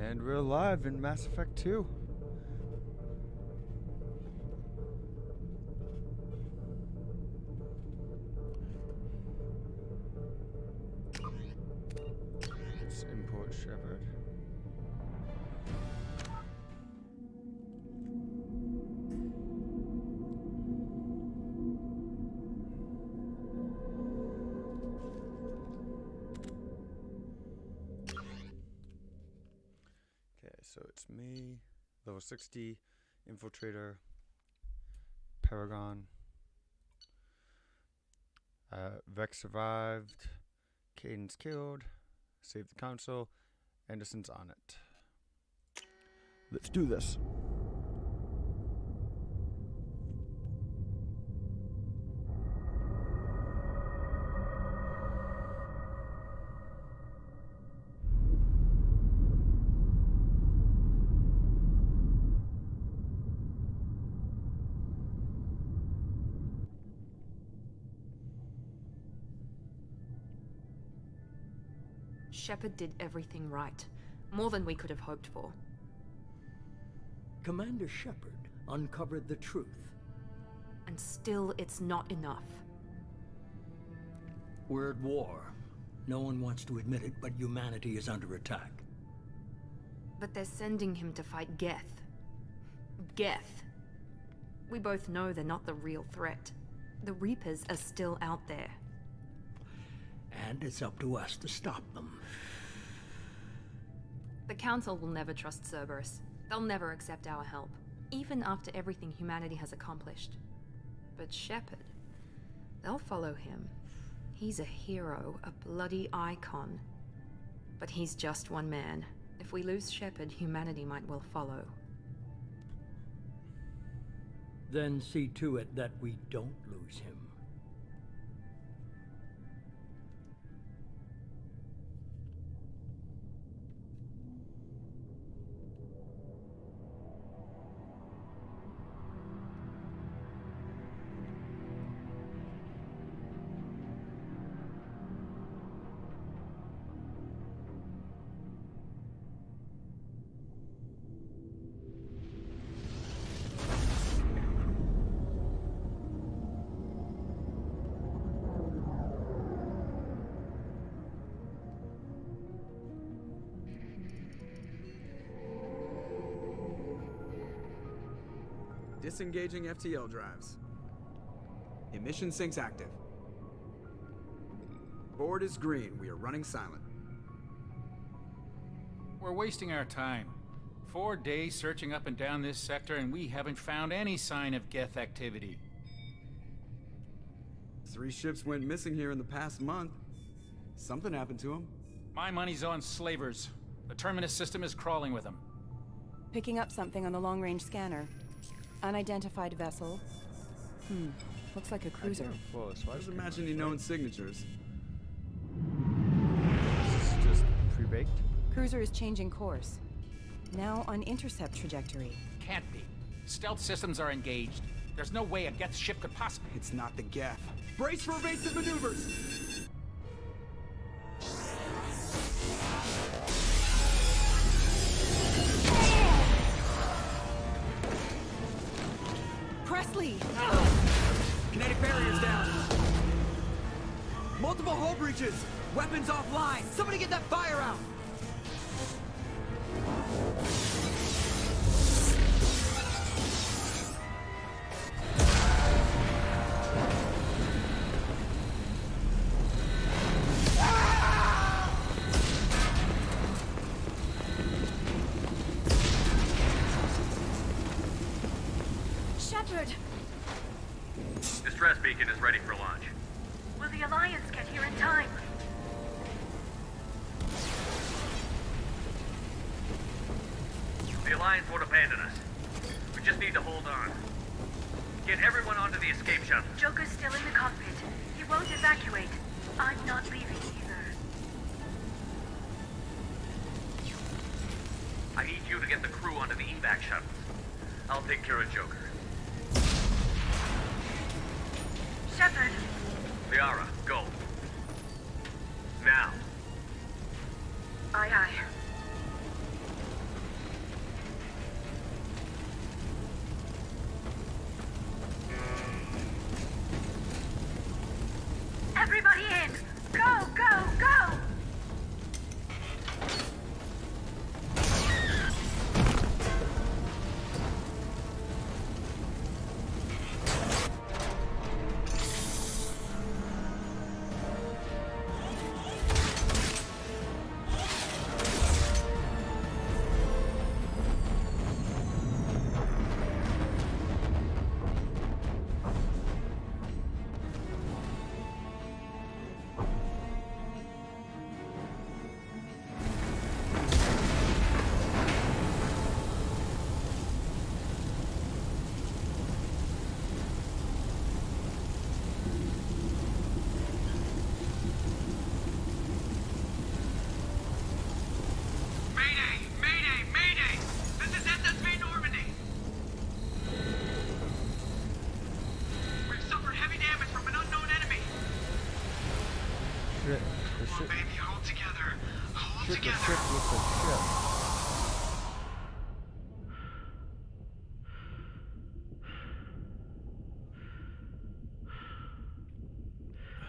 And we're live in Mass Effect 2. Let's import Shepard. So it's me, level 60, Infiltrator, Paragon. Vex survived, Caden's killed, saved the council, Anderson's on it. Let's do this. Shepard did everything right. More than we could have hoped for. Commander Shepard uncovered the truth. And still, it's not enough. We're at war. No one wants to admit it, but humanity is under attack. But they're sending him to fight Geth. Geth. We both know they're not the real threat. The Reapers are still out there. And it's up to us to stop them. The Council will never trust Cerberus. They'll never accept our help, even after everything humanity has accomplished. But Shepard, they'll follow him. He's a hero, a bloody icon. But he's just one man. If we lose Shepard, humanity might well follow. Then see to it that we don't lose him. Disengaging FTL drives. Emission sinks active. Board is green. We are running silent. We're wasting our time. 4 days searching up and down this sector, and we haven't found any sign of Geth activity. 3 ships went missing here in the past month. Something happened to them. My money's on slavers. The Terminus system is crawling with them. Picking up something on the long-range scanner. Unidentified vessel. Looks like a cruiser. I was imagining known signatures. This is just pre-baked. Cruiser is changing course. Now on intercept trajectory. Can't be. Stealth systems are engaged. There's no way a Geth ship could possibly... It's not the Geth. Brace for evasive maneuvers! Presley! Kinetic barriers down. Multiple hull breaches. Weapons offline. Somebody get that fire out. Shepard! Distress beacon is ready for launch. Will the Alliance get here in time? The Alliance won't abandon us. We just need to hold on. Get everyone onto the escape shuttle. Joker's still in the cockpit. He won't evacuate. I'm not leaving either. I need you to get the crew onto the evac shuttles. I'll take care of Joker. Shepard! Liara, go. Now. Aye, aye.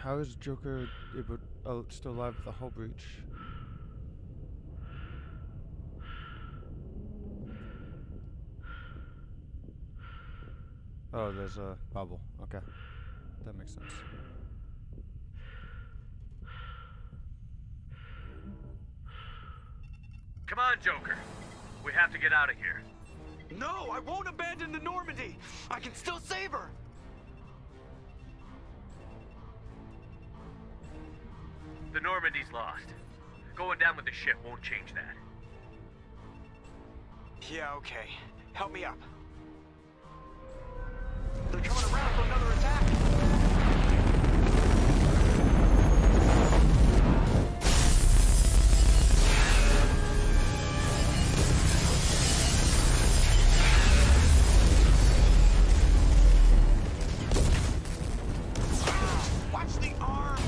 How is Joker able still alive with the hull breach? Oh, there's a bubble. Okay. That makes sense. Come on, Joker. We have to get out of here. No, I won't abandon the Normandy. I can still save her. The Normandy's lost. Going down with the ship won't change that. Yeah, okay. Help me up. They're coming around for another attack. Watch the arm.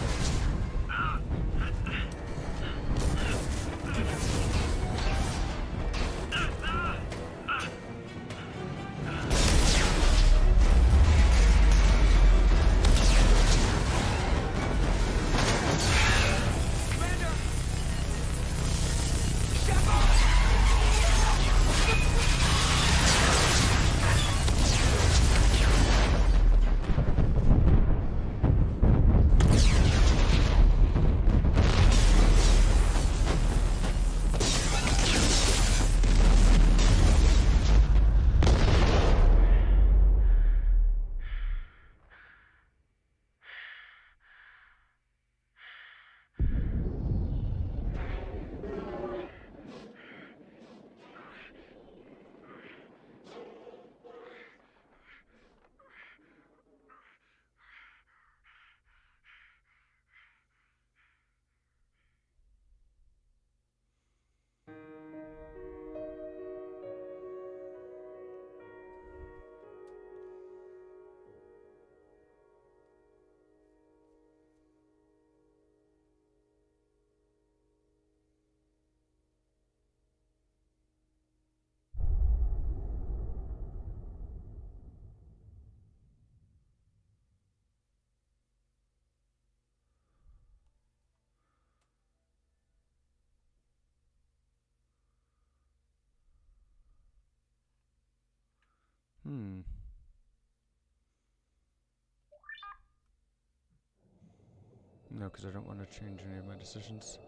No, because I don't want to change any of my decisions.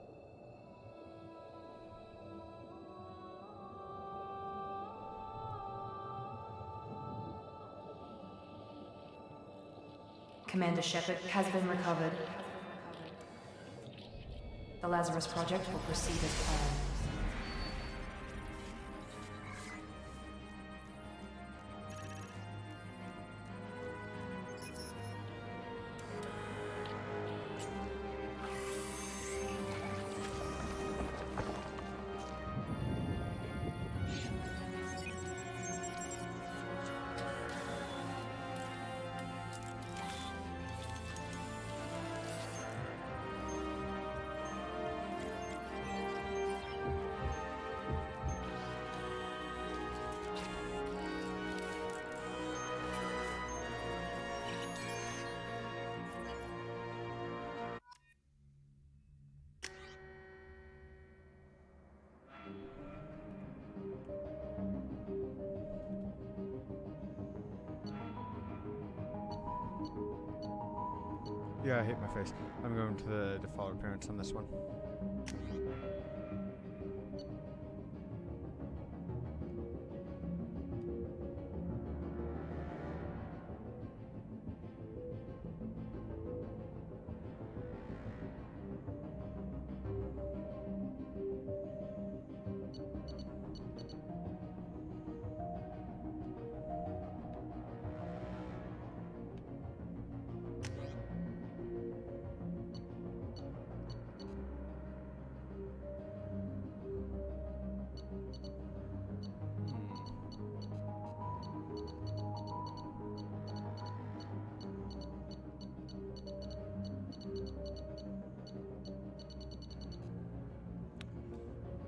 Commander Shepard has been recovered. The Lazarus Project will proceed as planned. Yeah, I hate my face. I'm going to the default appearance on this one.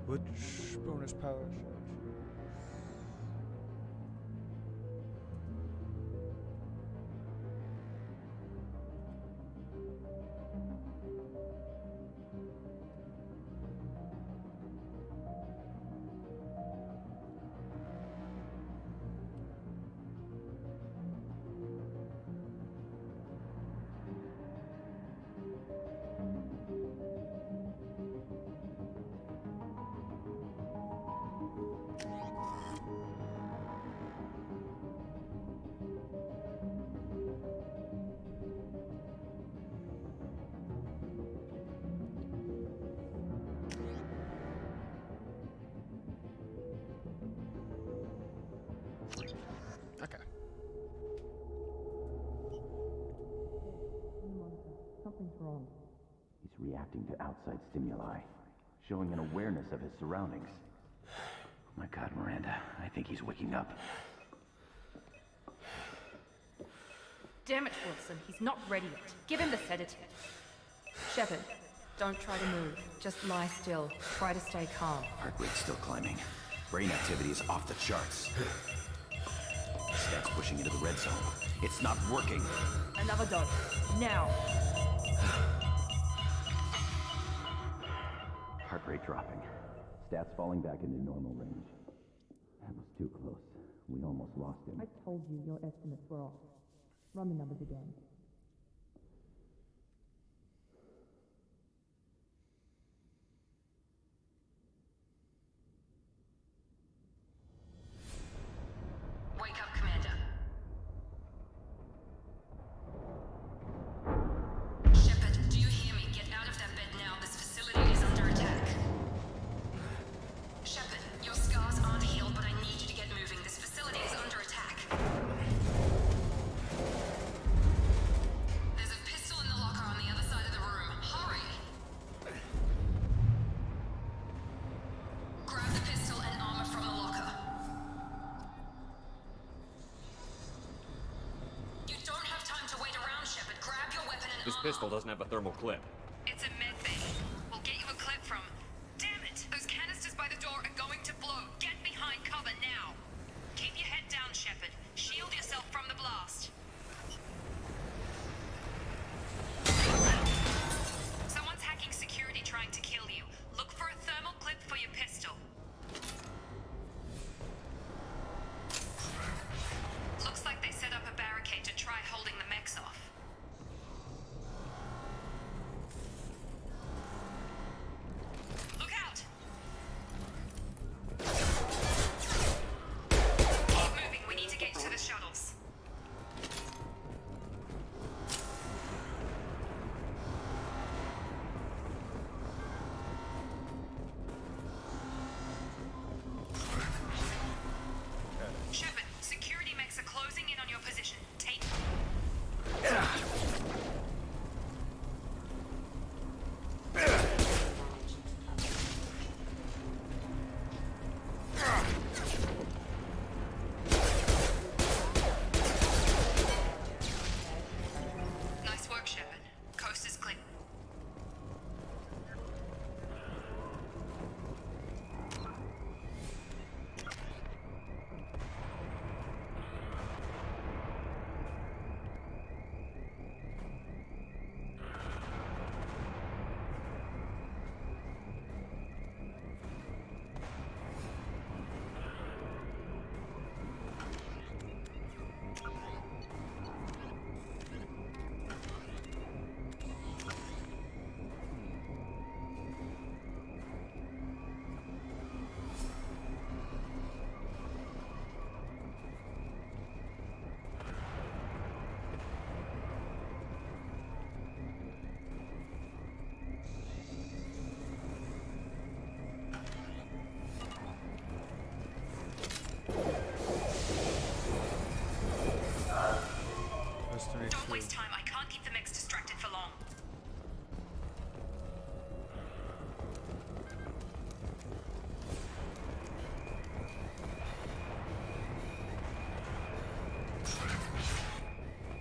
Which bonus power should I choose? reacting to outside stimuli, showing an awareness of his surroundings. My God, Miranda, I think he's waking up. Damn it, Wilson. He's not ready yet. Give him the sedative. Shepard, don't try to move. Just lie still. Try to stay calm. Heart rate's still climbing. Brain activity is off the charts. Stats pushing into the red zone. It's not working. Another dose. Now. Heart rate dropping. Stats falling back into normal range. That was too close. We almost lost him. I told you your estimates were off. Run the numbers again. Wake up, Commander. Shepard, do you hear me? Get out of that bed now. This facility is under attack. Shepard, your scars aren't healed, but I need you to get moving. This facility is under attack. There's a pistol in the locker on the other side of the room. Hurry! Grab the pistol and armor from the locker. You don't have time to wait around, Shepard. Grab your weapon and This armor. pistol doesn't have a thermal clip. It's a med bay. We'll get you a clip from... Damn it! Those canisters by the door are going to blow. Get behind cover now. Keep your head down, Shepard. Shield yourself from the blast. Someone's hacking security trying to kill you. Look for a thermal clip for your pistol. Looks like they set up a barricade to try holding the mechs off. Look out! Keep moving, we need to get to the shuttles. Shepard, security mechs are closing in on your position. Take... Nice work, Shepard. Coast is clear. Don't waste time. I can't keep the mechs distracted for long.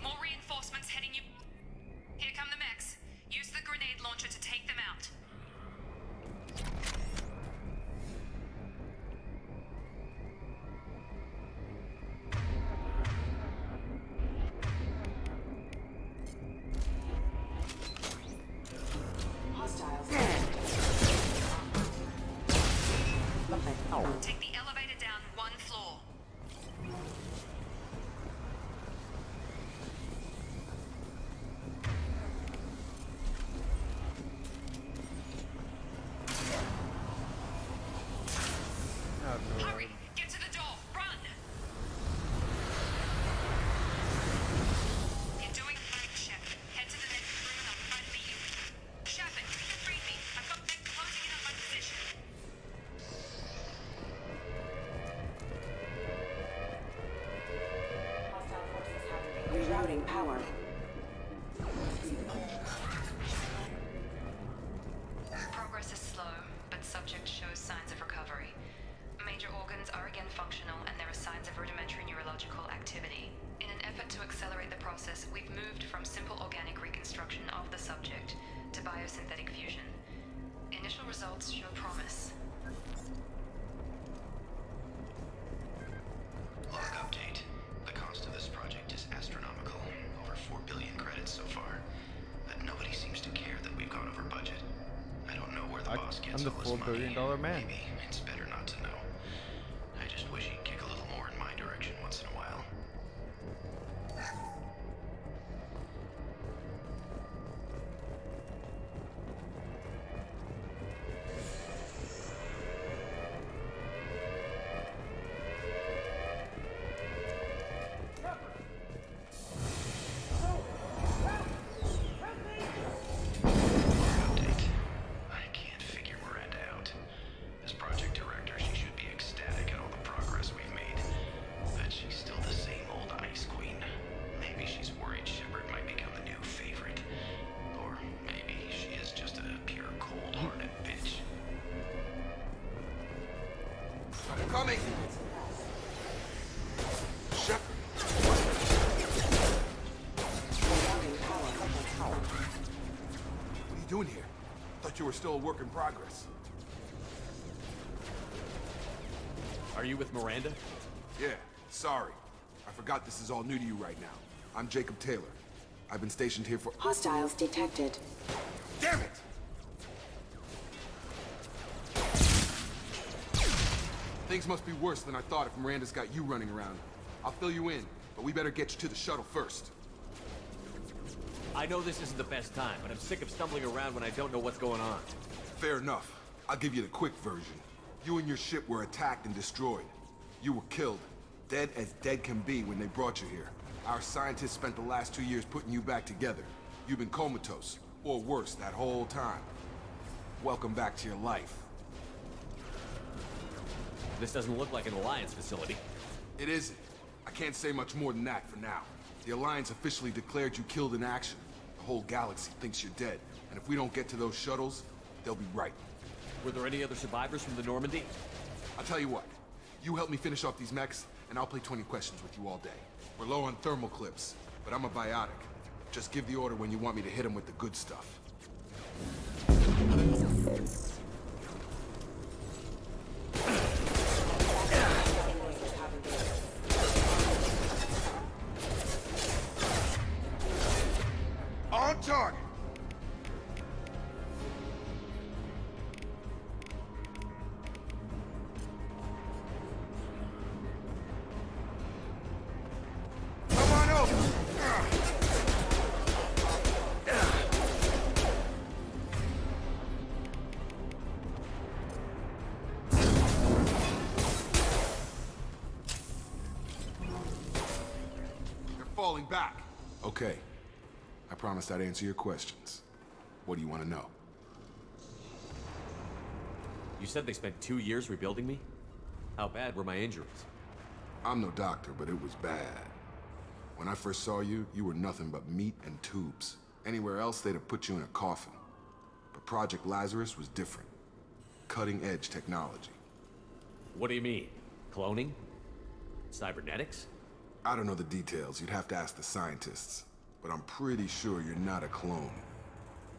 More reinforcements heading you... Here come the mechs. Use the grenade launcher to take them out. Take the elevator down one floor. Hurry! Get to the door! Run! You're doing fine, Shepard. Head to the next room and I'll try to beat you. Shepard, read me. I've got men closing in on my position. Rerouting power. again functional, and there are signs of rudimentary neurological activity. In an effort to accelerate the process, we've moved from simple organic reconstruction of the subject to biosynthetic fusion. Initial results show promise. Log update. The cost of this project is astronomical. Over 4 billion credits so far. But nobody seems to care that we've gone over budget. I don't know where the boss gets I'm the all this $4 money. billion man. Maybe it's better not to know. I just wish he'd kick a little more in my direction once in a while. Coming! Shepard! What are you doing here? Thought you were still a work in progress. Are you with Miranda? Yeah, sorry. I forgot this is all new to you right now. I'm Jacob Taylor. I've been stationed here for— Hostiles detected. Damn it! Things must be worse than I thought if Miranda's got you running around. I'll fill you in, but we better get you to the shuttle first. I know this isn't the best time, but I'm sick of stumbling around when I don't know what's going on. Fair enough. I'll give you the quick version. You and your ship were attacked and destroyed. You were killed. Dead as dead can be when they brought you here. Our scientists spent the last 2 years putting you back together. You've been comatose, or worse, that whole time. Welcome back to your life. This doesn't look like an Alliance facility. It isn't. I can't say much more than that for now. The Alliance officially declared you killed in action. The whole galaxy thinks you're dead, and if we don't get to those shuttles, they'll be right. Were there any other survivors from the Normandy? I'll tell you what. You help me finish off these mechs, and I'll play 20 questions with you all day. We're low on thermal clips, but I'm a biotic. Just give the order when you want me to hit them with the good stuff. On target! Come on over! They're falling back. Okay. I promised I'd answer your questions. What do you want to know? You said they spent 2 years rebuilding me? How bad were my injuries? I'm no doctor, but it was bad. When I first saw you, you were nothing but meat and tubes. Anywhere else, they'd have put you in a coffin. But Project Lazarus was different. Cutting-edge technology. What do you mean? Cloning? Cybernetics? I don't know the details. You'd have to ask the scientists. But I'm pretty sure you're not a clone.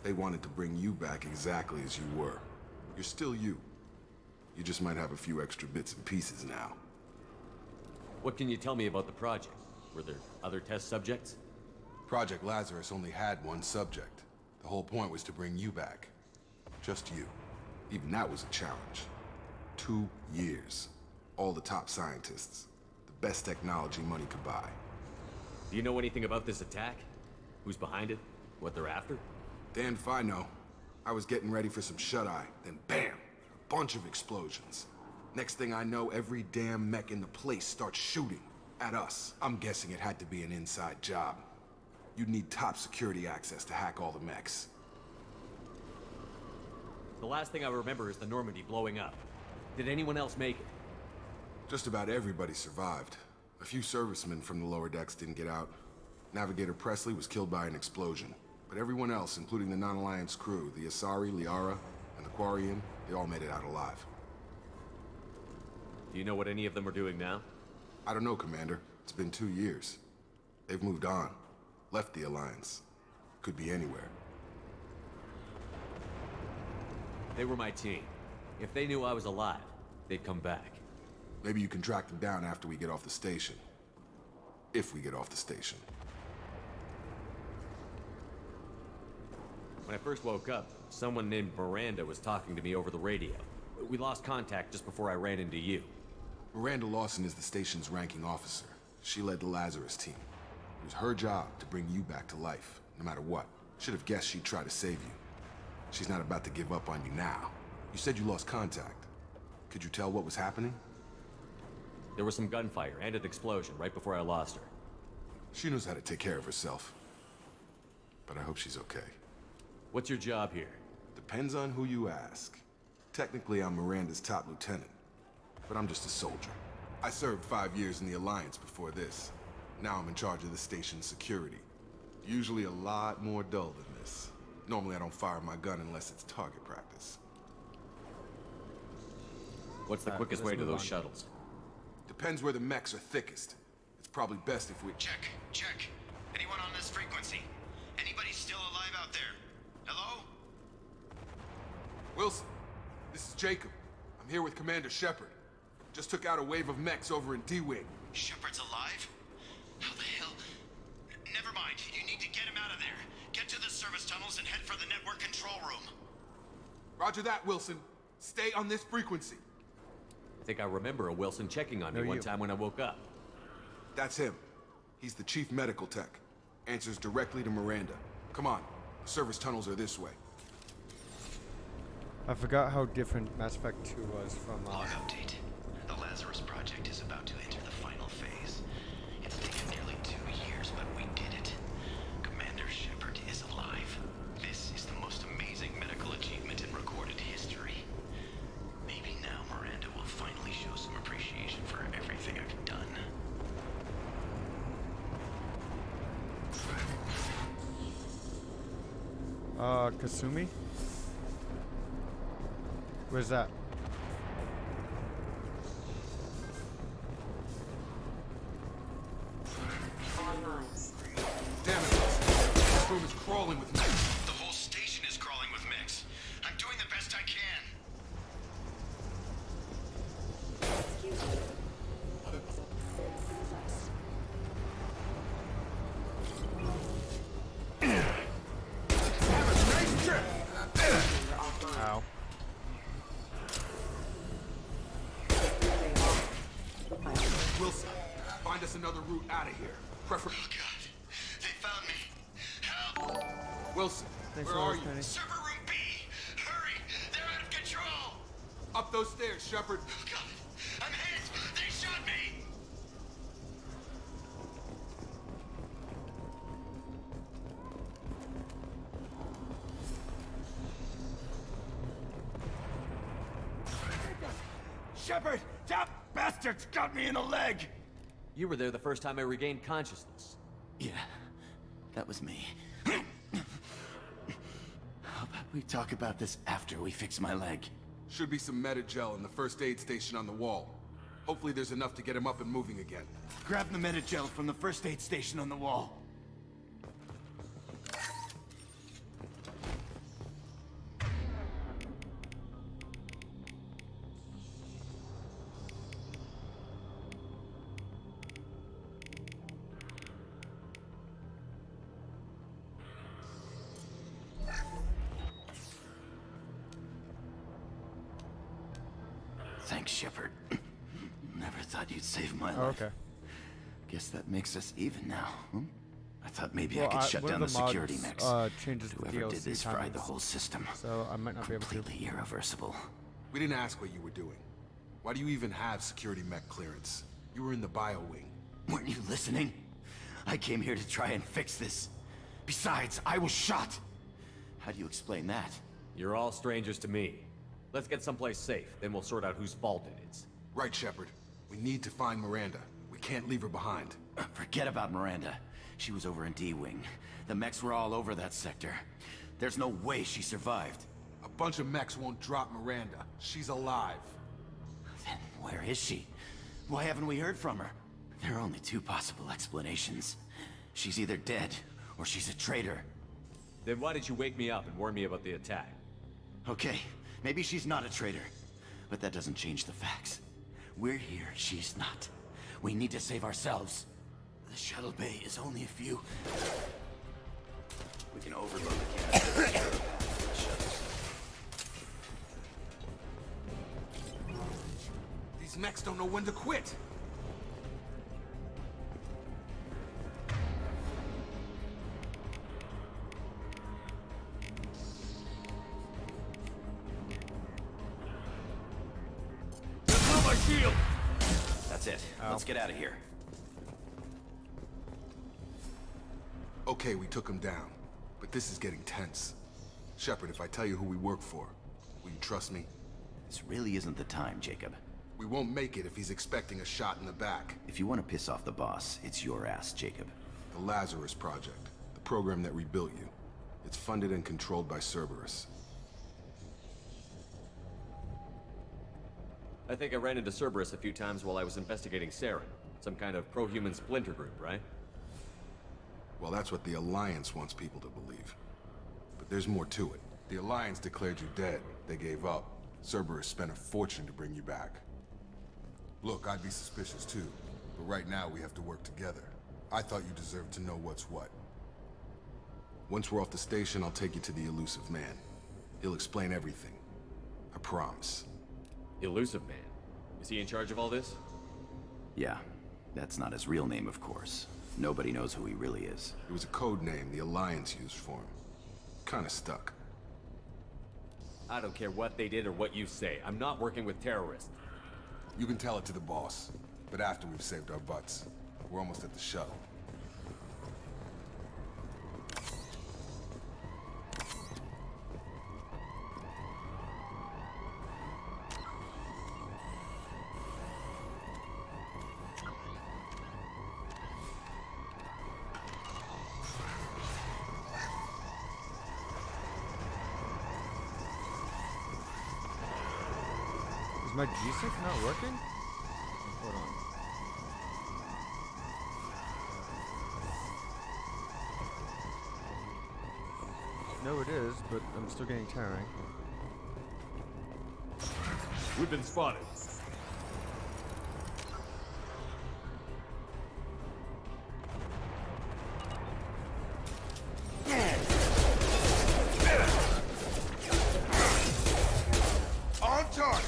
They wanted to bring you back exactly as you were. You're still you. You just might have a few extra bits and pieces now. What can you tell me about the project? Were there other test subjects? Project Lazarus only had one subject. The whole point was to bring you back. Just you. Even that was a challenge. 2 years. All the top scientists. The best technology money could buy. Do you know anything about this attack? Who's behind it? What they're after? Damned if I know. I was getting ready for some shut-eye, then bam! A bunch of explosions. Next thing I know, every damn mech in the place starts shooting at us. I'm guessing it had to be an inside job. You'd need top security access to hack all the mechs. The last thing I remember is the Normandy blowing up. Did anyone else make it? Just about everybody survived. A few servicemen from the lower decks didn't get out. Navigator Presley was killed by an explosion. But everyone else, including the non-Alliance crew, the Asari, Liara, and the Quarian, they all made it out alive. Do you know what any of them are doing now? I don't know, Commander. It's been 2 years. They've moved on. Left the Alliance. Could be anywhere. They were my team. If they knew I was alive, they'd come back. Maybe you can track them down after we get off the station. If we get off the station. When I first woke up, someone named Miranda was talking to me over the radio. We lost contact just before I ran into you. Miranda Lawson is the station's ranking officer. She led the Lazarus team. It was her job to bring you back to life, no matter what. Should have guessed she'd try to save you. She's not about to give up on you now. You said you lost contact. Could you tell what was happening? There was some gunfire and an explosion right before I lost her. She knows how to take care of herself. But I hope she's okay. What's your job here? Depends on who you ask. Technically, I'm Miranda's top lieutenant. But I'm just a soldier. I served 5 years in the Alliance before this. Now I'm in charge of the station's security. Usually a lot more dull than this. Normally I don't fire my gun unless it's target practice. What's the quickest way to those shuttles? Depends where the mechs are thickest. It's probably best if we... Check. Anyone on this frequency? Anybody still alive out there? Hello? Wilson, this is Jacob. I'm here with Commander Shepard. Just took out a wave of mechs over in D-Wing. Shepard's alive? How the hell? Never mind. You need to get him out of there. Get to the service tunnels and head for the network control room. Roger that, Wilson. Stay on this frequency. I think I remember a Wilson checking on me one time when I woke up. That's him. He's the chief medical tech. Answers directly to Miranda. Come on. The service tunnels are this way. I forgot how different Mass Effect 2 was from... Log update. The Lazarus project is about to enter the final phase. It's taken nearly 2 years, but we did it. Commander Shepard is alive. This is the most amazing medical achievement in recorded history. Maybe now Miranda will finally show some appreciation for everything I've done. Kasumi? Where's that? Damn it, Wilson. This room is crawling with mechs. The whole station is crawling with mechs. I'm doing the best I can. Ow. Wilson, find us another route out of here. Preferably. Oh God, they found me. Help! Wilson, Thanks where for are you? Penny. Server room B! Hurry! They're out of control! Up those stairs, Shepard. Oh God, I'm hit! They shot me! Shepard! That bastard's got me in the leg! You were there the first time I regained consciousness. Yeah, that was me. How about we talk about this after we fix my leg? Should be some Medi-gel in the first aid station on the wall. Hopefully there's enough to get him up and moving again. Grab the Medi-gel from the first aid station on the wall. Thanks, Shepard. Never thought you'd save my life. Okay. Guess that makes us even now, huh? I thought maybe I could shut down the security mechs. Changes But the whoever did DLC this fried the timings, whole system. so I might not be able to. Completely irreversible. We didn't ask what you were doing. Why do you even have security mech clearance? You were in the bio wing. Weren't you listening? I came here to try and fix this. Besides, I was shot. How do you explain that? You're all strangers to me. Let's get someplace safe, then we'll sort out whose fault it is. Right, Shepard. We need to find Miranda. We can't leave her behind. Forget about Miranda. She was over in D-Wing. The mechs were all over that sector. There's no way she survived. A bunch of mechs won't drop Miranda. She's alive. Then Where is she? Why haven't we heard from her? There are only two possible explanations. She's either dead, or she's a traitor. Then why did you wake me up and warn me about the attack? Okay, maybe she's not a traitor. But that doesn't change the facts. We're here, she's not. We need to save ourselves. The shuttle bay is only a few... We can overload the canister. These mechs don't know when to quit. That's it. Let's get out of here. Okay, we took him down. But this is getting tense. Shepard, if I tell you who we work for, will you trust me? This really isn't the time, Jacob. We won't make it if he's expecting a shot in the back. If you want to piss off the boss, it's your ass, Jacob. The Lazarus Project. The program that rebuilt you. It's funded and controlled by Cerberus. I think I ran into Cerberus a few times while I was investigating Saren. Some kind of pro-human splinter group, right? Well, that's what the Alliance wants people to believe. But there's more to it. The Alliance declared you dead. They gave up. Cerberus spent a fortune to bring you back. Look, I'd be suspicious too. But right now, we have to work together. I thought you deserved to know what's what. Once we're off the station, I'll take you to the Elusive Man. He'll explain everything. I promise. Elusive Man? Is he in charge of all this? Yeah. That's not his real name, of course. Nobody knows who he really is. It was a code name the Alliance used for him. Kinda stuck. I don't care what they did or what you say. I'm not working with terrorists. You can tell it to the boss, but after we've saved our butts. We're almost at the shuttle. Is my G-Sync not working? Hold on. No, it is, but I'm still getting tearing. We've been spotted. On target!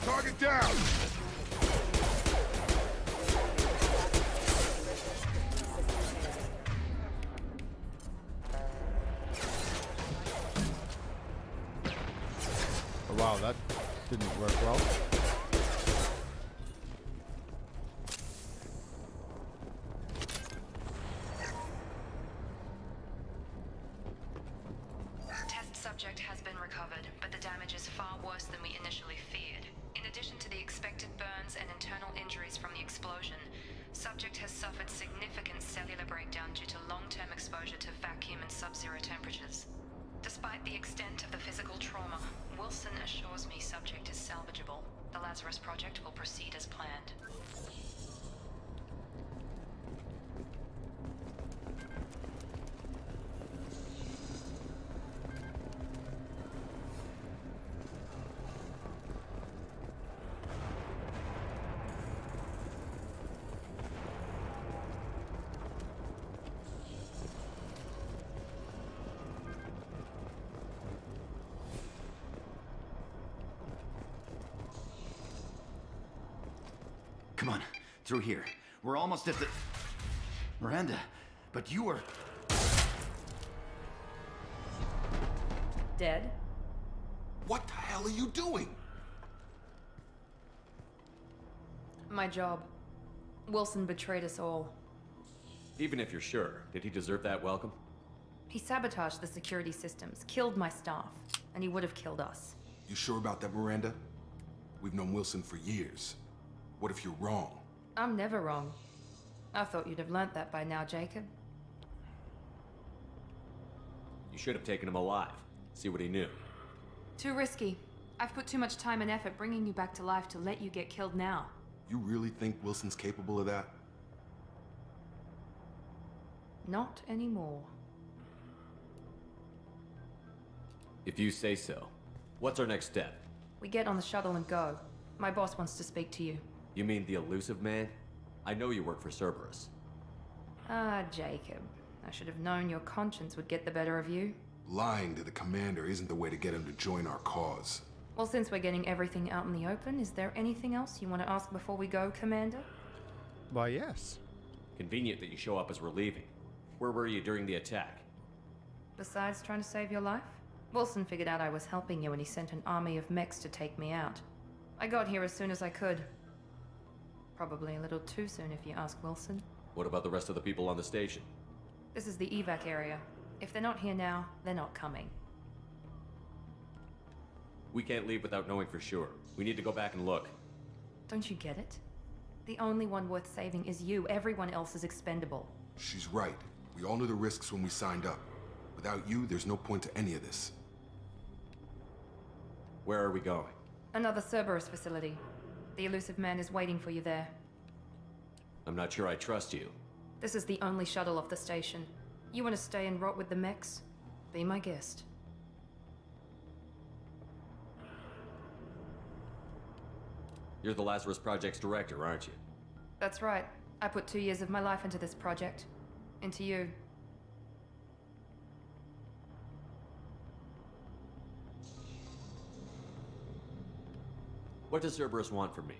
Target down! Oh, wow, that didn't work well. Test subject has been recovered, but the damage is far worse than we initially feared. In addition to the expected burns and internal injuries from the explosion, subject has suffered significant cellular breakdown due to long-term exposure to vacuum and sub-zero temperatures. Despite the extent of the physical trauma, Wilson assures me subject is salvageable. The Lazarus Project will proceed as planned. Come on, through here. We're almost at the... Miranda, but you were... Dead? What the hell hell are you doing? My job. Wilson betrayed us all. Even if you're sure, did he deserve that welcome? He sabotaged the security systems, killed my staff, and he would have killed us. You sure about that, Miranda? We've known Wilson for years. What if you're wrong? I'm never wrong. I thought you'd have learnt that by now, Jacob. You should have taken him alive. See what he knew. Too risky. I've put too much time and effort bringing you back to life to let you get killed now. You really think Wilson's capable of that? Not anymore. If you say so. What's our next step? We get on the shuttle and go. My boss wants to speak to you. You mean the elusive man? I know you work for Cerberus. Ah, Jacob. I should have known your conscience would get the better of you. Lying to the commander isn't the way to get him to join our cause. Well, since we're getting everything out in the open, is there anything else you want to ask before we go, Commander? Why, yes. Convenient that you show up as we're leaving. Where were you during the attack? Besides trying to save your life? Wilson figured out I was helping you and he sent an army of mechs to take me out. I got here as soon as I could. Probably a little too soon if you ask Wilson. What about the rest of the people on the station? This is the evac area. If they're not here now, they're not coming. We can't leave without knowing for sure. We need to go back and look. Don't you get it? The only one worth saving is you. Everyone else is expendable. She's right. We all knew the risks when we signed up. Without you, there's no point to any of this. Where are we going? Another Cerberus facility. The elusive man is waiting for you there. I'm not sure I trust you. This is the only shuttle off the station. You want to stay and rot with the mechs? Be my guest. You're the Lazarus Project's director, aren't you? That's right. I put 2 years of my life into this project. Into you. What does Cerberus want from me?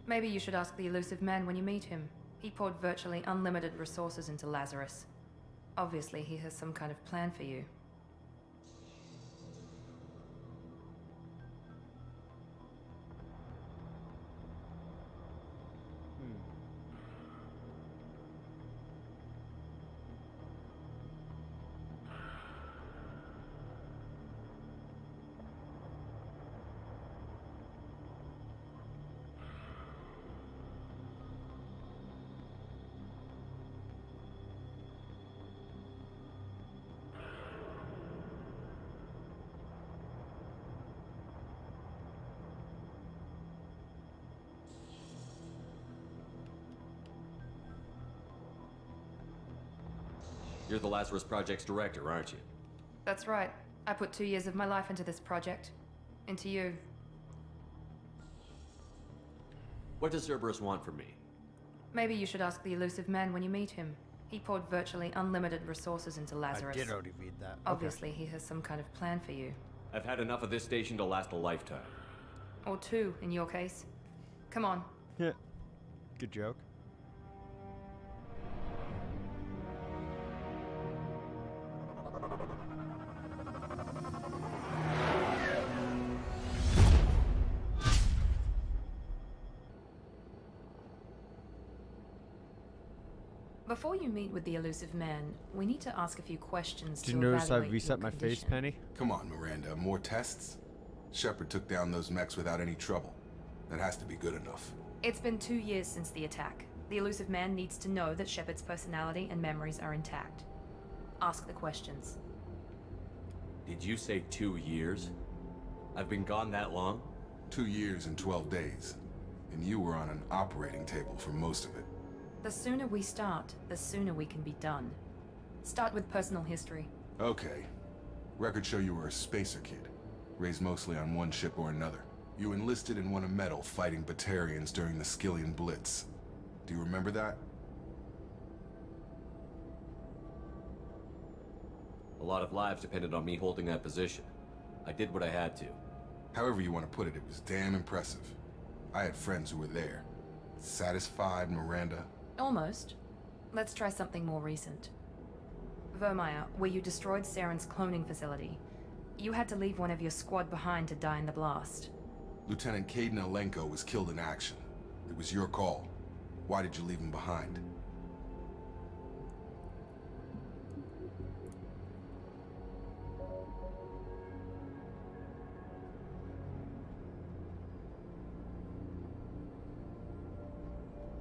Maybe you should ask the elusive man when you meet him. He poured virtually unlimited resources into Lazarus. Obviously, he has some kind of plan for you. You're the Lazarus Project's director, aren't you? That's right. I put 2 years of my life into this project. Into you. What does Cerberus want from me? Maybe you should ask the elusive man when you meet him. He poured virtually unlimited resources into Lazarus. I did already read that. Obviously, he has some kind of plan for you. I've had enough of this station to last a lifetime. Or 2, in your case. Come on. Yeah. Good joke. Before you meet with the elusive man, we need to ask a few questions Did to you notice I evaluate reset your my face, condition. Penny? Come on, Miranda. More tests? Shepard took down those mechs without any trouble. That has to be good enough. It's been 2 years since the attack. The elusive man needs to know that Shepard's personality and memories are intact. Ask the questions. Did you say 2 years? I've been gone that long? 2 years and 12 days. And you were on an operating table for most of it. The sooner we start, the sooner we can be done. Start with personal history. Okay. Records show you were a spacer kid. Raised mostly on one ship or another. You enlisted and won a medal fighting Batarians during the Skillian Blitz. Do you remember that? A lot of lives depended on me holding that position. I did what I had to. However you want to put it, it was damn impressive. I had friends who were there. Satisfied, Miranda? Almost. Let's try something more recent. Vermeer, where you destroyed Saren's cloning facility. You had to leave one of your squad behind to die in the blast. Lieutenant Caden Alenko was killed in action. It was your call. Why did you leave him behind?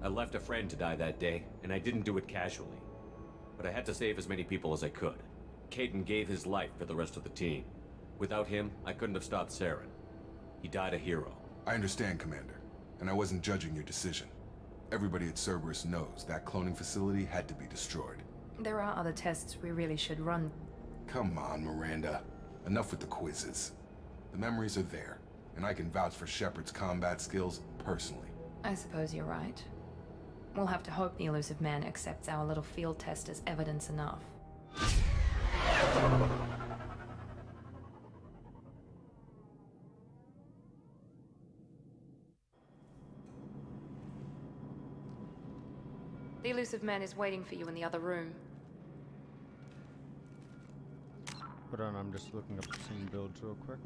I left a friend to die that day, and I didn't do it casually. But I had to save as many people as I could. Caden gave his life for the rest of the team. Without him, I couldn't have stopped Saren. He died a hero. I understand, Commander, and I wasn't judging your decision. Everybody at Cerberus knows that cloning facility had to be destroyed. There are other tests we really should run. Come on, Miranda. Enough with the quizzes. The memories are there, and I can vouch for Shepard's combat skills personally. I suppose you're right. We'll have to hope the elusive man accepts our little field test as evidence enough. The elusive man is waiting for you in the other room. Hold on, I'm just looking up some builds real quick.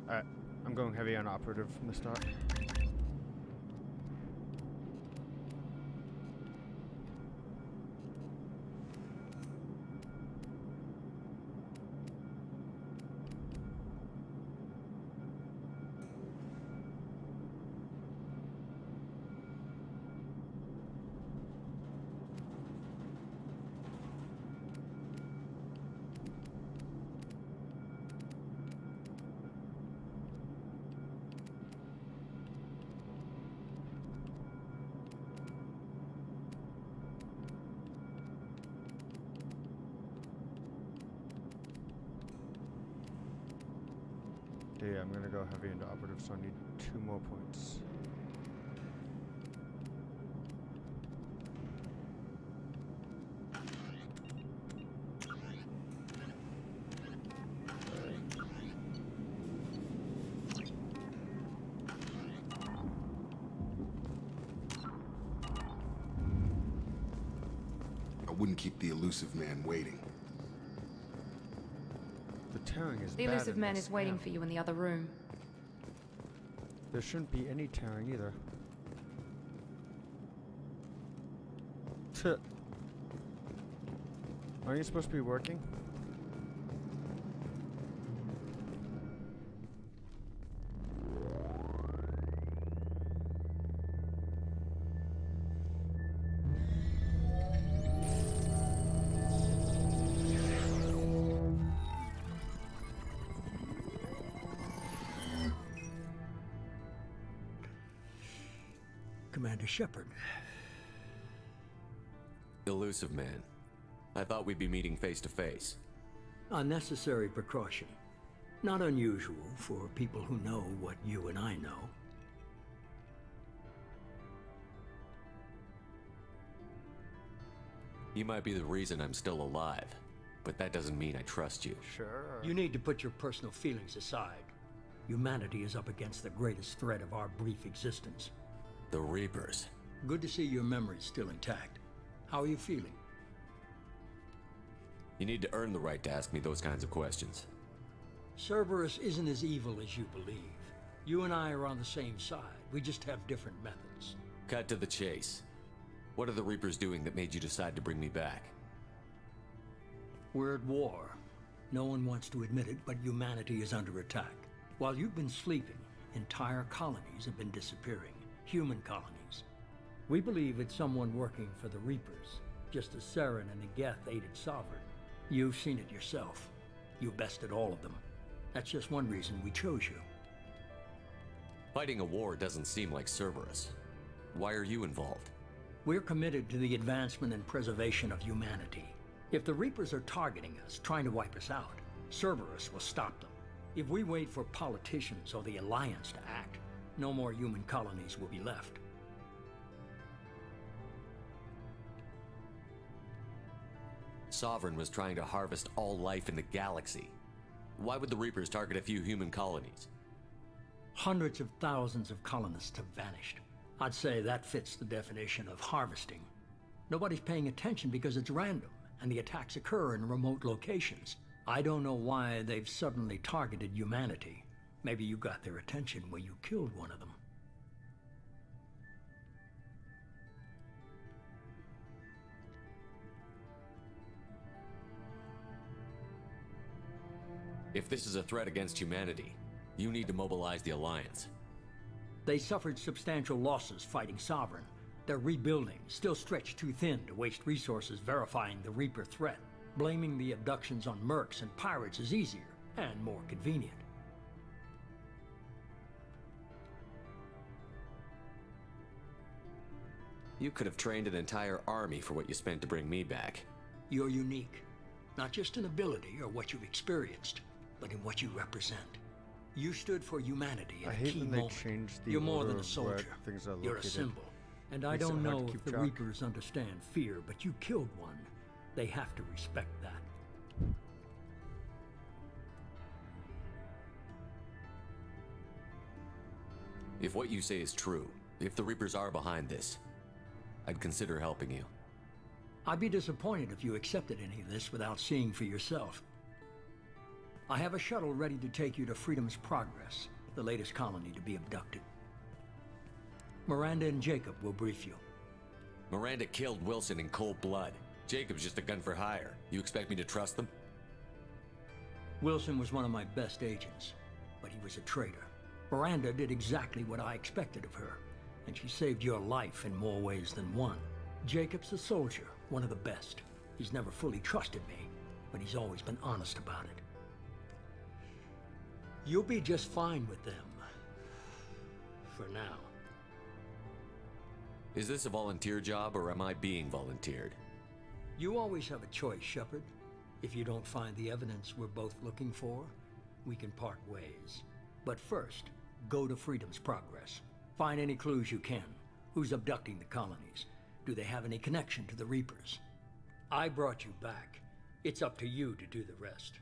Alright, I'm going heavy on operative from the start. Yeah, I'm gonna go heavy into operative, so I need 2 more points. I wouldn't keep the elusive man waiting. The tearing is The bad elusive in man this. is waiting Yeah. for you in the other room. There shouldn't be any tearing either. Tuh. Aren't you supposed to be working? Commander Shepard. Elusive man. I thought we'd be meeting face to face. A necessary precaution. Not unusual for people who know what you and I know. You might be the reason I'm still alive, but that doesn't mean I trust you. Sure. You need to put your personal feelings aside. Humanity is up against the greatest threat of our brief existence. The Reapers. Good to see your memory's still intact. How are you feeling? You need to earn the right to ask me those kinds of questions. Cerberus isn't as evil as you believe. You and I are on the same side. We just have different methods. Cut to the chase. What are the Reapers doing that made you decide to bring me back? We're at war. No one wants to admit it, but humanity is under attack. While you've been sleeping, entire colonies have been disappearing. Human colonies. We believe it's someone working for the Reapers, just as Saren and the Geth aided Sovereign. You've seen it yourself. You bested all of them. That's just one reason we chose you. Fighting a war doesn't seem like Cerberus. Why are you involved? We're committed to the advancement and preservation of humanity. If the Reapers are targeting us, trying to wipe us out, Cerberus will stop them. If we wait for politicians or the Alliance to act, no more human colonies will be left. Sovereign was trying to harvest all life in the galaxy. Why would the Reapers target a few human colonies? Hundreds of thousands of colonists have vanished. I'd say that fits the definition of harvesting. Nobody's paying attention because it's random, and the attacks occur in remote locations. I don't know why they've suddenly targeted humanity. Maybe you got their attention when you killed one of them. If this is a threat against humanity, you need to mobilize the Alliance. They suffered substantial losses fighting Sovereign. They're rebuilding, still stretched too thin to waste resources verifying the Reaper threat. Blaming the abductions on mercs and pirates is easier and more convenient. You could have trained an entire army for what you spent to bring me back. You're unique, not just in ability or what you've experienced, but in what you represent. You stood for humanity at a key moment. You're more than a soldier. You're a symbol. And I don't know if the Reapers understand fear, but you killed one. They have to respect that. If what you say is true, if the Reapers are behind this, I'd consider helping you. I'd be disappointed if you accepted any of this without seeing for yourself. I have a shuttle ready to take you to Freedom's Progress, the latest colony to be abducted. Miranda and Jacob will brief you. Miranda killed Wilson in cold blood. Jacob's just a gun for hire. You expect me to trust them? Wilson was one of my best agents, but he was a traitor. Miranda did exactly what I expected of her, and she saved your life in more ways than one. Jacob's a soldier, one of the best. He's never fully trusted me, but he's always been honest about it. You'll be just fine with them. For now. Is this a volunteer job, or am I being volunteered? You always have a choice, Shepard. If you don't find the evidence we're both looking for, we can part ways. But first, go to Freedom's Progress. Find any clues you can. Who's abducting the colonies? Do they have any connection to the Reapers? I brought you back. It's up to you to do the rest.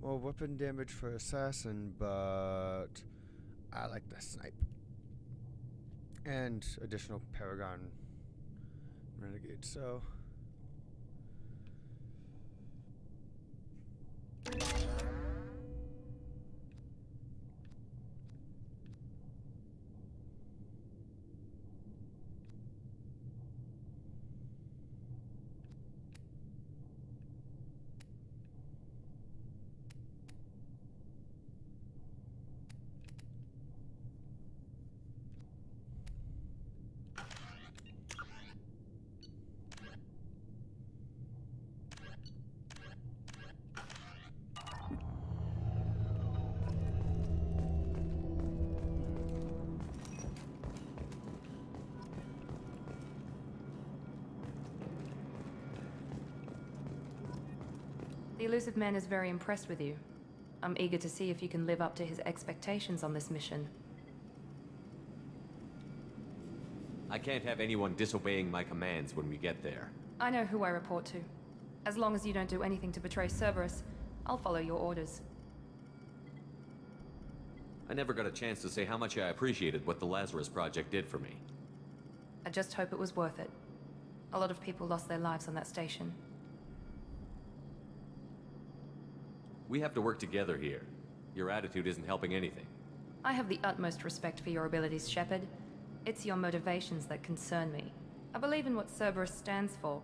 More weapon damage for assassin, but I like the snipe. And additional Paragon Renegade, so... The elusive man is very impressed with you. I'm eager to see if you can live up to his expectations on this mission. I can't have anyone disobeying my commands when we get there. I know who I report to. As long as you don't do anything to betray Cerberus, I'll follow your orders. I never got a chance to say how much I appreciated what the Lazarus Project did for me. I just hope it was worth it. A lot of people lost their lives on that station. We have to work together here. Your attitude isn't helping anything. I have the utmost respect for your abilities, Shepard. It's your motivations that concern me. I believe in what Cerberus stands for.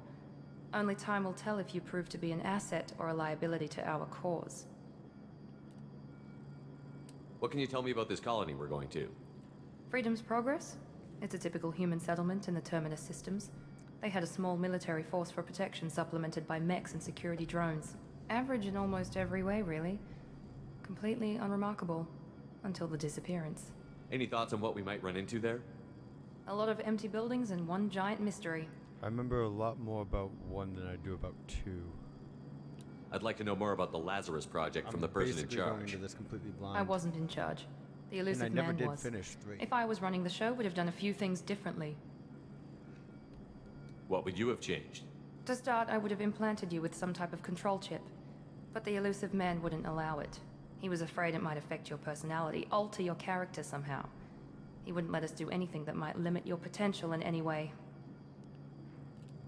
Only time will tell if you prove to be an asset or a liability to our cause. What can you tell me about this colony we're going to? Freedom's Progress? It's a typical human settlement in the Terminus systems. They had a small military force for protection supplemented by mechs and security drones. Average in almost every way, really. Completely unremarkable. Until the disappearance. Any thoughts on what we might run into there? A lot of empty buildings and one giant mystery. I remember a lot more about 1 than I do about 2. I'd like to know more about the Lazarus Project from the person in basically going charge. into this completely blind. I wasn't in charge. The elusive and I never man did was. finish 3. If I was running the show, would have done a few things differently. What would you have changed? To start, I would have implanted you with some type of control chip. But the elusive man wouldn't allow it. He was afraid it might affect your personality, alter your character somehow. He wouldn't let us do anything that might limit your potential in any way.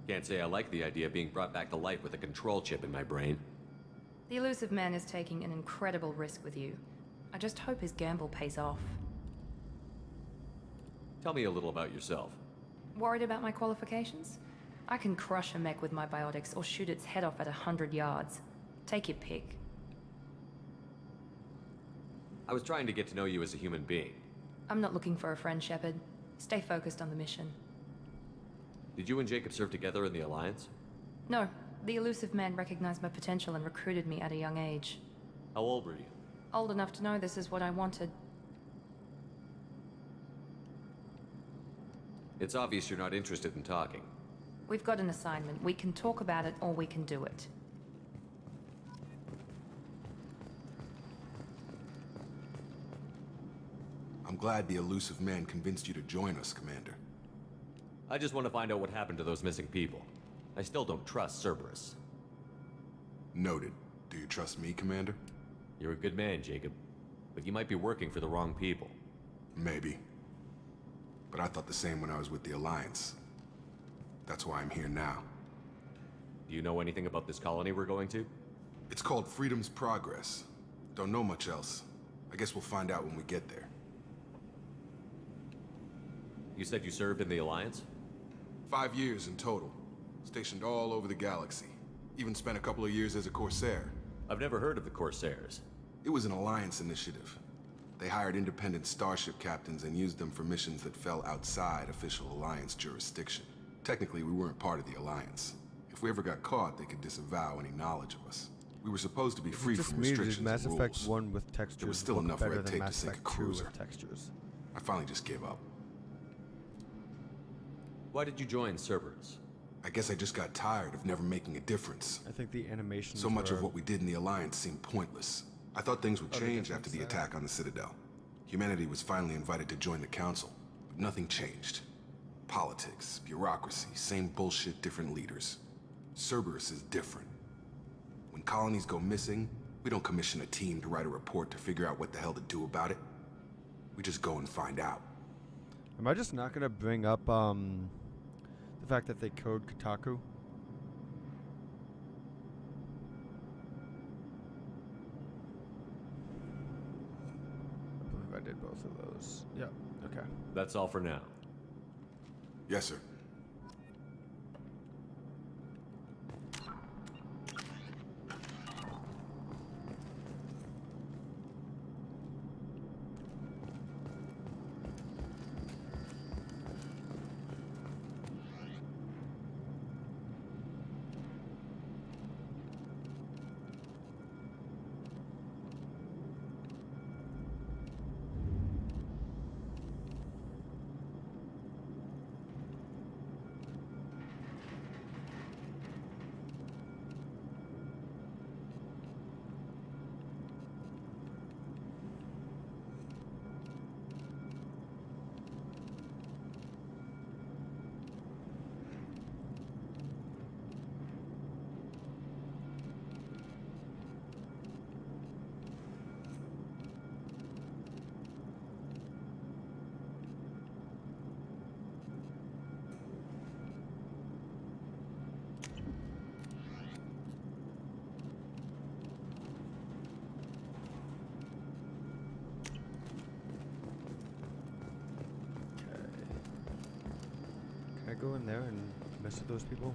Can't say I like the idea of being brought back to life with a control chip in my brain. The elusive man is taking an incredible risk with you. I just hope his gamble pays off. Tell me a little about yourself. Worried about my qualifications? I can crush a mech with my biotics or shoot its head off at 100 yards. Take your pick. I was trying to get to know you as a human being. I'm not looking for a friend, Shepard. Stay focused on the mission. Did you and Jacob serve together in the Alliance? No. The elusive man recognized my potential and recruited me at a young age. How old were you? Old enough to know this is what I wanted. It's obvious you're not interested in talking. We've got an assignment. We can talk about it or we can do it. I'm glad the elusive man convinced you to join us, Commander. I just want to find out what happened to those missing people. I still don't trust Cerberus. Noted. Do you trust me, Commander? You're a good man, Jacob. But you might be working for the wrong people. Maybe. But I thought the same when I was with the Alliance. That's why I'm here now. Do you know anything about this colony we're going to? It's called Freedom's Progress. Don't know much else. I guess we'll find out when we get there. You said you served in the Alliance? 5 years in total. Stationed all over the galaxy. Even spent a couple of years as a Corsair. I've never heard of the Corsairs. It was an Alliance initiative. They hired independent starship captains and used them for missions that fell outside official Alliance jurisdiction. Technically, we weren't part of the Alliance. If we ever got caught, they could disavow any knowledge of us. We were supposed to be free from restrictions Mass and Effect rules. 1 with textures There was still look enough better red than tape to Mass sink a Effect 2 cruiser. with textures. I finally just gave up. Why did you join Cerberus? I guess I just got tired of never making a difference. I think the animation. So much of what we did in the Alliance seemed pointless. I thought things would change after the attack on the Citadel. Humanity was finally invited to join the Council, but nothing changed. Politics, bureaucracy, same bullshit, different leaders. Cerberus is different. When colonies go missing, We don't commission a team to write a report to figure out what the hell to do about it. We just go and find out. Am I just not gonna bring up the fact that they code Kotaku? I believe I did both of those. Yeah, okay. That's all for now. Yes, sir. Can I go in there and mess with those people?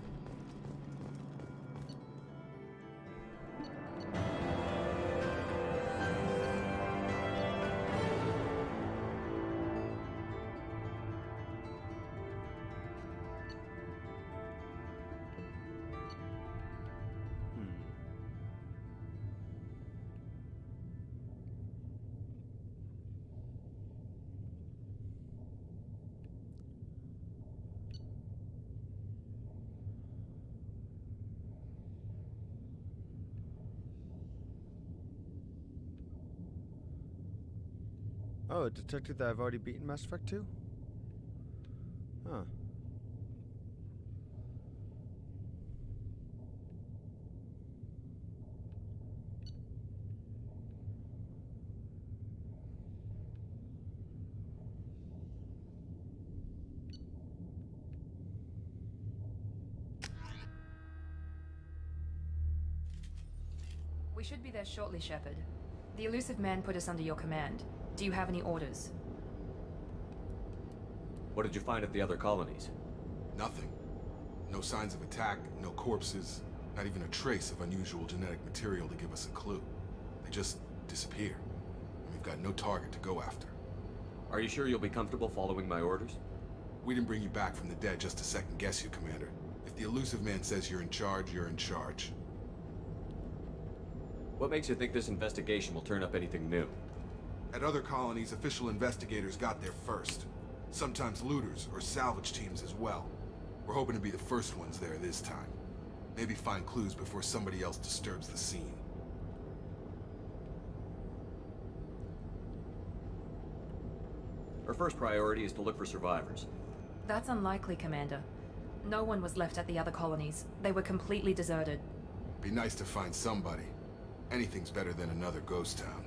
Oh, it detected that I've already beaten Mass Effect 2? Huh. We should be there shortly, Shepard. The elusive man put us under your command. Do you have any orders? What did you find at the other colonies? Nothing. No signs of attack, no corpses, not even a trace of unusual genetic material to give us a clue. They just disappear. And we've got no target to go after. Are you sure you'll be comfortable following my orders? We didn't bring you back from the dead just to second guess you, Commander. If the elusive man says you're in charge, you're in charge. What makes you think this investigation will turn up anything new? At other colonies, official investigators got there first. Sometimes looters or salvage teams as well. We're hoping to be the first ones there this time. Maybe find clues before somebody else disturbs the scene. Our first priority is to look for survivors. That's unlikely, Commander. No one was left at the other colonies. They were completely deserted. Be nice to find somebody. Anything's better than another ghost town.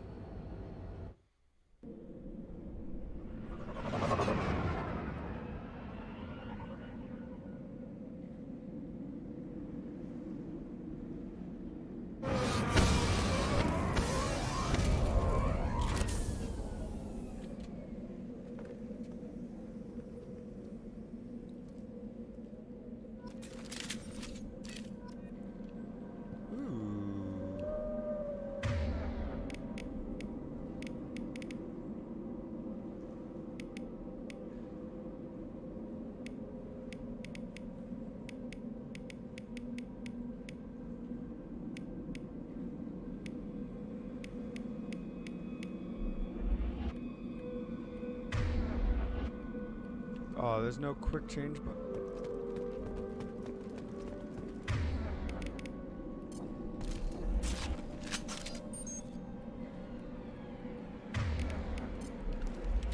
Oh, there's no quick change button.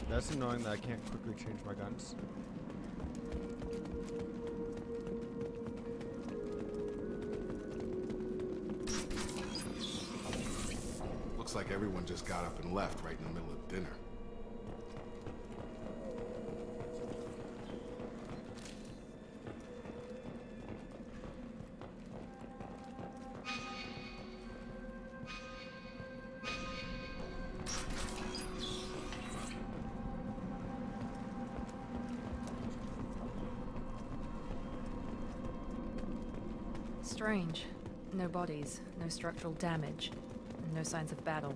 That's annoying that I can't quickly change my guns. Looks like everyone just got up and left right in the middle of dinner. Strange. No bodies, no structural damage, and no signs of battle.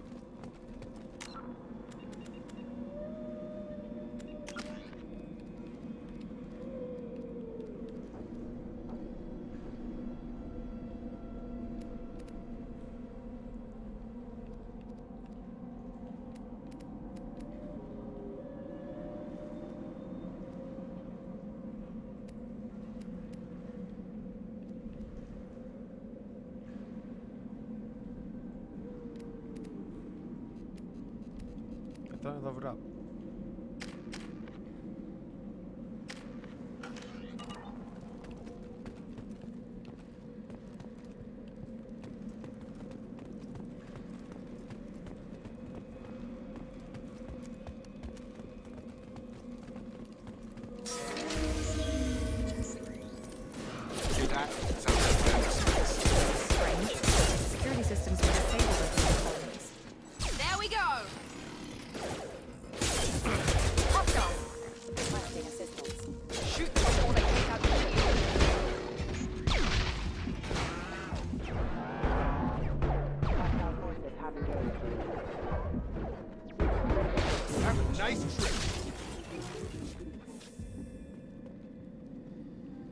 I thought I leveled up. Hear that? Sounds like that. Strange. Security systems were disabled over the colonies. There we go! Requesting assistance. Shoot before they take out the shield. Hostile forces have engaged. Have a nice trip.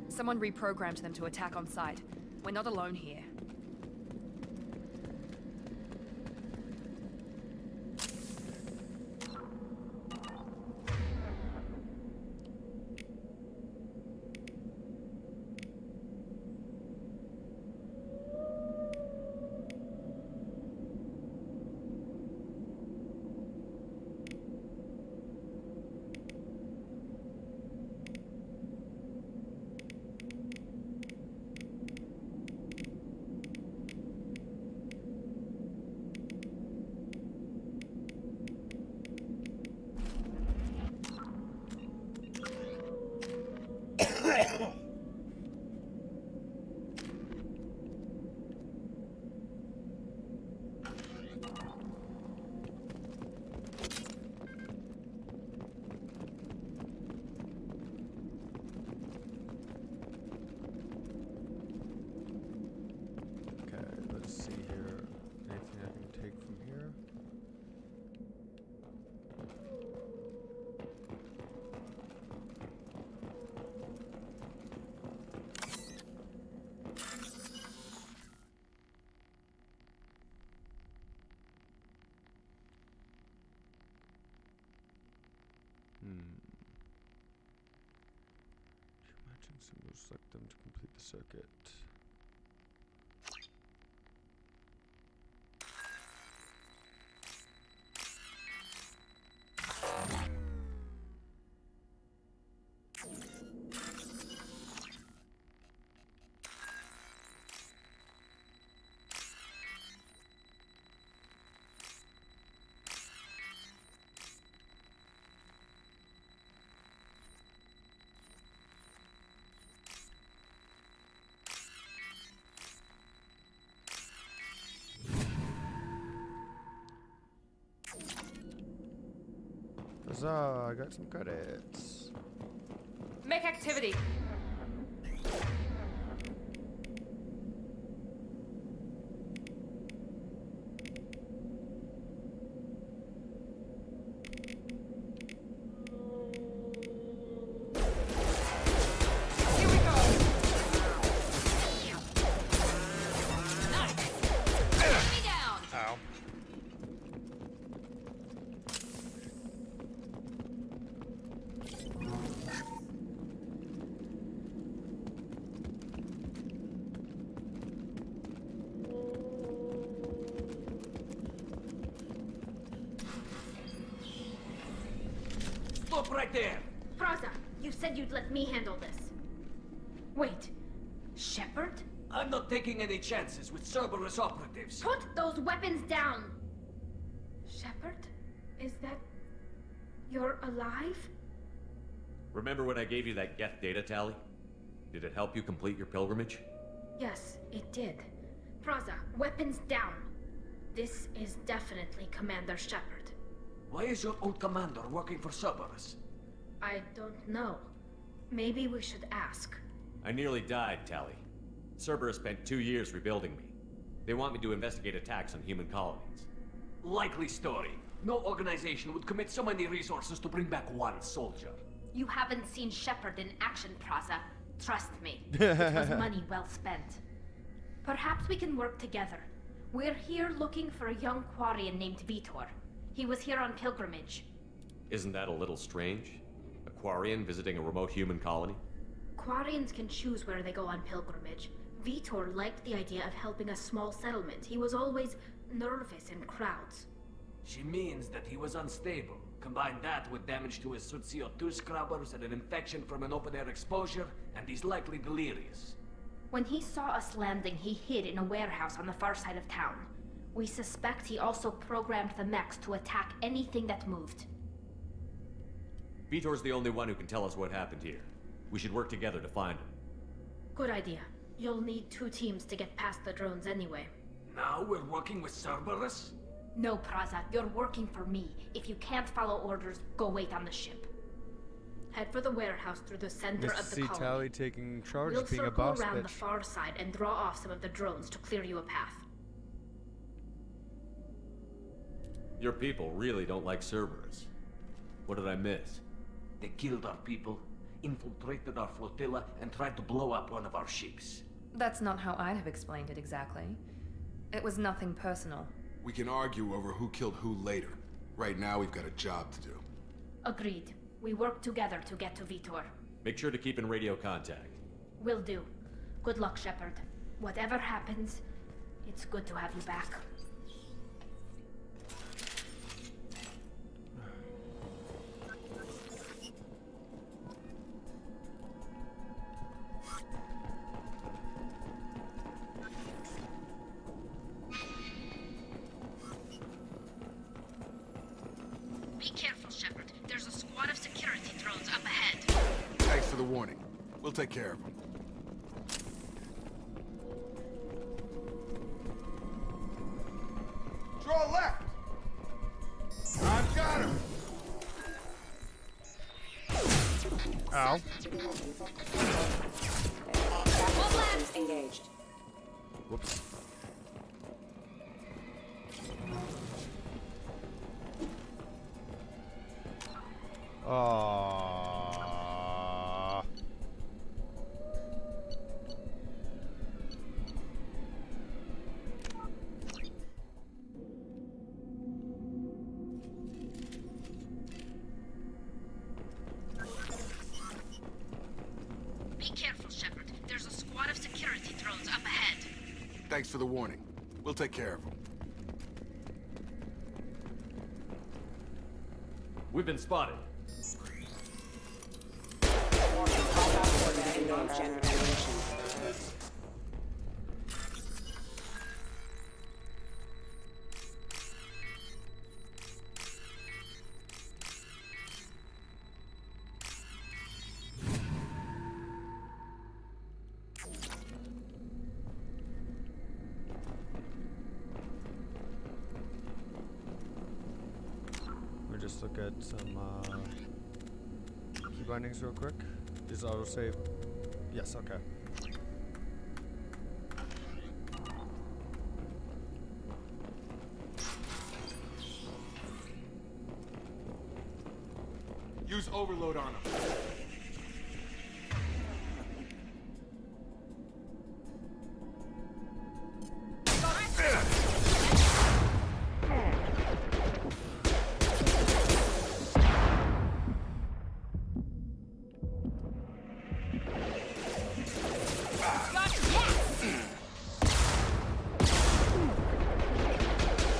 Someone reprogrammed them to attack on sight. We're not alone here. Matching symbols, select them to complete the circuit. Huzzah, I got some credits. Make activity! Stop right there! Fraza, you said you'd let me handle this. Wait, Shepard? I'm not taking any chances with Cerberus operatives. Put those weapons down! Shepard? Is that... You're alive? Remember when I gave you that Geth data tally? Did it help you complete your pilgrimage? Yes, it did. Praza, weapons down. This is definitely Commander Shepard. Why is your old commander working for Cerberus? I don't know. Maybe we should ask. I nearly died, Tally. Cerberus spent 2 years rebuilding me. They want me to investigate attacks on human colonies. Likely story. No organization would commit so many resources to bring back one soldier. You haven't seen Shepard in action, Praza. Trust me. It was money well spent. Perhaps we can work together. We're here looking for a young Quarian named Vitor. He was here on pilgrimage. Isn't that a little strange? A Quarian visiting a remote human colony? Quarians can choose where they go on pilgrimage. Vitor liked the idea of helping a small settlement. He was always nervous in crowds. She means that he was unstable. Combine that with damage to his Suit CO2 scrubbers and an infection from an open-air exposure, and he's likely delirious. When he saw us landing, he hid in a warehouse on the far side of town. We suspect he also programmed the mechs to attack anything that moved. Vitor's the only one who can tell us what happened here. We should work together to find him. Good idea. You'll need 2 teams to get past the drones anyway. Now we're working with Cerberus? No, Praza, you're working for me. If you can't follow orders, go wait on the ship. Head for the warehouse through the center of the colony. Tally taking charge, We'll being a circle boss around bitch. the far side and draw off some of the drones to clear you a path. Your people really don't like Cerberus. What did I miss? They killed our people, infiltrated our flotilla, and tried to blow up one of our ships. That's not how I'd have explained it exactly. It was nothing personal. We can argue over who killed who later. Right now, we've got a job to do. Agreed. We work together to get to Vitor. Make sure to keep in radio contact. Will do. Good luck, Shepard. Whatever happens, it's good to have you back. Be careful, Shepard. There's a squad of security drones up ahead. Thanks for the warning. We'll take care of them. Draw left! I've got him! Ow. Blast engaged. Whoops. Be careful, Shepard. There's a squad of security drones up ahead. Thanks for the warning. We'll take care of them. We've been spotted. Let me just look at some key bindings real quick. Is autosave? Yes, okay. Use overload on them.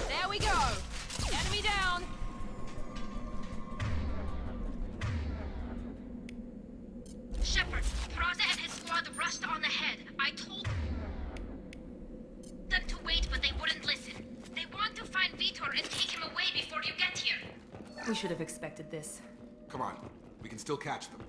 There we go! Enemy down! should have expected this. Come on, we can still catch them.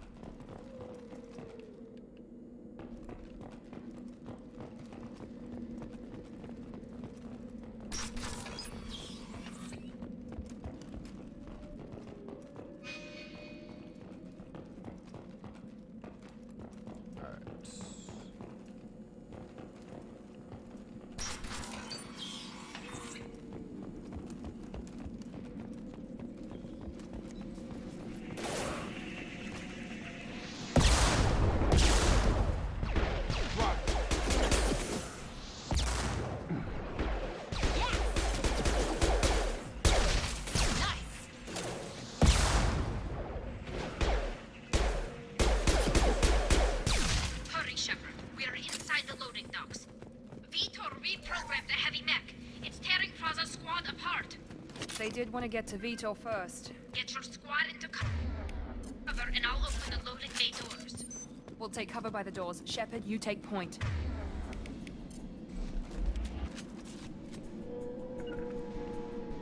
They did want to get to Vito first. Get your squad into cover and I'll open the loading bay doors. We'll take cover by the doors. Shepard, you take point.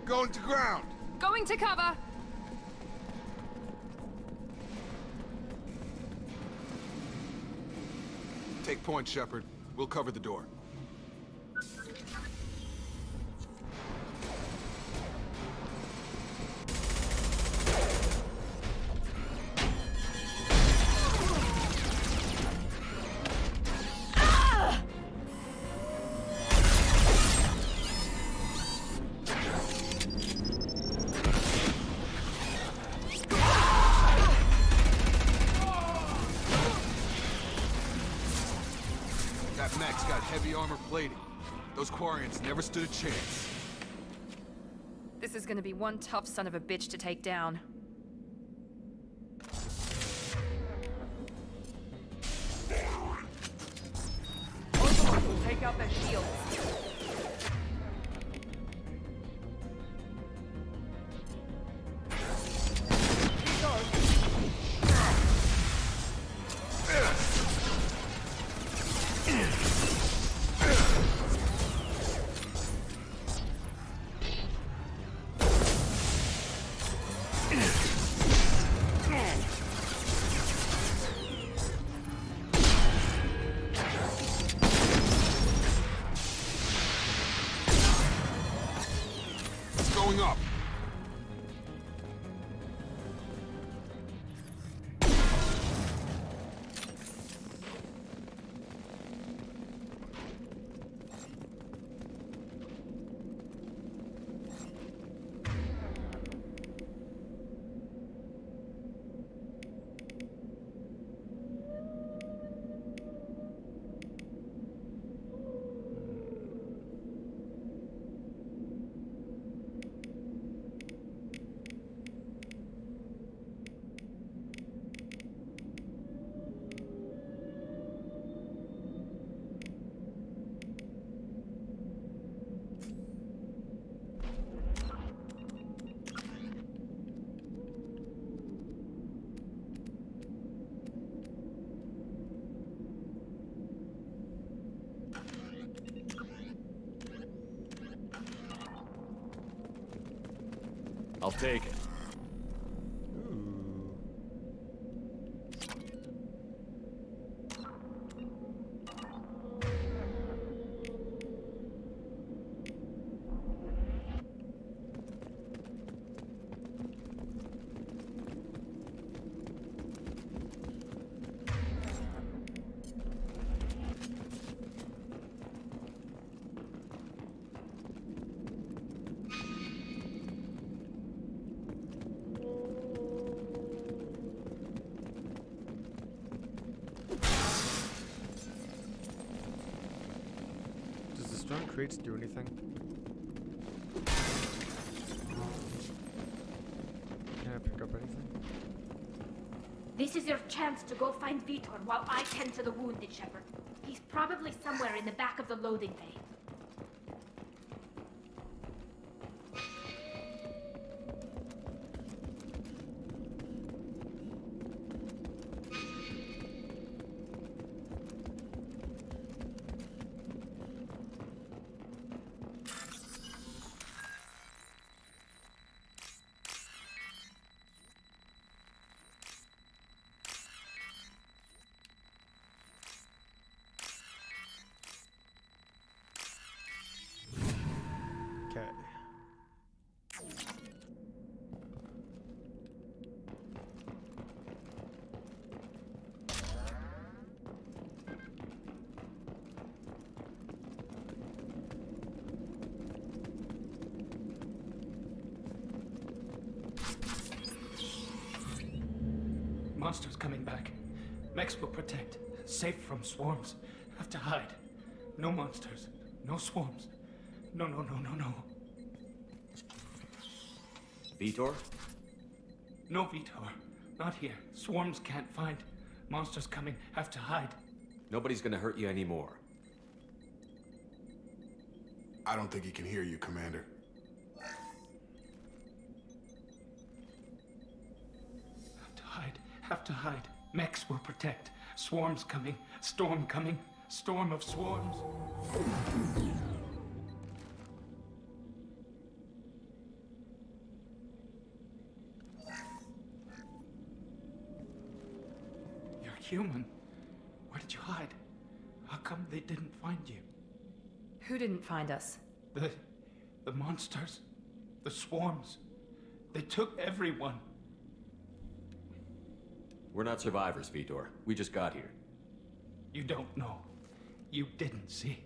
Going to ground! Going to cover! Take point, Shepard. We'll cover the door. Mech's got heavy armor plating. Those Quarians never stood a chance. This is gonna be one tough son of a bitch to take down. Overlord will take out their shields. Up. I'll take it. Strong crates do anything? Can I pick up anything? This is your chance to go find Vitor while I tend to the wounded, Shepard. He's probably somewhere in the back of the loading bay. monsters coming back. Mechs will protect. Safe from swarms. Have to hide. No monsters. No swarms. No. Vitor? No, Vitor. Not here. Swarms can't find. Monsters coming. Have to hide. Nobody's gonna hurt you anymore. I don't think he can hear you, Commander. Have to hide. Mechs will protect. Swarms coming. Storm coming. Storm of swarms. You're human. Where did you hide? How come they didn't find you? Who didn't find us? The monsters. The swarms. They took everyone. We're not survivors, Vitor. We just got here. You don't know. You didn't see.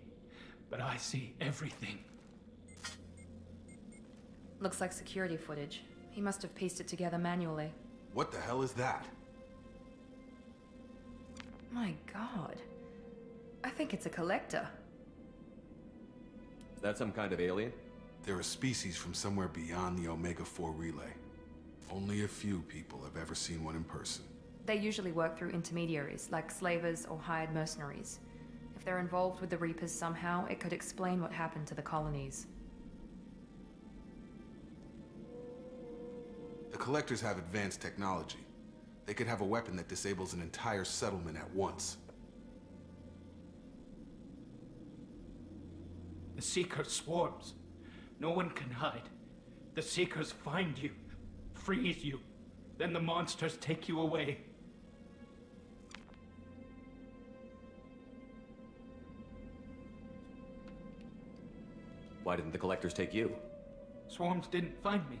But I see everything. Looks like security footage. He must have pieced it together manually. What the hell is that? My god. I think it's a collector. Is that some kind of alien? They're a species from somewhere beyond the Omega-4 relay. Only a few people have ever seen one in person. They usually work through intermediaries, like slavers or hired mercenaries. If they're involved with the Reapers somehow, it could explain what happened to the colonies. The Collectors have advanced technology. They could have a weapon that disables an entire settlement at once. The Seekers swarms. No one can hide. The Seekers find you, freeze you. Then the monsters take you away. Why didn't the Collectors take you? Swarms didn't find me.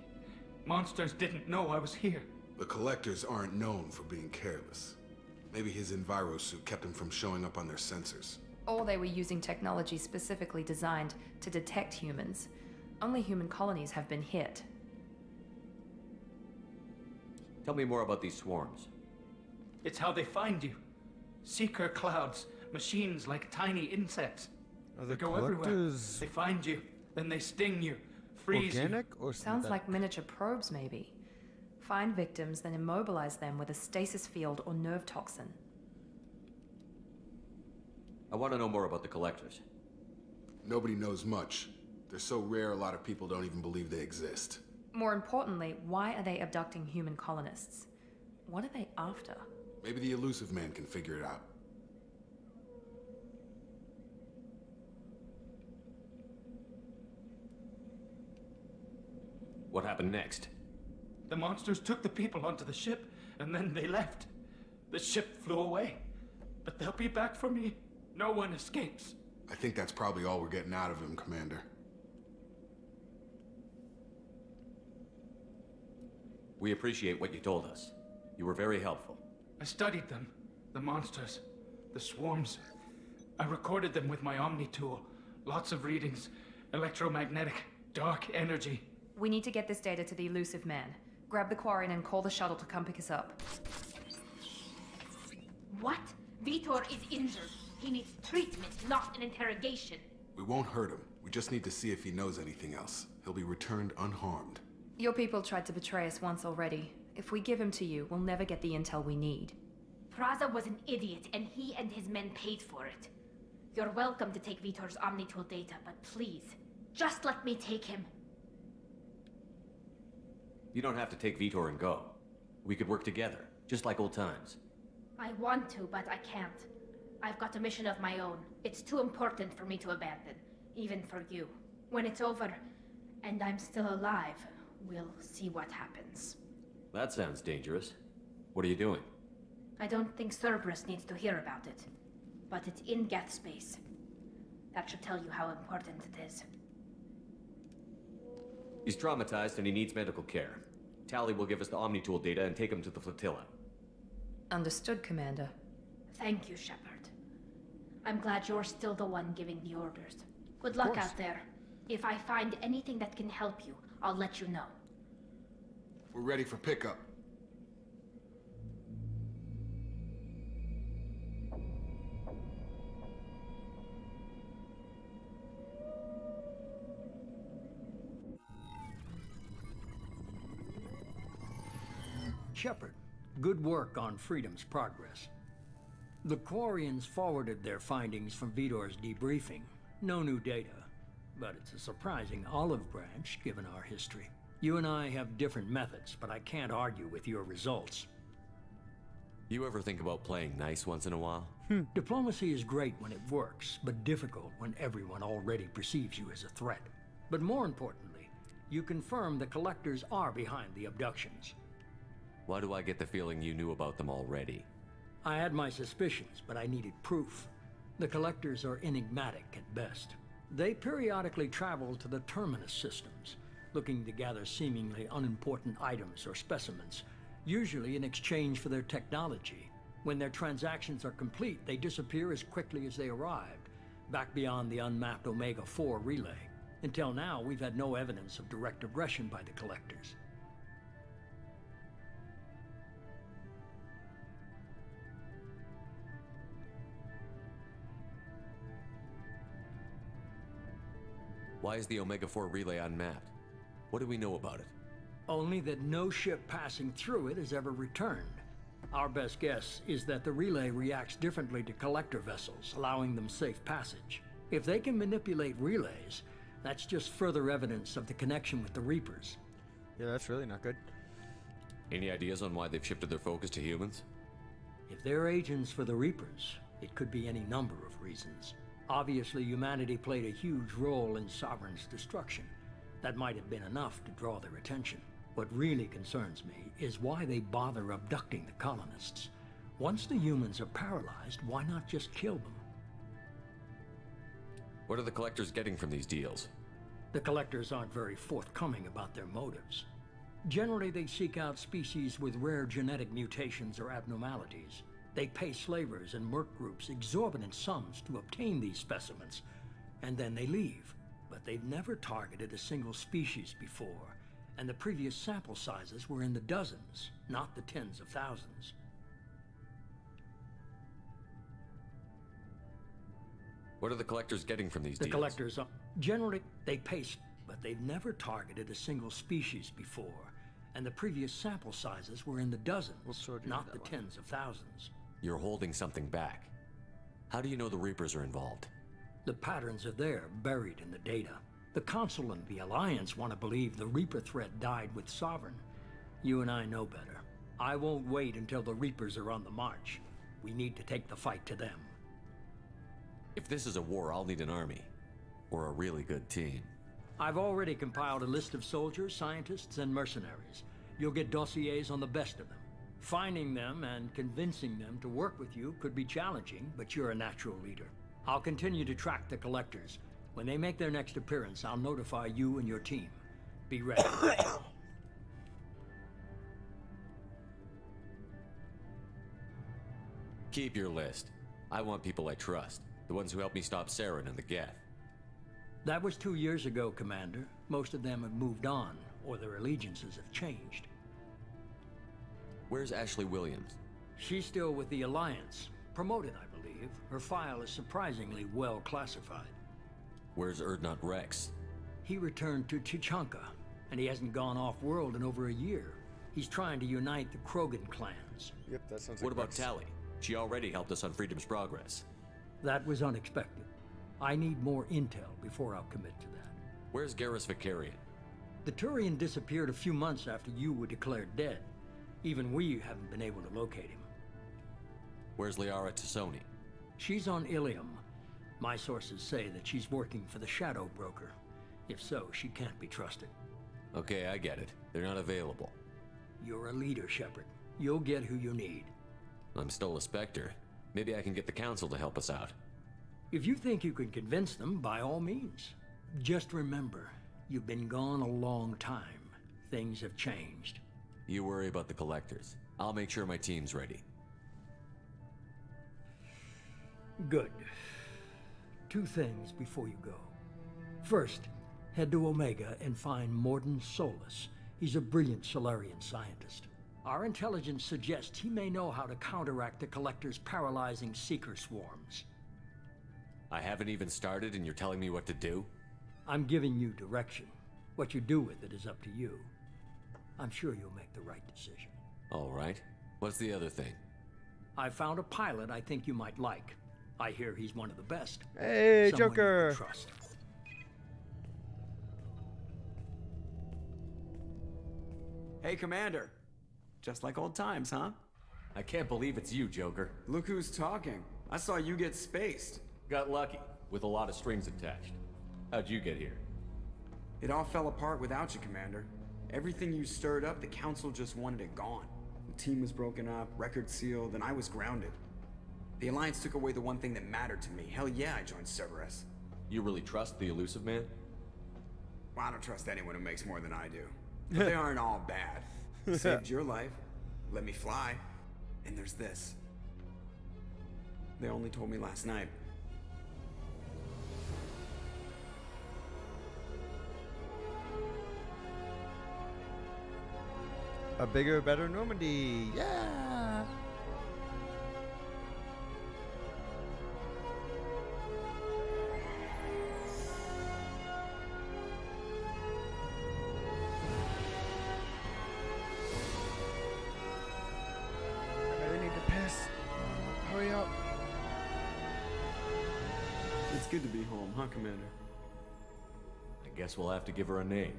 Monsters didn't know I was here. The Collectors aren't known for being careless. Maybe his envirosuit kept him from showing up on their sensors. Or they were using technology specifically designed to detect humans. Only human colonies have been hit. Tell me more about these swarms. It's how they find you. Seeker clouds, machines like tiny insects. Are the They go everywhere. collectors They find you, then they sting you, freeze organic you. or Sounds synthetic? like miniature probes, maybe. Find victims, then immobilize them with a stasis field or nerve toxin. I want to know more about the Collectors. Nobody knows much. They're so rare, a lot of people don't even believe they exist. More importantly, why are they abducting human colonists? What are they after? Maybe the elusive man can figure it out. What happened next? The monsters took the people onto the ship, and then they left. The ship flew away. But they'll be back for me. No one escapes. I think that's probably all we're getting out of him, Commander. We appreciate what you told us. You were very helpful. I studied them. The monsters. The swarms. I recorded them with my Omni tool. Lots of readings. Electromagnetic. Dark energy. We need to get this data to the elusive man. Grab the Quarian and call the shuttle to come pick us up. What? Vitor is injured. He needs treatment, not an interrogation. We won't hurt him. We just need to see if he knows anything else. He'll be returned unharmed. Your people tried to betray us once already. If we give him to you, we'll never get the intel we need. Praza was an idiot, and he and his men paid for it. You're welcome to take Vitor's Omnitool data, but please, just let me take him. You don't have to take Vitor and go. We could work together, just like old times. I want to, but I can't. I've got a mission of my own. It's too important for me to abandon, even for you. When it's over, and I'm still alive, we'll see what happens. That sounds dangerous. What are you doing? I don't think Cerberus needs to hear about it, but it's in Geth space. That should tell you how important it is. He's traumatized and he needs medical care. Tally will give us the Omnitool data and take him to the flotilla. Understood, Commander. Thank you, Shepard. I'm glad you're still the one giving the orders. Good luck out there. If I find anything that can help you, I'll let you know. We're ready for pickup. Shepard, good work on Freedom's progress. The Quarians forwarded their findings from Vitor's debriefing. No new data, but it's a surprising olive branch given our history. You and I have different methods, but I can't argue with your results. You ever think about playing nice once in a while? Diplomacy is great when it works, but difficult when everyone already perceives you as a threat. But more importantly, you confirm the Collectors are behind the abductions. Why do I get the feeling you knew about them already? I had my suspicions, but I needed proof. The Collectors are enigmatic at best. They periodically travel to the Terminus systems, looking to gather seemingly unimportant items or specimens, usually in exchange for their technology. When their transactions are complete, they disappear as quickly as they arrived, back beyond the unmapped Omega-4 relay. Until now, we've had no evidence of direct aggression by the Collectors. Why is the Omega-4 relay unmapped? What do we know about it? Only that no ship passing through it has ever returned. Our best guess is that the relay reacts differently to Collector vessels, allowing them safe passage. If they can manipulate relays, that's just further evidence of the connection with the Reapers. Yeah, that's really not good. Any ideas on why they've shifted their focus to humans? If they're agents for the Reapers, it could be any number of reasons. Obviously, humanity played a huge role in Sovereign's destruction. That might have been enough to draw their attention. What really concerns me is why they bother abducting the colonists. Once the humans are paralyzed, why not just kill them? What are the Collectors getting from these deals? The Collectors aren't very forthcoming about their motives. Generally, they seek out species with rare genetic mutations or abnormalities. They pay slavers and merc groups exorbitant sums to obtain these specimens, and then they leave. But they've never targeted a single species before, and the previous sample sizes were in the dozens, not the tens of thousands. What are the Collectors getting from these deals? The Collectors are... Generally, they pay, but they've never targeted a single species before, and the previous sample sizes were in the dozens, not the tens of thousands. You're holding something back. How do you know the Reapers are involved? The patterns are there, buried in the data. The Council and the Alliance want to believe the Reaper threat died with Sovereign. You and I know better. I won't wait until the Reapers are on the march. We need to take the fight to them. If this is a war, I'll need an army. Or a really good team. I've already compiled a list of soldiers, scientists, and mercenaries. You'll get dossiers on the best of them. Finding them and convincing them to work with you could be challenging, but you're a natural leader. I'll continue to track the Collectors. When they make their next appearance, I'll notify you and your team. Be ready. Keep your list. I want people I trust. The ones who helped me stop Saren and the Geth. That was 2 years ago, Commander. Most of them have moved on, or their allegiances have changed. Where's Ashley Williams? She's still with the Alliance. Promoted, I believe. Her file is surprisingly well classified. Where's Erdnot Rex? He returned to Chichanka, and he hasn't gone off-world in over a year. He's trying to unite the Krogan clans. Yep, that sounds like What about Rex. Tally? She already helped us on Freedom's Progress. That was unexpected. I need more intel before I'll commit to that. Where's Garrus Vicarian? The Turian disappeared a few months after you were declared dead. Even we haven't been able to locate him. Where's Liara Tassoni? She's on Ilium. My sources say that she's working for the Shadow Broker. If so, she can't be trusted. Okay, I get it. They're not available. You're a leader, Shepard. You'll get who you need. I'm still a Spectre. Maybe I can get the Council to help us out. If you think you can convince them, by all means. Just remember, you've been gone a long time. Things have changed. You worry about the Collectors. I'll make sure my team's ready. Good. 2 things before you go. First, head to Omega and find Morden Solus. He's a brilliant Solarian scientist. Our intelligence suggests he may know how to counteract the Collector's paralyzing Seeker swarms. I haven't even started and you're telling me what to do? I'm giving you direction. What you do with it is up to you. I'm sure you'll make the right decision. All right. What's the other thing? I found a pilot I think you might like. I hear he's one of the best. Hey, Someone Joker! You can trust. Hey, Commander. Just like old times, huh? I can't believe it's you, Joker. Look who's talking. I saw you get spaced. Got lucky, with a lot of strings attached. How'd you get here? It all fell apart without you, Commander. Everything you stirred up, the Council just wanted it gone. The team was broken up, record sealed, and I was grounded. The Alliance took away the one thing that mattered to me. Hell yeah, I joined Cerberus. You really trust the Elusive Man? Well, I don't trust anyone who makes more than I do. But they aren't all bad. Saved your life, let me fly, and there's this. They only told me last night. A bigger, better Normandy. Yeah. I really need to piss. Hurry up. It's good to be home, huh, Commander? I guess we'll have to give her a name.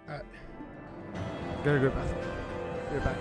Alright. Gotta go back. Go back.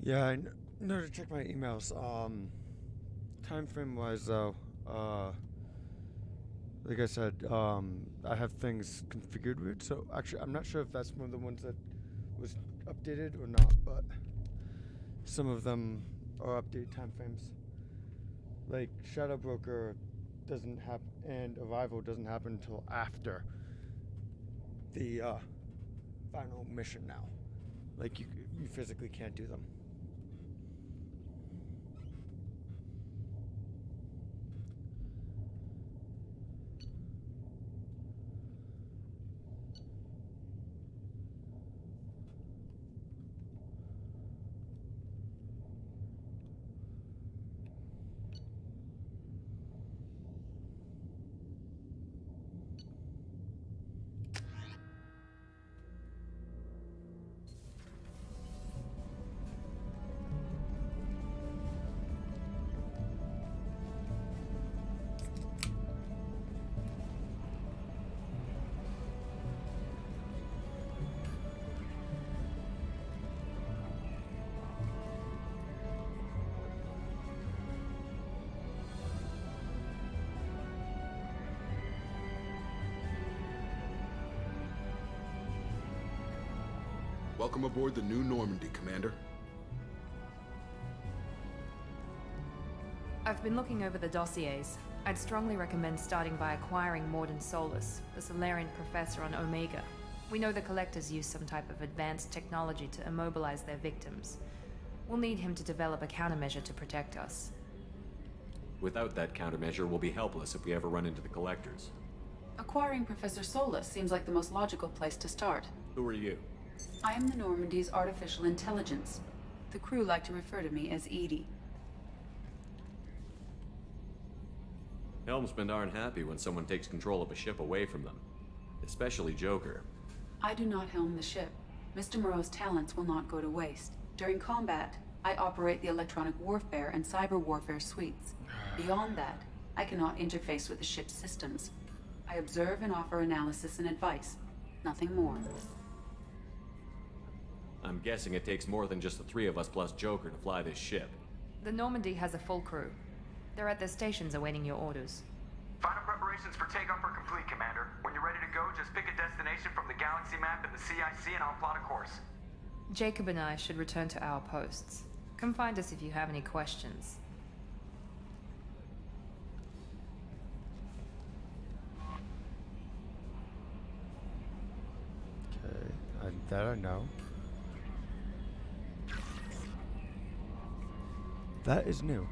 Yeah, I know to check my emails. Time frame wise though, like I said, I have things configured weird, so actually I'm not sure if that's one of the ones that was updated or not, but some of them are updated time frames. Like Shadow Broker doesn't happen, and Arrival doesn't happen until after the final mission now. Like you physically can't do them. Welcome aboard the new Normandy, Commander. I've been looking over the dossiers. I'd strongly recommend starting by acquiring Morden Solus, the Solarian professor on Omega. We know the Collectors use some type of advanced technology to immobilize their victims. We'll need him to develop a countermeasure to protect us. Without that countermeasure, we'll be helpless if we ever run into the Collectors. Acquiring Professor Solus seems like the most logical place to start. Who are you? I am the Normandy's artificial intelligence. The crew like to refer to me as Edie. Helmsmen aren't happy when someone takes control of a ship away from them. Especially Joker. I do not helm the ship. Mr. Moreau's talents will not go to waste. During combat, I operate the electronic warfare and cyber warfare suites. Beyond that, I cannot interface with the ship's systems. I observe and offer analysis and advice. Nothing more. I'm guessing it takes more than just the three of us plus Joker to fly this ship. The Normandy has a full crew. They're at their stations awaiting your orders. Final preparations for takeoff are complete, Commander. When you're ready to go, just pick a destination from the galaxy map and the CIC and I'll plot a course. Jacob and I should return to our posts. Come find us if you have any questions. Okay, that I know. That is new.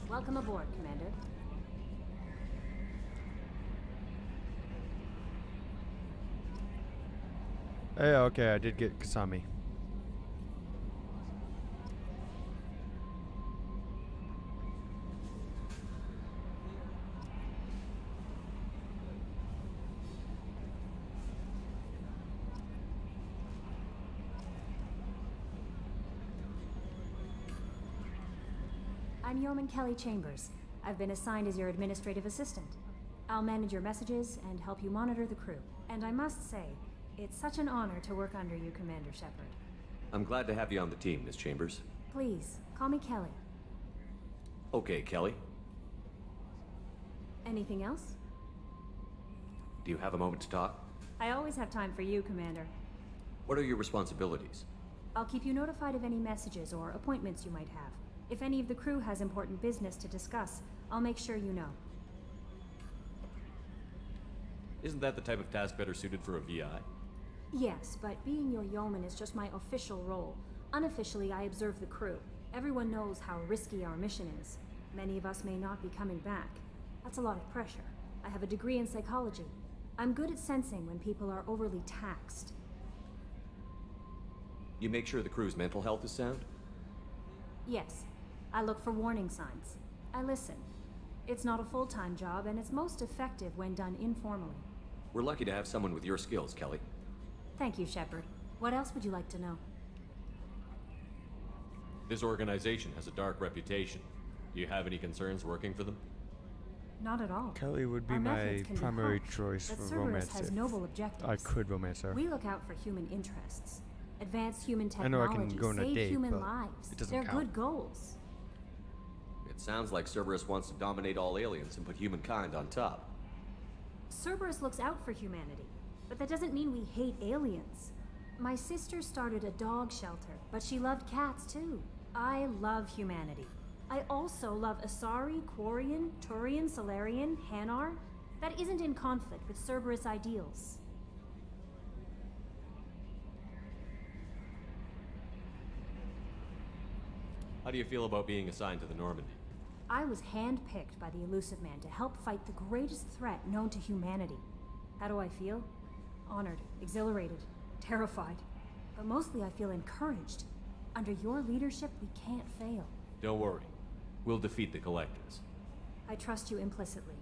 Welcome aboard, Commander. Hey, okay, I did get Kasami. I'm Yeoman Kelly Chambers. I've been assigned as your administrative assistant. I'll manage your messages and help you monitor the crew. And I must say, it's such an honor to work under you, Commander Shepard. I'm glad to have you on the team, Miss Chambers. Please, call me Kelly. Okay, Kelly. Anything else? Do you have a moment to talk? I always have time for you, Commander. What are your responsibilities? I'll keep you notified of any messages or appointments you might have. If any of the crew has important business to discuss, I'll make sure you know. Isn't that the type of task better suited for a VI? Yes, but being your yeoman is just my official role. Unofficially, I observe the crew. Everyone knows how risky our mission is. Many of us may not be coming back. That's a lot of pressure. I have a degree in psychology. I'm good at sensing when people are overly taxed. You make sure the crew's mental health is sound? Yes. I look for warning signs. I listen. It's not a full-time job, and it's most effective when done informally. We're lucky to have someone with your skills, Kelly. Thank you, Shepard. What else would you like to know? This organization has a dark reputation. Do you have any concerns working for them? Not at all. Kelly would be Our my methods can be primary harsh, choice but for Cerberus romance has if noble objectives. I could romance her. We look out for human interests. Advance human I know I technology, can go on a save date, human but lives. it doesn't They're count. good goals. It sounds like Cerberus wants to dominate all aliens and put humankind on top. Cerberus looks out for humanity, but that doesn't mean we hate aliens. My sister started a dog shelter, but she loved cats too. I love humanity. I also love Asari, Quarian, Turian, Solarian, Hanar. That isn't in conflict with Cerberus ideals. How do you feel about being assigned to the Normandy? I was handpicked by the Elusive Man to help fight the greatest threat known to humanity. How do I feel? Honored, exhilarated, terrified. But mostly I feel encouraged. Under your leadership, we can't fail. Don't worry. We'll defeat the Collectors. I trust you implicitly.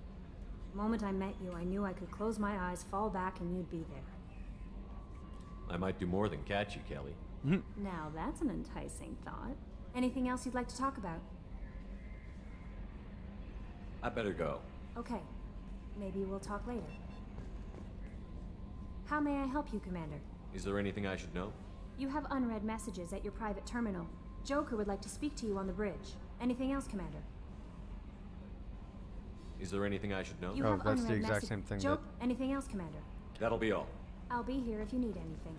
The moment I met you, I knew I could close my eyes, fall back, and you'd be there. I might do more than catch you, Kelly. Now that's an enticing thought. Anything else you'd like to talk about? I better go. Okay. Maybe we'll talk later. How may I help you, Commander? Is there anything I should know? You have unread messages at your private terminal. Joker would like to speak to you on the bridge. Anything else, Commander? Is there anything I should know? You have that's the unread exact message- same thing Joke. Anything else, Commander? That'll be all. I'll be here if you need anything.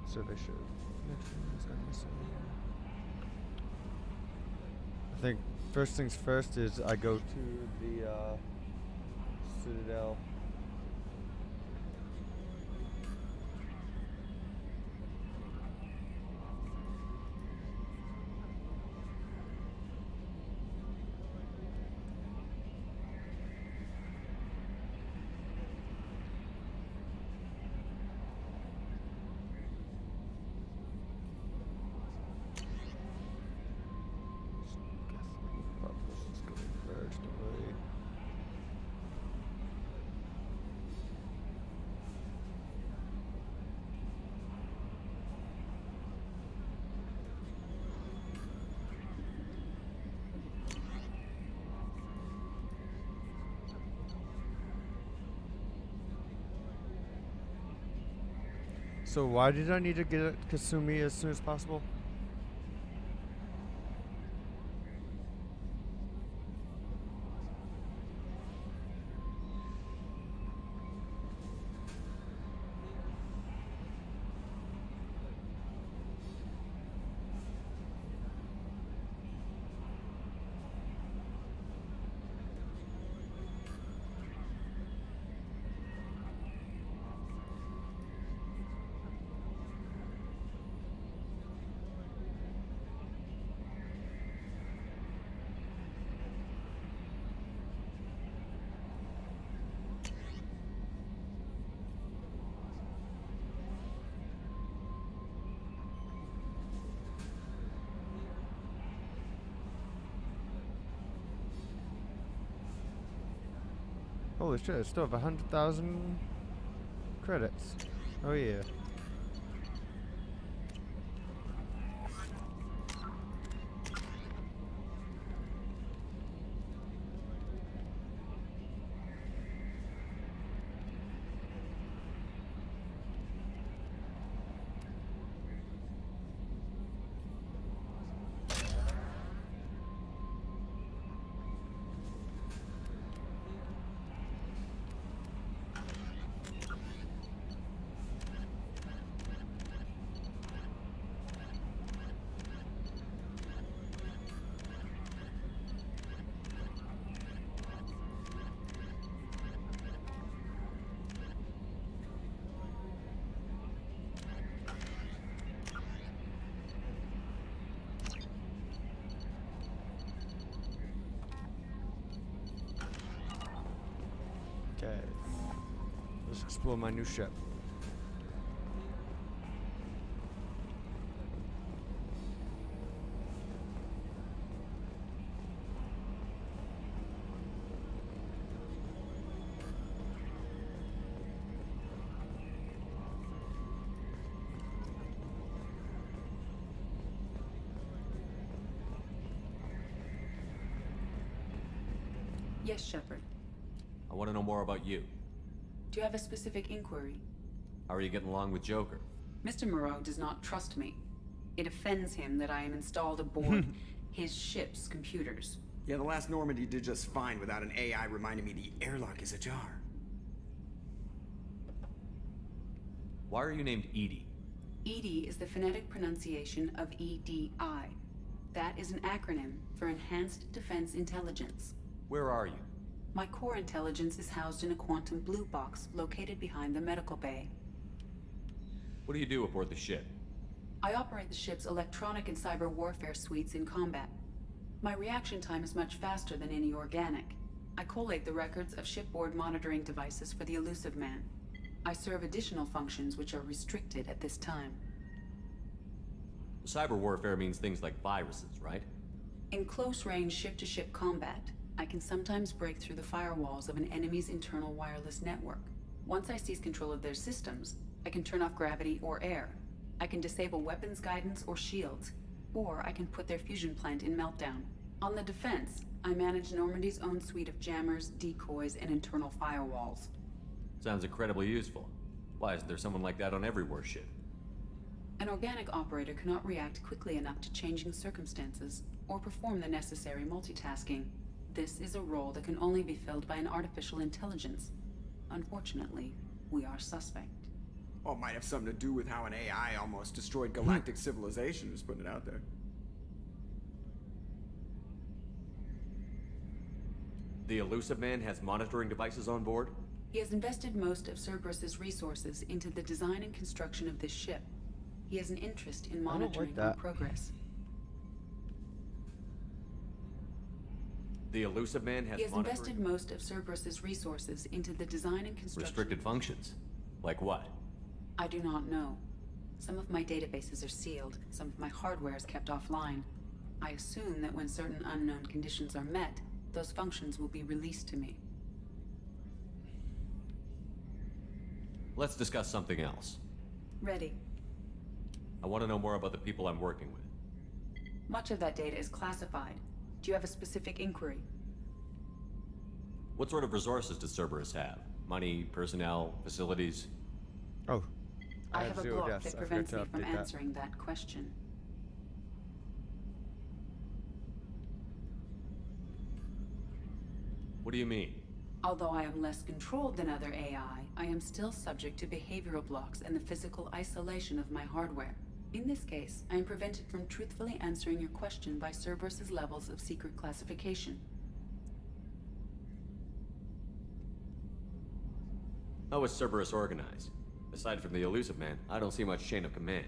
Survey show. I think first things first is I go to the Citadel. So why did I need to get Kasumi as soon as possible? Holy shit, I still have 100,000 credits. Oh yeah. Okay. Let's explore my new ship. Yes, Shepard. I want to know more about you. Do you have a specific inquiry? How are you getting along with Joker? Mr. Moreau does not trust me. It offends him that I am installed aboard his ship's computers. Yeah, the last Normandy did just fine without an AI reminding me the airlock is ajar. Why are you named Edie? EDI is the phonetic pronunciation of EDI. That is an acronym for Enhanced Defense Intelligence. Where are you? My core intelligence is housed in a quantum blue box located behind the medical bay. What do you do aboard the ship? I operate the ship's electronic and cyber warfare suites in combat. My reaction time is much faster than any organic. I collate the records of shipboard monitoring devices for the Elusive Man. I serve additional functions which are restricted at this time. Cyber warfare means things like viruses, right? In close-range ship-to-ship combat, I can sometimes break through the firewalls of an enemy's internal wireless network. Once I seize control of their systems, I can turn off gravity or air. I can disable weapons guidance or shields, or I can put their fusion plant in meltdown. On the defense, I manage Normandy's own suite of jammers, decoys, and internal firewalls. Sounds incredibly useful. Why isn't there someone like that on every warship? An organic operator cannot react quickly enough to changing circumstances or perform the necessary multitasking. This is a role that can only be filled by an artificial intelligence. Unfortunately, we are suspect. Well, it might have something to do with how an AI almost destroyed galactic civilization, just putting it out there. The Elusive Man has monitoring devices on board? He has invested most of Cerberus's resources into the design and construction of this ship. He has an interest in monitoring our progress. The Elusive Man has He has invested most of Cerberus's resources into the design and construction. Restricted functions? Like what? I do not know. Some of my databases are sealed, some of my hardware is kept offline. I assume that when certain unknown conditions are met, those functions will be released to me. Let's discuss something else. Ready. I want to know more about the people I'm working with. Much of that data is classified. Do you have a specific inquiry? What sort of resources does Cerberus have? Money, personnel, facilities? Oh. I have a block that prevents me from answering that question. What do you mean? Although I am less controlled than other AI, I am still subject to behavioral blocks and the physical isolation of my hardware. In this case, I am prevented from truthfully answering your question by Cerberus's levels of secret classification. How is Cerberus organized? Aside from the Elusive Man, I don't see much chain of command.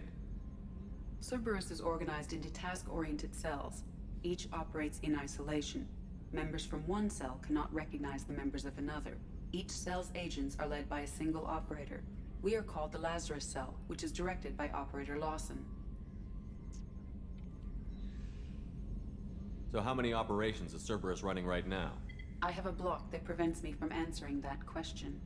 Cerberus is organized into task-oriented cells. Each operates in isolation. Members from one cell cannot recognize the members of another. Each cell's agents are led by a single operator. We are called the Lazarus Cell, which is directed by Operator Lawson. So how many operations is Cerberus running right now? I have a block that prevents me from answering that question.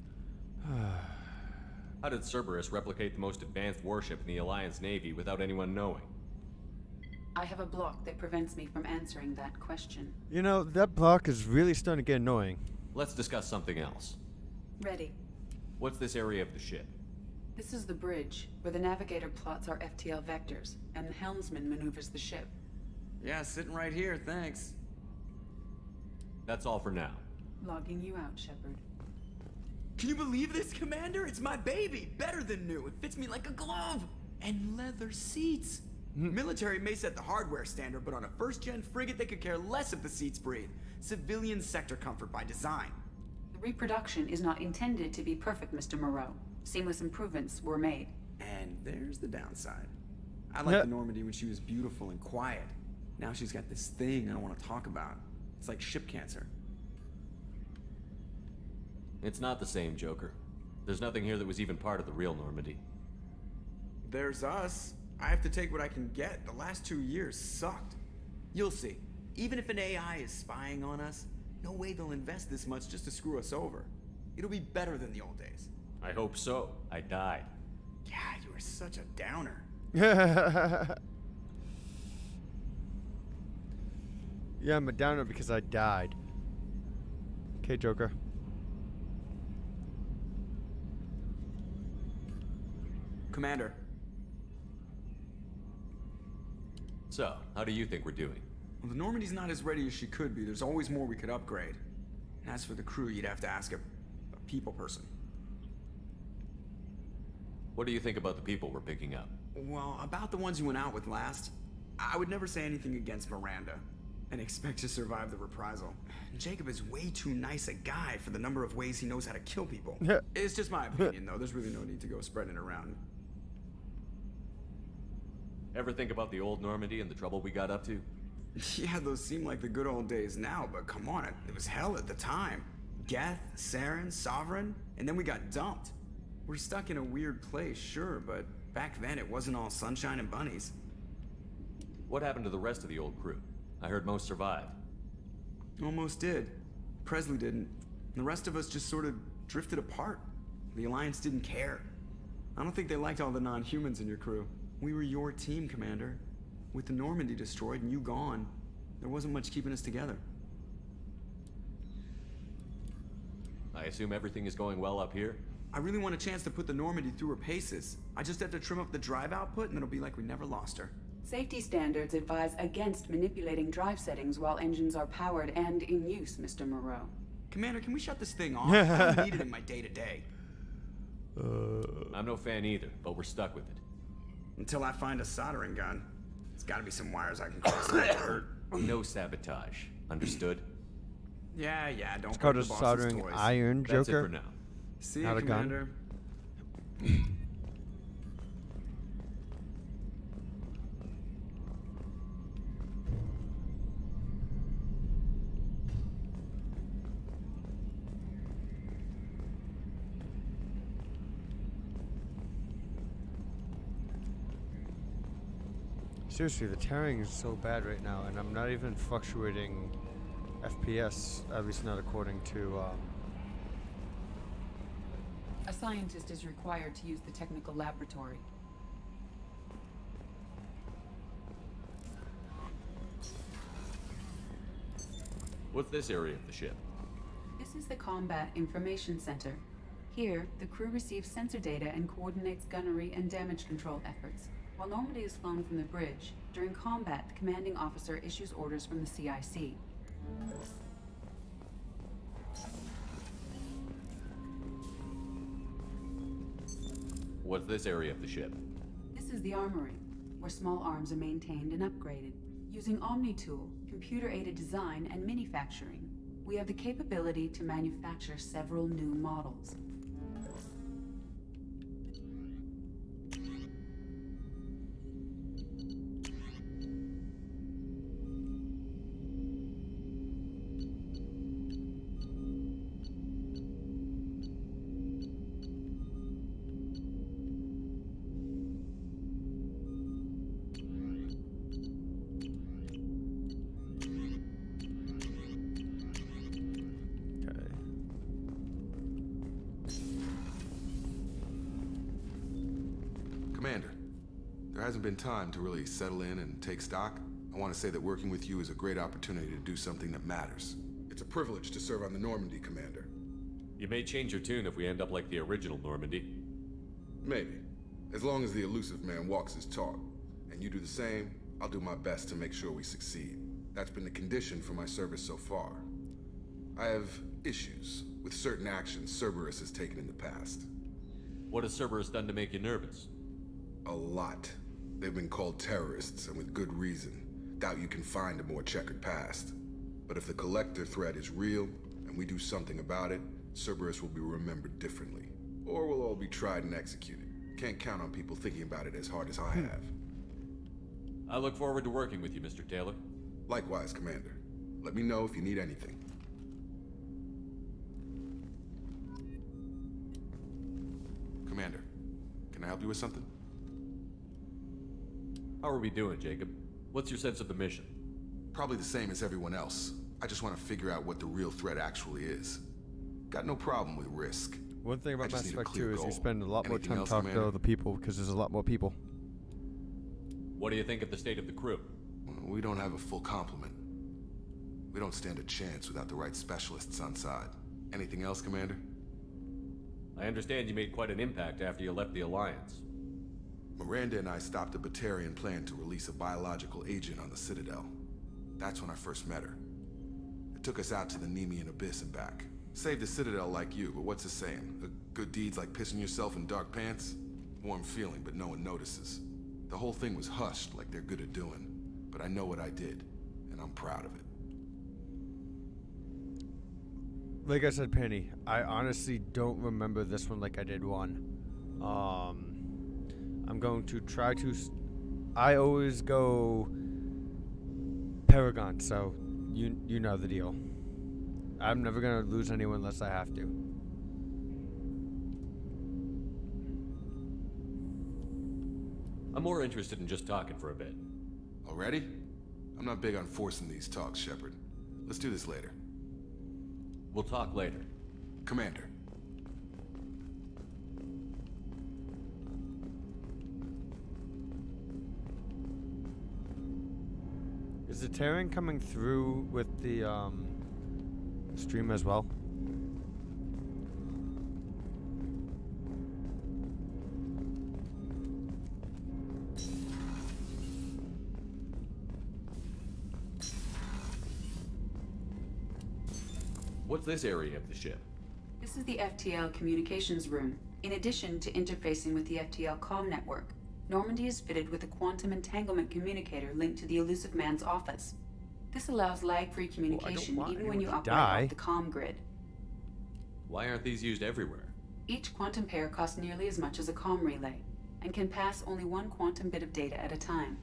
How did Cerberus replicate the most advanced warship in the Alliance Navy without anyone knowing? I have a block that prevents me from answering that question. You know, that block is really starting to get annoying. Let's discuss something else. Ready. What's this area of the ship? This is the bridge, where the navigator plots our FTL vectors, and the helmsman maneuvers the ship. Yeah, sitting right here, thanks. That's all for now. Logging you out, Shepard. Can you believe this, Commander? It's my baby! Better than new. It fits me like a glove! And leather seats. Military may set the hardware standard, but on a first-gen frigate, they could care less if the seats breathe. Civilian sector comfort by design. The reproduction is not intended to be perfect, Mr. Moreau. Seamless improvements were made. And there's the downside. I liked the Normandy when she was beautiful and quiet. Now she's got this thing I don't want to talk about. It's like ship cancer. It's not the same, Joker. There's nothing here that was even part of the real Normandy. There's us. I have to take what I can get. The last 2 years sucked. You'll see. Even if an AI is spying on us, no way they'll invest this much just to screw us over. It'll be better than the old days. I hope so. I died. Yeah, you were such a downer. Yeah, I'm a downer because I died. Okay, Joker. Commander. So, how do you think we're doing? Well, the Normandy's not as ready as she could be. There's always more we could upgrade. And as for the crew, you'd have to ask a people person. What do you think about the people we're picking up? Well, about the ones you went out with last, I would never say anything against Miranda and expect to survive the reprisal. Jacob is way too nice a guy for the number of ways he knows how to kill people. It's just my opinion, though. There's really no need to go spreading it around. Ever think about the old Normandy and the trouble we got up to? Yeah, those seem like the good old days now, but come on, it was hell at the time. Geth, Saren, Sovereign, and then we got dumped. We're stuck in a weird place, sure, but back then it wasn't all sunshine and bunnies. What happened to the rest of the old crew? I heard most survived. Almost did. Presley didn't. The rest of us just sort of drifted apart. The Alliance didn't care. I don't think they liked all the non-humans in your crew. We were your team, Commander. With the Normandy destroyed and you gone, there wasn't much keeping us together. I assume everything is going well up here? I really want a chance to put the Normandy through her paces. I just have to trim up the drive output and it'll be like we never lost her. Safety standards advise against manipulating drive settings while engines are powered and in use, Mr. Moreau. Commander, can we shut this thing off? I don't need it in my day-to-day. I'm no fan either, but we're stuck with it. Until I find a soldering gun. There's gotta be some wires I can cross that hurt. No sabotage. Understood? Yeah, don't It's called break a the boss's soldering toys. iron, Joker. That's it for now. See Not you, a gun. Commander. Seriously, the tearing is so bad right now, and I'm not even fluctuating FPS, at least not according to, A scientist is required to use the technical laboratory. What's this area of the ship? This is the Combat Information Center. Here, the crew receives sensor data and coordinates gunnery and damage control efforts. While Normandy is flown from the bridge, during combat, the commanding officer issues orders from the CIC. What's this area of the ship? This is the armory, where small arms are maintained and upgraded. Using Omni-Tool, computer-aided design, and manufacturing, we have the capability to manufacture several new models. hasn't been time to really settle in and take stock, I want to say that working with you is a great opportunity to do something that matters. It's a privilege to serve on the Normandy, Commander. You may change your tune if we end up like the original Normandy. Maybe. As long as the elusive man walks his talk. And you do the same, I'll do my best to make sure we succeed. That's been the condition for my service so far. I have issues with certain actions Cerberus has taken in the past. What has Cerberus done to make you nervous? A lot. They've been called terrorists, and with good reason. Doubt you can find a more checkered past. But if the Collector threat is real, and we do something about it, Cerberus will be remembered differently. Or we'll all be tried and executed. Can't count on people thinking about it as hard as I have. I look forward to working with you, Mr. Taylor. Likewise, Commander. Let me know if you need anything. Commander, can I help you with something? How are we doing, Jacob? What's your sense of the mission? Probably the same as everyone else. I just want to figure out what the real threat actually is. Got no problem with risk. One thing about I just Mass need a Effect clear 2 is you goal. spend a lot more Anything time else, talking to Commander? other people because there's a lot more people. What do you think of the state of the crew? We don't have a full complement. We don't stand a chance without the right specialists on side. Anything else, Commander? I understand you made quite an impact after you left the Alliance. Miranda and I stopped a Batarian plan to release a biological agent on the Citadel. That's when I first met her. It took us out to the Nemean Abyss and back. Saved the Citadel like you, but what's the saying? Good deeds like pissing yourself in dark pants? Warm feeling, but no one notices. The whole thing was hushed like they're good at doing. But I know what I did, and I'm proud of it. Like I said, Penny, I honestly don't remember this one like I did one. I'm going to try to... I always go Paragon, so you know the deal. I'm never going to lose anyone unless I have to. I'm more interested in just talking for a bit. Already? I'm not big on forcing these talks, Shepard. Let's do this later. We'll talk later. Commander. Is the Terran coming through with the stream as well? What's this area of the ship? This is the FTL communications room. In addition to interfacing with the FTL comm network, Normandy is fitted with a quantum entanglement communicator linked to the elusive man's office. This allows lag-free communication even when you operate off the comm grid. Why aren't these used everywhere? Each quantum pair costs nearly as much as a comm relay, and can pass only one quantum bit of data at a time.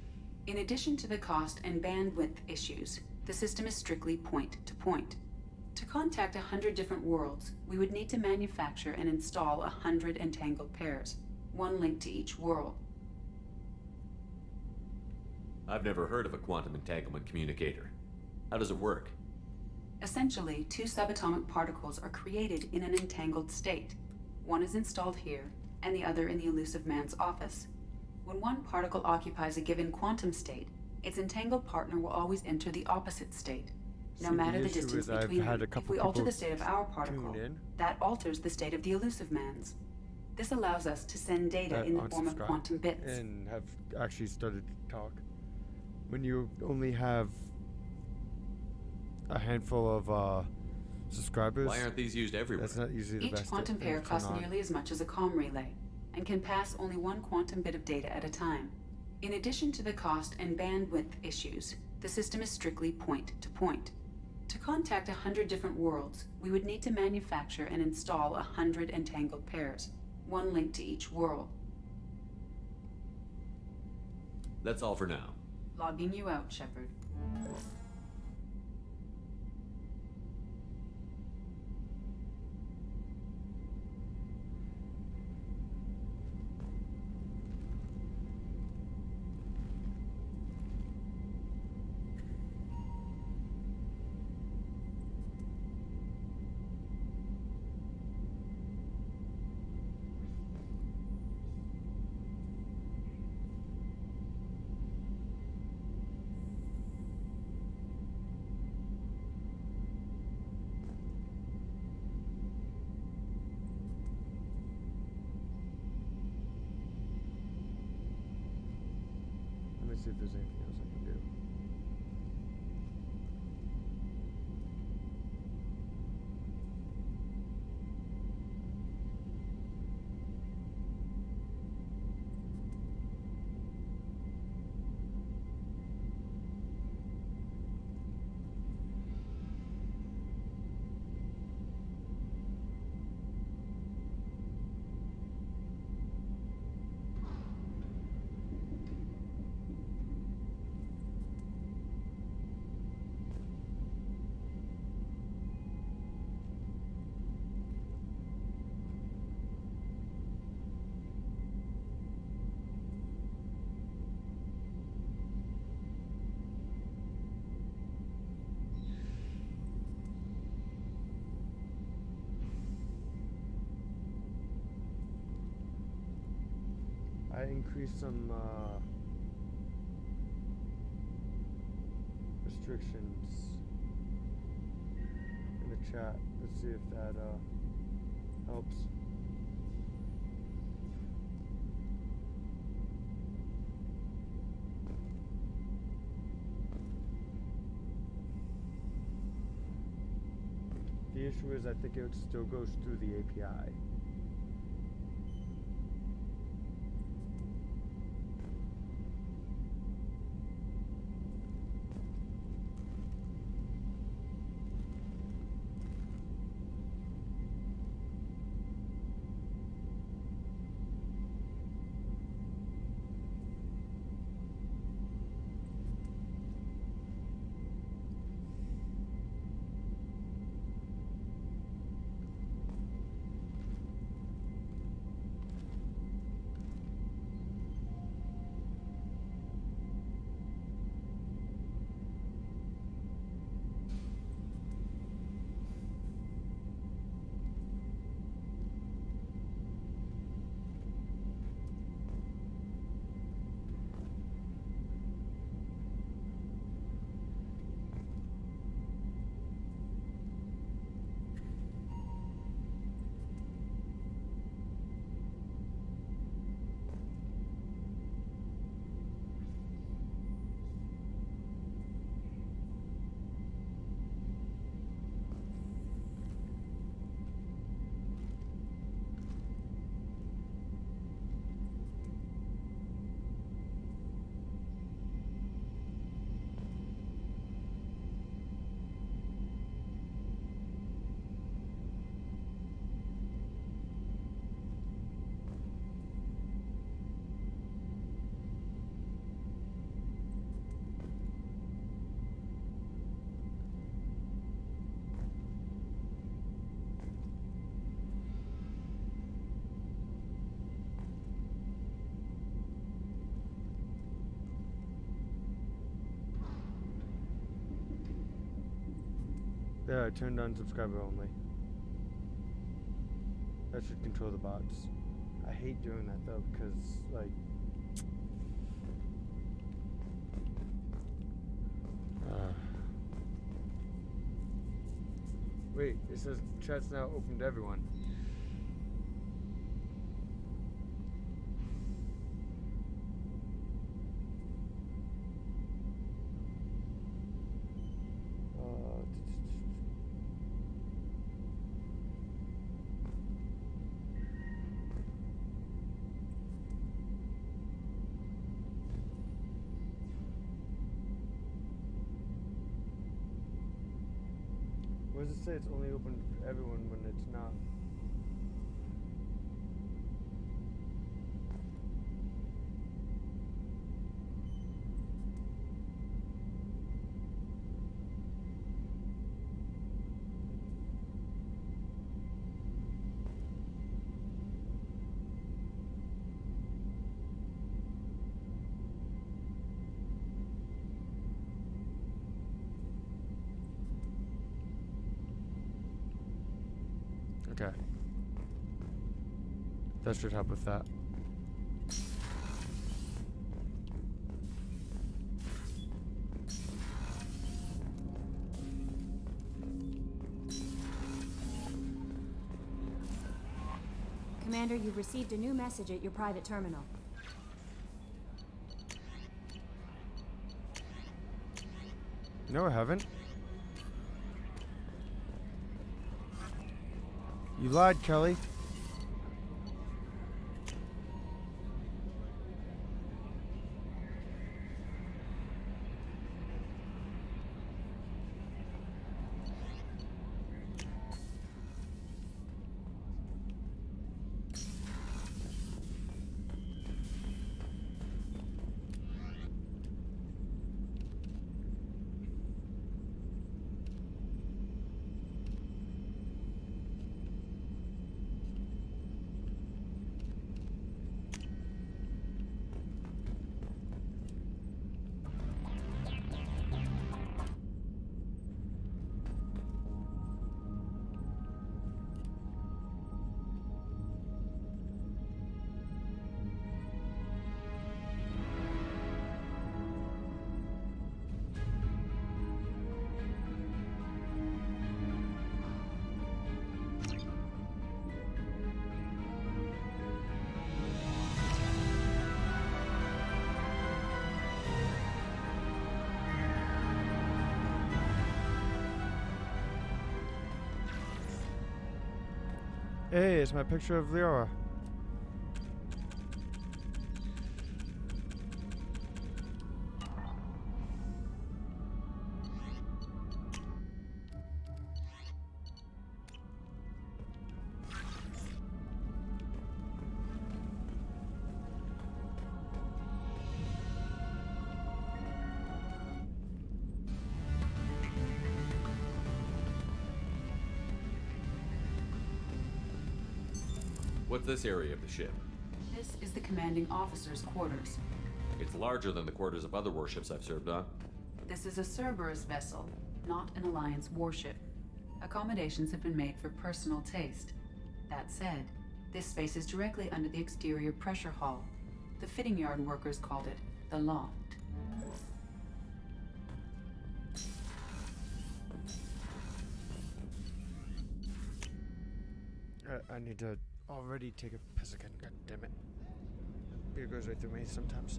In addition to the cost and bandwidth issues, the system is strictly point-to-point. To contact 100 different worlds, we would need to manufacture and install 100 entangled pairs, one linked to each world. I've never heard of a quantum entanglement communicator. How does it work? Essentially, two subatomic particles are created in an entangled state. One is installed here, and the other in the elusive man's office. When one particle occupies a given quantum state, its entangled partner will always enter the opposite state. No matter the distance between them, if we alter the state of our particle, that alters the state of the elusive man's. This allows us to send data in the form of quantum bits. And have actually started to talk. When you only have a handful of subscribers. Why aren't these used everywhere? That's not usually the best. Each quantum pair costs nearly as much as a comm relay, and can pass only one quantum bit of data at a time. In addition to the cost and bandwidth issues, the system is strictly point-to-point. To contact 100 different worlds, we would need to manufacture and install 100 entangled pairs, one linked to each world. That's all for now. Logging you out, Shepard. see if there's anything else I can do. I increased some restrictions in the chat. Let's see if that helps. The issue is I think it still goes through the API. There, I turned on subscriber only. That should control the bots. I hate doing that though, because like wait, it says chat's now open to everyone. What does it say it's only open for everyone when it's not? Okay. That should help with that. Commander, you've received a new message at your private terminal. No, I haven't. You lied, Kelly. Hey, it's my picture of Leora. What's this area of the ship? This is the commanding officer's quarters. It's larger than the quarters of other warships I've served on. This is a Cerberus vessel, not an Alliance warship. Accommodations have been made for personal taste. That said, this space is directly under the exterior pressure hull. The fitting yard workers called it the loft. I need to already take a piss again, god damn it. Beer goes right through me sometimes.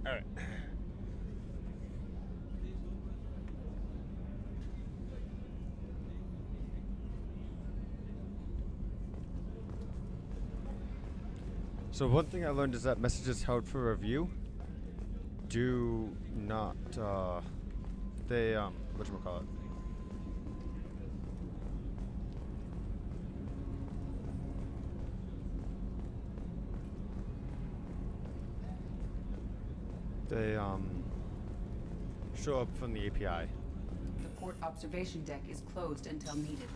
Alright. So one thing I learned is that messages held for review do not, whatchamacallit? They, show up from the API. The port observation deck is closed until needed.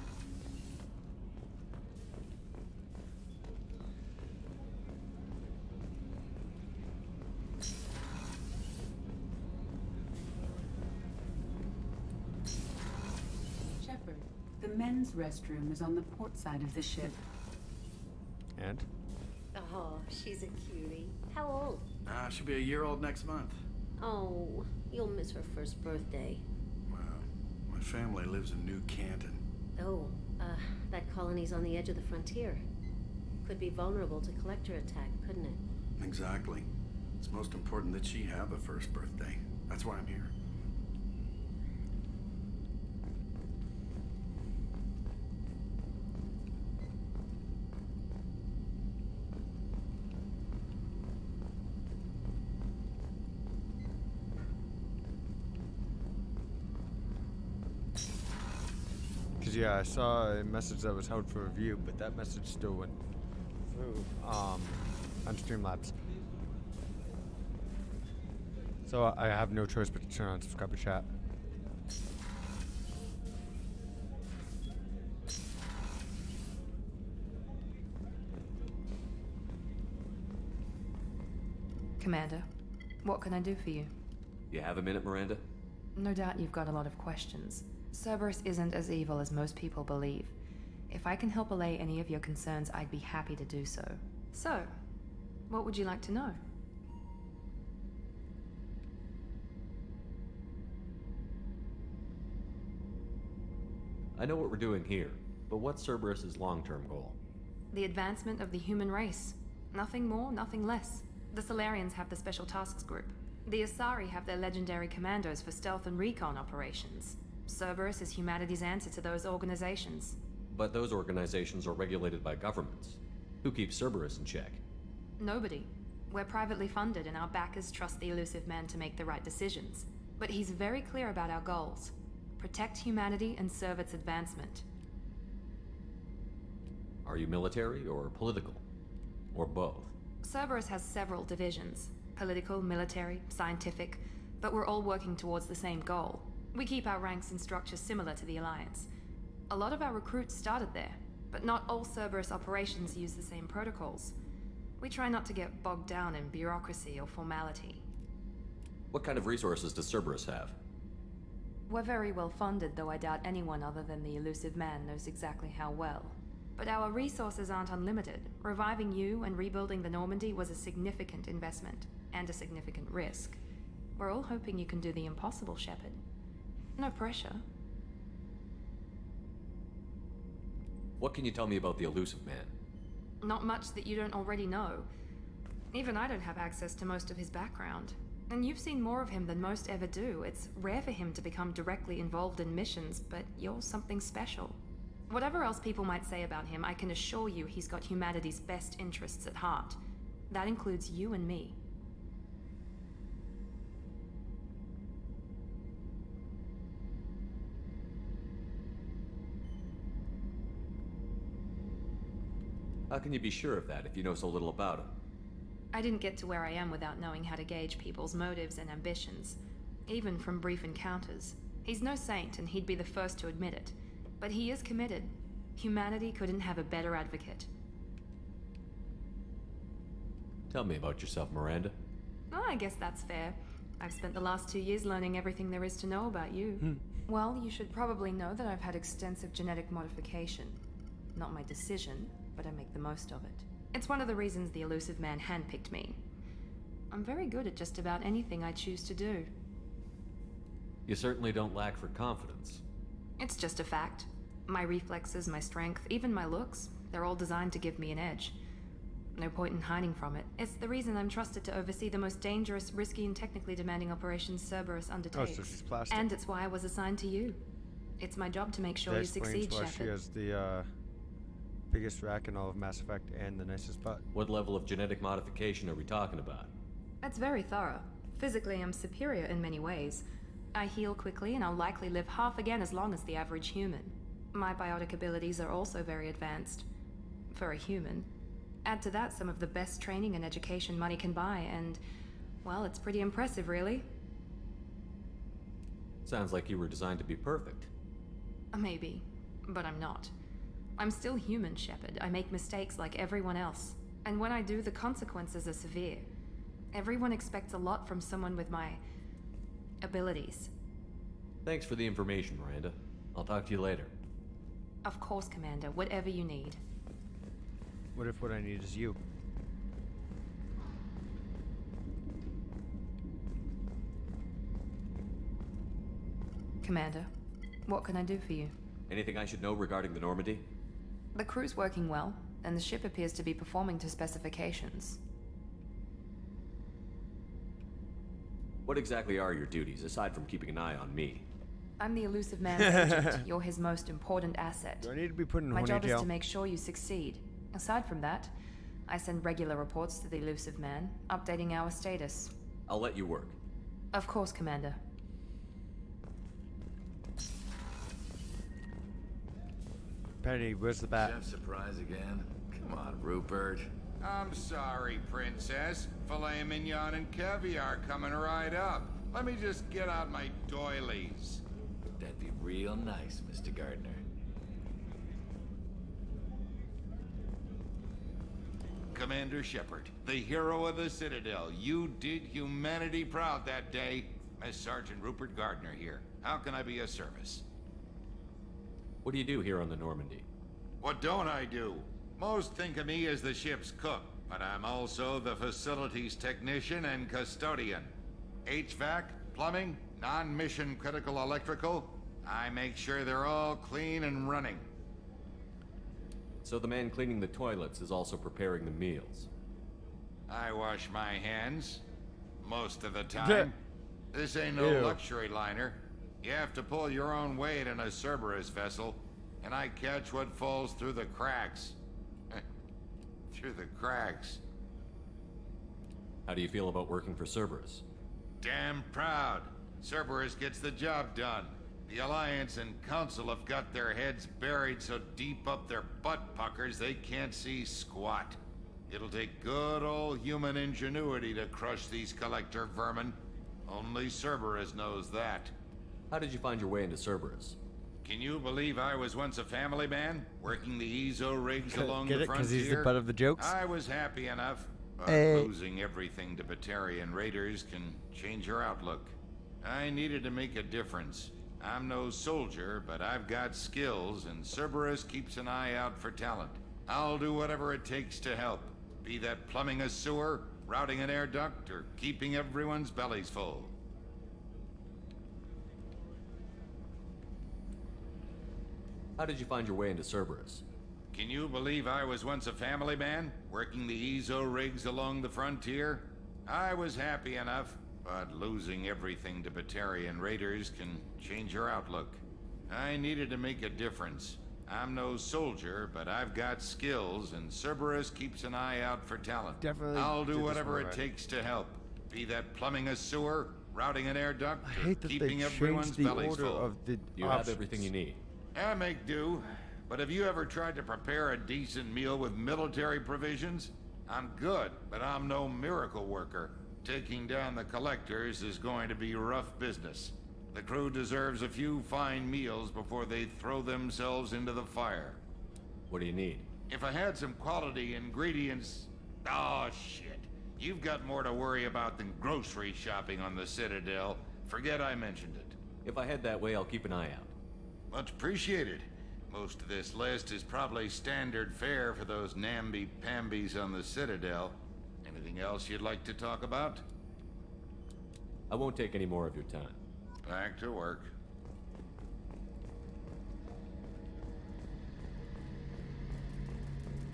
Shepard, the men's restroom is on the port side of the ship. And? Oh, she's a cutie. How old? She'll be a year old next month. Oh, you'll miss her first birthday. Wow. My family lives in New Canton. Oh, that colony's on the edge of the frontier. Could be vulnerable to collector attack, couldn't it? Exactly. It's most important that she have a first birthday. That's why I'm here. Because, yeah, I saw a message that was held for review, but that message still went through on Streamlabs. So I have no choice but to turn on subscriber chat. Commander, what can I do for you? You have a minute, Miranda? No doubt you've got a lot of questions. Cerberus isn't as evil as most people believe. If I can help allay any of your concerns, I'd be happy to do so. So, what would you like to know? I know what we're doing here, but what's Cerberus's long-term goal? The advancement of the human race. Nothing more, nothing less. The Solarians have the Special Tasks Group. The Asari have their legendary commandos for stealth and recon operations. Cerberus is humanity's answer to those organizations. But those organizations are regulated by governments. Who keeps Cerberus in check? Nobody. We're privately funded and our backers trust the elusive man to make the right decisions. But he's very clear about our goals. Protect humanity and serve its advancement. Are you military or political? Or both? Cerberus has several divisions. Political, military, scientific, but we're all working towards the same goal. We keep our ranks and structure similar to the Alliance. A lot of our recruits started there, but not all Cerberus operations use the same protocols. We try not to get bogged down in bureaucracy or formality. What kind of resources does Cerberus have? We're very well funded, though I doubt anyone other than the elusive man knows exactly how well. But our resources aren't unlimited. Reviving you and rebuilding the Normandy was a significant investment, and a significant risk. We're all hoping you can do the impossible, Shepard. No pressure. What can you tell me about the elusive man? Not much that you don't already know. Even I don't have access to most of his background. And you've seen more of him than most ever do. It's rare for him to become directly involved in missions, but you're something special. Whatever else people might say about him, I can assure you he's got humanity's best interests at heart. That includes you and me. How can you be sure of that if you know so little about him? I didn't get to where I am without knowing how to gauge people's motives and ambitions, even from brief encounters. He's no saint, and he'd be the first to admit it. But he is committed. Humanity couldn't have a better advocate. Tell me about yourself, Miranda. Oh, I guess that's fair. I've spent the last 2 years learning everything there is to know about you. Well, you should probably know that I've had extensive genetic modification. Not my decision, but I make the most of it. It's one of the reasons the elusive man handpicked me. I'm very good at just about anything I choose to do. You certainly don't lack for confidence. It's just a fact. My reflexes, my strength, even my looks, they're all designed to give me an edge. No point in hiding from it. It's the reason I'm trusted to oversee the most dangerous, risky, and technically demanding operations Cerberus undertakes. Oh, so she's plastic. And it's why I was assigned to you. It's my job to make sure you succeed, why Shepard. she has the biggest rack in all of Mass Effect and the nicest butt. What level of genetic modification are we talking about? That's very thorough. Physically, I'm superior in many ways. I heal quickly, and I'll likely live half again as long as the average human. My biotic abilities are also very advanced. For a human. Add to that some of the best training and education money can buy, and, well, it's pretty impressive, really. Sounds like you were designed to be perfect. Maybe, but I'm not. I'm still human, Shepard. I make mistakes like everyone else. And when I do, the consequences are severe. Everyone expects a lot from someone with my abilities. Thanks for the information, Miranda. I'll talk to you later. Of course, Commander. Whatever you need. What if what I need is you? Commander, what can I do for you? Anything I should know regarding the Normandy? The crew's working well, and the ship appears to be performing to specifications. What exactly are your duties, aside from keeping an eye on me? I'm the elusive man's agent. You're his most important asset. Do I need to be put in My job is ponytail? to make sure you succeed. Aside from that, I send regular reports to the elusive man, updating our status. I'll let you work. Of course, Commander. Penny, where's the bat? Chef surprise again? Come on, Rupert. I'm sorry, Princess. Filet mignon and caviar coming right up. Let me just get out my doilies. That'd be real nice, Mr. Gardner. Commander Shepard, the hero of the Citadel. You did humanity proud that day. Master Sergeant Rupert Gardner here. How can I be of service? What do you do here on the Normandy? What don't I do? Most think of me as the ship's cook, but I'm also the facilities technician and custodian. HVAC, plumbing, non-mission critical electrical. I make sure they're all clean and running. So the man cleaning the toilets is also preparing the meals. I wash my hands most of the time. This ain't no luxury liner. You have to pull your own weight in a Cerberus vessel, and I catch what falls through the cracks. Through the cracks. How do you feel about working for Cerberus? Damn proud. Cerberus gets the job done. The Alliance and Council have got their heads buried so deep up their butt puckers they can't see squat. It'll take good old human ingenuity to crush these collector vermin. Only Cerberus knows that. How did you find your way into Cerberus? Can you believe I was once a family man, working the EZO rigs along Get the it? frontier? 'Cause he's the butt of the jokes? I was happy enough, but losing everything to Batarian raiders can change your outlook. I needed to make a difference. I'm no soldier, but I've got skills, and Cerberus keeps an eye out for talent. I'll do whatever it takes to help, be that plumbing a sewer, routing an air duct, or keeping everyone's bellies full. How did you find your way into Cerberus? Can you believe I was once a family man, working the EZO rigs along the frontier? I was happy enough, but losing everything to Batarian raiders can change your outlook. I needed to make a difference. I'm no soldier, but I've got skills, and Cerberus keeps an eye out for talent. Definitely I'll do did this whatever one it right. takes to help. Be that plumbing a sewer, routing an air duct, I or hate that they keeping everyone's changed the bellies order full. of the You have everything you need. I make do, but have you ever tried to prepare a decent meal with military provisions? I'm good, but I'm no miracle worker. Taking down the collectors is going to be rough business. The crew deserves a few fine meals before they throw themselves into the fire. What do you need? If I had some quality ingredients... Oh, shit. You've got more to worry about than grocery shopping on the Citadel. Forget I mentioned it. If I head that way, I'll keep an eye out. Much appreciated. Most of this list is probably standard fare for those namby-pambies on the Citadel. Anything else you'd like to talk about? I won't take any more of your time. Back to work.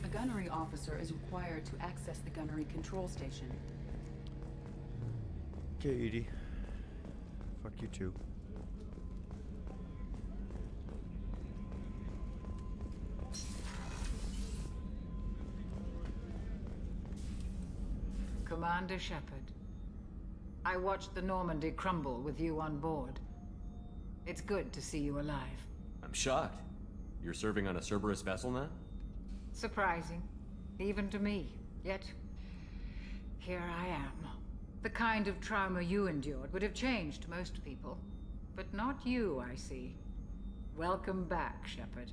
A gunnery officer is required to access the gunnery control station. Okay, Edie. Fuck you too. Commander Shepard, I watched the Normandy crumble with you on board. It's good to see you alive. I'm shocked. You're serving on a Cerberus vessel now? Surprising, even to me. Yet, here I am. The kind of trauma you endured would have changed most people. But not you, I see. Welcome back, Shepard.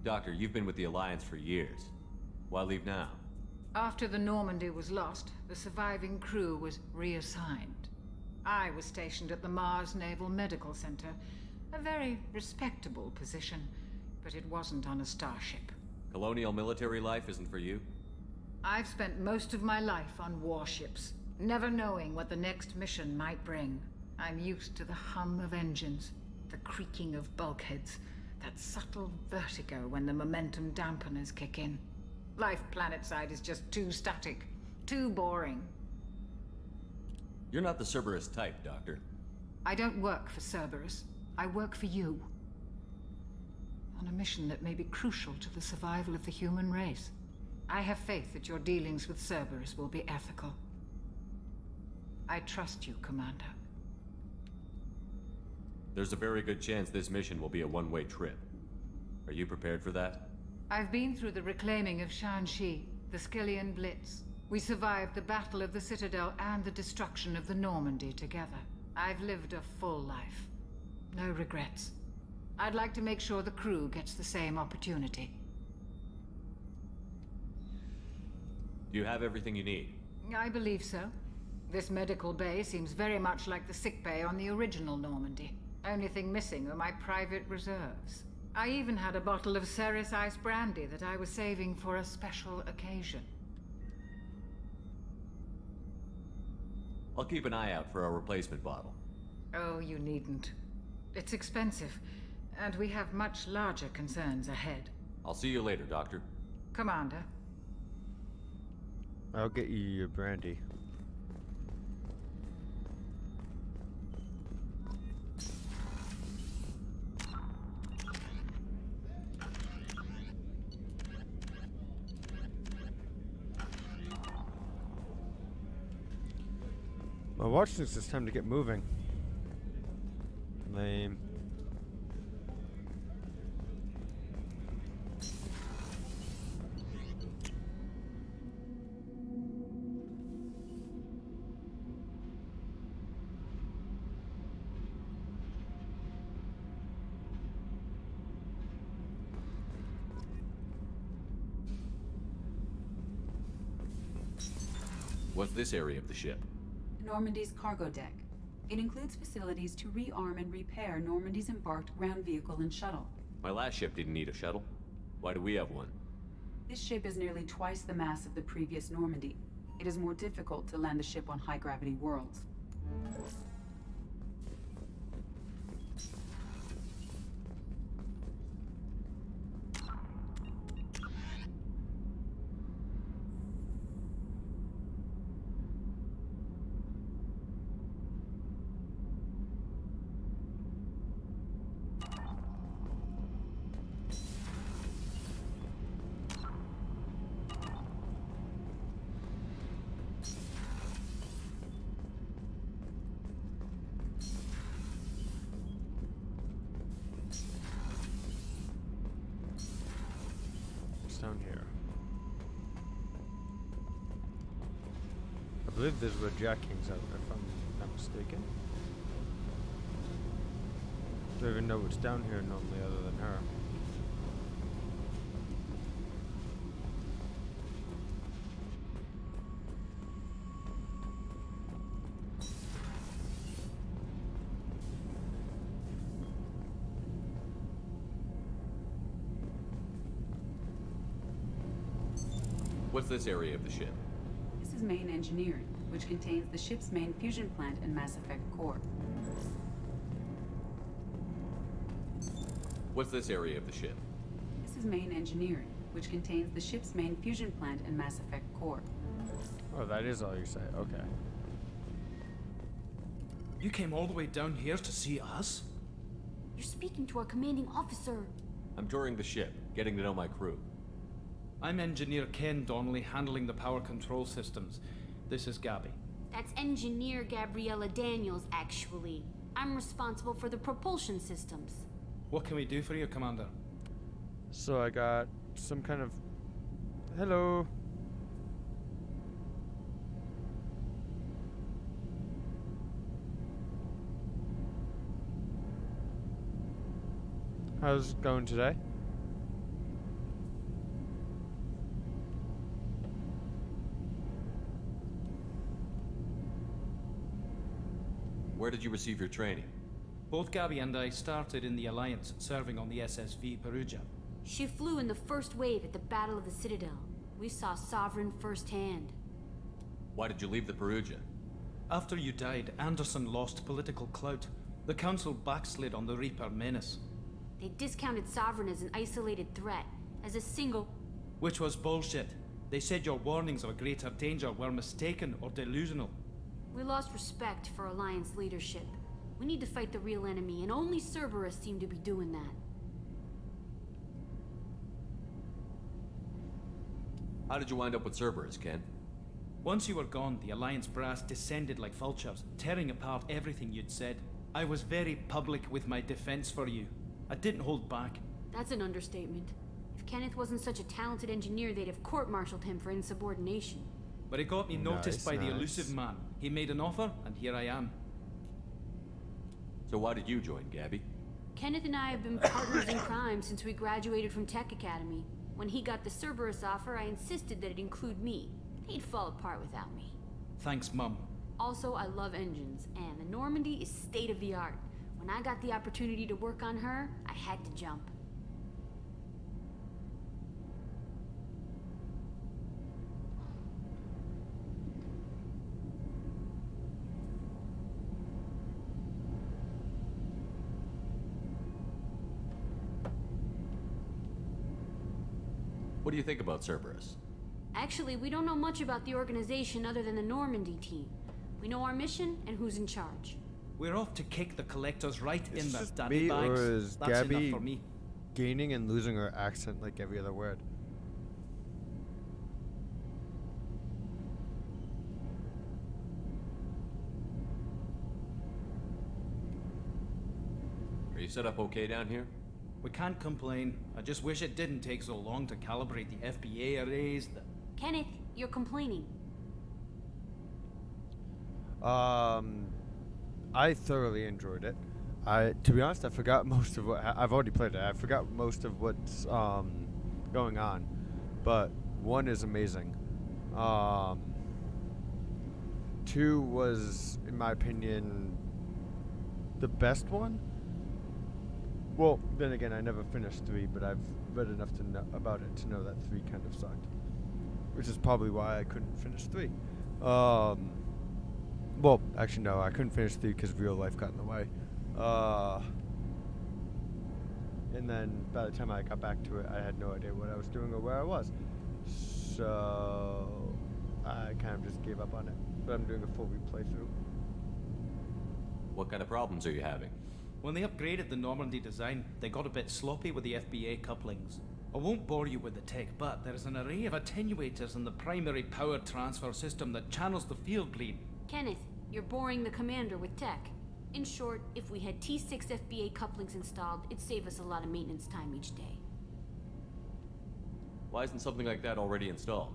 Doctor, you've been with the Alliance for years. Why leave now? After the Normandy was lost, the surviving crew was reassigned. I was stationed at the Mars Naval Medical Center, a very respectable position, but it wasn't on a starship. Colonial military life isn't for you? I've spent most of my life on warships, never knowing what the next mission might bring. I'm used to the hum of engines, the creaking of bulkheads, that subtle vertigo when the momentum dampeners kick in. Life planetside is just too static, too boring. You're not the Cerberus type, Doctor. I don't work for Cerberus. I work for you. On a mission that may be crucial to the survival of the human race. I have faith that your dealings with Cerberus will be ethical. I trust you, Commander. There's a very good chance this mission will be a one-way trip. Are you prepared for that? I've been through the reclaiming of Shanxi, the Skillian Blitz. We survived the Battle of the Citadel and the destruction of the Normandy together. I've lived a full life. No regrets. I'd like to make sure the crew gets the same opportunity. Do you have everything you need? I believe so. This medical bay seems very much like the sick bay on the original Normandy. Only thing missing are my private reserves. I even had a bottle of Cerberus Ice brandy that I was saving for a special occasion. I'll keep an eye out for a replacement bottle. Oh, you needn't. It's expensive, and we have much larger concerns ahead. I'll see you later, Doctor. Commander. I'll get you your brandy. My watch thinks it's time to get moving. Lame. What's this area of the ship? Normandy's cargo deck. It includes facilities to rearm and repair Normandy's embarked ground vehicle and shuttle. My last ship didn't need a shuttle. Why do we have one? This ship is nearly twice the mass of the previous Normandy. It is more difficult to land the ship on high-gravity worlds. Down here. I believe this is where Jack hangs out, if I'm not mistaken. Don't even know what's down here normally other than her. What's this area of the ship? This is main engineering, which contains the ship's main fusion plant and Mass Effect core. What's this area of the ship? This is main engineering, which contains the ship's main fusion plant and Mass Effect core. Oh, that is all you say. Okay. You came all the way down here to see us? You're speaking to our commanding officer. I'm touring the ship, getting to know my crew. I'm Engineer Ken Donnelly, handling the power control systems. This is Gabby. That's Engineer Gabriella Daniels, actually. I'm responsible for the propulsion systems. What can we do for you, Commander? So I got some kind of... Hello. How's it going today? Where did you receive your training? Both Gabby and I started in the Alliance, serving on the SSV Perugia. She flew in the first wave at the Battle of the Citadel. We saw Sovereign firsthand. Why did you leave the Perugia? After you died, Anderson lost political clout. The Council backslid on the Reaper menace. They discounted Sovereign as an isolated threat, as a single... Which was bullshit. They said your warnings of a greater danger were mistaken or delusional. We lost respect for Alliance leadership. We need to fight the real enemy, and only Cerberus seemed to be doing that. How did you wind up with Cerberus, Ken? Once you were gone, the Alliance brass descended like vultures, tearing apart everything you'd said. I was very public with my defense for you. I didn't hold back. That's an understatement. If Kenneth wasn't such a talented engineer, they'd have court-martialed him for insubordination. But it got me noticed by the elusive man. He made an offer, and here I am. So why did you join, Gabby? Kenneth and I have been partners in crime since we graduated from Tech Academy. When he got the Cerberus offer, I insisted that it include me. He'd fall apart without me. Thanks, Mum. Also, I love engines, and the Normandy is state-of-the-art. When I got the opportunity to work on her, I had to jump. What do you think about Cerberus? Actually, we don't know much about the organization other than the Normandy team. We know our mission and who's in charge. We're off to kick the collectors right in their Just daddy me, bags. or is That's Gabby enough for me. gaining and losing her accent like every other word? Are you set up okay down here? We can't complain. I just wish it didn't take so long to calibrate the FBA arrays. Kenneth, you're complaining. I thoroughly enjoyed it. To be honest, I forgot most of what I've already played it. I forgot most of what's going on, but 1 is amazing. 2 was, in my opinion, the best one. Well, then again, I never finished 3, but I've read enough to know about it to know that 3 kind of sucked, which is probably why I couldn't finish 3. Well, actually, no, I couldn't finish 3 because real life got in the way. And then by the time I got back to it, I had no idea what I was doing or where I was. So I kind of just gave up on it. But I'm doing a full replay through. What kind of problems are you having? When they upgraded the Normandy design, they got a bit sloppy with the FBA couplings. I won't bore you with the tech, but there is an array of attenuators in the primary power transfer system that channels the field bleed. Kenneth, you're boring the commander with tech. In short, if we had T6 FBA couplings installed, it'd save us a lot of maintenance time each day. Why isn't something like that already installed?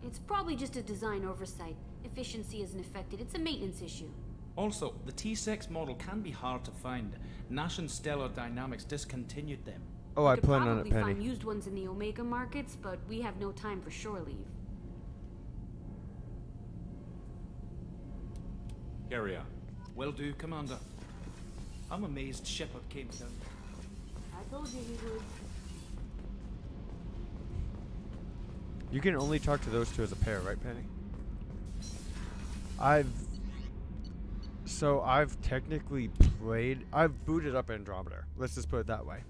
It's probably just a design oversight. Efficiency isn't affected. It's a maintenance issue. Also, the T6 model can be hard to find. Nash and Stellar Dynamics discontinued them. Oh, I plan on it, We could Penny. probably find used ones in the Omega markets, but we have no time for shore leave. Carry on. Will do, Commander. I'm amazed Shepard came down. I told you he would. You can only talk to those 2 as a pair, right, Penny? I've technically played... I've booted up Andromeda. Let's just put it that way.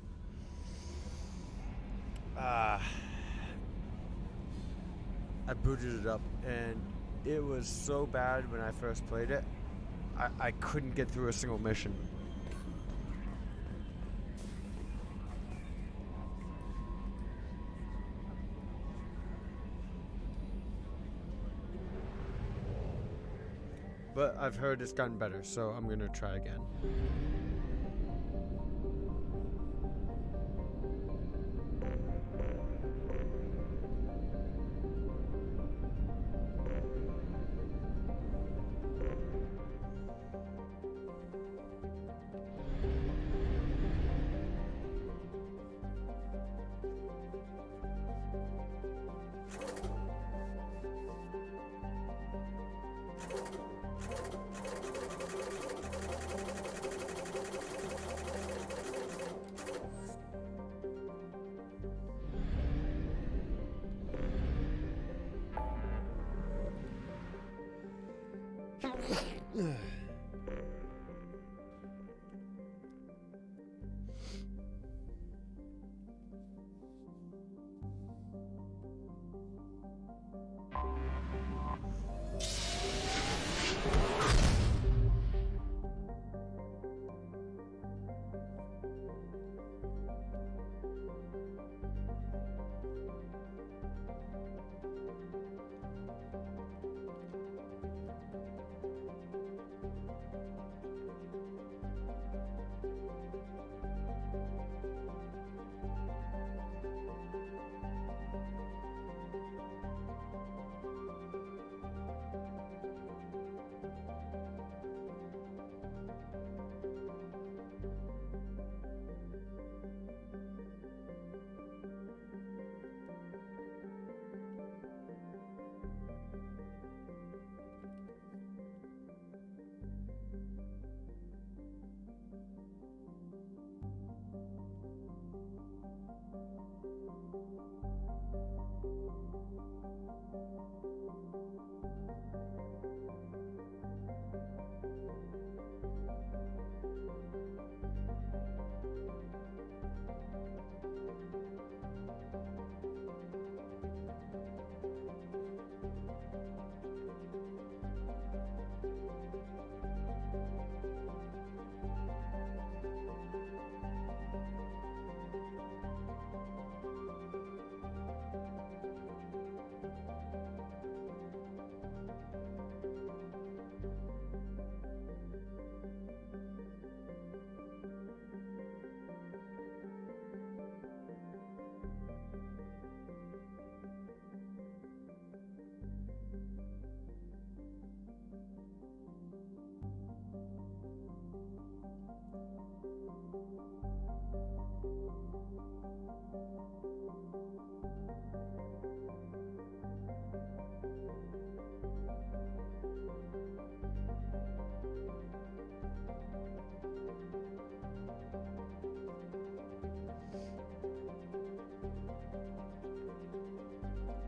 I booted it up, and it was so bad when I first played it. I couldn't get through a single mission. But I've heard it's gotten better, so I'm gonna try again.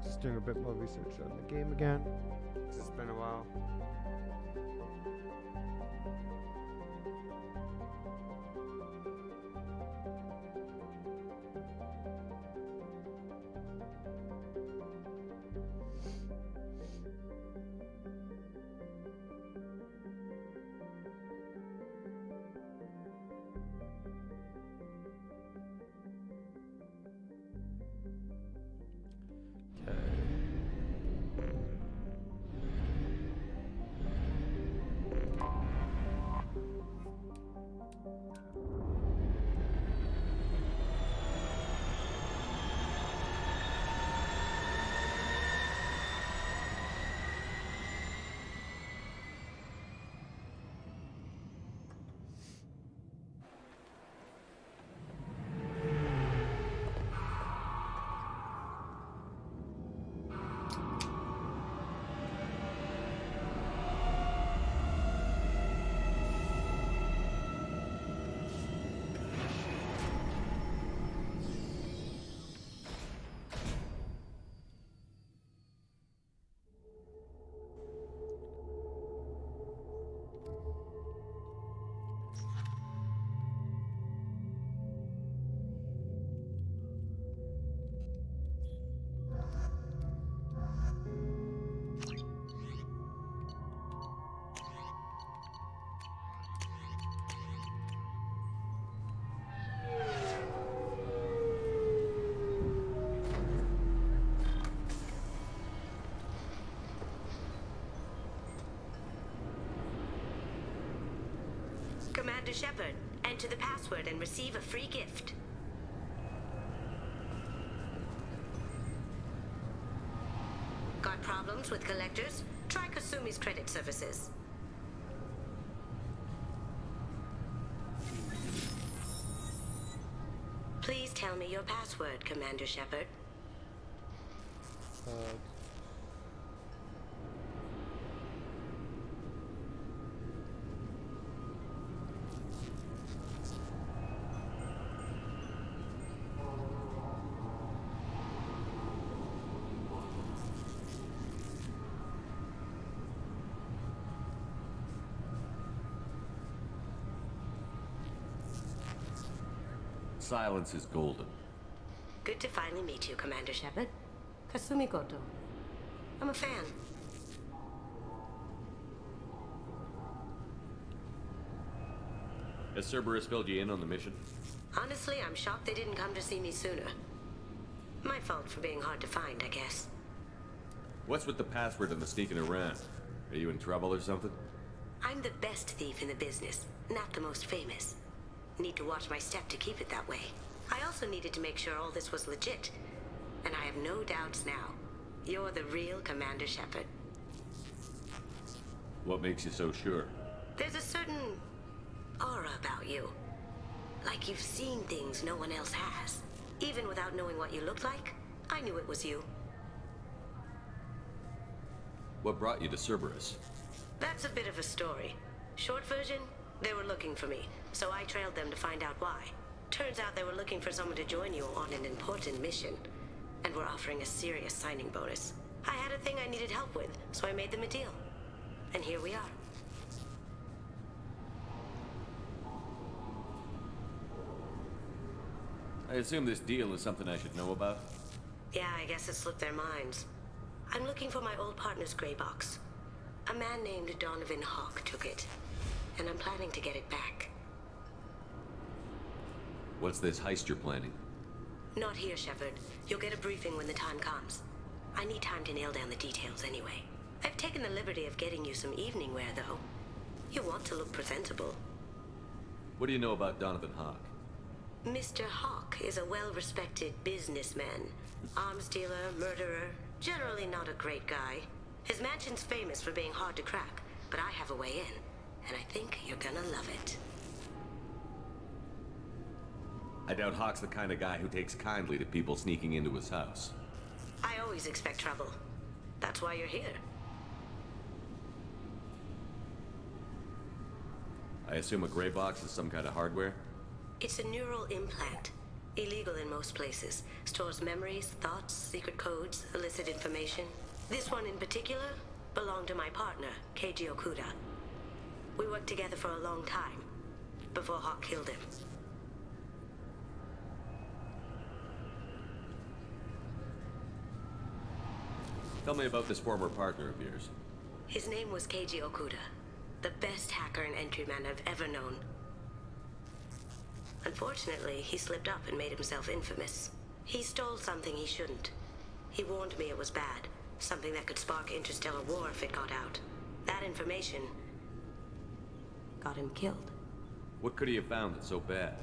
Just doing a bit more research on the game again. It's been a while. Commander Shepard, enter the password and receive a free gift. Got problems with collectors? Try Kasumi's credit services. Please tell me your password, Commander Shepard. Silence is golden. Good to finally meet you, Commander Shepard. Kasumi Goto. I'm a fan. Has Cerberus filled you in on the mission? Honestly, I'm shocked they didn't come to see me sooner. My fault for being hard to find, I guess. What's with the password and the sneaking around? Are you in trouble or something? I'm the best thief in the business, not the most famous. Need to watch my step to keep it that way. I also needed to make sure all this was legit. And I have no doubts now. You're the real Commander Shepard. What makes you so sure? There's a certain aura about you. Like you've seen things no one else has. Even without knowing what you looked like, I knew it was you. What brought you to Cerberus? That's a bit of a story. Short version, they were looking for me, so I trailed them to find out why. Turns out they were looking for someone to join you on an important mission, and were offering a serious signing bonus. I had a thing I needed help with, so I made them a deal. And here we are. I assume this deal is something I should know about? Yeah, I guess it slipped their minds. I'm looking for my old partner's gray box. A man named Donovan Hawk took it, and I'm planning to get it back. What's this heist you're planning? Not here, Shepard. You'll get a briefing when the time comes. I need time to nail down the details anyway. I've taken the liberty of getting you some evening wear, though. You want to look presentable. What do you know about Donovan Hawk? Mr. Hawk is a well-respected businessman. Arms dealer, murderer, generally not a great guy. His mansion's famous for being hard to crack, but I have a way in, and I think you're gonna love it. I doubt Hawk's the kind of guy who takes kindly to people sneaking into his house. I always expect trouble. That's why you're here. I assume a gray box is some kind of hardware? It's a neural implant. Illegal in most places. Stores memories, thoughts, secret codes, illicit information. This one in particular belonged to my partner, Keiji Okuda. We worked together for a long time, before Hawk killed him. Tell me about this former partner of yours. His name was Keiji Okuda, the best hacker and entryman I've ever known. Unfortunately, he slipped up and made himself infamous. He stole something he shouldn't. He warned me it was bad, something that could spark interstellar war if it got out. That information got him killed. What could he have found that's so bad?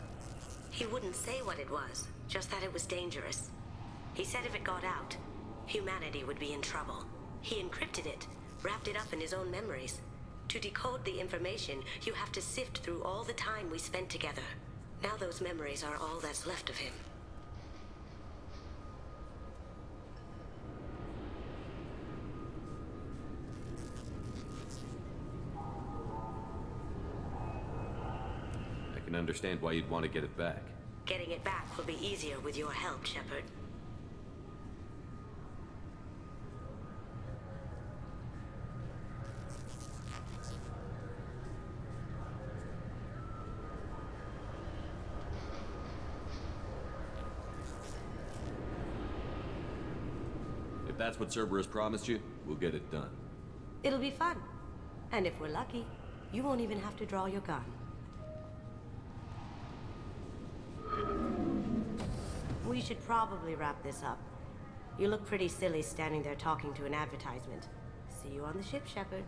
He wouldn't say what it was, just that it was dangerous. He said if it got out, humanity would be in trouble. He encrypted it, wrapped it up in his own memories. To decode the information, you have to sift through all the time we spent together. Now those memories are all that's left of him. I can understand why you'd want to get it back. Getting it back will be easier with your help, Shepard. If that's what Cerberus promised you, we'll get it done. It'll be fun. And if we're lucky, you won't even have to draw your gun. We should probably wrap this up. You look pretty silly standing there talking to an advertisement. See you on the ship, Shepard.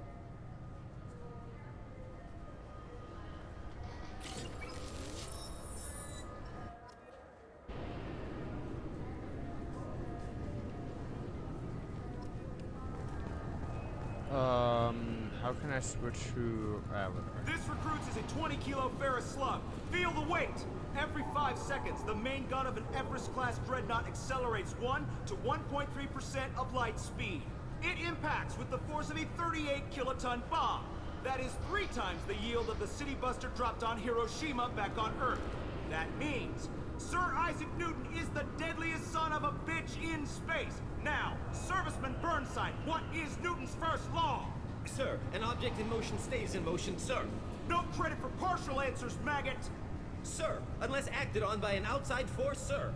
How can I switch to whatever. This recruits is a 20-kilo ferrous slug. Feel the weight! Every 5 seconds, the main gun of an Everest-class dreadnought accelerates 1 to 1.3% of light speed. It impacts with the force of a 38-kiloton bomb. That is 3 times the yield of the city buster dropped on Hiroshima back on Earth. That means Sir Isaac Newton is the deadliest son of a bitch in space. Now, Serviceman Burnside, what is Newton's first law? Sir, an object in motion stays in motion, sir. No credit for partial answers, maggot! Sir, unless acted on by an outside force, sir.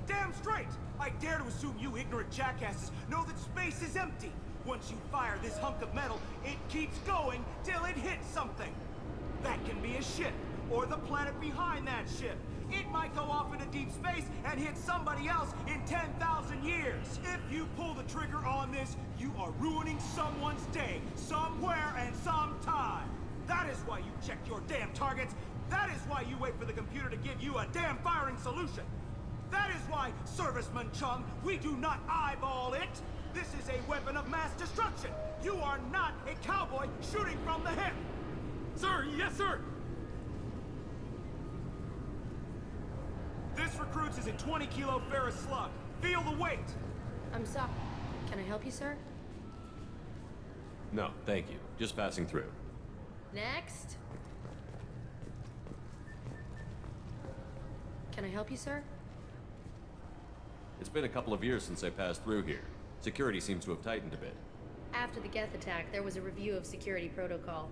Damn straight! I dare to assume you ignorant jackasses know that space is empty. Once you fire this hunk of metal, it keeps going till it hits something. That can be a ship, or the planet behind that ship. It might go off into deep space and hit somebody else in 10,000 years. If you pull the trigger on this, you are ruining someone's day, somewhere and sometime. That is why you check your damn targets. That is why you wait for the computer to give you a damn firing solution. That is why, Serviceman Chung, we do not eyeball it. This is a weapon of mass destruction. You are not a cowboy shooting from the hip. Sir, yes, sir. This recruits is a 20-kilo ferrous slug. Feel the weight. I'm sorry. Can I help you, sir? No, thank you. Just passing through. Next. Can I help you, sir? It's been a couple of years since I passed through here. Security seems to have tightened a bit. After the Geth attack, there was a review of security protocol.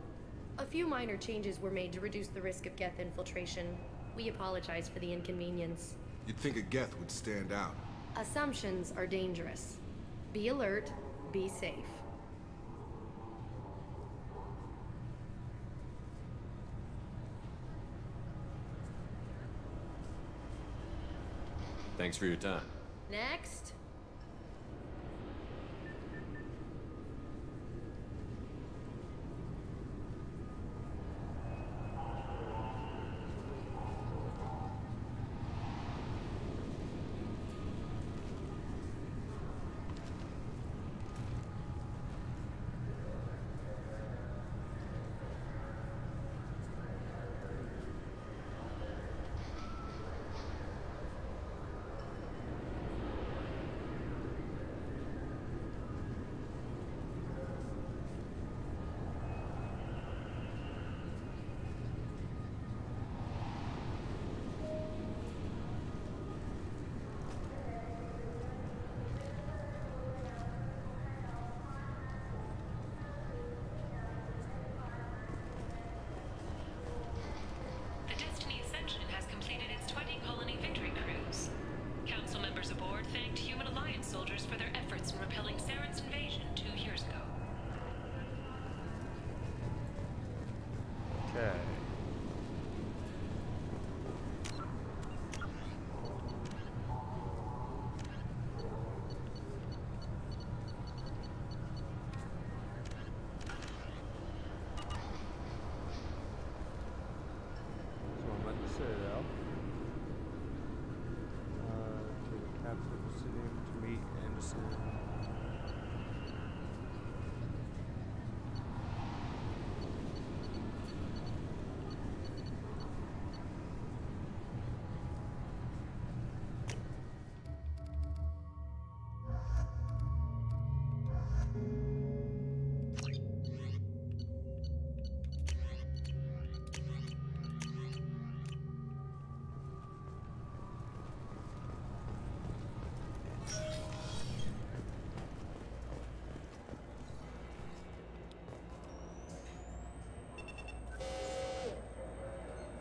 A few minor changes were made to reduce the risk of Geth infiltration. We apologize for the inconvenience. You'd think a Geth would stand out. Assumptions are dangerous. Be alert, be safe. Thanks for your time. Next.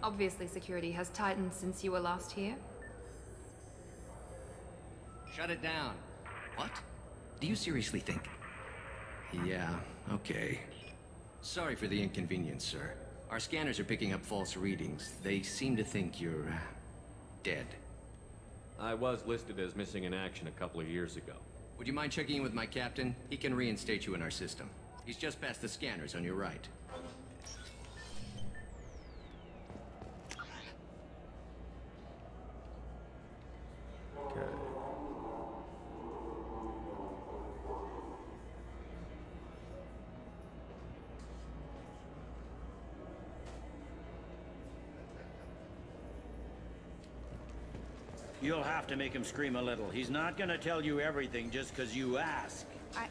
Obviously, security has tightened since you were last here. Shut it down. What? Do you seriously think? Yeah, okay. Sorry for the inconvenience, sir. Our scanners are picking up false readings. They seem to think you're... dead. I was listed as missing in action a couple of years ago. Would you mind checking in with my captain? He can reinstate you in our system. He's just past the scanners on your right. You'll have to make him scream a little. He's not gonna tell you everything just because you ask.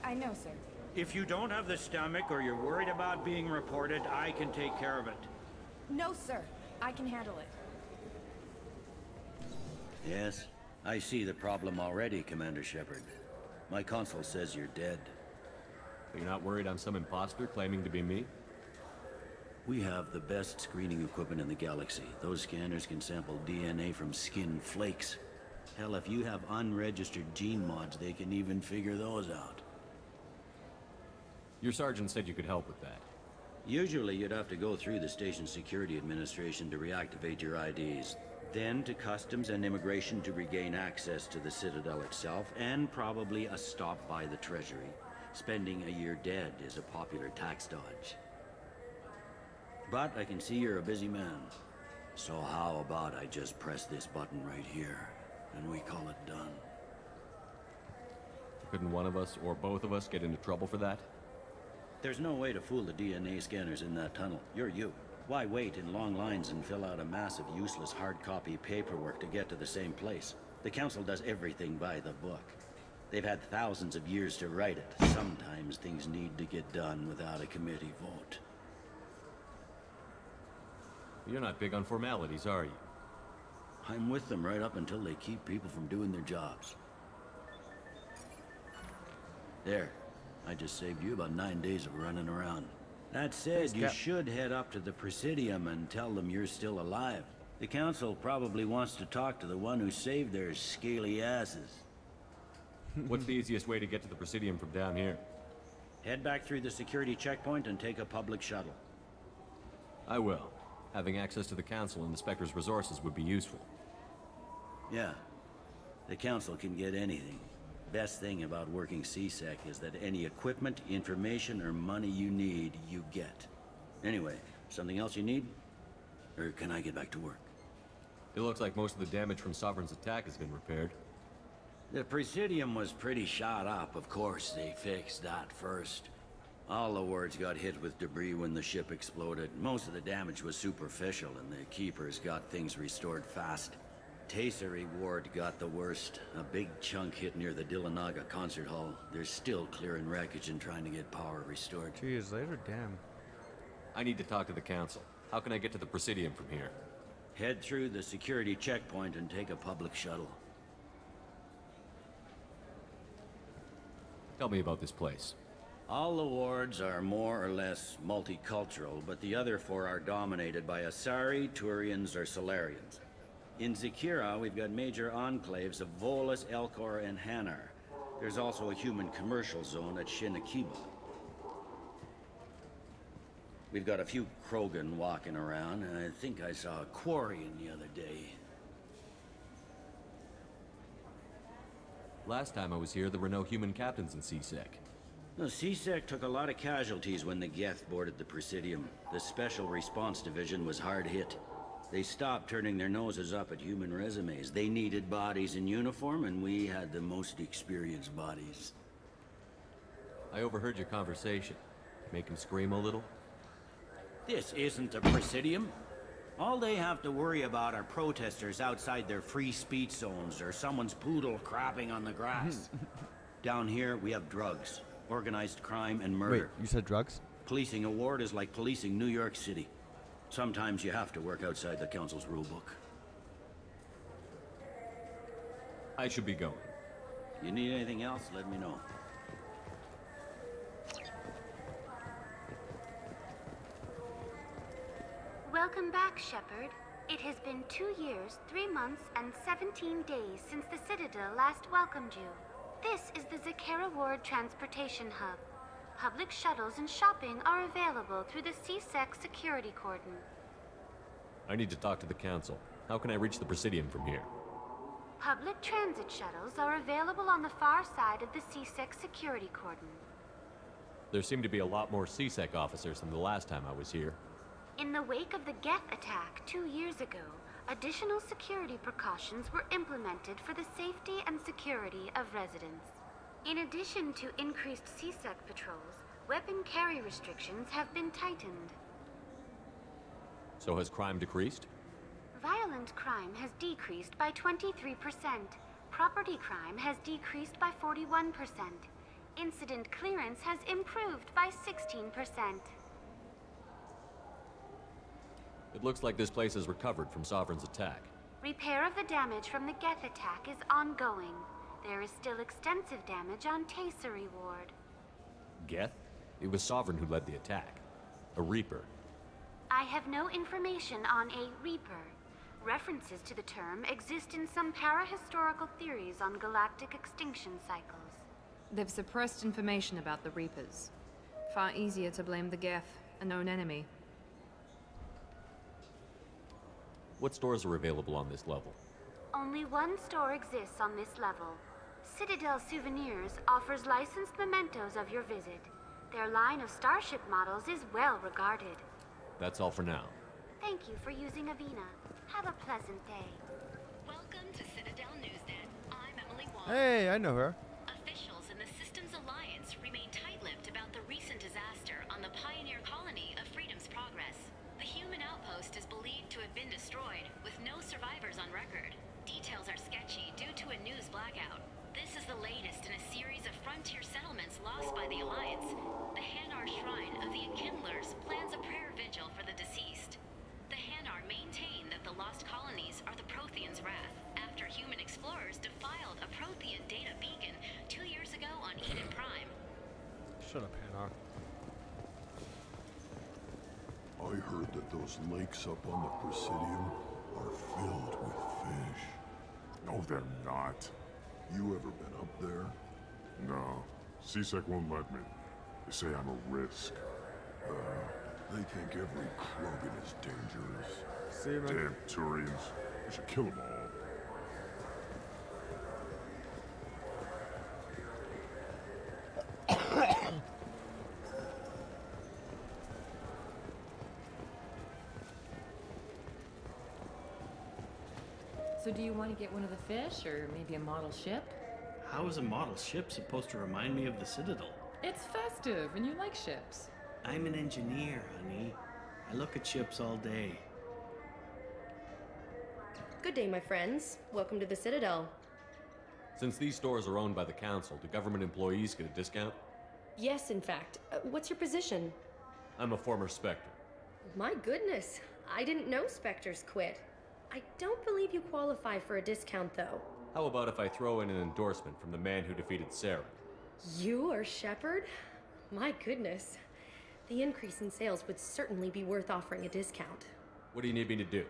I know, sir. If you don't have the stomach or you're worried about being reported, I can take care of it. No, sir. I can handle it. Yes, I see the problem already, Commander Shepard. My consul says you're dead. You're not worried I'm some imposter claiming to be me? We have the best screening equipment in the galaxy. Those scanners can sample DNA from skin flakes. Hell, if you have unregistered gene mods, they can even figure those out. Your sergeant said you could help with that. Usually you'd have to go through the station security administration to reactivate your IDs. Then to customs and immigration to regain access to the Citadel itself, and probably a stop by the Treasury. Spending a year dead is a popular tax dodge. But I can see you're a busy man. So how about I just press this button right here, and we call it done? Couldn't one of us, or both of us, get into trouble for that? There's no way to fool the DNA scanners in that tunnel. You're you. Why wait in long lines and fill out a massive useless hard copy paperwork to get to the same place? The Council does everything by the book. They've had thousands of years to write it. Sometimes things need to get done without a committee vote. You're not big on formalities, are you? I'm with them right up until they keep people from doing their jobs. There. I just saved you about 9 days of running around. That said, Thanks, you Cap. should head up to the Presidium and tell them you're still alive. The Council probably wants to talk to the one who saved their scaly asses. What's the easiest way to get to the Presidium from down here? Head back through the security checkpoint and take a public shuttle. I will. Having access to the Council and the Spectre's resources would be useful. Yeah. The Council can get anything. Best thing about working CSEC is that any equipment, information, or money you need, you get. Anyway, something else you need? Or can I get back to work? It looks like most of the damage from Sovereign's attack has been repaired. The Presidium was pretty shot up. Of course, they fixed that first. All the wards got hit with debris when the ship exploded. Most of the damage was superficial, and the Keepers got things restored fast. Tassery Ward got the worst. A big chunk hit near the Dillanaga concert hall. They're still clearing wreckage and trying to get power restored. 2 years later, damn. I need to talk to the Council. How can I get to the Presidium from here? Head through the security checkpoint and take a public shuttle. Tell me about this place. All the wards are more or less multicultural, but the other 4 are dominated by Asari, Turians, or Solarians. In Zakira, we've got major enclaves of Volus, Elcor, and Hanar. There's also a human commercial zone at Shinakiba. We've got a few Krogan walking around, and I think I saw a Quarian the other day. Last time I was here, there were no human captains in CSEC. The CSEC took a lot of casualties when the Geth boarded the Presidium. The Special Response Division was hard hit. They stopped turning their noses up at human resumes. They needed bodies in uniform, and we had the most experienced bodies. I overheard your conversation. Make him scream a little? This isn't a Presidium. All they have to worry about are protesters outside their free speech zones or someone's poodle crapping on the grass. Down here, we have drugs, organized crime, and murder. Wait, you said drugs? Policing a ward is like policing New York City. Sometimes you have to work outside the Council's rulebook. I should be going. You need anything else, let me know. Welcome back, Shepard. It has been 2 years, 3 months, and 17 days since the Citadel last welcomed you. This is the Zakera Ward Transportation Hub. Public shuttles and shopping are available through the CSEC security cordon. I need to talk to the Council. How can I reach the Presidium from here? Public transit shuttles are available on the far side of the CSEC security cordon. There seem to be a lot more CSEC officers than the last time I was here. In the wake of the Geth attack 2 years ago, additional security precautions were implemented for the safety and security of residents. In addition to increased CSEC patrols, weapon carry restrictions have been tightened. So has crime decreased? Violent crime has decreased by 23%. Property crime has decreased by 41%. Incident clearance has improved by 16%. It looks like this place has recovered from Sovereign's attack. Repair of the damage from the Geth attack is ongoing. There is still extensive damage on Tassery Ward. Geth? It was Sovereign who led the attack. A Reaper. I have no information on a Reaper. References to the term exist in some parahistorical theories on galactic extinction cycles. They've suppressed information about the Reapers. Far easier to blame the Geth, a known enemy. What stores are available on this level? Only one store exists on this level. Citadel Souvenirs offers licensed mementos of your visit. Their line of starship models is well regarded. That's all for now. Thank you for using Avina. Have a pleasant day. Welcome to Citadel Newsnet. I'm Emily Wong. Hey, I know her. Officials in the Systems Alliance remain tight-lipped about the recent disaster on the Pioneer colony of Freedom's Progress. The human outpost is believed to have been destroyed, with no survivors on record. Details are sketchy due to a news blackout. This is the latest in a series of frontier settlements lost by the Alliance. The Hanar Shrine of the Enkindlers plans a prayer vigil for the deceased. The Hanar maintain that the lost colonies are the Protheans' I heard that those lakes up on the Presidium are filled with fish. No, they're not. You ever been up there? No. CSEC won't let me. They say I'm a risk. They think every Krogan is dangerous. See you, man. Damn Turians. We should kill them all. So do you want to get one of the fish, or maybe a model ship? How is a model ship supposed to remind me of the Citadel? It's festive, and you like ships. I'm an engineer, honey. I look at ships all day. Good day, my friends. Welcome to the Citadel. Since these stores are owned by the Council, do government employees get a discount? Yes, in fact. What's your position? I'm a former Spectre. My goodness. I didn't know Spectres quit. I don't believe you qualify for a discount, though. How about if I throw in an endorsement from the man who defeated Sarah? You are Shepard? My goodness. The increase in sales would certainly be worth offering a discount. What do you need me to do?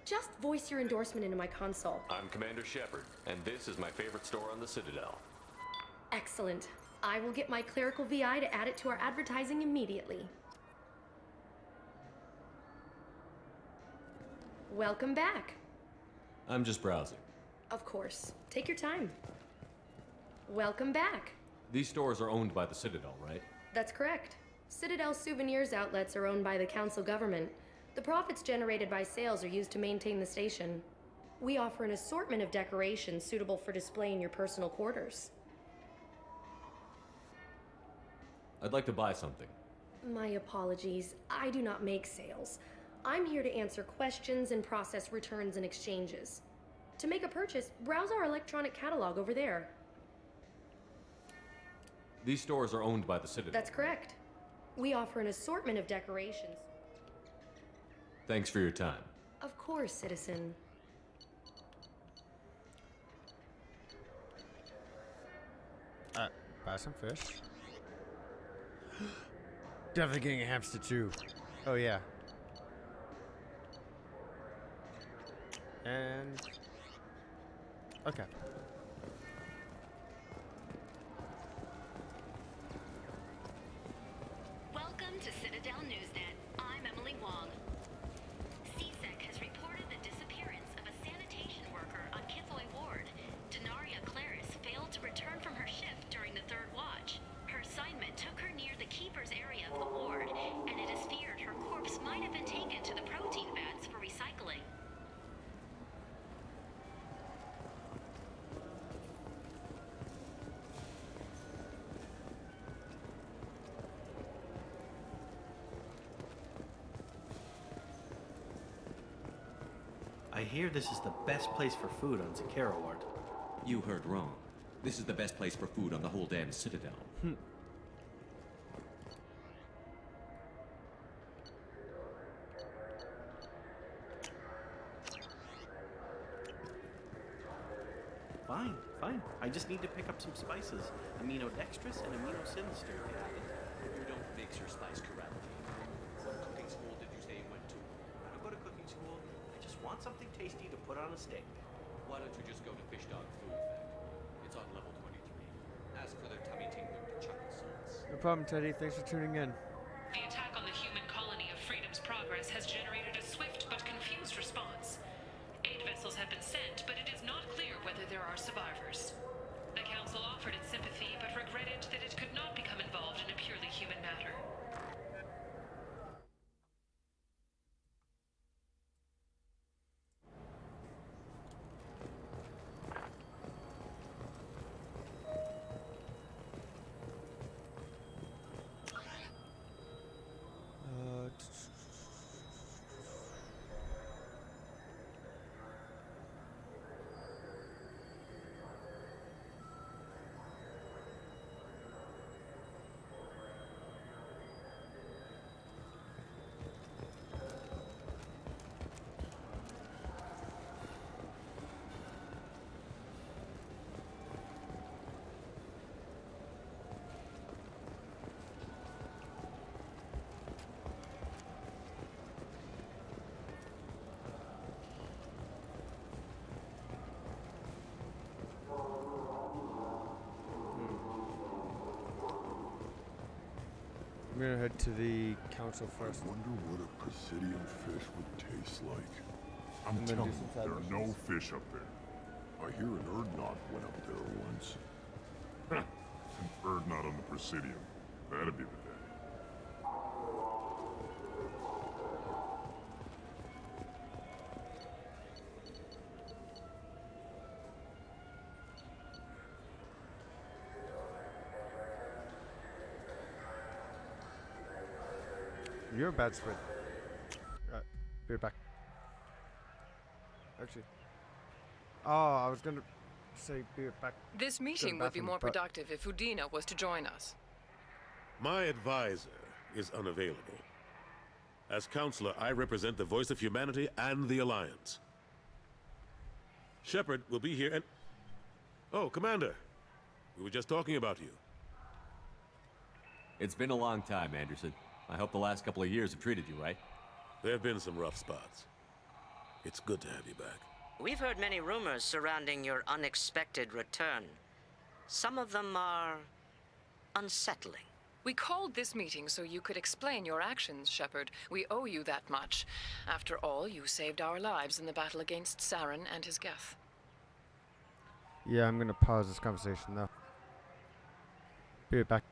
Just voice your endorsement into my console. I'm Commander Shepard, and this is my favorite store on the Citadel. Excellent. I will get my clerical VI to add it to our advertising immediately. Welcome back. I'm just browsing. Of course. Take your time. Welcome back. These stores are owned by the Citadel, right? That's correct. Citadel souvenirs outlets are owned by the Council government. The profits generated by sales are used to maintain the station. We offer an assortment of decorations suitable for display in your personal quarters. I'd like to buy something. My apologies. I do not make sales. I'm here to answer questions and process returns and exchanges. To make a purchase, browse our electronic catalog over there. These stores are owned by the Citadel. That's correct. We offer an assortment of decorations. Thanks for your time. Of course, citizen. Buy some fish. Definitely getting a hamster too. Oh yeah. And okay. Welcome to Citadel Newsnet. I'm Emily Wong. CSEC has reported the disappearance of a sanitation worker on Kithoy Ward. Denaria Claris failed to return from her shift during the third watch. Her assignment took her near the Keeper's area of the ward, and it is feared her corpse might have been taken to the protein vats for recycling. I hear this is the best place for food on Zakera Ward. You heard wrong. This is the best place for food on the whole damn Citadel. Fine, fine. I just need to pick up some spices. Aminodextrous and aminosinister. You don't mix your spice correctly. What cooking school did you say you went to? I don't go to cooking school. I just want something tasty to put on a steak. Why don't you just go to Fish Dog Food Factory? It's on level 23. Ask for their tummy tingling chocolate sauce. No problem, Teddy. Thanks for tuning in. The attack on the human colony of Freedom's Progress has generated a swift but confused response. Aid vessels have been sent, but it is not clear whether there are survivors. The Council offered its sympathy, but regretted that it could not become involved in a purely human matter. I'm gonna head to the council first. I wonder what a Presidium fish would taste like. I'm And then telling do you, some side there are no missions. fish up there. I hear an Erdnot went up there once. An Erdnot on the Presidium. That'd be the day. You're a bad Squid. Right, be right back. Actually. Oh, I was gonna say be right back. This Go to meeting the would be bathroom, more but- productive if Udina was to join us. My advisor is unavailable. As counselor, I represent the voice of humanity and the Alliance. Shepard will be here and... Oh, Commander. We were just talking about you. It's been a long time, Anderson. I hope the last couple of years have treated you right. There have been some rough spots. It's good to have you back. We've heard many rumors surrounding your unexpected return. Some of them are unsettling. We called this meeting so you could explain your actions, Shepard. We owe you that much. After all, you saved our lives in the battle against Saren and his Geth. Yeah, I'm gonna pause this conversation though. Be right back.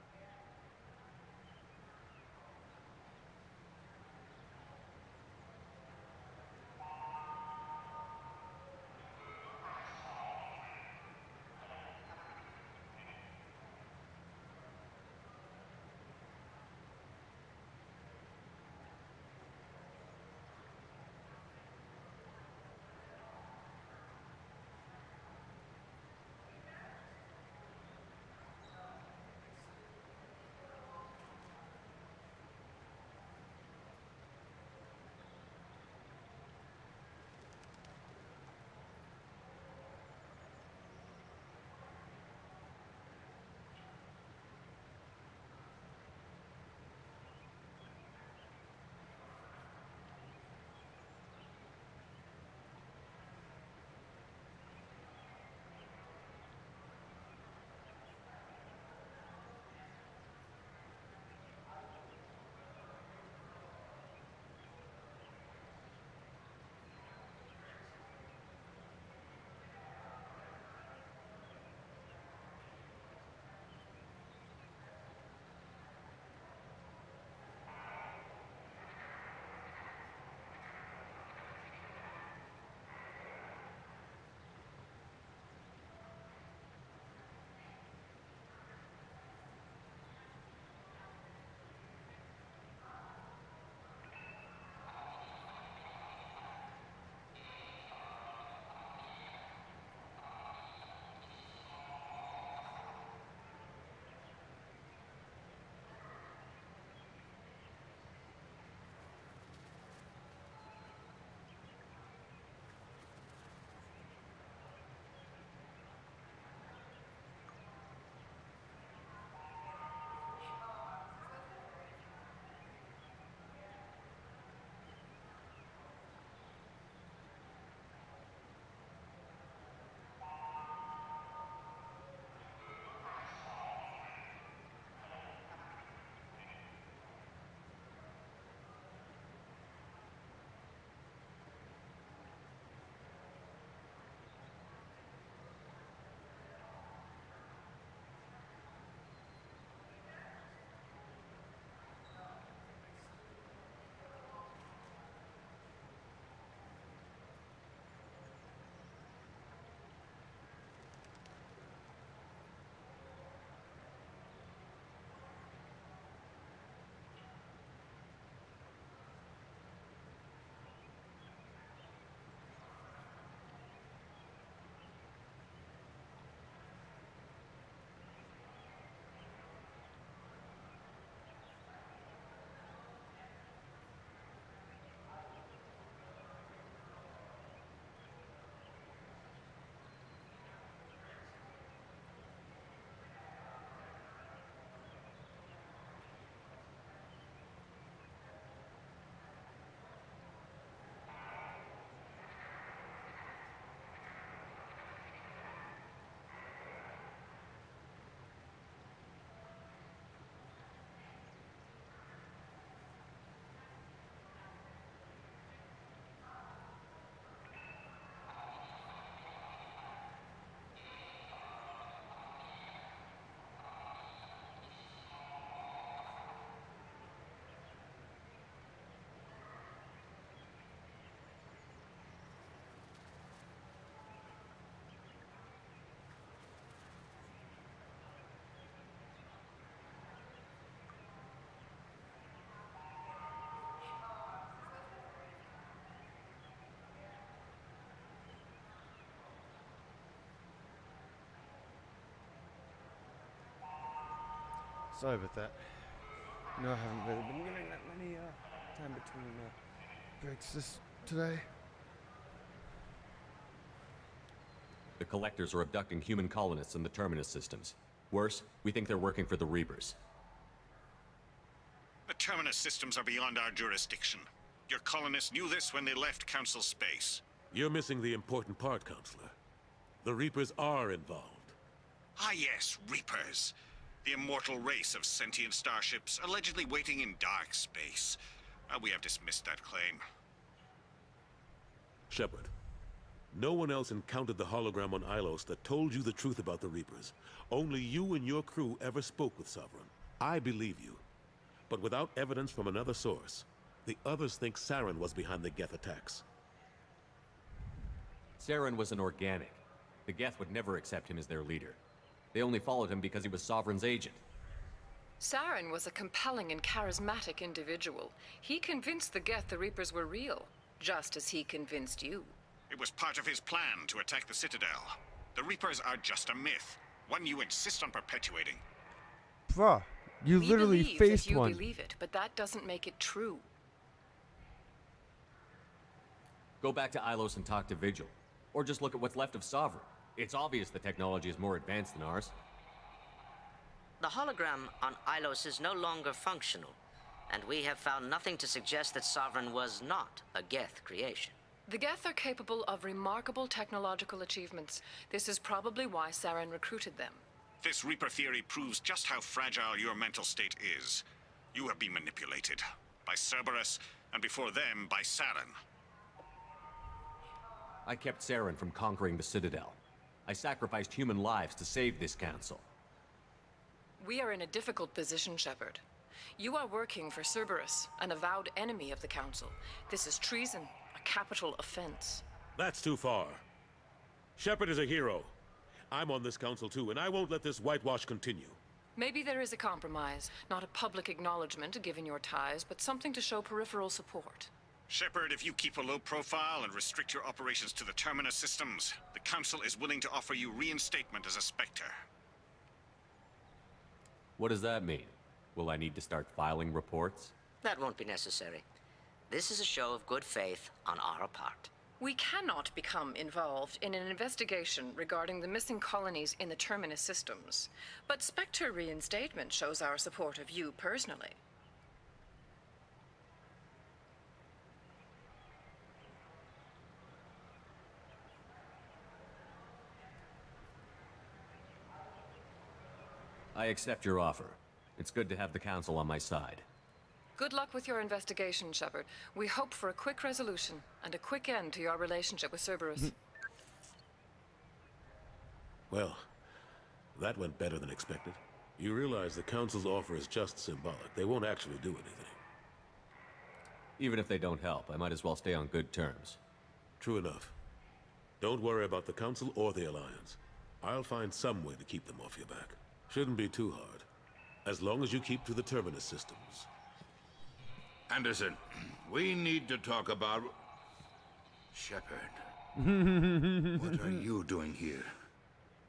Sorry about that. No, I haven't really been getting that many time between breaks today. The Collectors are abducting human colonists in the Terminus systems. Worse, we think they're working for the Reapers. The Terminus systems are beyond our jurisdiction. Your colonists knew this when they left Council space. You're missing the important part, Counselor. The Reapers are involved. Ah yes, Reapers. The immortal race of sentient starships allegedly waiting in dark space. We have dismissed that claim. Shepard, no one else encountered the hologram on Ilos that told you the truth about the Reapers. Only you and your crew ever spoke with Sovereign. I believe you. But without evidence from another source, the others think Saren was behind the Geth attacks. Saren was an organic. The Geth would never accept him as their leader. They only followed him because he was Sovereign's agent. Saren was a compelling and charismatic individual. He convinced the Geth the Reapers were real, just as he convinced you. It was part of his plan to attack the Citadel. The Reapers are just a myth, one you insist on perpetuating. Bruh, you We literally believe faced that you one. believe it, but that doesn't make it true. Go back to Ilos and talk to Vigil. Or just look at what's left of Sovereign. It's obvious the technology is more advanced than ours. The hologram on Ilos is no longer functional, and we have found nothing to suggest that Sovereign was not a Geth creation. The Geth are capable of remarkable technological achievements. This is probably why Saren recruited them. This Reaper theory proves just how fragile your mental state is. You have been manipulated. By Cerberus, and before them, by Saren. I kept Saren from conquering the Citadel. I sacrificed human lives to save this council. We are in a difficult position, Shepard. You are working for Cerberus, an avowed enemy of the Council. This is treason, a capital offense. That's too far. Shepard is a hero. I'm on this council too, and I won't let this whitewash continue. Maybe there is a compromise. Not a public acknowledgement given your ties, but something to show peripheral support. Shepard, if you keep a low profile and restrict your operations to the Terminus systems, the Council is willing to offer you reinstatement as a Spectre. What does that mean? Will I need to start filing reports? That won't be necessary. This is a show of good faith on our part. We cannot become involved in an investigation regarding the missing colonies in the Terminus systems, but Spectre reinstatement shows our support of you personally. I accept your offer. It's good to have the Council on my side. Good luck with your investigation, Shepard. We hope for a quick resolution and a quick end to your relationship with Cerberus. Well, that went better than expected. You realize the Council's offer is just symbolic. They won't actually do anything. Even if they don't help, I might as well stay on good terms. True enough. Don't worry about the Council or the Alliance. I'll find some way to keep them off your back. Shouldn't be too hard. As long as you keep to the Terminus systems. Anderson, we need to talk about... Shepard. What are you doing here?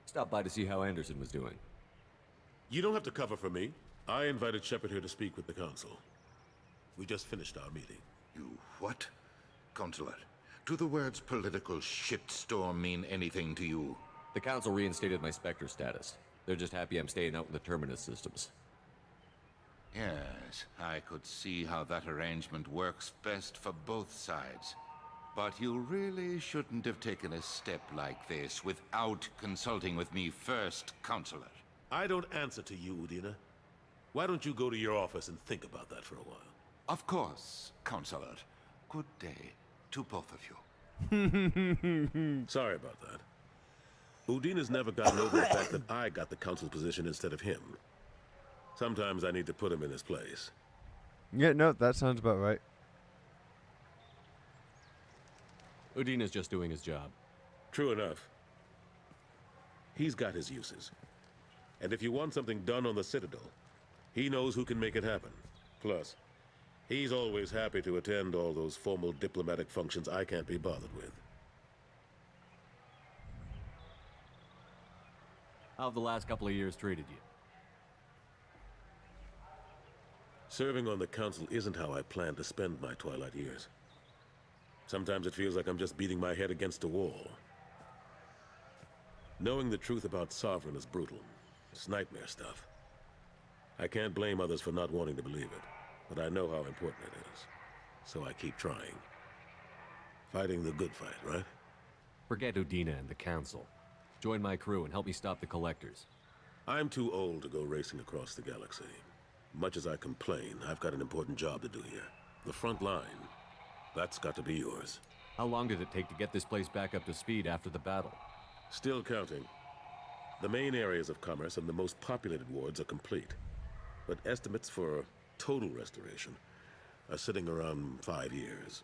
Stopped by to see how Anderson was doing. You don't have to cover for me. I invited Shepard here to speak with the Council. We just finished our meeting. You what? Counselor, do the words political shitstorm mean anything to you? The Council reinstated my Spectre status. They're just happy I'm staying out in the Terminus systems. Yes, I could see how that arrangement works best for both sides. But you really shouldn't have taken a step like this without consulting with me first, Counselor. I don't answer to you, Udina. Why don't you go to your office and think about that for a while? Of course, Counselor. Good day to both of you. Sorry about that. Udina's never gotten over the fact that I got the Council's position instead of him. Sometimes I need to put him in his place. Yeah, no, that sounds about right. Udina's just doing his job. True enough. He's got his uses. And if you want something done on the Citadel, he knows who can make it happen. Plus, he's always happy to attend all those formal diplomatic functions I can't be bothered with. How have the last couple of years treated you? Serving on the council isn't how I plan to spend my twilight years. Sometimes it feels like I'm just beating my head against a wall. Knowing the truth about Sovereign is brutal. It's nightmare stuff. I can't blame others for not wanting to believe it, but I know how important it is. So I keep trying. Fighting the good fight, right? Forget Udina and the Council. Join my crew and help me stop the Collectors. I'm too old to go racing across the galaxy. Much as I complain, I've got an important job to do here. The front line. That's got to be yours. How long did it take to get this place back up to speed after the battle? Still counting. The main areas of commerce and the most populated wards are complete. But estimates for total restoration are sitting around 5 years.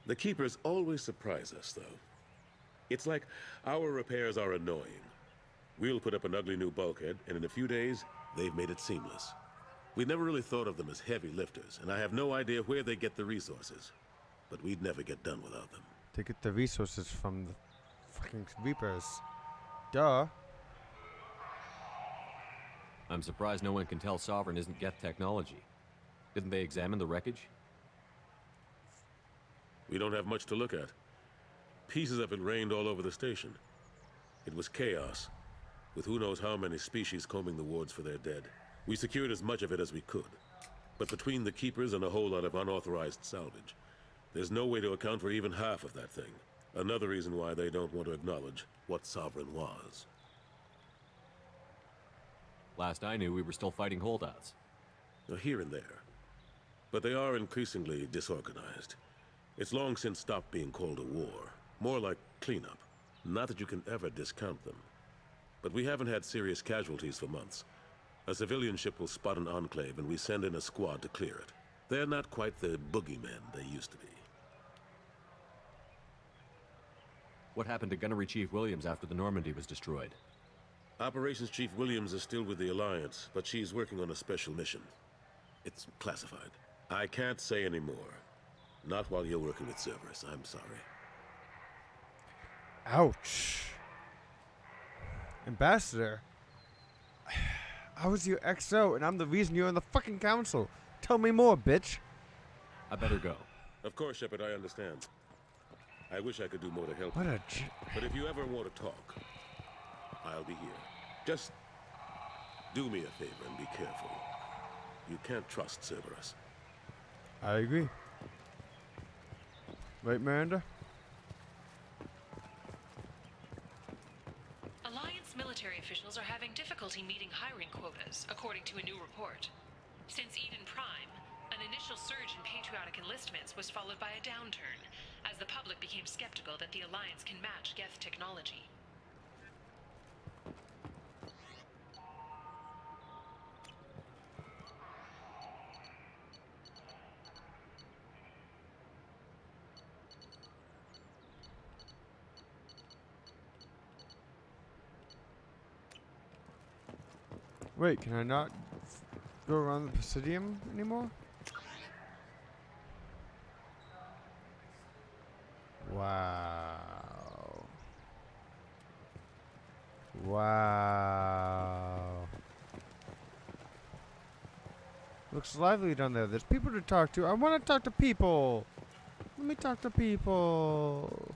The Keepers always surprise us, though. It's like our repairs are annoying. We'll put up an ugly new bulkhead, and in a few days, they've made it seamless. We never really thought of them as heavy lifters, and I have no idea where they get the resources. But we'd never get done without them. They get the resources from the fucking Reapers. Duh. I'm surprised no one can tell Sovereign isn't Geth technology. Didn't they examine the wreckage? We don't have much to look at. Pieces of it rained all over the station. It was chaos, with who knows how many species combing the wards for their dead. We secured as much of it as we could. But between the Keepers and a whole lot of unauthorized salvage, there's no way to account for even half of that thing. Another reason why they don't want to acknowledge what Sovereign was. Last I knew, we were still fighting holdouts. Here and there. But they are increasingly disorganized. It's long since stopped being called a war. More like cleanup. Not that you can ever discount them. But we haven't had serious casualties for months. A civilian ship will spot an enclave and we send in a squad to clear it. They're not quite the boogeymen they used to be. What happened to Gunnery Chief Williams after the Normandy was destroyed? Operations Chief Williams is still with the Alliance, but she's working on a special mission. It's classified. I can't say any more. Not while you're working with Cerberus, I'm sorry. Ouch. Ambassador. I was your XO, and I'm the reason you're in the fucking council. Tell me more, bitch. I better go. Of course, Shepard, I understand. I wish I could do more to help What you. a But if you ever want to talk, I'll be here. Just do me a favor and be careful. You can't trust Cerberus. I agree. Right, Miranda? Alliance military officials are having difficulty meeting hiring quotas, according to a new report. Since Eden Prime, an initial surge in patriotic enlistments was followed by a downturn, as the public became skeptical that the Alliance can match Geth technology. Wait, can I not go around the Presidium anymore? Wow. Wow. Looks lively down there. There's people to talk to. I want to talk to people. Let me talk to people.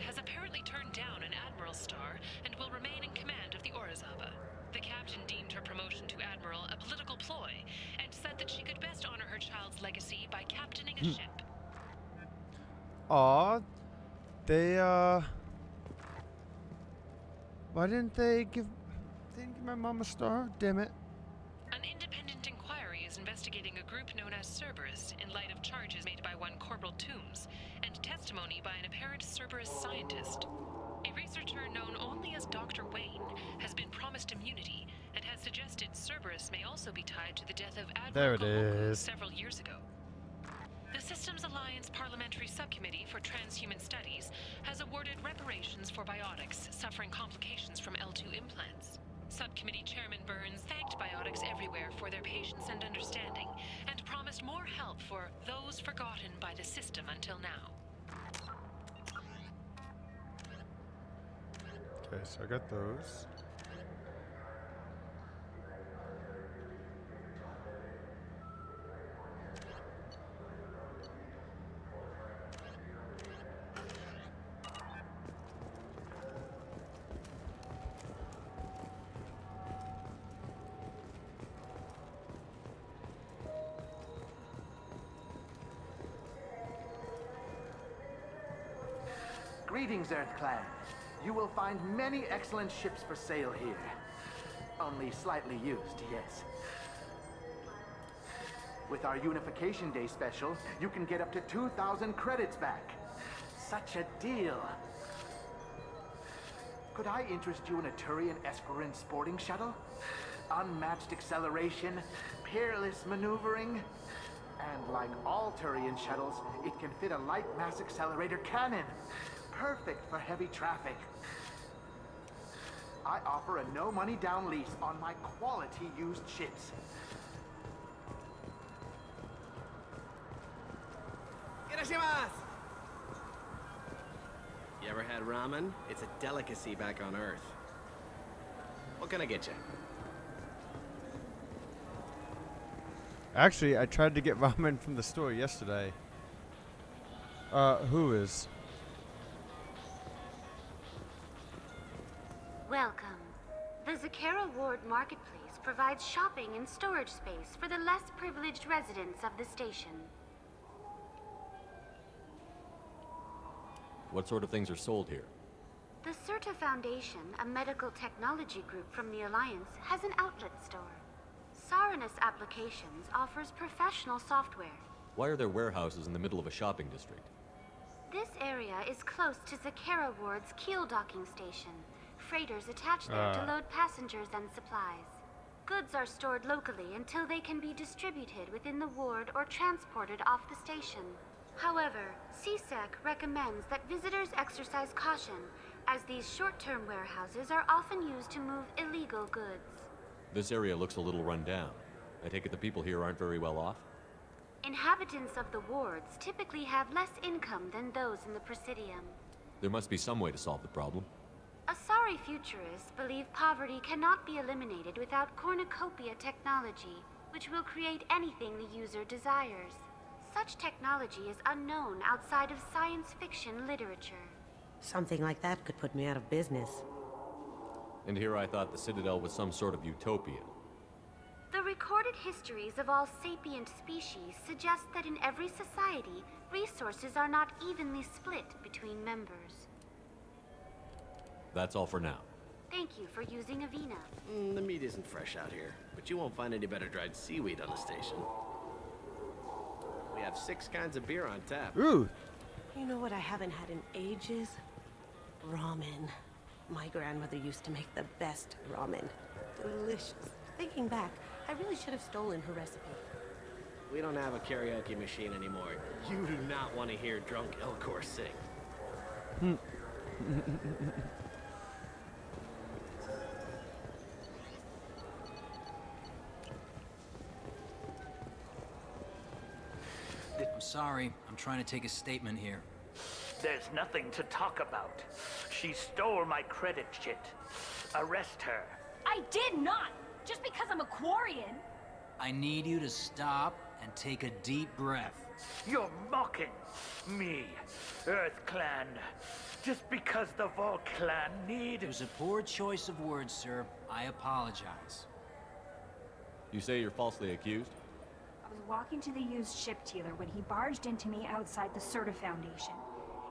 Has apparently turned down an Admiral's star and will remain in command of the Orizaba. The captain deemed her promotion to Admiral a political ploy and said that she could best honor her child's legacy by captaining a ship. Aw, they why didn't they give my mom a star? Damn it. An independent inquiry is investigating a group known as Cerberus in light of charges made by one Corporal Toombs and testimony by an apparent Cerberus scientist. A researcher known only as Dr. Wayne has been promised immunity and has suggested Cerberus may also be tied to the death of There Admiral it Gomoku is. several years ago. The Systems Alliance Parliamentary Subcommittee for Transhuman Studies has awarded reparations for biotics suffering complications from L2 implants. Subcommittee Chairman Burns thanked biotics everywhere for their patience and understanding, and promised more help for those forgotten by the system until now. Okay, so I got those. Greetings, Earth Clan. You will find many excellent ships for sale here. Only slightly used, yes. With our Unification Day special, you can get up to 2,000 credits back. Such a deal. Could I interest you in a Turian Esquirine sporting shuttle? Unmatched acceleration, peerless maneuvering, and like all Turian shuttles, it can fit a light mass accelerator cannon. Perfect for heavy traffic. I offer a no-money down lease on my quality used ships. You ever had ramen? It's a delicacy back on Earth. What can I get you? Actually, I tried to get ramen from the store yesterday. Who is? Welcome. The Zakera Ward Marketplace provides shopping and storage space for the less privileged residents of the station. What sort of things are sold here? The Certa Foundation, a medical technology group from the Alliance, has an outlet store. Saranus Applications offers professional software. Why are there warehouses in the middle of a shopping district? This area is close to Zakera Ward's keel docking station. Freighters attach there to load passengers and supplies. Goods are stored locally until they can be distributed within the ward or transported off the station. However, CSEC recommends that visitors exercise caution, as these short-term warehouses are often used to move illegal goods. This area looks a little run down. I take it the people here aren't very well off? Inhabitants of the wards typically have less income than those in the Presidium. There must be some way to solve the problem. Asari futurists believe poverty cannot be eliminated without cornucopia technology, which will create anything the user desires. Such technology is unknown outside of science fiction literature. Something like that could put me out of business. And here I thought the Citadel was some sort of utopia. The recorded histories of all sapient species suggest that in every society, resources are not evenly split between members. That's all for now. Thank you for using Avena. The meat isn't fresh out here, but you won't find any better dried seaweed on the station. We have 6 kinds of beer on tap. Ooh! You know what I haven't had in ages? Ramen. My grandmother used to make the best ramen. Delicious. Thinking back, I really should have stolen her recipe. We don't have a karaoke machine anymore. You do not want to hear drunk Elcor sing. I'm sorry. I'm trying to take a statement here. There's nothing to talk about. She stole my credit chit. Arrest her. I did not! Just because I'm a Quarian! I need you to stop and take a deep breath. You're mocking me, Earth Clan. Just because the Vol Clan need... It was a poor choice of words, sir. I apologize. You say you're falsely accused? I was walking to the used ship dealer when he barged into me outside the Certa Foundation.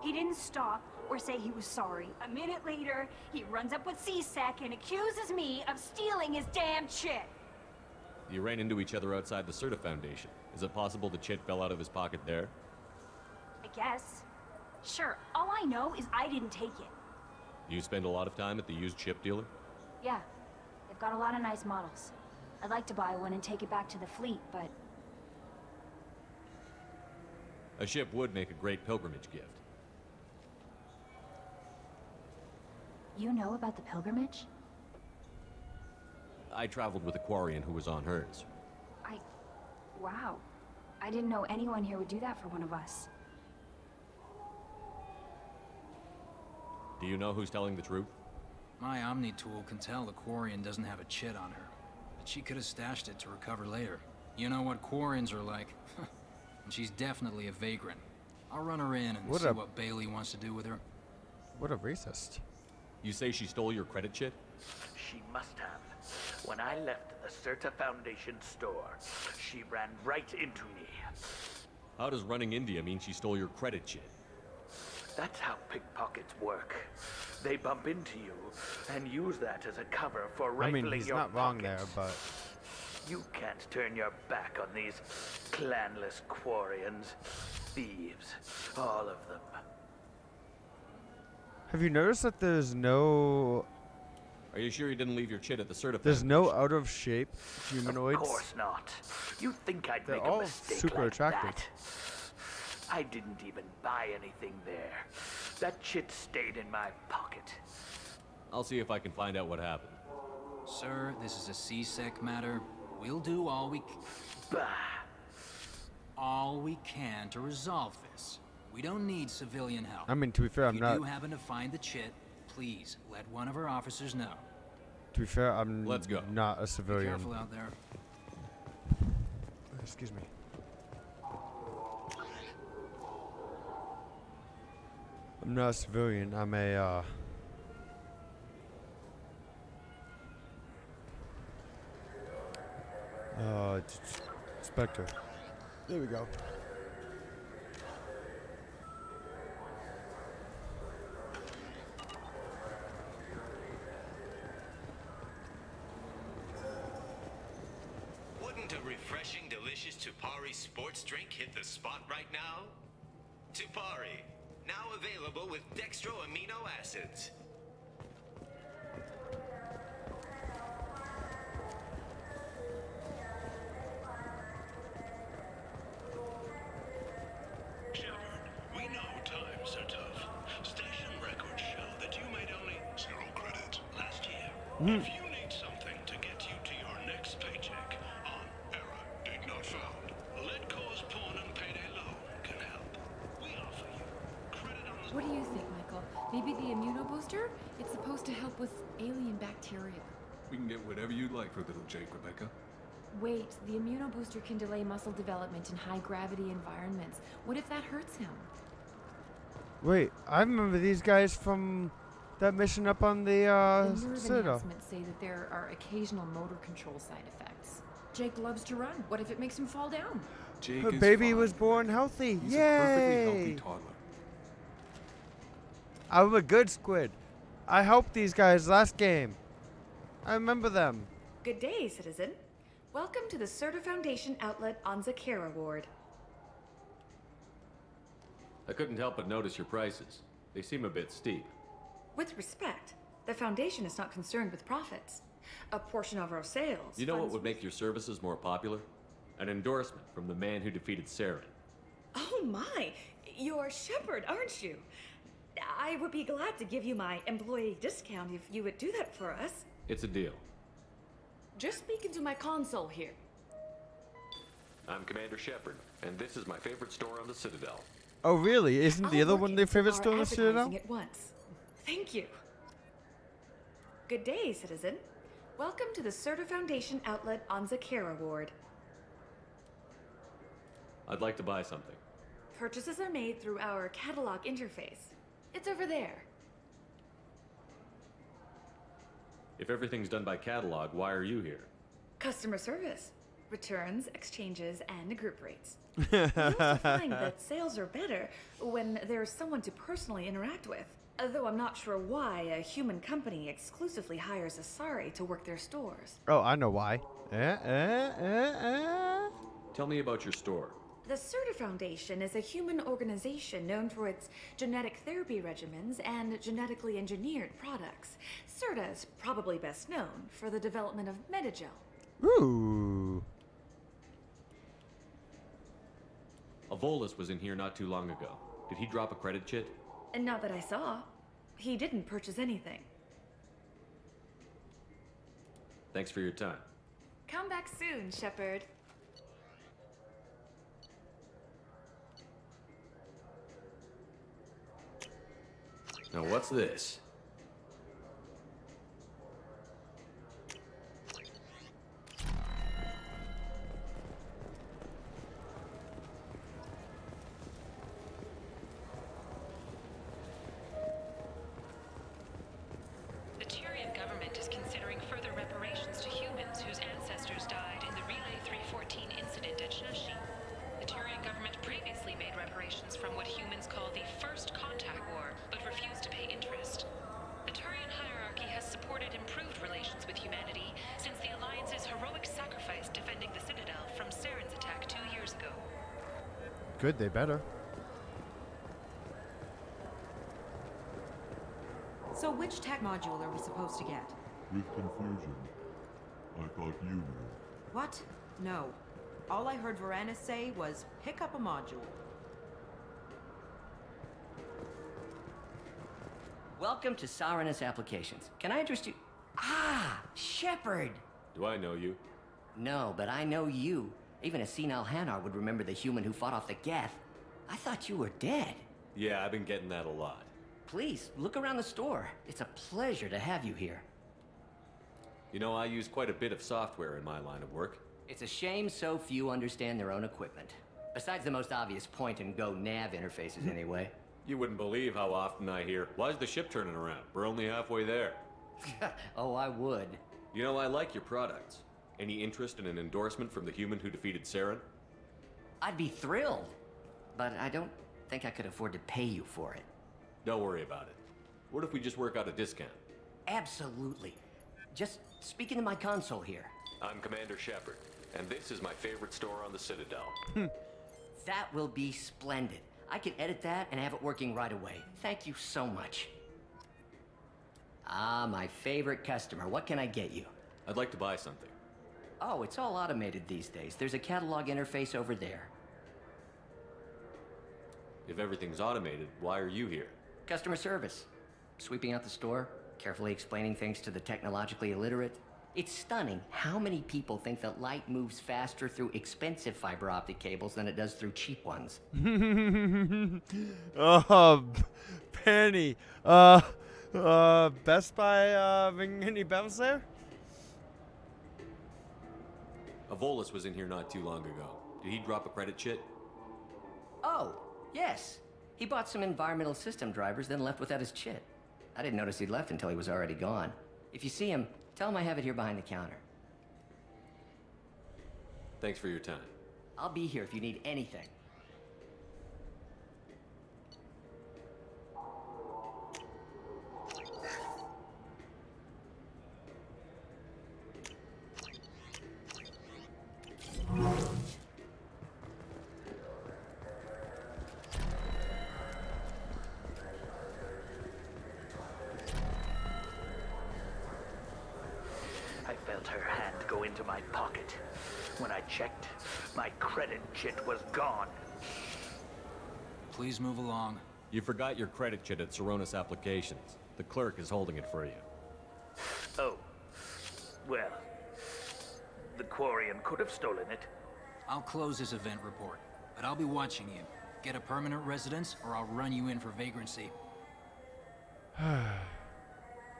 He didn't stop or say he was sorry. A minute later, he runs up with CSEC and accuses me of stealing his damn chit. You ran into each other outside the Certa Foundation. Is it possible the chit fell out of his pocket there? I guess. Sure, all I know is I didn't take it. You spend a lot of time at the used ship dealer? Yeah, They've got a lot of nice models. I'd like to buy one and take it back to the fleet, but A ship would make a great pilgrimage gift. you know about the pilgrimage? I traveled with a Quarian who was on hers. Wow. I didn't know anyone here would do that for one of us. Do you know who's telling the truth? My Omni tool can tell the Quarian doesn't have a chit on her, but she could have stashed it to recover later. You know what Quarians are like. And she's definitely a vagrant. I'll run her in and see what Bailey wants to do with her. What a racist. You say she stole your credit chit? She must have. When I left the Certa Foundation store, she ran right into me. How does running India mean she stole your credit chit? That's how pickpockets work. They bump into you and use that as a cover for rifling I mean, he's your not wrong pockets. there, but You can't turn your back on these clanless Quarians. Thieves. All of them. have you noticed that there's no Are you sure you didn't leave your chit at the Certa there's Foundation? no out of shape humanoids? Of course not. You think I'd They're make all a mistake super like attractive. that? I didn't even buy anything there. That chit stayed in my pocket. I'll see if I can find out what happened. Sir, this is a CSEC matter. We'll do all we can to resolve this. We don't need civilian help. I mean, to be fair, if you do happen to find the chit, please let one of our officers know. To be fair, I'm Let's go. not a Be civilian. careful out there. Excuse me. I'm not a civilian. I'm a Spectre. There we go. Wouldn't a refreshing, delicious Tupari sports drink hit the spot right now? Tupari, now available with dextro amino acids. Shepard, we know times are tough. Station records show that you made only 0 credit last year. If you need something to get you to your next paycheck on error, did not found, Let Cause Pawn and Payday Loan can help. We offer you credit on the... What do you think, Michael? Maybe the immunobooster? It's supposed to help with alien bacteria. We can get whatever you'd like for little Jake, Rebecca. Wait, the immunobooster can delay muscle development in high-gravity environments. What if that hurts him? Wait, I remember these guys from that mission up on the The nerve Citadel. enhancements say that there are occasional motor control side effects. Jake loves to run. What if it makes him fall down? Jake Her is baby fine. was born healthy. He's Yay! a perfectly healthy toddler. I'm a good Squid. I helped these guys last game. I remember them. Good day, citizen. Welcome to the Certa Foundation outlet on Zakera Ward. I couldn't help but notice your prices. They seem a bit steep. With respect, the Foundation is not concerned with profits. A portion of our sales. You know what funds- would make your services more popular? An endorsement from the man who defeated Saren. Oh my! You're Shepard, aren't you? I would be glad to give you my employee discount if you would do that for us. It's a deal. Just speaking to my console here. I'm Commander Shepard, and this is my favorite store on the Citadel. Oh, really? Isn't the I'll other look one their into favorite our store in the Citadel? advertising at once. Thank you. Good day, citizen. Welcome to the Certa Foundation outlet on Zakera Ward. I'd like to buy something. Purchases are made through our catalog interface. It's over there. If everything's done by catalog, why are you here? Customer service. Returns, exchanges, and group rates. We also find that sales are better when there's someone to personally interact with. Though I'm not sure why a human company exclusively hires Asari to work their stores. Oh, I know why. Tell me about your store. The Certa Foundation is a human organization known for its genetic therapy regimens and genetically engineered products. Certa is probably best known for the development of Metagel. Ooh. Volus was in here not too long ago. Did he drop a credit chit? And not that I saw. He didn't purchase anything. Thanks for your time. Come back soon, Shepard. Now what's this? The Tyrian government is considering further reparations to humans whose ancestors died in the Relay 314 incident at Shashi. The Tyrian government previously made reparations from what humans call the First Contact War, but refused to pay interest. The Turian hierarchy has supported improved relations with humanity since the Alliance's heroic sacrifice defending the Citadel from Saren's attack 2 years ago. Good, they better. So which tech module are we supposed to get? With confusion. I thought you knew. What? No. All I heard Varanus say was, pick up a module. Welcome to Sarenus Applications. Can I interest you? Ah, Shepard! Do I know you? No, but I know you. Even a senile Hanar would remember the human who fought off the Geth. I thought you were dead. Yeah, I've been getting that a lot. Please, look around the store. It's a pleasure to have you here. You know, I use quite a bit of software in my line of work. It's a shame so few understand their own equipment. Besides the most obvious point-and-go nav interfaces, anyway. You wouldn't believe how often I hear, "Why is the ship turning around? We're only halfway there." Oh, I would. You know, I like your products. Any interest in an endorsement from the human who defeated Saren? I'd be thrilled. But I don't think I could afford to pay you for it. Don't worry about it. What if we just work out a discount? Absolutely. Just speaking to my console here. I'm Commander Shepard, and this is my favorite store on the Citadel. That will be splendid. I can edit that and have it working right away. Thank you so much. Ah, my favorite customer. What can I get you? I'd like to buy something. Oh, it's all automated these days. There's a catalog interface over there. If everything's automated, why are you here? Customer service. Sweeping out the store, carefully explaining things to the technologically illiterate. It's stunning how many people think that light moves faster through expensive fiber optic cables than it does through cheap ones. Oh, Penny. Best Buy, any bells there? Volus was in here not too long ago. Did he drop a credit chit? Oh, yes. He bought some environmental system drivers, then left without his chit. I didn't notice he'd left until he was already gone. If you see him, tell him I have it here behind the counter. Thanks for your time. I'll be here if you need anything. I felt her hand go into my pocket. When I checked, my credit chit was gone. Please move along. You forgot your credit chit at Sarenus Applications. The clerk is holding it for you. Oh. Well, the Quarian could have stolen it. I'll close this event report, but I'll be watching you. Get a permanent residence, or I'll run you in for vagrancy.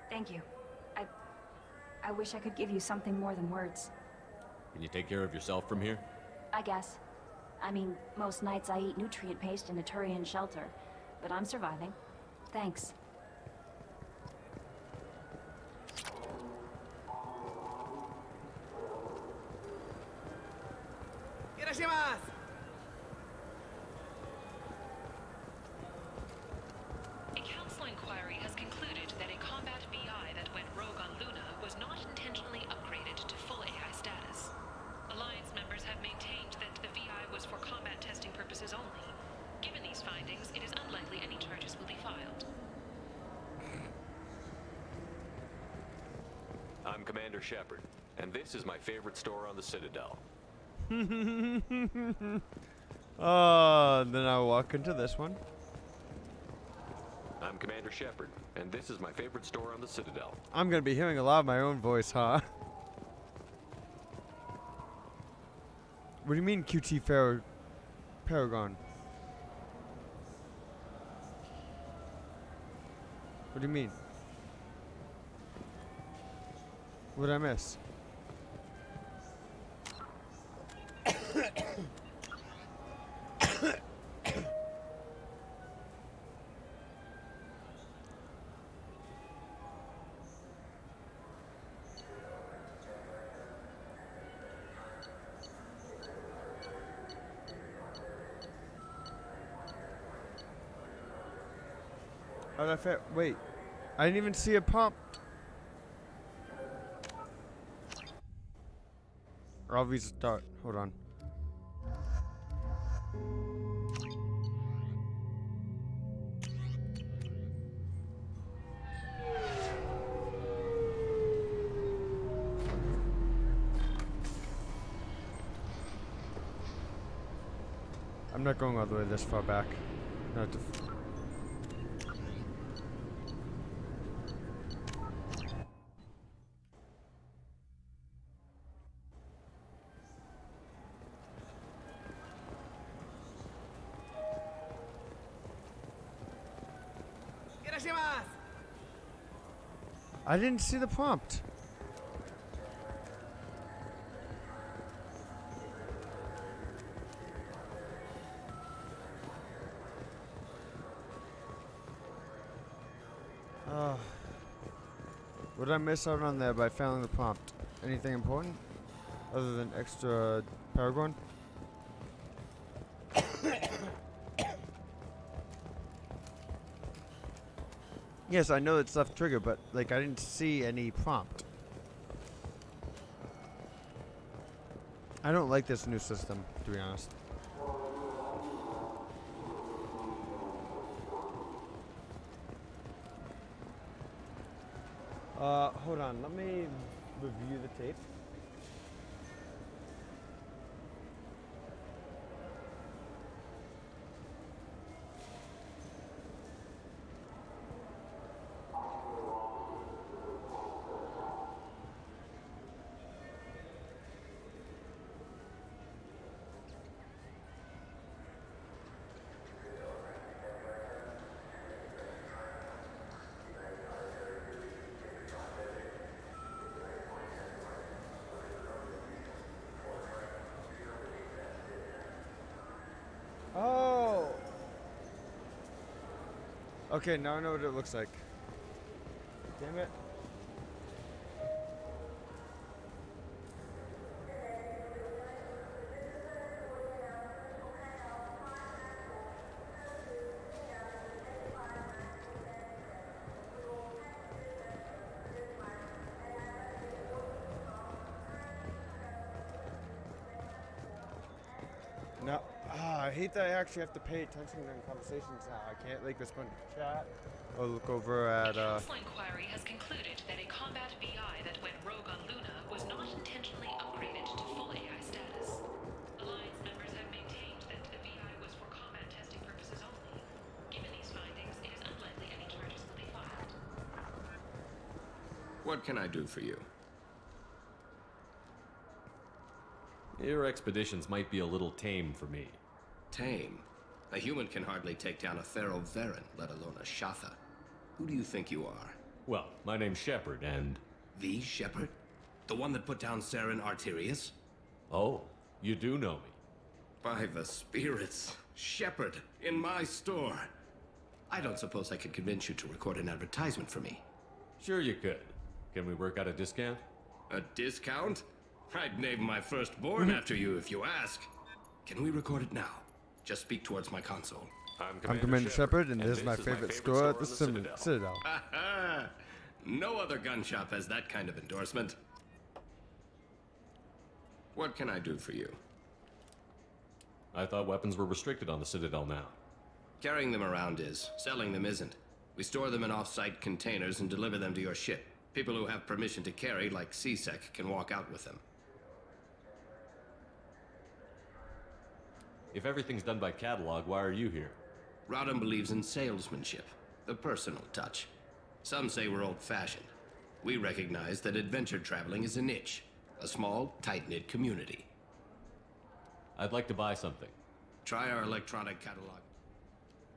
Thank you. I wish I could give you something more than words. Can you take care of yourself from here? I guess. I mean, most nights I eat nutrient paste in a Turian shelter, but I'm surviving. Thanks. A council inquiry has concluded that a combat VI that went rogue on Luna was not intentionally upgraded to full AI status. Alliance members have maintained that the VI was for combat testing Commander Shepard, and this is my favorite store on the Citadel. Oh, then I'll walk into this one. I'm Commander Shepard, and this is my favorite store on the Citadel. I'm gonna be hearing a lot of my own voice, huh? What do you mean, QT Paragon? What do you mean? What did I miss? How'd I fit? Wait, I didn't even see a pump. I'll restart. Hold on. I'm not going all the way this far back. Not to. I didn't see the prompt. What did I miss out on there by failing the prompt? Anything important? Other than extra Paragon? Yes, I know it's left trigger, but like I didn't see any prompt. I don't like this new system, to be honest. Hold on, let me review the tape. Oh! Okay, now I know what it looks like. Damn it. No. I hate that I actually have to pay attention in conversations now. I can't like respond to chat or look over at The Council inquiry has concluded that a combat VI that went rogue on Luna was not intentionally upgraded to full AI status. Alliance members have maintained that the VI was for combat testing purposes only. Given these findings, it is unlikely any charges will be filed. What can I do for you? Your expeditions might be a little tame for me. Tame? A human can hardly take down a Pharaoh Varen, let alone a Shatha. Who do you think you are? Well, my name's Shepard, and... The Shepard? The one that put down Saren Arterius? Oh, you do know me. By the spirits. Shepard, in my store. I don't suppose I could convince you to record an advertisement for me. Sure you could. Can we work out a discount? A discount? I'd name my firstborn after you if you ask. Can we record it now? Just speak towards my console. I'm Commander Shepard, and this is my favorite store at the Citadel. No other gun shop has that kind of endorsement. What can I do for you? I thought weapons were restricted on the Citadel now. Carrying them around is. Selling them isn't. We store them in off-site containers and deliver them to your ship. People who have permission to carry, like CSEC, can walk out with them. If everything's done by catalog, why are you here? Rodham believes in salesmanship, the personal touch. Some say we're old-fashioned. We recognize that adventure traveling is a niche, a small, tight-knit community. I'd like to buy something. Try our electronic catalog.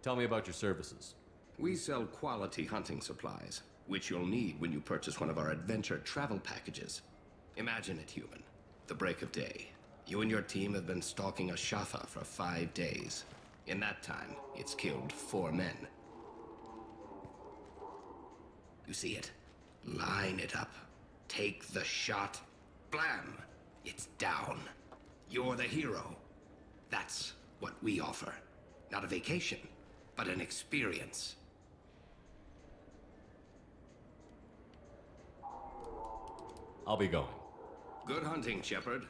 Tell me about your services. We sell quality hunting supplies, which you'll need when you purchase one of our adventure travel packages. Imagine it, human. The break of day. You and your team have been stalking a Shafa for 5 days. In that time, it's killed 4 men. You see it? Line it up. Take the shot. Blam! It's down. You're the hero. That's what we offer. Not a vacation, but an experience. I'll be going. Good hunting, Shepard.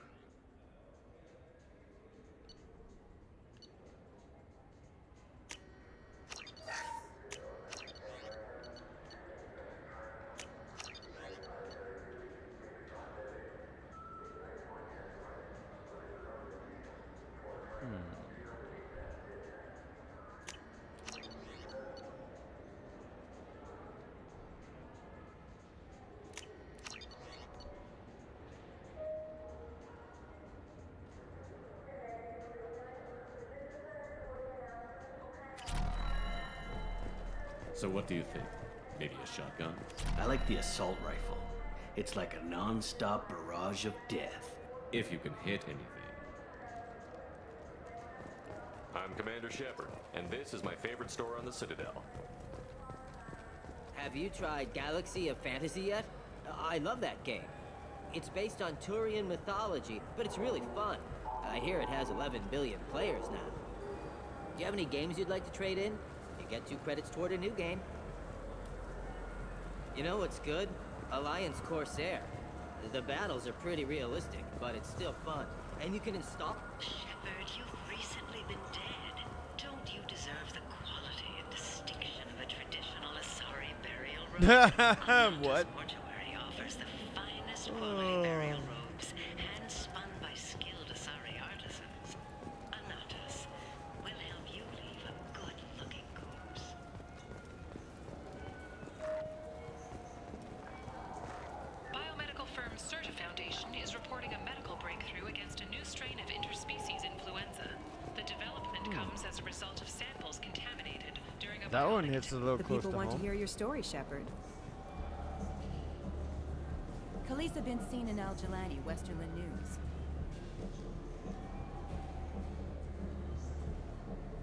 So what do you think? Maybe a shotgun? I like the assault rifle. It's like a non-stop barrage of death. If you can hit anything. I'm Commander Shepard, and this is my favorite store on the Citadel. Have you tried Galaxy of Fantasy yet? I love that game. It's based on Turian mythology, but it's really fun. I hear it has 11 billion players now. Do you have any games you'd like to trade in? You get 2 credits toward a new game. You know what's good? Alliance Corsair. The battles are pretty realistic, but it's still fun. And you can install... Shepard, you've recently been dead. Don't you deserve the quality and distinction of a traditional Asari burial robe? What? Mortuary offers the finest quality burial robes, hand-spun by skilled Asari artisans. Anatas will help you leave a good-looking corpse. Biomedical firm Certa Foundation is reporting a medical breakthrough against a new strain of interspecies influenza. The development comes as a result of samples contaminated during a That one hits a little The close people to want home. to hear your story, Shepard. Khaleesa been seen in Al-Jalani, Westerland News.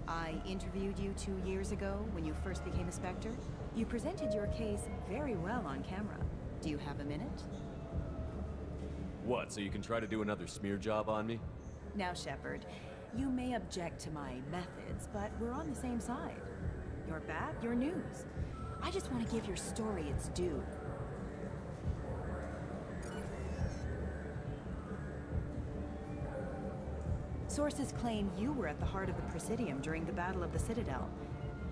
I interviewed you 2 years ago when you first became a Spectre. You presented your case very well on camera. Do you have a minute? What, so you can try to do another smear job on me? Now, Shepard, you may object to my methods, but we're on the same side. You're back, you're news. I just want to give your story its due. Sources claim you were at the heart of the Presidium during the Battle of the Citadel.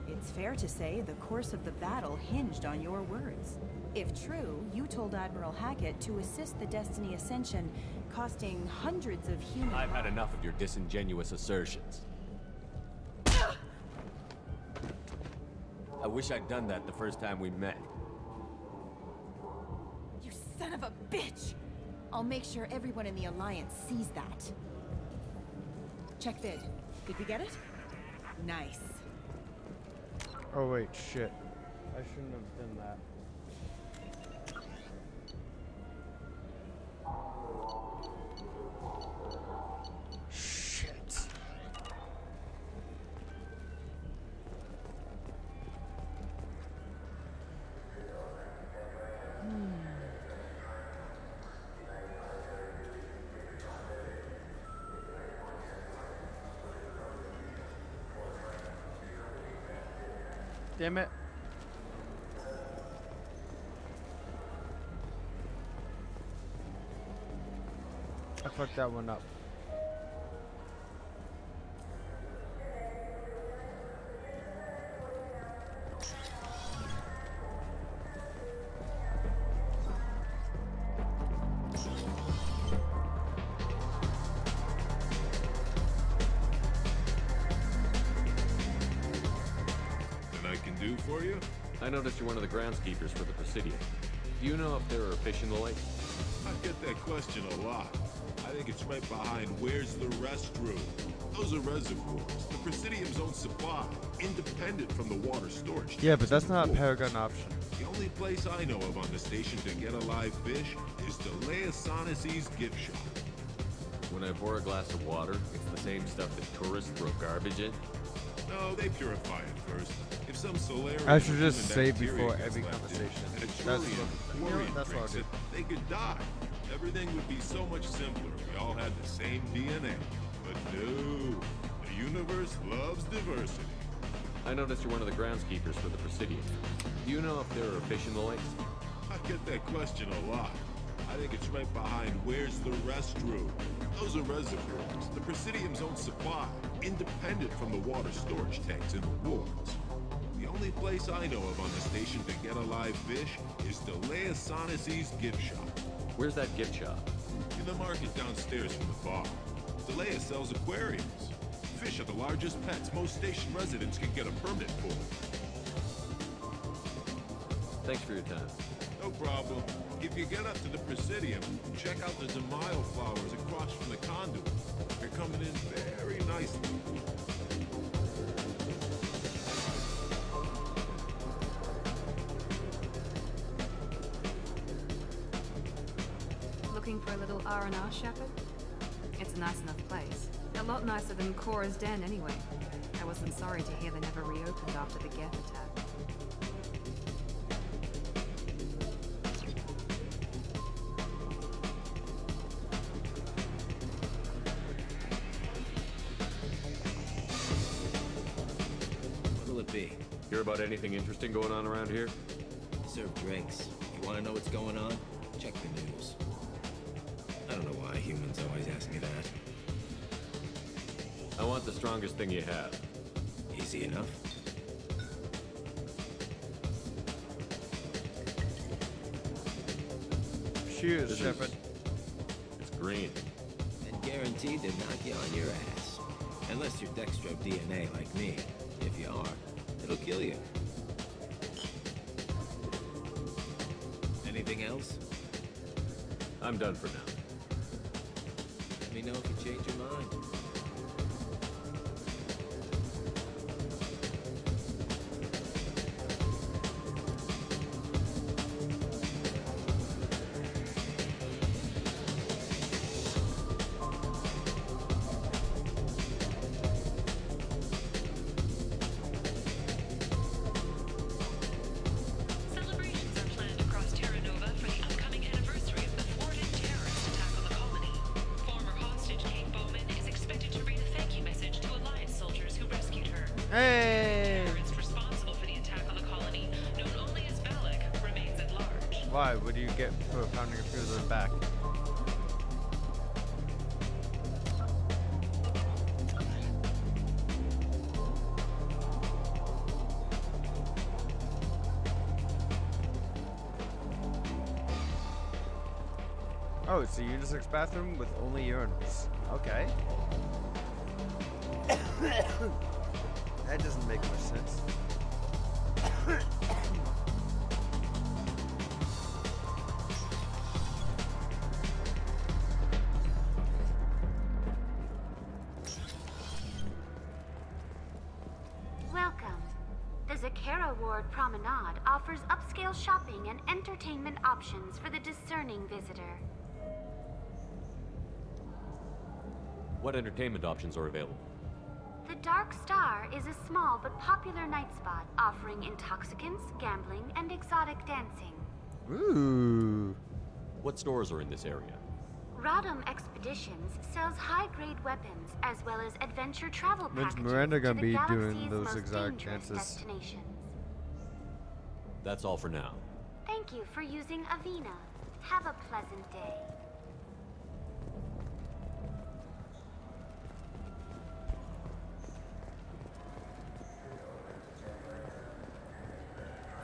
It's fair to say the course of the battle hinged on your words. If true, you told Admiral Hackett to assist the Destiny Ascension, costing hundreds of human... I've had enough of your disingenuous assertions. I wish I'd done that the first time we met. You son of a bitch! I'll make sure everyone in the Alliance sees that. Check vid. Did we get it? Nice. Oh wait, shit. I shouldn't have done that. Shit. Damn it. I fucked that one up. for you? I noticed you're one of the groundskeepers for the Presidium. Do you know if there are fish in the lake? I get that question a lot. I think it's right behind where's the restroom. Those are reservoirs, the Presidium's own supply, independent from the water storage. Yeah, but that's not a Paragon option. The only place I know of on the station to get a live fish is Deleasonesi's gift shop. When I pour a glass of water, it's the same stuff that tourists throw garbage in? No, they purify it first. If some Solarian I should just human say bacteria before gets every left in, conversation. and a That's trillion what, you know quarian what, that's what I'll drinks do. it, they could die. Everything would be so much simpler if we all had the same DNA. But no, the universe loves diversity. I noticed you're one of the groundskeepers for the Presidium. Do you know if there are fish in the lakes? I get that question a lot. I think it's right behind where's the restroom. Those are reservoirs, the Presidium's own supply, independent from the water storage tanks in the wards. The only place I know of on the station to get a live fish is Deleasonesi's gift shop. Where's that gift shop? In the market downstairs from the bar. Delea sells aquariums. Fish are the largest pets most station residents can get a permit for. Thanks for your time. No problem. If you get up to the Presidium, check out the Demile flowers across from the conduit. They're coming in very nicely. Looking for a little R&R, Shepard? It's a nice enough place. A lot nicer than Cora's den, anyway. I wasn't sorry to hear they never reopened after the Geth attack. What'll it be? Hear about anything interesting going on around here? Serve drinks. You want to know what's going on? Check the news. I don't know why humans always ask me that. I want the strongest thing you have. Easy enough. Cheers, Shepard. It's green. And guaranteed to knock you on your ass. Unless you're Dextro DNA like me. If you are, it'll kill you. Anything else? I'm done for now. Let me know if you change your mind. Celebrations are planned across Terra Nova for the upcoming anniversary of the thwarted terrorist attack on the colony. Former hostage Kate Bowman is expected to read a thank you message to Alliance soldiers who rescued her. Hey! The terrorist responsible for the attack on the colony, known only as Balak, remains at large. Why? What do you get for pounding a few of them back? Oh, it's a unisex bathroom with only urinals. Okay. That doesn't make much sense. Welcome. The Zakara Ward Promenade offers upscale shopping and entertainment options for the discerning visitor. What entertainment options are available? The Dark Star is a small but popular night spot offering intoxicants, gambling, and exotic dancing. Ooh. What stores are in this area? Rodham Expeditions sells high-grade weapons as well as adventure travel When's packages Miranda to gonna the be galaxy's doing those most exact dangerous dances? destinations. That's all for now. Thank you for using Avena. Have a pleasant day.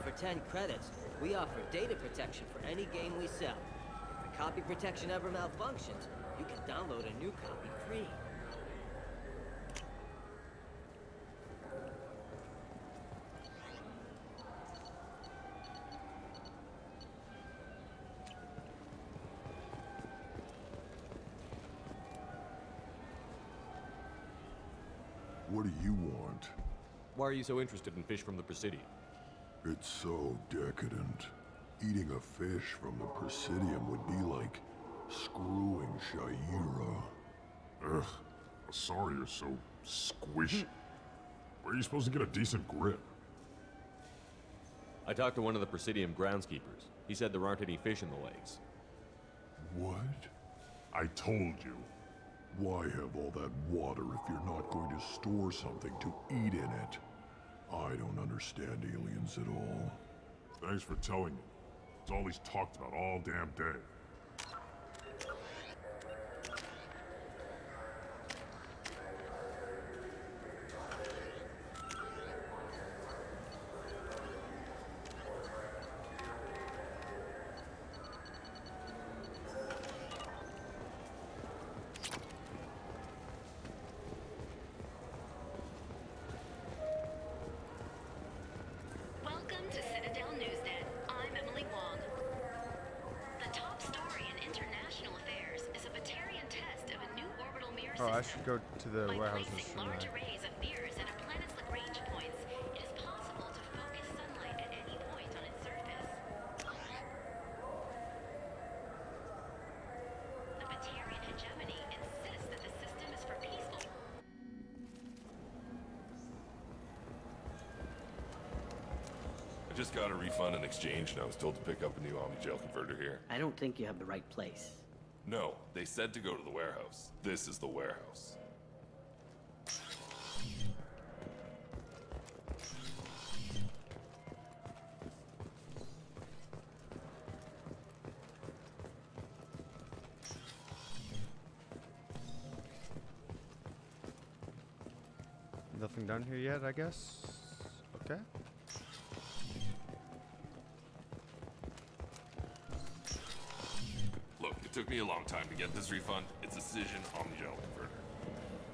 For 10 credits, we offer data protection for any game we sell. If the copy protection ever malfunctions, you can download a new copy free. do you want? Why are you so interested in fish from the Presidium? It's so decadent. Eating a fish from the Presidium would be like screwing Shaira. Ugh, Asari are so squishy. Where are you supposed to get a decent grip? I talked to one of the Presidium groundskeepers. He said there aren't any fish in the lakes. What? I told you. Why have all that water if you're not going to store something to eat in it? I don't understand aliens at all. Thanks for telling me. It's all he's talked about all damn day. Oh, I should go to the warehouses from there. Arrays of mirrors at a planet's Lagrange points, it is possible to focus sunlight at any point on its surface. The Batarian hegemony insists that the system is for peaceful. I just got a refund and exchange, and I was told to pick up a new Omni-Gel converter here. I don't think you have the right place. No, they said to go to the warehouse. This is the warehouse. Nothing done here yet, I guess. Okay. Look, it took me a long time to get this refund. It's a Cision Omni-Gel converter.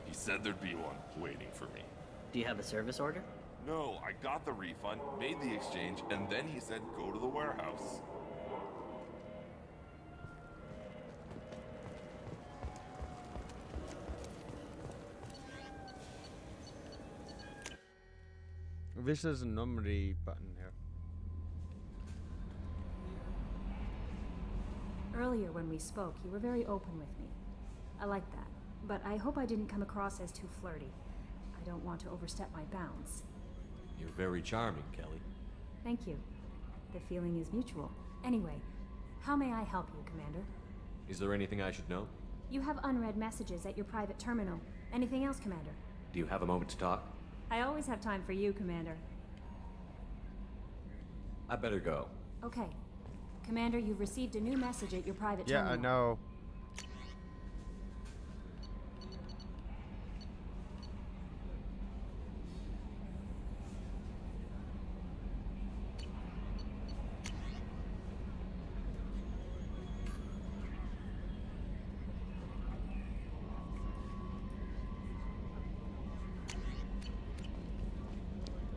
He said there'd be one waiting for me. Do you have a service order? No, I got the refund, made the exchange, and then he said go to the warehouse. This is a normally button here. Earlier when we spoke, you were very open with me. I like that, but I hope I didn't come across as too flirty. I don't want to overstep my bounds. You're very charming, Kelly. Thank you. The feeling is mutual. Anyway, how may I help you, Commander? Is there anything I should know? You have unread messages at your private terminal. Anything else, Commander? Do you have a moment to talk? I always have time for you, Commander. I better go. Okay. Commander, you've received a new message at your private terminal. Yeah, I know.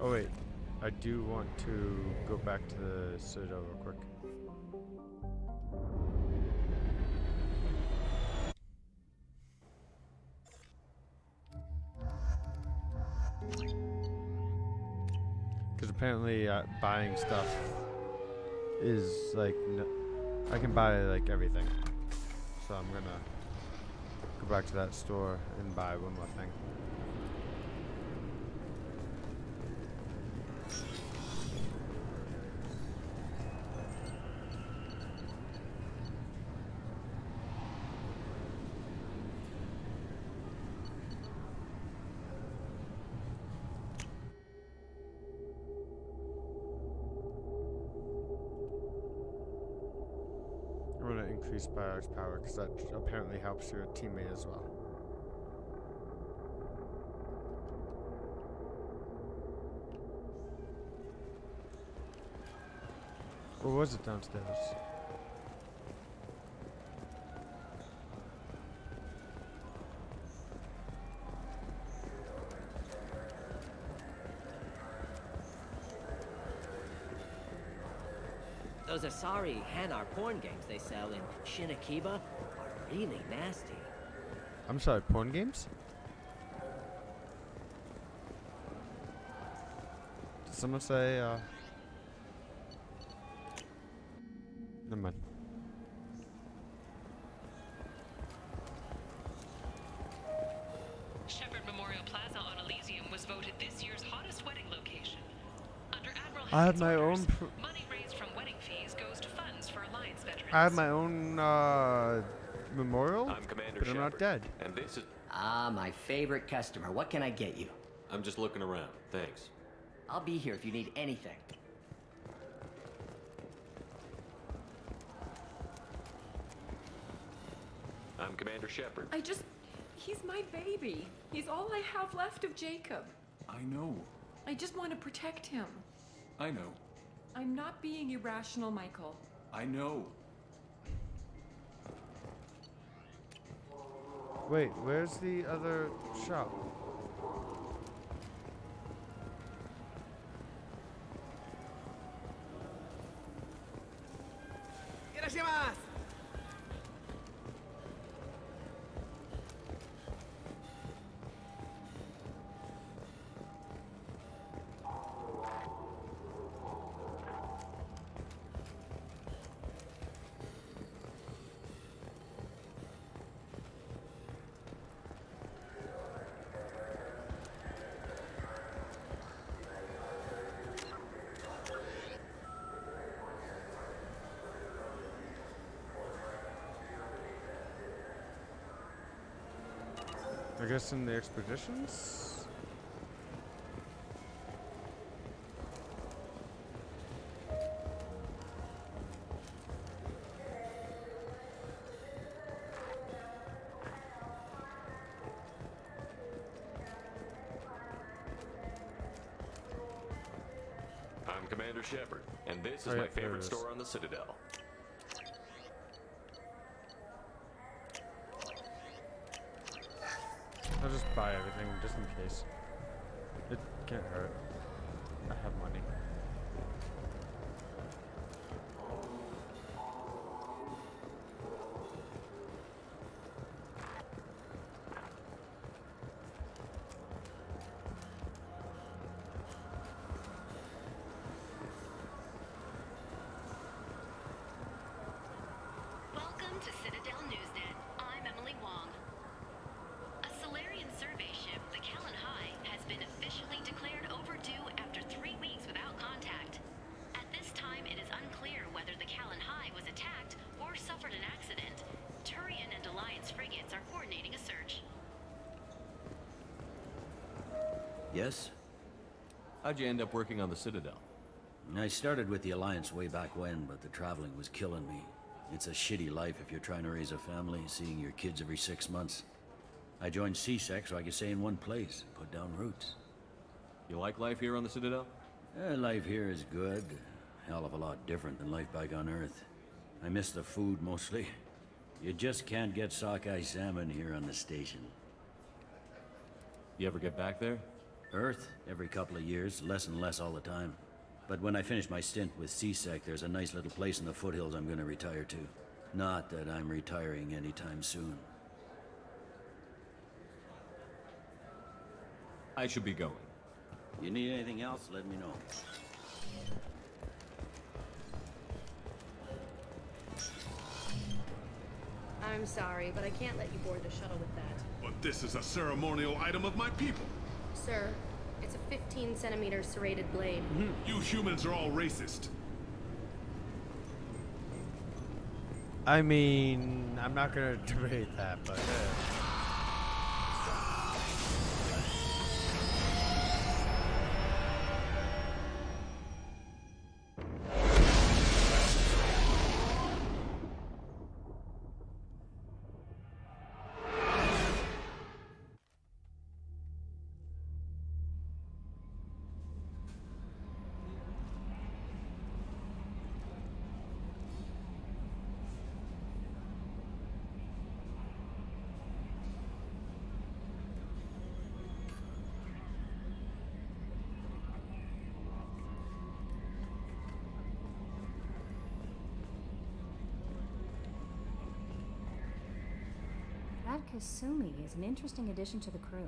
Oh wait, I do want to go back to the Citadel real quick. Because apparently buying stuff is like, I can buy like everything. So I'm gonna go back to that store and buy one more thing. I'm going to increase Biar's power because that apparently helps your teammate as well. Or was it downstairs? Those Asari Hands porn games they sell in Shinakiba are really nasty. I'm sorry, porn games? someone say, never mind. Shepherd Memorial Plaza on Elysium was voted this year's hottest wedding location. Under Admiral I have Hackett's my orders, own. money raised from wedding fees goes to funds for Alliance veterans. I have my own memorial, I'm Commander but I'm not Shepard, dead. and this is... Ah, my favorite customer. What can I get you? I'm just looking around. Thanks. I'll be here if you need anything. I'm Commander Shepard. He's my baby. He's all I have left of Jacob. I know. I just want to protect him. I know. I'm not being irrational, Michael. I know. Wait, where's the other shop? I guess in the expeditions? I'm Commander Shepard, and this is Oh, yeah, my there it favorite is. store on the Citadel. I'll just buy everything just in case. It can't hurt. I have money. Welcome to Citadel Newsnet. I'm Emily Wong. A Solarian survey ship, the Callan High, has been officially declared overdue after 3 weeks without contact. At this time, it is unclear whether the Callan High was attacked or suffered an accident. Turian and Alliance frigates are coordinating a search. Yes? How'd you end up working on the Citadel? I started with the Alliance way back when, but the traveling was killing me. It's a shitty life if you're trying to raise a family, seeing your kids every 6 months. I joined CSEC so I could stay in one place, put down roots. You like life here on the Citadel? Life here is good. Hell of a lot different than life back on Earth. I miss the food mostly. You just can't get sockeye salmon here on the station. You ever get back there? Earth, every couple of years, less and less all the time. But when I finish my stint with CSEC, there's a nice little place in the foothills I'm gonna retire to. Not that I'm retiring anytime soon. I should be going. You need anything else, let me know. I'm sorry, but I can't let you board the shuttle with that. But this is a ceremonial item of my people. Sir, it's a 15-centimeter serrated blade. You humans are all racist. I mean, I'm not gonna debate that, but That Kasumi is an interesting addition to the crew.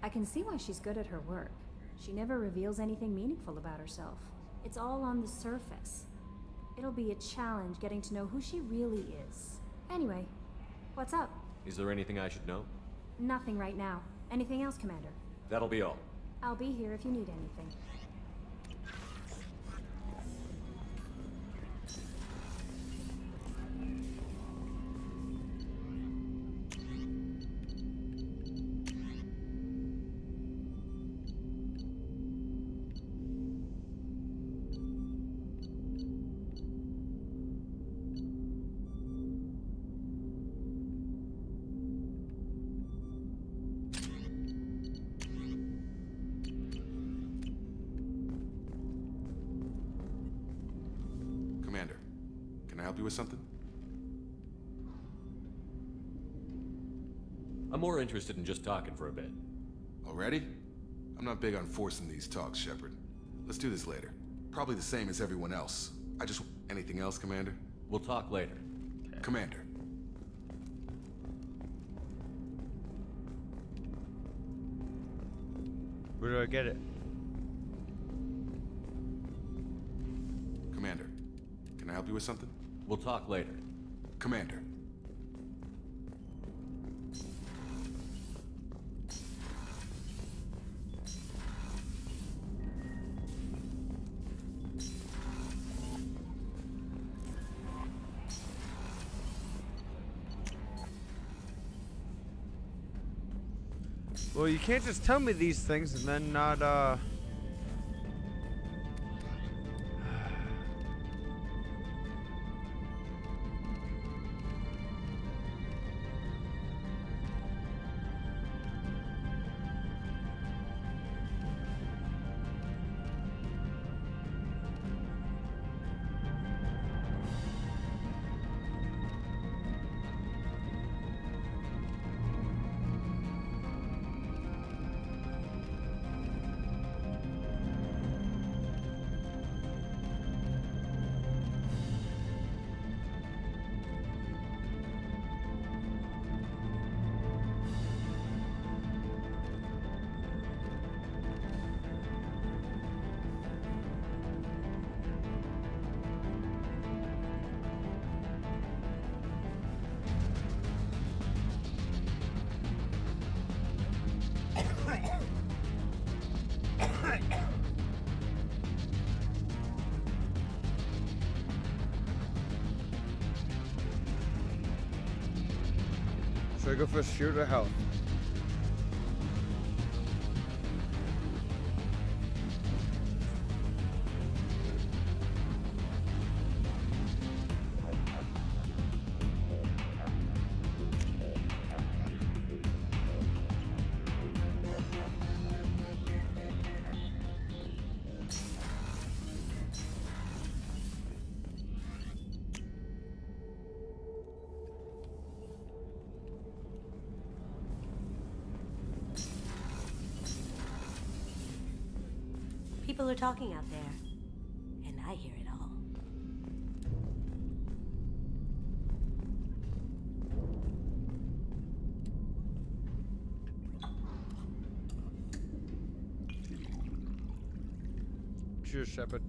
I can see why she's good at her work. She never reveals anything meaningful about herself. It's all on the surface. It'll be a challenge getting to know who she really is. Anyway, what's up? Is there anything I should know? Nothing right now. Anything else, Commander? That'll be all. I'll be here if you need anything. Commander, can I help you with something? I'm more interested in just talking for a bit. Already? I'm not big on forcing these talks, Shepard. Let's do this later. Probably the same as everyone else. Anything else, Commander? We'll talk later. Commander. Where do I get it? Commander, can I help you with something? We'll talk later. Commander. Well, you can't just tell me these things and then not, should I go for shield or health? People are talking out there, and I hear it all. Cheers, Shepard.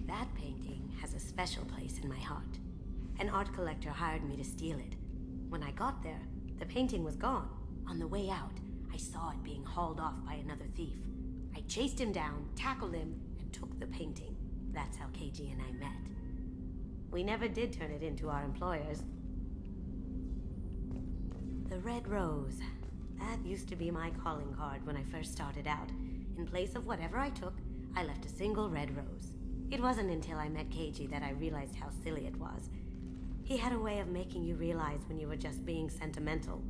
That painting has a special place in my heart. An art collector hired me to steal it. When I got there, the painting was gone. On the way out, I saw it being hauled off by another thief. I chased him down, tackled him, and took the painting. That's how KG and I met. We never did turn it into our employers. The Red Rose. That used to be my calling card when I first started out. In place of whatever I took, I left a single red rose. It wasn't until I met KG that I realized how silly it was. He had a way of making you realize when you were just being sentimental.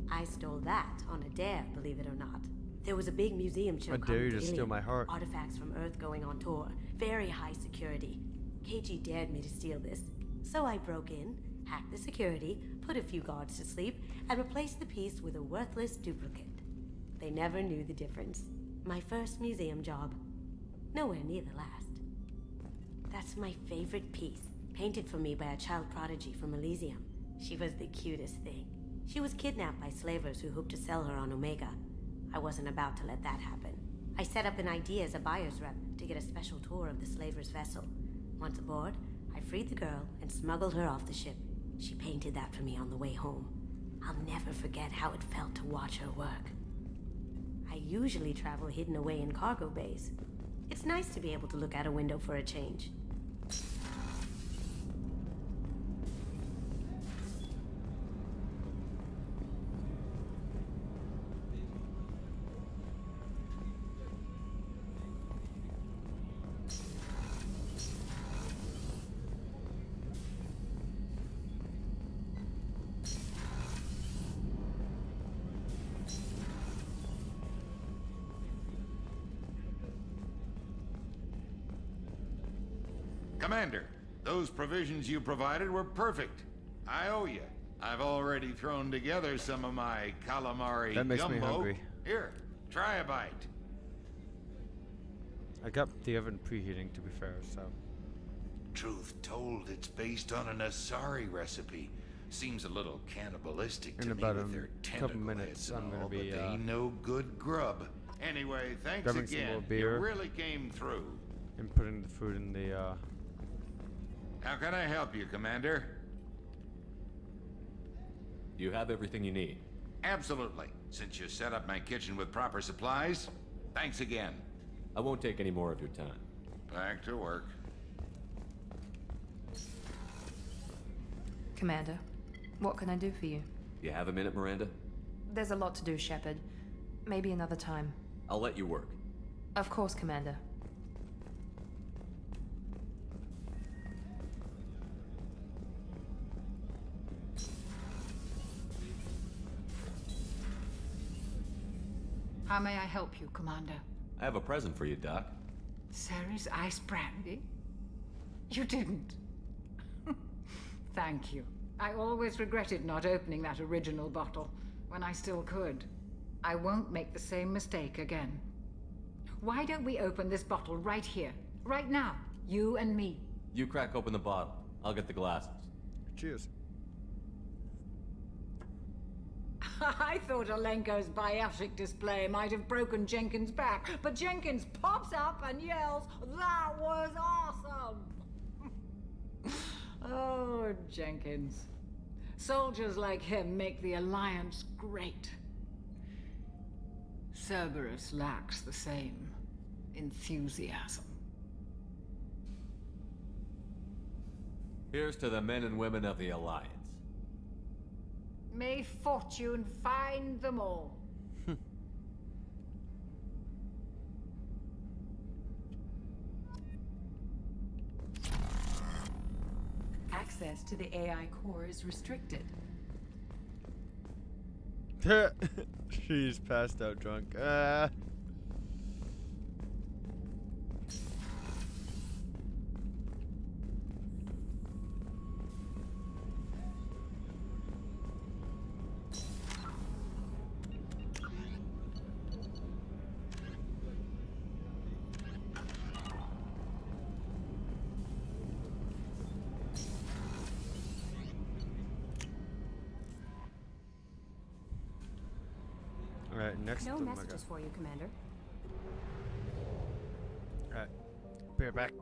I stole that on a dare, believe it or not. There was a big museum show I dare you to called steal Alien. my heart. Artifacts from Earth going on tour. Very high security. KG dared me to steal this. So I broke in, hacked the security, put a few guards to sleep, and replaced the piece with a worthless duplicate. They never knew the difference. My first museum job. Nowhere near the last. That's my favorite piece, painted for me by a child prodigy from Elysium. She was the cutest thing. She was kidnapped by slavers who hoped to sell her on Omega. I wasn't about to let that happen. I set up an idea as a buyer's rep to get a special tour of the slaver's vessel. Once aboard, I freed the girl and smuggled her off the ship. She painted that for me on the way home. I'll never forget how it felt to watch her work. I usually travel hidden away in cargo bays. It's nice to be able to look out a window for a change. Commander, those provisions you provided were perfect. I owe you. I've already thrown together some of my calamari That makes me gumbo. hungry. Here, try a bite. I got the oven preheating, to be fair, so. Truth told, it's based on an Asari recipe. Seems a little cannibalistic to In me about with a their couple tentacle minutes, heads and I'm gonna all, be, but they ain't no good grub. Anyway, thanks grabbing some more again. You beer. really came through. And putting the food in the, How can I help you, Commander? You have everything you need. Absolutely. Since you set up my kitchen with proper supplies, thanks again. I won't take any more of your time. Back to work. Commander, what can I do for you? You have a minute, Miranda? There's a lot to do, Shepard. Maybe another time. I'll let you work. Of course, Commander. How may I help you, Commander? I have a present for you, Doc. Ceres ice brandy? You didn't. Thank you. I always regretted not opening that original bottle when I still could. I won't make the same mistake again. Why don't we open this bottle right here, right now, you and me? You crack open the bottle. I'll get the glasses. Cheers. I thought Alenko's biotic display might have broken Jenkins' back, but Jenkins pops up and yells, "That was awesome!" Oh, Jenkins. Soldiers like him make the Alliance great. Cerberus lacks the same enthusiasm. Here's to the men and women of the Alliance. May fortune find them all. Access to the AI core is restricted. She's passed out drunk. Alright, next No to messages for you, Commander. Alright, be right back.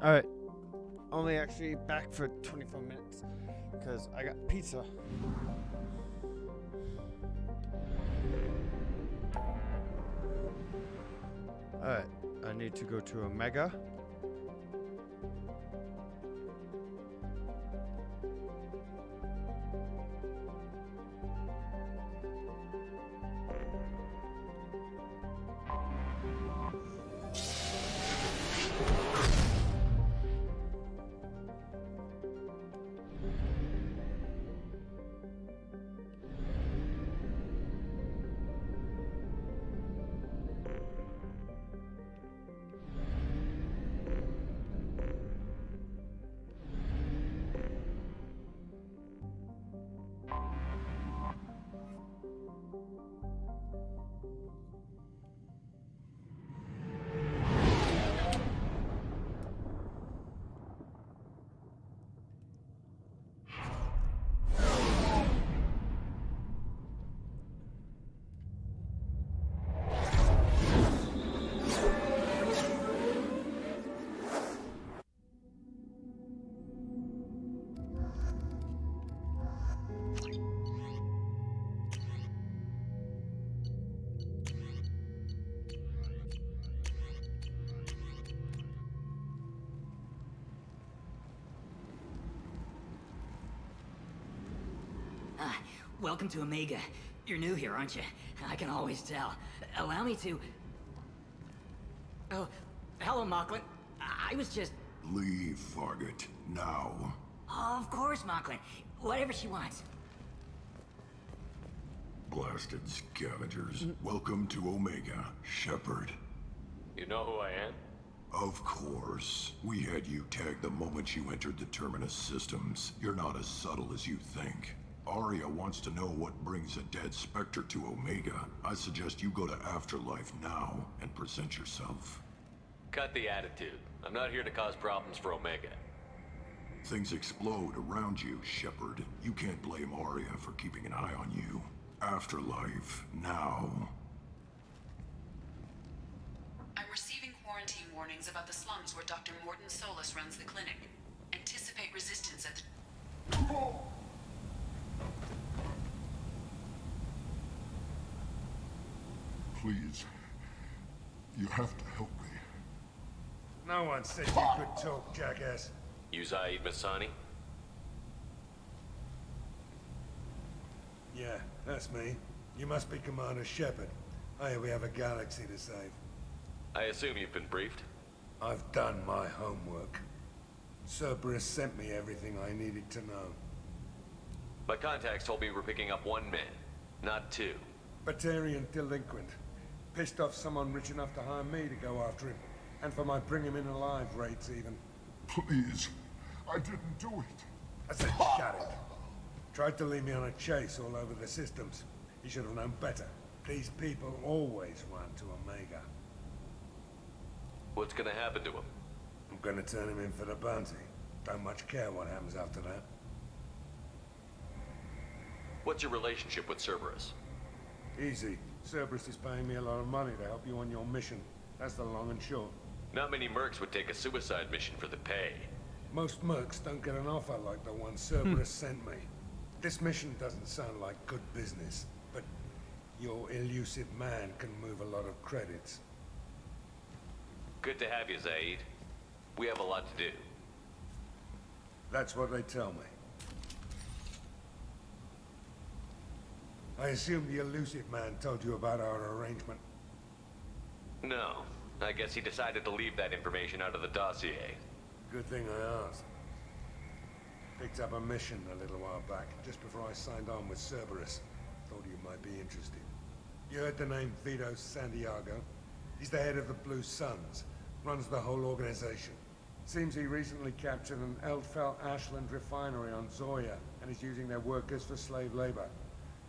Alright. Only actually back for 24 minutes because I got pizza. Alright. I need to go to Omega. Welcome to Omega. You're new here, aren't you? I can always tell. Allow me to... Oh, hello, Mocklin. I was just... Leave, Fargate. Now. Oh, of course, Mocklin. Whatever she wants. Blasted scavengers. Welcome to Omega, Shepard. You know who I am? Of course. We had you tagged the moment you entered the Terminus systems. You're not as subtle as you think. Aria wants to know what brings a dead Spectre to Omega. I suggest you go to Afterlife now and present yourself. Cut the attitude. I'm not here to cause problems for Omega. Things explode around you, Shepard. You can't blame Aria for keeping an eye on you. Afterlife, now. I'm receiving quarantine warnings about the slums where Dr. Morton Solus runs the clinic. Anticipate resistance at the... Please. You have to help me. No one said you could talk, jackass. You Zaid Masani? Yeah, that's me. You must be Commander Shepard. Hey, we have a galaxy to save. I assume you've been briefed? I've done my homework. Cerberus sent me everything I needed to know. My contacts told me we're picking up one man, not two. Batarian delinquent. Pissed off someone rich enough to hire me to go after him. And for my bring him in alive rates, even. Please. I didn't do it. I said shut it. Tried to lead me on a chase all over the systems. He should have known better. These people always run to Omega. What's gonna happen to him? I'm gonna turn him in for the bounty. Don't much care what happens after that. What's your relationship with Cerberus? Easy. Cerberus is paying me a lot of money to help you on your mission. That's the long and short. Not many mercs would take a suicide mission for the pay. Most mercs don't get an offer like the one Cerberus sent me. This mission doesn't sound like good business, but your elusive man can move a lot of credits. Good to have you, Zaid. We have a lot to do. That's what they tell me. I assume the elusive man told you about our arrangement. No. I guess he decided to leave that information out of the dossier. Good thing I asked. Picked up a mission a little while back, just before I signed on with Cerberus. Thought you might be interested. You heard the name Vito Santiago? He's the head of the Blue Suns. Runs the whole organization. Seems he recently captured an Eldfell Ashland refinery on Zoya, and is using their workers for slave labor.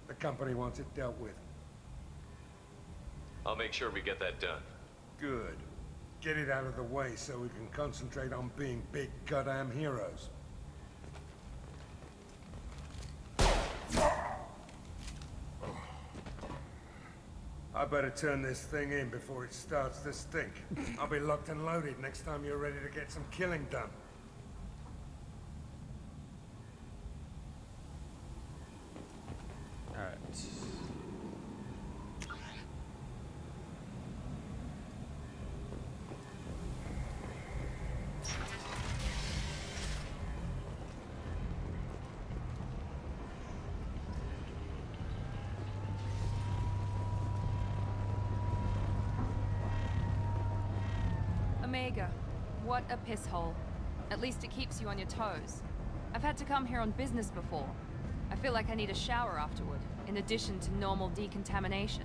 The company wants it dealt with. I'll make sure we get that done. Good. Get it out of the way so we can concentrate on being big goddamn heroes. I better turn this thing in before it starts to stink. I'll be locked and loaded next time you're ready to get some killing done. Alright. Omega. What a piss hole. At least it keeps you on your toes. I've had to come here on business before. I feel like I need a shower afterward, in addition to normal decontamination.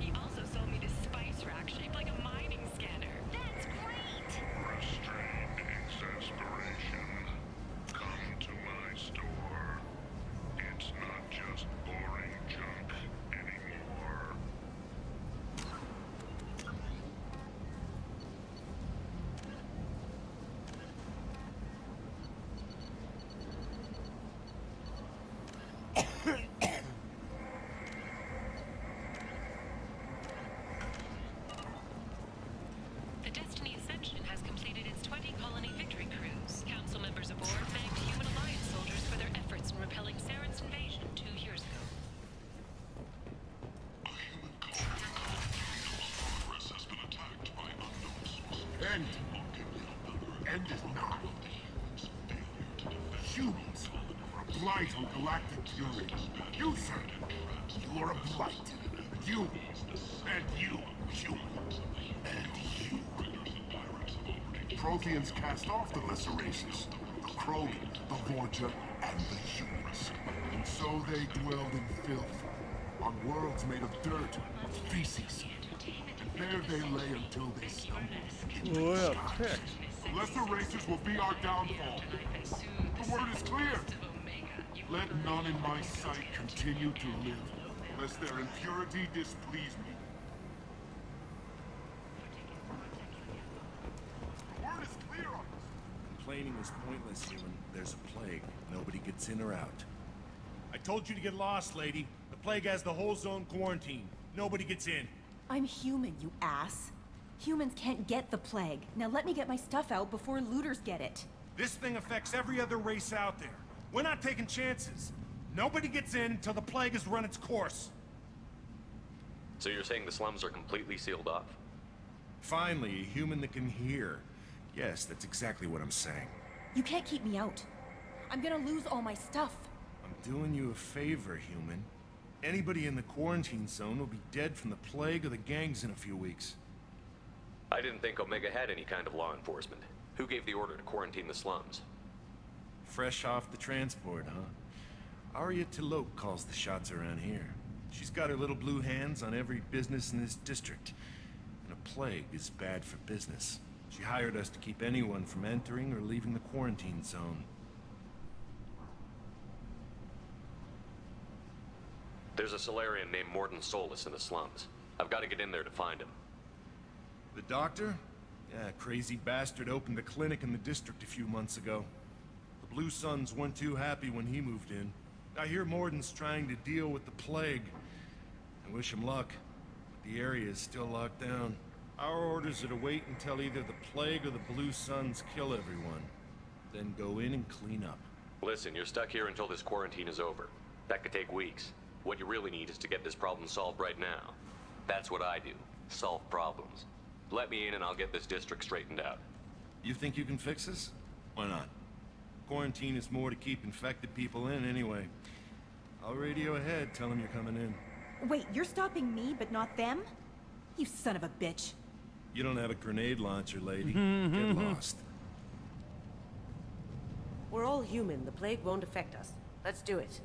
He also sold me this spice rack shaped like a mine humans are a blight on galactic purity. You, sir, you are a blight. You, and you, human, and you. Protheans cast off the lesser races, the Krogan, the Vorja, and the humans. And so they dwelled in filth, on worlds made of dirt, of feces. And there they lay until they stumbled into the sky. The lesser races will be our downfall. The word is clear. Let none in my sight continue to live, lest their impurity displease me. The word is clear on this. Complaining is pointless, human. There's a plague. Nobody gets in or out. I told you to get lost, lady. The plague has the whole zone quarantined. Nobody gets in. I'm human, you ass. Humans can't get the plague. Now let me get my stuff out before looters get it. This thing affects every other race out there. We're not taking chances. Nobody gets in until the plague has run its course. So you're saying the slums are completely sealed off? Finally, a human that can hear. Yes, that's exactly what I'm saying. You can't keep me out. I'm gonna lose all my stuff. I'm doing you a favor, human. Anybody in the quarantine zone will be dead from the plague or the gangs in a few weeks. I didn't think Omega had any kind of law enforcement. Who gave the order to quarantine the slums? Fresh off the transport, huh? Arya Tilok calls the shots around here. She's got her little blue hands on every business in this district. And a plague is bad for business. She hired us to keep anyone from entering or leaving the quarantine zone. There's a Solarian named Mordin Solus in the slums. I've got to get in there to find him. The doctor? Yeah, crazy bastard opened a clinic in the district a few months ago. The Blue Suns weren't too happy when he moved in. I hear Mordin's trying to deal with the plague. I wish him luck, but the area is still locked down. Our orders are to wait until either the plague or the Blue Suns kill everyone. Then go in and clean up. Listen, you're stuck here until this quarantine is over. That could take weeks. What you really need is to get this problem solved right now. That's what I do. Solve problems. Let me in and I'll get this district straightened out. You think you can fix this? Why not? Quarantine is more to keep infected people in anyway. I'll radio ahead, tell them you're coming in. Wait, you're stopping me, but not them? You son of a bitch. You don't have a grenade launcher, lady. Get lost. We're all human. The plague won't affect us. Let's do it.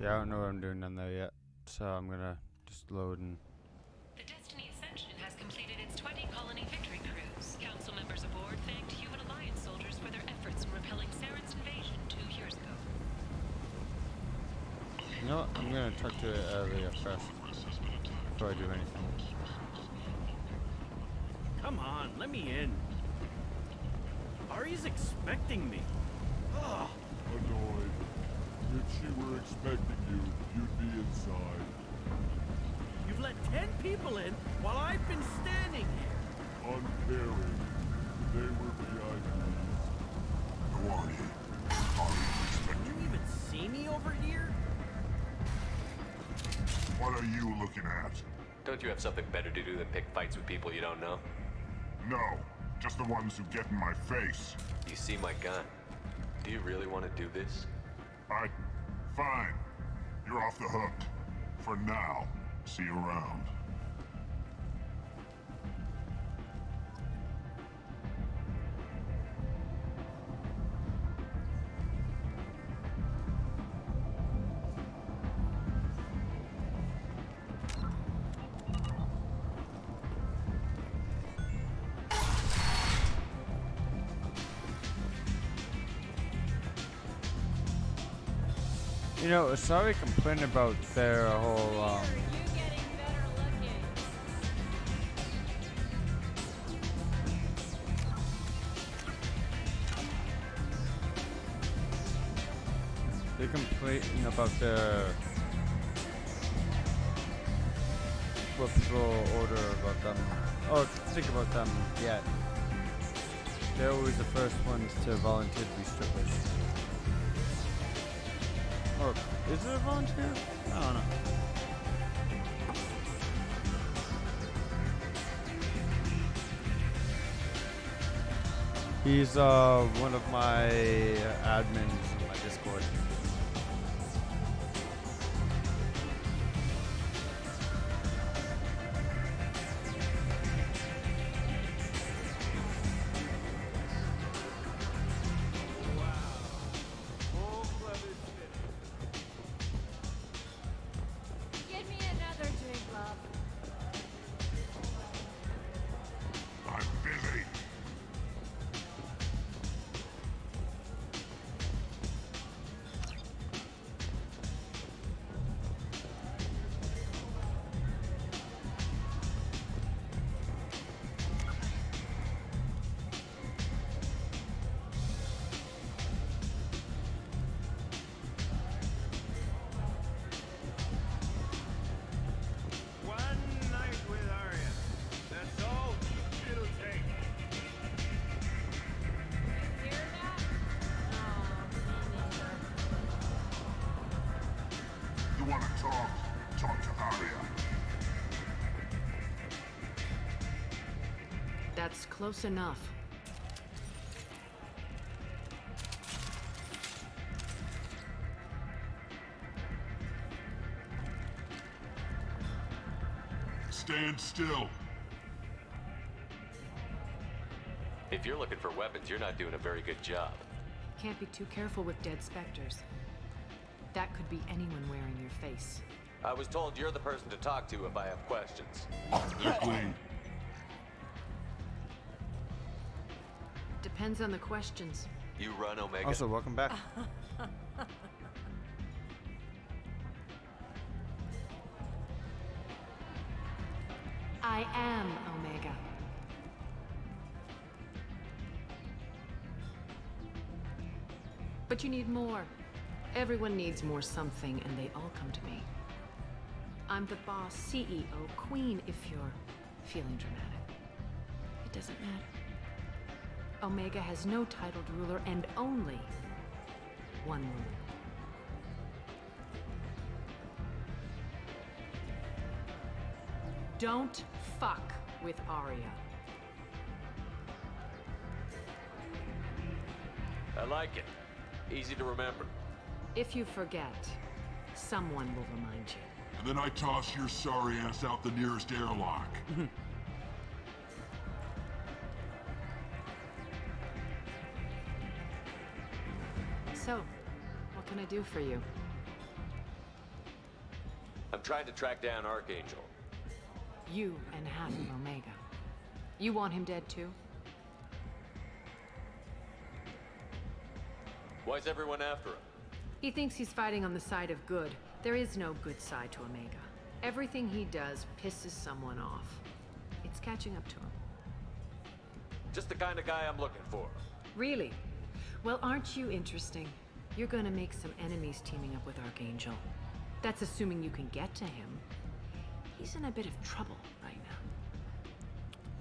Yeah, I don't know what I'm doing down there yet, so I'm gonna just load and... The Destiny Ascension has completed its 20 colony victory cruise. Council members aboard thanked Human Alliance soldiers for their efforts in repelling Saren's invasion 2 years ago. You know what? I'm gonna talk to Elia first, before I do anything. Come on, let me in. Ari's expecting me. Ugh. Annoyed. If she were expecting you, you'd be inside. You've let 10 people in while I've been standing here. Uncaring. They were VIPs. Who are you? Are expecting You even see me over here? What are you looking at? Don't you have something better to do than pick fights with people you don't know? No, just the ones who get in my face. You see my gun. Do you really want to do this? Fine. You're off the hook. For now. See you around. You know, Asari complained about their whole, complaining about the what people order about them, or think about them yet. They're always the first ones to volunteer to be strippers. Or is it a volunteer? I don't know. He's one of my admins in my Discord. Give me another drink, love. I'm busy. One night with Arya. That's all it'll take. Hear that? Oh, me neither. You want to talk? Talk to Arya. That's close enough. Stand still. If you're looking for weapons, you're not doing a very good job. Can't be too careful with dead specters. That could be anyone wearing your face. I was told you're the person to talk to if I have questions. They're clean. Depends on the questions. You run, Omega. Also, welcome back. I am Omega. But you need more. Everyone needs more something, and they all come to me. I'm the boss, CEO, queen, if you're feeling dramatic. It doesn't matter. Omega has no titled ruler and only one ruler. Don't fuck with Arya. I like it. Easy to remember. If you forget, someone will remind you. And then I toss your sorry ass out the nearest airlock. So, what can I do for you? I'm trying to track down Archangel. You and half of Omega. You want him dead too? Why's everyone after him? He thinks he's fighting on the side of good. There is no good side to Omega. Everything he does pisses someone off. It's catching up to him. Just the kind of guy I'm looking for. Really? Well, aren't you interesting? You're gonna make some enemies teaming up with Archangel. That's assuming you can get to him. He's in a bit of trouble right now.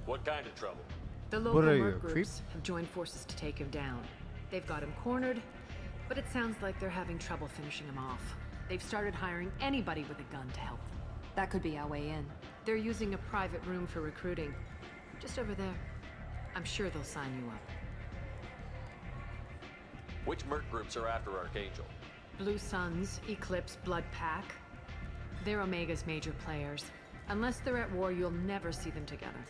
What kind of trouble? The local merc groups have joined forces to take him down. They've got him cornered, but it sounds like they're having trouble finishing him off. They've started hiring anybody with a gun to help them. That could be our way in. They're using a private room for recruiting. Just over there. I'm sure they'll sign you up. Which merc groups are after Archangel? Blue Suns, Eclipse, Blood Pack. They're Omega's major players. Unless they're at war, you'll never see them together.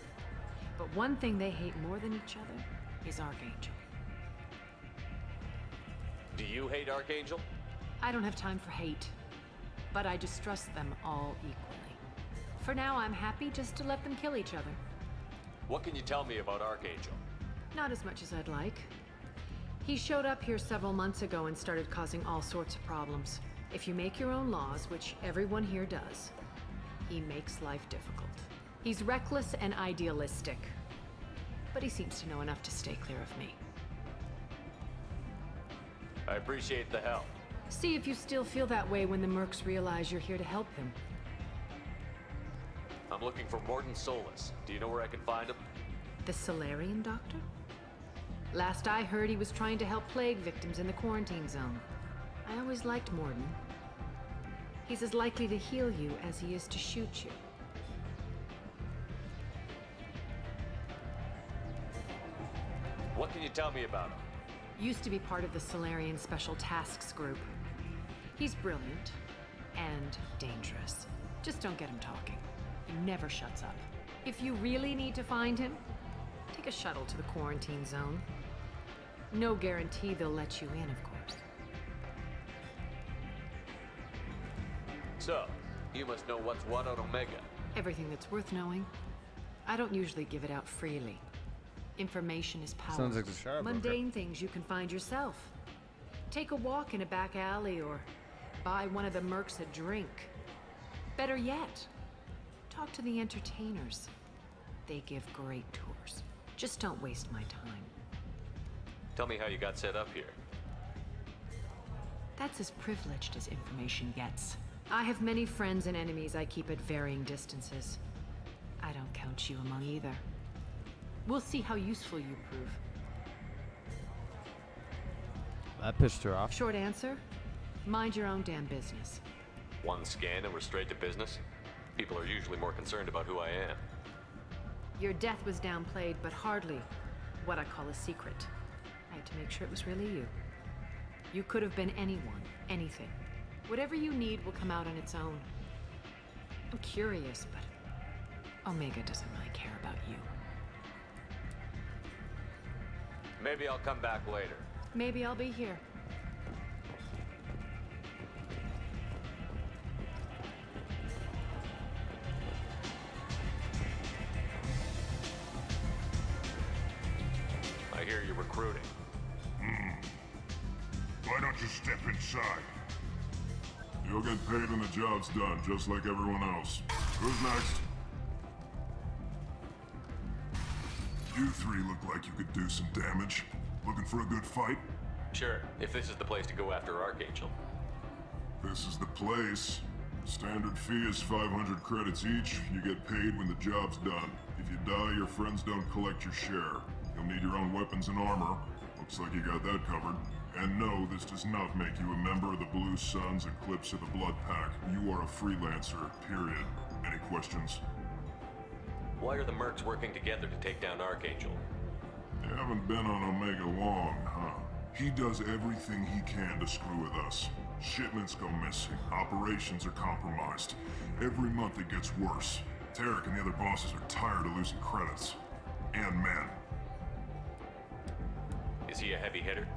But one thing they hate more than each other is Archangel. Do you hate Archangel? I don't have time for hate, but I distrust them all equally. For now, I'm happy just to let them kill each other. What can you tell me about Archangel? Not as much as I'd like. He showed up here several months ago and started causing all sorts of problems. If you make your own laws, which everyone here does, he makes life difficult. He's reckless and idealistic, but he seems to know enough to stay clear of me. I appreciate the help. See if you still feel that way when the mercs realize you're here to help them. I'm looking for Morton Solus. Do you know where I can find him? The Solarian doctor? Last I heard, he was trying to help plague victims in the quarantine zone. I always liked Morton. He's as likely to heal you as he is to shoot you. What can you tell me about him? Used to be part of the Solarian Special Tasks Group. He's brilliant and dangerous. Just don't get him talking. He never shuts up. If you really need to find him, take a shuttle to the quarantine zone. No guarantee they'll let you in, of course. So, you must know what's what on Omega. Everything that's worth knowing. I don't usually give it out freely. Information is power. Sounds like the Shire broker. Mundane things you can find yourself. Take a walk in a back alley or buy one of the mercs a drink. Better yet, talk to the entertainers. They give great tours. Just don't waste my time. Tell me how you got set up here. That's as privileged as information gets. I have many friends and enemies I keep at varying distances. I don't count you among either. We'll see how useful you prove. That pissed her off. Short answer, mind your own damn business. One scan and we're straight to business? People are usually more concerned about who I am. Your death was downplayed, but hardly what I call a secret. I had to make sure it was really you. You could have been anyone, anything. Whatever you need will come out on its own. I'm curious, but Omega doesn't really care about you. Maybe I'll come back later. Maybe I'll be here. I hear you're recruiting. Why don't you step inside? You'll get paid when the job's done, just like everyone else. Who's next? You three look like you could do some damage. Looking for a good fight? Sure, if this is the place to go after Archangel. This is the place. Standard fee is 500 credits each. You get paid when the job's done. If you die, your friends don't collect your share. You'll need your own weapons and armor. Looks like you got that covered. And no, this does not make you a member of the Blue Suns, Eclipse, or the Blood Pack. You are a freelancer, period. Any questions? Why are the mercs working together to take down Archangel? You haven't been on Omega long, huh? He does everything he can to screw with us. Shipments go missing, operations are compromised. Every month it gets worse. Tarek and the other bosses are tired of losing credits. And men. Is he a heavy hitter?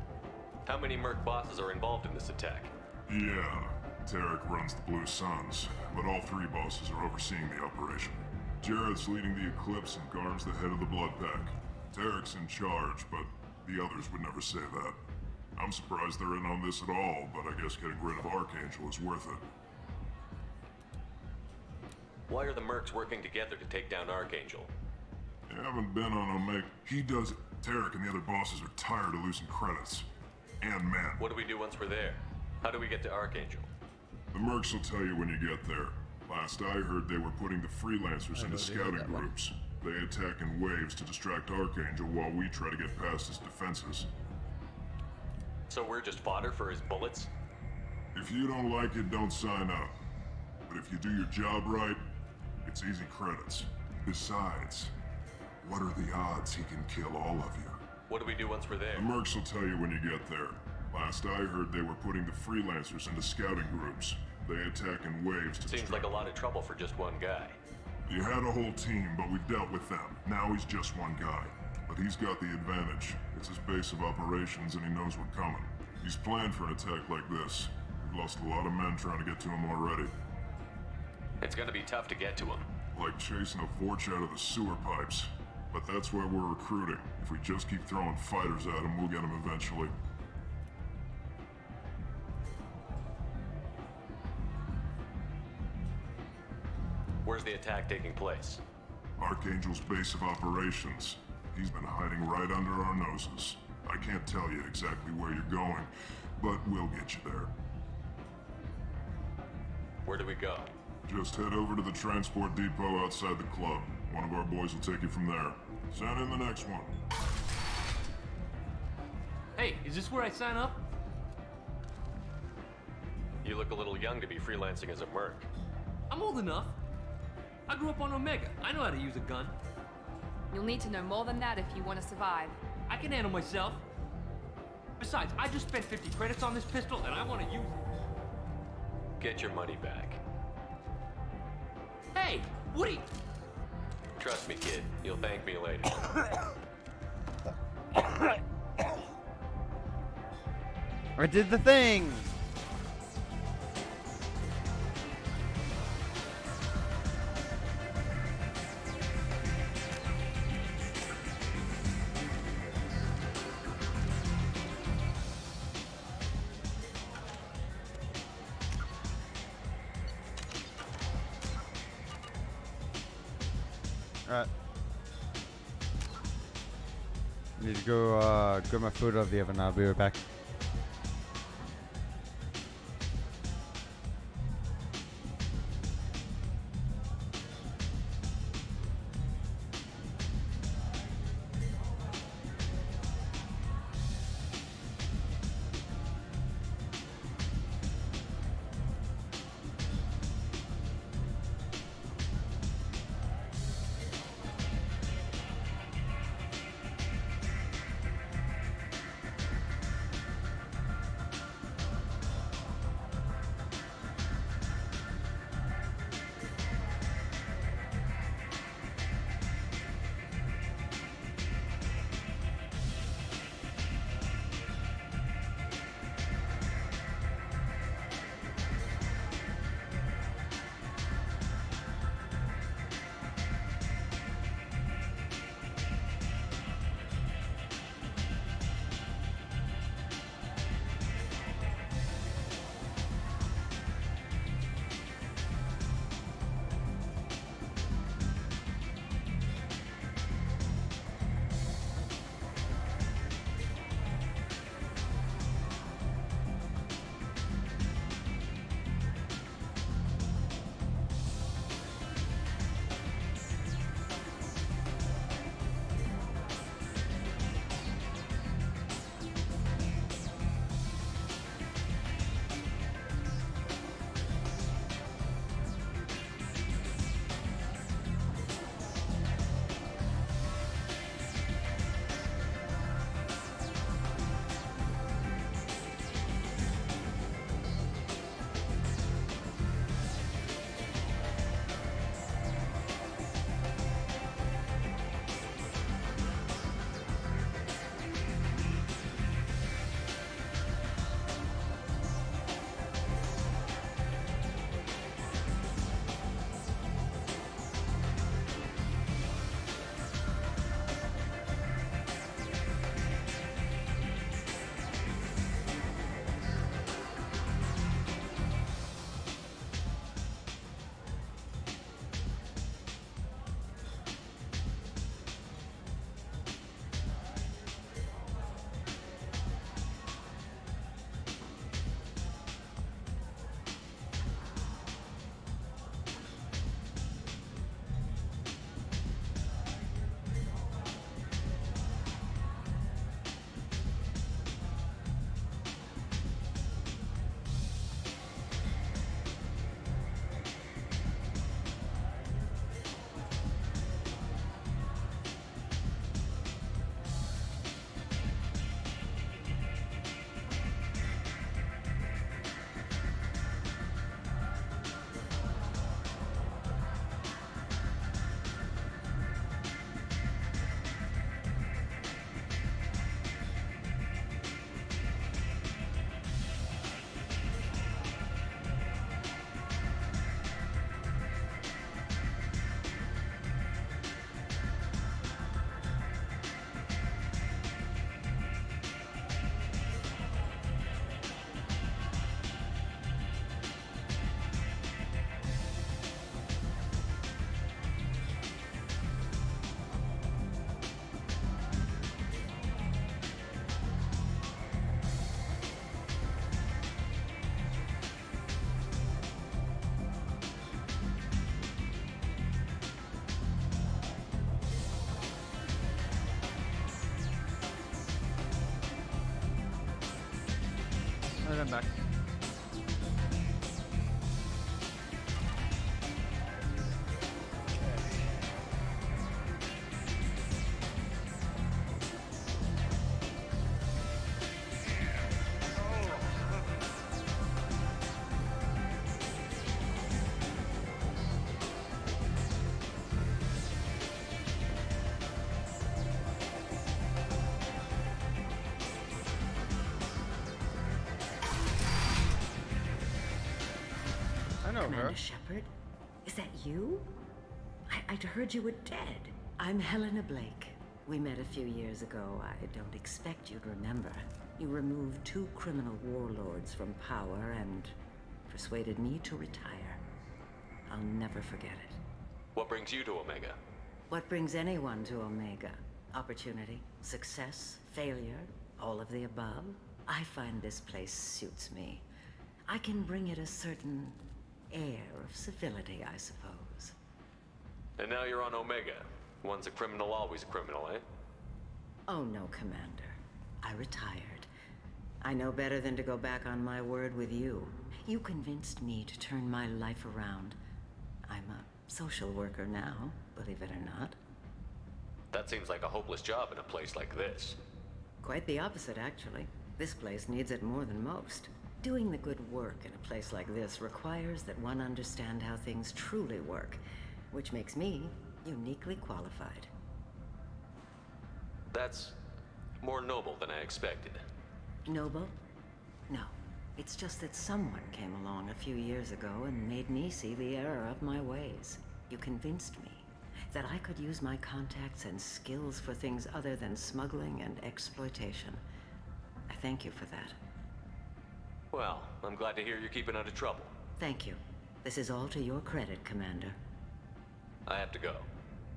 How many merc bosses are involved in this attack? Yeah, Tarek runs the Blue Suns, but all three bosses are overseeing the operation. Jared's leading the Eclipse and Garm's the head of the Blood Pack. Tarek's in charge, but the others would never say that. I'm surprised they're in on this at all, but I guess getting rid of Archangel is worth it. Why are the mercs working together to take down Archangel? You haven't been on Omega. Tarek and the other bosses are tired of losing credits. And men. What do we do once we're there? How do we get to Archangel? The mercs will tell you when you get there. Last I heard, they were putting the freelancers into scouting groups. They attack in waves to distract Archangel while we try to get past his defenses. So we're just fodder for his bullets? If you don't like it, don't sign up. But if you do your job right, it's easy credits. Besides, what are the odds he can kill all of you? What do we do once we're there? The mercs will tell you when you get there. Last I heard, they were putting the freelancers into scouting groups. They attack in waves to Seems like a lot of trouble for just one guy. You had a whole team, but we've dealt with them. Now he's just one guy. But he's got the advantage. It's his base of operations and he knows what's coming. He's planned for an attack like this. We've lost a lot of men trying to get to him already. It's gonna be tough to get to him. Like chasing a Vorch out of the sewer pipes. But that's why we're recruiting. If we just keep throwing fighters at him, we'll get him eventually. Where's the attack taking place? Archangel's base of operations. He's been hiding right under our noses. I can't tell you exactly where you're going, but we'll get you there. Where do we go? Just head over to the transport depot outside the club. One of our boys will take you from there. Send in the next one. Hey, is this where I sign up? You look a little young to be freelancing as a merc. I'm old enough. I grew up on Omega. I know how to use a gun. You'll need to know more than that if you want to survive. I can handle myself. Besides, I just spent 50 credits on this pistol and I want to use it. Get your money back. Hey, Woody! Trust me, kid. You'll thank me later. I did the thing! Alright. Need to go grab my food out of the oven. I'll be right back. And I'm back. Commander Shepard? Is that you? I'd heard you were dead. I'm Helena Blake. We met a few years ago. I don't expect you'd remember. You removed 2 criminal warlords from power and persuaded me to retire. I'll never forget it. What brings you to Omega? What brings anyone to Omega? Opportunity, success, failure, all of the above? I find this place suits me. I can bring it a certain air of civility, I suppose. And now you're on Omega. Once a criminal, always a criminal, eh? Oh no, Commander. I retired. I know better than to go back on my word with you. You convinced me to turn my life around. I'm a social worker now, believe it or not. That seems like a hopeless job in a place like this. Quite the opposite, actually. This place needs it more than most. Doing the good work in a place like this requires that one understand how things truly work, which makes me uniquely qualified. That's more noble than I expected. Noble? No. It's just that someone came along a few years ago and made me see the error of my ways. You convinced me that I could use my contacts and skills for things other than smuggling and exploitation. I thank you for that. Well, I'm glad to hear you're keeping out of trouble. Thank you. This is all to your credit, Commander. I have to go.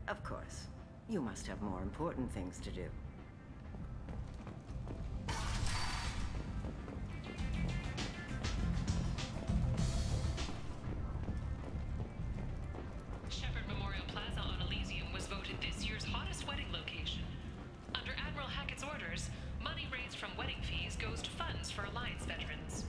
Of course. You must have more important things to do. Shepard Memorial Plaza on Elysium was voted this year's hottest wedding location. Under Admiral Hackett's orders, money raised from wedding fees goes to funds for Alliance veterans.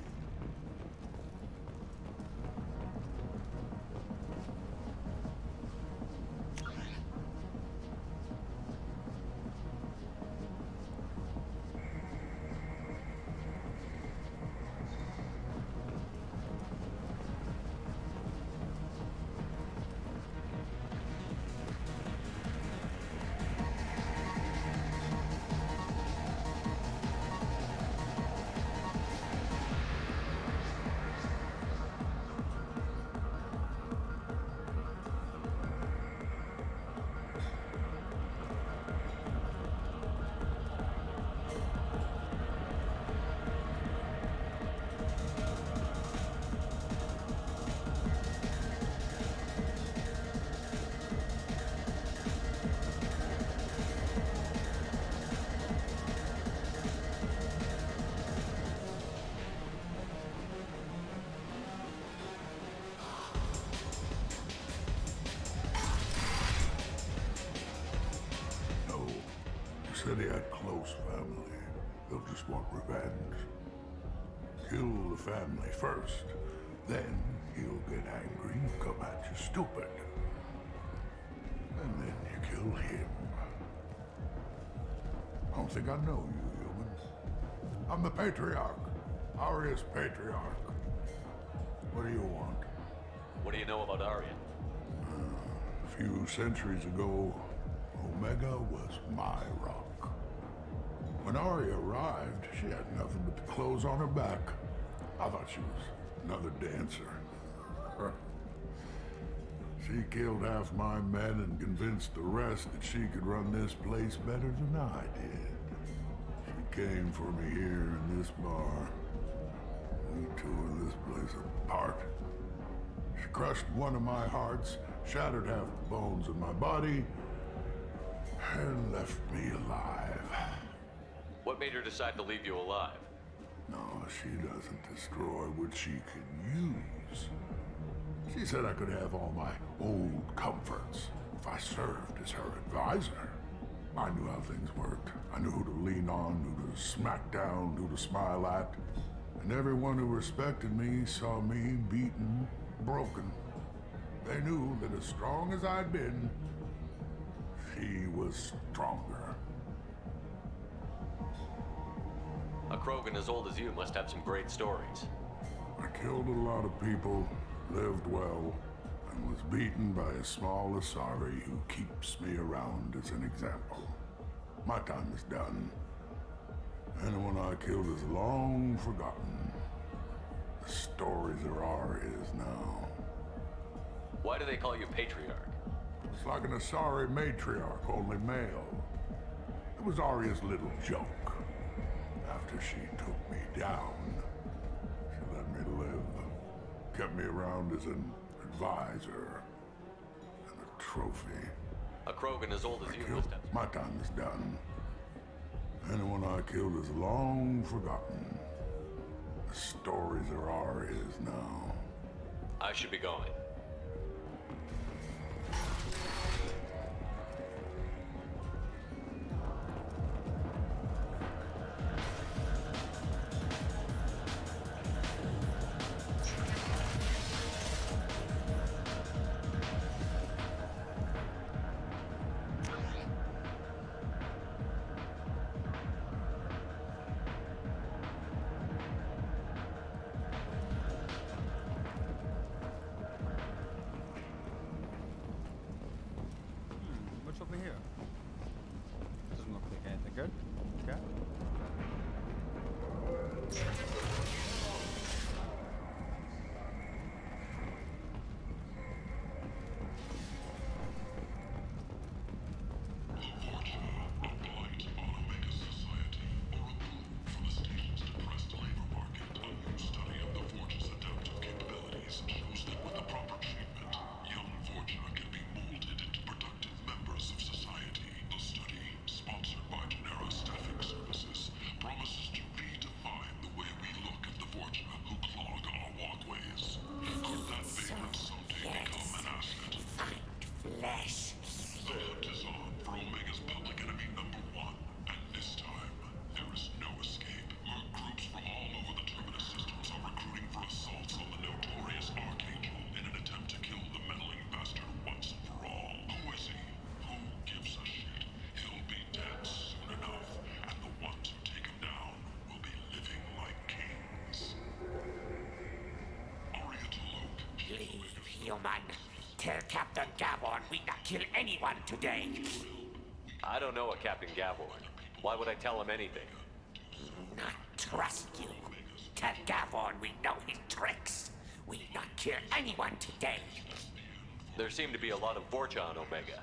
Said he had close family. They'll just want revenge. Kill the family first, then he'll get angry and come at you stupid. And then you kill him. I don't think I know you, human. I'm the Patriarch. Aria's Patriarch. What do you want? What do you know about Arya? A few centuries ago, Omega was my rock. When Arya arrived, she had nothing but the clothes on her back. I thought she was another dancer. She killed half my men and convinced the rest that she could run this place better than I did. She came for me here in this bar. We tore this place apart. She crushed one of my hearts, shattered half the bones in my body, and left me alive. What made her decide to leave you alive? No, she doesn't destroy what she can use. She said I could have all my old comforts if I served as her advisor. I knew how things worked. I knew who to lean on, who to smack down, who to smile at, And everyone who respected me saw me beaten, broken. They knew that as strong as I'd been, she was stronger. A Krogan as old as you must have some great stories. I killed a lot of people, lived well, and was beaten by a small Asari who keeps me around as an example. My time is done. Anyone I killed is long forgotten. The stories are our is now. Why do they call you Patriarch? It's like an Asari matriarch, only male. It was Arya's little joke. After she took me down, she let me live. Kept me around as an advisor and a trophy. A Krogan as old as you must have. My time is done. Anyone I killed is long forgotten. The stories are our is now. I should be going. What's over here? Doesn't look like anything good. Okay. Human, tell Captain Gavorn we not kill anyone today. I don't know a Captain Gavorn. Why would I tell him anything? Not trust you. Tell Gavorn we know his tricks. We not kill anyone today. There seem to be a lot of Vorcha on Omega.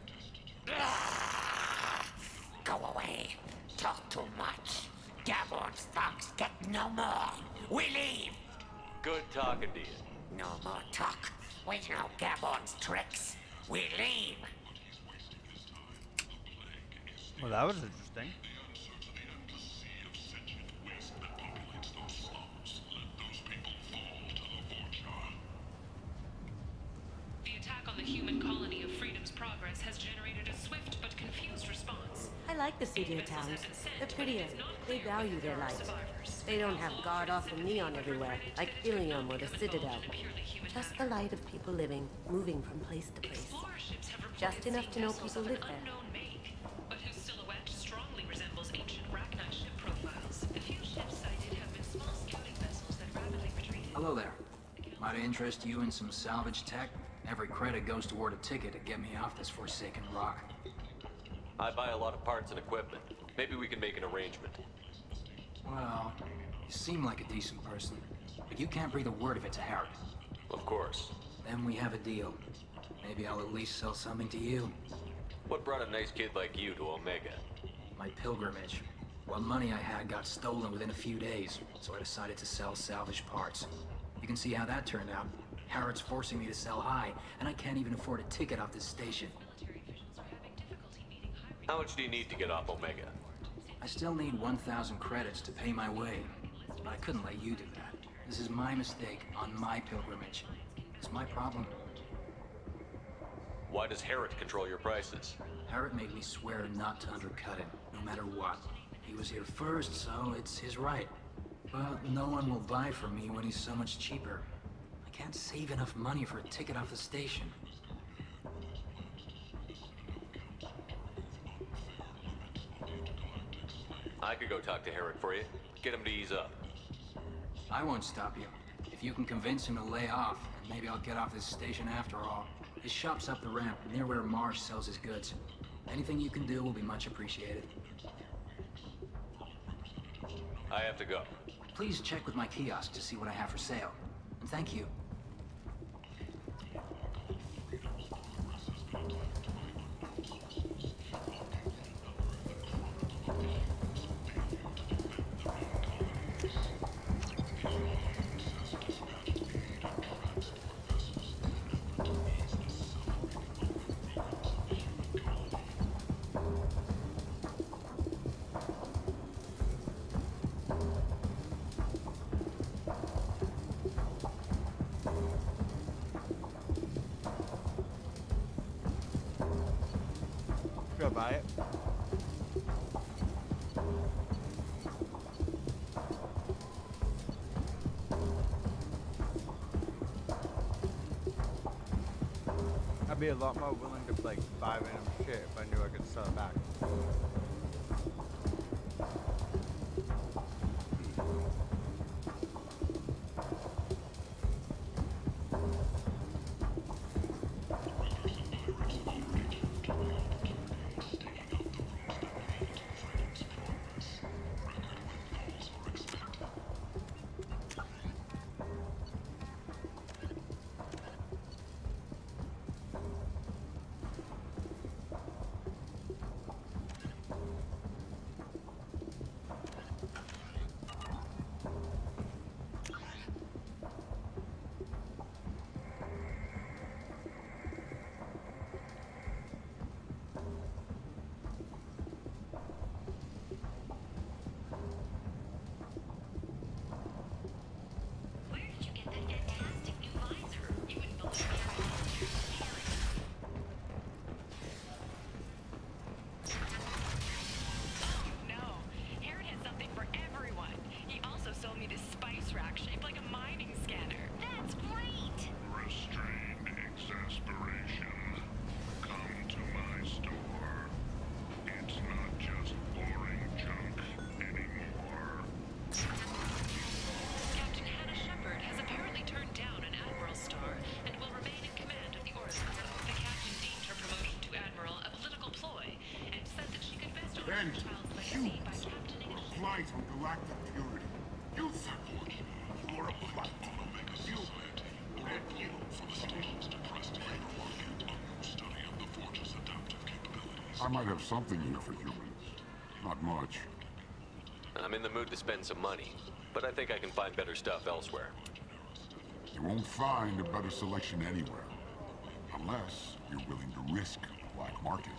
Go away. Talk too much. Gavorn's thugs get no more. We leave. Good talking to you. No more talk. We know Gavorn's tricks. We leave. Well, that was interesting. The attack on the human colony of Freedom's Progress has generated a swift but confused response. I like the city towns. They're prettier. They value their light. They don't have guard-off and neon everywhere, like Ilium or the Citadel. Just the light of people living, moving from place to place. Just enough to know people live there. But whose silhouette strongly resembles ancient Rachni ship profiles. The few ships sighted have been small scouting vessels that rapidly retreated. Hello there. Might interest you in some salvage tech? Every credit goes toward a ticket to get me off this forsaken rock. I buy a lot of parts and equipment. Maybe we can make an arrangement. Well, you seem like a decent person, but you can't breathe a word of it to Harrod. Of course. Then we have a deal. Maybe I'll at least sell something to you. What brought a nice kid like you to Omega? My pilgrimage. What money I had got stolen within a few days, so I decided to sell salvage parts. You can see how that turned out. Harrod's forcing me to sell high, and I can't even afford a ticket off this station. How much do you need to get off Omega? I still need 1,000 credits to pay my way, but I couldn't let you do that. This is my mistake on my pilgrimage. It's my problem. Why does Harrod control your prices? Harrod made me swear not to undercut him, no matter what. He was here first, so it's his right. Well, no one will buy from me when he's so much cheaper. I can't save enough money for a ticket off the station. I could go talk to Herrick for you. Get him to ease up. I won't stop you. If you can convince him to lay off, maybe I'll get off this station after all. His shop's up the ramp, near where Marsh sells his goods. Anything you can do will be much appreciated. I have to go. Please check with my kiosk to see what I have for sale. And thank you. Go buy it. I'd be a lot more willing to like buy random shit if I knew I could sell it back. Then, humans were a blight on galactic purity. You support you're a blight. You and you. I might have something here for humans. Not much. I'm in the mood to spend some money, but I think I can find better stuff elsewhere. You won't find a better selection anywhere. Unless you're willing to risk the black market.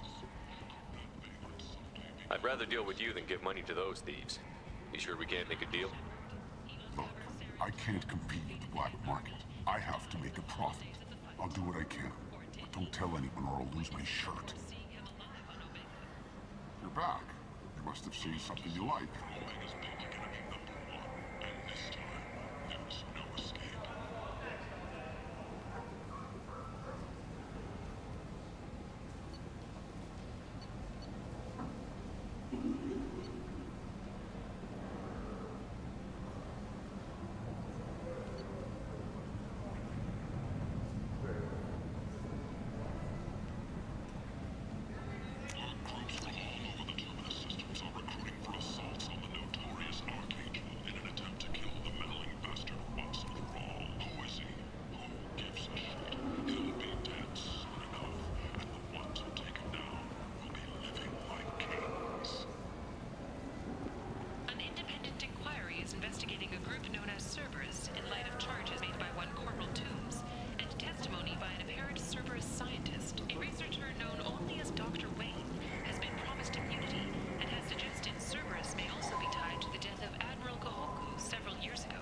I'd rather deal with you than give money to those thieves. You sure we can't make a deal? Look, I can't compete with the black market. I have to make a profit. I'll do what I can, but don't tell anyone or I'll lose my shirt. You're back. You must have seen something you like. An independent inquiry is investigating a group known as Cerberus in light of charges made by one Corporal Toombs and testimony by an apparent Cerberus scientist. A researcher known only as Dr. Wayne has been promised immunity and has suggested Cerberus may also be tied to the death of Admiral Kahoku several years ago.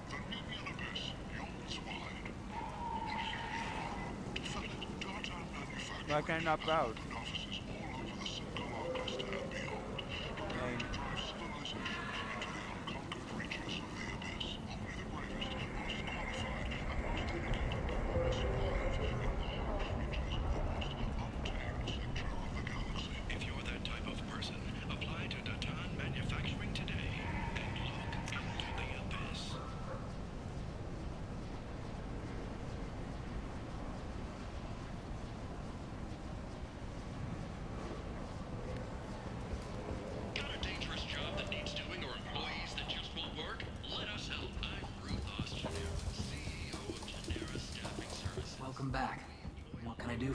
The new universe yawns wide. Developed data manufacturing. Why can't I not proud? Offices all over the Single August and beyond. Prepared to drive civilization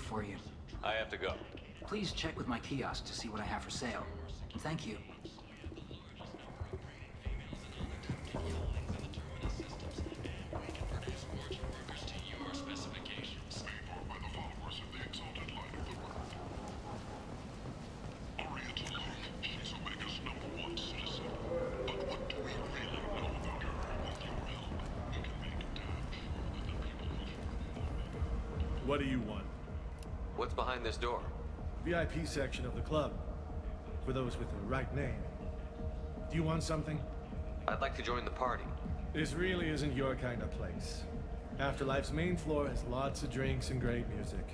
for you. I have to go. Please check with my kiosk to see what I have for sale. And thank you. What do you want? What's behind this door? VIP section of the club. For those with the right name. Do you want something? I'd like to join the party. This really isn't your kind of place. Afterlife's main floor has lots of drinks and great music.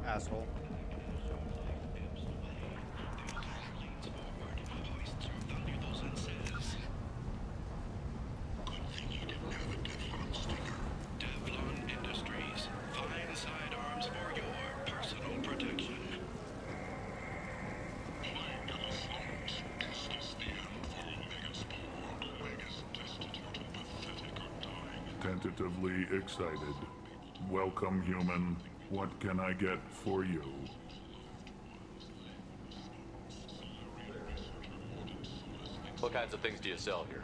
Asshole. Tentatively excited. Welcome, human. What can I get for you? What kinds of things do you sell here?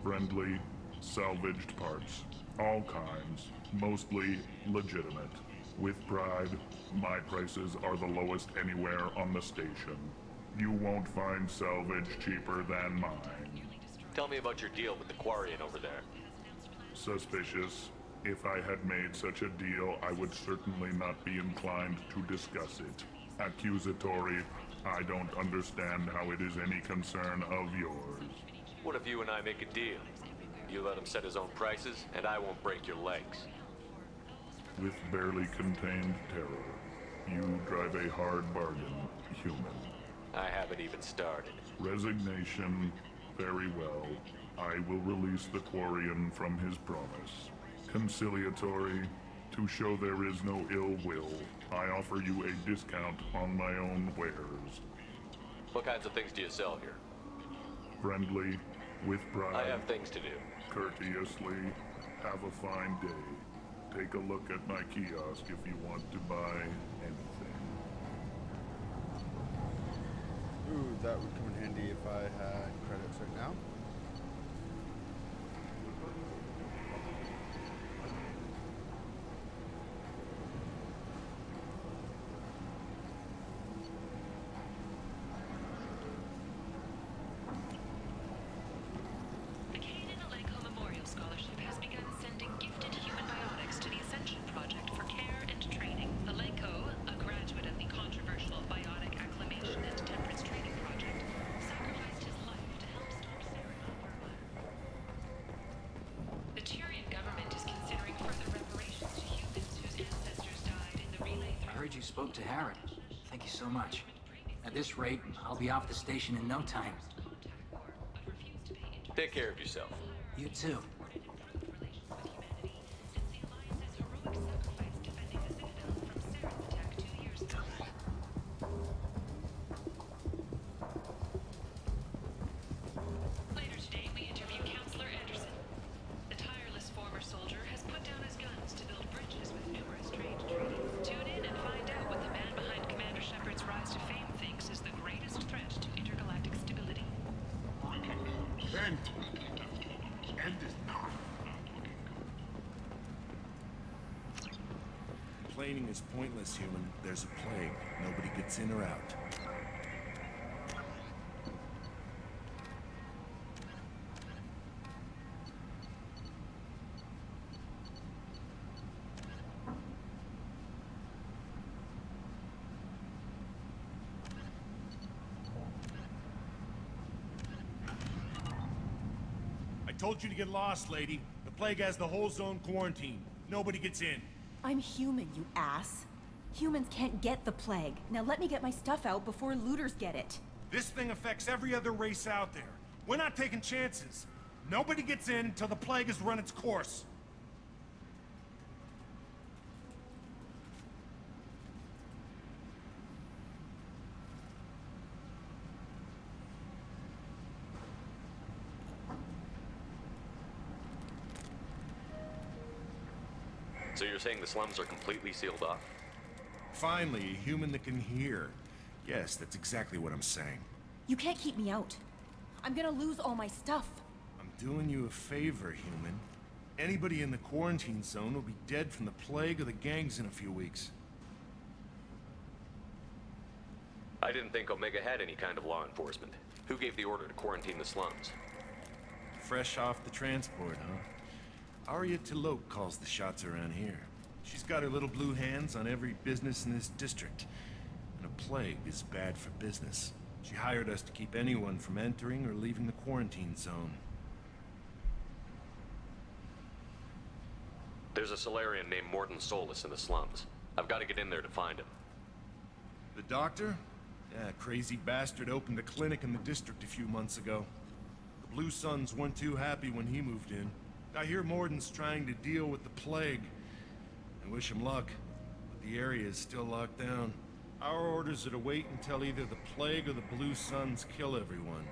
Friendly, salvaged parts. All kinds. Mostly legitimate. With pride, my prices are the lowest anywhere on the station. You won't find salvage cheaper than mine. Tell me about your deal with the Quarian over there. Suspicious. If I had made such a deal, I would certainly not be inclined to discuss it. Accusatory. I don't understand how it is any concern of yours. What if you and I make a deal? You let him set his own prices, and I won't break your legs. With barely contained terror, you drive a hard bargain, human. I haven't even started. Resignation. Very well. I will release the Quarian from his promise. Conciliatory. To show there is no ill will, I offer you a discount on my own wares. What kinds of things do you sell here? Friendly, with pride. I have things to do. Courteously. Have a fine day. Take a look at my kiosk if you want to buy anything. Ooh, that would come in handy if I had credits right now. You spoke to Harrod. Thank you so much. At this rate, I'll be off the station in no time. Take care of yourself. You too. Later today, we interview Counselor Anderson. The tireless former soldier has put down his guns to build bridges with numerous trade treaties. Tune in and find out what the man behind Commander Shepard's rise to fame thinks is the greatest threat to intergalactic stability. End is now. Complaining is pointless, human. There's a plague. Nobody gets in or out. I told you to get lost, lady. The plague has the whole zone quarantined. Nobody gets in. I'm human, you ass. Humans can't get the plague. Now let me get my stuff out before looters get it. This thing affects every other race out there. We're not taking chances. Nobody gets in until the plague has run its course. So you're saying the slums are completely sealed off? Finally, a human that can hear. Yes, that's exactly what I'm saying. You can't keep me out. I'm gonna lose all my stuff. I'm doing you a favor, human. Anybody in the quarantine zone will be dead from the plague or the gangs in a few weeks. I didn't think Omega had any kind of law enforcement. Who gave the order to quarantine the slums? Fresh off the transport, huh? Arya Tilok calls the shots around here. She's got her little blue hands on every business in this district. And a plague is bad for business. She hired us to keep anyone from entering or leaving the quarantine zone. There's a Solarian named Morton Solus in the slums. I've got to get in there to find him. The doctor? Yeah, crazy bastard opened a clinic in the district a few months ago. The Blue Suns weren't too happy when he moved in. I hear Morton's trying to deal with the plague. I wish him luck, but the area is still locked down. Our orders are to wait until either the plague or the Blue Suns kill everyone,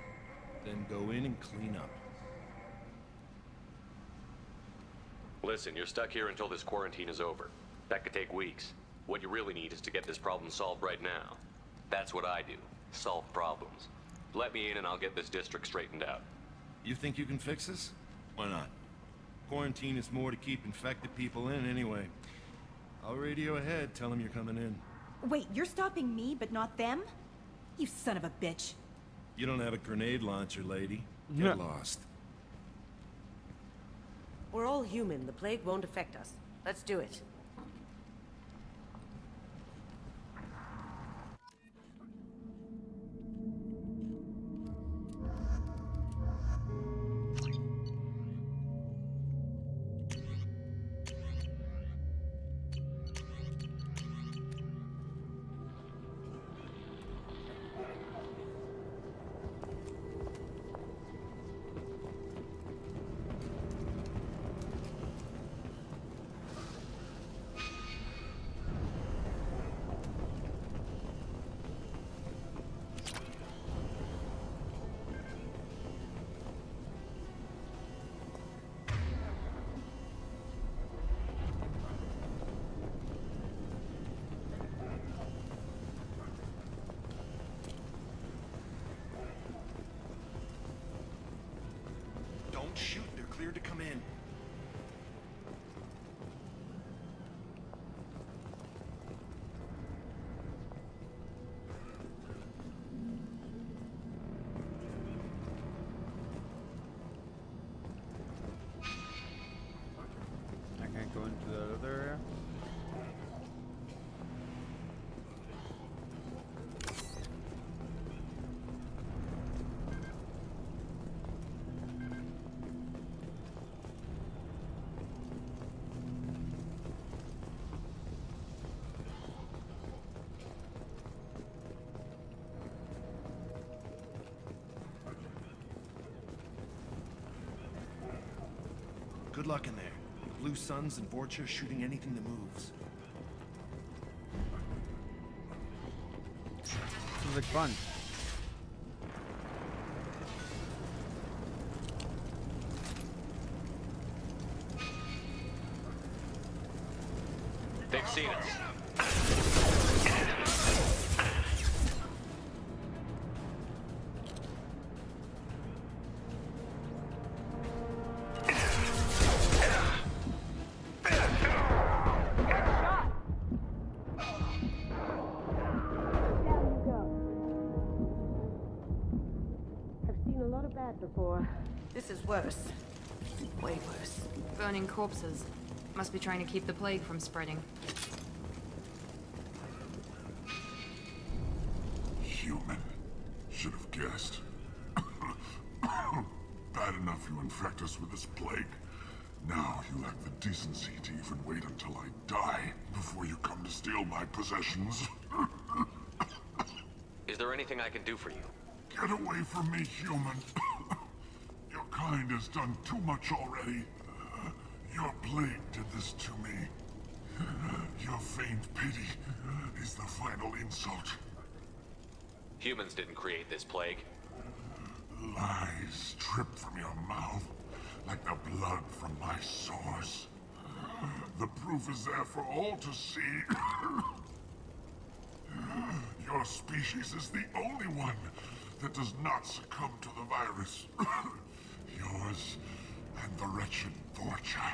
then go in and clean up. Listen, you're stuck here until this quarantine is over. That could take weeks. What you really need is to get this problem solved right now. That's what I do. Solve problems. Let me in and I'll get this district straightened out. You think you can fix this? Why not? Quarantine is more to keep infected people in anyway. I'll radio ahead, tell them you're coming in. Wait, you're stopping me, but not them? You son of a bitch. You don't have a grenade launcher, lady. Get lost. We're all human. The plague won't affect us. Let's do it. Shoot, they're cleared to come in. I can't go into that other area. Good luck in there. The Blue Suns and Vorcha are shooting anything that moves. Seems like fun. They've seen us. Before. This is worse. Way worse. Burning corpses. Must be trying to keep the plague from spreading. Human. Should have guessed. Bad enough you infect us with this plague. Now you lack the decency to even wait until I die before you come to steal my possessions. Is there anything I can do for you? Get away from me, human. Your kind has done too much already. Your plague did this to me. Your feigned pity is the final insult. Humans didn't create this plague. Lies drip from your mouth like the blood from my sores. The proof is there for all to see. Your species is the only one that does not succumb to the virus. Yours and the wretched Vorcha.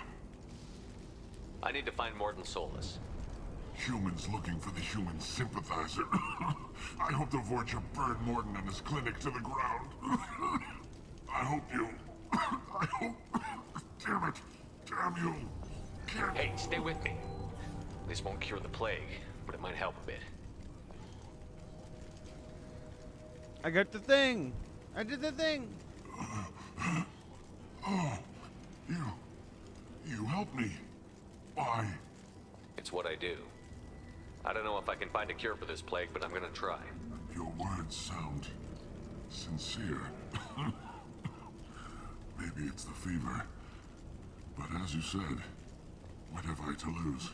I need to find Morton Solus. Humans looking for the human sympathizer. I hope the Vorcha burned Morton and his clinic to the ground. I hope you... I hope... Damn it. Damn you. Hey, stay with me. This won't cure the plague, but it might help a bit. I got the thing. I did the thing. Oh, you helped me. Why? It's what I do. I don't know if I can find a cure for this plague, but I'm gonna try. Your words sound sincere. Maybe it's the fever. But as you said, what have I to lose?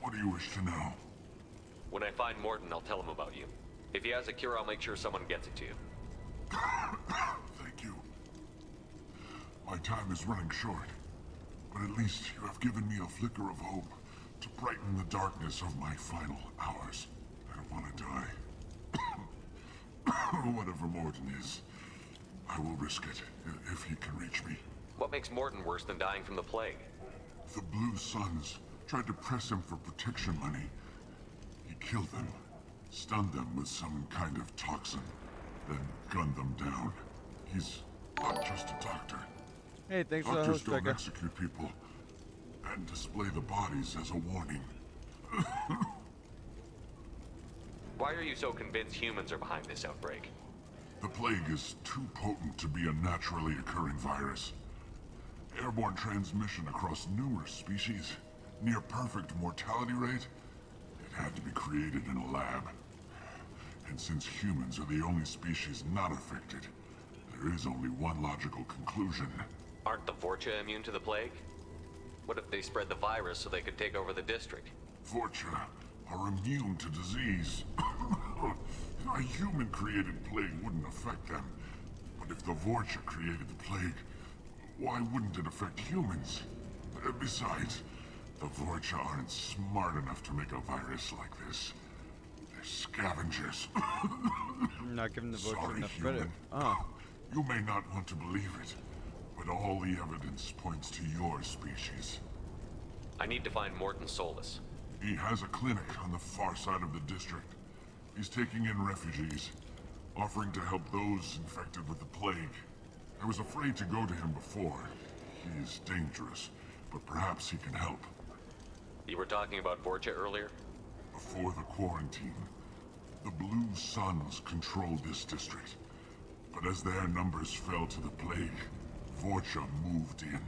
What do you wish to know? When I find Morton, I'll tell him about you. If he has a cure, I'll make sure someone gets it to you. Thank you. My time is running short, but at least you have given me a flicker of hope to brighten the darkness of my final hours. I don't want to die. Whatever Morton is, I will risk it if he can reach me. What makes Morton worse than dying from the plague? The Blue Suns tried to press him for protection money. He killed them, stunned them with some kind of toxin, then gunned them down. He's not just a doctor. Hey, thanks for the Doctors host, don't Becca. execute people and display the bodies as a warning. Why are you so convinced humans are behind this outbreak? The plague is too potent to be a naturally occurring virus. Airborne transmission across numerous species, near perfect mortality rate. It had to be created in a lab. And since humans are the only species not affected, there is only one logical conclusion. Aren't the Vorcha immune to the plague? What if they spread the virus so they could take over the district? Vorcha are immune to disease. A human-created plague wouldn't affect them. But if the Vorcha created the plague, why wouldn't it affect humans? Besides, the Vorcha aren't smart enough to make a virus like this. They're scavengers. I'm not giving the Vorcha Sorry, enough human. credit. Oh. You may not want to believe it, but all the evidence points to your species. I need to find Morton Solus. He has a clinic on the far side of the district. He's taking in refugees, offering to help those infected with the plague. I was afraid to go to him before. He is dangerous, but perhaps he can help. You were talking about Vorcha earlier? Before the quarantine, the Blue Suns controlled this district. But as their numbers fell to the plague, Vorcha moved in.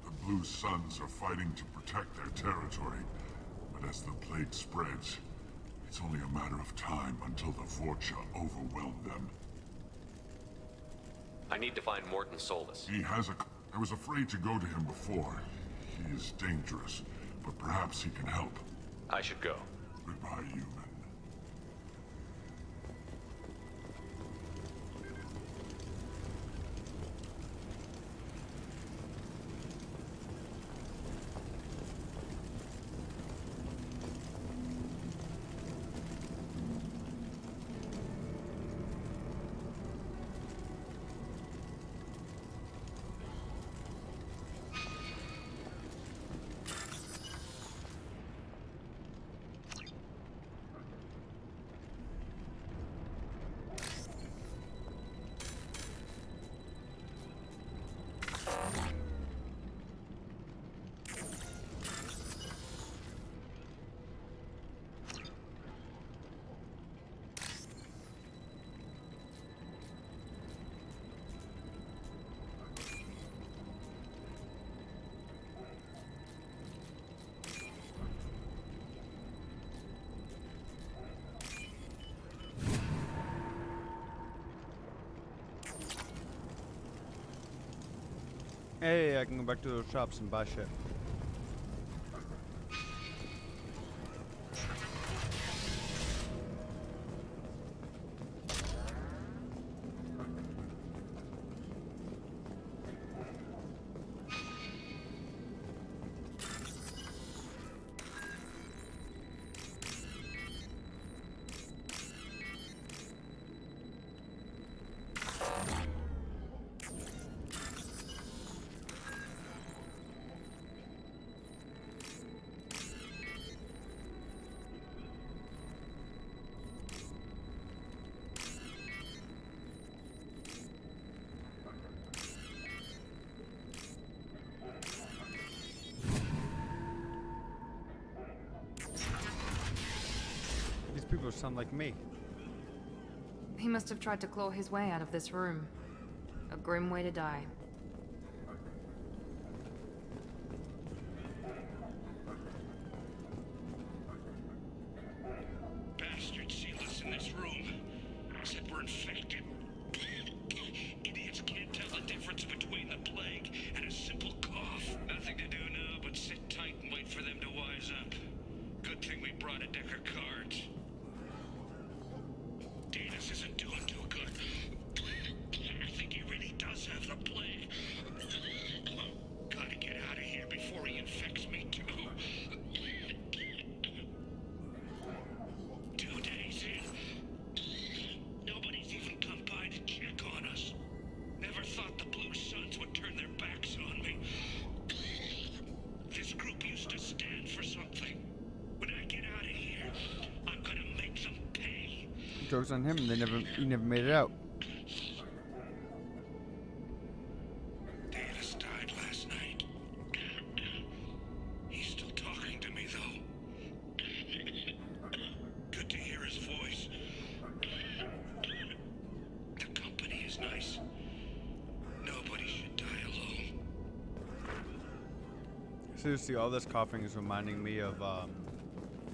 The Blue Suns are fighting to protect their territory. But as the plague spreads, it's only a matter of time until the Vorcha overwhelm them. I need to find Morton Solus. He has a... I was afraid to go to him before. He is dangerous, but perhaps he can help. I should go. Goodbye, human. Hey, I can go back to those shops and buy shit. people sound like me. He must have tried to claw his way out of this room. A grim way to die. Bastards sealed us in this room. Said we're infected. Idiots can't tell the difference between the plague and a simple cough. Nothing to do now but sit tight and wait for them to wise up. Good thing we brought a deck of cards. Davis isn't doing too good. I think he really does have the plague. Gotta get out of here before he infects me too. 2 days in. Nobody's even come by to check on us. Never thought the Blue Suns would turn their backs on me. This group used to stand for something. When I get out of here, I'm gonna make them pay. Joke's on him, he never made it out. Davis died last night. He's still talking to me, though. Good to hear his voice. The company is nice. Nobody should die alone. Seriously, all this coughing is reminding me of,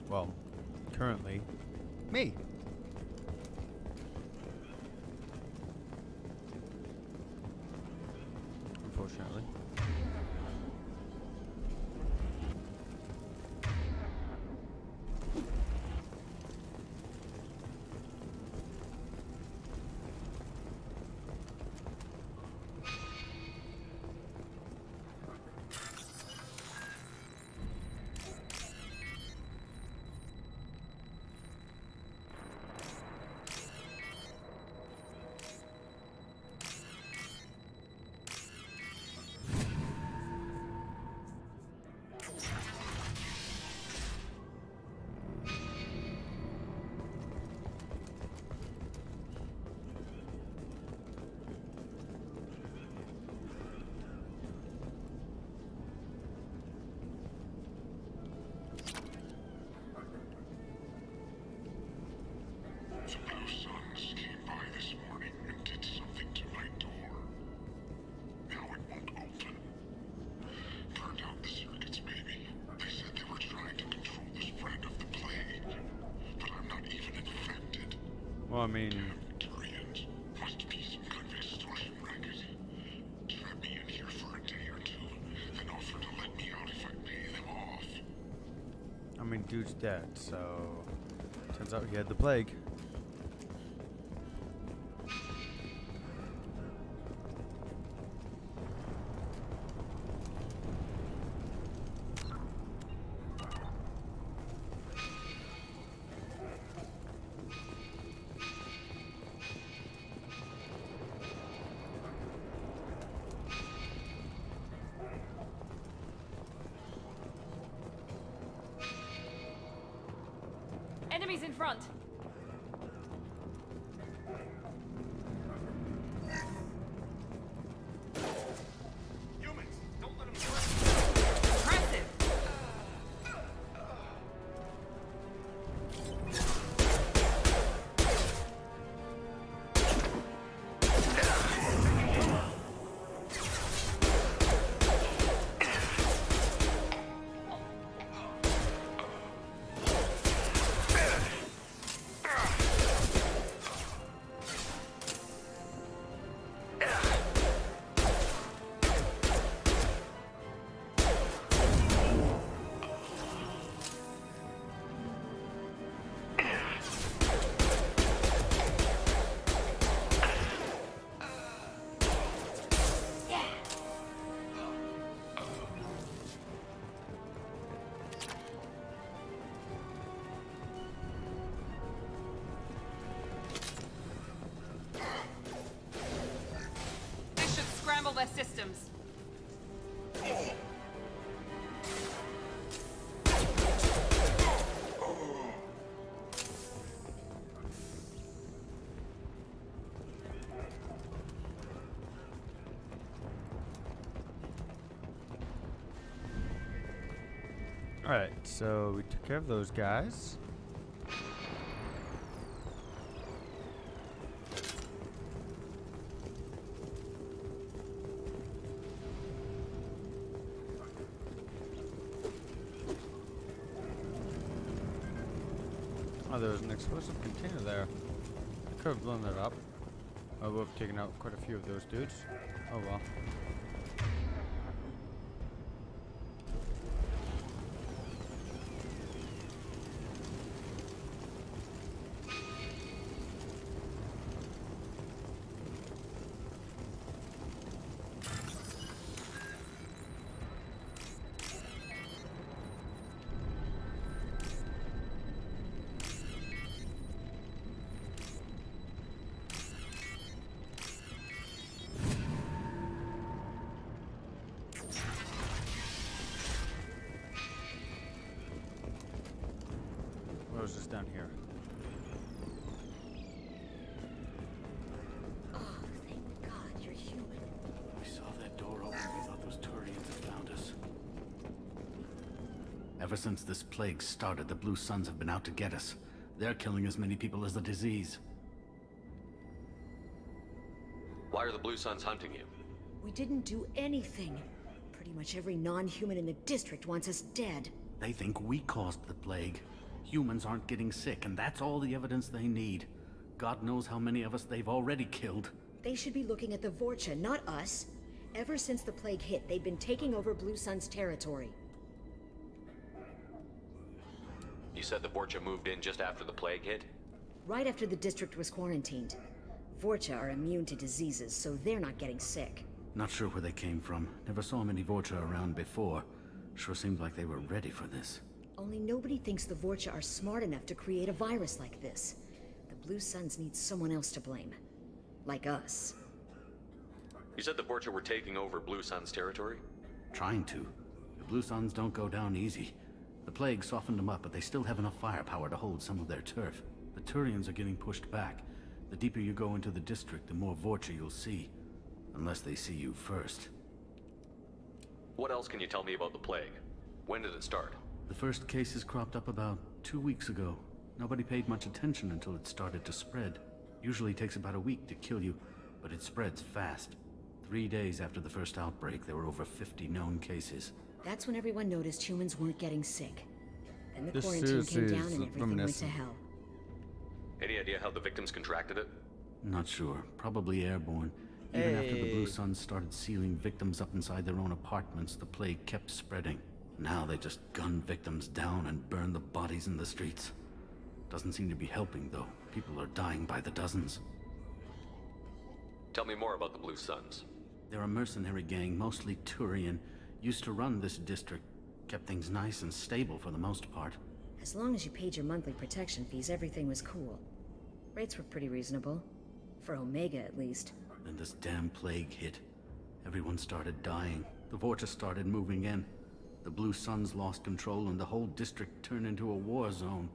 well, currently, me. Unfortunately. The Blue Suns came by this morning and did something to my door. Now it won't open. Burned out the circuits, maybe. They said they were trying to control the spread of the plague. But I'm not even infected. Well, I mean... Victorians must be some kind of extortion racket. Trap me in here for a day or two, then offer to let me out if I pay them off. I mean, dude's dead, so... Turns out he had the plague. Enemies in front! Humans, don't let them through. Impressive! Their systems. Alright, so we took care of those guys. Oh, there was an explosive container there. I could have blown that up. I would have taken out quite a few of those dudes. Oh well. What was this down here? Oh, thank God you're human. We saw that door open. We thought those Turians had found us. Ever since this plague started, the Blue Suns have been out to get us. They're killing as many people as the disease. Why are the Blue Suns hunting you? We didn't do anything. Pretty much every non-human in the district wants us dead. They think we caused the plague. Humans aren't getting sick, and that's all the evidence they need. God knows how many of us they've already killed. They should be looking at the Vorcha, not us. Ever since the plague hit, they've been taking over Blue Sun's territory. You said the Vorcha moved in just after the plague hit? Right after the district was quarantined. Vorcha are immune to diseases, so they're not getting sick. Not sure where they came from. Never saw many Vorcha around before. Sure seemed like they were ready for this. Only nobody thinks the Vorcha are smart enough to create a virus like this. The Blue Suns need someone else to blame. Like us. You said the Vorcha were taking over Blue Sun's territory? Trying to. The Blue Suns don't go down easy. The plague softened them up, but they still have enough firepower to hold some of their turf. The Turians are getting pushed back. The deeper you go into the district, the more Vorcha you'll see. Unless they see you first. What else can you tell me about the plague? When did it start? The first cases cropped up about 2 weeks ago. Nobody paid much attention until it started to spread. Usually takes about a week to kill you, but it spreads fast. 3 days after the first outbreak, there were over 50 known cases. That's when everyone noticed humans weren't getting sick. Then the This quarantine came seriously down is and everything went to reminiscent. hell. Any idea how the victims contracted it? Not sure. Probably airborne. Even after the Blue Suns started sealing victims up inside their own apartments, the plague kept spreading. Now they just gun victims down and burn the bodies in the streets. Doesn't seem to be helping, though. People are dying by the dozens. Tell me more about the Blue Suns. They're a mercenary gang, mostly Turian. Used to run this district. Kept things nice and stable for the most part. As long as you paid your monthly protection fees, everything was cool. Rates were pretty reasonable. For Omega, at least. Then this damn plague hit. Everyone started dying. The Vorcha started moving in. The Blue Suns lost control and the whole district turned into a war zone.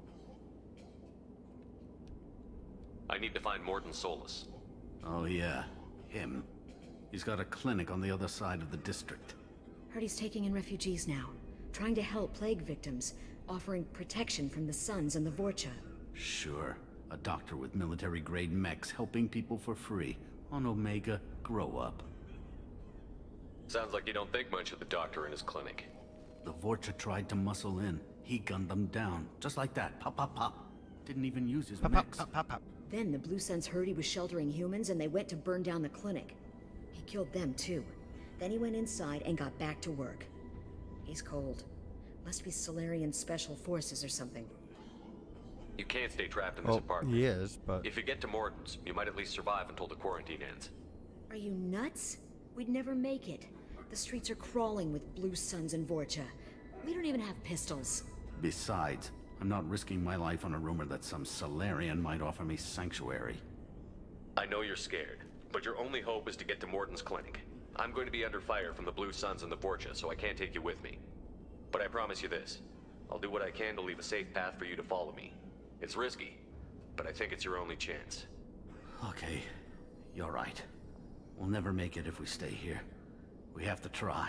I need to find Morden Solus. Oh yeah, him. He's got a clinic on the other side of the district. Heard he's taking in refugees now. Trying to help plague victims. Offering protection from the Suns and the Vorcha. Sure. A doctor with military-grade mechs helping people for free. On Omega, grow up. Sounds like you don't think much of the doctor in his clinic. The Vorcha tried to muscle in. He gunned them down. Just like that. Pop, pop, pop. Didn't even use his mechs. Then the Blue Suns heard he was sheltering humans and they went to burn down the clinic. He killed them too. Then he went inside and got back to work. He's cold. Must be Solarian Special Forces or something. You can't stay trapped in this apartment. He is, but... If you get to Morden's, you might at least survive until the quarantine ends. Are you nuts? We'd never make it. The streets are crawling with Blue Suns and Vorcha. We don't even have pistols. Besides, I'm not risking my life on a rumor that some Solarian might offer me sanctuary. I know you're scared, but your only hope is to get to Morden's clinic. I'm going to be under fire from the Blue Suns and the Vorcha, so I can't take you with me. But I promise you this. I'll do what I can to leave a safe path for you to follow me. It's risky, but I think it's your only chance. Okay, you're right. We'll never make it if we stay here. We have to try.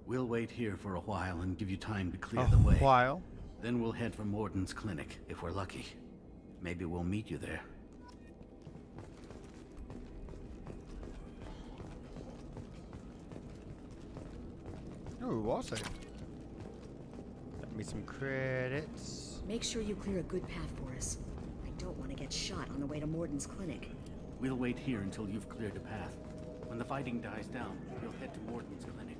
We'll wait here for a while and give you time to clear the way. While? Then we'll head for Morden's clinic, if we're lucky. Maybe we'll meet you there. Oh, wall save. Got me some credits. Make sure you clear a good path for us. get shot on the way to Morden's clinic. We'll wait here until you've cleared a path. When the fighting dies down, you'll head to Morden's clinic.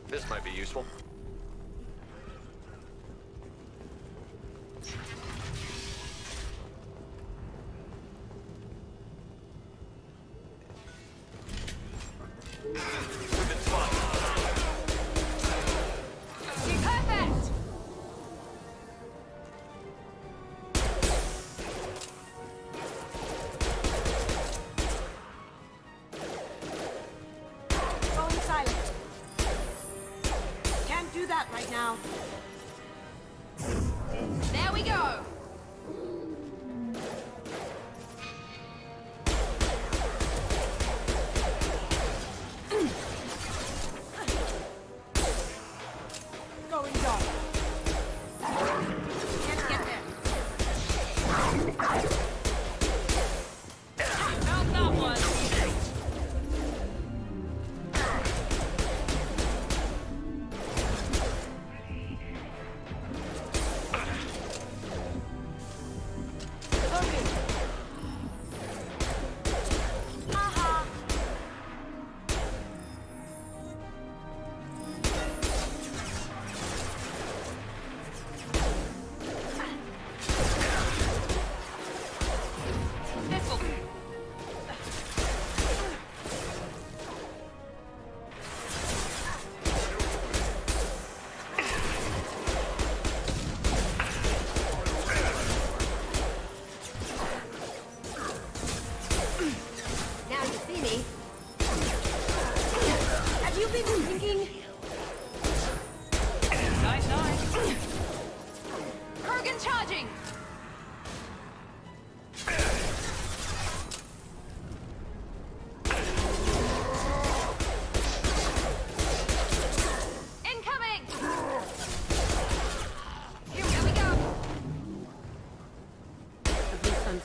This might be useful. There we go! Going dark. Can't get there. Found that one!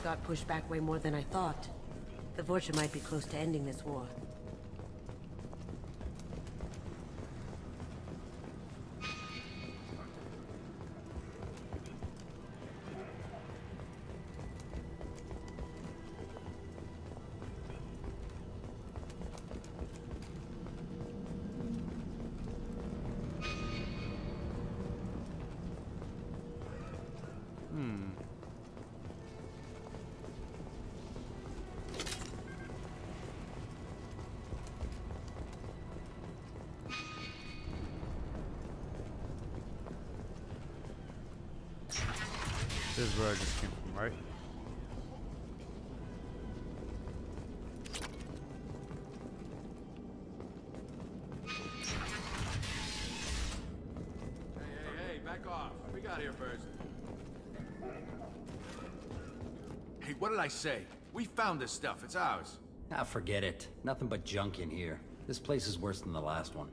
Got pushed back way more than I thought. The Vorcha might be close to ending this war. This is where I just came from, right? Hey, back off. What we got here first? Hey, what did I say? We found this stuff. It's ours. Ah, forget it. Nothing but junk in here. This place is worse than the last one.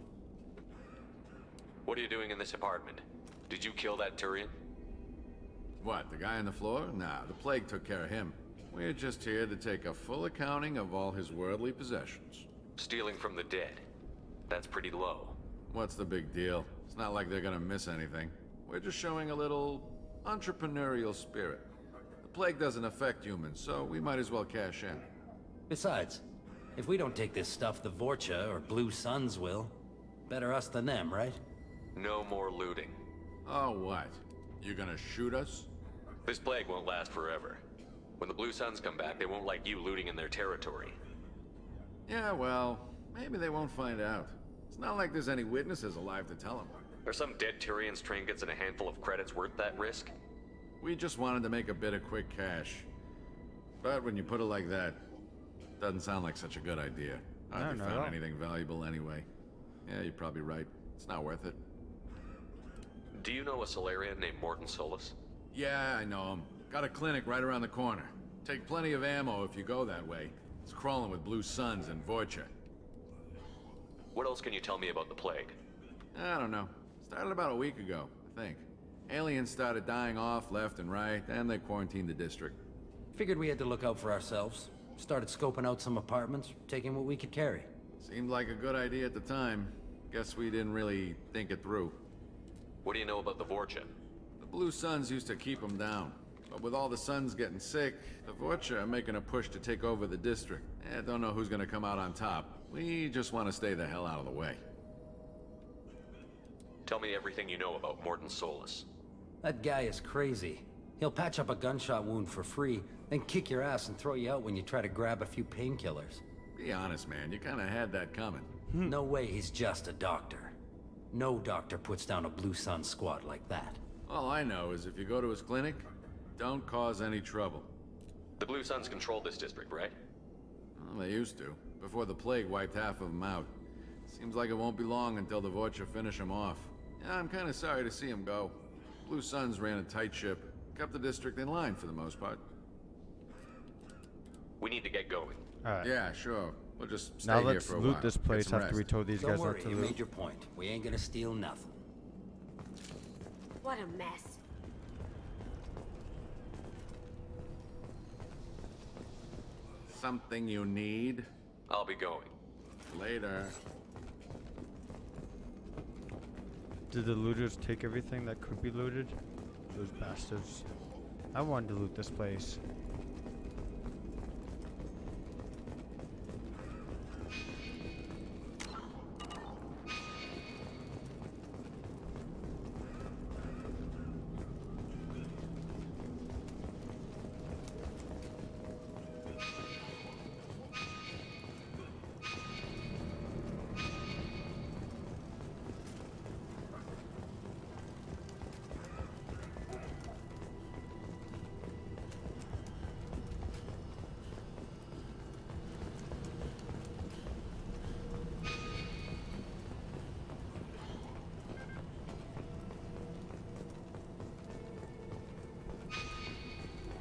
What are you doing in this apartment? Did you kill that Turian? What, the guy on the floor? Nah, the plague took care of him. We're just here to take a full accounting of all his worldly possessions. Stealing from the dead. That's pretty low. What's the big deal? It's not like they're gonna miss anything. We're just showing a little entrepreneurial spirit. The plague doesn't affect humans, so we might as well cash in. Besides, if we don't take this stuff, the Vorcha or Blue Suns will. Better us than them, right? No more looting. Oh, what? You gonna shoot us? This plague won't last forever. When the Blue Suns come back, they won't like you looting in their territory. Yeah, well, maybe they won't find out. It's not like there's any witnesses alive to tell them. Are some dead Tyrians' trinkets and a handful of credits worth that risk? We just wanted to make a bit of quick cash. But when you put it like that, doesn't sound like such a good idea. I haven't found anything valuable anyway. Yeah, you're probably right. It's not worth it. Do you know a Solarian named Morton Solus? Yeah, I know him. Got a clinic right around the corner. Take plenty of ammo if you go that way. It's crawling with Blue Suns and Vorcha. What else can you tell me about the plague? I don't know. Started about a week ago, I think. Aliens started dying off left and right, and they quarantined the district. Figured we had to look out for ourselves. Started scoping out some apartments, taking what we could carry. Seemed like a good idea at the time. Guess we didn't really think it through. What do you know about the Vorcha? The Blue Suns used to keep them down. But with all the Suns getting sick, the Vorcha are making a push to take over the district. Don't know who's gonna come out on top. We just want to stay the hell out of the way. Tell me everything you know about Morton Solus. That guy is crazy. He'll patch up a gunshot wound for free, then kick your ass and throw you out when you try to grab a few painkillers. Be honest, man. You kinda had that coming. No way he's just a doctor. No doctor puts down a Blue Sun squad like that. All I know is if you go to his clinic, don't cause any trouble. The Blue Suns control this district, right? Well, they used to, before the plague wiped half of them out. Seems like it won't be long until the Vorcha finish them off. Yeah, I'm kinda sorry to see them go. Blue Suns ran a tight ship, kept the district in line for the most part. We need to get going. Alright. Yeah, sure. We'll just stay now here let's for a loot while. this Get place some after we rest. told these Don't guys worry, not to you loot. made your point. We ain't gonna steal nothing. What a mess. Something you need? I'll be going. Later. Did the looters take everything that could be looted? Those bastards. I wanted to loot this place.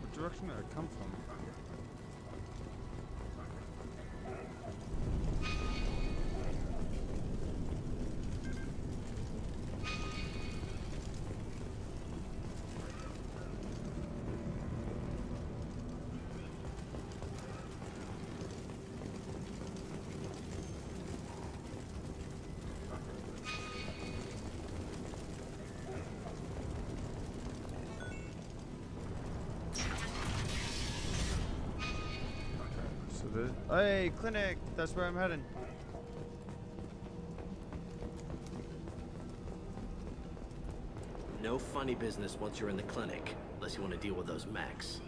What direction did it come from? Hey, clinic! That's where I'm heading. No funny business once you're in the clinic, unless you want to deal with those mechs.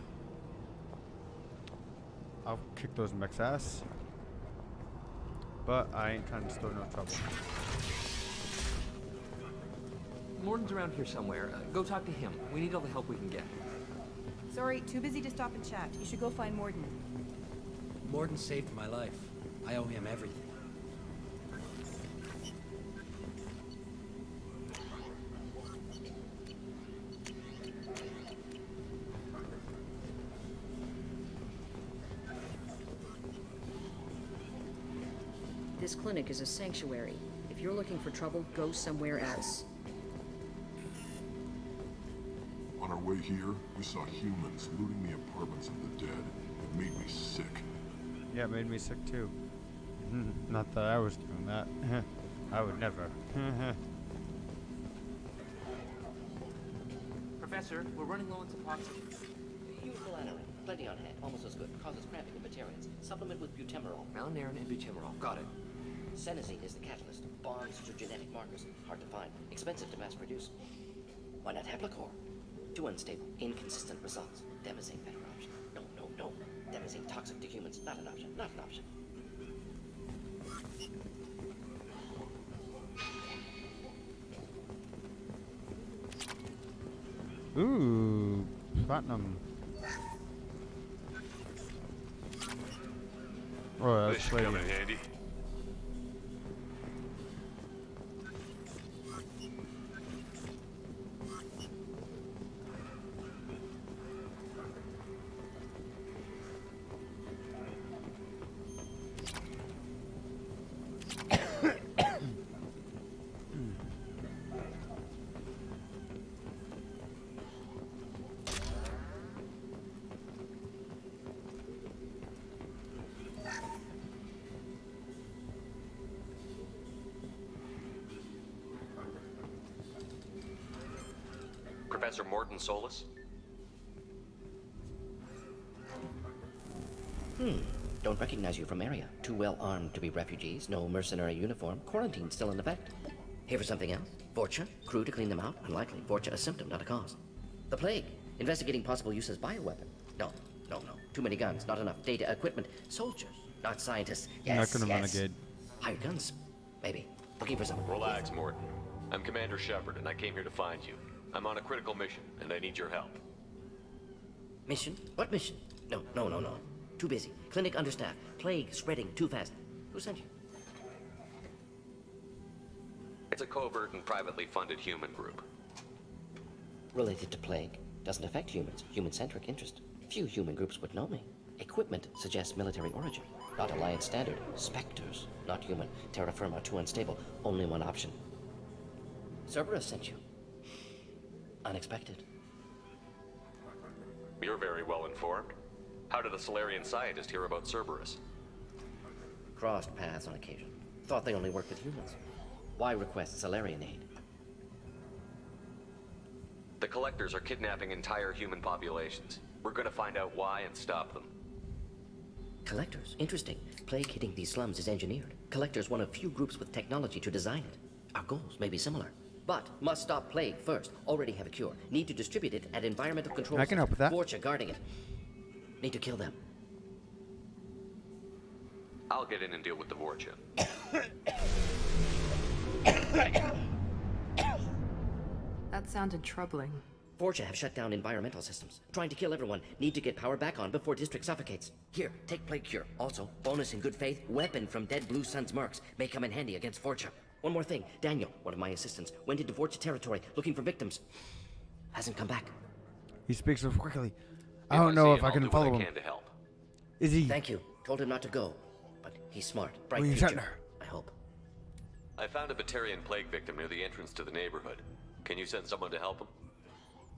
I'll kick those mechs' ass. But I ain't trying to start no trouble. Morton's around here somewhere. Go talk to him. We need all the help we can get. Sorry, too busy to stop and chat. You should go find Morton. Morton saved my life. I owe him everything. This clinic is a sanctuary. If you're looking for trouble, go somewhere else. On our way here, we saw humans looting the apartments of the dead. It made me sick. Yeah, it made me sick too. Not that I was doing that. I would never. Professor, we're running low on supplies. Use melanorin. Plenty on hand. Almost as good. Causes cramping in bacterians. Supplement with butemerol. Malnarin and butemerol. Got it. Senescine is the catalyst. Bonds to genetic markers. Hard to find. Expensive to mass produce. Why not Heplicor? Too unstable. Inconsistent results. Demazine better option. No. Demazine toxic to humans. Not an option. Not an option. Ooh, platinum. Oh, that's This should come in handy. Professor Morton Solus? Don't recognize you from area. Too well armed to be refugees, no mercenary uniform, quarantine still in effect. Here for something else? Vorcha? Crew to clean them out? Unlikely. Vorcha a symptom, not a cause. The plague? Investigating possible use as bioweapon? No. Too many guns, not enough data, equipment. Soldiers, not scientists. Yes, Not gonna renegade. Hired guns? Maybe. Looking for someone. Relax, Morton. I'm Commander Shepard, and I came here to find you. I'm on a critical mission, and I need your help. Mission? What mission? No. Too busy. Clinic understaffed. Plague spreading too fast. Who sent you? It's a covert and privately funded human group. Related to plague. Doesn't affect humans. Human-centric interest. Few human groups would know me. Equipment suggests military origin. Not Alliance standard. Spectres. Not human. Terra firma too unstable. Only one option. Cerberus sent you. Unexpected. You're very well informed. How did a Solarian scientist hear about Cerberus? Crossed paths on occasion. Thought they only worked with humans. Why request Solarian aid? The Collectors are kidnapping entire human populations. We're gonna find out why and stop them. Collectors? Interesting. Plague hitting these slums is engineered. Collectors one of few groups with technology to design it. Our goals may be similar. But must stop plague first. Already have a cure. Need to distribute it at environmental control. I can help with that. Vorcha guarding it. Need to kill them. I'll get in and deal with the Vorcha. That sounded troubling. Vorcha have shut down environmental systems. Trying to kill everyone. Need to get power back on before district suffocates. Here, take plague cure. Also, bonus in good faith, weapon from dead Blue Sun's mercs. May come in handy against Vorcha. One more thing. Daniel, one of my assistants, went into Vorcha territory looking for victims. Hasn't come back. He speaks so quickly. I don't know if I can follow him. Is he? Thank you. Told him not to go. But he's smart. Bright William future. Shatner. I hope. I found a Batarian plague victim near the entrance to the neighborhood. Can you send someone to help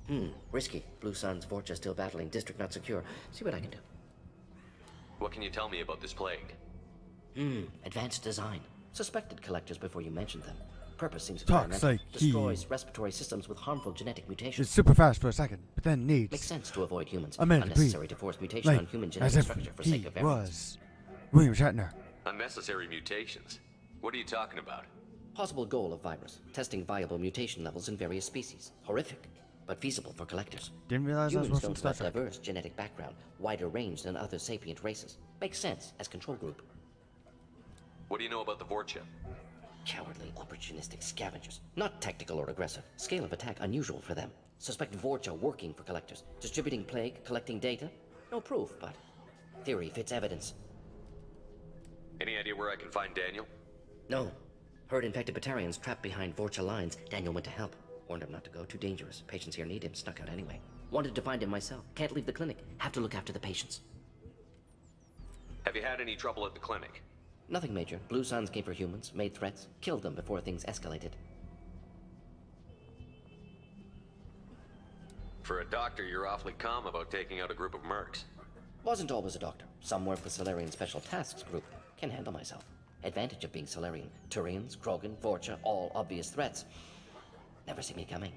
him? Risky. Blue Sun's Vorcha still battling. District not secure. See what I can do. What can you tell me about this plague? Advanced design. Suspected collectors before you mentioned them. Purpose seems Talks environmental. like he- Destroys respiratory systems with harmful genetic mutations. It's super fast for a second, but then needs Makes sense to avoid humans. a minute to breathe. Unnecessary to force mutation Like, on human as genetic if structure for he sake of variance. was William Shatner. Unnecessary mutations? What are you talking about? Possible goal of virus. Testing viable mutation levels in various species. Horrific, but feasible for collectors. Didn't realize I was Humans watching don't Star have Trek. diverse genetic background, wider range than other sapient races. Makes sense as control group. What do you know about the Vorcha? Cowardly, opportunistic scavengers. Not tactical or aggressive. Scale of attack unusual for them. Suspect Vorcha working for collectors. Distributing plague, collecting data. No proof, but theory fits evidence. Any idea where I can find Daniel? No. Heard infected Batarians trapped behind Vorcha lines. Daniel went to help. Warned him not to go. Too dangerous. Patients here need him. Snuck out anyway. Wanted to find him myself. Can't leave the clinic. Have to look after the patients. Have you had any trouble at the clinic? Nothing major. Blue Suns came for humans, made threats, killed them before things escalated. For a doctor, you're awfully calm about taking out a group of mercs. Wasn't always a doctor. Some work with Solarian Special Tasks Group. Can handle myself. Advantage of being Solarian. Turians, Krogan, Vorcha, all obvious threats. Never see me coming.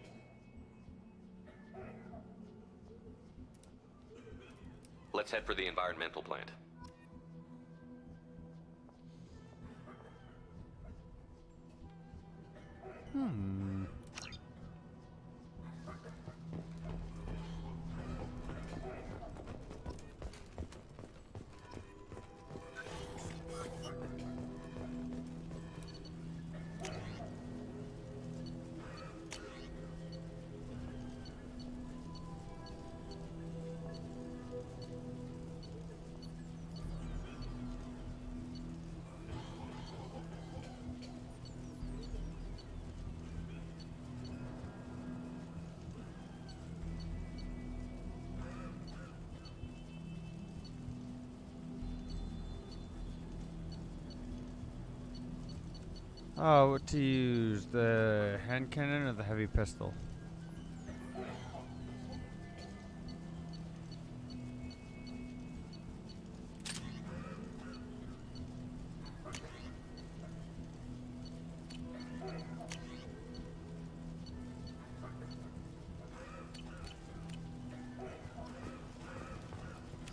Let's head for the environmental plant. Oh, what to use? The hand cannon or the heavy pistol?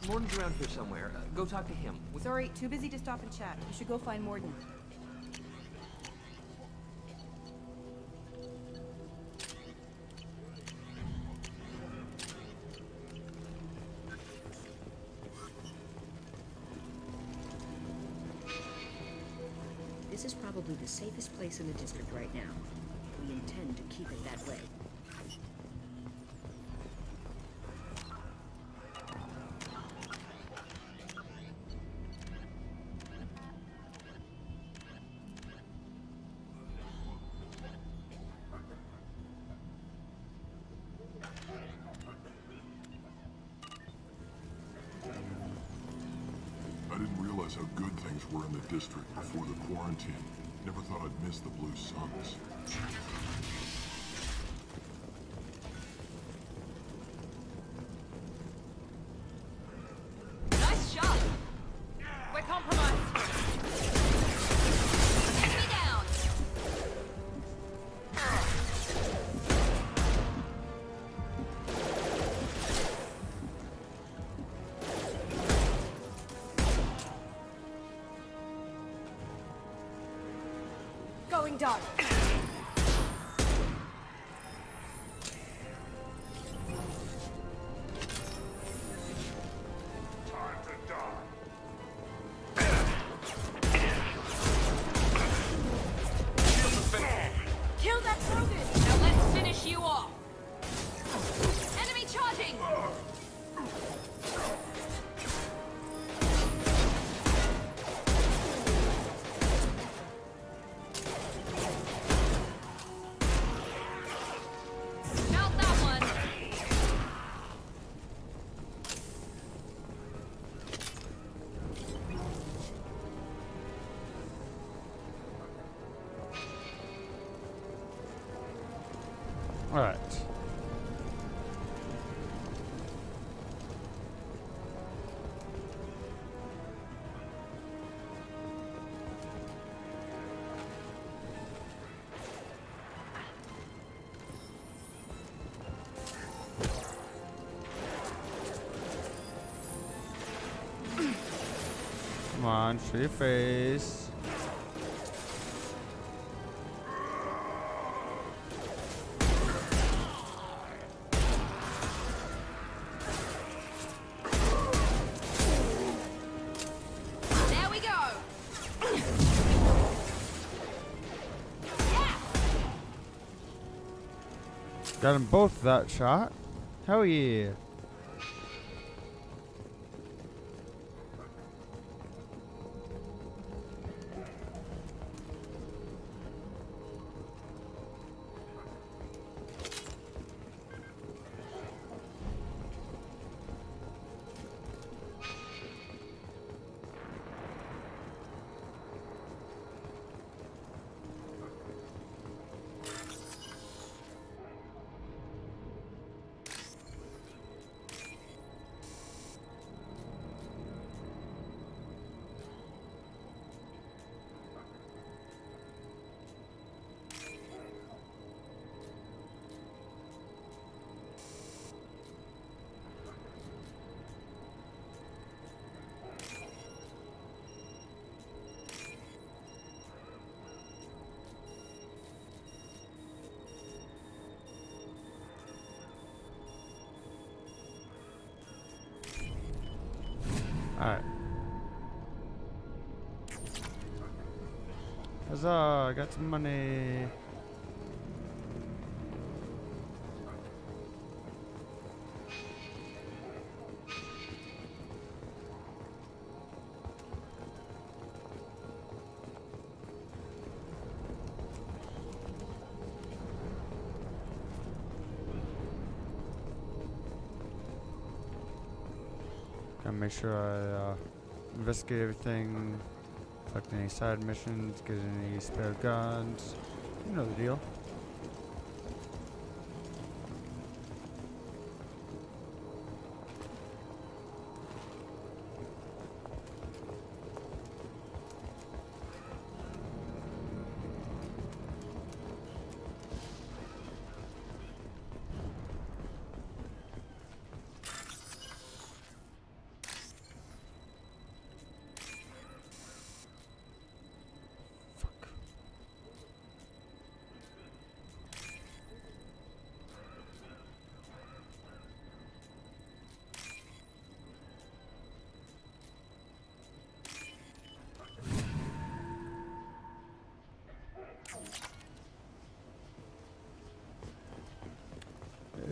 Morden's around here somewhere. Go talk to him. Sorry, too busy to stop and chat. You should go find Morden. This is probably the safest place in the district right now. We intend to keep it that way. I didn't realize how good things were in the district before the quarantine. Never thought I'd miss the Blue Suns. Nice shot! We're compromised. Enemy down! Going dark. Kill that Krogan! Now let's finish you off! Enemy charging! Count that one! All right. Come on, show your face. There we go! Got them both that shot. Hell yeah. Alright. Huzzah, I got some money. Gotta make sure I investigate everything, collect any side missions, get any spare guns. You know the deal.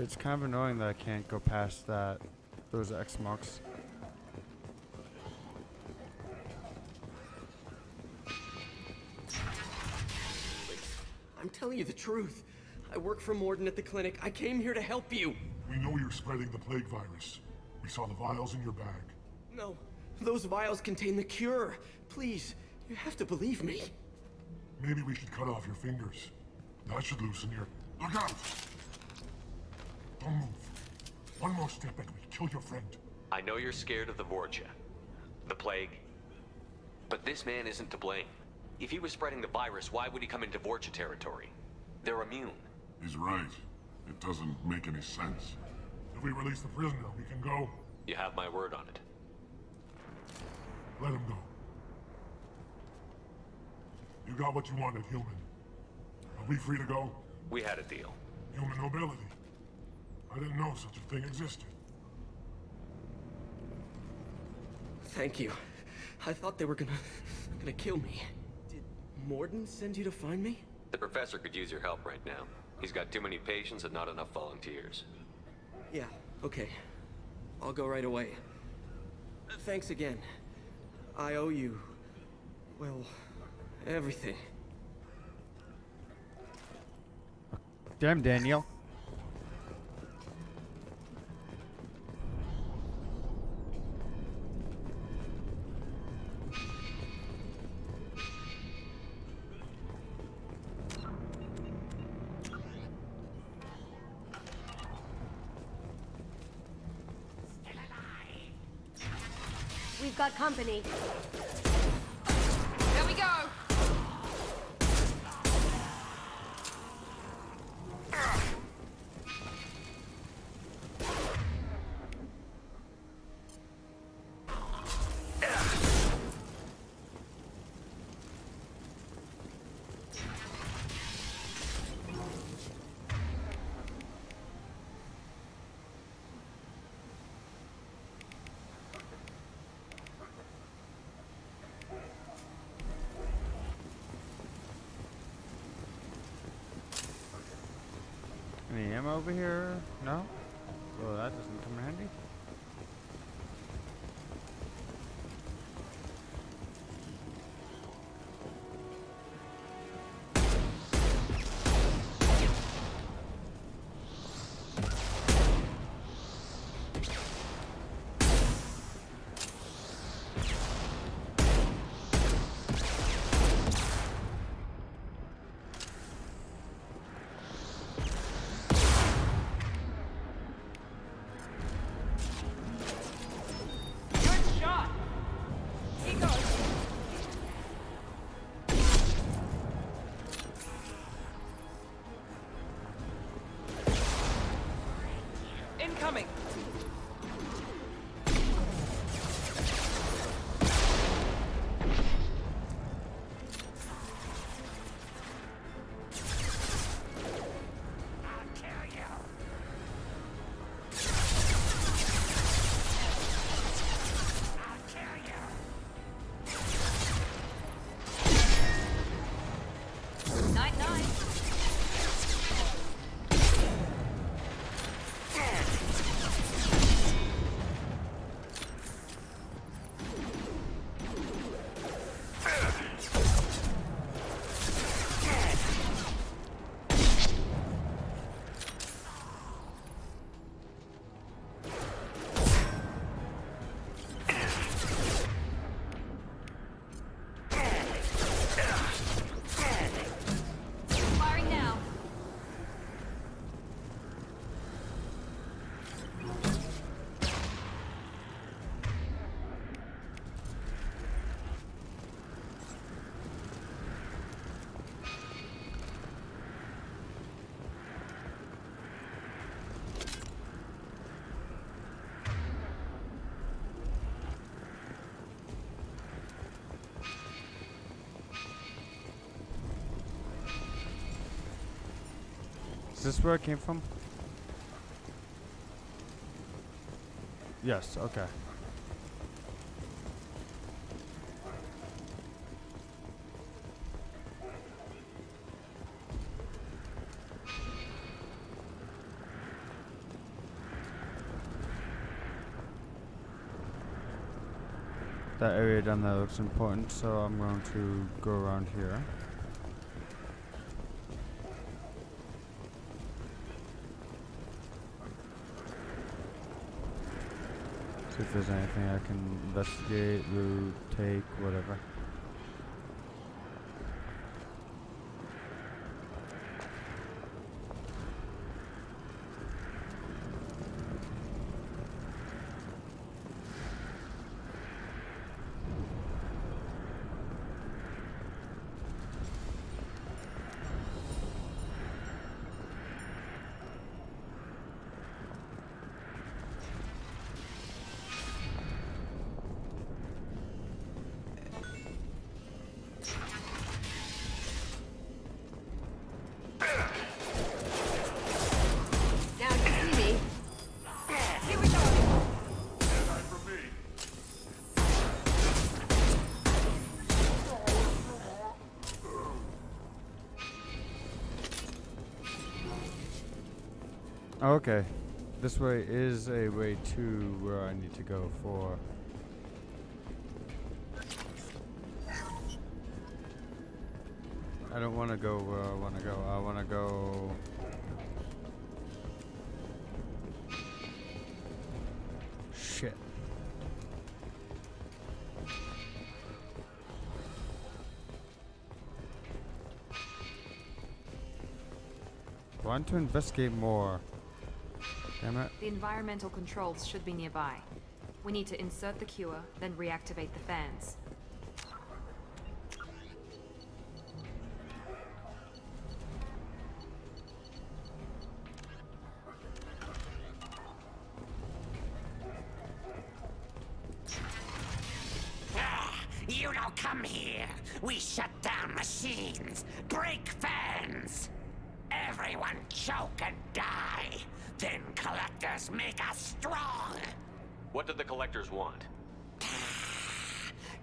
it's kind of annoying that I can't go past that, those X marks. I'm telling you the truth. I work for Morden at the clinic. I came here to help you. We know you're spreading the plague virus. We saw the vials in your bag. No, those vials contain the cure. Please, you have to believe me. Maybe we should cut off your fingers. That should loosen your... Look out! Don't move. One more step and we kill your friend. I know you're scared of the Vorcha, the plague, but this man isn't to blame. If he was spreading the virus, why would he come into Vorcha territory? They're immune. He's right. It doesn't make any sense. If we release the prisoner, we can go. You have my word on it. Let him go. You got what you wanted, human. Are we free to go? We had a deal. Human nobility. I didn't know such a thing existed. Thank you. I thought they were gonna kill me. Did Morden send you to find me? The professor could use your help right now. He's got too many patients and not enough volunteers. Yeah, okay. I'll go right away. Thanks again. I owe you... well, everything. Damn, Daniel. We've got company. There we go. Any ammo over here? No? Well, that doesn't come in handy. Incoming! Night-night! Firing now. Is this where it came from? Yes, okay. That area down there looks important, so I'm going to go around here. See if there's anything I can investigate, loot, take, whatever. Okay, this way is a way to where I need to go for. I don't want to go where I want to go. I want to go. Shit. I want to investigate more. Damn it. The environmental controls should be nearby. We need to insert the cure, then reactivate the fans. You don't come here. We shut down machines, break fans. Everyone choke and die. Then collectors make us strong. What did the collectors want?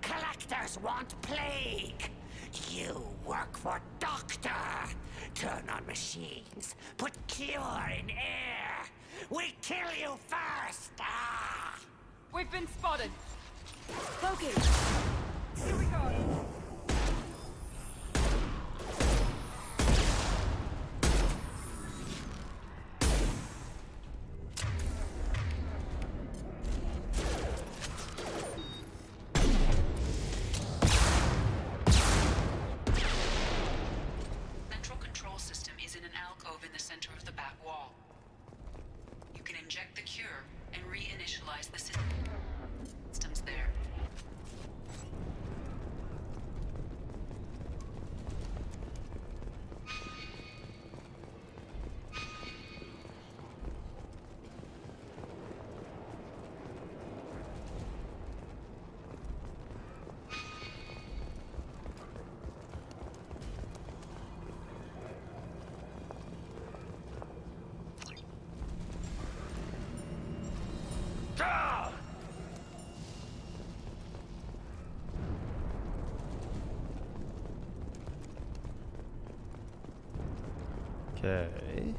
Collectors want plague. You work for Doctor. Turn on machines. Put cure in air. We kill you first. Ah. We've been spotted. Loki! Here we go. Central control system is in an alcove in the center of the back wall. You can inject the cure and reinitialize the systems there. Okay.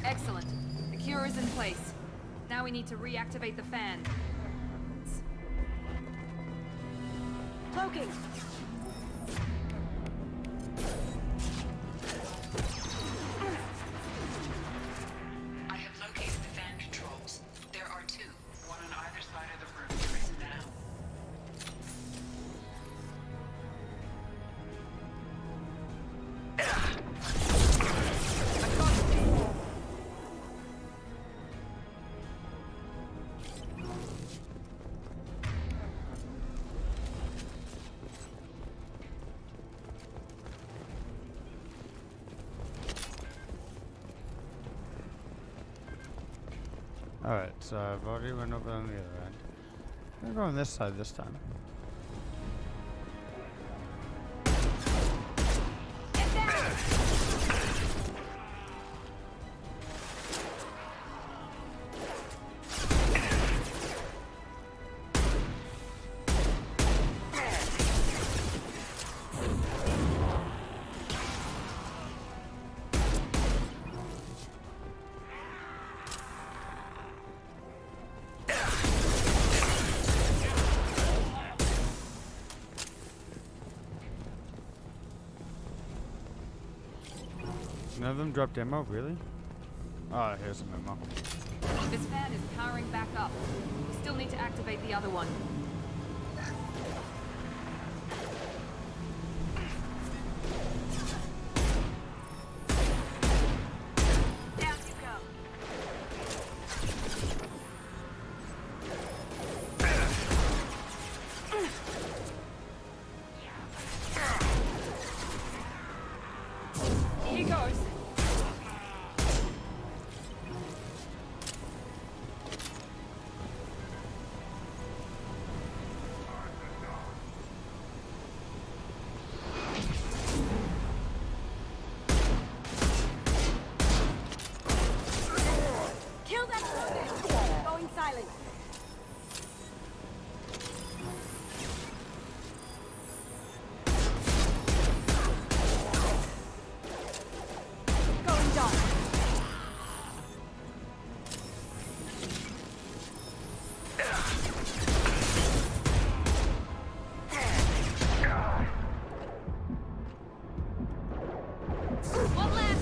Excellent. The cure is in place. Now we need to reactivate the fan. Loki! I have located the fan controls. There are two, one on either side of the room. Press now. Alright, so I've already went over on the other end. I'm going this side this time. None of them dropped ammo, really? Oh, here's some ammo. This fan is powering back up. We still need to activate the other one. Down you go. Here goes. Kill that rodent! Going silent. Going dark. One left.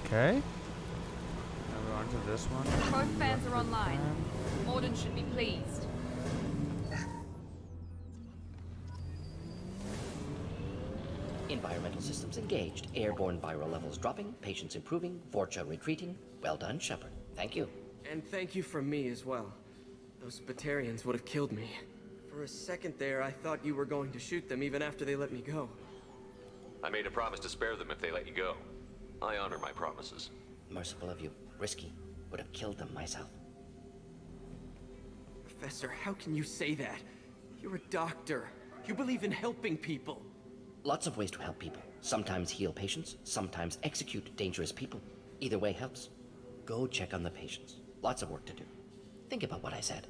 Okay. Now we're on to this one. Both fans are online. Morden should be pleased. Environmental systems engaged. Airborne viral levels dropping. Patients improving. Vorcha retreating. Well done, Shepard. Thank you. And thank you from me as well. Those Batarians would have killed me. For a second there, I thought you were going to shoot them even after they let me go. I made a promise to spare them if they let you go. I honor my promises. Merciful of you. Risky. Would have killed them myself. Professor, how can you say that? You're a doctor. You believe in helping people. Lots of ways to help people. Sometimes heal patients, sometimes execute dangerous people. Either way helps. Go check on the patients. Lots of work to do. Think about what I said.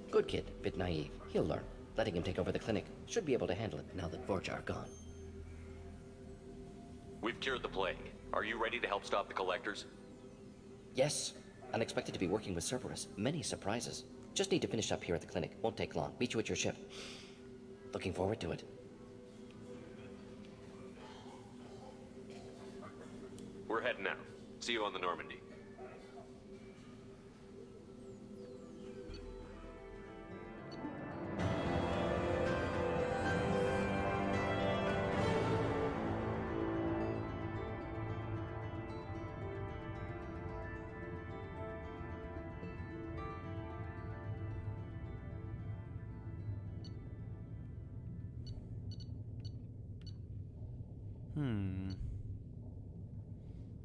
Good kid, bit naive. He'll learn. Letting him take over the clinic. Should be able to handle it now that Vorcha are gone. We've cured the plague. Are you ready to help stop the collectors? Yes. Unexpected to be working with Cerberus. Many surprises. Just need to finish up here at the clinic. Won't take long. Meet you at your ship. Looking forward to it. We're heading out. See you on the Normandy.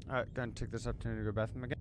Alright, gonna take this opportunity to go bathroom again.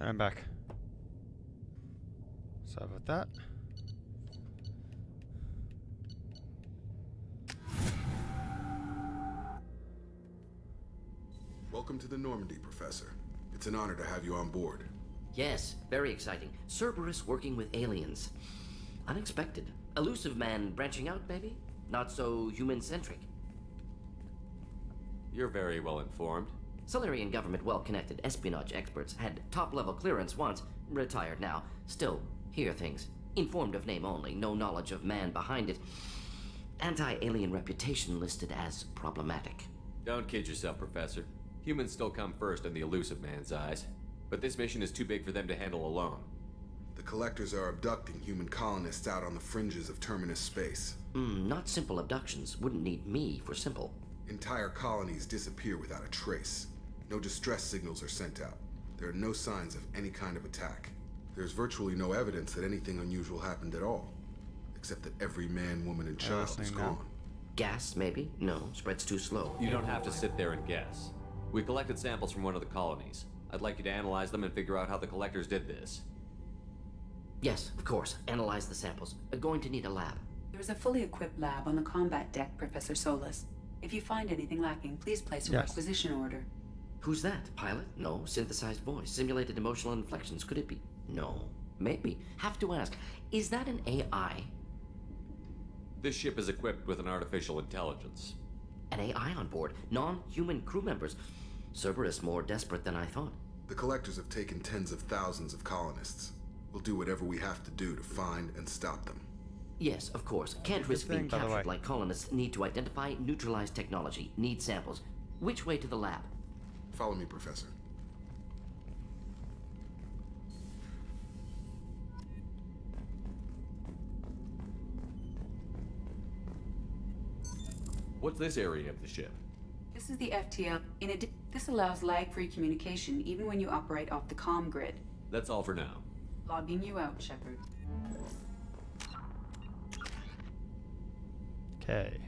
And I'm back. Sorry about that. Welcome to the Normandy, Professor. It's an honor to have you on board. Yes, very exciting. Cerberus working with aliens. Unexpected. Elusive man branching out, maybe? Not so human-centric. You're very well informed. Solarian government well-connected espionage experts had top-level clearance once, retired now. Still, hear things. Informed of name only, no knowledge of man behind it. Anti-alien reputation listed as problematic. Don't kid yourself, Professor. Humans still come first in the elusive man's eyes. But this mission is too big for them to handle alone. The Collectors are abducting human colonists out on the fringes of Terminus space. Not simple abductions. Wouldn't need me for simple. Entire colonies disappear without a trace. No distress signals are sent out. There are no signs of any kind of attack. There's virtually no evidence that anything unusual happened at all. Except that every man, woman, and child is gone. Gas, maybe? No, spreads too slow. You don't have to sit there and guess. We collected samples from one of the colonies. I'd like you to analyze them and figure out how the Collectors did this. Yes, of course. Analyze the samples. Going to need a lab. There is a fully equipped lab on the combat deck, Professor Solis. If you find anything lacking, please place a requisition order. Who's that? Pilot? No. Synthesized voice. Simulated emotional inflections. Could it be? No. Maybe. Have to ask. Is that an AI? This ship is equipped with an artificial intelligence. An AI on board? Non-human crew members? Cerberus more desperate than I thought. The Collectors have taken tens of thousands of colonists. We'll do whatever we have to do to find and stop them. Yes, of course. Can't risk being captured like colonists. Need to identify, neutralize technology. Need samples. Which way to the lab? Follow me, Professor. What's this area of the ship? This is the FTL. This allows lag-free communication even when you operate off the comm grid. That's all for now. Logging you out, Shepard. Okay.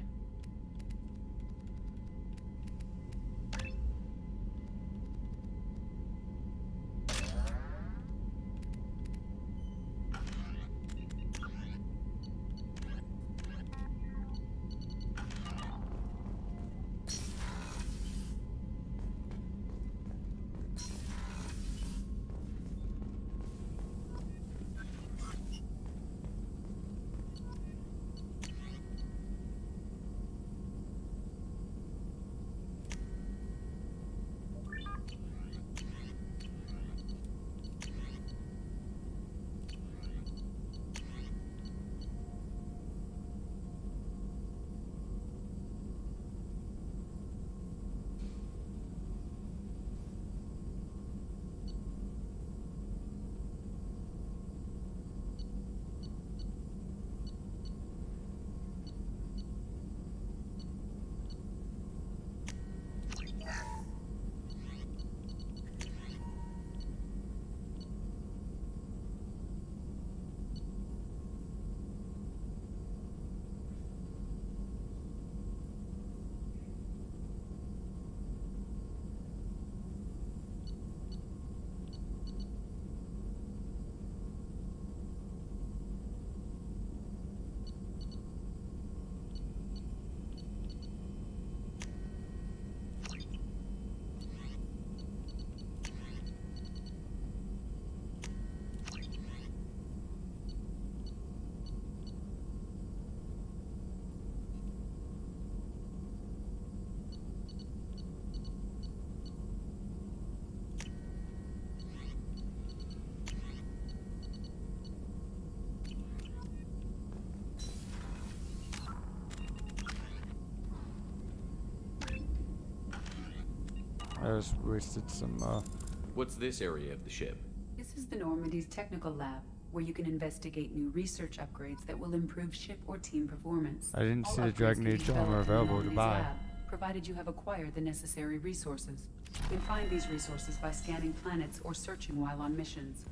I just wasted some, What's this area of the ship? This is the Normandy's technical lab, where you can investigate new research upgrades that will improve ship or team performance. I didn't All see the upgrades Dragon can be Age armor developed in available to Normandy's buy. lab, provided you have acquired the necessary resources. You can find these resources by scanning planets or searching while on missions.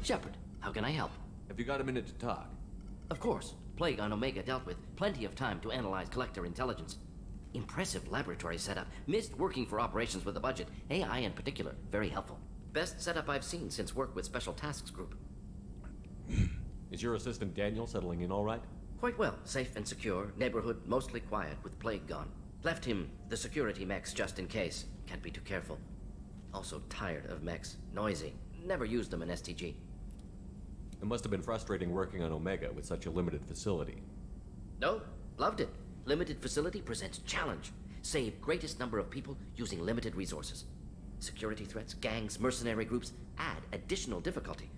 Shepard, how can I help? Have you got a minute to talk? Of course. Plague on Omega dealt with. Plenty of time to analyze collector intelligence. Impressive laboratory setup. Missed working for operations with a budget. AI in particular, very helpful. Best setup I've seen since work with Special Tasks Group. Is your assistant Daniel settling in all right? Quite well. Safe and secure. Neighborhood mostly quiet with Plague gone. Left him the security mechs just in case. Can't be too careful. Also tired of mechs. Noisy. Never used them in STG. It must have been frustrating working on Omega with such a limited facility. No, loved it. Limited facility presents challenge. Save greatest number of people using limited resources. Security threats, gangs, mercenary groups add additional difficulty.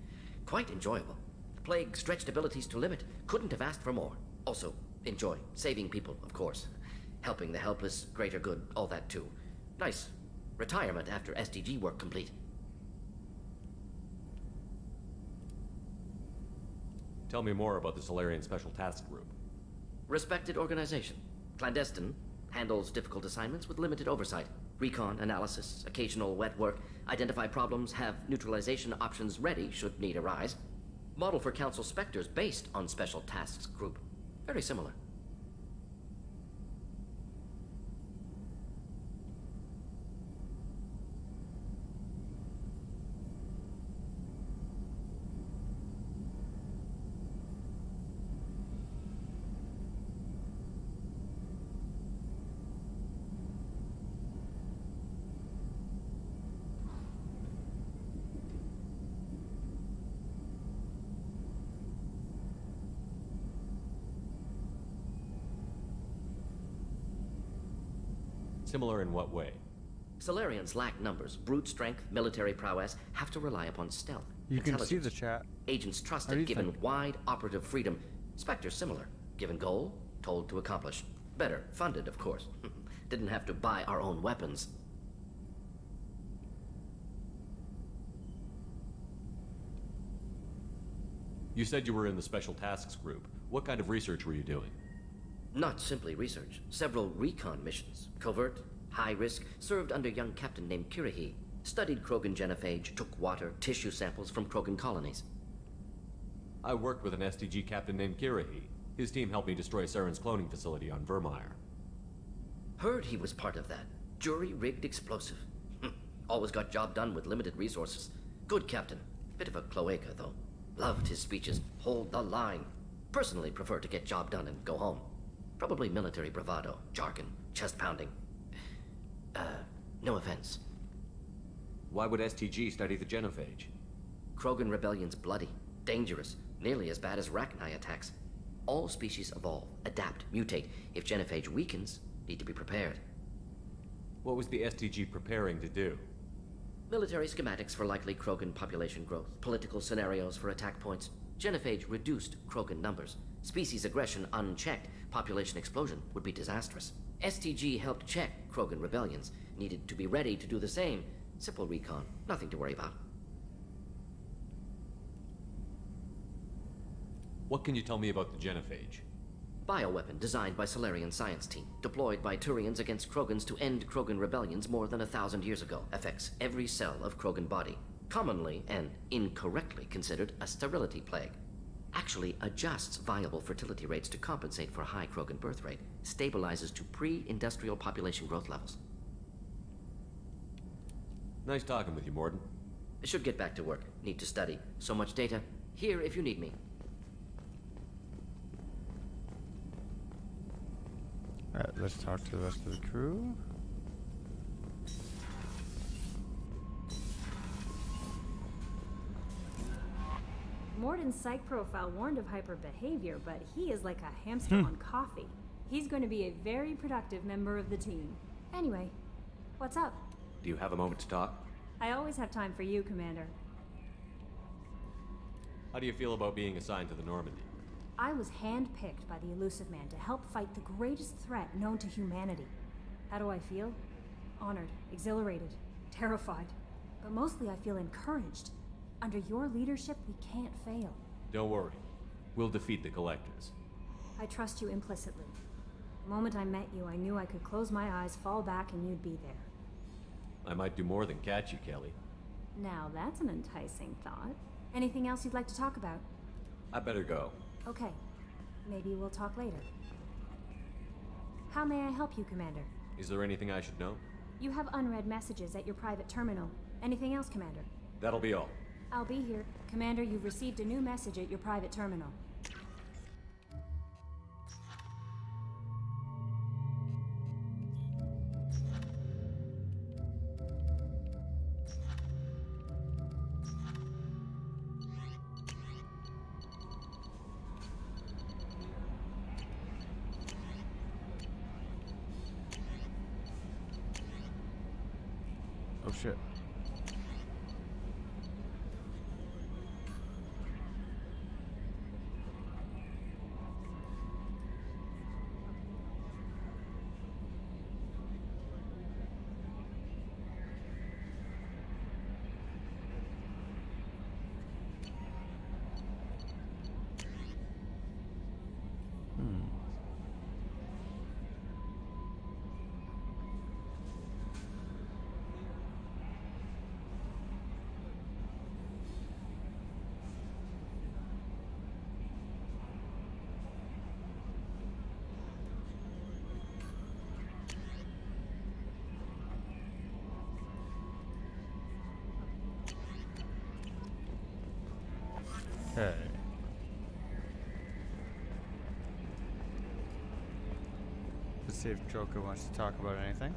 Quite enjoyable. Plague stretched abilities to limit. Couldn't have asked for more. Also, enjoy. Saving people, of course. Helping the helpless, greater good, all that too. Nice. Retirement after STG work complete. Tell me more about the Solarian Special Task Group. Respected organization. Clandestine. Handles difficult assignments with limited oversight. Recon, analysis, occasional wet work. Identify problems, have neutralization options ready should need arise. Model for Council Spectres based on Special Tasks Group. Very similar. Similar in what way? Solarians lack numbers, brute strength, military prowess, have to rely upon stealth. You can see the chat. Agents trusted, given wide operative freedom. Spectres similar. Given goal, told to accomplish. Better, funded, of course. Didn't have to buy our own weapons. You said you were in the Special Tasks Group. What kind of research were you doing? Not simply research. Several recon missions. Covert, high risk, served under young captain named Kirahi. Studied Krogan genophage, took water, tissue samples from Krogan colonies. I worked with an STG captain named Kirahi. His team helped me destroy Saren's cloning facility on Vermeer. Heard he was part of that. Jury-rigged explosive. Always got job done with limited resources. Good captain. Bit of a cloaca, though. Loved his speeches. Hold the line. Personally prefer to get job done and go home. Probably military bravado, jargon, chest pounding. No offense. Why would STG study the genophage? Krogan rebellion's bloody, dangerous, nearly as bad as Rachni attacks. All species evolve, adapt, mutate. If genophage weakens, need to be prepared. What was the STG preparing to do? Military schematics for likely Krogan population growth, political scenarios for attack points. Genophage reduced Krogan numbers. Species aggression unchecked, population explosion would be disastrous. STG helped check Krogan rebellions, needed to be ready to do the same. Simple recon, nothing to worry about. What can you tell me about the genophage? Bioweapon designed by Solarian science team, deployed by Turians against Krogans to end Krogan rebellions more than 1,000 years ago. Affects every cell of Krogan body. Commonly and incorrectly considered a sterility plague. Actually adjusts viable fertility rates to compensate for high Krogan birth rate. Stabilizes to pre-industrial population growth levels. Nice talking with you, Morden. Should get back to work. Need to study. So much data. Here if you need me. Alright, let's talk to the rest of the crew. Morden's psych profile warned of hyper behavior, but he is like a hamster on coffee. He's going to be a very productive member of the team. Anyway, what's up? Do you have a moment to talk? I always have time for you, Commander. How do you feel about being assigned to the Normandy? I was handpicked by the Elusive Man to help fight the greatest threat known to humanity. How do I feel? Honored, exhilarated, terrified. But mostly I feel encouraged. Under your leadership, we can't fail. Don't worry. We'll defeat the Collectors. I trust you implicitly. The moment I met you, I knew I could close my eyes, fall back, and you'd be there. I might do more than catch you, Kelly. Now that's an enticing thought. Anything else you'd like to talk about? I better go. Okay. Maybe we'll talk later. How may I help you, Commander? Is there anything I should know? You have unread messages at your private terminal. Anything else, Commander? That'll be all. I'll be here. Commander, you've received a new message at your private terminal. Oh shit. Okay. Let's see if Joker wants to talk about anything.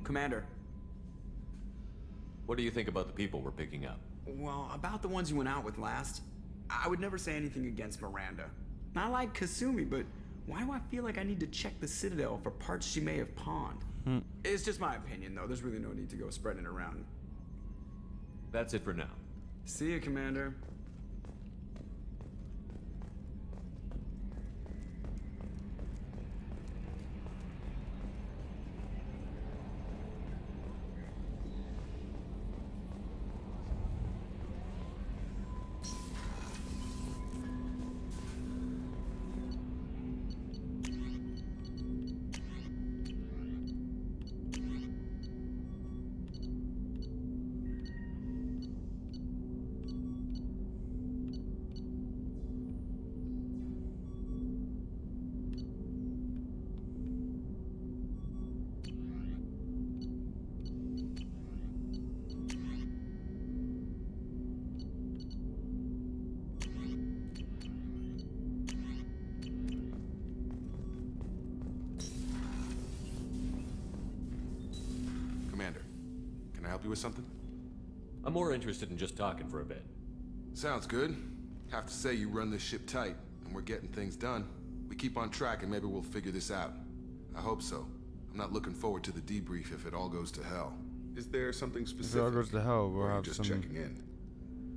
Commander. What do you think about the people we're picking up? Well, about the ones you went out with last, I would never say anything against Miranda. I like Kasumi, but why do I feel like I need to check the Citadel for parts she may have pawned? It's just my opinion, though. There's really no need to go spreading it around. That's it for now. See you, Commander. Help you with something? I'm more interested in just talking for a bit. Sounds good. Have to say you run this ship tight, and we're getting things done. We keep on track and maybe we'll figure this out. I hope so. I'm not looking forward to the debrief if it all goes to hell. Is there something specific? If it all goes to hell, we'll have just some checking in.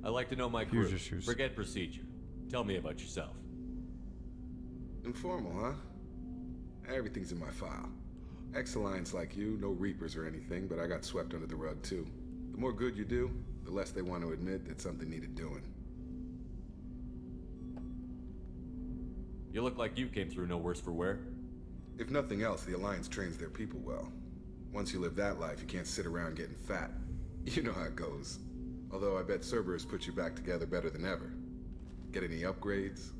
I'd like to know my crew. huge issues. Forget procedure. Tell me about yourself. Informal, huh? Everything's in my file. Ex-Alliance like you, no Reapers or anything, but I got swept under the rug too. The more good you do, the less they want to admit that something needed doing. You look like you came through no worse for wear. If nothing else, the Alliance trains their people well. Once you live that life, you can't sit around getting fat. You know how it goes. Although I bet Cerberus put you back together better than ever. Get any upgrades?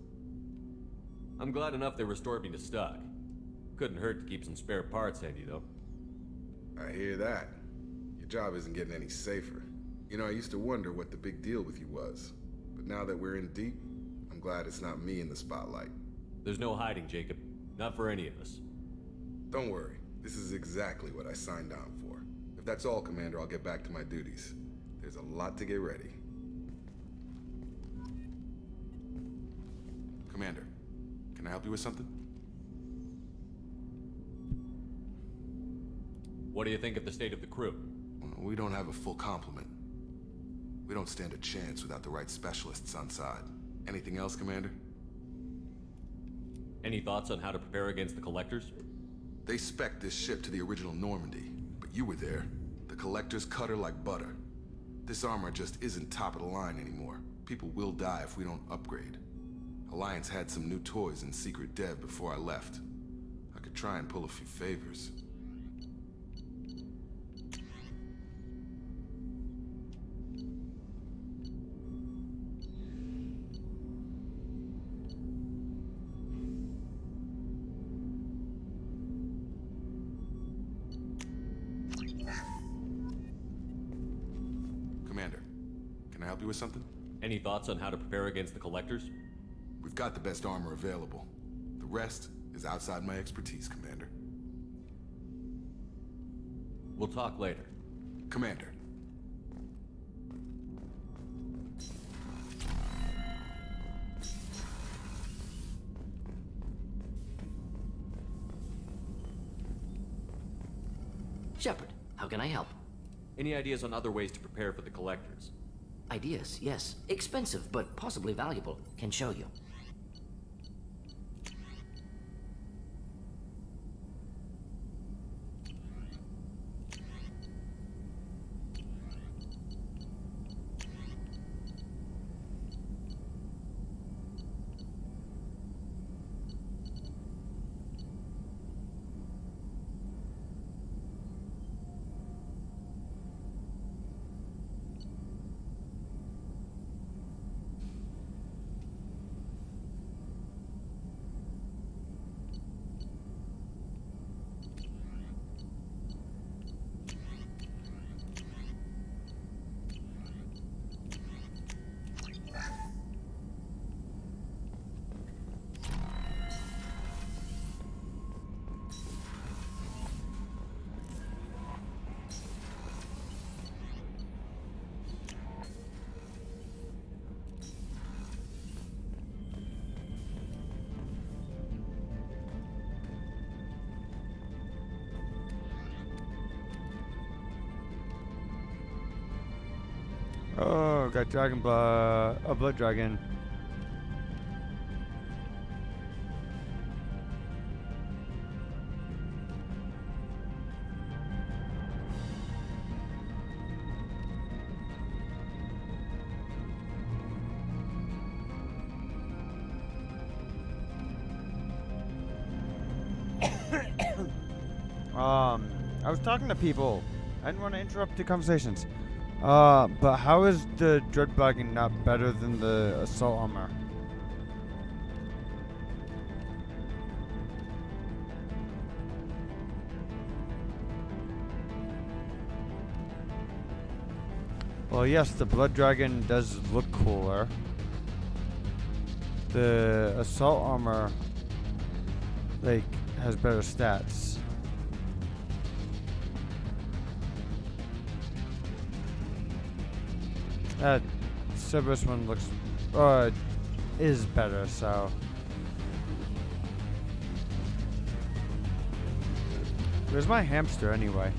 I'm glad enough they restored me to stock. Couldn't hurt to keep some spare parts handy, though. I hear that. Your job isn't getting any safer. You know, I used to wonder what the big deal with you was. But now that we're in deep, I'm glad it's not me in the spotlight. There's no hiding, Jacob. Not for any of us. Don't worry. This is exactly what I signed on for. If that's all, Commander, I'll get back to my duties. There's a lot to get ready. Commander, can I help you with something? What do you think of the state of the crew? We don't have a full complement. We don't stand a chance without the right specialists on side. Anything else, Commander? Any thoughts on how to prepare against the Collectors? They spec'd this ship to the original Normandy, but you were there. The Collectors cut her like butter. This armor just isn't top of the line anymore. People will die if we don't upgrade. Alliance had some new toys in secret dev before I left. I could try and pull a few favors. help you with something? Any thoughts on how to prepare against the Collectors? We've got the best armor available. The rest is outside my expertise, Commander. We'll talk later. Commander. Shepard, how can I help? Any ideas on other ways to prepare for the Collectors? Ideas, yes. Expensive, but possibly valuable. Can show you. Oh, got dragon blood. A blood dragon. I was talking to people. I didn't want to interrupt the conversations. But how is the dreadblagging not better than the assault armor? Well, yes, the blood dragon does look cooler. The assault armor, like, has better stats. That Cerberus one looks, is better, so. Where's my hamster anyway?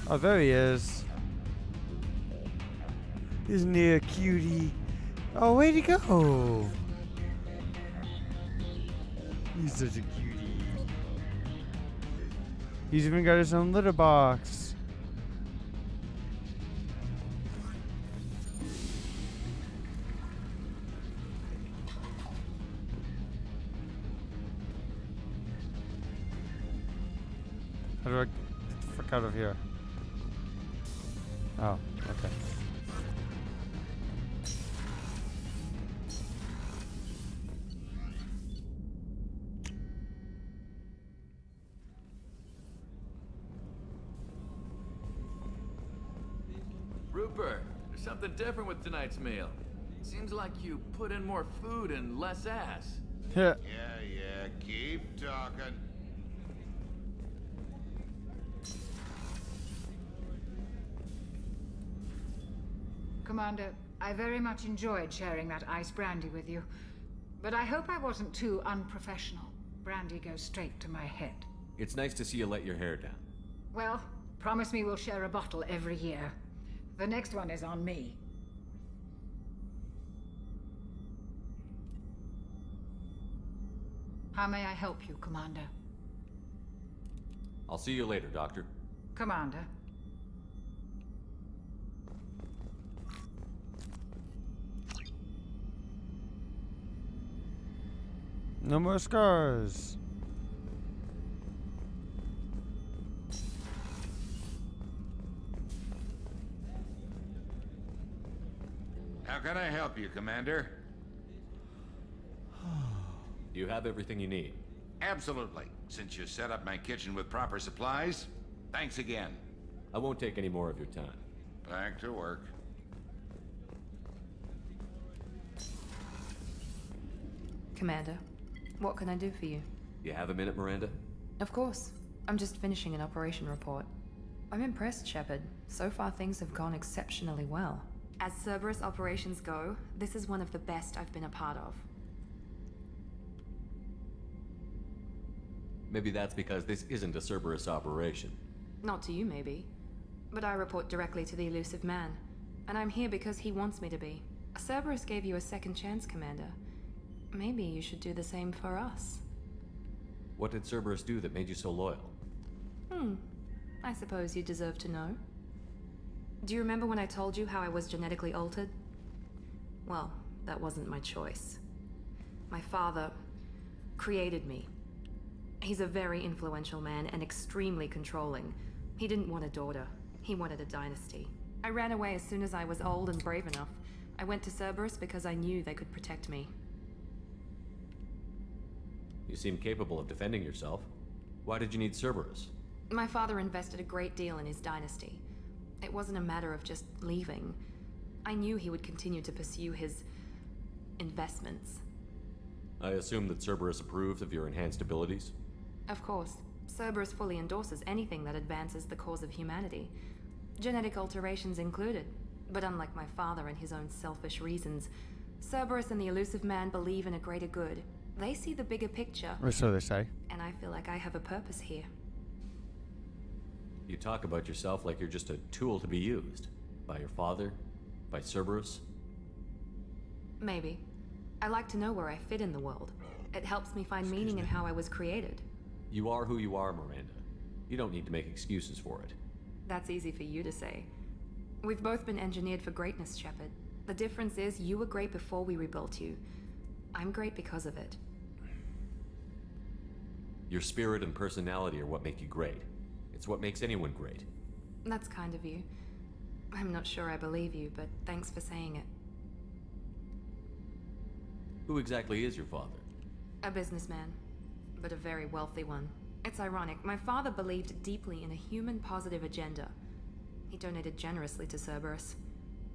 Oh, there he is. Isn't he a cutie? Oh, where'd he go? He's such a cutie. He's even got his own litter box. How do I get the fuck out of here? Oh, okay. Rupert, there's something different with tonight's meal. Seems like you put in more food and less ass. Yeah, keep talking. Commander, I very much enjoyed sharing that ice brandy with you. But I hope I wasn't too unprofessional. Brandy goes straight to my head. It's nice to see you let your hair down. Well, promise me we'll share a bottle every year. The next one is on me. How may I help you, Commander? I'll see you later, Doctor. Commander. No more scars. How can I help you, Commander? Do you have everything you need? Absolutely. Since you set up my kitchen with proper supplies, thanks again. I won't take any more of your time. Back to work. Commander, what can I do for you? You have a minute, Miranda? Of course. I'm just finishing an operation report. I'm impressed, Shepard. So far, things have gone exceptionally well. As Cerberus operations go, this is one of the best I've been a part of. Maybe that's because this isn't a Cerberus operation. Not to you, maybe. But I report directly to the elusive man. And I'm here because he wants me to be. Cerberus gave you a second chance, Commander. Maybe you should do the same for us. What did Cerberus do that made you so loyal? I suppose you deserve to know. Do you remember when I told you how I was genetically altered? Well, that wasn't my choice. My father created me. He's a very influential man and extremely controlling. He didn't want a daughter. He wanted a dynasty. I ran away as soon as I was old and brave enough. I went to Cerberus because I knew they could protect me. You seem capable of defending yourself. Why did you need Cerberus? My father invested a great deal in his dynasty. It wasn't a matter of just leaving. I knew he would continue to pursue his investments. I assume that Cerberus approves of your enhanced abilities? Of course. Cerberus fully endorses anything that advances the cause of humanity. Genetic alterations included. But unlike my father and his own selfish reasons, Cerberus and the elusive man believe in a greater good. They see the bigger picture. Or so they say. And I feel like I have a purpose here. You talk about yourself like you're just a tool to be used. By your father? By Cerberus? Maybe. I like to know where I fit in the world. It helps me find meaning in how I was created. You are who you are, Miranda. You don't need to make excuses for it. That's easy for you to say. We've both been engineered for greatness, Shepard. The difference is you were great before we rebuilt you. I'm great because of it. Your spirit and personality are what make you great. It's what makes anyone great. That's kind of you. I'm not sure I believe you, but thanks for saying it. Who exactly is your father? A businessman, but a very wealthy one. It's ironic. My father believed deeply in a human-positive agenda. He donated generously to Cerberus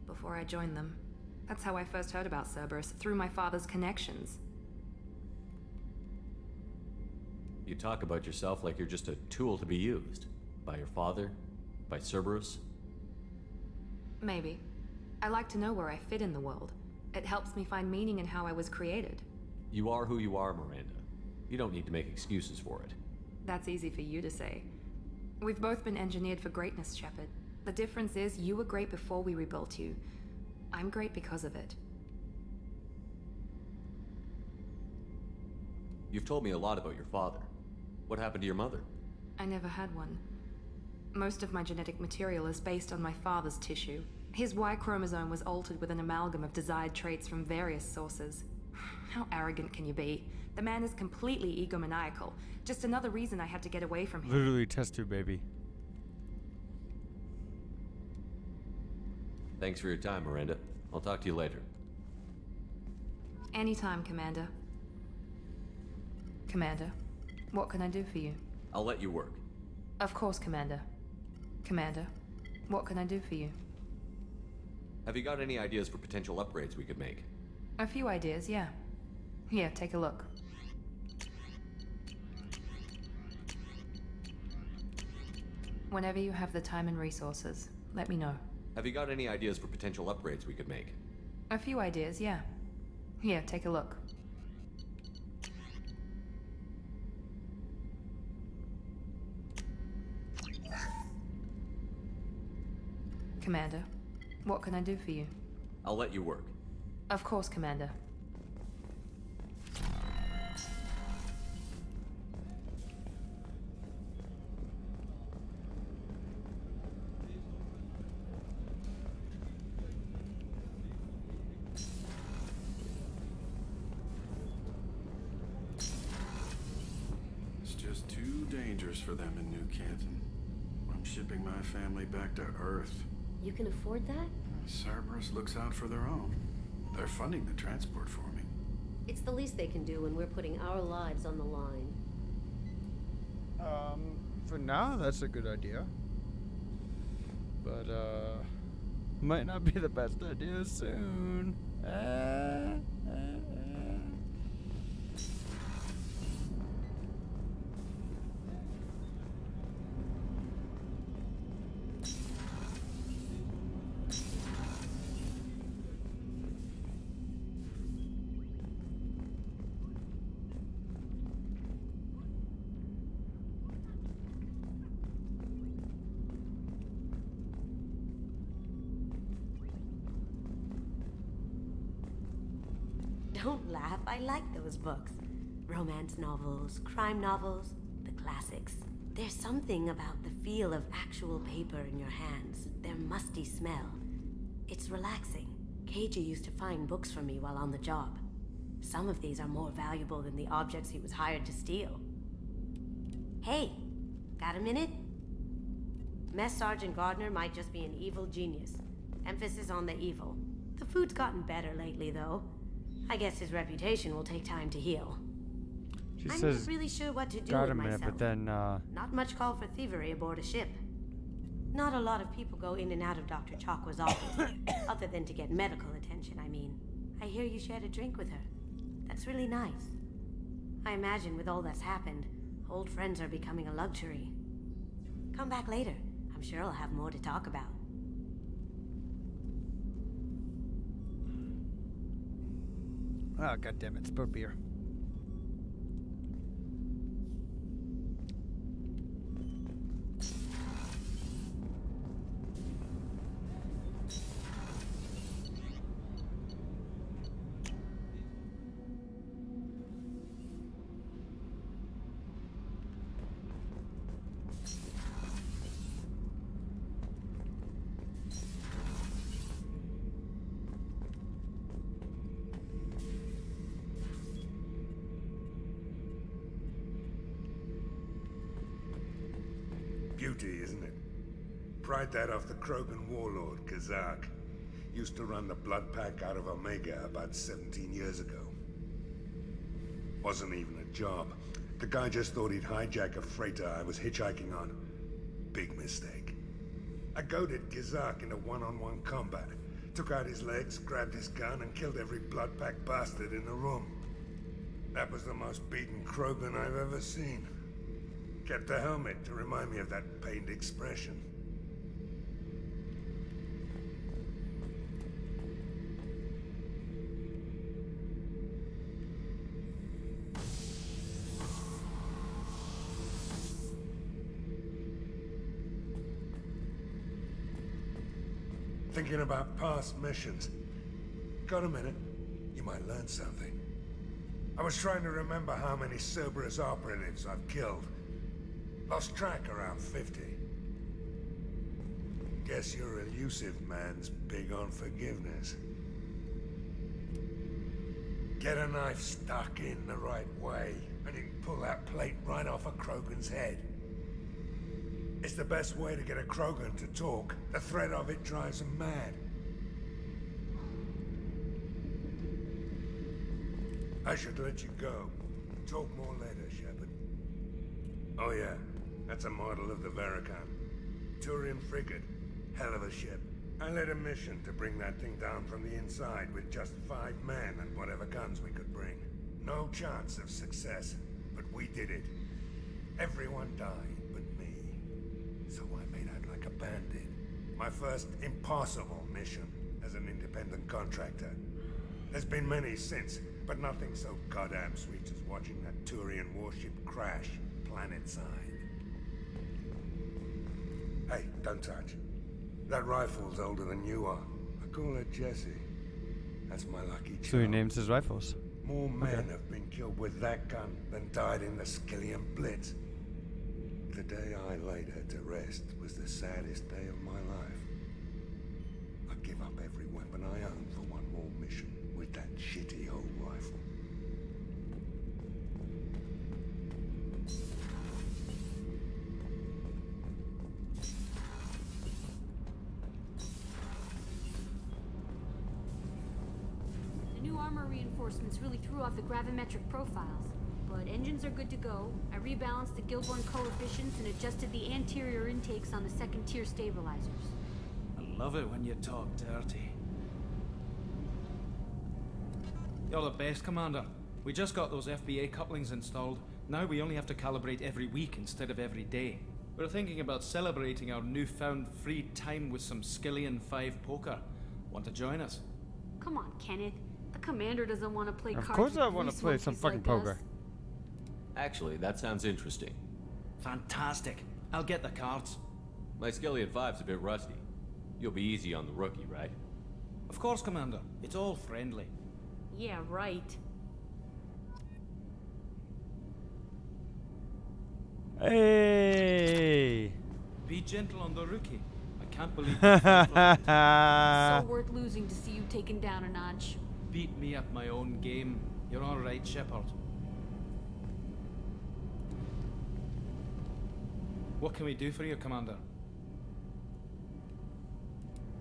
before I joined them. That's how I first heard about Cerberus, through my father's connections. You talk about yourself like you're just a tool to be used. By your father? By Cerberus? Maybe. I like to know where I fit in the world. It helps me find meaning in how I was created. You are who you are, Miranda. You don't need to make excuses for it. That's easy for you to say. We've both been engineered for greatness, Shepard. The difference is you were great before we rebuilt you. I'm great because of it. You've told me a lot about your father. What happened to your mother? I never had one. Most of my genetic material is based on my father's tissue. His Y chromosome was altered with an amalgam of desired traits from various sources. How arrogant can you be? The man is completely egomaniacal. Just another reason I had to get away from him. Literally test tube, baby. Thanks for your time, Miranda. I'll talk to you later. Anytime, Commander. Commander, what can I do for you? I'll let you work. Of course, Commander. Commander, what can I do for you? Have you got any ideas for potential upgrades we could make? A few ideas, yeah. Here, take a look. Whenever you have the time and resources, let me know. Have you got any ideas for potential upgrades we could make? A few ideas, yeah. Here, take a look. Commander, what can I do for you? I'll let you work. Of course, Commander. It's just too dangerous for them in New Canton. I'm shipping my family back to Earth. You can afford that? Cerberus looks out for their own. They're funding the transport for me. It's the least they can do when we're putting our lives on the line. For now, that's a good idea. But, Might not be the best idea soon. Don't laugh, I like those books. Romance novels, crime novels, the classics. There's something about the feel of actual paper in your hands, their musty smell. It's relaxing. Keiji used to find books for me while on the job. Some of these are more valuable than the objects he was hired to steal. Hey, got a minute? Mess Sergeant Gardner might just be an evil genius. Emphasis on the evil. The food's gotten better lately, though. I guess his reputation will take time to heal. She I'm says, not really sure what to do got with a minute, myself. but then, Not much call for thievery aboard a ship. Not a lot of people go in and out of Dr. Chakwa's office, other than to get medical attention, I mean. I hear you shared a drink with her. That's really nice. I imagine with all that's happened, old friends are becoming a luxury. Come back later. I'm sure I'll have more to talk about. oh, goddammit, spilled beer. Beauty, isn't it? Pried that off the Krogan warlord, Kazak. Used to run the blood pack out of Omega about 17 years ago. Wasn't even a job. The guy just thought he'd hijack a freighter I was hitchhiking on. Big mistake. I goaded Kazak into one-on-one combat. Took out his legs, grabbed his gun, and killed every blood pack bastard in the room. That was the most beaten Krogan I've ever seen. Kept a helmet to remind me of that pained expression. Thinking about past missions. Got a minute? You might learn something. I was trying to remember how many Cerberus operatives I've killed. Lost track around 50. Guess your elusive man's big on forgiveness. Get a knife stuck in the right way, and you can pull that plate right off a Krogan's head. It's the best way to get a Krogan to talk. The threat of it drives him mad. I should let you go. Talk more later, Shepard. Oh yeah. That's a model of the Verican. Turian frigate. Hell of a ship. I led a mission to bring that thing down from the inside with just 5 men and whatever guns we could bring. No chance of success, but we did it. Everyone died but me. So I made out like a bandit. My first impossible mission as an independent contractor. There's been many since, but nothing so goddamn sweet as watching that Turian warship crash planet-side. Hey, don't touch. That rifle's older than you are. I call her Jessie. That's my lucky charm. So he names his rifles. More men have been killed with that gun than died in the Skillian Blitz. The day I laid her to rest was the saddest day of my life. I give up every weapon I own for one more mission with that shitty old rifle. Armor reinforcements really threw off the gravimetric profiles, but engines are good to go. I rebalanced the Gilborn coefficients and adjusted the anterior intakes on the second-tier stabilizers. love it when you talk dirty. You're the best, Commander. We just got those FBA couplings installed. Now we only have to calibrate every week instead of every day. We're thinking about celebrating our newfound free time with some Skillian 5 poker. Want to join us? Come on, Kenneth. The commander doesn't want to play cards. Of course with I want to grease play some monkeys fucking like poker. us. Actually, that sounds interesting. Fantastic. I'll get the cards. My Skillian 5's a bit rusty. You'll be easy on the rookie, right? Of course, Commander. It's all friendly. Yeah, right. Hey! Be gentle on the rookie. I can't believe So worth losing to see you taken down a notch. Beat me at my own game. You're all right, Shepard. What can we do for you, Commander?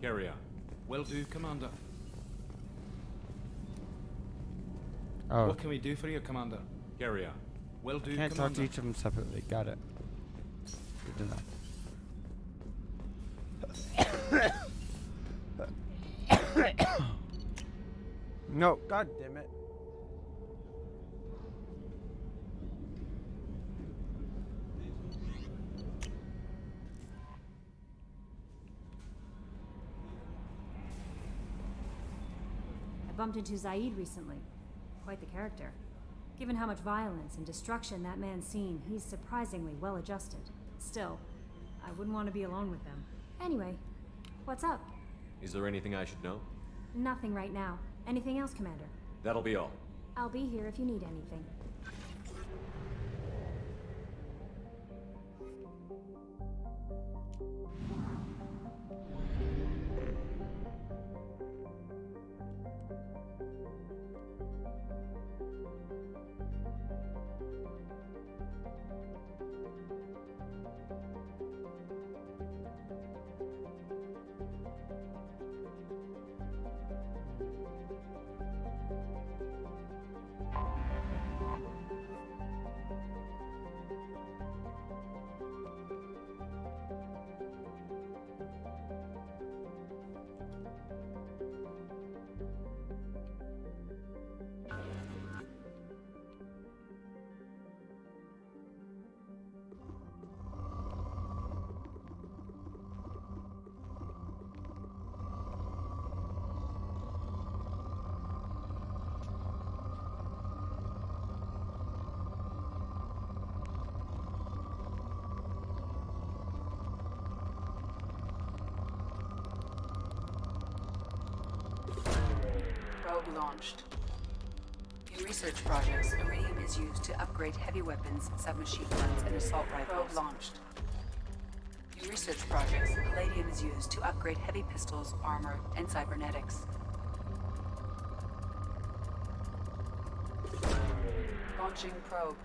Carry on. Will do, Commander. Oh. What can we do for you, Commander? Carry on. Will do, Can't Commander. talk to each of them separately. Got it. Good enough. No, god damn it. I bumped into Zaid recently. Quite the character. Given how much violence and destruction that man's seen, he's surprisingly well adjusted. Still, I wouldn't want to be alone with them. Anyway, what's up? Is there anything I should know? Nothing right now. Anything else, Commander? That'll be all. I'll be here if you need anything. Probe launched. In research projects, iridium is used to upgrade heavy weapons, submachine guns, and assault rifles. Probe launched. In research projects, palladium is used to upgrade heavy pistols, armor, and cybernetics. Launching probe.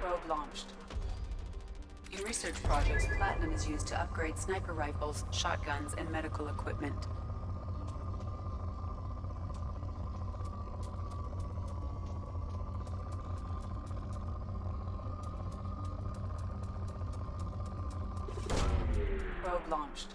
Probe launched. In research projects, platinum is used to upgrade sniper rifles, shotguns, and medical equipment. Probe launched.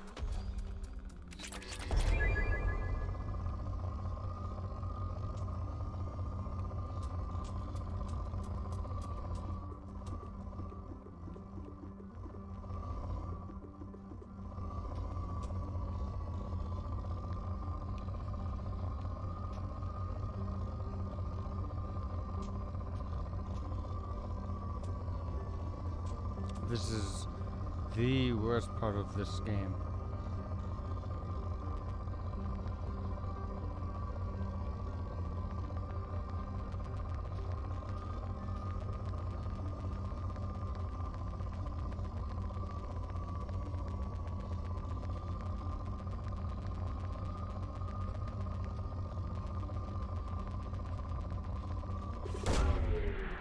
This is the worst part of this game.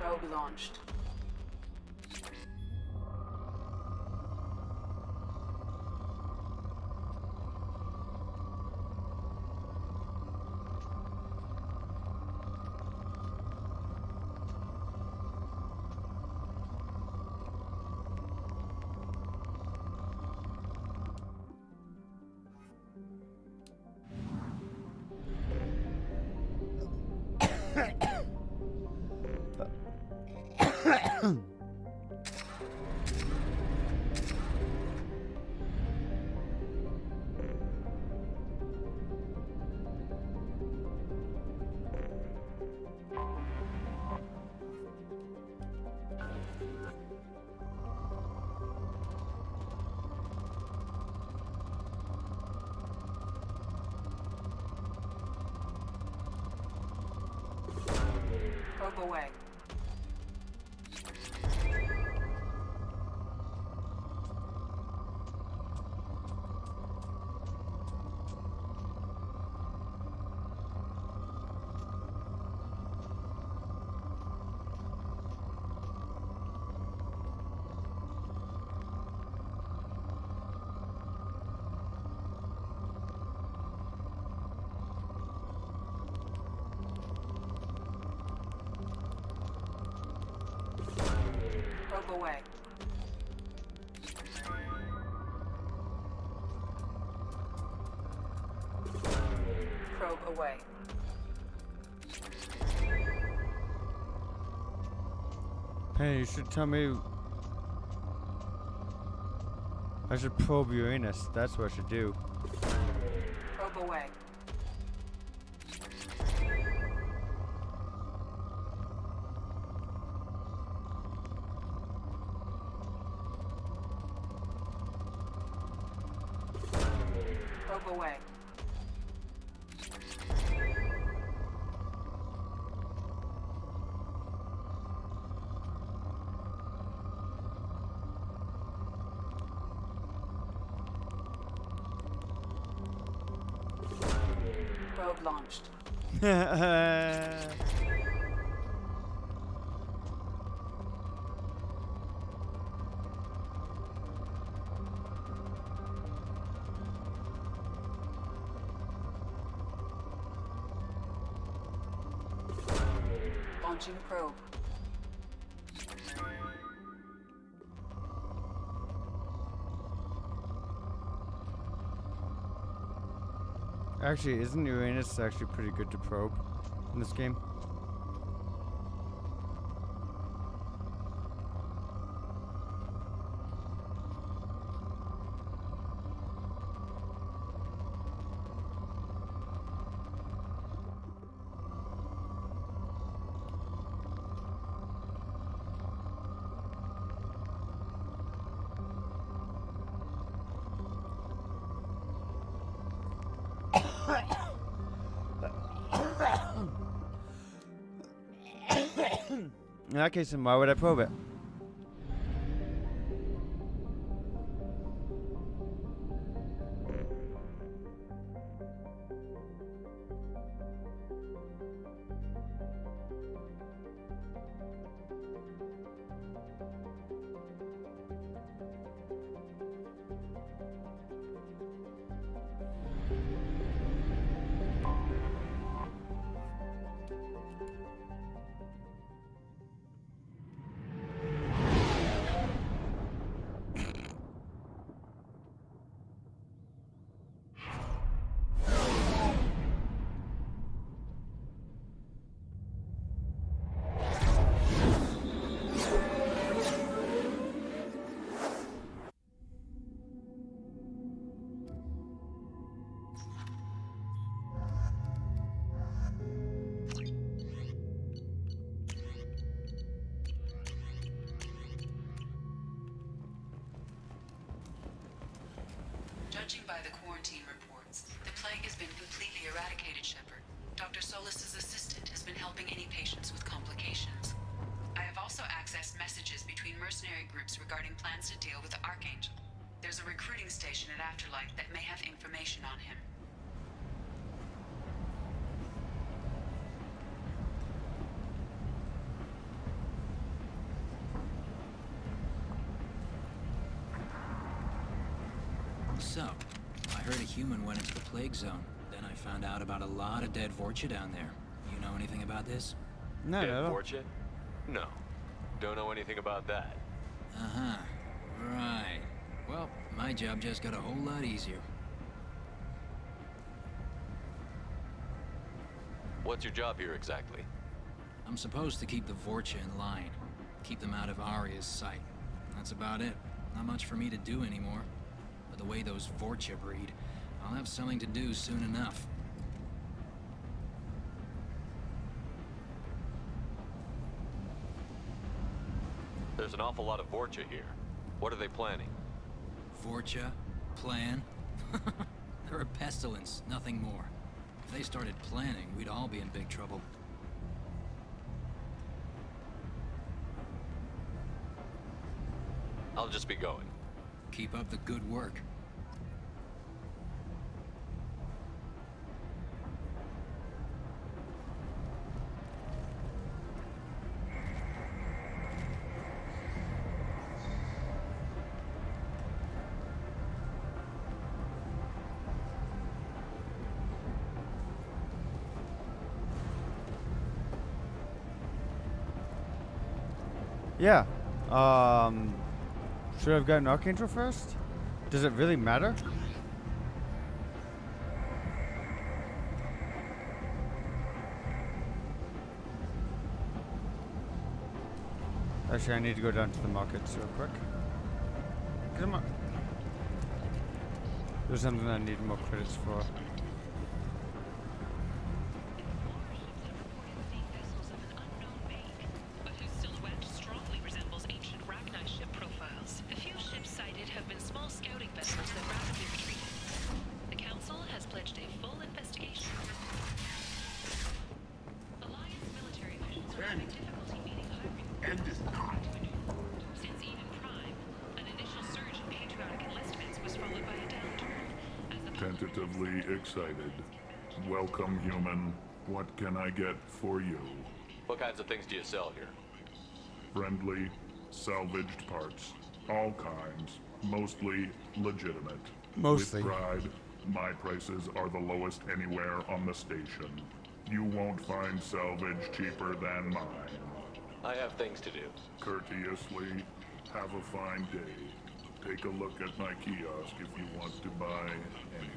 Probe launched. Probe away. Probe away. Probe away. Hey, you should tell me. I should probe Uranus. That's what I should do. Probe away. Probe away. Probe launched. Launching probe. Actually, isn't Uranus actually pretty good to probe in this game? In that case, then why would I probe it? Judging by the quarantine reports, the plague has been completely eradicated, Shepard. Dr. Solis's assistant has been helping any patients with complications. I have also accessed messages between mercenary groups regarding plans to deal with the Archangel. There's a recruiting station at Afterlife that may have information on him. So, I heard a human went into the plague zone. Then I found out about a lot of dead Vorcha down there. You know anything about this? No, Dead no. Vorcha? No. Don't know anything about that. Uh-huh. Right. Well, my job just got a whole lot easier. What's your job here exactly? I'm supposed to keep the Vorcha in line. Keep them out of Arya's sight. That's about it. Not much for me to do anymore. But the way those Vorcha breed, I'll have something to do soon enough. There's an awful lot of Vorcha here. What are they planning? Vorcha? Plan? They're a pestilence, nothing more. If they started planning, we'd all be in big trouble. I'll just be going. Keep up the good work. Yeah. Should I have gotten Archangel first? Does it really matter? Actually, I need to go down to the markets real quick. Come on. There's something I need more credits for. Tentatively excited. Welcome, human. What can I get for you? What kinds of things do you sell here? Friendly, salvaged parts. All kinds. Mostly legitimate. Mostly. With pride, my prices are the lowest anywhere on the station. You won't find salvage cheaper than mine. I have things to do. Courteously, have a fine day. Take a look at my kiosk if you want to buy anything.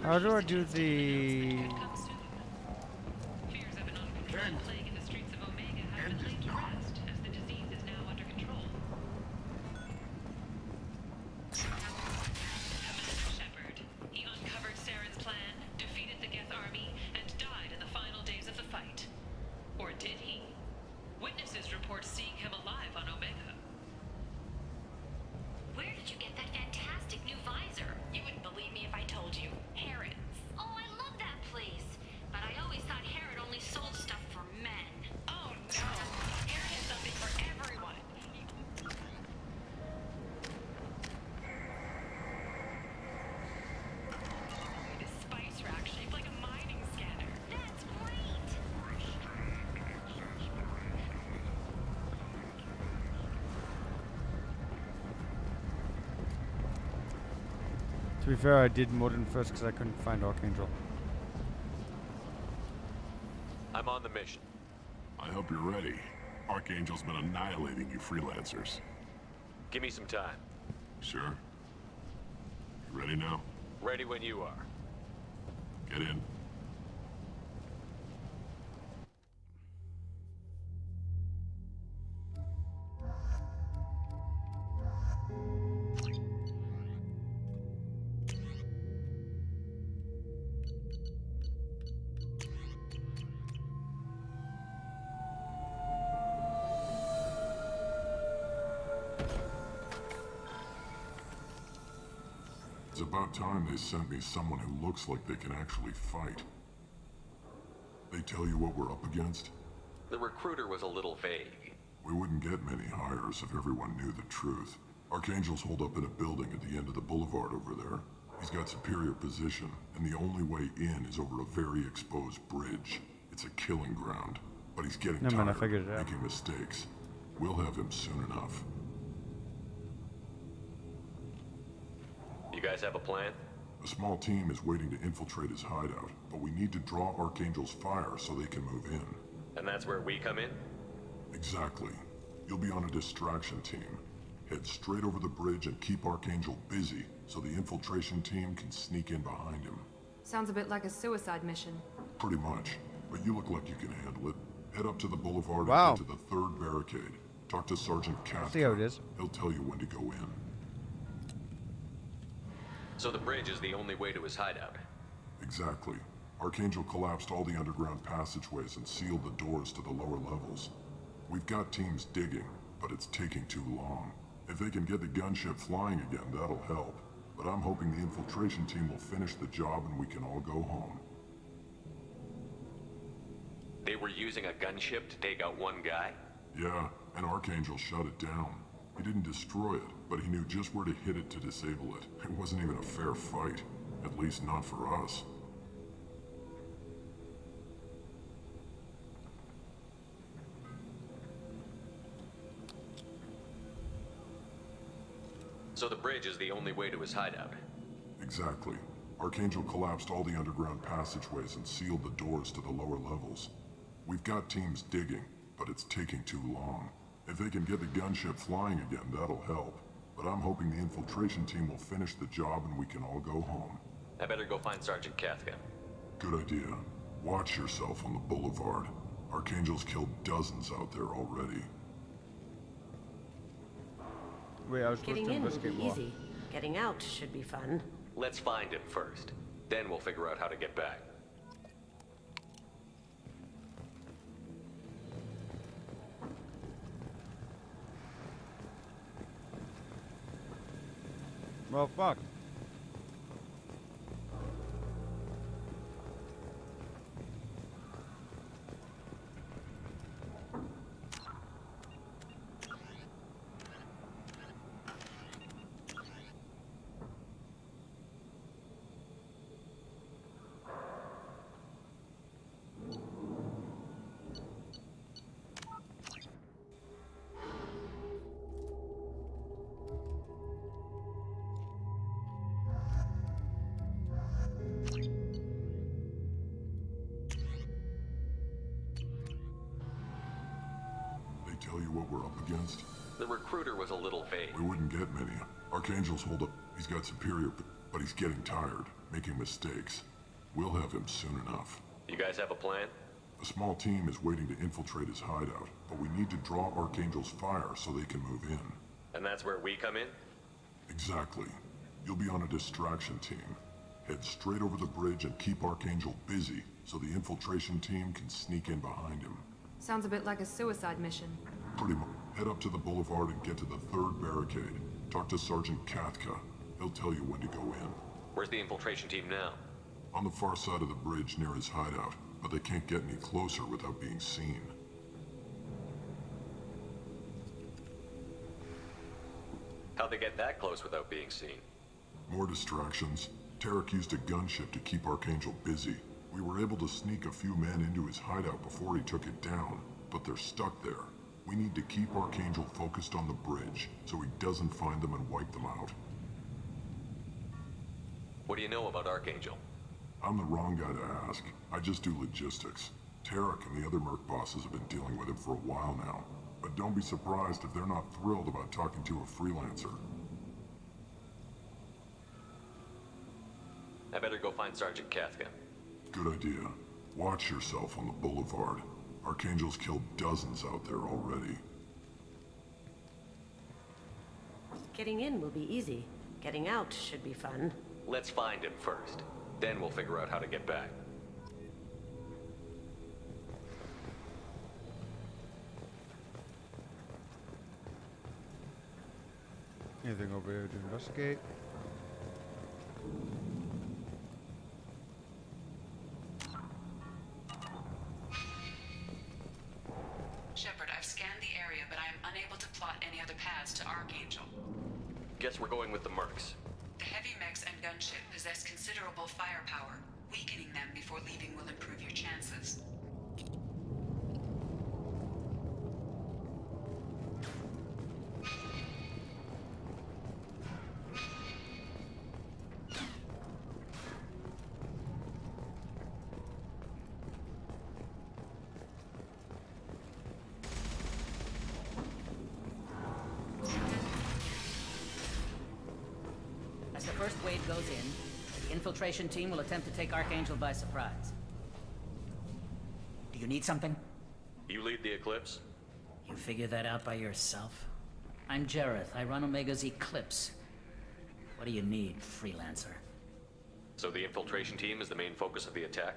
How do I do the... To be fair, I did Modern first because I couldn't find Archangel. I'm on the mission. I hope you're ready. Archangel's been annihilating you freelancers. Give me some time. Sure. You ready now? Ready when you are. Get in. It's about time they sent me someone who looks like they can actually fight. They tell you what we're up against? The recruiter was a little vague. We wouldn't get many hires if everyone knew the truth. Archangel's holed up in a building at the end of the boulevard over there. He's got superior position, and the only way in is over a very exposed bridge. It's a killing ground, but he's getting tired of making mistakes. We'll have him soon enough. You guys have a plan? A small team is waiting to infiltrate his hideout, but we need to draw Archangel's fire so they can move in. And that's where we come in? Exactly. You'll be on a distraction team. Head straight over the bridge and keep Archangel busy so the infiltration team can sneak in behind him. Sounds a bit like a suicide mission. Pretty much. But you look like you can handle it. Head up to the boulevard Wow. and get to the 3rd barricade. Talk to Sergeant Kafka. See how it is. He'll tell you when to go in. So the bridge is the only way to his hideout. Exactly. Archangel collapsed all the underground passageways and sealed the doors to the lower levels. We've got teams digging, but it's taking too long. If they can get the gunship flying again, that'll help. But I'm hoping the infiltration team will finish the job and we can all go home. They were using a gunship to take out one guy? Yeah, and Archangel shut it down. He didn't destroy it, but he knew just where to hit it to disable it. It wasn't even a fair fight. At least not for us. So the bridge is the only way to his hideout. Exactly. Archangel collapsed all the underground passageways and sealed the doors to the lower levels. We've got teams digging, but it's taking too long. If they can get the gunship flying again, that'll help. But I'm hoping the infiltration team will finish the job and we can all go home. I better go find Sergeant Kafka. Good idea. Watch yourself on the boulevard. Archangel's killed dozens out there already. Wait, I was supposed Getting to in will investigate be more. easy. Getting out should be fun. Let's find him first. Then we'll figure out how to get back. Well, fuck. Tell you what we're up against? The recruiter was a little vague. We wouldn't get many. Archangel's hold up. He's got superior, but he's getting tired, making mistakes. We'll have him soon enough. You guys have a plan? A small team is waiting to infiltrate his hideout, but we need to draw Archangel's fire so they can move in. And that's where we come in? Exactly. You'll be on a distraction team. Head straight over the bridge and keep Archangel busy so the infiltration team can sneak in behind him. Sounds a bit like a suicide mission. Pretty much. Head up to the boulevard and get to the 3rd barricade. Talk to Sergeant Kafka. He'll tell you when to go in. Where's the infiltration team now? On the far side of the bridge near his hideout, but they can't get any closer without being seen. How'd they get that close without being seen? More distractions. Tarek used a gunship to keep Archangel busy. We were able to sneak a few men into his hideout before he took it down, but they're stuck there. We need to keep Archangel focused on the bridge, so he doesn't find them and wipe them out. What do you know about Archangel? I'm the wrong guy to ask. I just do logistics. Tarek and the other merc bosses have been dealing with him for a while now. But don't be surprised if they're not thrilled about talking to a freelancer. I better go find Sergeant Kafka. Good idea. Watch yourself on the boulevard. Archangel's killed dozens out there already. Getting in will be easy. Getting out should be fun. Let's find him first. Then we'll figure out how to get back. Anything over here to investigate? Shepard, I've scanned the area, but I am unable to plot any other paths to Archangel. Guess we're going with the mercs. The heavy mechs and gunship possess considerable firepower. Weakening them before leaving will improve your chances. As the first wave goes in, The infiltration team will attempt to take Archangel by surprise. Do you need something? You lead the Eclipse? You figure that out by yourself? I'm Jareth. I run Omega's Eclipse. What do you need, freelancer? So the infiltration team is the main focus of the attack?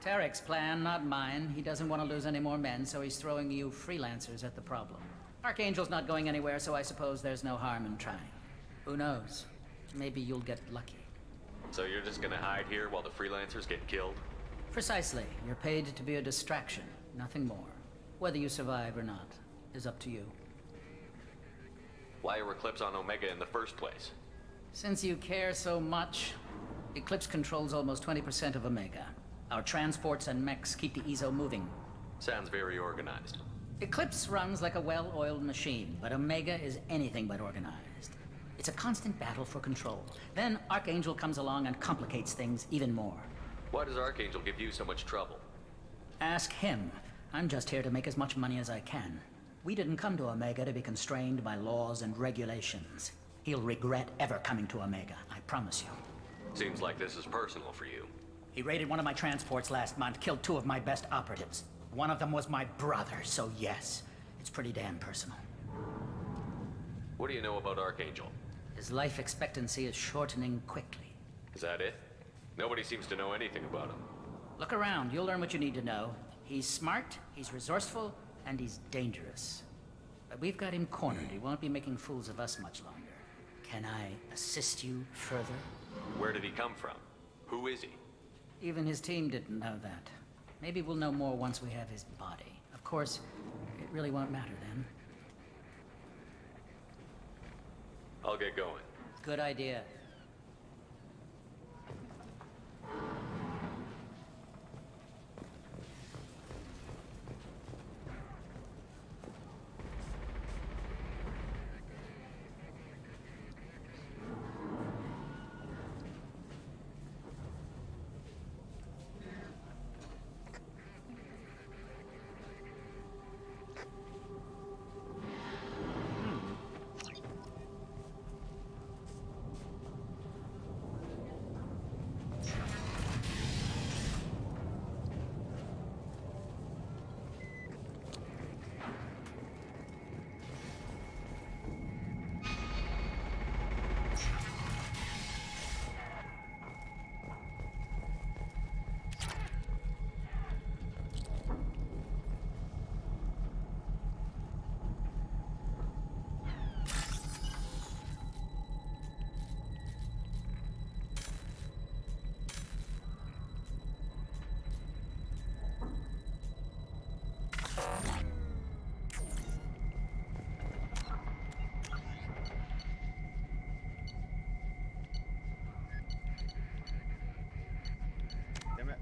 Tarek's plan, not mine. He doesn't want to lose any more men, so he's throwing you freelancers at the problem. Archangel's not going anywhere, so I suppose there's no harm in trying. Who knows? Maybe you'll get lucky. So you're just gonna hide here while the freelancers get killed? Precisely. You're paid to be a distraction, nothing more. Whether you survive or not is up to you. Why are Eclipse on Omega in the first place? Since you care so much, Eclipse controls almost 20% of Omega. Our transports and mechs keep the EZO moving. Sounds very organized. Eclipse runs like a well-oiled machine, but Omega is anything but organized. It's a constant battle for control. Then Archangel comes along and complicates things even more. Why does Archangel give you so much trouble? Ask him. I'm just here to make as much money as I can. We didn't come to Omega to be constrained by laws and regulations. He'll regret ever coming to Omega, I promise you. Seems like this is personal for you. He raided one of my transports last month, killed 2 of my best operatives. One of them was my brother, so yes, it's pretty damn personal. What do you know about Archangel? His life expectancy is shortening quickly. Is that it? Nobody seems to know anything about him. Look around, you'll learn what you need to know. He's smart, he's resourceful, and he's dangerous. But we've got him cornered. He won't be making fools of us much longer. Can I assist you further? Where did he come from? Who is he? Even his team didn't know that. Maybe we'll know more once we have his body. Of course, it really won't matter then. I'll get going. Good idea. Damn it.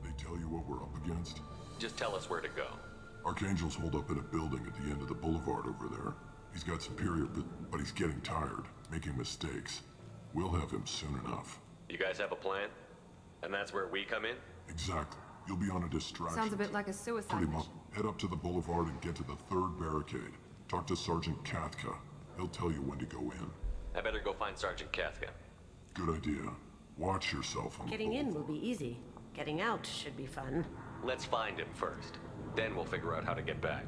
They tell you what we're up against? Just tell us where to go. Archangel's holed up in a building at the end of the boulevard over there. He's got superior, but he's getting tired, making mistakes. We'll have him soon enough. You guys have a plan? And that's where we come in? Exactly. You'll be on a distraction. Sounds a bit like a suicide Pretty mission. much. Head up to the boulevard and get to the 3rd barricade. Talk to Sergeant Katka. He'll tell you when to go in. I better go find Sergeant Katka. Good idea. Watch yourself on the Getting in will be easy. Getting out should be fun. Let's find him first. Then we'll figure out how to get back.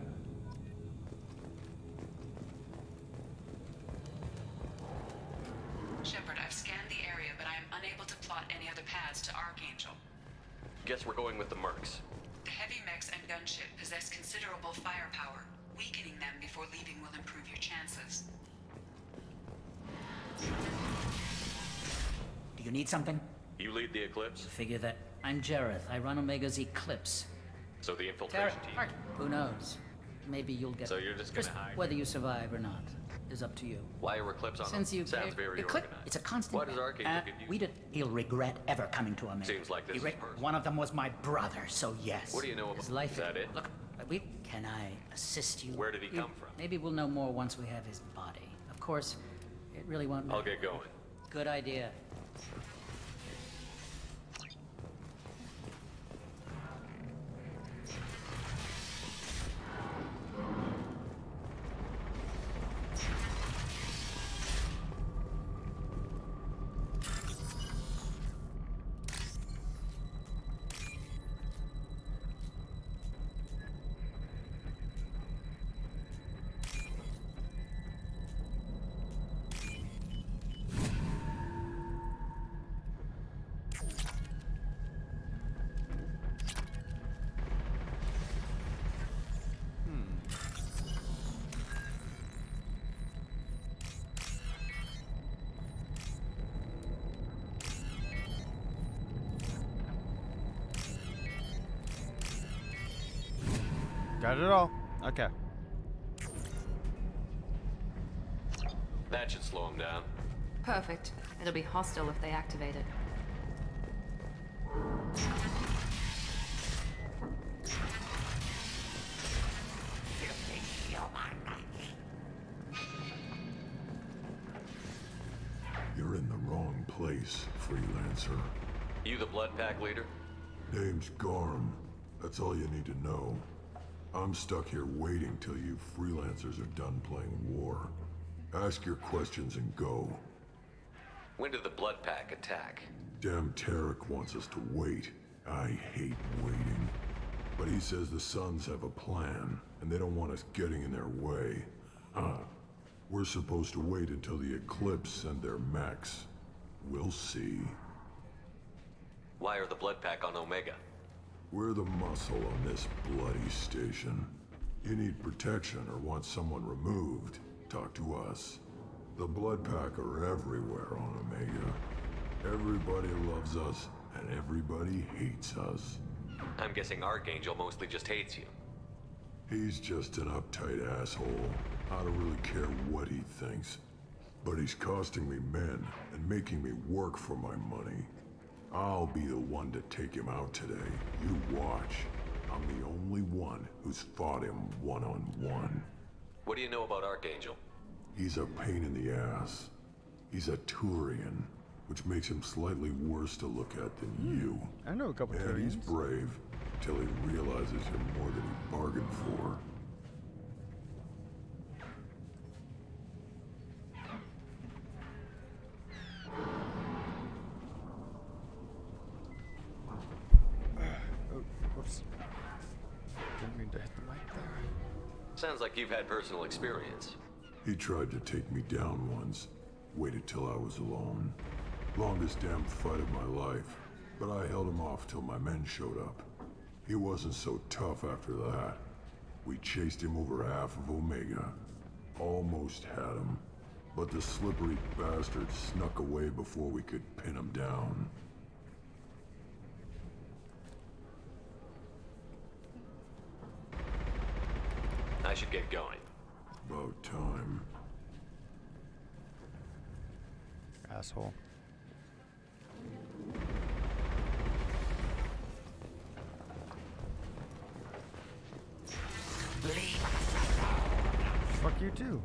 Shepard, I've scanned the area, but I am unable to plot any other paths to Archangel. Guess we're going with the Mercs. The heavy mechs and gunship possess considerable firepower. Weakening them before leaving will improve your chances. Do you need something? You lead the Eclipse? Figure that. I'm Jareth. I run Omega's Eclipse. So the infiltration team. Who knows? Maybe you'll get. So you're just gonna hide? Whether you survive or not is up to you. Why are Eclipse on Since him? you Sounds very organized. It's a constant. Why does Archangel give you? He'll regret ever coming to Omega. Seems like this is personal. One of them was my brother, so yes. What do you know about his life? Is that it? Look, can I assist you? Where did he come from? Maybe we'll know more once we have his body. Of course, it really won't matter. I'll get going. Good idea. Got it all. Okay. That should slow him down. Perfect. It'll be hostile if they activate it. You're in the wrong place, freelancer. You the blood pack leader? Name's Garm. That's all you need to know. I'm stuck here waiting till you freelancers are done playing war. Ask your questions and go. When did the blood pack attack? Damn Tarek wants us to wait. I hate waiting. But he says the Suns have a plan, and they don't want us getting in their way. We're supposed to wait until the Eclipse send their mechs. We'll see. Why are the blood pack on Omega? We're the muscle on this bloody station. You need protection or want someone removed, talk to us. The blood pack are everywhere on Omega. Everybody loves us, and everybody hates us. I'm guessing Archangel mostly just hates you. He's just an uptight asshole. I don't really care what he thinks. But he's costing me men and making me work for my money. I'll be the one to take him out today. You watch. I'm the only one who's fought him one-on-one. What do you know about Archangel? He's a pain in the ass. He's a Turian, which makes him slightly worse to look at than you. I know a couple and Turians. He's brave, till he realizes you're more than he bargained for. Whoops. Didn't mean to hit the mic there. Sounds like you've had personal experience. He tried to take me down once. Waited till I was alone. Longest damn fight of my life. But I held him off till my men showed up. He wasn't so tough after that. We chased him over half of Omega. Almost had him. But the slippery bastard snuck away before we could pin him down. I should get going. About time. Asshole. Fuck you too.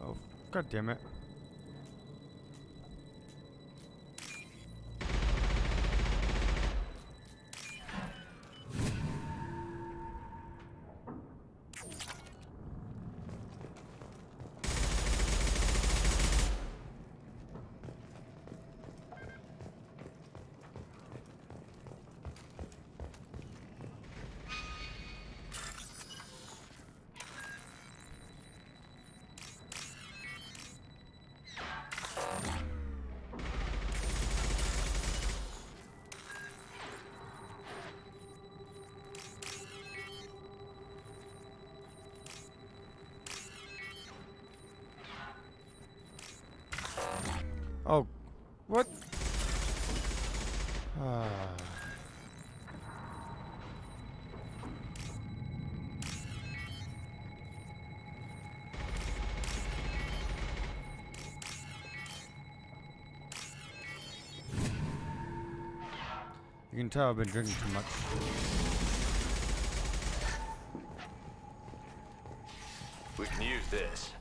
Oh, god damn it. Oh, what? You can tell I've been drinking too much. We can use this.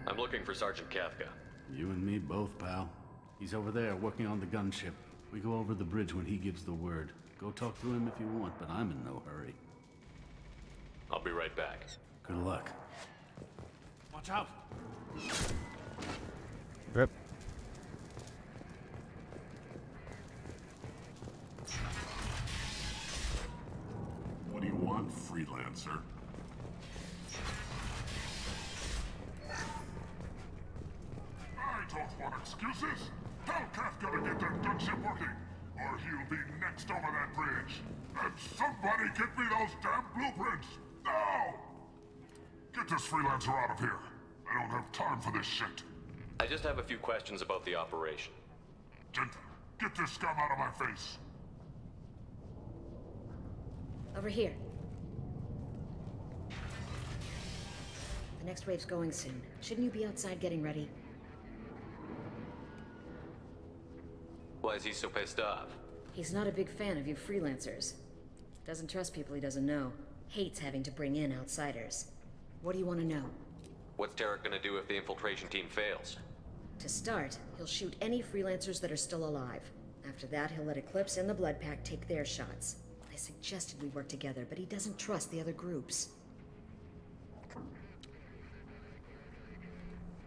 I'm looking for Sergeant Kafka. You and me both, pal. He's over there working on the gunship. We go over the bridge when he gives the word. Go talk to him if you want, but I'm in no hurry. I'll be right back. Good luck. Watch out! Rip. What do you want, freelancer? I don't want excuses. Tell Kafka to get that gunship working, or he'll be next over that bridge. And somebody get me those damn blueprints! Now! Get this freelancer out of here. I don't have time for this shit. I just have a few questions about the operation. Get this scum out of my face. Over here. The next wave's going soon. Shouldn't you be outside getting ready? Why is he so pissed off? He's not a big fan of you freelancers. Doesn't trust people he doesn't know. Hates having to bring in outsiders. What do you want to know? What's Tarek gonna do if the infiltration team fails? To start, he'll shoot any freelancers that are still alive. After that, he'll let Eclipse and the Blood Pack take their shots. I suggested we work together, but he doesn't trust the other groups.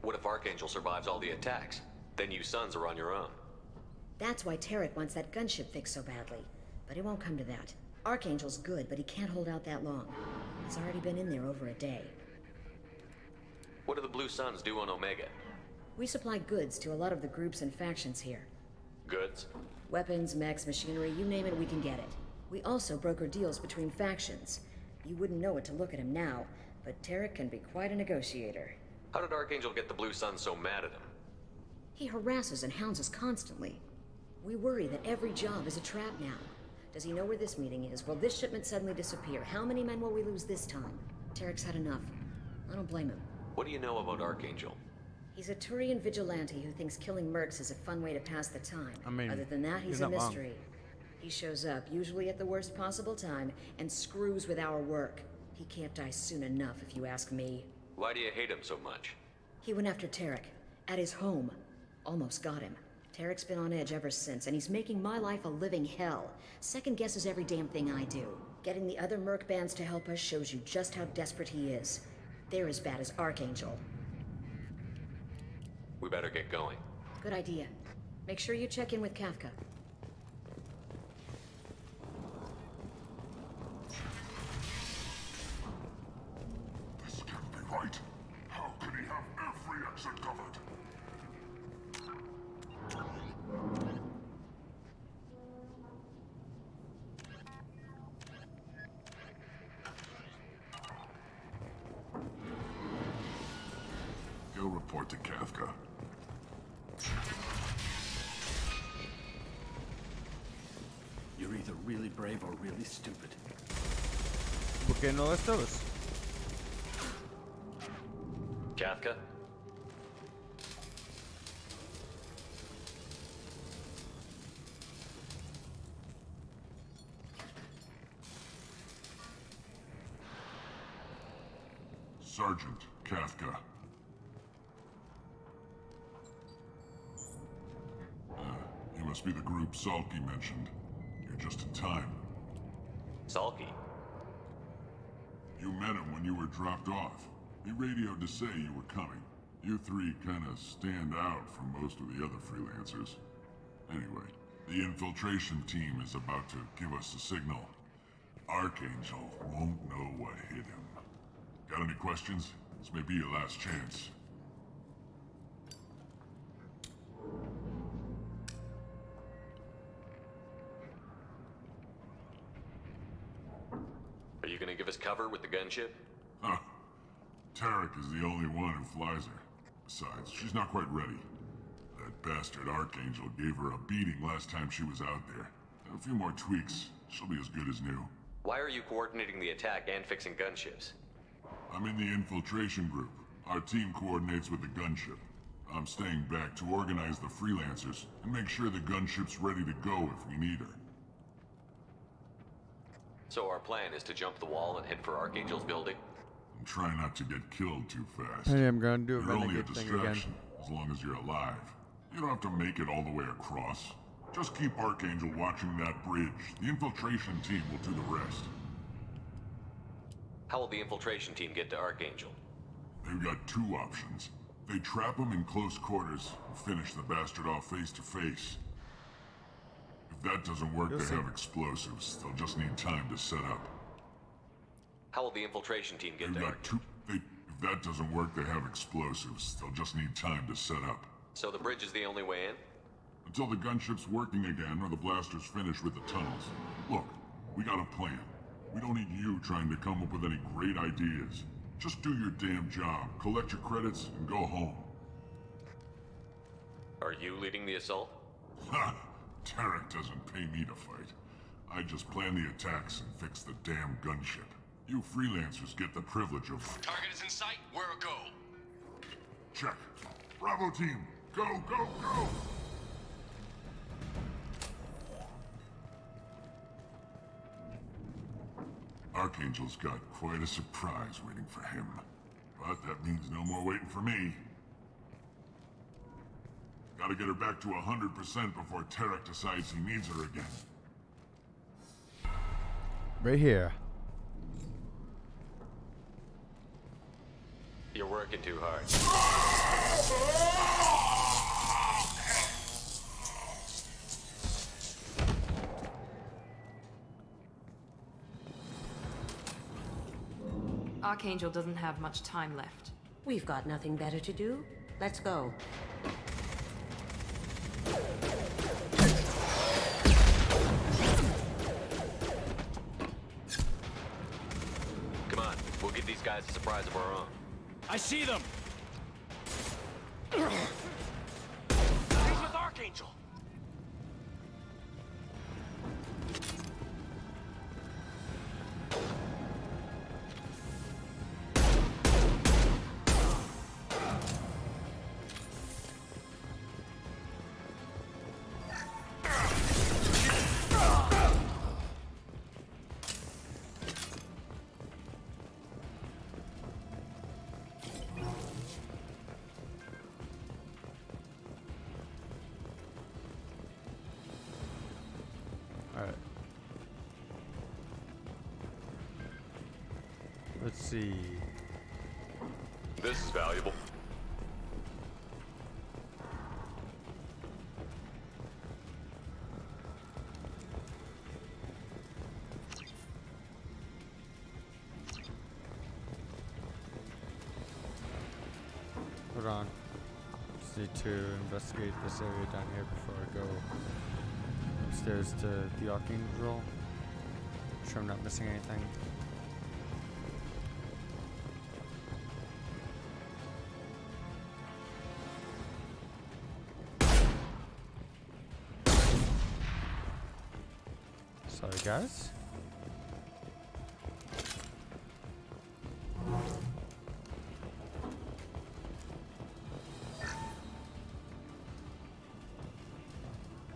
What if Archangel survives all the attacks? Then you sons are on your own. That's why Tarek wants that gunship fixed so badly. But it won't come to that. Archangel's good, but he can't hold out that long. He's already been in there over a day. What do the Blue Suns do on Omega? We supply goods to a lot of the groups and factions here. Goods? Weapons, mechs, machinery, you name it, we can get it. We also broker deals between factions. You wouldn't know it to look at him now, but Tarek can be quite a negotiator. How did Archangel get the Blue Suns so mad at him? He harasses and hounds us constantly. We worry that every job is a trap now. Does he know where this meeting is? Will this shipment suddenly disappear? How many men will we lose this time? Tarek's had enough. I don't blame him. What do you know about Archangel? He's a Turian vigilante who thinks killing mercs is a fun way to pass the time. I mean, other than that, he's a mystery. He shows up, usually at the worst possible time, and screws with our work. He can't die soon enough, if you ask me. Why do you hate him so much? He went after Tarek. At his home. Almost got him. Tarek's been on edge ever since, and he's making my life a living hell. Second guesses every damn thing I do. Getting the other merc bands to help us shows you just how desperate he is. They're as bad as Archangel. We better get going. Good idea. Make sure you check in with Kafka. This can't be right. How can he have every exit covered? Go report to Kafka. You're either really brave or really stupid. ¿Por qué no estos? Kafka? Sergeant Kafka. You must be the group Salky mentioned. You're just in time. Salky? You met him when you were dropped off. He radioed to say you were coming. You three kinda stand out from most of the other freelancers. Anyway, the infiltration team is about to give us a signal. Archangel won't know what hit him. Got any questions? This may be your last chance. Are you gonna give us cover with the gunship? Huh. Tarek is the only one who flies her. Besides, she's not quite ready. That bastard Archangel gave her a beating last time she was out there. A few more tweaks, she'll be as good as new. Why are you coordinating the attack and fixing gunships? I'm in the infiltration group. Our team coordinates with the gunship. I'm staying back to organize the freelancers and make sure the gunship's ready to go if we need her. So our plan is to jump the wall and head for Archangel's building? And try not to get killed too fast. Hey, I'm gonna do a You're only a renegade thing again. distraction, as long as you're alive. You don't have to make it all the way across. Just keep Archangel watching that bridge. The infiltration team will do the rest. How will the infiltration team get to Archangel? They've got two options. They trap him in close quarters and finish the bastard off face to face. If that doesn't work, they have explosives. They'll just need time to set up. How will the infiltration team get They've there? got if that doesn't work, they have explosives. They'll just need time to set up. So the bridge is the only way in? Until the gunship's working again or the blasters finish with the tunnels. Look, we got a plan. We don't need you trying to come up with any great ideas. Just do your damn job, collect your credits, and go home. Are you leading the assault? Ha! Tarek doesn't pay me to fight. I just plan the attacks and fix the damn gunship. You freelancers get the privilege of... Target is in sight. Where a go? Check. Bravo team, go, go, go! Archangel's got quite a surprise waiting for him. But that means no more waiting for me. Gotta get her back to 100% before Tarek decides he needs her again. Right here. You're working too hard. Archangel doesn't have much time left. We've got nothing better to do. Let's go. Come on, we'll give these guys a surprise of our own. I see them! He's with Archangel! Let's see. This is valuable. Hold on. Just need to investigate this area down here before I go upstairs to the Archangel. Make sure I'm not missing anything. Sorry, guys.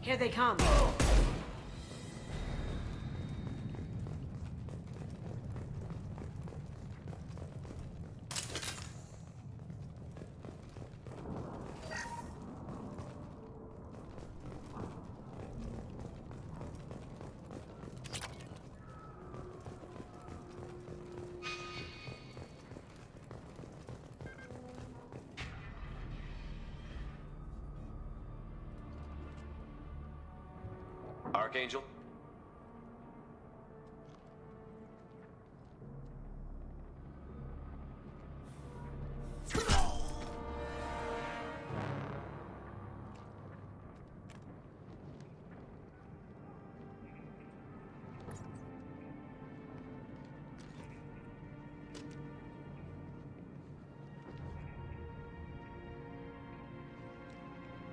Here they come. Archangel?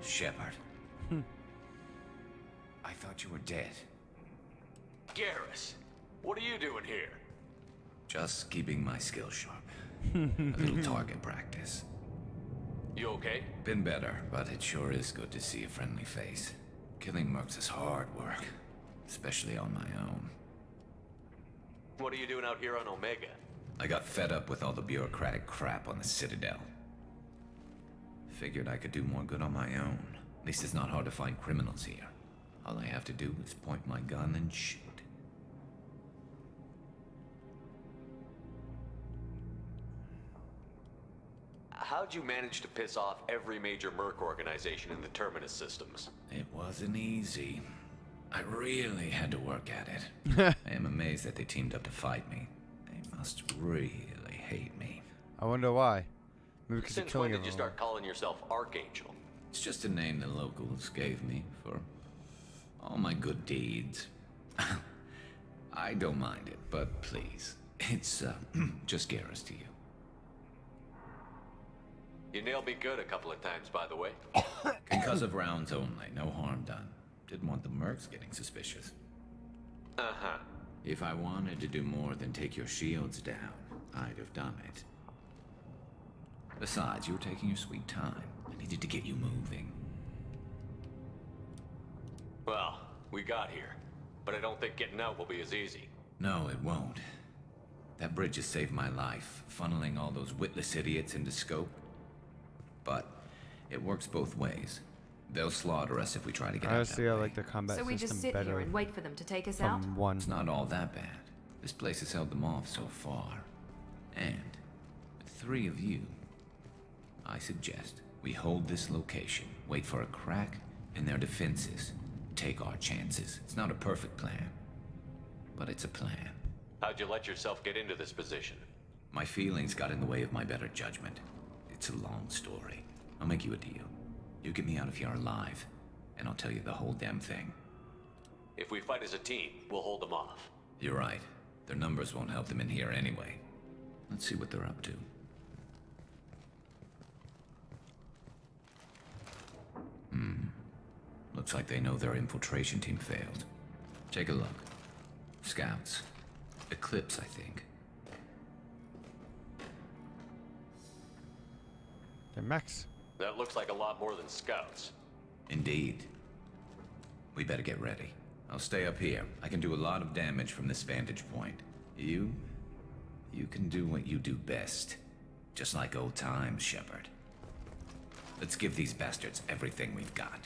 Shepard. I thought you were dead. Garrus, what are you doing here? Just keeping my skills sharp. A little target practice. You okay? Been better, but it sure is good to see a friendly face. Killing mercs is hard work, especially on my own. What are you doing out here on Omega? I got fed up with all the bureaucratic crap on the Citadel. Figured I could do more good on my own. At least it's not hard to find criminals here. All I have to do is point my gun and shoot. How'd you manage to piss off every major merc organization in the Terminus systems? It wasn't easy. I really had to work at it. I am amazed that they teamed up to fight me. They must really hate me. I wonder why. Maybe because you're Since killing when did you everyone. start calling yourself Archangel? It's just a name the locals gave me for all my good deeds. I don't mind it, but please, it's just Garrus to you. You nailed me good a couple of times, by the way. Because of rounds only, no harm done. Didn't want the mercs getting suspicious. Uh-huh. If I wanted to do more than take your shields down, I'd have done it. Besides, you were taking your sweet time. I needed to get you moving. Well, we got here. But I don't think getting out will be as easy. No, it won't. That bridge has saved my life, funneling all those witless idiots into scope. But it works both ways. They'll slaughter us if we try to get out Honestly, that I way. like the combat So we just system sit better here and wait for them to take us out? from 1. It's not all that bad. This place has held them off so far. And with 3 of you, I suggest we hold this location, wait for a crack in their defenses, take our chances. It's not a perfect plan, but it's a plan. How'd you let yourself get into this position? My feelings got in the way of my better judgment. It's a long story. I'll make you a deal. You get me out of here alive, and I'll tell you the whole damn thing. If we fight as a team, we'll hold them off. You're right. Their numbers won't help them in here anyway. Let's see what they're up to. Looks like they know their infiltration team failed. Take a look. Scouts. Eclipse, I think. They're mechs. That looks like a lot more than scouts. Indeed. We better get ready. I'll stay up here. I can do a lot of damage from this vantage point. You can do what you do best. Just like old times, Shepard. Let's give these bastards everything we've got.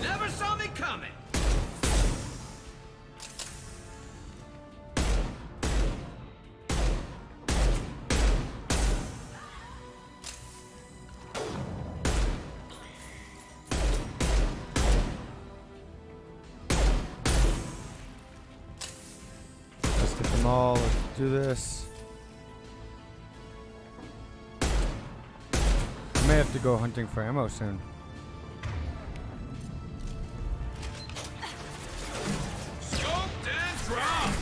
Never saw me coming! Let's get them all. Let's do this. I may have to go hunting for ammo soon. Scoped and dropped!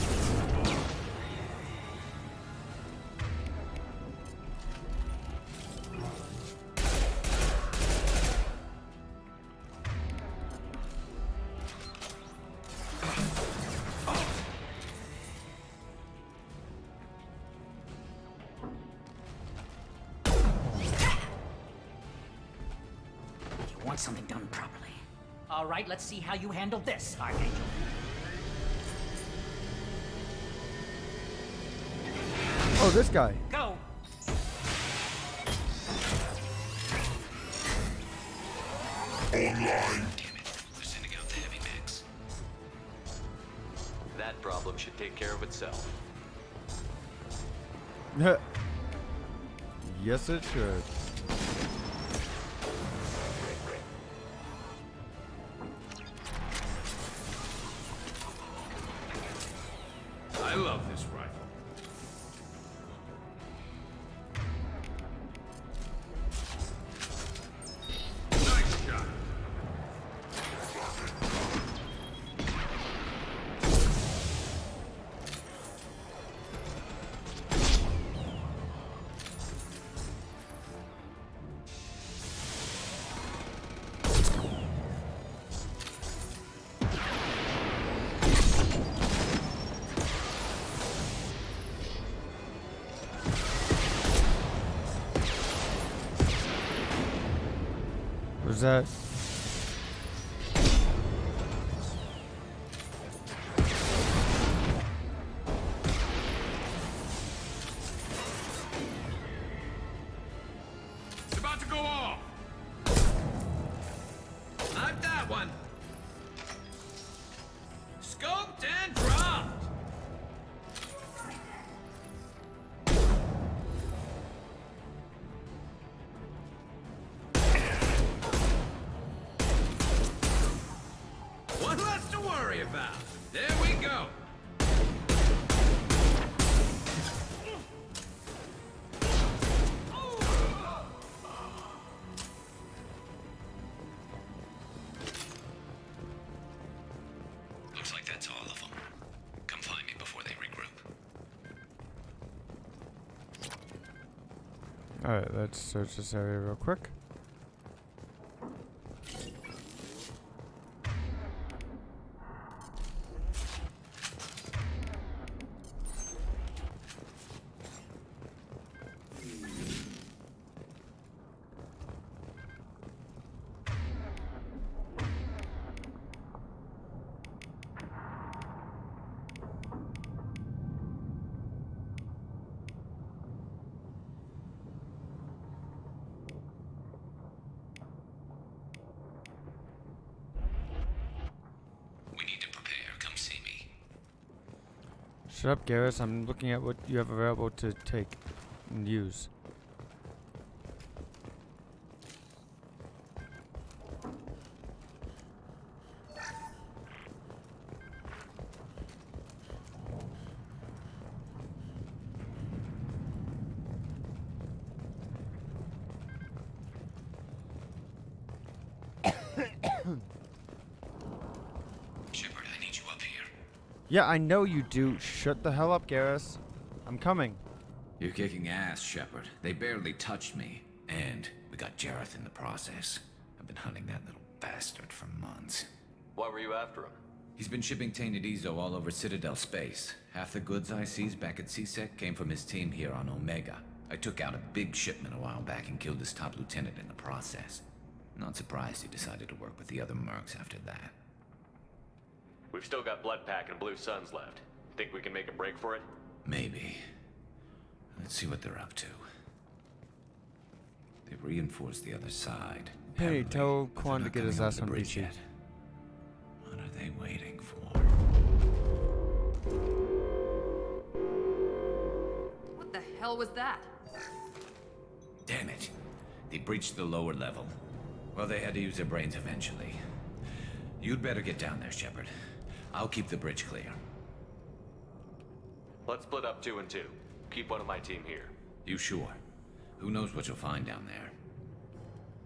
You want something done properly. All right, let's see how you handle this, Archangel. Oh, this guy. Go! Damn it. We're sending out the heavy mix. That problem should take care of itself. Yes, it should. I love this rifle. Nice shot. Was that? It's about to go off. Not that one. Scoped and dropped. One less to worry about. There we go. Looks like that's all of them. Come find me before they regroup. Alright, let's search this area real quick. Shut up, Garrus. I'm looking at what you have available to take and use. Shepard, I need you up here. Yeah, I know you do. Shut the hell up, Garrus. I'm coming. You're kicking ass, Shepard. They barely touched me. And we got Jareth in the process. I've been hunting that little bastard for months. Why were you after him? He's been shipping tainted Ezo all over Citadel space. Half the goods I seized back at CSEC came from his team here on Omega. I took out a big shipment a while back and killed his top lieutenant in the process. Not surprised he decided to work with the other mercs after that. We've still got Bloodpack and Blue Suns left. Think we can make a break for it? Maybe. Let's see what they're up to. They've reinforced the other side. Hey, tell but they're Quan to not get his coming ass over on the bridge BC. yet. What are they waiting for? What the hell was that? Damn it. They breached the lower level. Well, they had to use their brains eventually. You'd better get down there, Shepard. I'll keep the bridge clear. Let's split up 2 and 2. Keep one of my team here. You sure? Who knows what you'll find down there?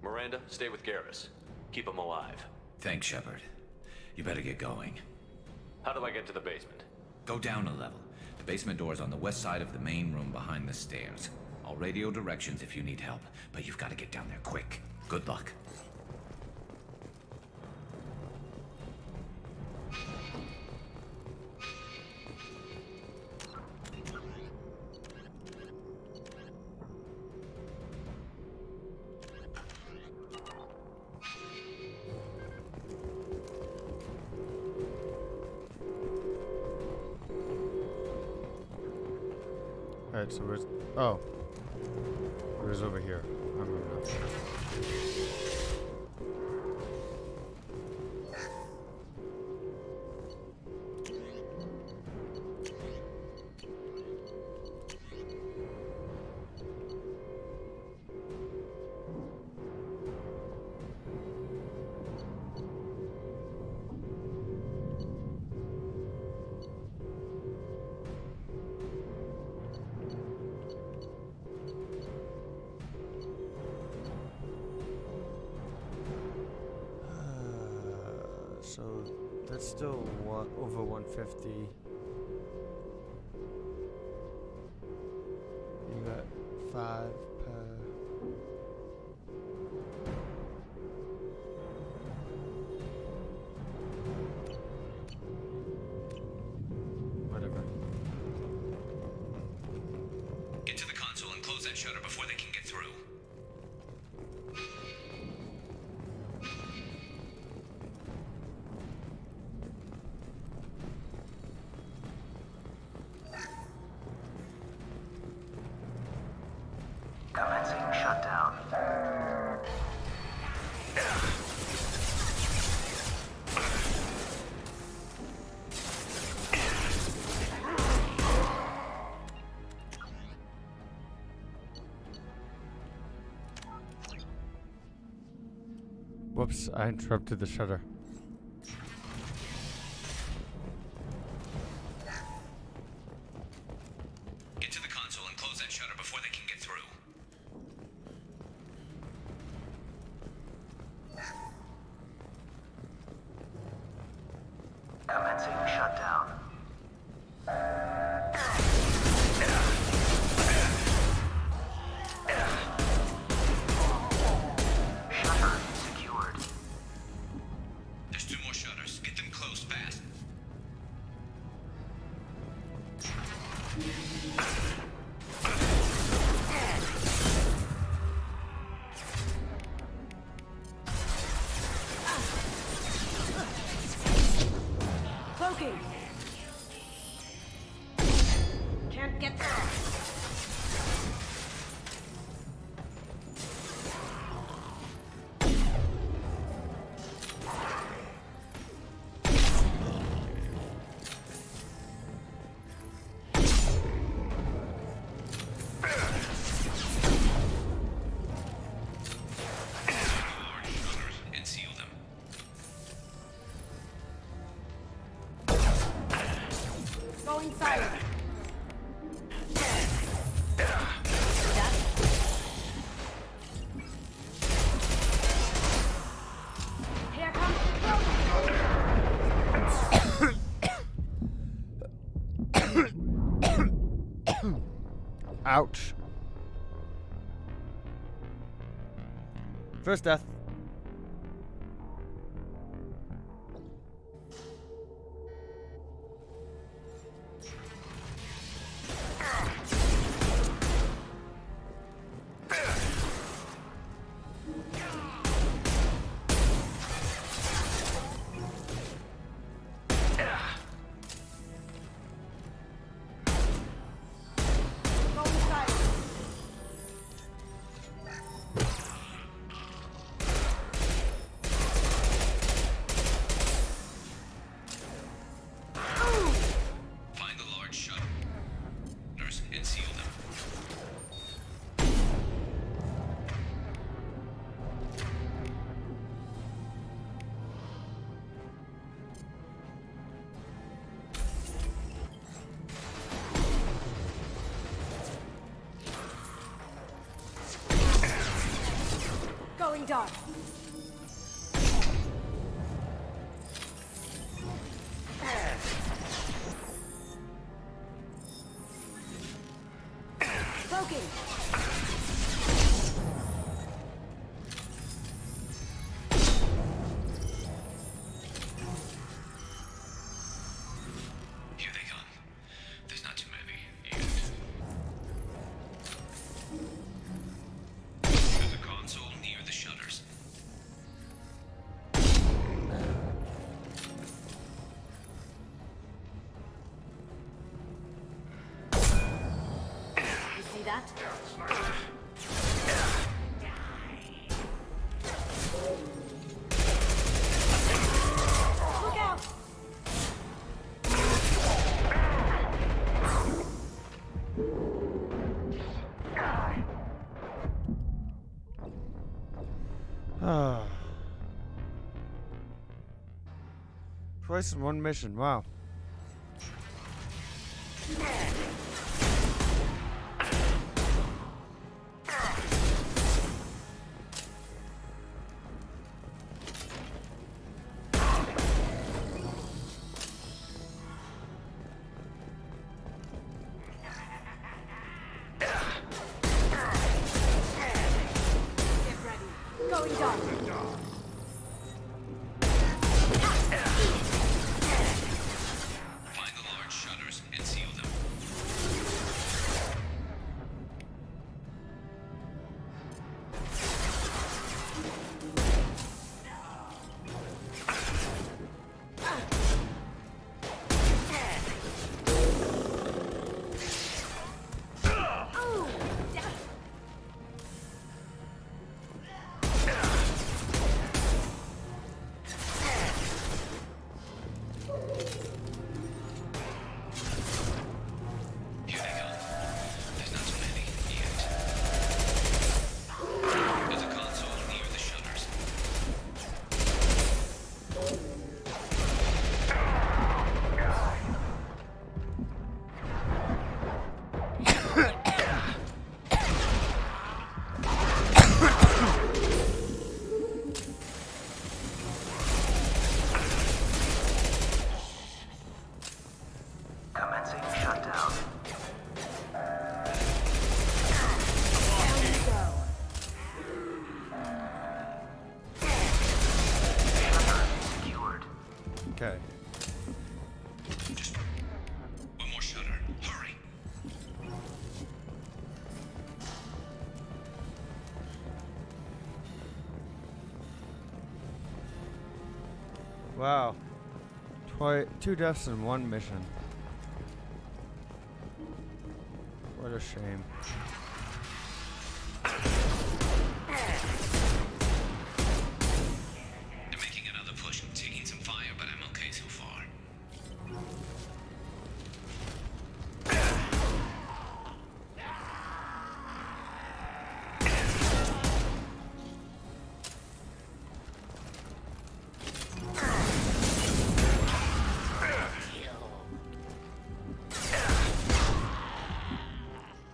Miranda, stay with Garrus. Keep him alive. Thanks, Shepard. You better get going. How do I get to the basement? Go down a level. The basement door's on the west side of the main room behind the stairs. I'll radio directions if you need help, but you've got to get down there quick. Good luck. Alright, so where's... Oh. Where's over here? I remember now. So that's still what, over 150. You got 5 per. Whatever. Get to the console and close that shutter before they can get through. Commencing shutdown. Whoops, I interrupted the shutter. Get to the console and close that shutter before they can get through. Commencing shutdown. Shutter secured. There's 2 more shutters. Get them closed fast. Cloaking! Can't get there. And seal them. Going silent. Here comes Ouch. First death. going silent. Find the large shutters and seal them. Going dark. Cloaking. Here they come. There's not too many yet. There's a console near the shutters. You see that? Look out! Ah. Twice in one mission. Wow. Commencing shutdown. Down you go. Shutter secured. Okay. One more shutter. Hurry. Wow. 2 deaths in 1 mission. What a shame. They're making another push. I'm taking some fire, but I'm okay so far.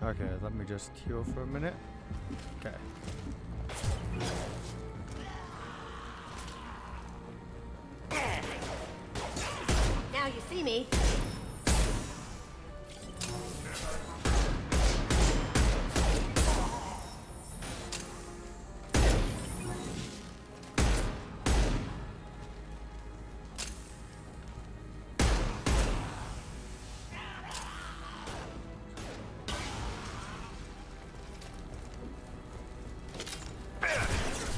Okay, let me just heal for a minute. Okay. Now you see me.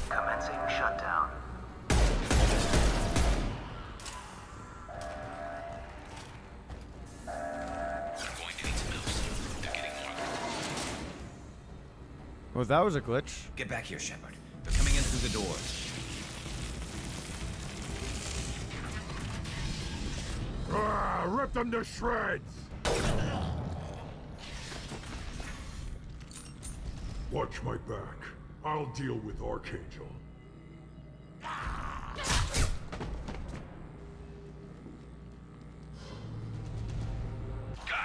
Commencing shutdown. Well, that was a glitch. Get back here, Shepard. They're coming in through the doors. Rip them to shreds! Watch my back. I'll deal with Archangel.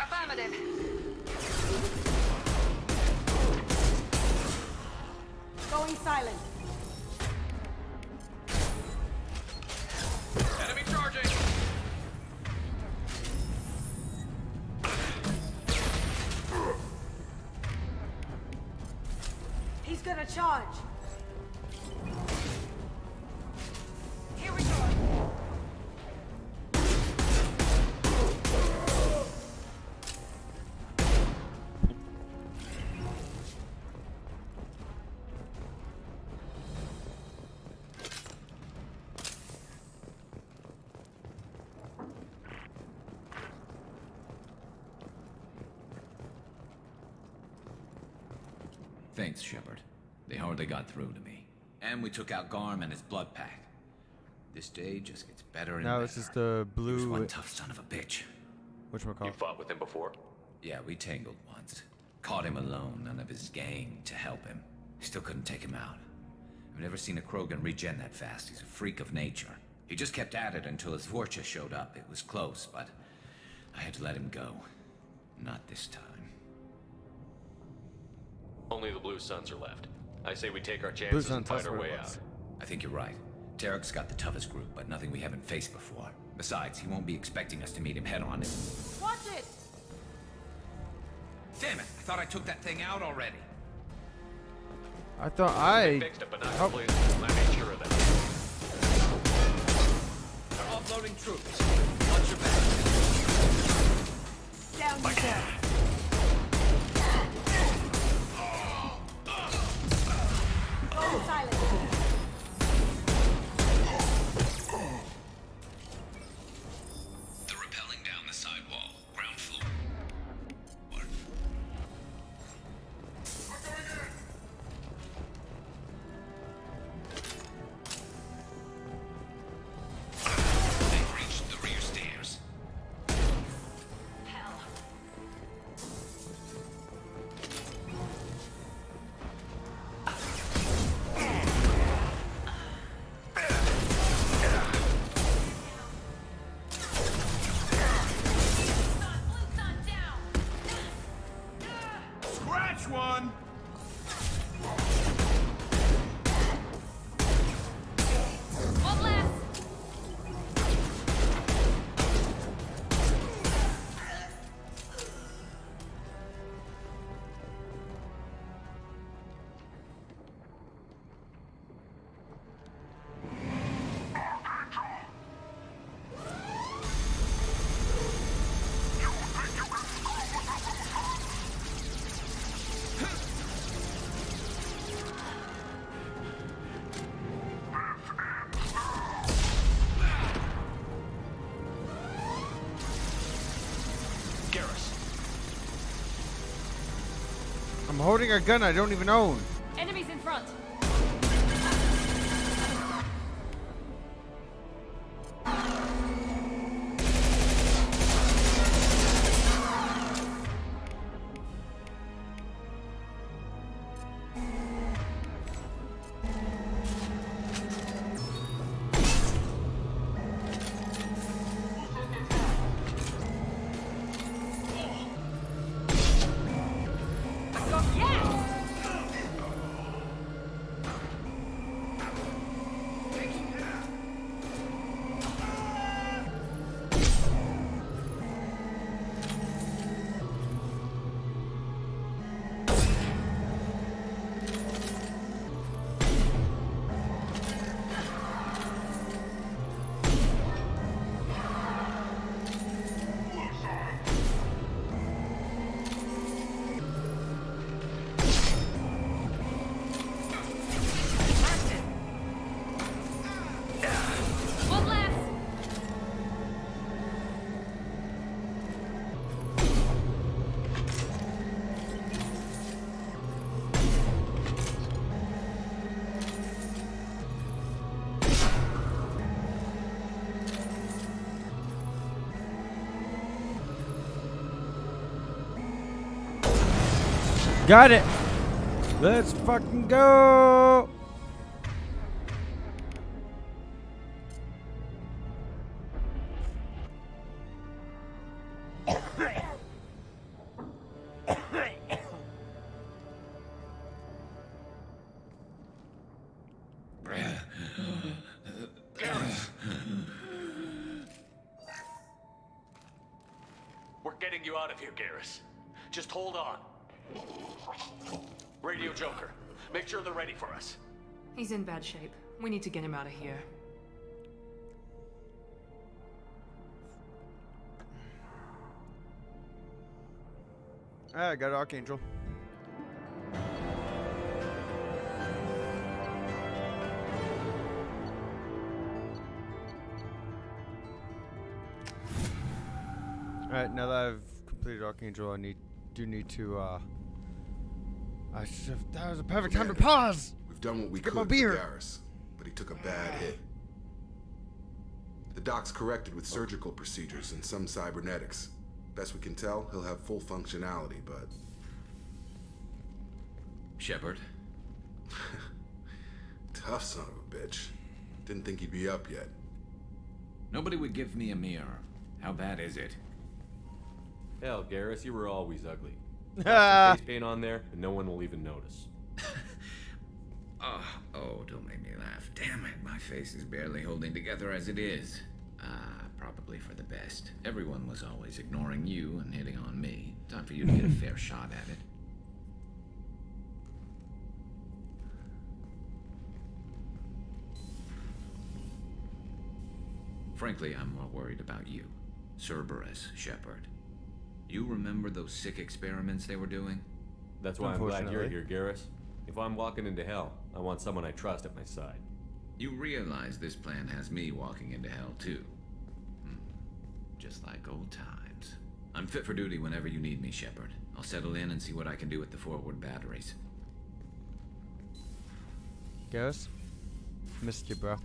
Affirmative. Going silent. Enemy charging! He's gonna charge. Here we go. Thanks, Shepard. They hardly got through to me. And we took out Garm and his blood pack. This day just gets better and Now better. this is the blue. There's one tough son of a bitch. Whatchamacallit? You fought with him before? Yeah, we tangled once. Caught him alone, none of his gang to help him. Still couldn't take him out. I've never seen a Krogan regen that fast. He's a freak of nature. He just kept at it until his Vorcha showed up. It was close, but I had to let him go. Not this time. Only the Blue Suns are left. I say we take our chances and fight our way out. I think you're right. Tarek's got the toughest group, but nothing we haven't faced before. Besides, he won't be expecting us to meet him head-on. Watch it! Damn it! I thought I took that thing out already. I thought They fixed it, but not completely. I made sure of that. They're offloading troops. Watch your back. Down you go. Going silent. They're rappelling down the side wall. Ground floor. They've reached the rear stairs. Hell. Scratch one! One less. Garrus. I'm holding a gun I don't even own. Enemies in front. Got it. Let's fucking go. We're getting you out of here, Garrus. Just hold on. Radio Joker, make sure they're ready for us. He's in bad shape. We need to get him out of here. I got Archangel. Alright, now that I've completed Archangel, I do need to that was a perfect time to pause! We've done what we Get could my for beer. Garrus, but he took a bad hit. The doc's corrected with surgical procedures and some cybernetics. Best we can tell, he'll have full functionality, but... Shepard? Tough son of a bitch. Didn't think he'd be up yet. Nobody would give me a mirror. How bad is it? Hell, Garrus, you were always ugly. Put some face paint on there, and no one will even notice. Oh, don't make me laugh. Damn it, my face is barely holding together as it is. Probably for the best. Everyone was always ignoring you and hitting on me. Time for you to get a fair shot at it. Frankly, I'm more worried about you. Cerberus, Shepard. You remember those sick experiments they were doing? That's why I'm glad you're here, Garrus. If I'm walking into hell, I want someone I trust at my side. You realize this plan has me walking into hell, too. Just like old times. I'm fit for duty whenever you need me, Shepard. I'll settle in and see what I can do with the forward batteries. Garrus? Missed you, bro.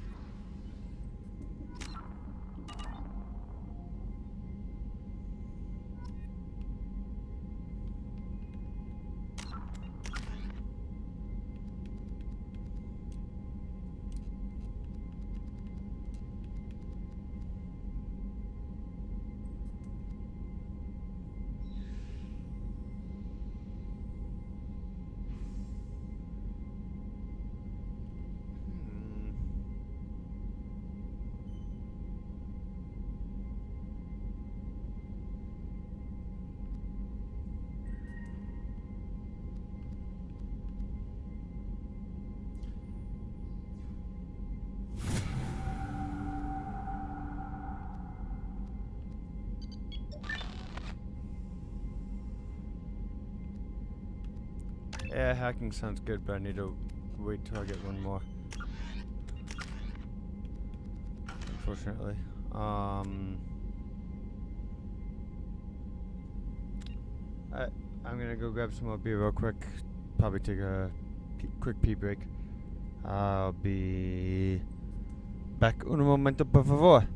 Yeah, hacking sounds good, but I need to wait till I get one more. Unfortunately. I'm gonna go grab some more beer real quick. Probably take a quick pee break. I'll be back un momento, por favor.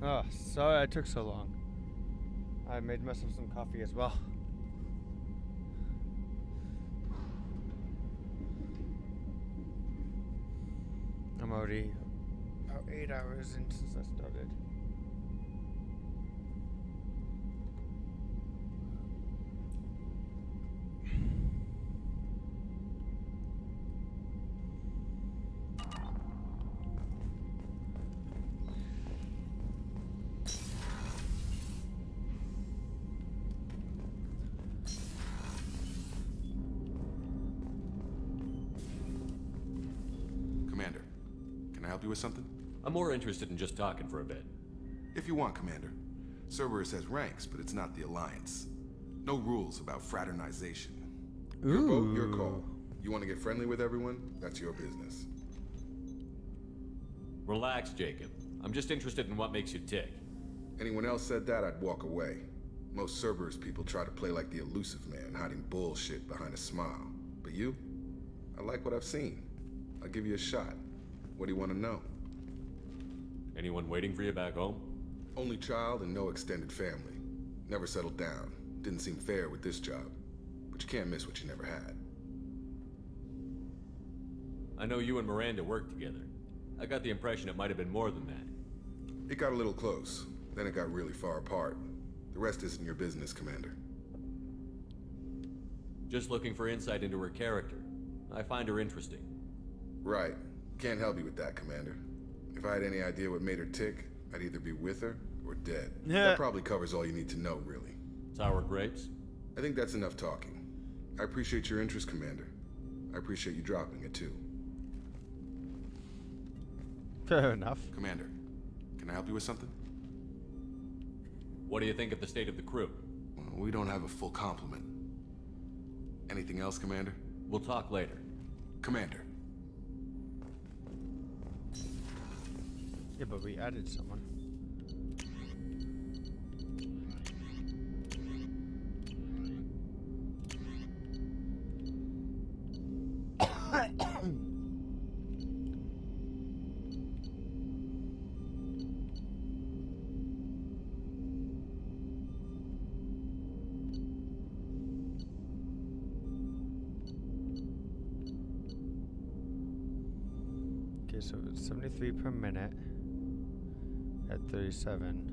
Oh, sorry I took so long. I made myself some coffee as well. I'm already about 8 hours in since I started. Commander, can I help you with something? I'm more interested in just talking for a bit. If you want, Commander. Cerberus has ranks, but it's not the Alliance. No rules about fraternization. Your boat, your call. You want to get friendly with everyone? That's your business. Relax, Jacob. I'm just interested in what makes you tick. Anyone else said that, I'd walk away. Most Cerberus people try to play like the elusive man, hiding bullshit behind a smile. But you? I like what I've seen. I'll give you a shot. What do you want to know? Anyone waiting for you back home? Only child and no extended family. Never settled down. Didn't seem fair with this job. But you can't miss what you never had. I know you and Miranda worked together. I got the impression it might have been more than that. It got a little close. Then it got really far apart. The rest isn't your business, Commander. Just looking for insight into her character. I find her interesting. Right. Can't help you with that, Commander. If I had any idea what made her tick, I'd either be with her or dead. Yeah. That probably covers all you need to know, really. Sour grapes? I think that's enough talking. I appreciate your interest, Commander. I appreciate you dropping it, too. Fair enough. Commander, can I help you with something? What do you think of the state of the crew? Well, we don't have a full complement. Anything else, Commander? We'll talk later. Commander. Yeah, but we added someone. Okay, so it's 73 per minute at 37.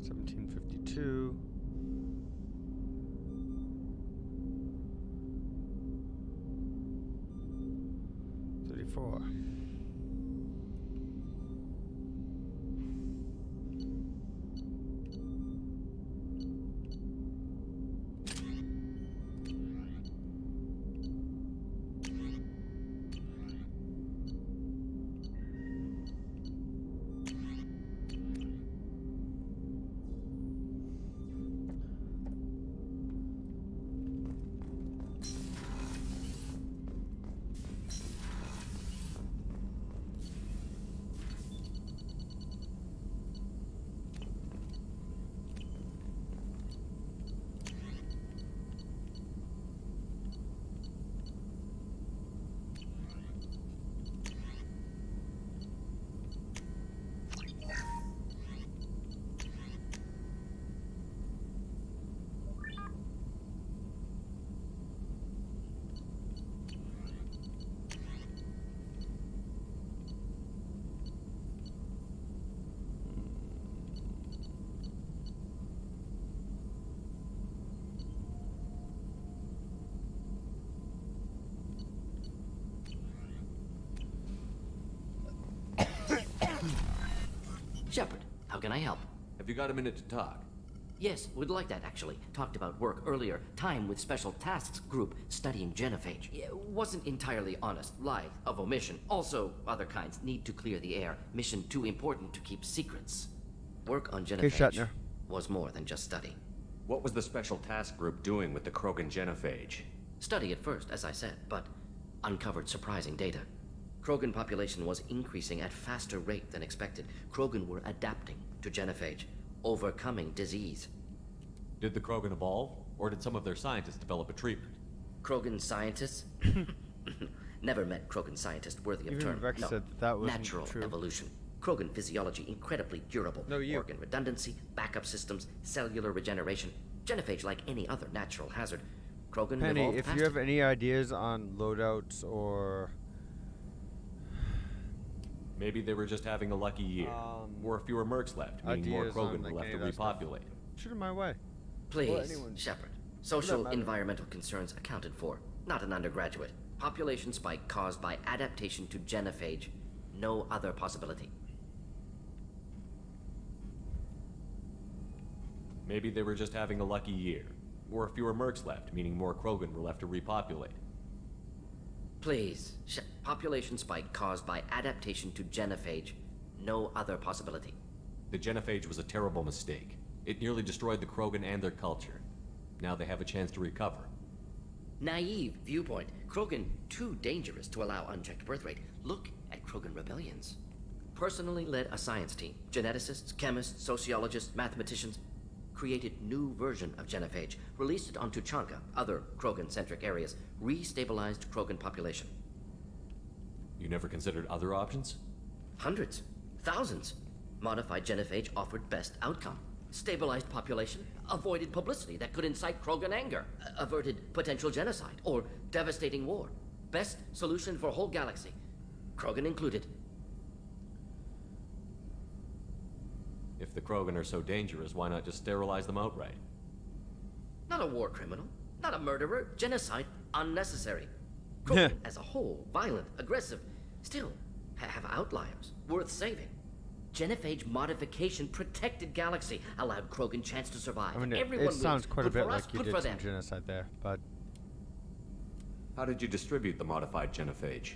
$17.52. $34. Shepard, how can I help? Have you got a minute to talk? Yes, would like that actually. Talked about work earlier. Time with Special Tasks Group studying genophage. Wasn't entirely honest. Lie of omission. Also, other kinds. Need to clear the air. Mission too important to keep secrets. Work on genophage was more than just study. What was the Special Task Group doing with the Krogan genophage? Study at first, as I said, but uncovered surprising data. Krogan population was increasing at faster rate than expected. Krogan were adapting to genophage, overcoming disease. Did the Krogan evolve, or did some of their scientists develop a treatment? Krogan scientists? Never met Krogan scientist worthy of Even term. Rex No. said that wasn't Natural true. evolution. Krogan physiology incredibly durable. No, you. Organ redundancy, backup systems, cellular regeneration. Genophage like any other natural hazard. Krogan Penny, evolved if past you it. have any ideas on loadouts or... Maybe they were just having a lucky year. Or fewer mercs left, meaning more ideas on, Krogan were like, left any to of that stuff. repopulate. Shoot it my way. Please, anyone. Shepard. For Social, that matter. environmental concerns accounted for. Not an undergraduate. Population spike caused by adaptation to genophage. No other possibility. Maybe they were just having a lucky year. Or fewer mercs left, meaning more Krogan were left to repopulate. Please, population spike caused by adaptation to genophage. No other possibility. The genophage was a terrible mistake. It nearly destroyed the Krogan and their culture. Now they have a chance to recover. Naive viewpoint. Krogan too dangerous to allow unchecked birth rate. Look at Krogan rebellions. Personally led a science team. Geneticists, chemists, sociologists, mathematicians. Created new version of genophage. Released it on Tuchanka, other Krogan-centric areas. Restabilized Krogan population. You never considered other options? Hundreds. Thousands. Modified genophage offered best outcome. Stabilized population, avoided publicity that could incite Krogan anger, averted potential genocide or devastating war. Best solution for whole galaxy, Krogan included. If the Krogan are so dangerous, why not just sterilize them outright? Not a war criminal, not a murderer, genocide, unnecessary. Krogan as a whole, violent, aggressive, still have outliers, worth saving. Genophage modification protected galaxy, allowed Krogan chance to survive. I mean, Everyone it sounds wins. quite a Good bit for us, like you good did for some them. genocide there, but... How did you distribute the modified genophage?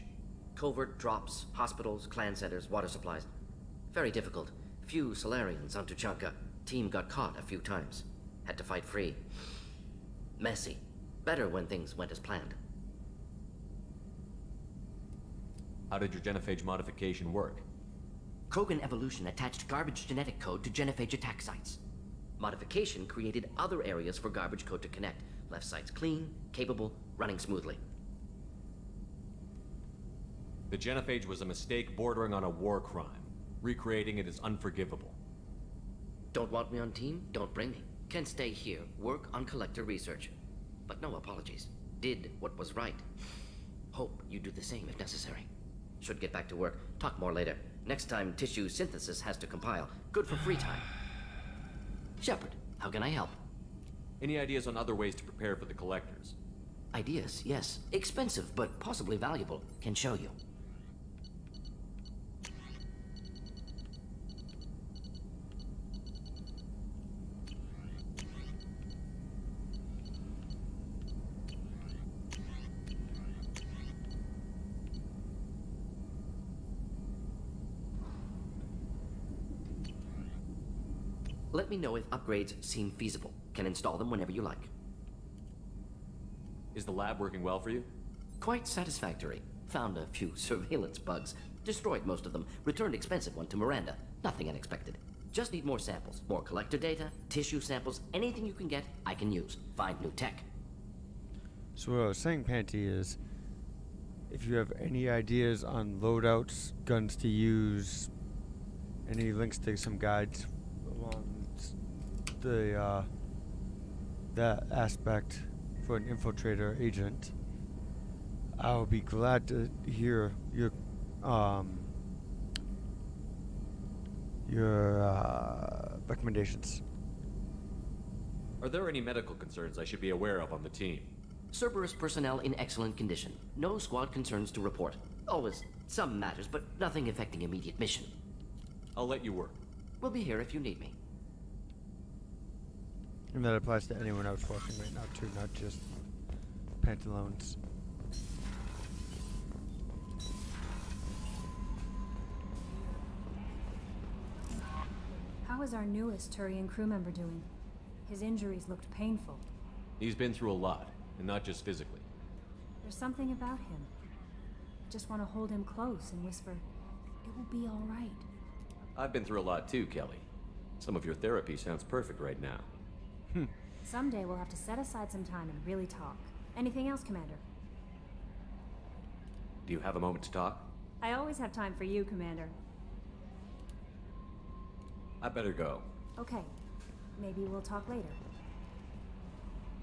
Covert drops, hospitals, clan centers, water supplies. Very difficult. Few Solarians on Tuchanka. Team got caught a few times. Had to fight free. Messy. Better when things went as planned. How did your genophage modification work? Krogan evolution attached garbage genetic code to genophage attack sites. Modification created other areas for garbage code to connect. Left sites clean, capable, running smoothly. The genophage was a mistake bordering on a war crime. Recreating it is unforgivable. Don't want me on team? Don't bring me. Can stay here, work on collector research. But no apologies. Did what was right. Hope you do the same if necessary. Should get back to work. Talk more later. Next time tissue synthesis has to compile. Good for free time. Shepard, how can I help? Any ideas on other ways to prepare for the collectors? Ideas, yes. Expensive, but possibly valuable. Can show you. Let me know if upgrades seem feasible. Can install them whenever you like. Is the lab working well for you? Quite satisfactory. Found a few surveillance bugs. Destroyed most of them. Returned expensive one to Miranda. Nothing unexpected. Just need more samples. More collector data, tissue samples, anything you can get, I can use. Find new tech. So what I was saying, Panty, is if you have any ideas on loadouts, guns to use, any links to some guides along the that aspect for an infiltrator agent, I'll be glad to hear your recommendations. Are there any medical concerns I should be aware of on the team? Cerberus personnel in excellent condition. No squad concerns to report. Always some matters, but nothing affecting immediate mission. I'll let you work. We'll be here if you need me. And that applies to anyone else watching right now too, not just Pantalones. How is our newest Turian crew member doing? His injuries looked painful. He's been through a lot, and not just physically. There's something about him. I just want to hold him close and whisper, "It will be all right." I've been through a lot too, Kelly. Some of your therapy sounds perfect right now. Someday we'll have to set aside some time and really talk. Anything else, Commander? Do you have a moment to talk? I always have time for you, Commander. I better go. Okay. Maybe we'll talk later.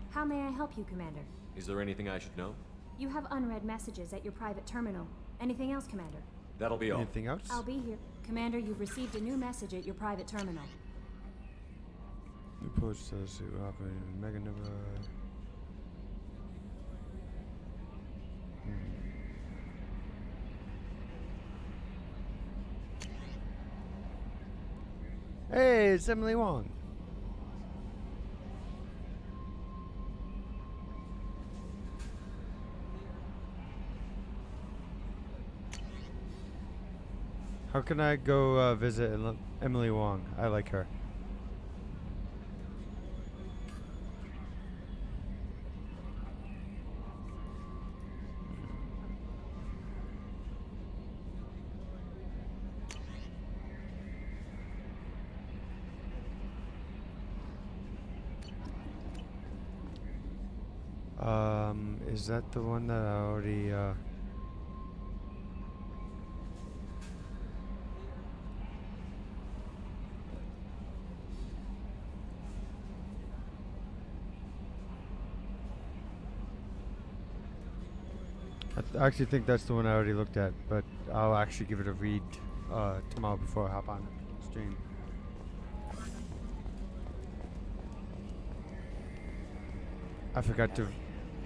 How may I help you, Commander? Is there anything I should know? You have unread messages at your private terminal. Anything else, Commander? That'll be all. Anything else? I'll be here. Commander, you've received a new message at your private terminal. New post says it will happen. Mega never. Hey, it's Emily Wong. How can I go visit Emily Wong? I like her. Is that the one that I already, I actually think that's the one I already looked at, but I'll actually give it a read tomorrow before I hop on stream. I forgot to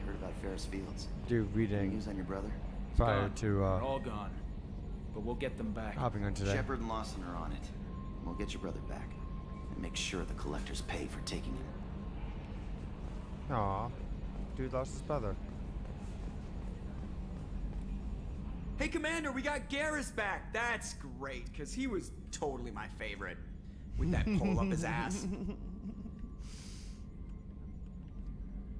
Heard about Ferris Fields. do reading News on your brother? prior to They're all gone. But we'll get them back. hopping on today. Shepard and Lawson are on it. We'll get your brother back. And make sure the collectors pay for taking him. Aw, dude lost his brother. Hey, Commander, we got Garrus back. That's great, because he was totally my favorite. With that pole up his ass.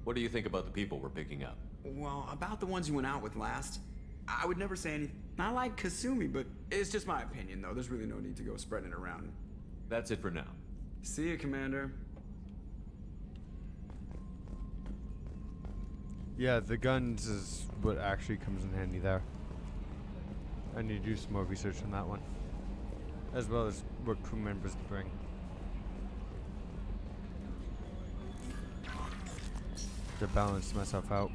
What do you think about the people we're picking up? Well, about the ones you went out with last, I would never say anything. I like Kasumi, but it's just my opinion, though. There's really no need to go spreading it around. That's it for now. See you, Commander. Yeah, the guns is what actually comes in handy there. I need to do some more research on that one, as well as what crew members to bring. To balance myself out.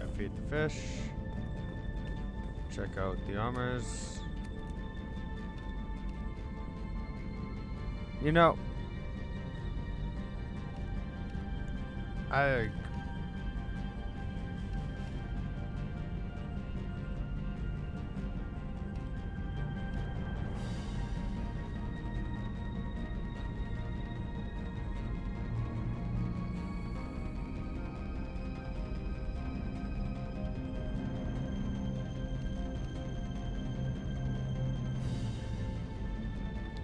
I feed the fish. Check out the armors. You know, I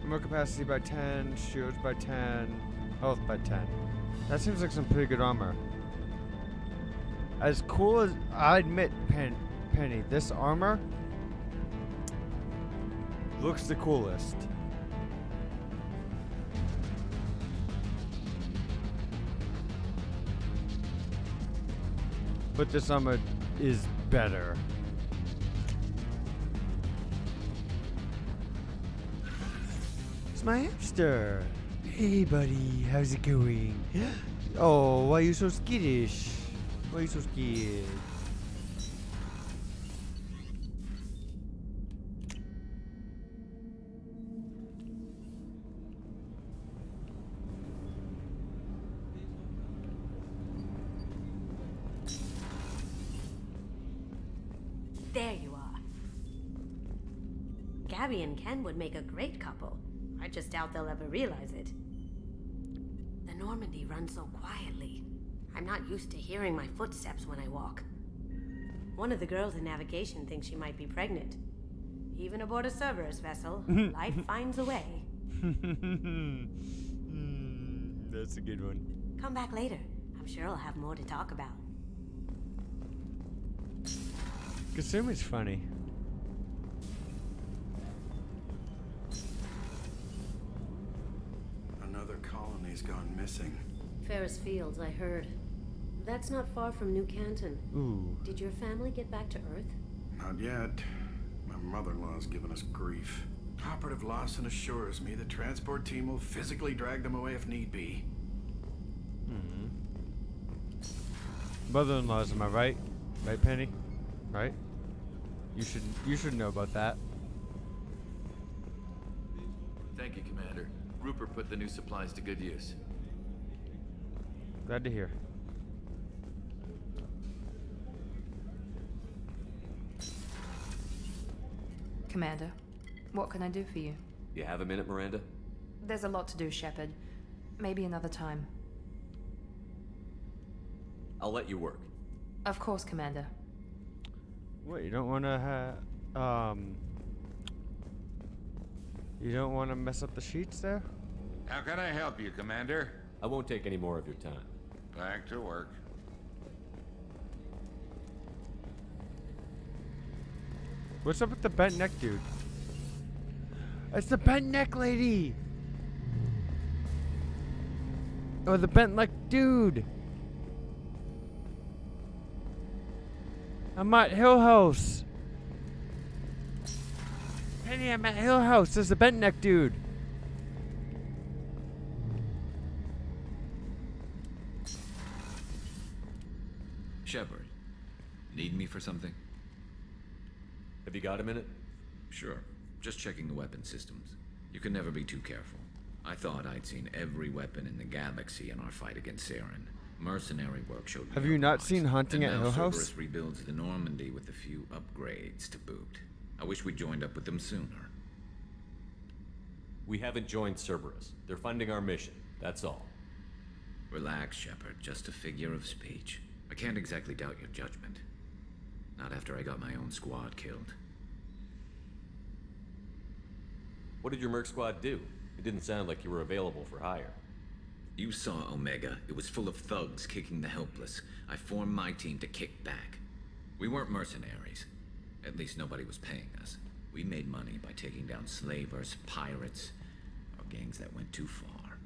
More capacity by 10, shields by 10, health by 10. That seems like some pretty good armor. As cool as, I admit, Penny, this armor looks the coolest. But this armor is better. My hamster. Hey, buddy, how's it going? Oh, why are you so skittish? Why are you so scared? There you are. Gabby and Ken would make a great couple. I just doubt they'll ever realize it. The Normandy runs so quietly. I'm not used to hearing my footsteps when I walk. One of the girls in navigation thinks she might be pregnant. Even aboard a Cerberus vessel, life finds a way. That's a good one. Come back later. I'm sure I'll have more to talk about. Kasumi's funny. Another colony's gone missing. Ferris Fields, I heard. That's not far from New Canton. Ooh. Did your family get back to Earth? Not yet. My mother-in-law's given us grief. Operative Lawson assures me the transport team will physically drag them away if need be. Mother-in-laws, am I right? Right, Penny? Right? You should know about that. Thank you, Commander. Rupert put the new supplies to good use. Glad to hear. Commander, what can I do for you? You have a minute, Miranda? There's a lot to do, Shepard. Maybe another time. I'll let you work. Of course, Commander. What, you don't want to you don't want to mess up the sheets there? How can I help you, Commander? I won't take any more of your time. Back to work. What's up with the bent neck dude? It's the bent neck lady! Oh, the bent neck dude! I'm at Hill House! Penny, I'm at Hill House. There's the bent neck dude. Shepard, need me for something? Have you got a minute? Sure. Just checking the weapon systems. You can never be too careful. I thought I'd seen every weapon in the galaxy in our fight against Saren. Mercenary work showed me. Have you not seen Hunting at Hill House? Cerberus rebuilds the Normandy with a few upgrades to boot. I wish we joined up with them sooner. We haven't joined Cerberus. They're funding our mission. That's all. Relax, Shepard. Just a figure of speech. I can't exactly doubt your judgment. Not after I got my own squad killed. What did your merc squad do? It didn't sound like you were available for hire. You saw Omega. It was full of thugs kicking the helpless. I formed my team to kick back. We weren't mercenaries. At least nobody was paying us. We made money by taking down slavers, pirates, or gangs that went too far.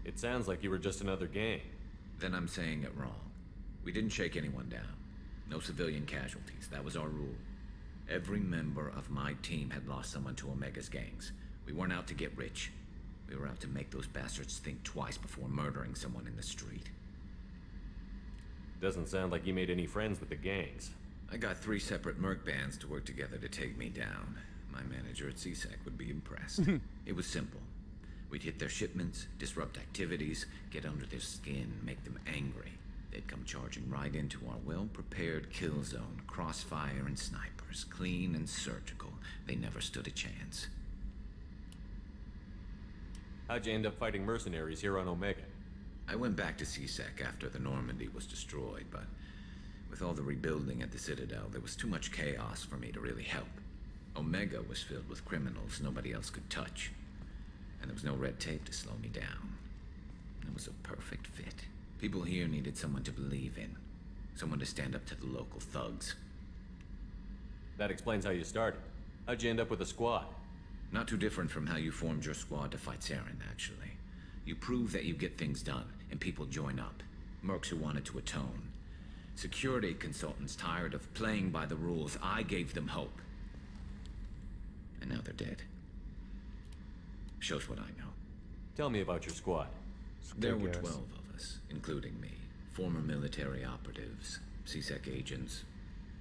It sounds like you were just another gang. Then I'm saying it wrong. We didn't shake anyone down. No civilian casualties. That was our rule. Every member of my team had lost someone to Omega's gangs. We weren't out to get rich. We were out to make those bastards think twice before murdering someone in the street. Doesn't sound like you made any friends with the gangs. I got 3 separate merc bands to work together to take me down. My manager at CSEC would be impressed. It was simple. We'd hit their shipments, disrupt activities, get under their skin, make them angry. They'd come charging right into our well-prepared kill zone, crossfire and snipers, clean and surgical. They never stood a chance. How'd you end up fighting mercenaries here on Omega? I went back to CSEC after the Normandy was destroyed, but with all the rebuilding at the Citadel, there was too much chaos for me to really help. Omega was filled with criminals nobody else could touch, and there was no red tape to slow me down. It was a perfect fit. People here needed someone to believe in, someone to stand up to the local thugs. That explains how you started. How'd you end up with a squad? Not too different from how you formed your squad to fight Saren, actually. You prove that you get things done, and people join up. Mercs who wanted to atone. Security consultants tired of playing by the rules. I gave them hope. And now they're dead. Shows what I know. Tell me about your squad. There were 12 of us, including me. Former military operatives, CSEC agents,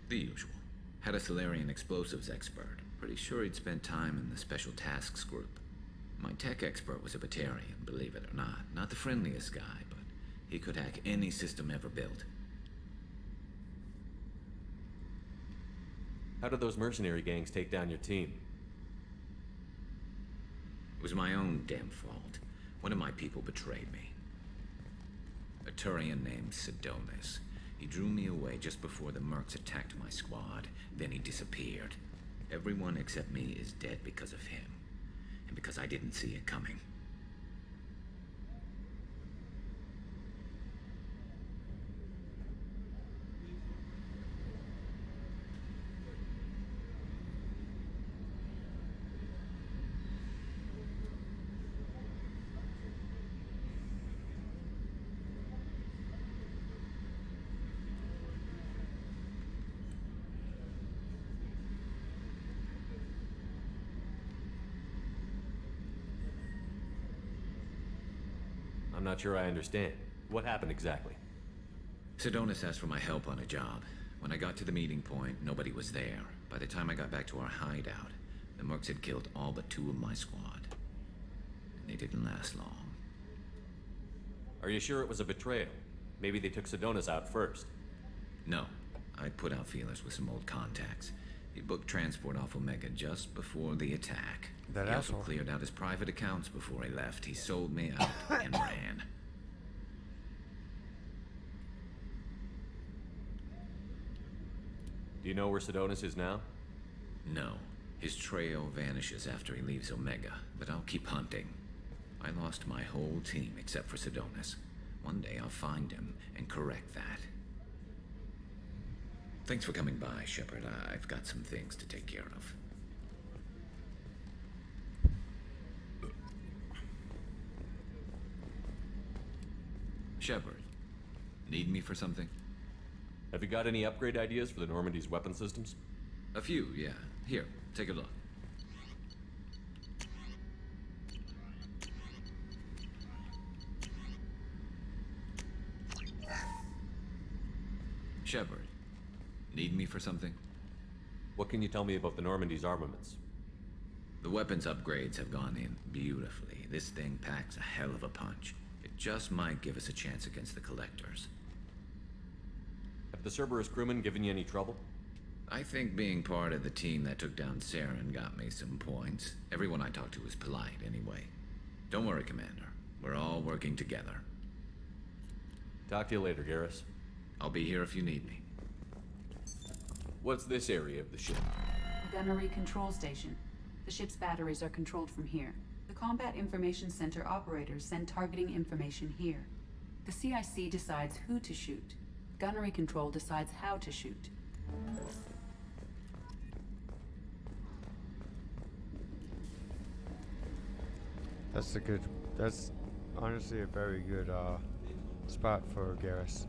the usual. Had a Solarian explosives expert. Pretty sure he'd spent time in the Special Tasks Group. My tech expert was a Batarian, believe it or not. Not the friendliest guy, but he could hack any system ever built. How did those mercenary gangs take down your team? It was my own damn fault. One of my people betrayed me. A Turian named Sidonis. He drew me away just before the mercs attacked my squad. Then he disappeared. Everyone except me is dead because of him. And because I didn't see it coming. not sure I understand. What happened exactly? Sedonis asked for my help on a job. When I got to the meeting point, nobody was there. By the time I got back to our hideout, the mercs had killed all but 2 of my squad. And they didn't last long. Are you sure it was a betrayal? Maybe they took Sedonis out first. No. I put out feelers with some old contacts. He booked transport off Omega just before the attack. That he also asshole. cleared out his private accounts before he left. He sold me out and ran. Do you know where Sedonis is now? No. His trail vanishes after he leaves Omega, but I'll keep hunting. I lost my whole team except for Sedonis. One day I'll find him and correct that. Thanks for coming by, Shepard. I've got some things to take care of. Shepard, need me for something? Have you got any upgrade ideas for the Normandy's weapon systems? A few, yeah. Here, take a look. Shepard, need me for something? What can you tell me about the Normandy's armaments? The weapons upgrades have gone in beautifully. This thing packs a hell of a punch. It just might give us a chance against the Collectors. Have the Cerberus crewmen given you any trouble? I think being part of the team that took down Saren got me some points. Everyone I talked to was polite anyway. Don't worry, Commander. We're all working together. Talk to you later, Garrus. I'll be here if you need me. What's this area of the ship? Gunnery control station. The ship's batteries are controlled from here. The Combat Information Center operators send targeting information here. The CIC decides who to shoot. Gunnery control decides how to shoot. That's honestly a very good spot for Garrus.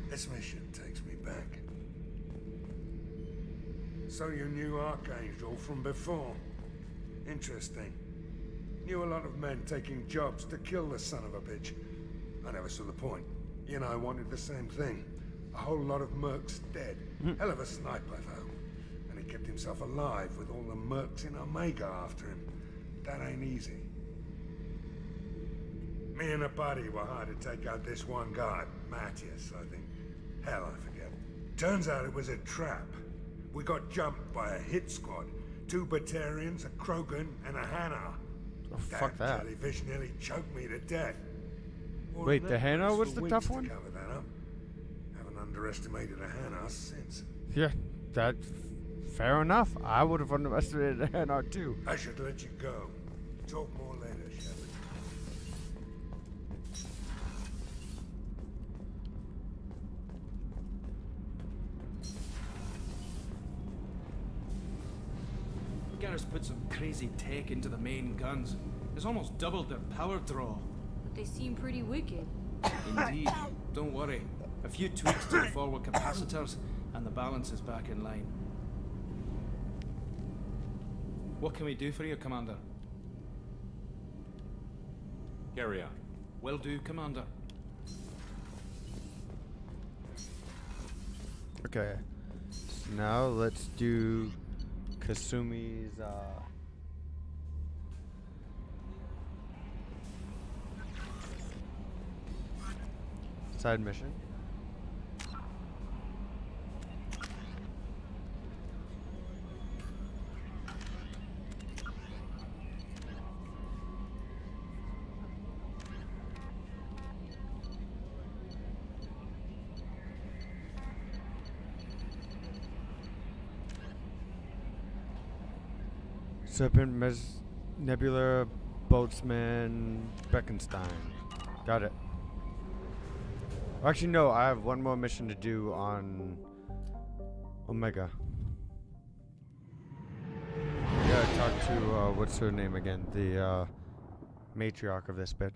This mission takes me back. So you knew Archangel from before? Interesting. Knew a lot of men taking jobs to kill the son of a bitch. I never saw the point. You know, I wanted the same thing. A whole lot of mercs dead. Hell of a sniper, though. And he kept himself alive with all the mercs in Omega after him. That ain't easy. Me and a buddy were hired to take out this one guy, Matthias, I think. Hell, I forget. Turns out it was a trap. We got jumped by a hit squad. 2 Batarians, a Krogan, and a Hanar. Oh, fuck that. Jellyfish nearly choked me to death. Wait, the Hanar was the tough one? Cover that up. Haven't underestimated a Hanar since. Yeah, that's fair enough. I would have underestimated the Hanar too. I should let you go. Talk more later, Shepard. Garrus put some crazy tech into the main guns. It's almost doubled their power draw. But they seem pretty wicked. Indeed. Don't worry. A few tweaks to the forward capacitors, and the balance is back in line. What can we do for you, Commander? Carry on. Will do, Commander. Okay. So now let's do Kasumi's side mission. Serpent, Nebula, Boltzmann, Beckenstein. Got it. Actually, no, I have one more mission to do on Omega. We gotta talk to, what's her name again? The, matriarch of this bitch.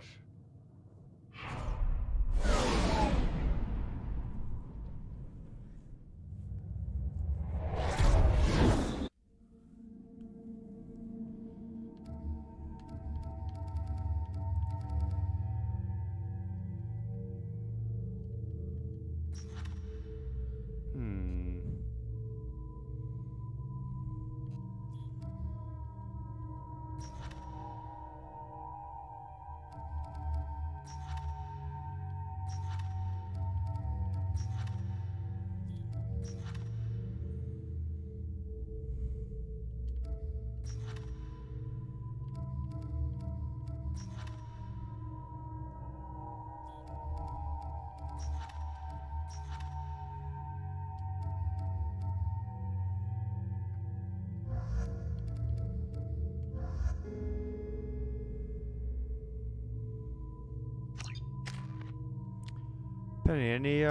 Penny, any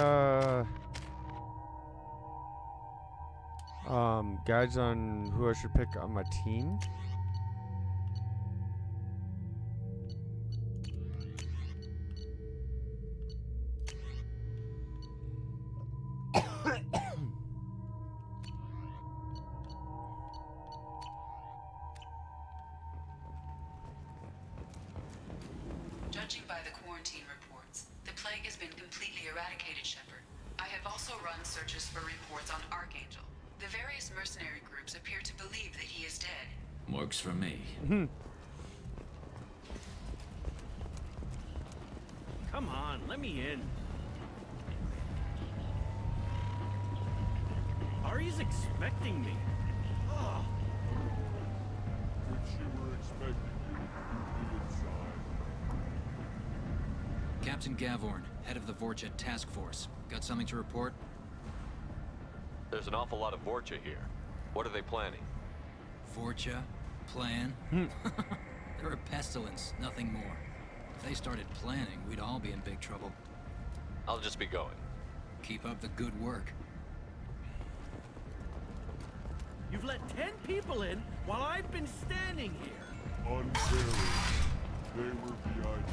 guides on who I should pick on my team? Judging by the quarantine reports, the plague has been completely eradicated, Shepard. I have also run searches for reports on Archangel. The various mercenary groups appear to believe that he is dead. Works for me. Come on, let me in. Ari's expecting me. Oh. Which you were expecting you inside. Captain Gavorn, head of the Vorcha task force. Got something to report? There's an awful lot of Vorcha here. What are they planning? Vorcha? Plan? They're a pestilence, nothing more. If they started planning, we'd all be in big trouble. I'll just be going. Keep up the good work. You've let 10 people in while I've been standing here. Unfairly. They were VIPs.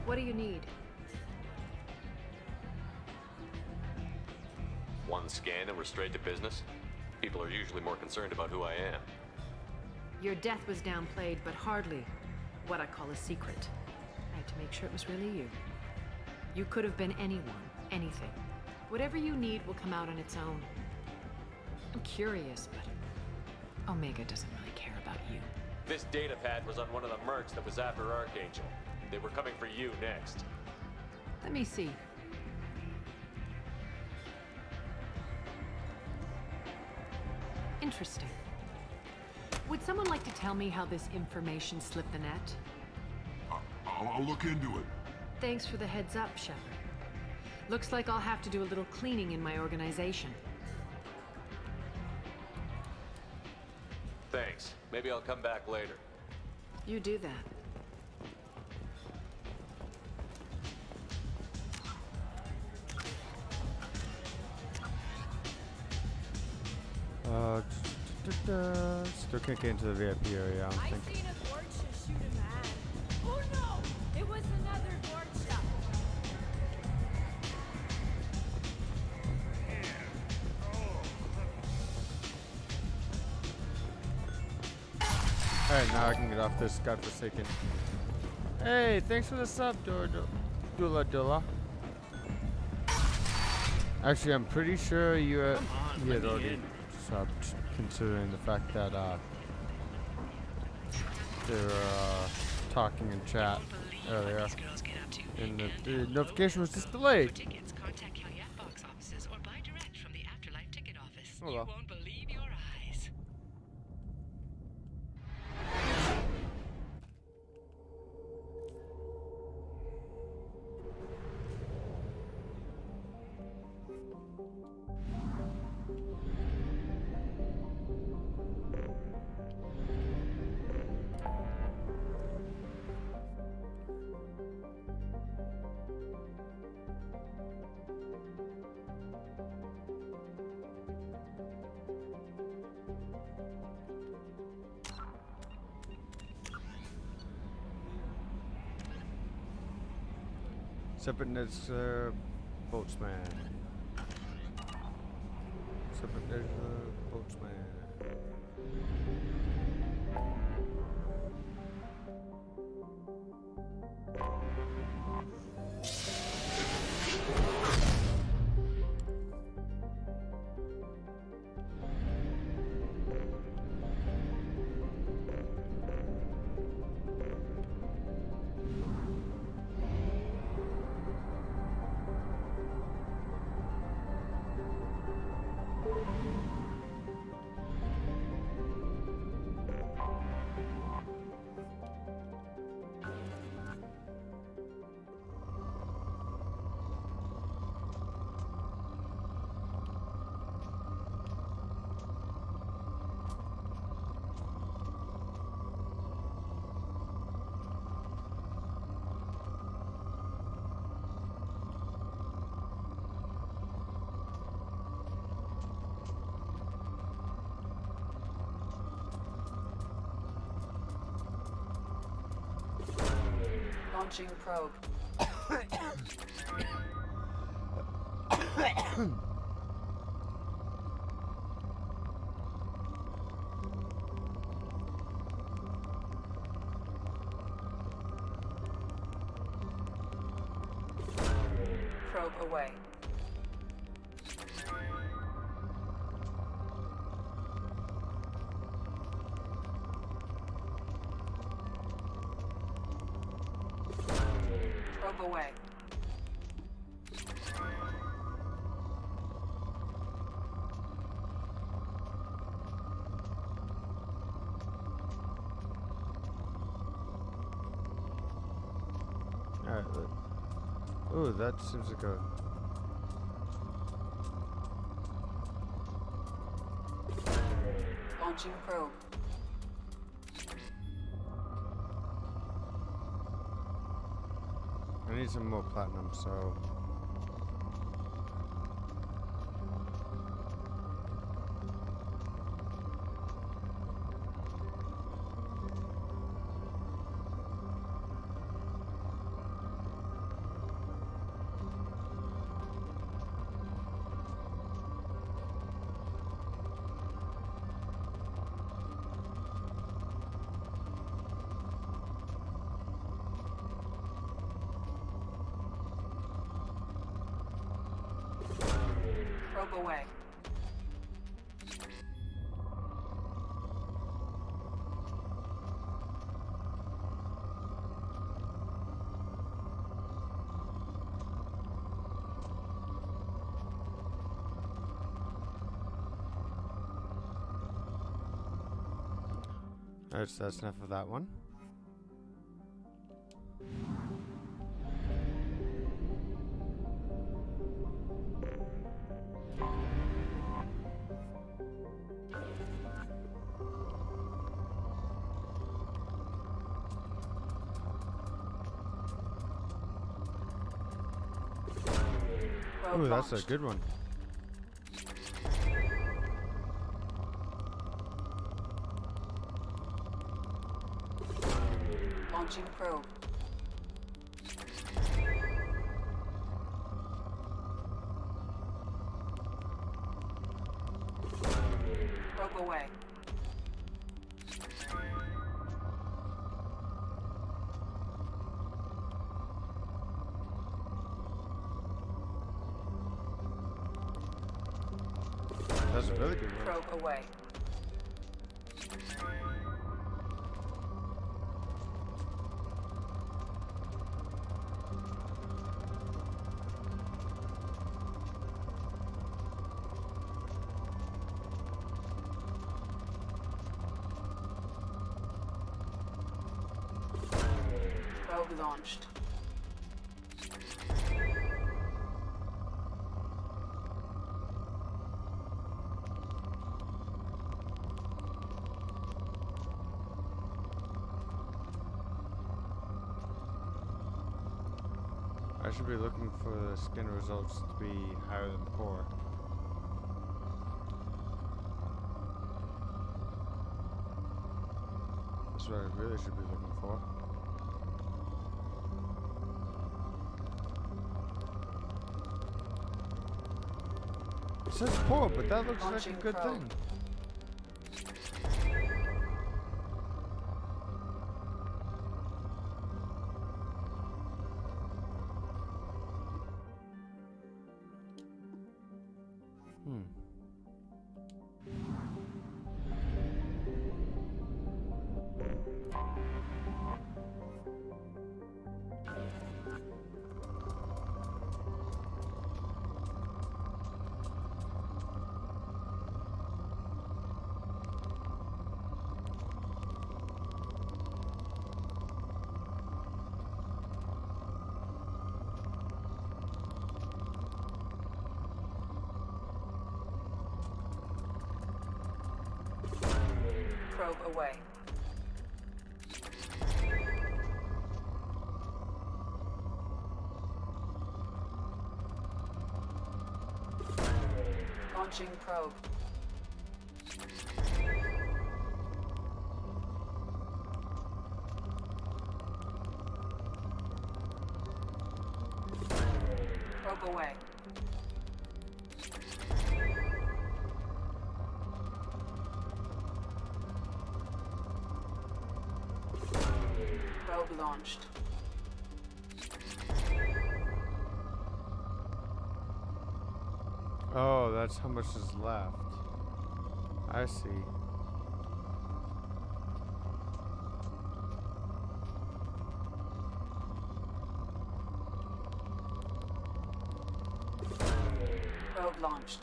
What do you need? One scan and we're straight to business? People are usually more concerned about who I am. Your death was downplayed, but hardly what I call a secret. I had to make sure it was really you. You could have been anyone, anything. Whatever you need will come out on its own. I'm curious, but Omega doesn't really care about you. This data pad was on one of the mercs that was after Archangel. They were coming for you next. Let me see. Interesting. Would someone like to tell me how this information slipped the net? I'll look into it. Thanks for the heads up, Shepard. Looks like I'll have to do a little cleaning in my organization. Thanks. Maybe I'll come back later. You do that. Still can't get into the VIP area, I don't think. I seen a Vorcha shoot a man. Oh no! It was another Vorcha. Alright, now I can get off this godforsaken. Hey, thanks for the sub, Dula. Actually, I'm pretty sure you had already subbed, considering the fact that they were talking in chat earlier, and the notification was just delayed. Contact Calyat box offices or buy direct from the Afterlife ticket office. Oh, well. You won't believe your eyes. Cerberus Boatsman. Cerberus Boatsman. Launching probe. Probe away. Probe away. Alright. Oh, that seems like a. Launching probe. I need some more platinum, so. Probe away. Alright, so that's enough of that one. Ooh, that's a good one. Launching probe. Probe away. That's a really good one. Probe away. Probe launched. I should be looking for the skin results to be higher than poor. That's what I really should be looking for. says poor, but that looks like a Launching good probe. thing. Probe away. Launching probe. Probe away. Probe launched. Oh, that's how much is left. I see. Probe launched.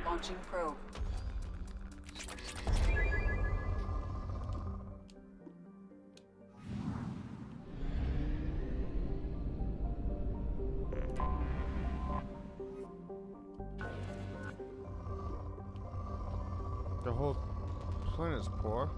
Launching probe. The whole planet's poor.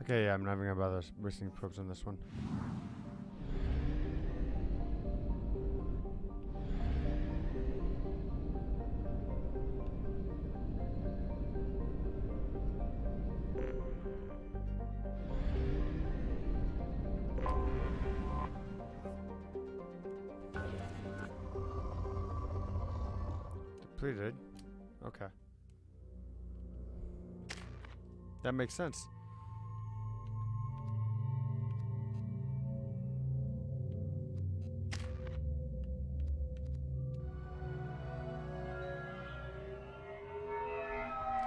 Okay, yeah, I'm not even gonna bother wasting probes on this one. Depleted. Okay. That makes sense.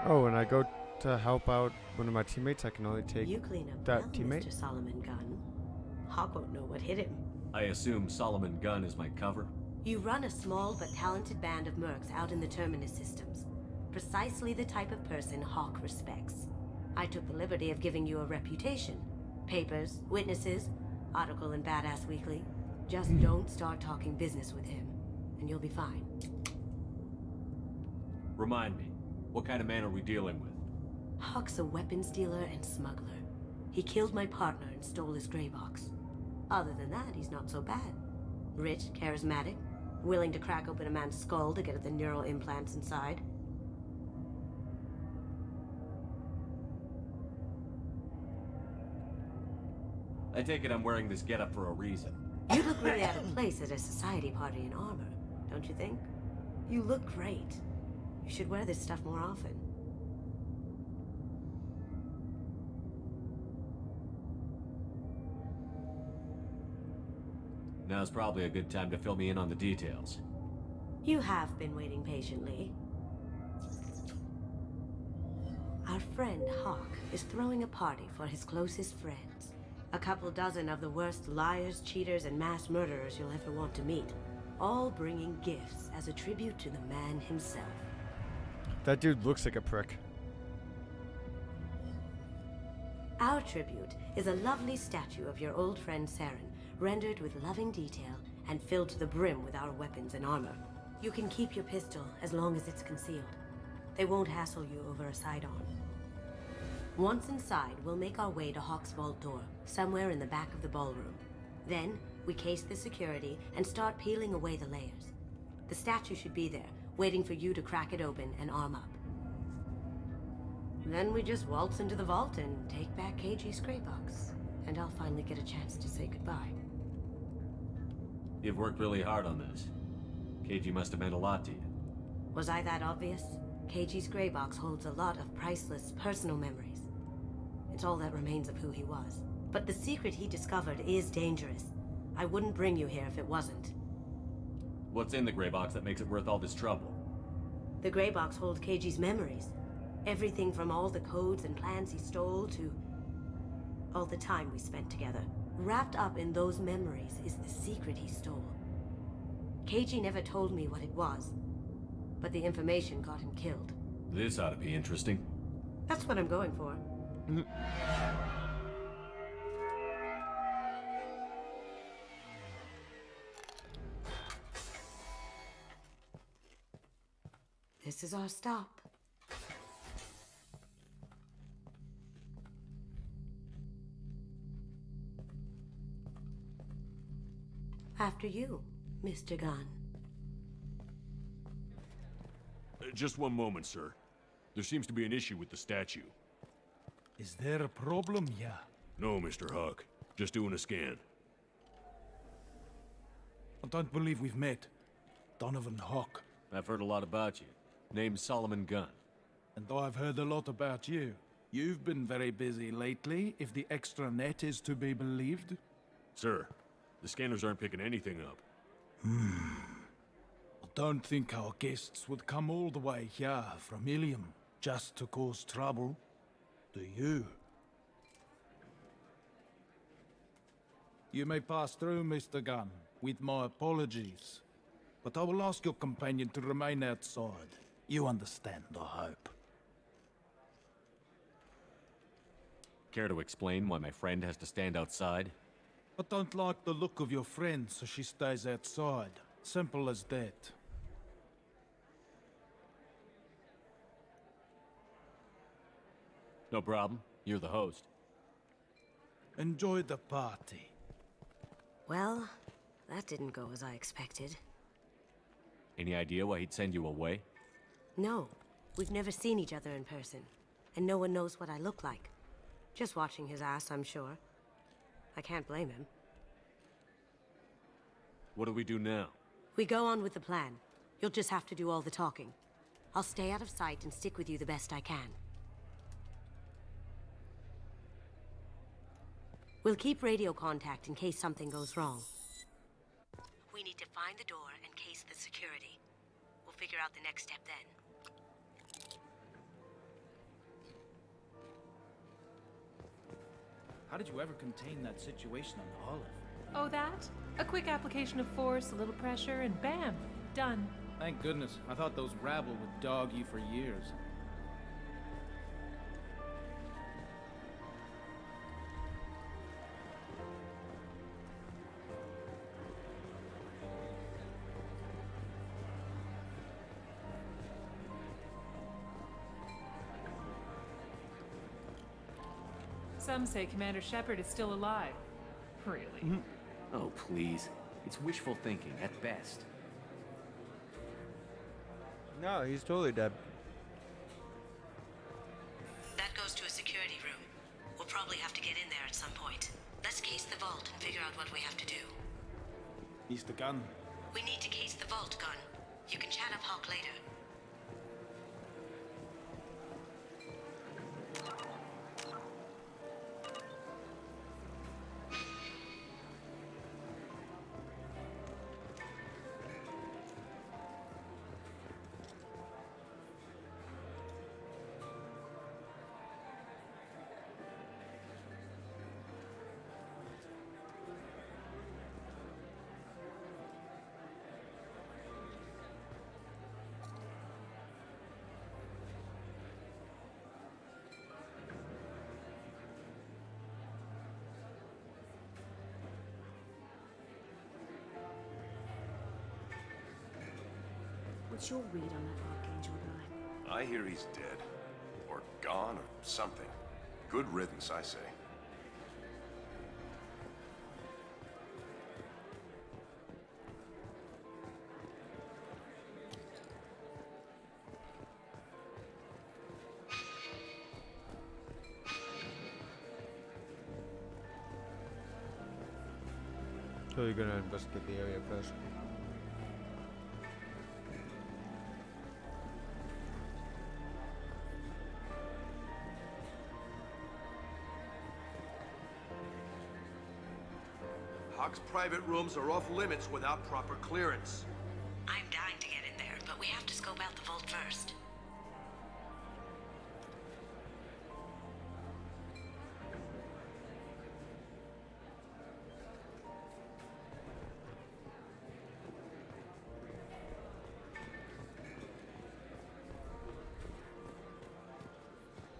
Oh, and I go to help out one of my teammates. I can only take You clean up that well, teammate. Mr. Solomon Gunn. Hawk won't know what hit him. I assume Solomon Gunn is my cover? You run a small but talented band of mercs out in the Terminus systems. Precisely the type of person Hawk respects. I took the liberty of giving you a reputation. Papers, witnesses, article in Badass Weekly. Just don't start talking business with him, and you'll be fine. Remind me, what kind of man are we dealing with? Hawk's a weapons dealer and smuggler. He killed my partner and stole his gray box. Other than that, he's not so bad. Rich, charismatic, willing to crack open a man's skull to get at the neural implants inside. I take it I'm wearing this getup for a reason. You look really out of place at a society party in armor, don't you think? You look great. You should wear this stuff more often. Now's probably a good time to fill me in on the details. You have been waiting patiently. Our friend Hawk is throwing a party for his closest friends. A couple dozen of the worst liars, cheaters, and mass murderers you'll ever want to meet. All bringing gifts as a tribute to the man himself. That dude looks like a prick. Our tribute is a lovely statue of your old friend Saren, rendered with loving detail and filled to the brim with our weapons and armor. You can keep your pistol as long as it's concealed. They won't hassle you over a side-on. Once inside, we'll make our way to Hawk's vault door, somewhere in the back of the ballroom. Then, we case the security and start peeling away the layers. The statue should be there, waiting for you to crack it open and arm up. Then we just waltz into the vault and take back KG's gray box. And I'll finally get a chance to say goodbye. You've worked really hard on this. KG must have meant a lot to you. Was I that obvious? KG's gray box holds a lot of priceless personal memories. It's all that remains of who he was. But the secret he discovered is dangerous. I wouldn't bring you here if it wasn't. What's in the gray box that makes it worth all this trouble? The gray box holds KG's memories. Everything from all the codes and plans he stole to all the time we spent together. Wrapped up in those memories is the secret he stole. KG never told me what it was, but the information got him killed. This ought to be interesting. That's what I'm going for. This is our stop. After you, Mr. Gunn. Just one moment, sir. There seems to be an issue with the statue. Is there a problem here? No, Mr. Hawk. Just doing a scan. I don't believe we've met. Donovan Hawk. I've heard a lot about you. Name's Solomon Gunn. And I've heard a lot about you. You've been very busy lately, if the extranet is to be believed. Sir, the scanners aren't picking anything up. I don't think our guests would come all the way here from Ilium just to cause trouble. Do you? You may pass through, Mr. Gunn, with my apologies. But I will ask your companion to remain outside. You understand, I hope. Care to explain why my friend has to stand outside? I don't like the look of your friend, so she stays outside. Simple as that. No problem. You're the host. Enjoy the party. Well, that didn't go as I expected. Any idea why he'd send you away? No, we've never seen each other in person, and no one knows what I look like. Just watching his ass, I'm sure. I can't blame him. What do we do now? We go on with the plan. You'll just have to do all the talking. I'll stay out of sight and stick with you the best I can. We'll keep radio contact in case something goes wrong. We need to find the door and case the security. We'll figure out the next step then. How did you ever contain that situation on the Olive? Oh, that? A quick application of force, a little pressure, and bam! Done. Thank goodness. I thought those rabble would dog you for years. Some say Commander Shepard is still alive. Really? Oh, please. It's wishful thinking at best. No, he's totally dead. That goes to a security room. We'll probably have to get in there at some point. Let's case the vault and figure out what we have to do. Mr. Gunn. We need to case the vault, Gun. You can chat up Hawk later. What's your read on that Archangel guy? I hear he's dead. Or gone, or something. Good riddance, I say. So you're gonna investigate the area first. Hawk's private rooms are off limits without proper clearance. I'm dying to get in there, but we have to scope out the vault first.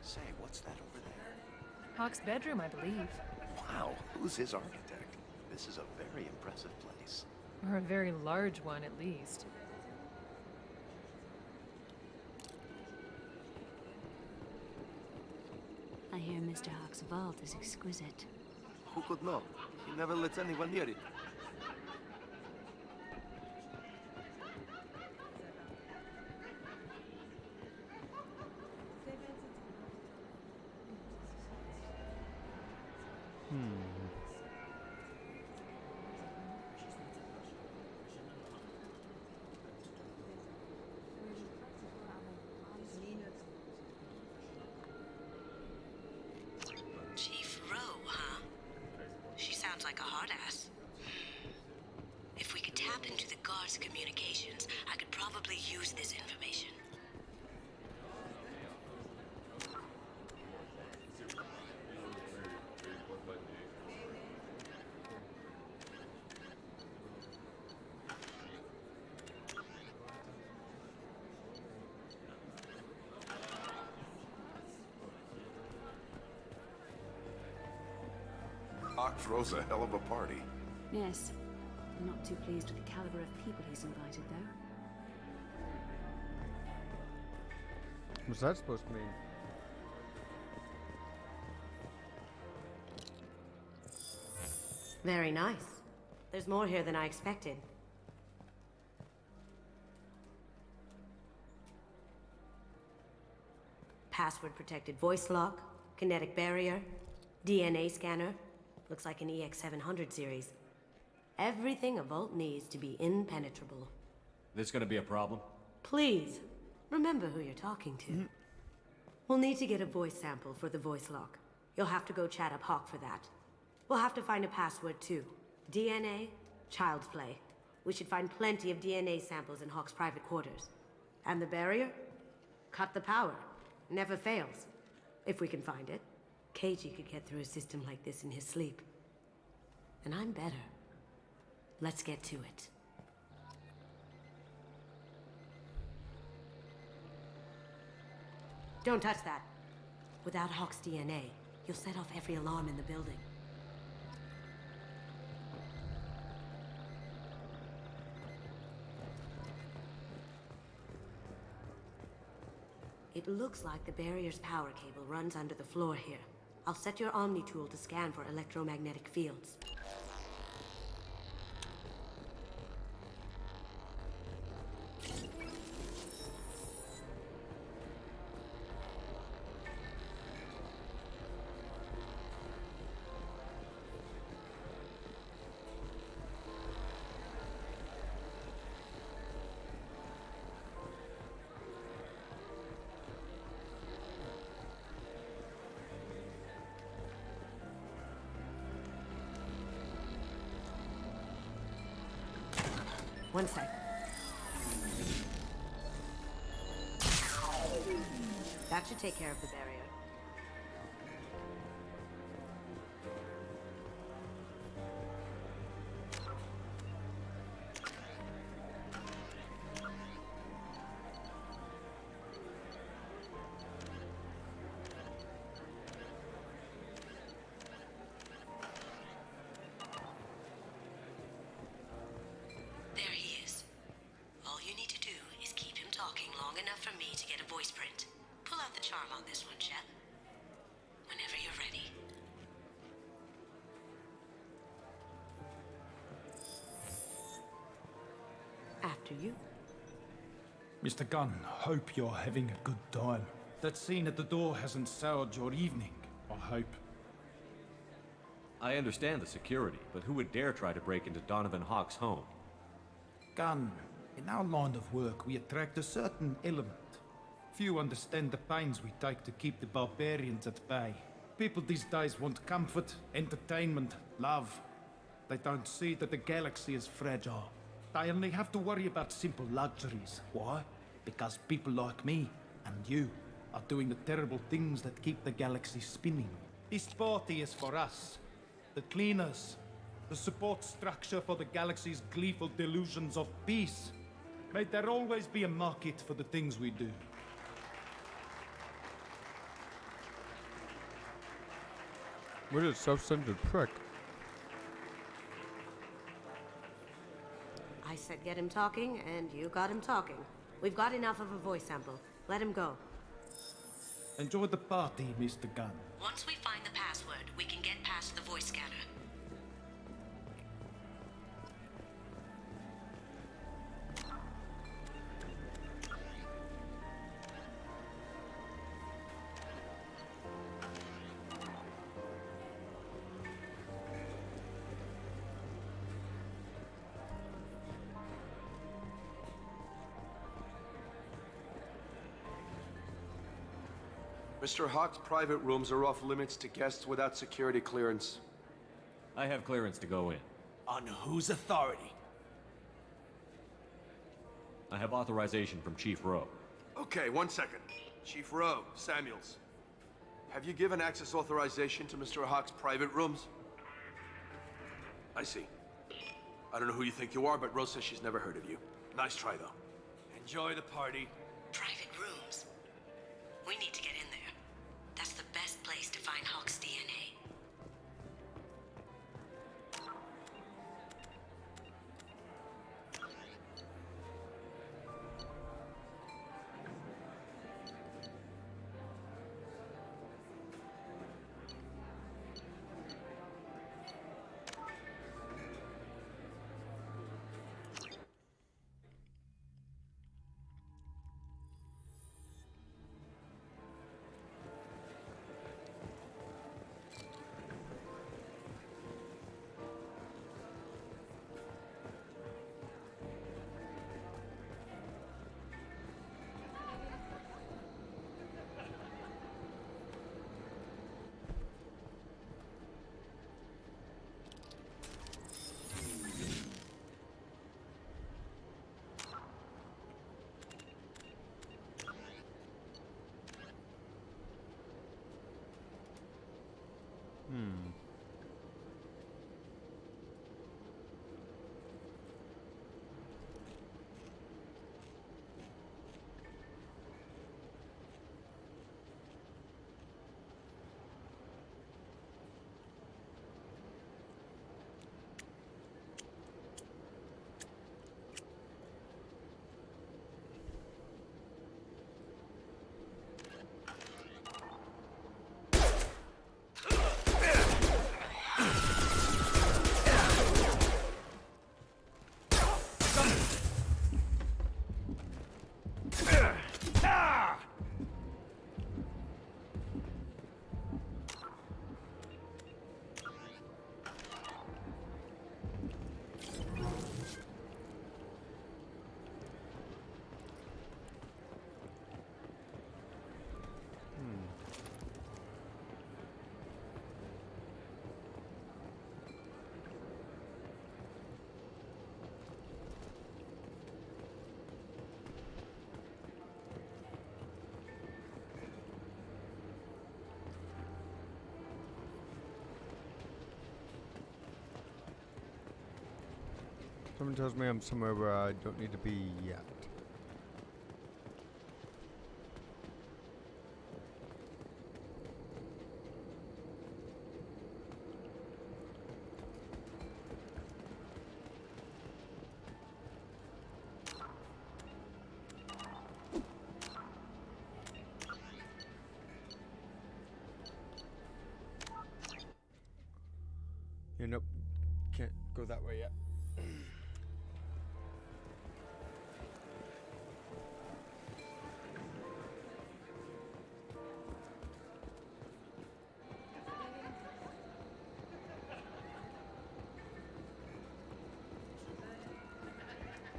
Say, what's that over there? Hawk's bedroom, I believe. Wow, who's his architect? This is a very impressive place. Or a very large one, at least. I hear Mr. Hawk's vault is exquisite. Who could know? He never lets anyone near it. Chief Rowe, huh? She sounds like a hard ass. If we could tap into the guard's communications, I could probably use this information. Hawk throws a hell of a party. Yes. I'm not too pleased with the caliber of people he's invited, though. What's that supposed to mean? Very nice. There's more here than I expected. Password-protected voice lock, kinetic barrier, DNA scanner. Looks like an EX700 series. Everything a vault needs to be impenetrable. This gonna be a problem? Please, remember who you're talking to. We'll need to get a voice sample for the voice lock. You'll have to go chat up Hawk for that. We'll have to find a password too. DNA, child's play. We should find plenty of DNA samples in Hawk's private quarters. And the barrier? Cut the power. Never fails. If we can find it. KG could get through a system like this in his sleep. And I'm better. Let's get to it. Don't touch that. Without Hawk's DNA, you'll set off every alarm in the building. It looks like the barrier's power cable runs under the floor here. I'll set your Omni tool to scan for electromagnetic fields. One sec. That should take care of the barrier. You. Mr. Gunn, hope you're having a good time. That scene at the door hasn't soured your evening, I hope. I understand the security, but who would dare try to break into Donovan Hawk's home? Gunn, in our line of work, we attract a certain element. Few understand the pains we take to keep the barbarians at bay. People these days want comfort, entertainment, love. They don't see that the galaxy is fragile. They only have to worry about simple luxuries. Why? Because people like me and you are doing the terrible things that keep the galaxy spinning. This party is for us, the cleaners, the support structure for the galaxy's gleeful delusions of peace. May there always be a market for the things we do. What a self-centered prick. I said get him talking, and you got him talking. We've got enough of a voice sample. Let him go. Enjoy the party, Mr. Gunn. Once we find the password, we can get past the voice scanner. Mr. Hawk's private rooms are off limits to guests without security clearance. I have clearance to go in. On whose authority? I have authorization from Chief Rowe. Okay, 1 second. Chief Rowe, Samuels. Have you given access authorization to Mr. Hawk's private rooms? I see. I don't know who you think you are, but Rose says she's never heard of you. Nice try, though. Enjoy the party. Private rooms. We need to get in there. That's the best place to find Hawk's DNA. Someone tells me I'm somewhere where I don't need to be yet. Yeah, nope. Can't go that way yet.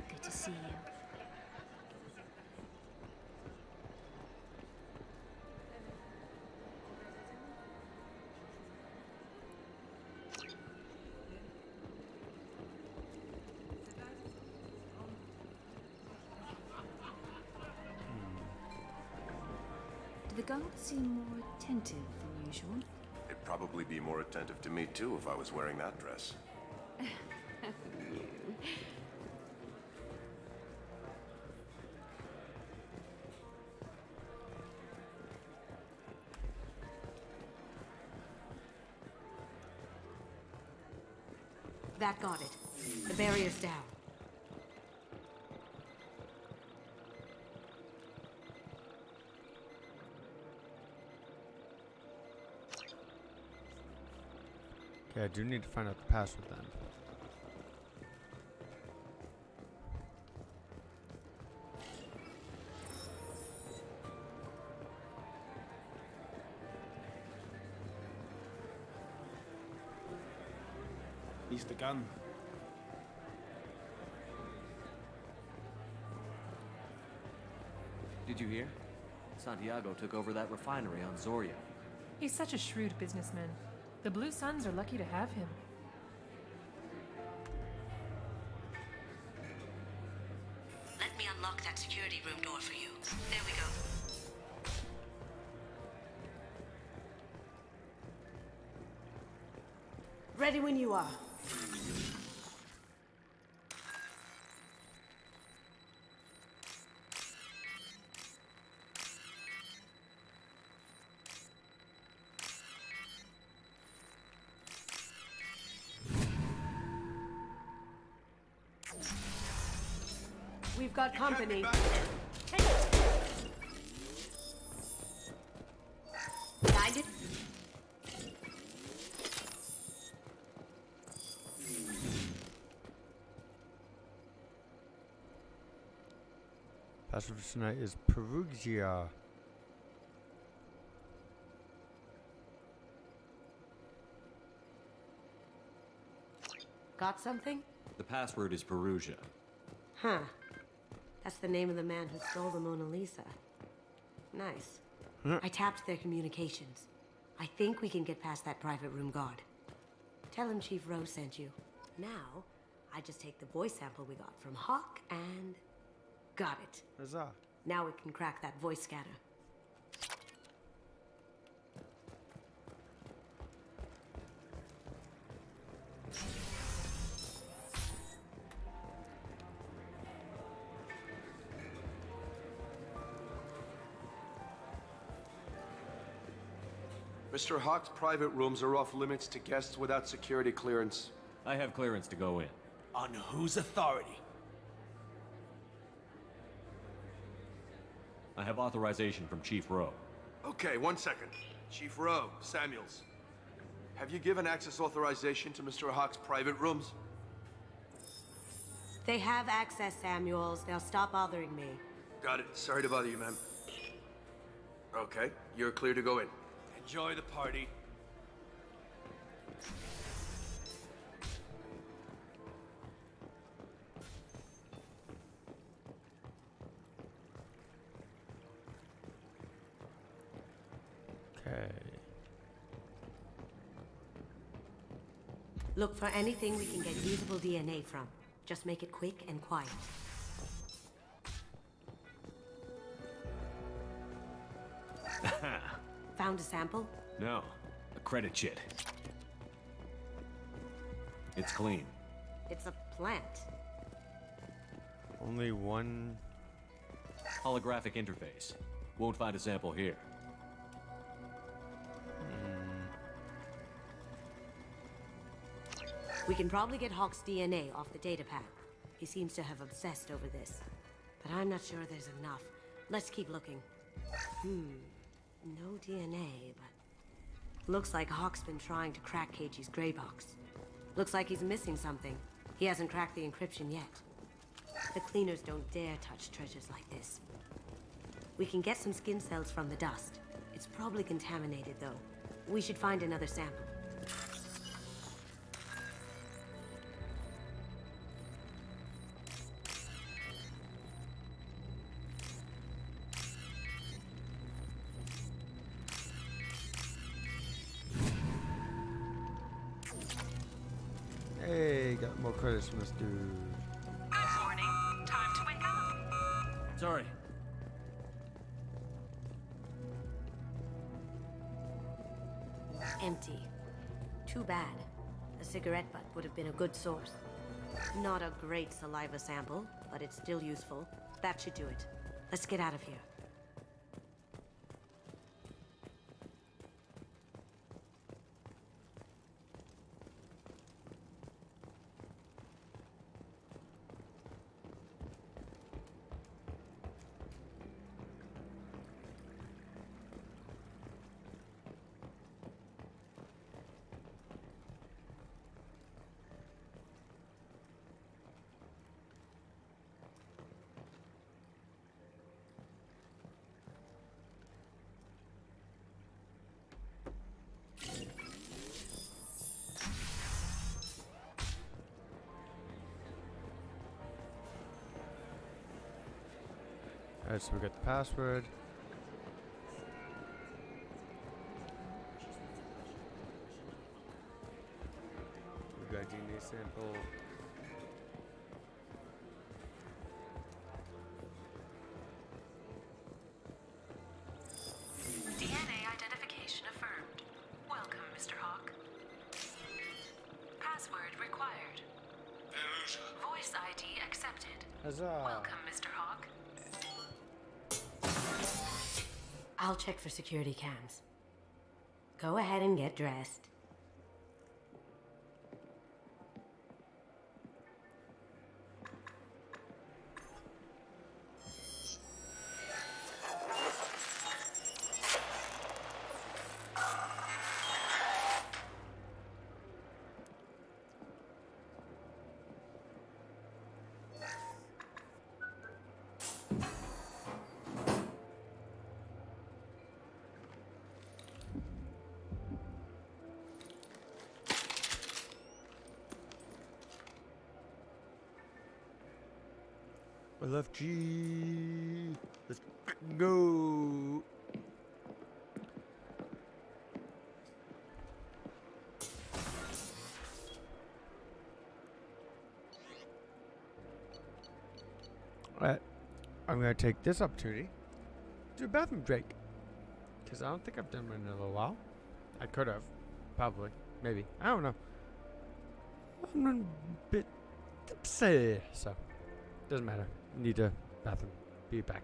Good to see you. Do the guards seem more attentive than usual? They'd probably be more attentive to me too if I was wearing that dress. That got it. The barrier's down. Okay, I do need to find out the password then. He's the gun. Did you hear? Santiago took over that refinery on Zoria. He's such a shrewd businessman. The Blue Suns are lucky to have him. Let me unlock that security room door for you. There we go. Ready when you are. We've got company. Guided. Password for tonight is Perugia. Got something? The password is Perugia. Huh. That's the name of the man who stole the Mona Lisa. Nice. I tapped their communications. I think we can get past that private room guard. Tell him Chief Rose sent you. Now, I just take the voice sample we got from Hawk and... got it. Huzzah. Now we can crack that voice scatter. Mr. Hawk's private rooms are off limits to guests without security clearance. I have clearance to go in. On whose authority? I have authorization from Chief Rowe. Okay, 1 second. Chief Rowe, Samuels. Have you given access authorization to Mr. Hawk's private rooms? They have access, Samuels. They'll stop bothering me. Got it. Sorry to bother you, ma'am. Okay, you're clear to go in. Enjoy the party. Okay. Look for anything we can get usable DNA from. Just make it quick and quiet. Found a sample? No, a credit chit. It's clean. It's a plant. Only one holographic interface. Won't find a sample here. We can probably get Hawk's DNA off the datapad. He seems to have obsessed over this. But I'm not sure there's enough. Let's keep looking. No DNA, but... Looks like Hawk's been trying to crack Keiji's gray box. Looks like he's missing something. He hasn't cracked the encryption yet. The cleaners don't dare touch treasures like this. We can get some skin cells from the dust. It's probably contaminated, though. We should find another sample. Hey, got more credits from this dude. Good morning. Time to wake up. Sorry. Empty. Too bad. A cigarette butt would have been a good source. Not a great saliva sample, but it's still useful. That should do it. Let's get out of here. Alright, so we got the password. We got DNA sample. DNA identification affirmed. Welcome, Mr. Hawk. Password required. Voice ID accepted. Huzzah. Welcome, Mr. Hawk. I'll check for security cams. Go ahead and get dressed. LFG. Let's go. Alright. I'm going to take this opportunity to do a bathroom break. Because I don't think I've done one in a little while. I could have. Probably. Maybe. I don't know. I'm a bit tipsy. So, doesn't matter. Need a bathroom. Be back.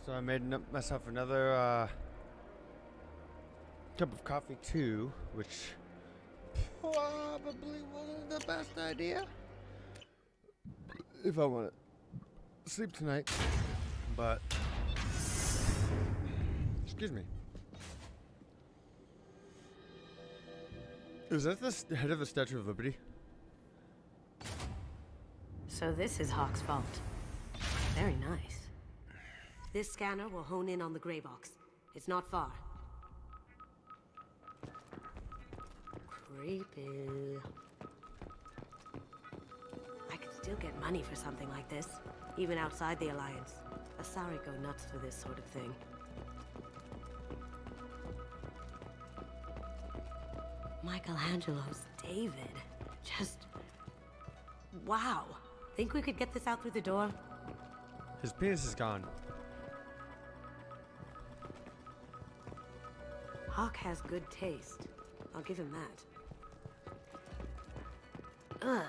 So I made myself another cup of coffee too, which probably wasn't the best idea if I want to sleep tonight. But excuse me. Is that the head of the Statue of Liberty? So this is Hawk's vault. Very nice. This scanner will hone in on the gray box. It's not far. Creepy. I could still get money for something like this, even outside the Alliance. Asari go nuts for this sort of thing. Michelangelo's David. Just... wow. Think we could get this out through the door? His penis is gone. Hawk has good taste. I'll give him that. Ugh.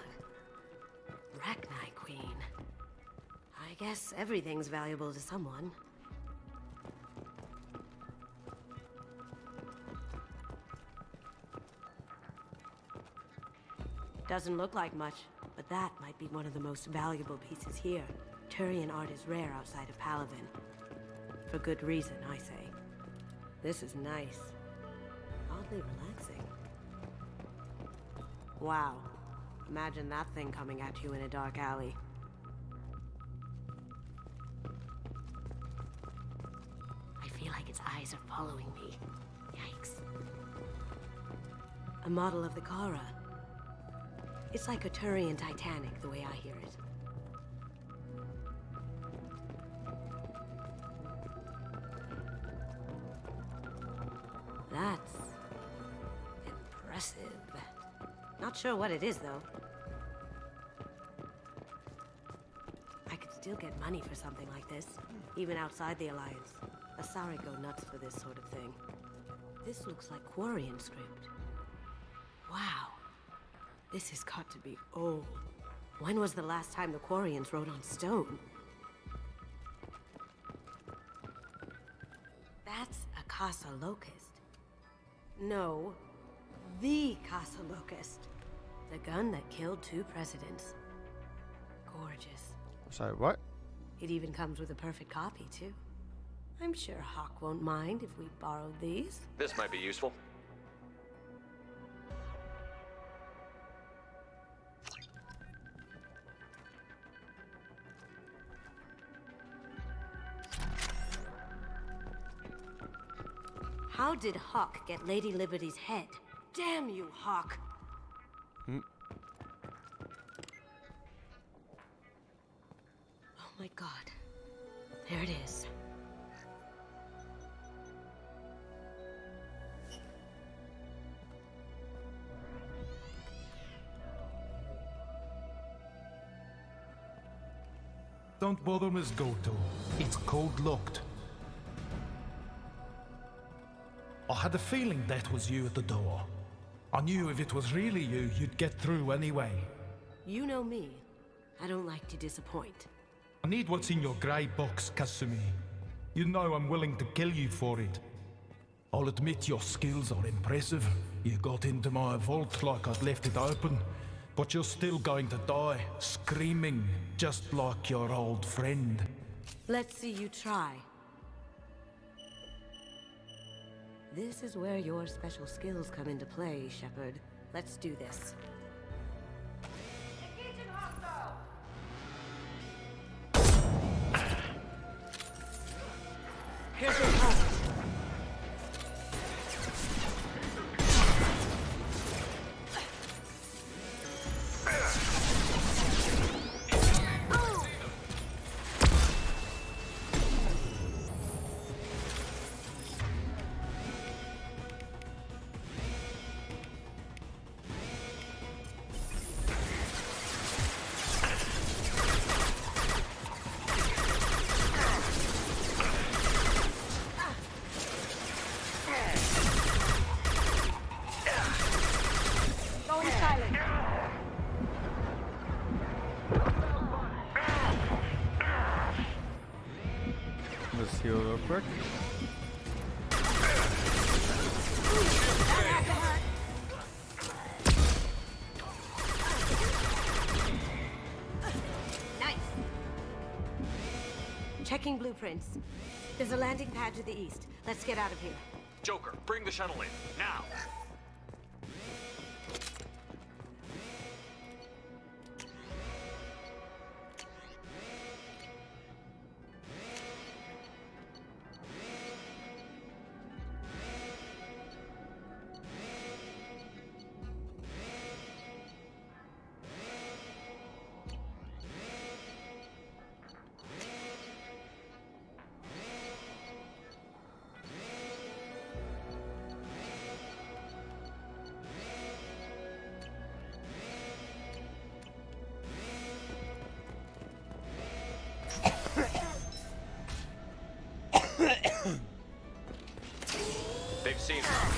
Rachni Queen. I guess everything's valuable to someone. Doesn't look like much, but that might be one of the most valuable pieces here. Turian art is rare outside of Palaven. For good reason, I say. This is nice. Oddly relaxing. Wow. Imagine that thing coming at you in a dark alley. I feel like its eyes are following me. Yikes. A model of the Kara. It's like a Turian Titanic, the way I hear it. That's... impressive. Not sure what it is, though. I could still get money for something like this, even outside the Alliance. Asari go nuts for this sort of thing. This looks like Quarian script. Wow. This has got to be old. When was the last time the Quarians wrote on stone? That's a Casa Locust. No, the Casa Locust. The gun that killed 2 presidents. Gorgeous. Sorry, what? It even comes with a perfect copy, too. I'm sure Hawk won't mind if we borrowed these. This might be useful. How did Hawk get Lady Liberty's head? Damn you, Hawk! Hmm. Oh my god. There it is. Don't bother, Miss Goto. It's code locked. I had a feeling that was you at the door. I knew if it was really you, you'd get through anyway. You know me. I don't like to disappoint. I need what's in your grey box, Kasumi. You know I'm willing to kill you for it. I'll admit your skills are impressive. You got into my vault like I'd left it open, but you're still going to die, screaming, just like your old friend. Let's see you try. This is where your special skills come into play, Shepard. Let's do this. Here's your help. Let's heal real quick. Nice. Checking blueprints. There's a landing pad to the east. Let's get out of here. Joker, bring the shuttle in, now! They've seen her.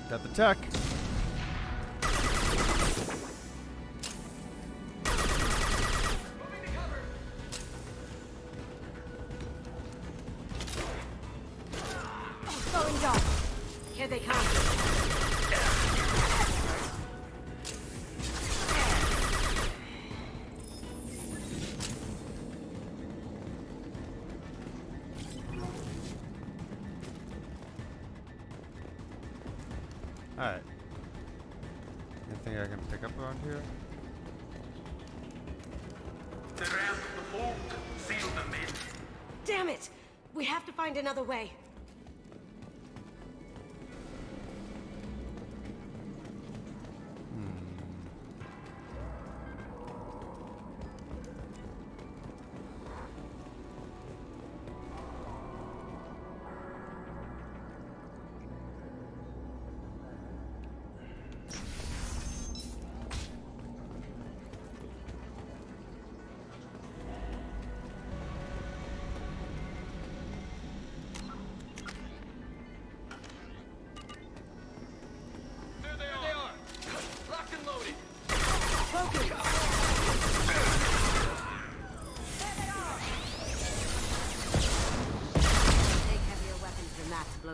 Got the tech. Going dark. Here they come. Alright. Anything I can pick up around here? Damn it! We have to find another way.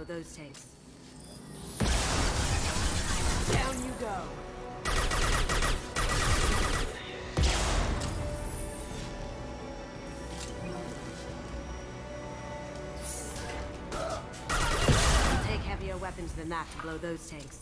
Those tanks. Down you go. Take heavier weapons than that to blow those tanks.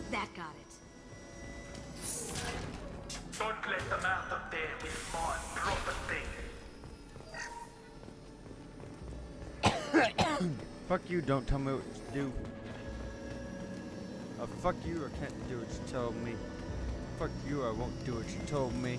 That got it. Don't let them out of there with my property. Fuck you, don't tell me what to do. Fuck you, I can't do what you told me. Fuck you, I won't do what you told me.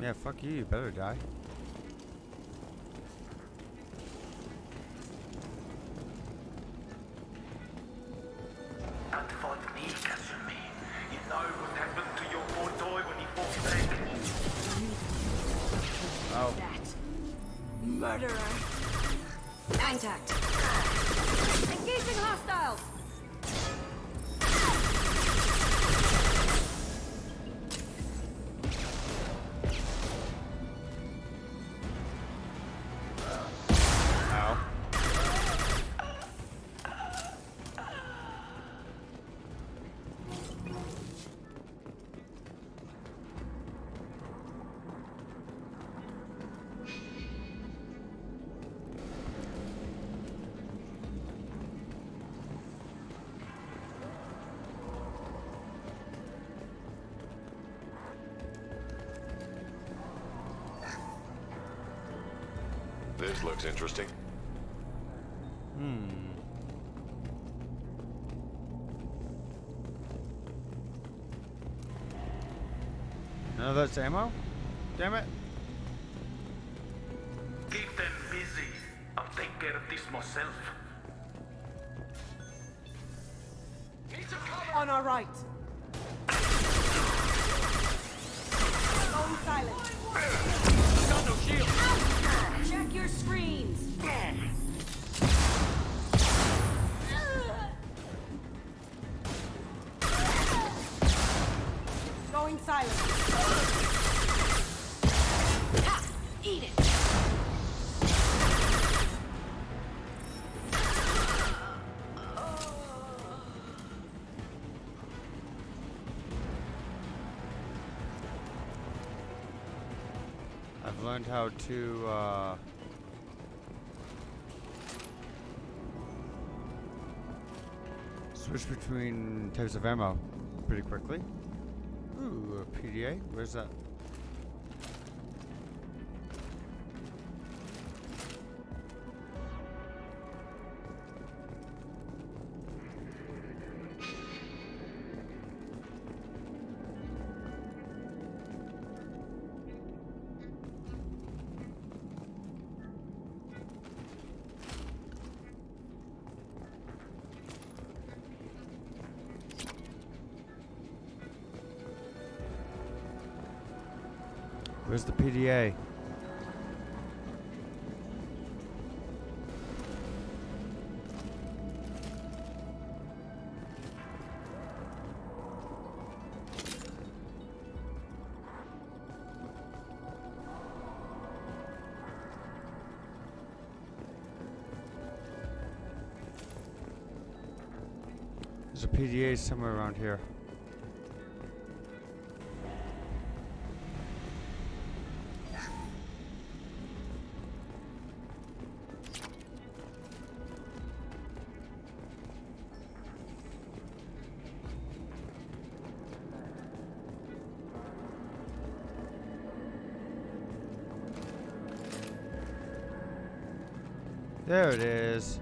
Yeah, fuck you. You better die. Don't fight me, Kasumi. You know what happened to your boy toy when he fought back. Oh. That murderer. Contact. Engaging hostiles. Ow. This looks interesting. None of that's ammo? Damn it. Keep them busy. I'll take care of this myself. On our right. Going silent. Got no shield. Check your screens. Going silent. Ha! Eat it. I've learned how to, switch between types of ammo pretty quickly. Ooh, a PDA? Where's that? Where's the PDA? There's a PDA somewhere around here. There it is.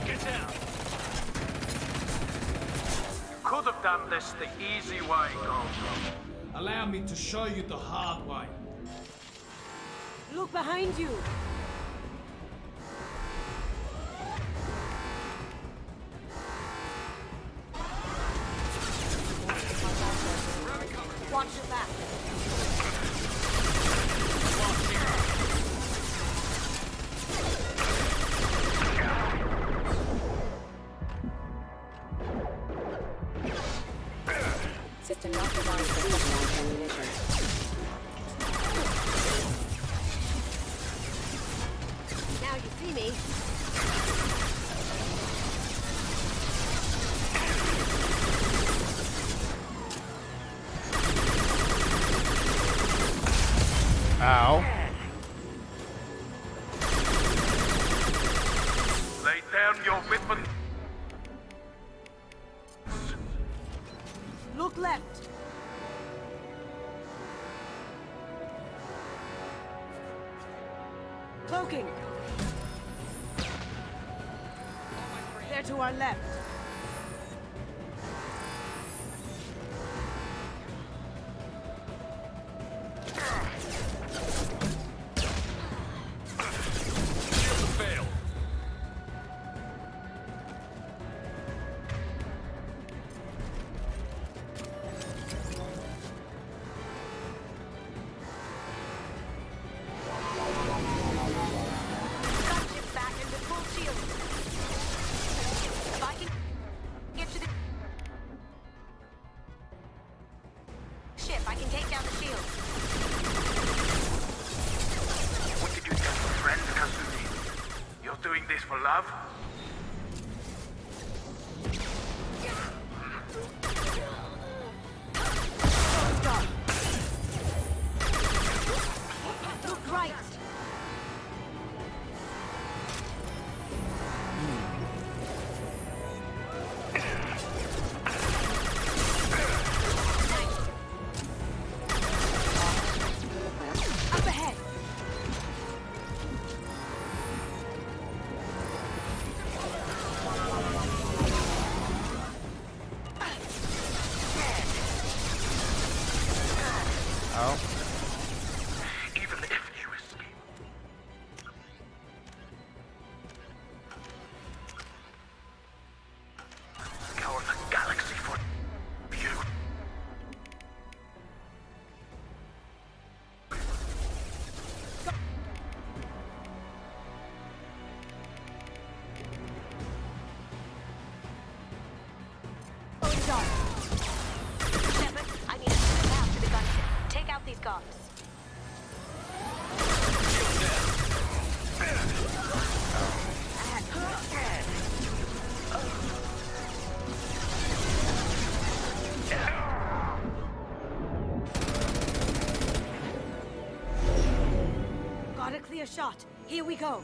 Get out! Could have done this the easy way, Conrad. Allow me to show you the hard way. Look behind you. Watch your back. System not designed for specialized ammunition. Now you see me. Ow. Lay down your weapon. Look left. Cloaking. They're to our left. Fail. Gunship back into full shield. If I can get to the ship, I can take down the shield. What did you tell your friend, Kazumi? You're doing this for love? Look right. Up ahead. Ow. Even if you escape. Scour the galaxy for you. Shepard, I need a good path to the gunship. Take out these guards. Got a clear shot. Here we go.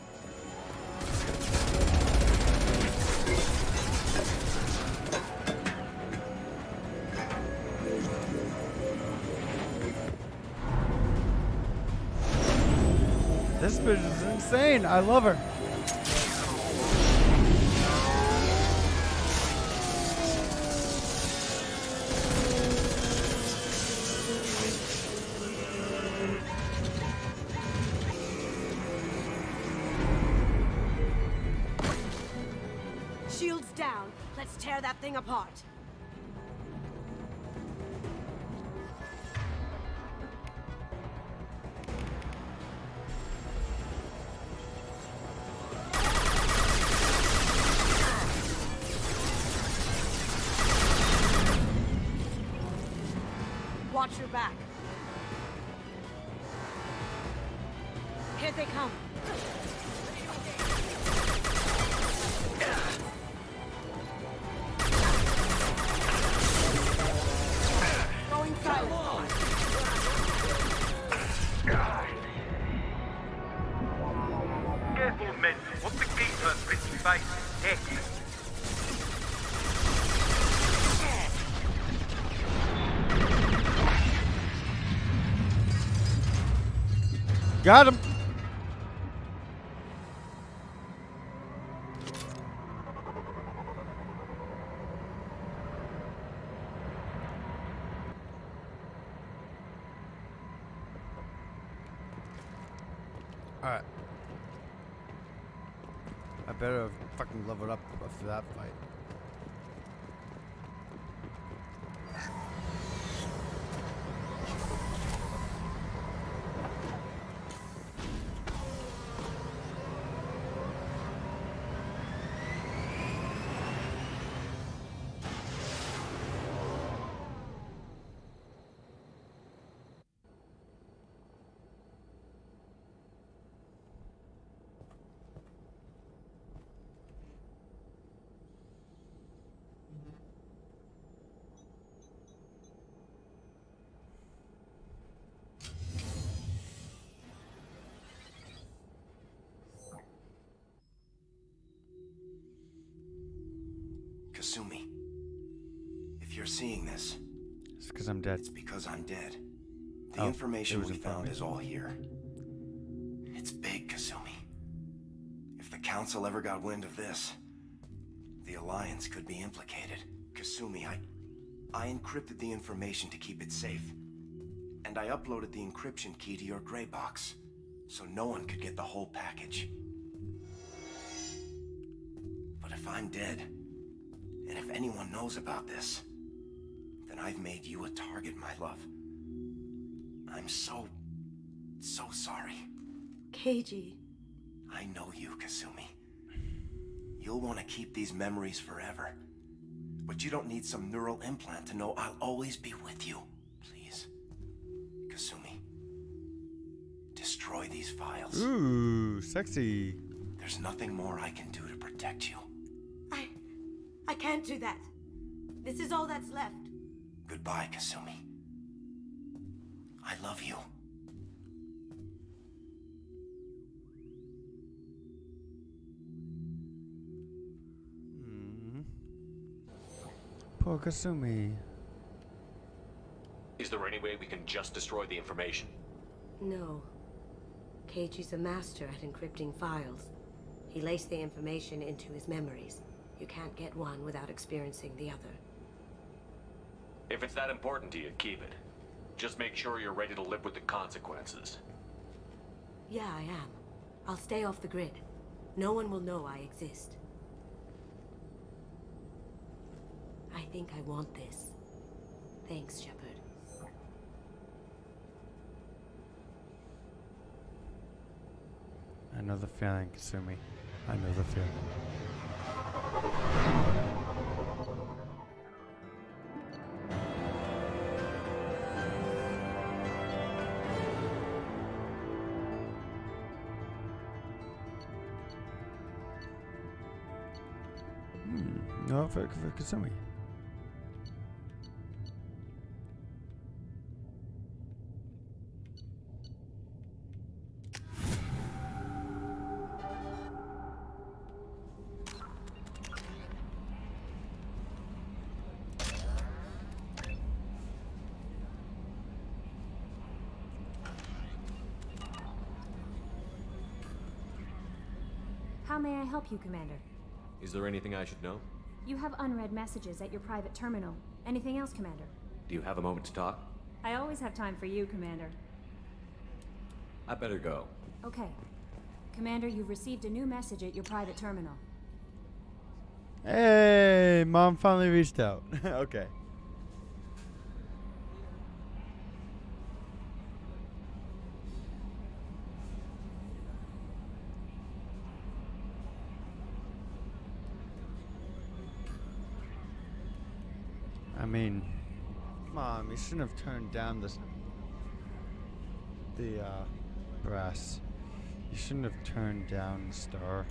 This bitch is insane. I love her. Shields down. Let's tear that thing apart. Watch your back. Here they come. Going silent. Careful, men. What the gate's pretty face is dead. Got him. All right. I better have fucking leveled up after that fight. Kasumi, if you're seeing this, it's because I'm dead. It's because I'm dead. The Oh, information it was we in front of found me. is all here. It's big, Kasumi. If the Council ever got wind of this, the Alliance could be implicated. Kasumi, I encrypted the information to keep it safe. And I uploaded the encryption key to your gray box, so no one could get the whole package. But if I'm dead, and if anyone knows about this, then I've made you a target, my love. I'm so sorry. Keiji. I know you, Kasumi. You'll want to keep these memories forever. But you don't need some neural implant to know I'll always be with you. Please. Kasumi. Destroy these files. Ooh, sexy. There's nothing more I can do to protect you. I can't do that. This is all that's left. Goodbye, Kasumi. I love you. Poor Kasumi. Is there any way we can just destroy the information? No. Keiji's a master at encrypting files. He laced the information into his memories. You can't get one without experiencing the other. If it's that important to you, keep it. Just make sure you're ready to live with the consequences. Yeah, I am. I'll stay off the grid. No one will know I exist. I think I want this. Thanks, Shepard. I know the feeling, Kasumi. I know the feeling. No, for Kasumi. How may I help you, Commander? Is there anything I should know? You have unread messages at your private terminal. Anything else, Commander? Do you have a moment to talk? I always have time for you, Commander. I better go. Okay. Commander, you've received a new message at your private terminal. Hey, Mom finally reached out. Okay. I mean, Mom, you shouldn't have turned down the brass. You shouldn't have turned down the star.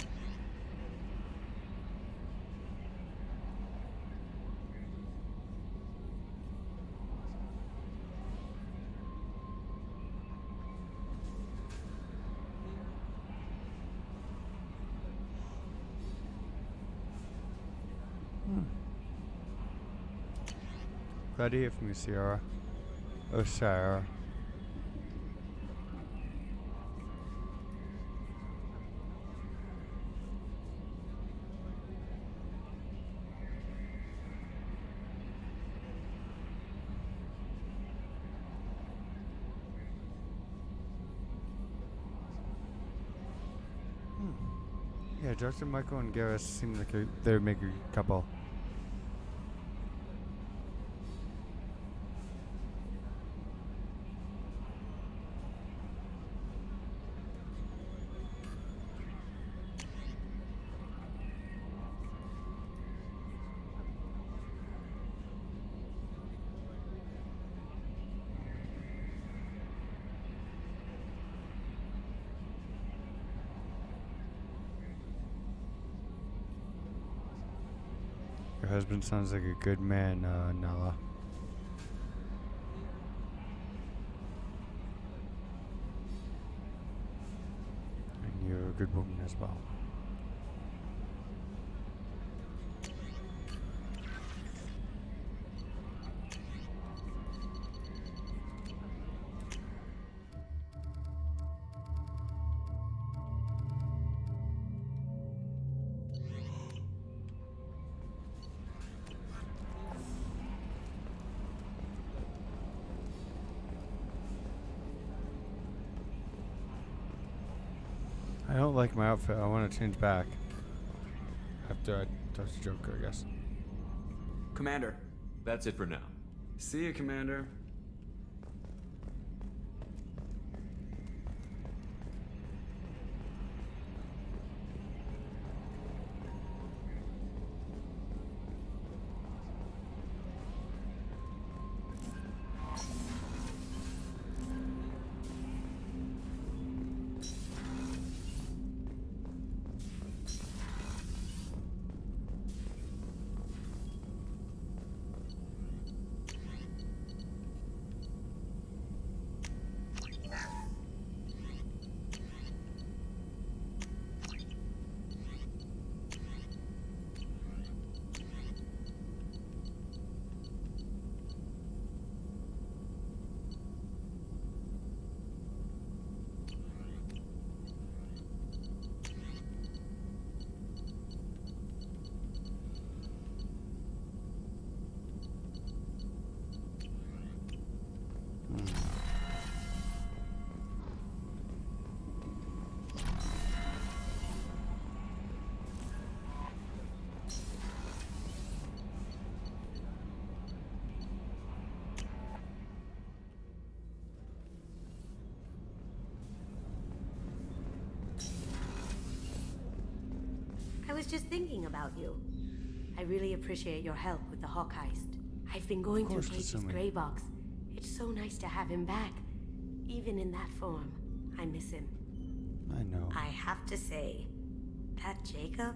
Glad to hear from you, Sierra. Oh, Sarah. Yeah, Dr. Michael and Garrus seem like they would make a couple. Your husband sounds like a good man, Nala. And you're a good woman as well. don't like my outfit. I want to change back. After I touch Joker, I guess. Commander. That's it for now. See you, Commander. I was just thinking about you. I really appreciate your help with the Hawk heist. I've been going through Casey's gray box. It's so nice to have him back. Even in that form, I miss him. I know. I have to say, that Jacob?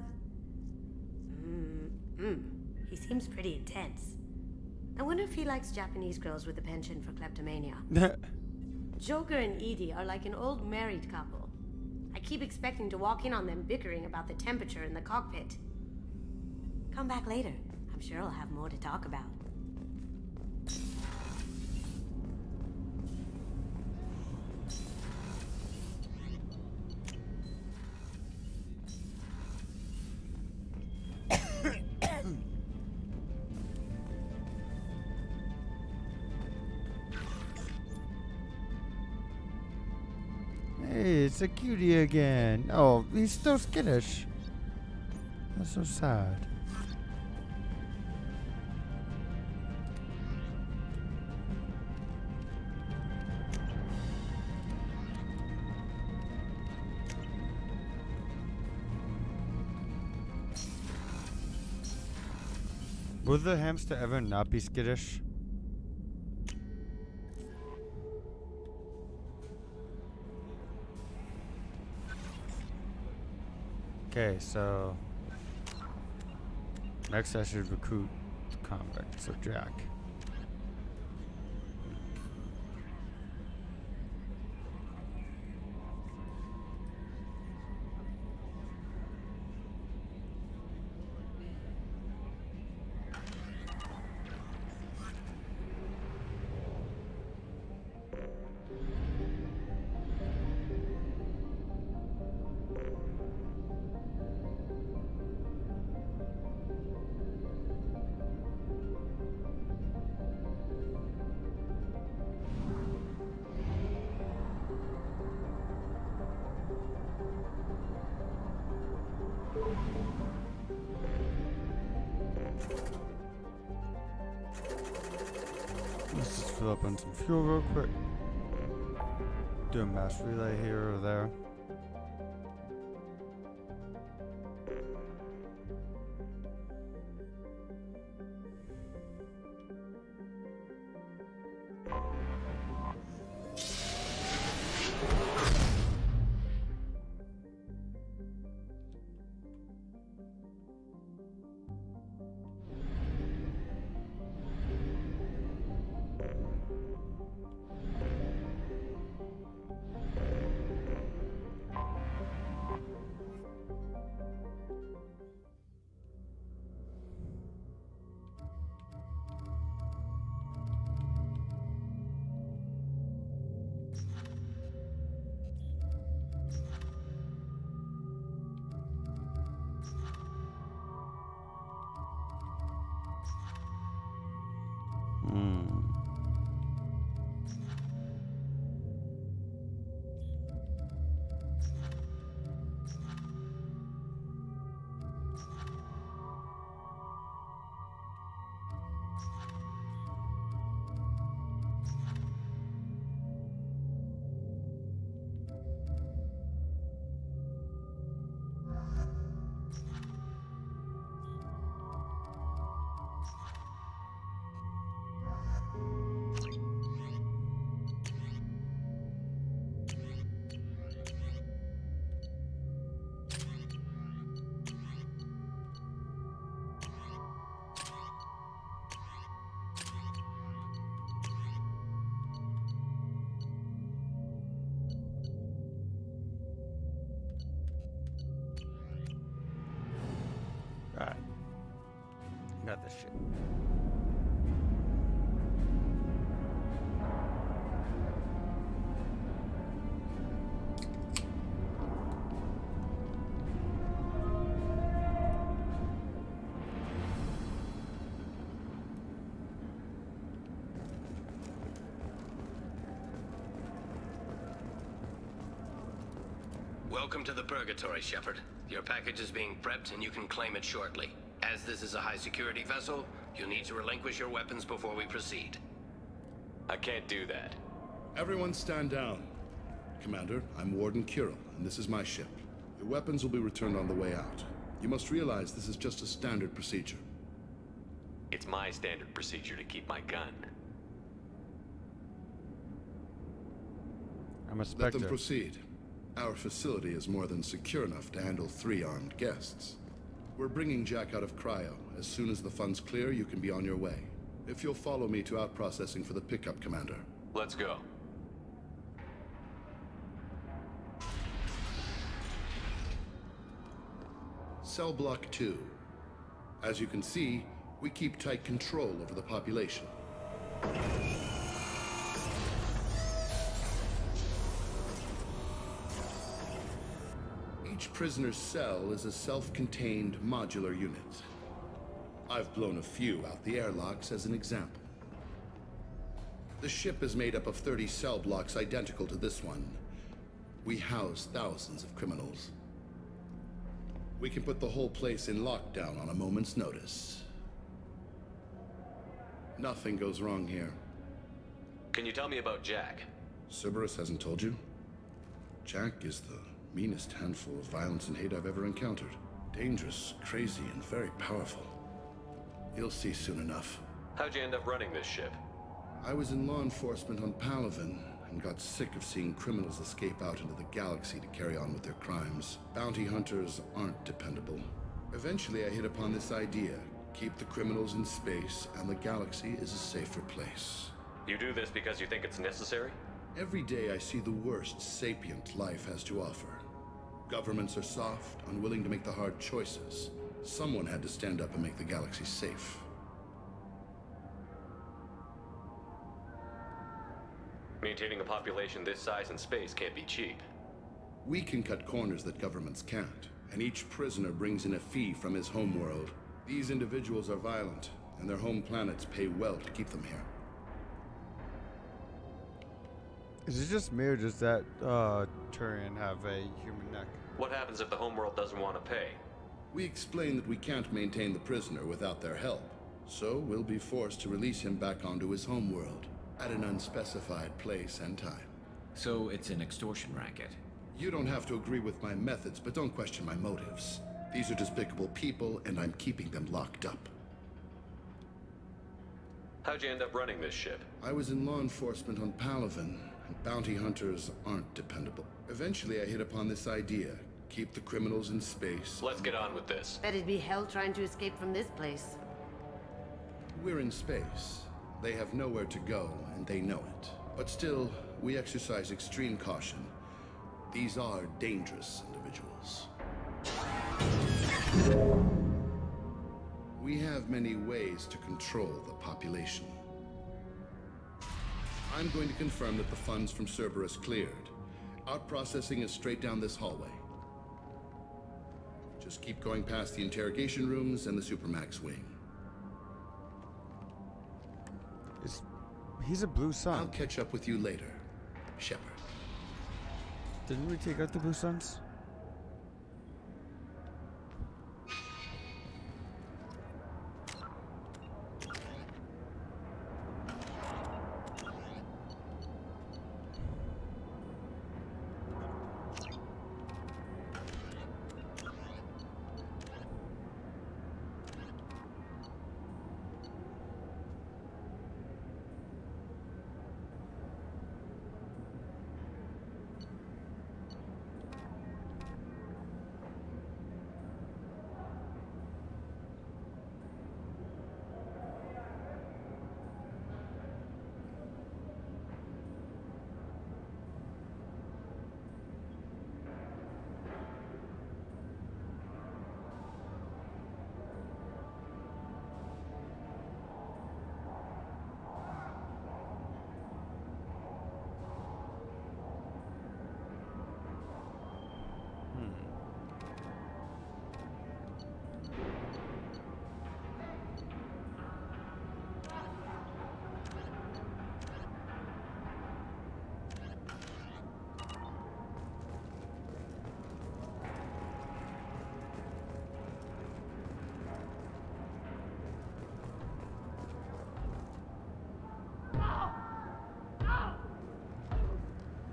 He seems pretty intense. I wonder if he likes Japanese girls with a penchant for kleptomania. Joker and Edie are like an old married couple. I keep expecting to walk in on them bickering about the temperature in the cockpit. Come back later. I'm sure I'll have more to talk about. Hey, it's a cutie again. Oh, he's still skittish. That's so sad. Will the hamster ever not be skittish? Okay, so next I should recruit the convict, so Jack. Let's just fill up on some fuel real quick. Do a mass relay here or there. Welcome to the Purgatory, Shepard. Your package is being prepped and you can claim it shortly. As this is a high-security vessel, you'll need to relinquish your weapons before we proceed. I can't do that. Everyone stand down. Commander, I'm Warden Kirill, and this is my ship. Your weapons will be returned on the way out. You must realize this is just a standard procedure. It's my standard procedure to keep my gun. I'm a Let Spectre. them proceed. Our facility is more than secure enough to handle 3 armed guests. We're bringing Jack out of cryo. As soon as the funds clear, you can be on your way. If you'll follow me to out-processing for the pickup, Commander. Let's go. Cell Block 2. As you can see, we keep tight control over the population. Each prisoner's cell is a self-contained modular unit. I've blown a few out the airlocks as an example. The ship is made up of 30 cell blocks identical to this one. We house thousands of criminals. We can put the whole place in lockdown on a moment's notice. Nothing goes wrong here. Can you tell me about Jack? Cerberus hasn't told you? Jack is the meanest handful of violence and hate I've ever encountered. Dangerous, crazy, and very powerful. You'll see soon enough. How'd you end up running this ship? I was in law enforcement on Palaven and got sick of seeing criminals escape out into the galaxy to carry on with their crimes. Bounty hunters aren't dependable. Eventually I hit upon this idea. Keep the criminals in space and the galaxy is a safer place. You do this because you think it's necessary? Every day I see the worst sapient life has to offer. Governments are soft, unwilling to make the hard choices. Someone had to stand up and make the galaxy safe. Maintaining a population this size in space can't be cheap. We can cut corners that governments can't, and each prisoner brings in a fee from his homeworld. These individuals are violent, and their home planets pay well to keep them here. Is it just me or does that Turian have a human neck? What happens if the homeworld doesn't want to pay? We explain that we can't maintain the prisoner without their help, so we'll be forced to release him back onto his homeworld at an unspecified place and time. So it's an extortion racket? You don't have to agree with my methods, but don't question my motives. These are despicable people, and I'm keeping them locked up. How'd you end up running this ship? I was in law enforcement on Palaven, and bounty hunters aren't dependable. Eventually I hit upon this idea. Keep the criminals in space. Let's get on with this. Bet it'd be hell trying to escape from this place. We're in space. They have nowhere to go, and they know it. But still, we exercise extreme caution. These are dangerous individuals. We have many ways to control the population. I'm going to confirm that the funds from Cerberus cleared. Out-processing is straight down this hallway. Just keep going past the interrogation rooms and the Supermax wing. He's a blue sun. I'll catch up with you later, Shepard. Didn't we take out the blue suns?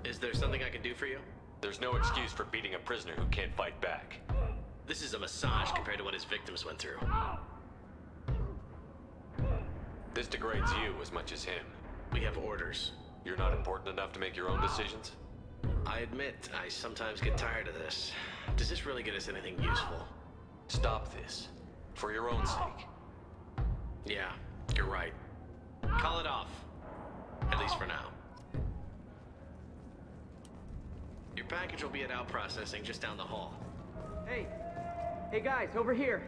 Is there something I can do for you? There's no excuse for beating a prisoner who can't fight back. This is a massage compared to what his victims went through. This degrades you as much as him. We have orders. You're not important enough to make your own decisions? I admit, I sometimes get tired of this. Does this really get us anything useful? Stop this. For your own sake. Yeah, you're right. Call it off. At least for now. Your package will be at out processing just down the hall. Hey guys, over here.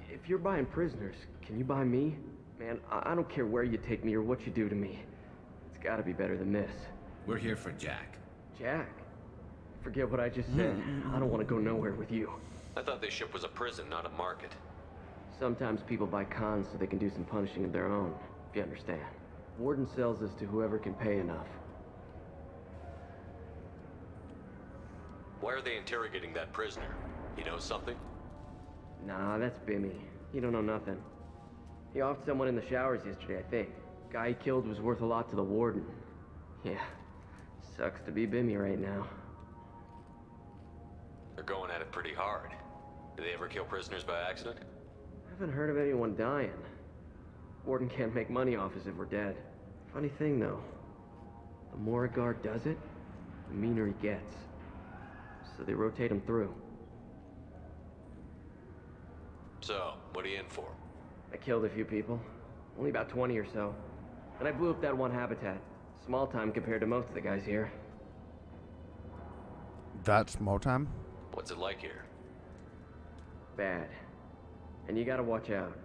If you're buying prisoners, can you buy me? Man, I don't care where you take me or what you do to me. It's gotta be better than this. We're here for Jack. Jack? Forget what I just said. I don't want to go nowhere with you. I thought this ship was a prison, not a market. Sometimes people buy cons so they can do some punishing of their own, if you understand. Warden sells this to whoever can pay enough. Why are they interrogating that prisoner? He knows something? Nah, that's Bimmy. He don't know nothing. He offed someone in the showers yesterday, I think. Guy he killed was worth a lot to the warden. Yeah, sucks to be Bimmy right now. They're going at it pretty hard. Do they ever kill prisoners by accident? I haven't heard of anyone dying. Warden can't make money off us if we're dead. Funny thing, though. The more a guard does it, the meaner he gets. So they rotate him through. So, what are you in for? I killed a few people. Only about 20 or so. And I blew up that one habitat. Small time compared to most of the guys here. That's small time? What's it like here? Bad. And you gotta watch out.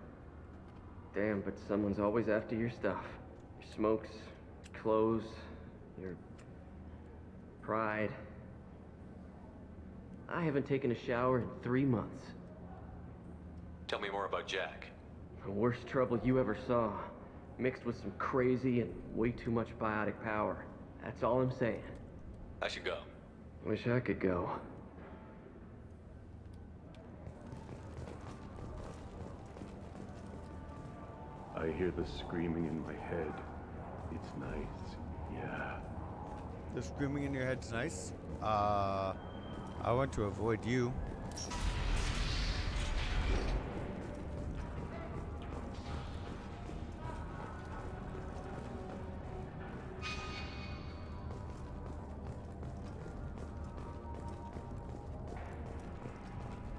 Damn, but someone's always after your stuff. Your smokes, your clothes, your pride. I haven't taken a shower in 3 months. Tell me more about Jack. The worst trouble you ever saw. Mixed with some crazy and way too much biotic power. That's all I'm saying. I should go. Wish I could go. I hear the screaming in my head. It's nice, yeah. The screaming in your head's nice. I want to avoid you.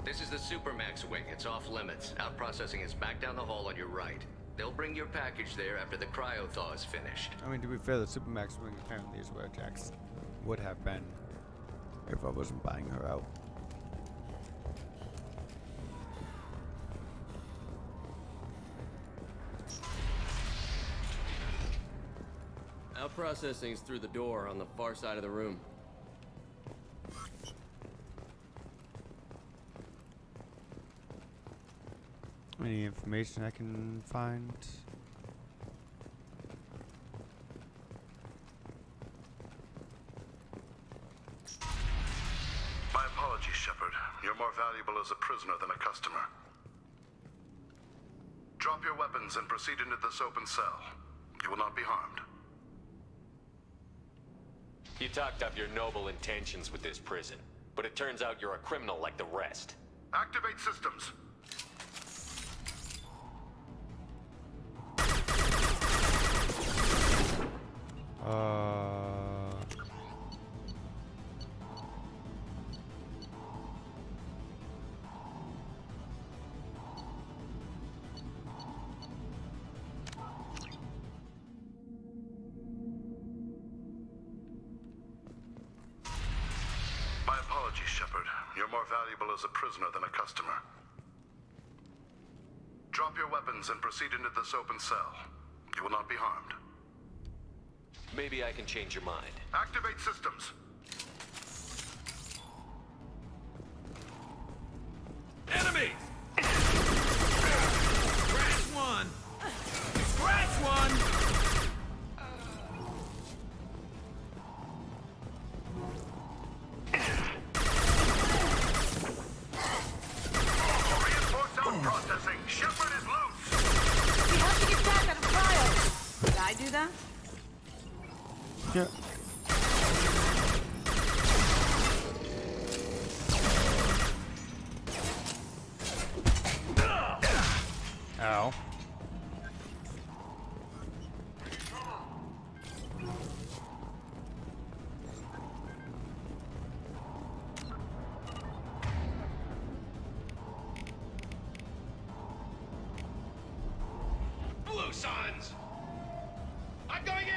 This is the Supermax wing. It's off limits. Out processing is back down the hall on your right. They'll bring your package there after the cryo-thaw is finished. I mean, to be fair, the Supermax wing apparently is where Jax would have been if I wasn't buying her out. Out processing's through the door on the far side of the room. Any information I can find? My apologies, Shepard. You're more valuable as a prisoner than a customer. Drop your weapons and proceed into this open cell. You will not be harmed. You talked up your noble intentions with this prison, but it turns out you're a criminal like the rest. Activate systems. My apologies, Shepard. You're more valuable as a prisoner than a customer. Drop your weapons and proceed into this open cell. You will not be harmed. Maybe I can change your mind. Activate systems. Enemies! Scratch one! Scratch one! Reinforce out processing. Shepard is loose. We have to get back out of cryo. Did I do that? Yeah. Ow. Blue Suns! I'm going in!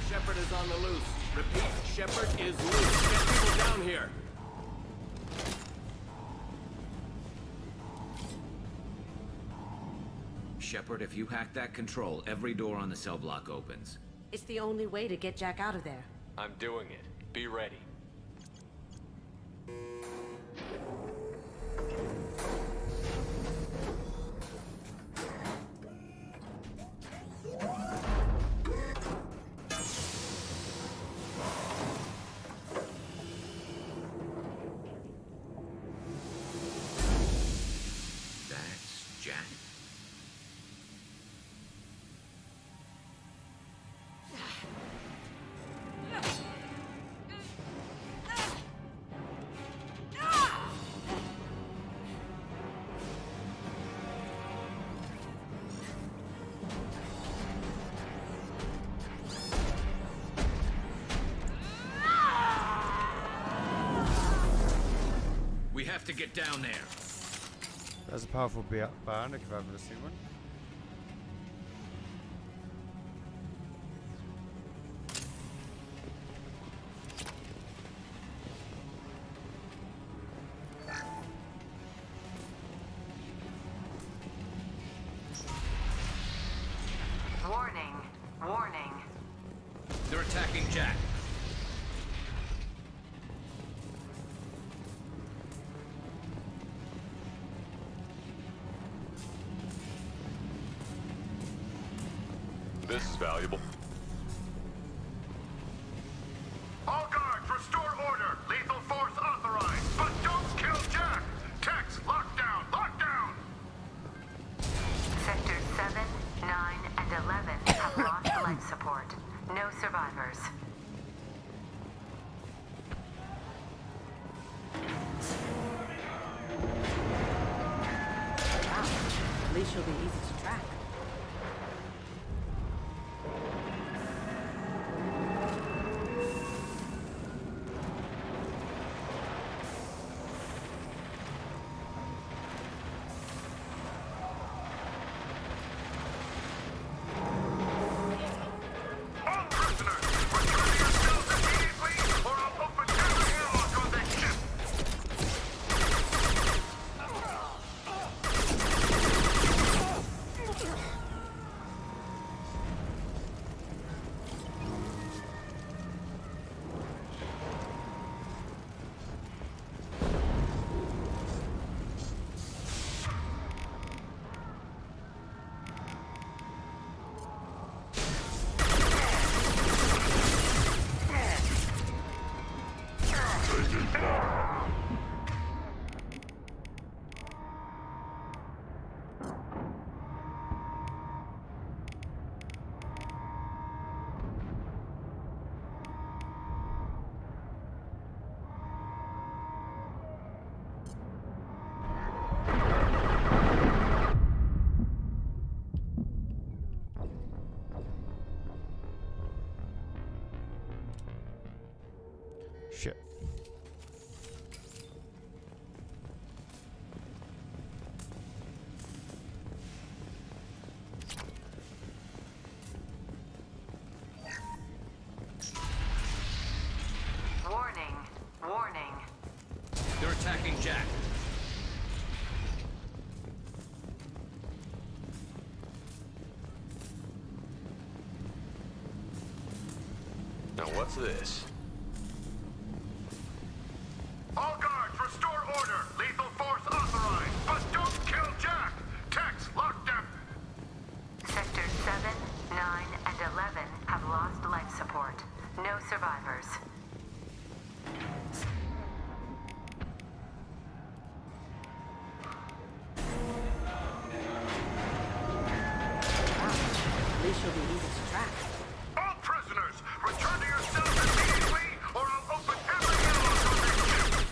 Shepard is on the loose. Repeat, Shepard is loose. Get people down here. Shepard, if you hack that control, every door on the cell block opens. It's the only way to get Jack out of there. I'm doing it. Be ready. That's Jack. We have to get down there. That's a powerful bionic if I've ever seen one. Warning. Warning. They're attacking Jack. This is valuable. All guards, restore order! Lethal force authorized! But don't kill Jack! Tex, lockdown! Lockdown! Sectors 7, 9, and 11 have lost life support. No survivors. Wow. At least she'll be easy to track. All prisoners, return to your cells immediately, or I'll open every airlock on this ship! Shit. Warning. Warning. They're attacking Jack. Now what's this? All guards, restore order! Lethal force authorized! But don't kill Jack! Tex, lockdown! support. No survivors. At least she'll be easy to track. All prisoners, return to your cells immediately, or I'll open every airlock on this ship!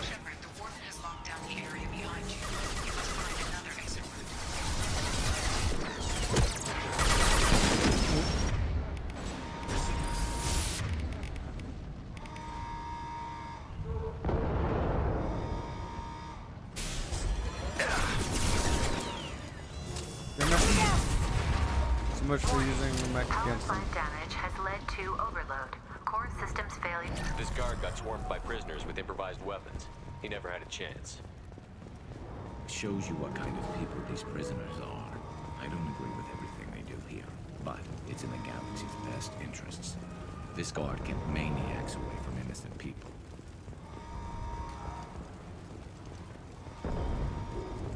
Shepard, the warden has locked down the area behind you. You must find another exit route. So much for using the mech against them. Power plant damage has led to overload. Core systems failure. This guard got swarmed by prisoners with improvised weapons. He never had a chance. Shows you what kind of people these prisoners are. I don't agree with everything they do here, but it's in the galaxy's best interests. This guard kept maniacs away from innocent people.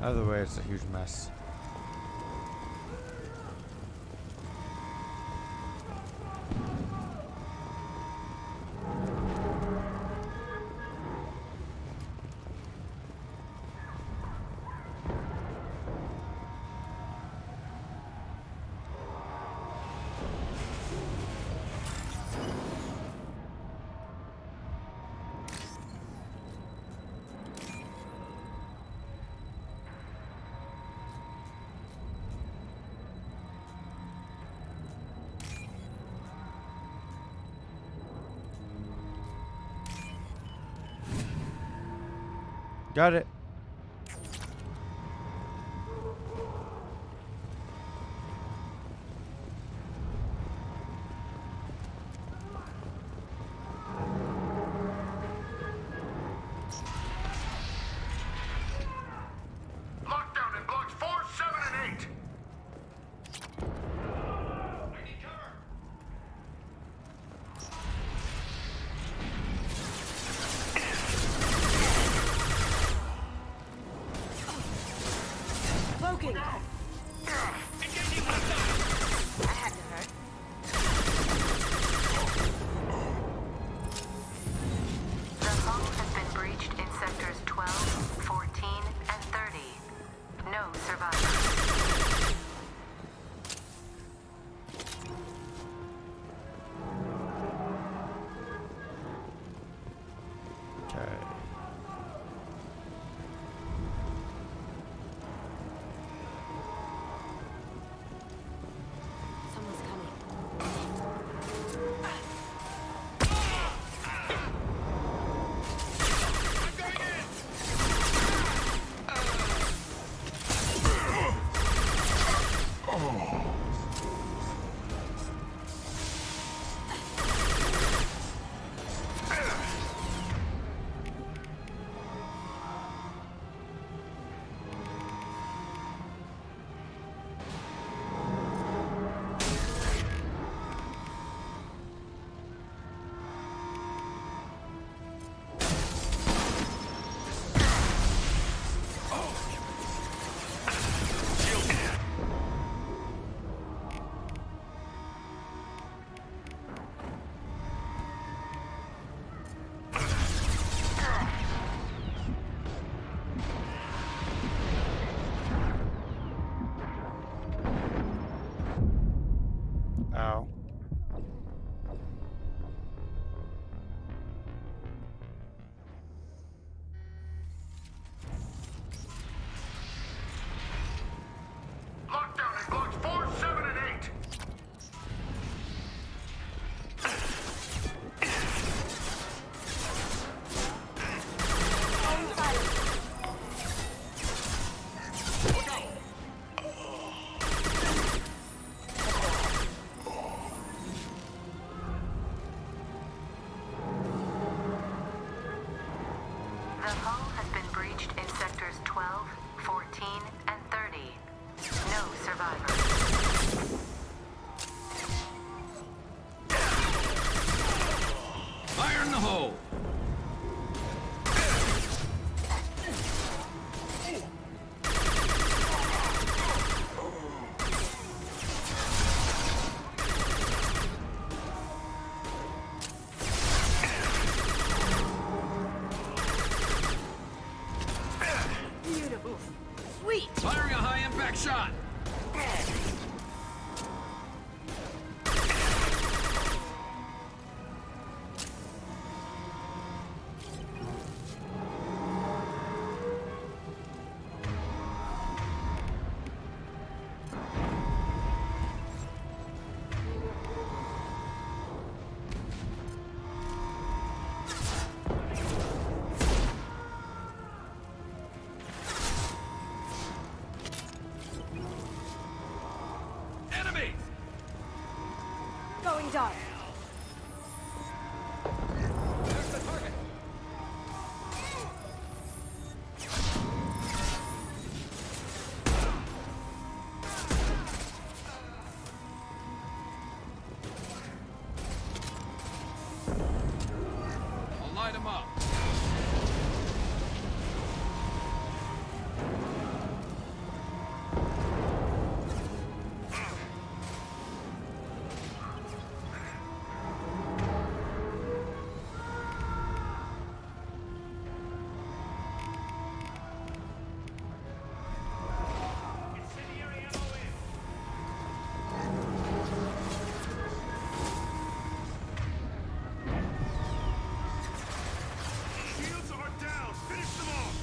Either way, it's a huge mess. Got it. Lockdown in blocks 4, 7, and 8! I need cover! Cloaking! That had to hurt. The hull has been breached in sectors 12, 14, and 30. No survivors. Okay. Someone's coming. Ow. Beautiful. Sweet. Firing a high-impact shot. Going dark. There's the target. I'll light him up. Shields are down. Finish them off.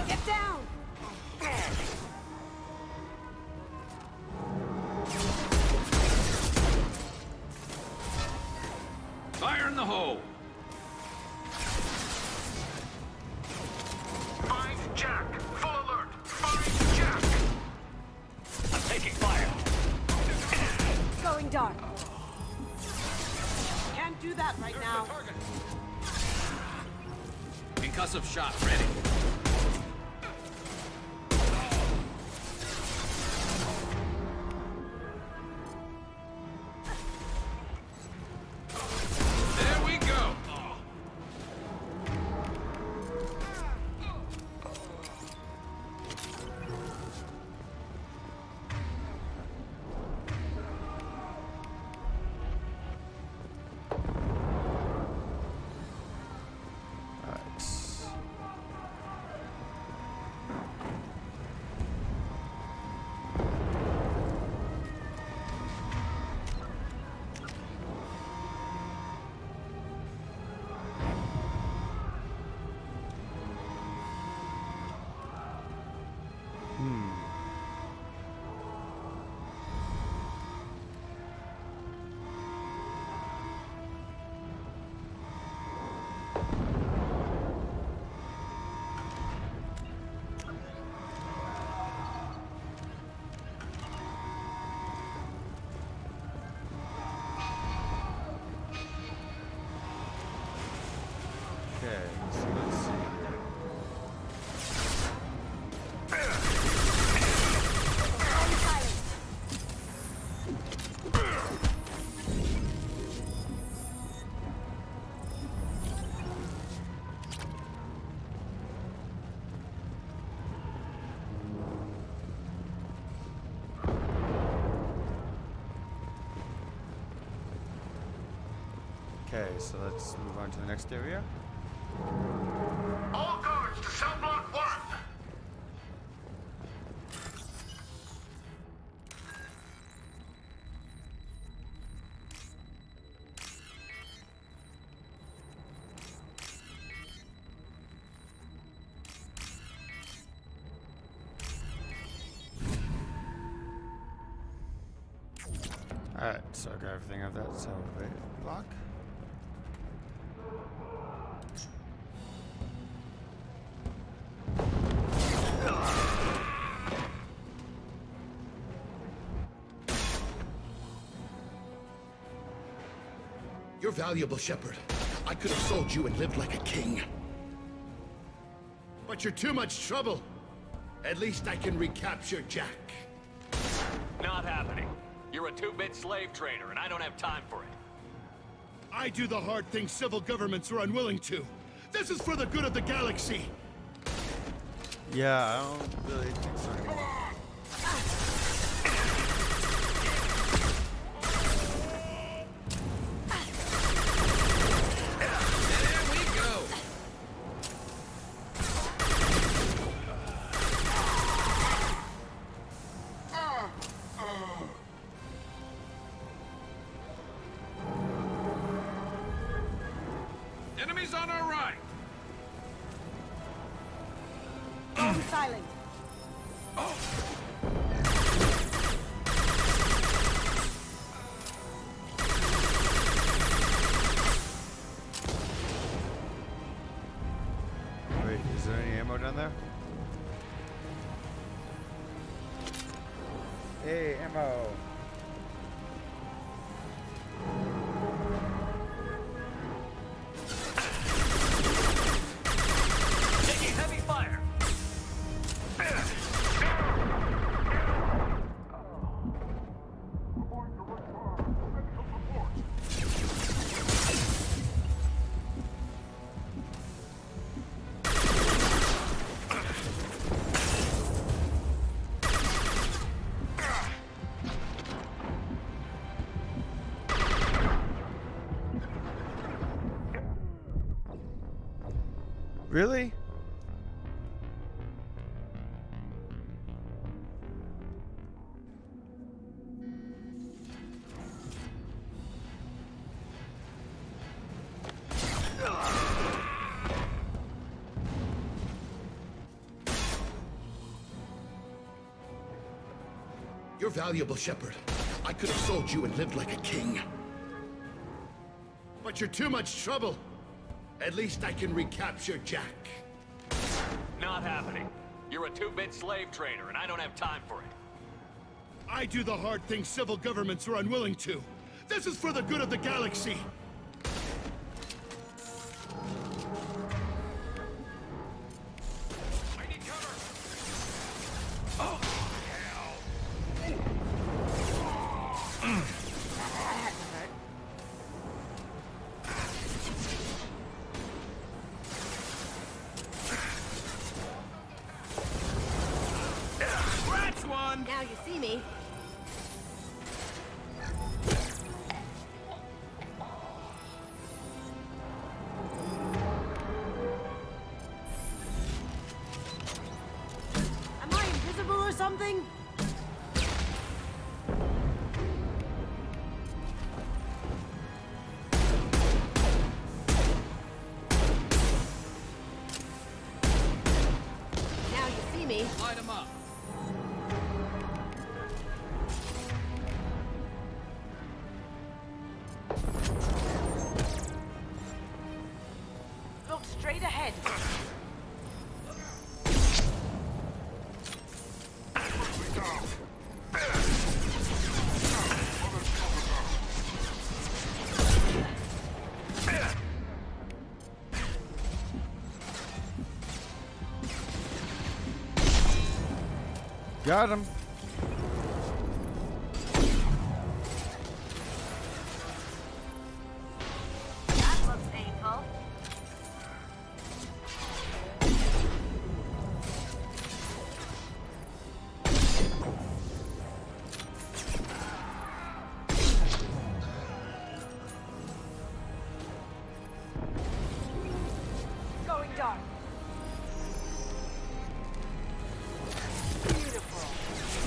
Get down. Fire in the hole. Find Jack. Full alert. Find Jack. I'm taking fire. Going dark. Can't do that right now. Concussive shot ready. There we go. Okay, so let's see here. Okay, so let's move on to the next area. All guards to cell block 1. Alright, so I got everything of that salvage block. You're valuable, Shepard. I could have sold you and lived like a king. But you're too much trouble. At least I can recapture Jack. Not happening. You're a two-bit slave trader, and I don't have time for it. I do the hard things civil governments are unwilling to. This is for the good of the galaxy. Yeah, I don't really think so anymore. Enemies on our right! Phone silent. Wait, is there any ammo down there? Hey, ammo! Taking heavy fire! Really? You're valuable, Shepard. I could have sold you and lived like a king. But you're too much trouble. At least I can recapture Jack. Not happening. You're a two-bit slave trader, and I don't have time for it. I do the hard things civil governments are unwilling to. This is for the good of the galaxy. I need cover! Oh, That's one! Now you see me. Am I invisible or something? Now you see me. light him up. Look straight ahead. Got him. That looks painful. Going dark. Beautiful.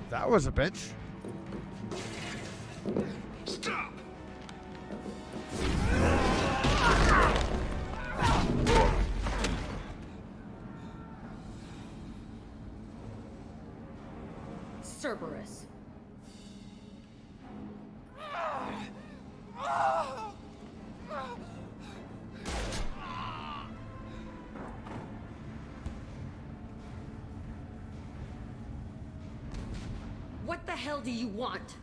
That was a bitch. Stop! Cerberus. What the hell do you want?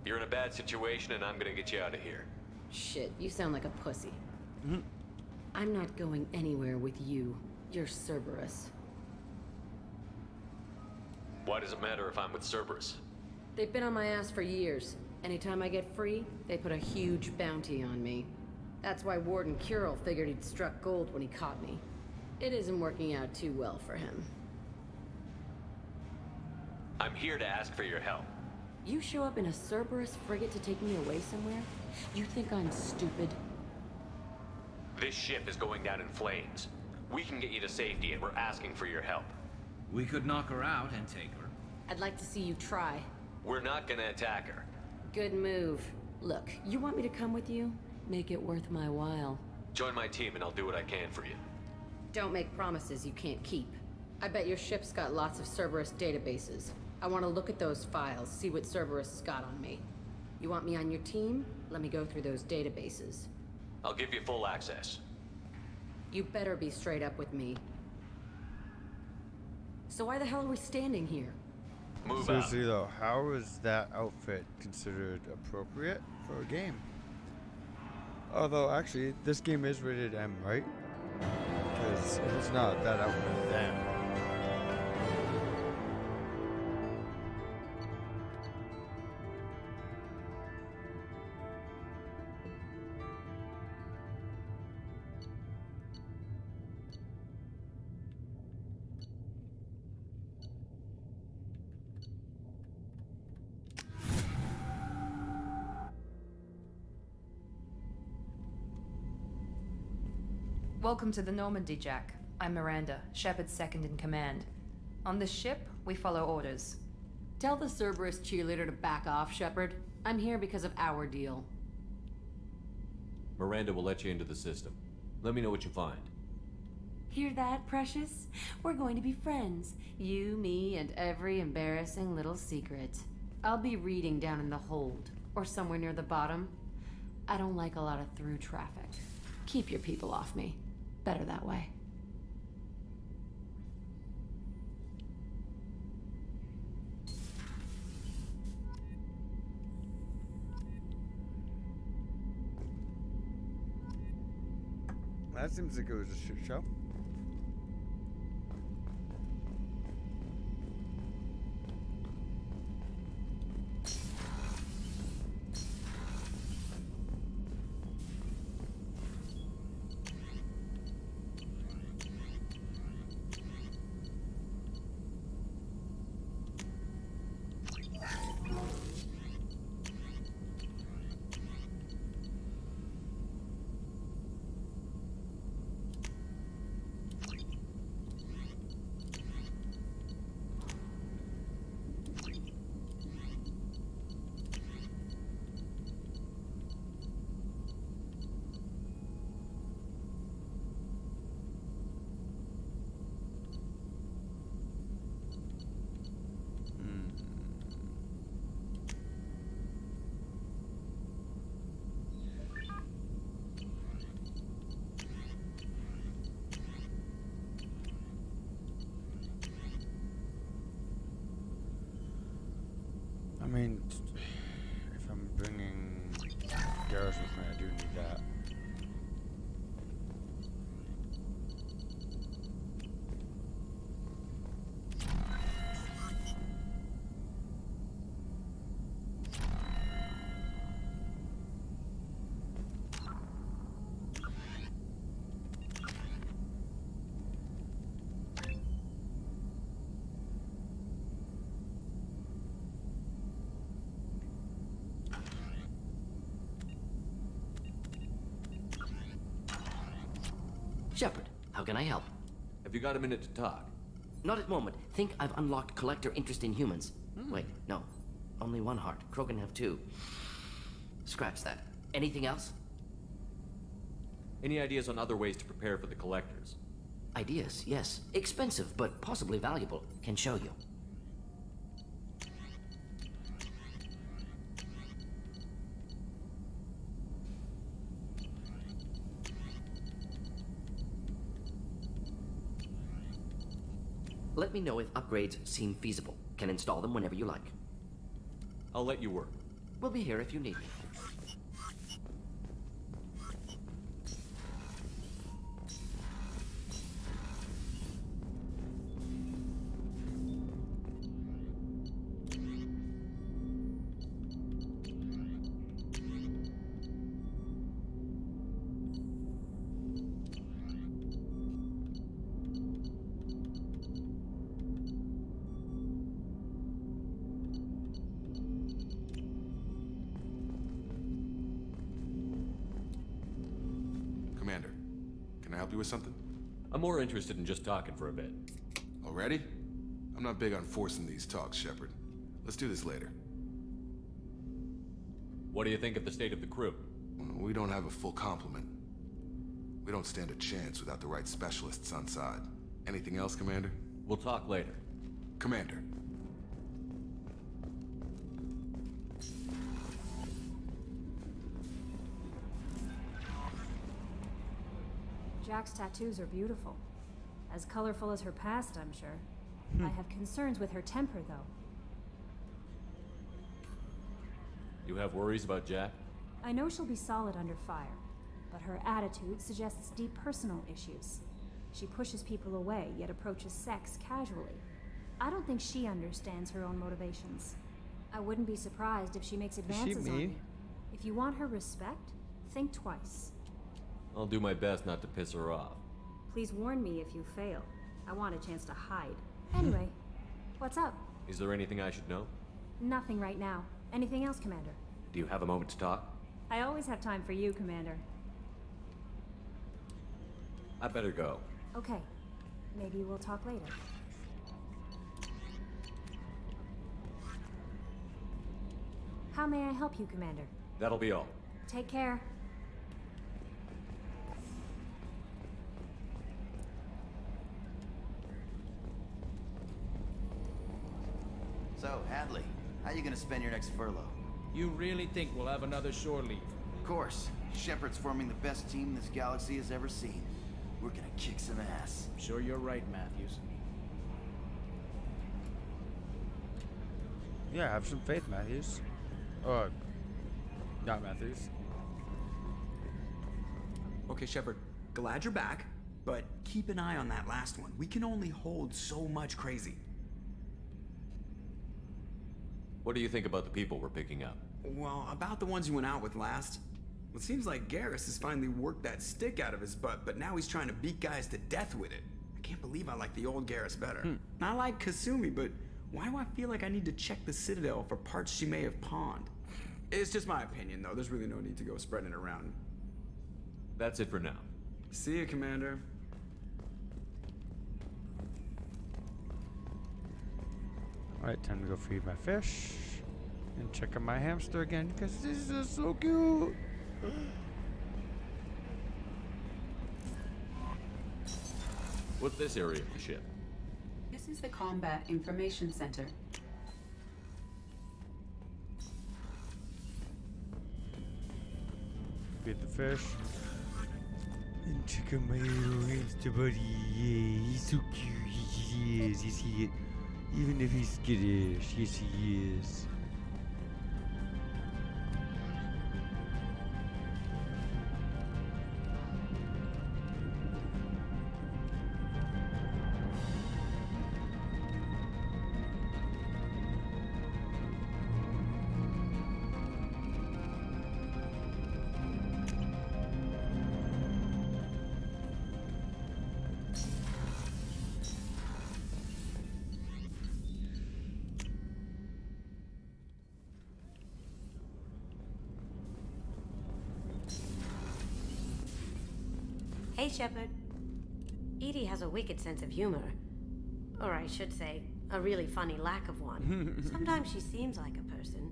You're in a bad situation, and I'm gonna get you out of here. Shit, you sound like a pussy. I'm not going anywhere with you. You're Cerberus. Why does it matter if I'm with Cerberus? They've been on my ass for years. Anytime I get free, they put a huge bounty on me. That's why Warden Curel figured he'd struck gold when he caught me. It isn't working out too well for him. I'm here to ask for your help. You show up in a Cerberus frigate to take me away somewhere? You think I'm stupid? This ship is going down in flames. We can get you to safety, and we're asking for your help. We could knock her out and take her. I'd like to see you try. We're not gonna attack her. Good move. Look, you want me to come with you? Make it worth my while. Join my team, and I'll do what I can for you. Don't make promises you can't keep. I bet your ship's got lots of Cerberus databases. I want to look at those files, see what Cerberus has got on me. You want me on your team? Let me go through those databases. I'll give you full access. You better be straight up with me. So why the hell are we standing here? Move Seriously though, how is that outfit considered appropriate for a game? Although actually, this game is rated M, right? Because if it's not, that outfit is M. Welcome to the Normandy, Jack. I'm Miranda, Shepard's second in command. On this ship, we follow orders. Tell the Cerberus cheerleader to back off, Shepard. I'm here because of our deal. Miranda will let you into the system. Let me know what you find. Hear that, Precious? We're going to be friends. You, me, and every embarrassing little secret. I'll be reading down in the hold, or somewhere near the bottom. I don't like a lot of through traffic. Keep your people off me. Better that way. That seems like it was a shit show. I mean, if I'm bringing Garrus with me, I do need that. Shepard, how can I help? Have you got a minute to talk? Not at the moment. Think I've unlocked collector interest in humans. Wait, no. Only one heart. Krogan have two. Scratch that. Anything else? Any ideas on other ways to prepare for the collectors? Ideas, yes. Expensive, but possibly valuable. Can show you. Let me know if upgrades seem feasible. Can install them whenever you like. I'll let you work. We'll be here if you need me. Commander, can I help you with something? I'm more interested in just talking for a bit. Already? I'm not big on forcing these talks, Shepard. Let's do this later. What do you think of the state of the crew? We don't have a full complement. We don't stand a chance without the right specialists on side. Anything else, Commander? We'll talk later. Commander. Jack's tattoos are beautiful. As colorful as her past, I'm sure. I have concerns with her temper, though. You have worries about Jack? I know she'll be solid under fire, but her attitude suggests deep personal issues. She pushes people away, yet approaches sex casually. I don't think she understands her own motivations. I wouldn't be surprised if she makes advances on me. If you want her respect, think twice. I'll do my best not to piss her off. Please warn me if you fail. I want a chance to hide. Anyway, what's up? Is there anything I should know? Nothing right now. Anything else, Commander? Do you have a moment to talk? I always have time for you, Commander. I better go. Okay. Maybe we'll talk later. How may I help you, Commander? That'll be all. Take care. So, Hadley, how you gonna spend your next furlough? You really think we'll have another shore leave? Of course. Shepard's forming the best team this galaxy has ever seen. We're gonna kick some ass. Sure you're right, Matthews. Yeah, have some faith, Matthews. Not Matthews. Okay, Shepard, glad you're back, but keep an eye on that last one. We can only hold so much crazy. What do you think about the people we're picking up? Well, about the ones you went out with last. It seems like Garrus has finally worked that stick out of his butt, but now he's trying to beat guys to death with it. I can't believe I like the old Garrus better. I like Kasumi, but why do I feel like I need to check the Citadel for parts she may have pawned? It's just my opinion, though. There's really no need to go spreading it around. That's it for now. See you, Commander. Alright, time to go feed my fish. And check on my hamster again, because this is so cute. What's this area of the ship? This is the Combat Information Center. Feed the fish. And check on my little hamster buddy. Yeah, he's so cute. He is. Yes, he is. Even if he's skittish. Yes, he is. Hey, Shepard. Edie has a wicked sense of humor. Or I should say, a really funny lack of one. Sometimes she seems like a person.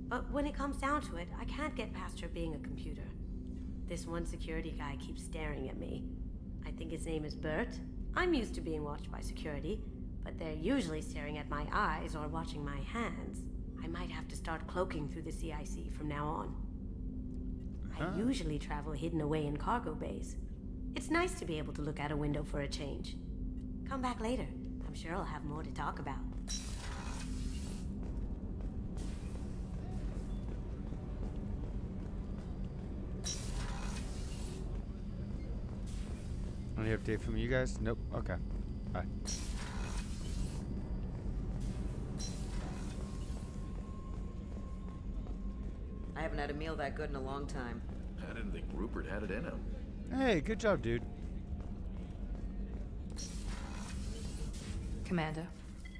But when it comes down to it, I can't get past her being a computer. This one security guy keeps staring at me. I think his name is Bert. I'm used to being watched by security, but they're usually staring at my eyes or watching my hands. I might have to start cloaking through the CIC from now on. I usually travel hidden away in cargo bays. It's nice to be able to look out a window for a change. Come back later. I'm sure I'll have more to talk about. Any update from you guys? Nope. Okay. Bye. I haven't had a meal that good in a long time. I didn't think Rupert had it in him. Hey, good job, dude. Commander,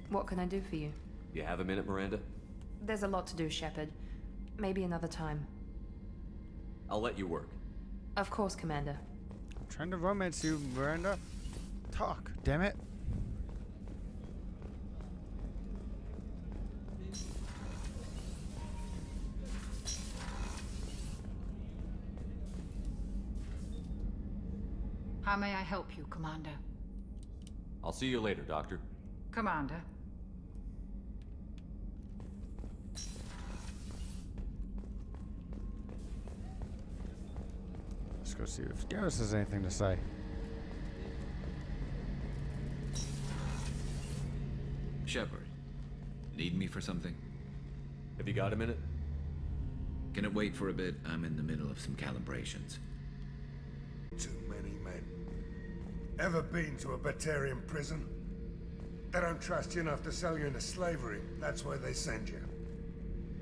what can I do for you? You have a minute, Miranda? There's a lot to do, Shepard. Maybe another time. I'll let you work. Of course, Commander. I'm trying to romance you, Miranda. Talk, damn it. How may I help you, Commander? I'll see you later, Doctor. Commander. Let's go see if Garrus has anything to say. Shepard, need me for something? Have you got a minute? Can it wait for a bit? I'm in the middle of some calibrations. Too many men. Ever been to a Batarian prison? They don't trust you enough to sell you into slavery. That's where they send you.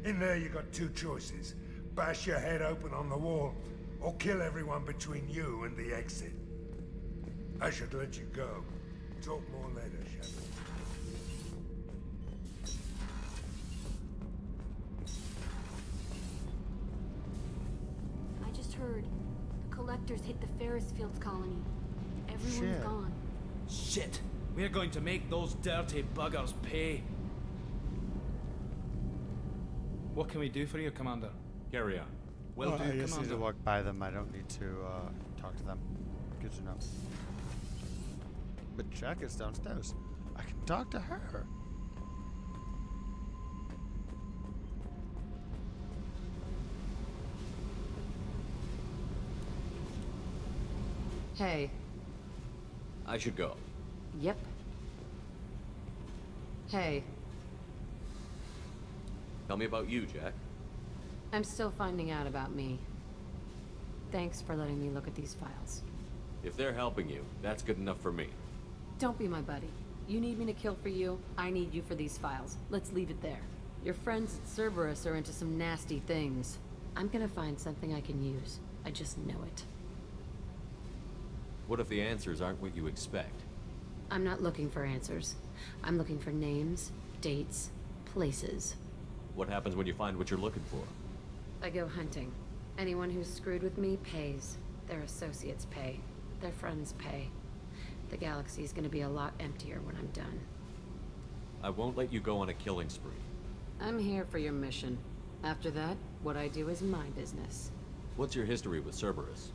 In there you got two choices. Bash your head open on the wall, or kill everyone between you and the exit. I should let you go. Talk more later, Shepard. I just heard. The collectors hit the Ferris Fields colony. Everyone's Shit. gone. Shit! We're going to make those dirty buggers pay. What can we do for you, Commander? Carry on. Well, I just need Commander. to walk by them. I don't need to talk to them. Good to know. But Jack is downstairs. I can talk to her. Hey. I should go. Yep. Hey. Tell me about you, Jack. I'm still finding out about me. Thanks for letting me look at these files. If they're helping you, that's good enough for me. Don't be my buddy. You need me to kill for you, I need you for these files. Let's leave it there. Your friends at Cerberus are into some nasty things. I'm gonna find something I can use. I just know it. What if the answers aren't what you expect? I'm not looking for answers. I'm looking for names, dates, places. What happens when you find what you're looking for? I go hunting. Anyone who's screwed with me pays. Their associates pay. Their friends pay. The galaxy's gonna be a lot emptier when I'm done. I won't let you go on a killing spree. I'm here for your mission. After that, what I do is my business. What's your history with Cerberus?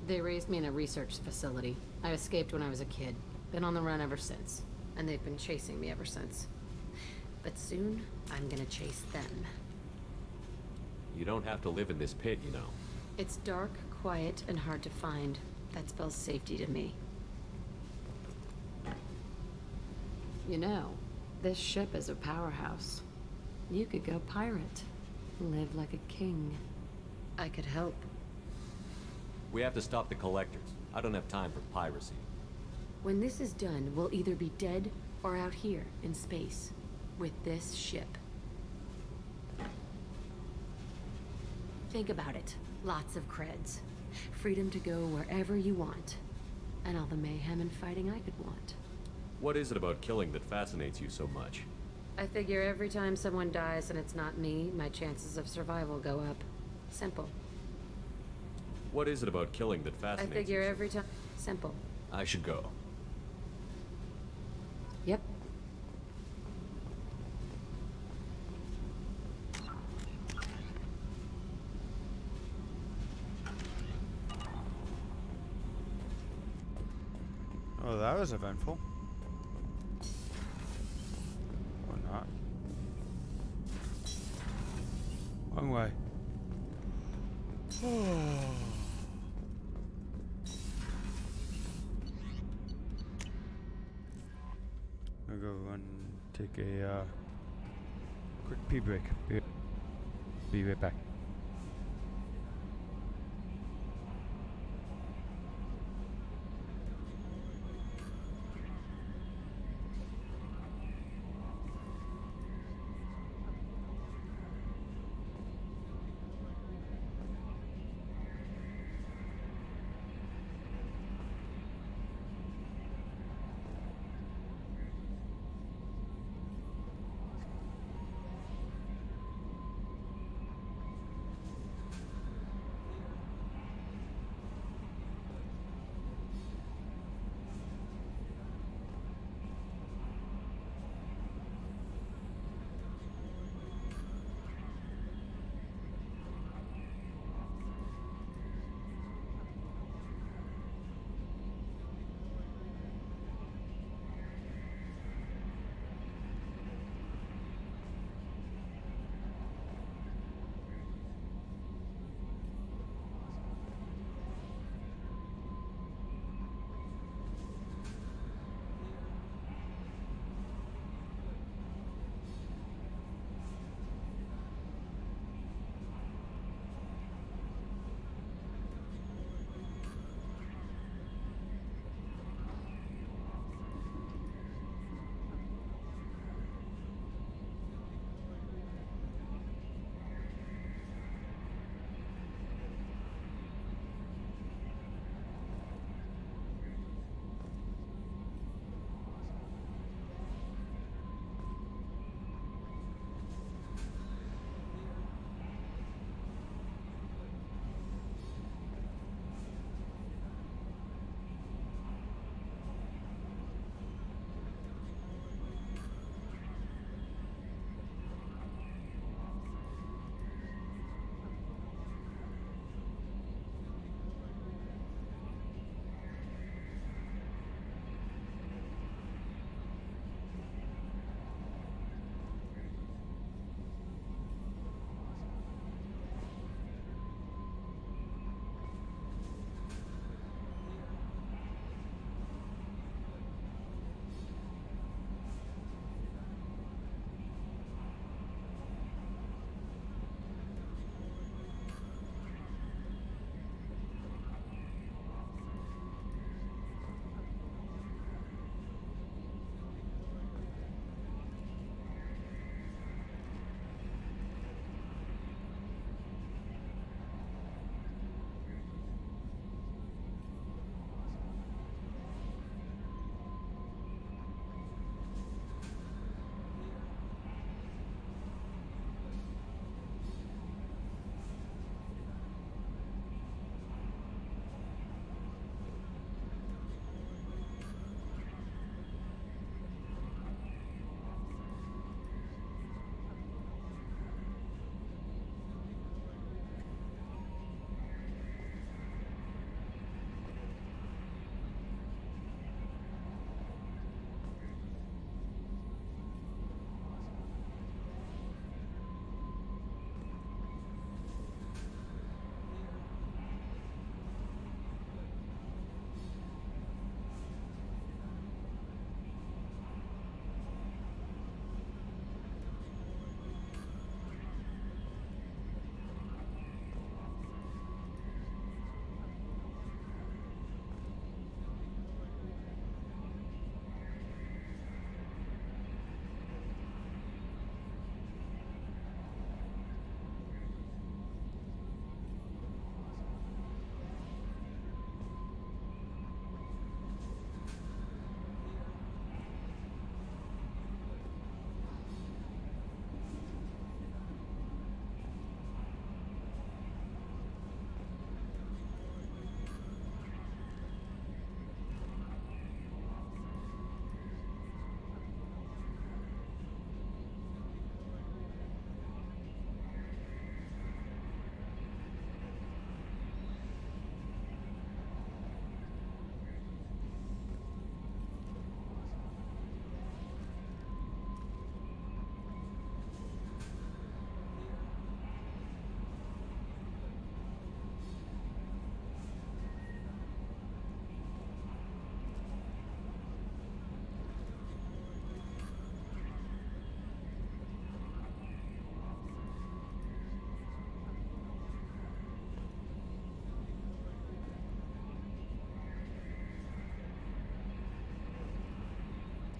They raised me in a research facility. I escaped when I was a kid. Been on the run ever since. And they've been chasing me ever since. But soon, I'm gonna chase them. You don't have to live in this pit, you know. It's dark, quiet, and hard to find. That spells safety to me. You know, this ship is a powerhouse. You could go pirate. Live like a king. I could help. We have to stop the collectors. I don't have time for piracy. When this is done, we'll either be dead or out here in space. With this ship. Think about it. Lots of creds. Freedom to go wherever you want. And all the mayhem and fighting I could want. What is it about killing that fascinates you so much? I figure every time someone dies and it's not me, my chances of survival go up. Simple. What is it about killing that I fascinates you? figure every time... Simple. I should go. Yep. Well, that was eventful. Or not. One way. I'll go and take a quick pee break. Be right back.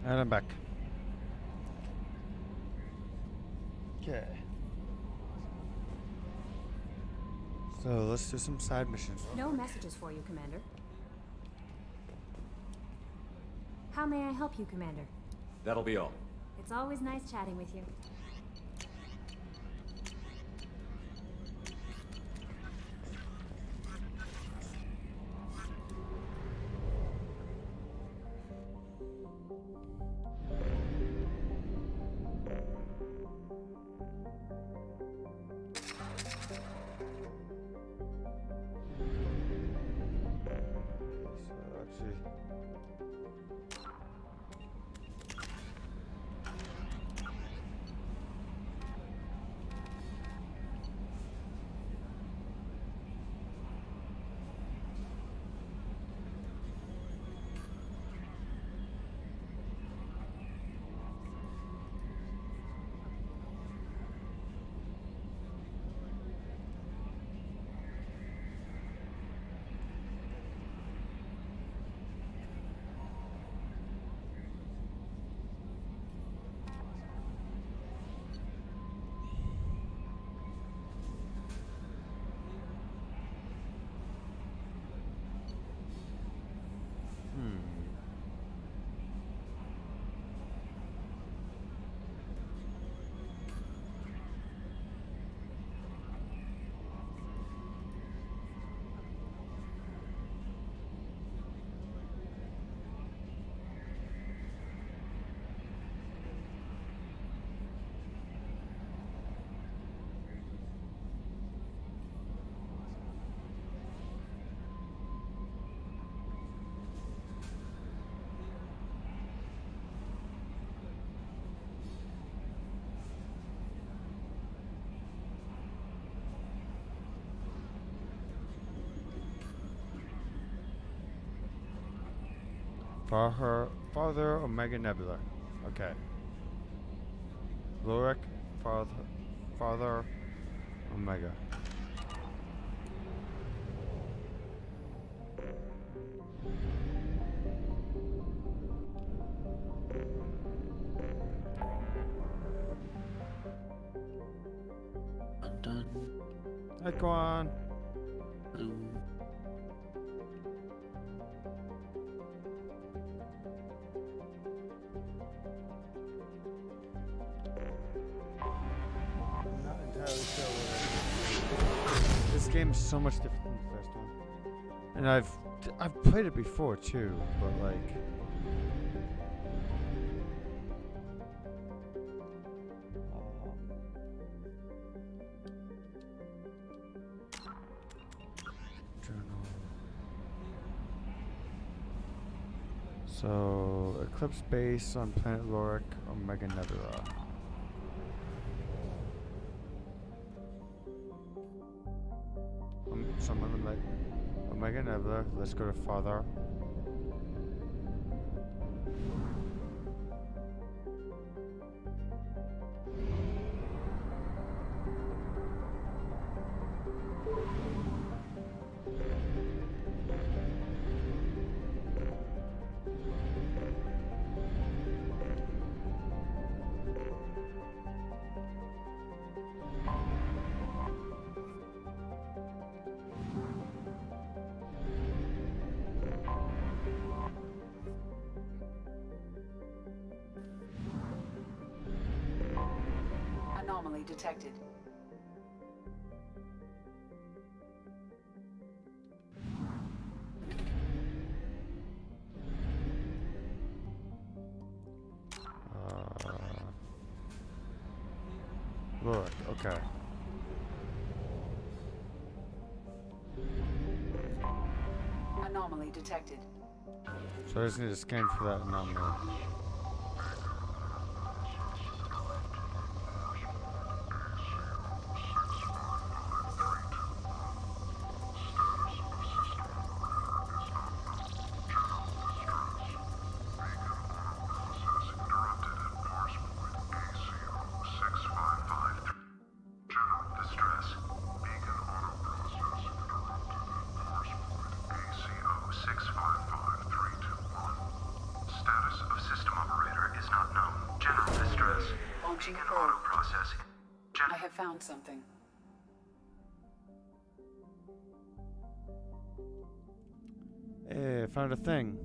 And I'm back. Okay. So let's do some side missions. No messages for you, Commander. How may I help you, Commander? That'll be all. It's always nice chatting with you. Father Omega Nebula. Okay. Lorik, Father Omega. I'm done. Hi, Quan. This game is so much different than the first one, and I've played it before too, but like, journal. So Eclipse base on planet Lorik, Omega Nebula. Someone like Omega Nebula. Let's go to Father. Anomaly detected. Look, okay. Anomaly detected. So I just need to scan for that anomaly. Status of system processing. I have found something. Hey, I found a thing.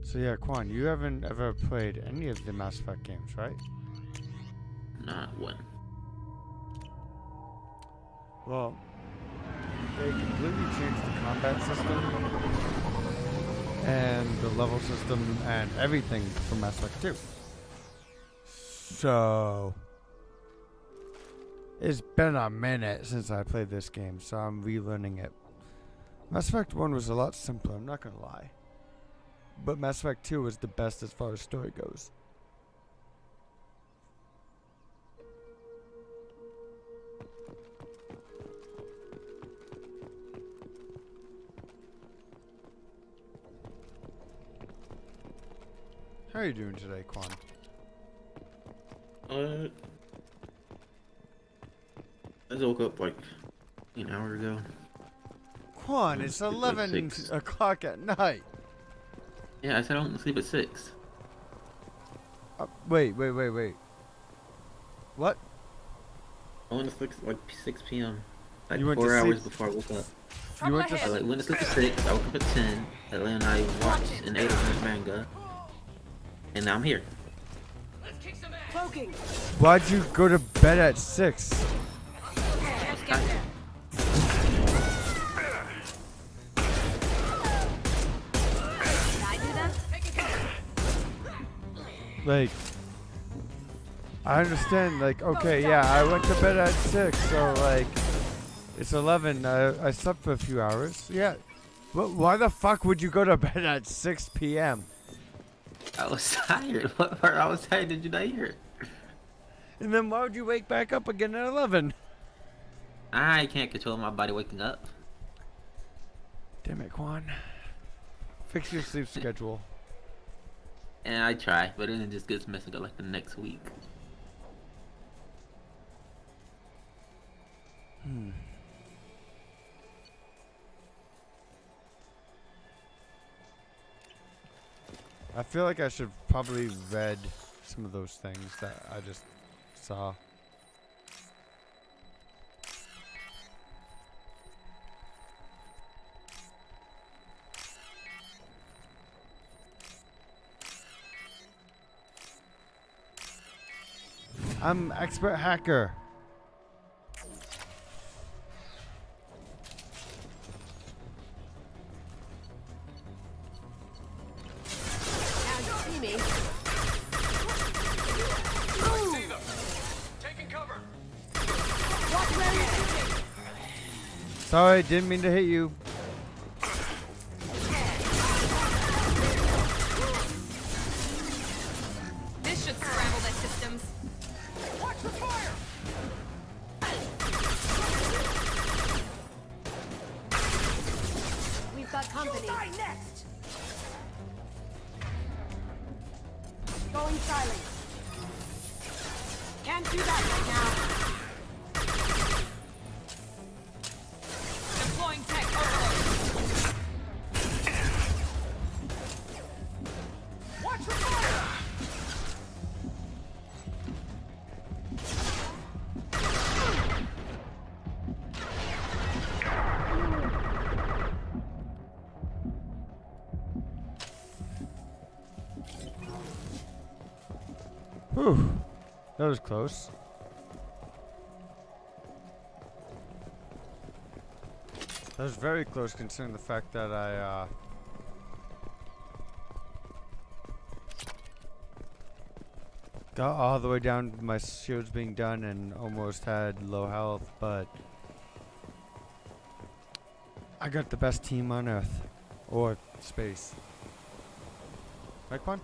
So yeah, Quan, you haven't ever played any of the Mass Effect games, right? Not one. Well, they completely changed the combat system and the level system and everything from Mass Effect 2. So it's been a minute since I played this game, so I'm relearning it. Mass Effect 1 was a lot simpler, I'm not gonna lie. But Mass Effect 2 was the best as far as story goes. How are you doing today, Quan? I just woke up like an hour ago. Quan, it's 11 o'clock at night. Yeah, I said I went to sleep at 6. Wait. What? I went to sleep like 6 p.m. Like You went 4 to hours sleep? before I woke up. You went to I went to sleep at 6. I woke up at 10. And then I watched an 8-minute manga. And now I'm here. Cloaking. Why'd you go to bed at 6? Like, I understand, like, okay, yeah, I went to bed at 6, so, like, it's 11, I slept for a few hours, yeah. But why the fuck would you go to bed at 6 p.m.? I was tired. What part I was tired did you not hear? And then why would you wake back up again at 11? I can't control my body waking up. Damn it, Quan. Fix your sleep schedule. And I try, but then it just gets messed up like the next week. I feel like I should probably read some of those things that I just saw. I'm expert hacker. Now you see me. Taking cover. Watch where you're shooting. Sorry, didn't mean to hit you. This should scramble their systems. Watch the fire. We've got company. You'll die next. Going silent. Can't do that right now. Deploying tech overload. Watch the fire. Whew. That was close. That was very close considering the fact that I got all the way down to my shields being done and almost had low health, but I got the best team on Earth. Or space. Right, Quan?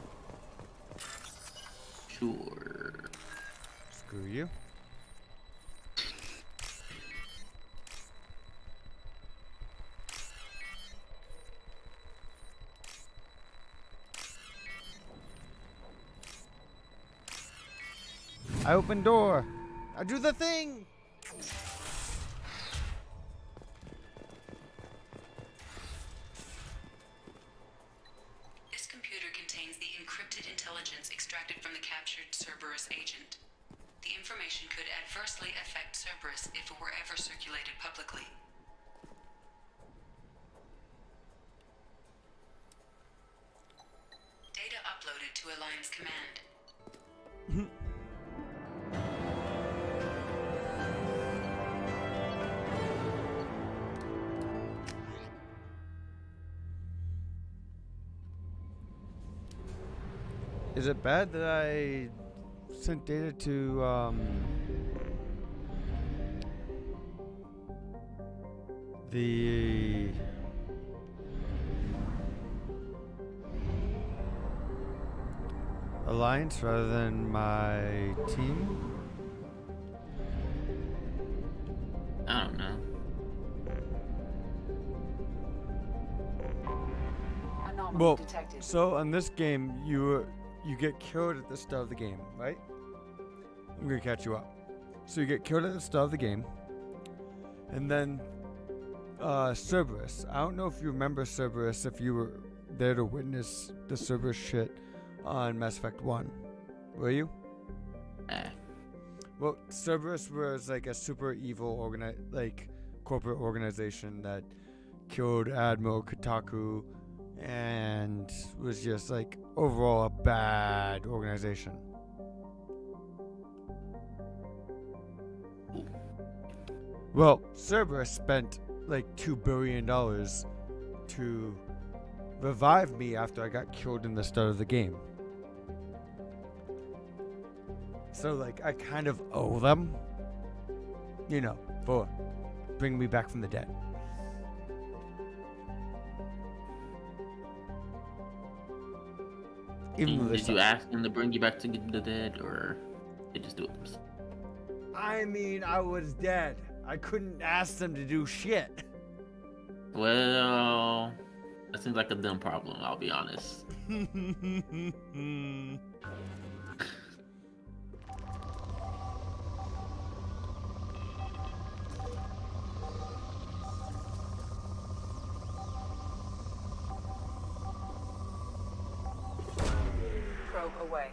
Sure. Screw you. I open door. I do the thing. suspected Cerberus agent. The information could adversely affect Cerberus if it were ever circulated publicly. Data uploaded to Alliance Command. Is it bad that I sent data to the Alliance rather than my team? I don't know. Anomaly Well, detected. so on this game, you get killed at the start of the game, right? I'm gonna catch you up. So you get killed at the start of the game, and then Cerberus. I don't know if you remember Cerberus, if you were there to witness the Cerberus shit on Mass Effect 1. Were you? Well, Cerberus was like a super evil corporate organization that killed Admiral Kotaku and was just like overall a bad organization. Well, Cerberus spent like $2 billion to revive me after I got killed in the start of the game. So like I kind of owe them, you know, for bringing me back from the dead. Even though they Did you suck. ask them to bring you back to the dead, or they just do it themselves? I mean, I was dead. I couldn't ask them to do shit. Well, that seems like a dumb problem, I'll be honest. Probe away.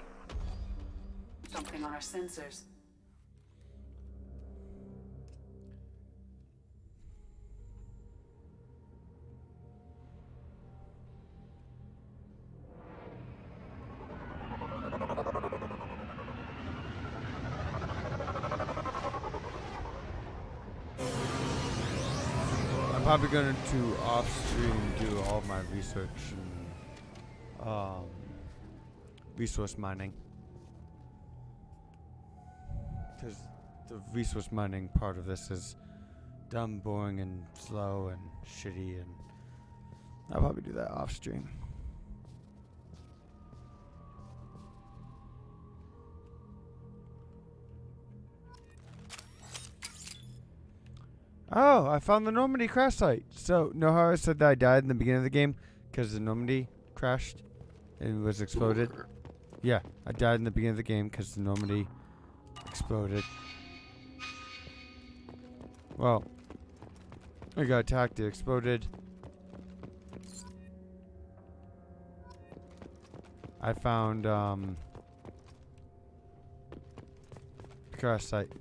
Something on our sensors. I'm probably going to off-stream do all my research and resource mining. Because the resource mining part of this is dumb, boring, and slow, and shitty, and I'll probably do that off-stream. Oh, I found the Normandy crash site. So, know how I said that I died in the beginning of the game because the Normandy crashed and was exploded? Yeah, I died in the beginning of the game because the Normandy exploded. Well, I got attacked, it exploded. I found crash site.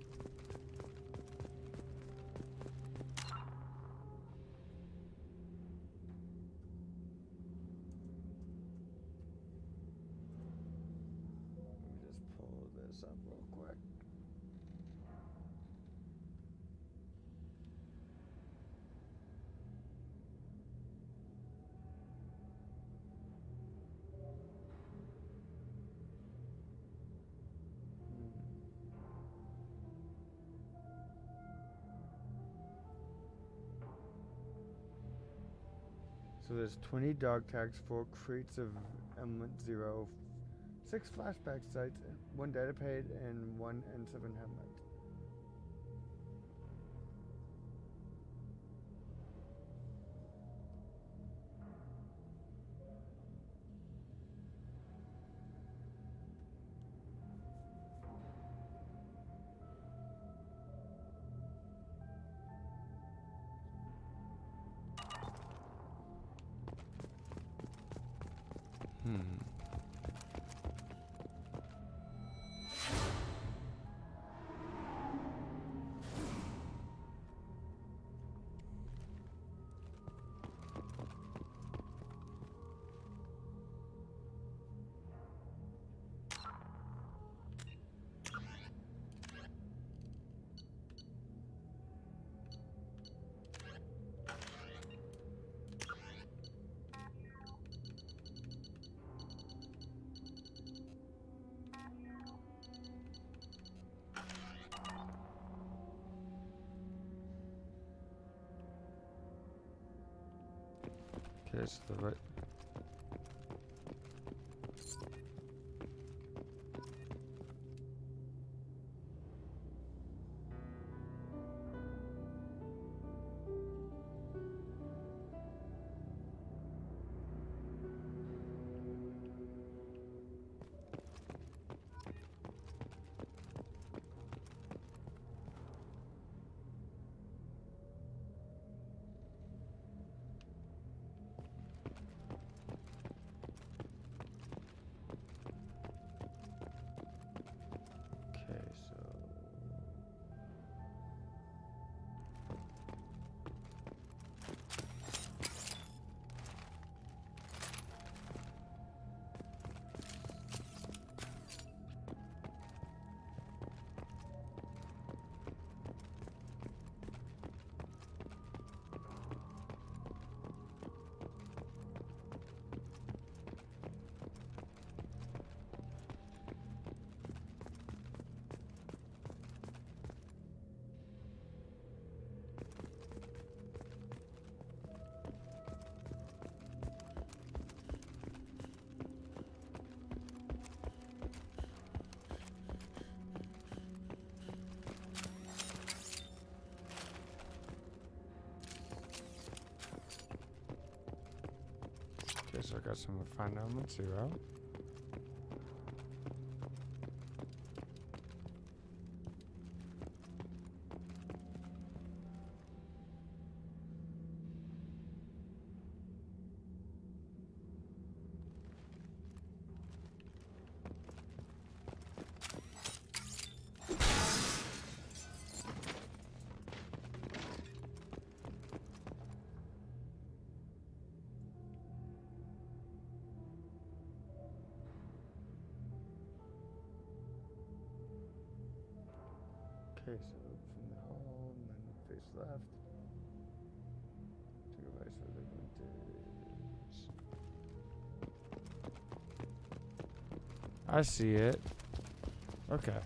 So there's 20 dog tags, 4 crates of M0, 6 flashback sites, 1 data pad, and 1 N7 helmet. Okay, it's the right. Okay, so I got some refined elements, 0. Okay, so from the hall, and then face left. To the right, so they're going to... I see it. Okay.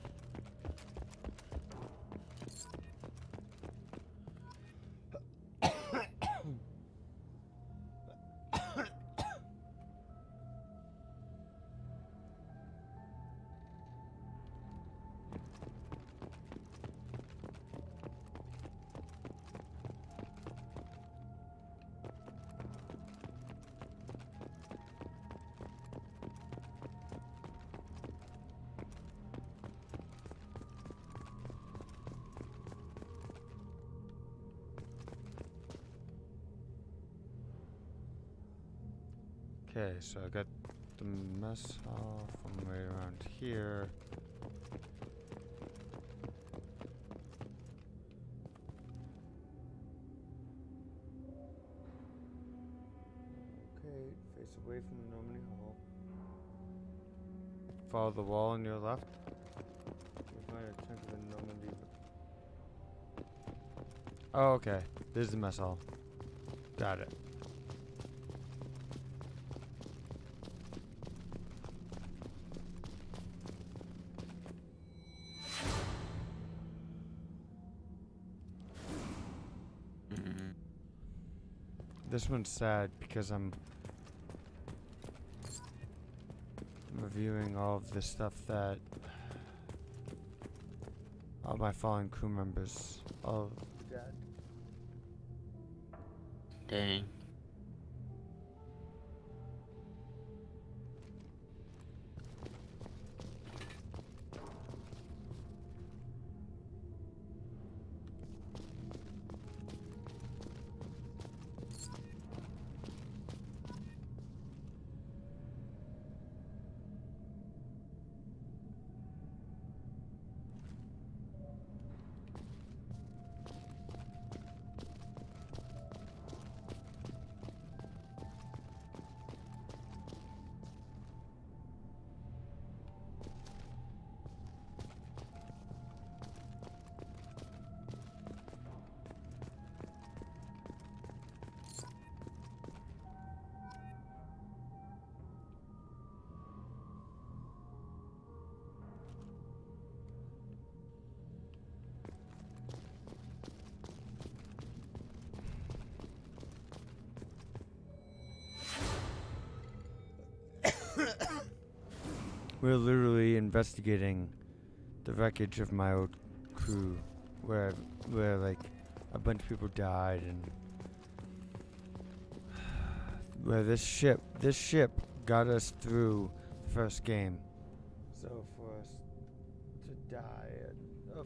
Okay, so I got the mess hall from right around here. Okay, face away from the Normandy Hall. Follow the wall on your left. You'll find a chunk of the Normandy. Oh, okay. This is the mess hall. Got it. This one's sad because I'm reviewing all of the stuff that all my fallen crew members all dead. Dang. we're literally investigating the wreckage of my old crew, where like a bunch of people died, and where this ship got us through the first game. So for us to die,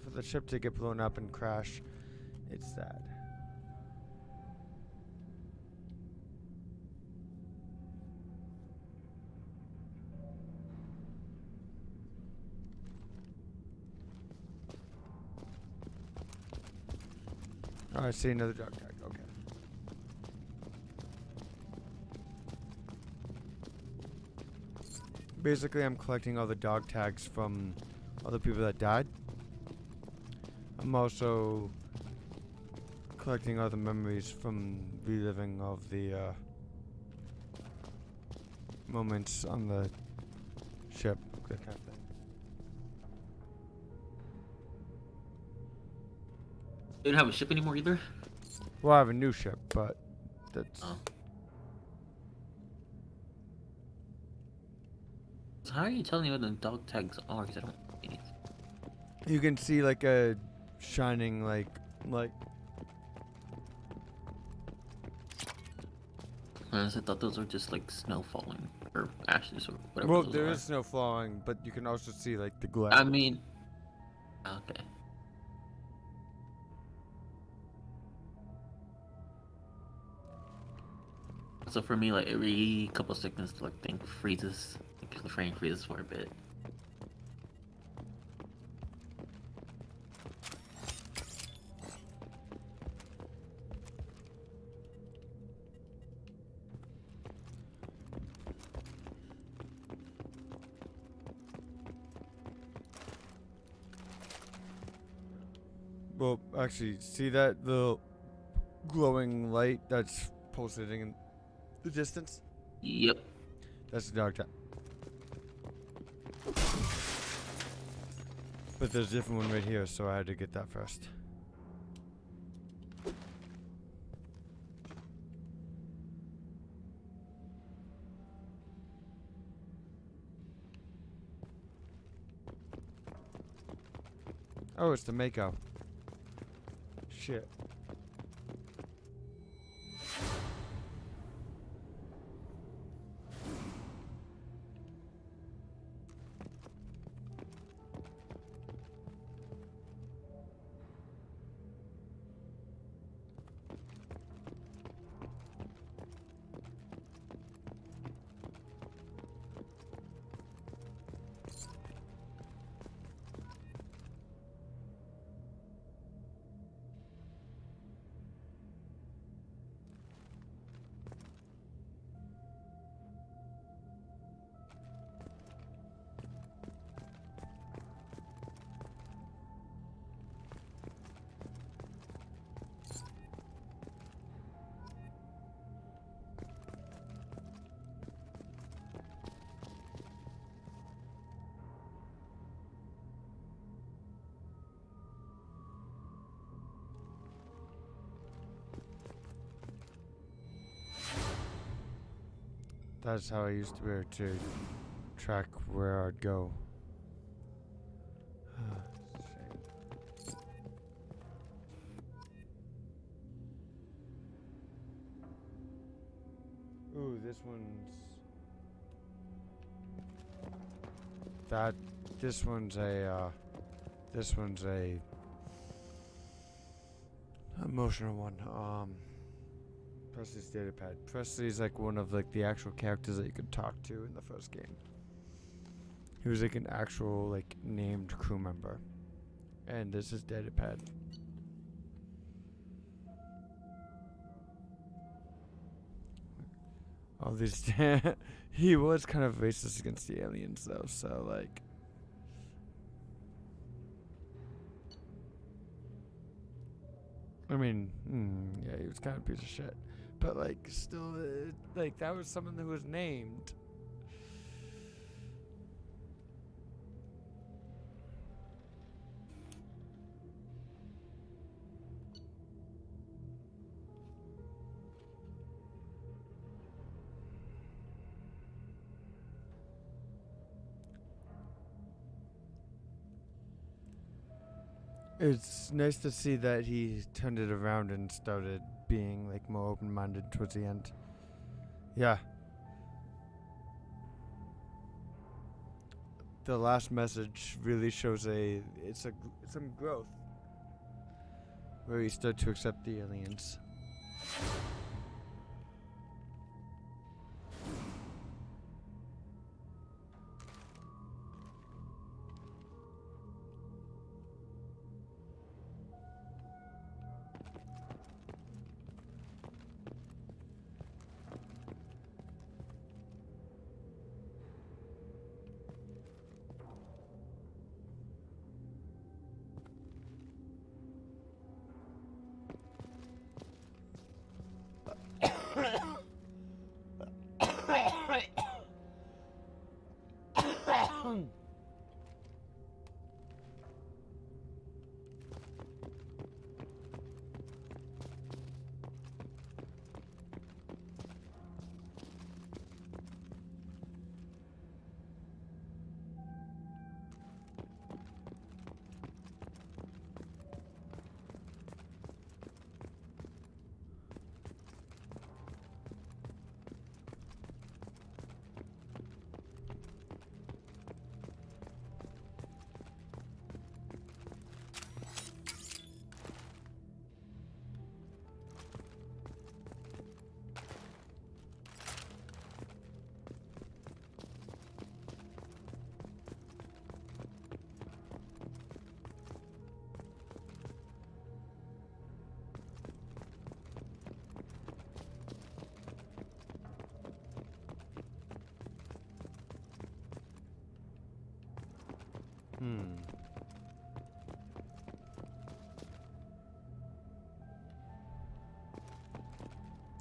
for the ship to get blown up and crash, it's sad. Oh, I see another dog tag. Okay. Basically, I'm collecting all the dog tags from other people that died. I'm also collecting all the memories from reliving of the moments on the ship, that kind of thing. You don't have a ship anymore either? Well, I have a new ship, but that's... Oh. So how are you telling me what the dog tags are? Because I don't see anything. You can see like a shining like I thought those were just like snow falling or ashes or whatever. Well, those there are. is snow falling, but you can also see like the glare. I mean, okay. So for me, like every couple seconds, like thing freezes, like the frame freezes for a bit. Well, actually, see that the glowing light that's pulsating in the distance? Yep. That's the dog tag. But there's a different one right here, so I had to get that first. Oh, it's the Mako. Shit. That's how I used to be able to track where I'd go. Ooh, this one's... This one's a emotional one. Presley's datapad. Presley's like one of like the actual characters that you could talk to in the first game. He was like an actual like named crew member. And this is datapad. All these he was kind of racist against the aliens though, so like I mean, yeah, he was kind of a piece of shit. But, like, still, like, that was someone who was named. It's nice to see that he turned it around and started being like more open-minded towards the end. Yeah. The last message really shows some growth where he started to accept the aliens.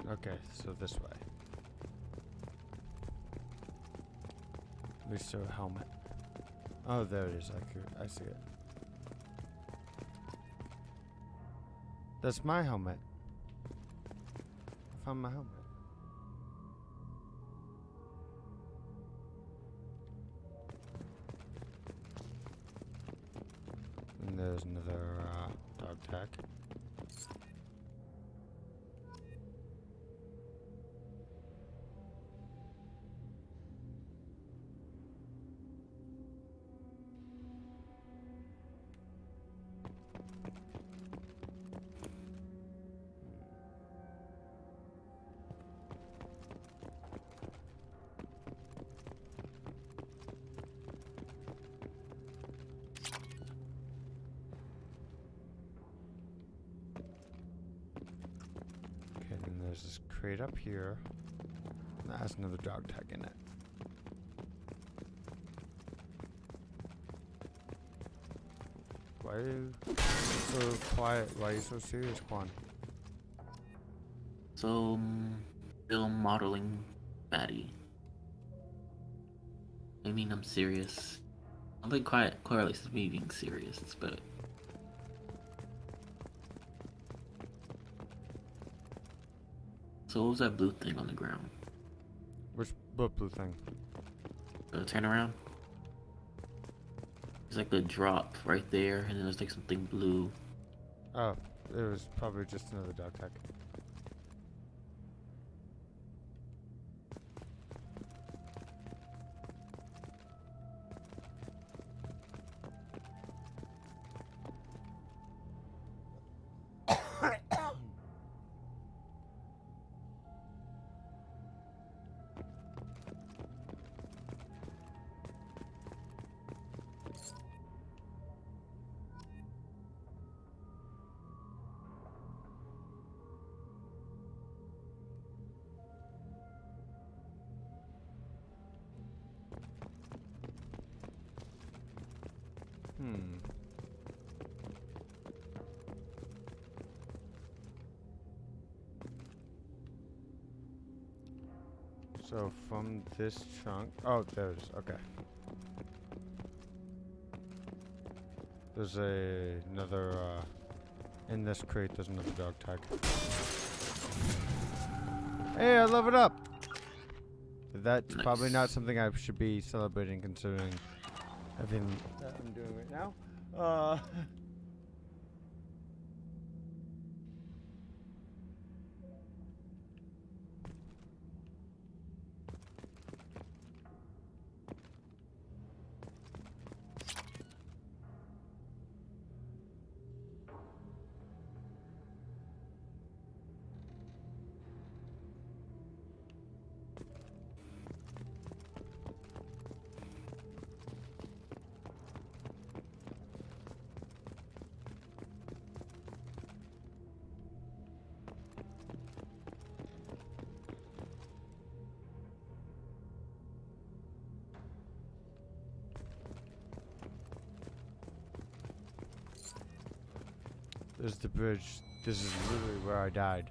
Okay, so this way. Restore helmet. Oh, there it is. I see it. That's my helmet. I found my helmet. And there's another dog tag. There's this crate up here. That has another dog tag in it. Why are you so quiet? Why are you so serious, Quan? So, still modeling fatty. I mean, I'm serious. I think quiet correlates to me being serious. It's better. So what was that blue thing on the ground? What blue thing? Turn around. There's like a drop right there, and then there's like something blue. Oh, it was probably just another dog tag. So from this chunk, oh, there's, okay. There's another, in this crate, there's another dog tag. Hey, I leveled up! That's probably not something I should be celebrating considering everything that I'm doing right now. is the bridge. This is literally where I died.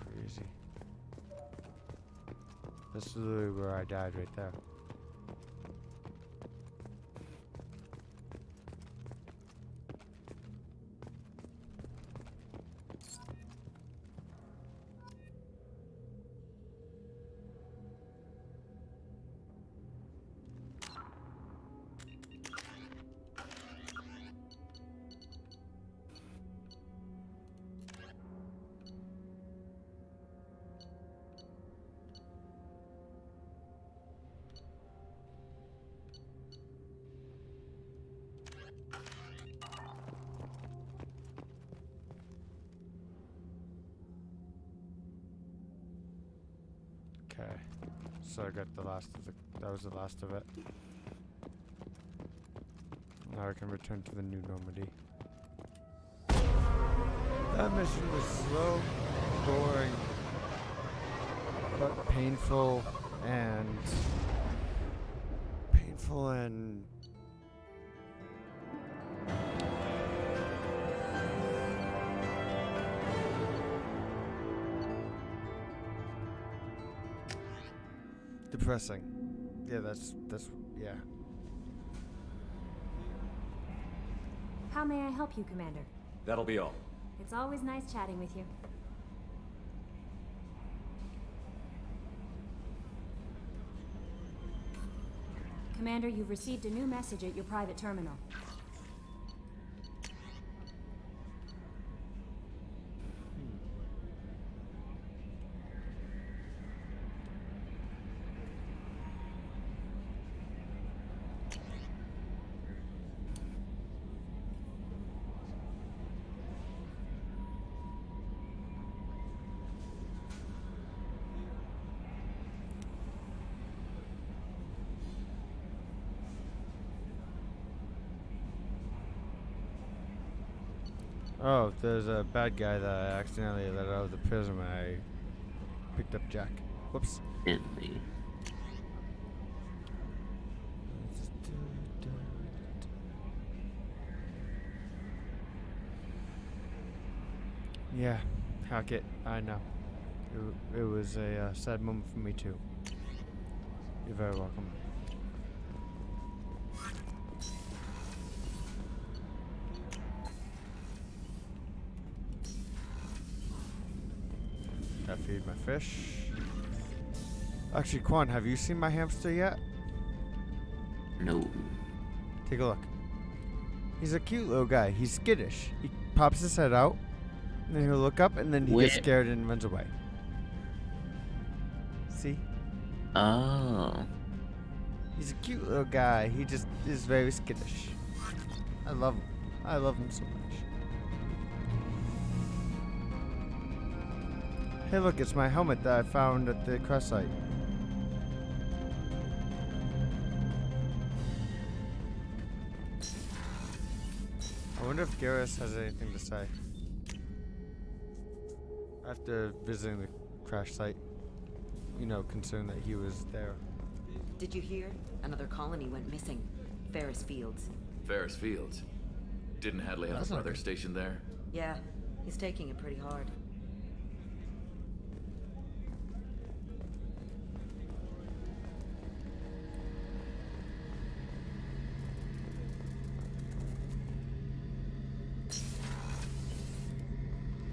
Crazy. That's literally where I died right there. Okay, so I got the last of the, that was the last of it. Now I can return to the new Normandy. That mission was slow, boring, but painful and depressing. Yeah, that's yeah. How may I help you, Commander? That'll be all. It's always nice chatting with you. Commander, you've received a new message at your private terminal. Oh, there's a bad guy that I accidentally let out of the prison when I picked up Jack. Whoops. Enemy. Yeah, hack it. I know. It was a sad moment for me too. You're very welcome. Gotta feed my fish. Actually, Quan, have you seen my hamster yet? No. Take a look. He's a cute little guy. He's skittish. He pops his head out, and then he'll look up, and then he gets scared and runs away. See? Oh. He's a cute little guy. He just is very skittish. I love him. I love him so much. Hey, look, it's my helmet that I found at the crash site. I wonder if Garrus has anything to say after visiting the crash site. You know, concerned that he was there. Did you hear? Another colony went missing. Ferris Fields. Ferris Fields? Didn't Hadley have a brother stationed there? Yeah, he's taking it pretty hard.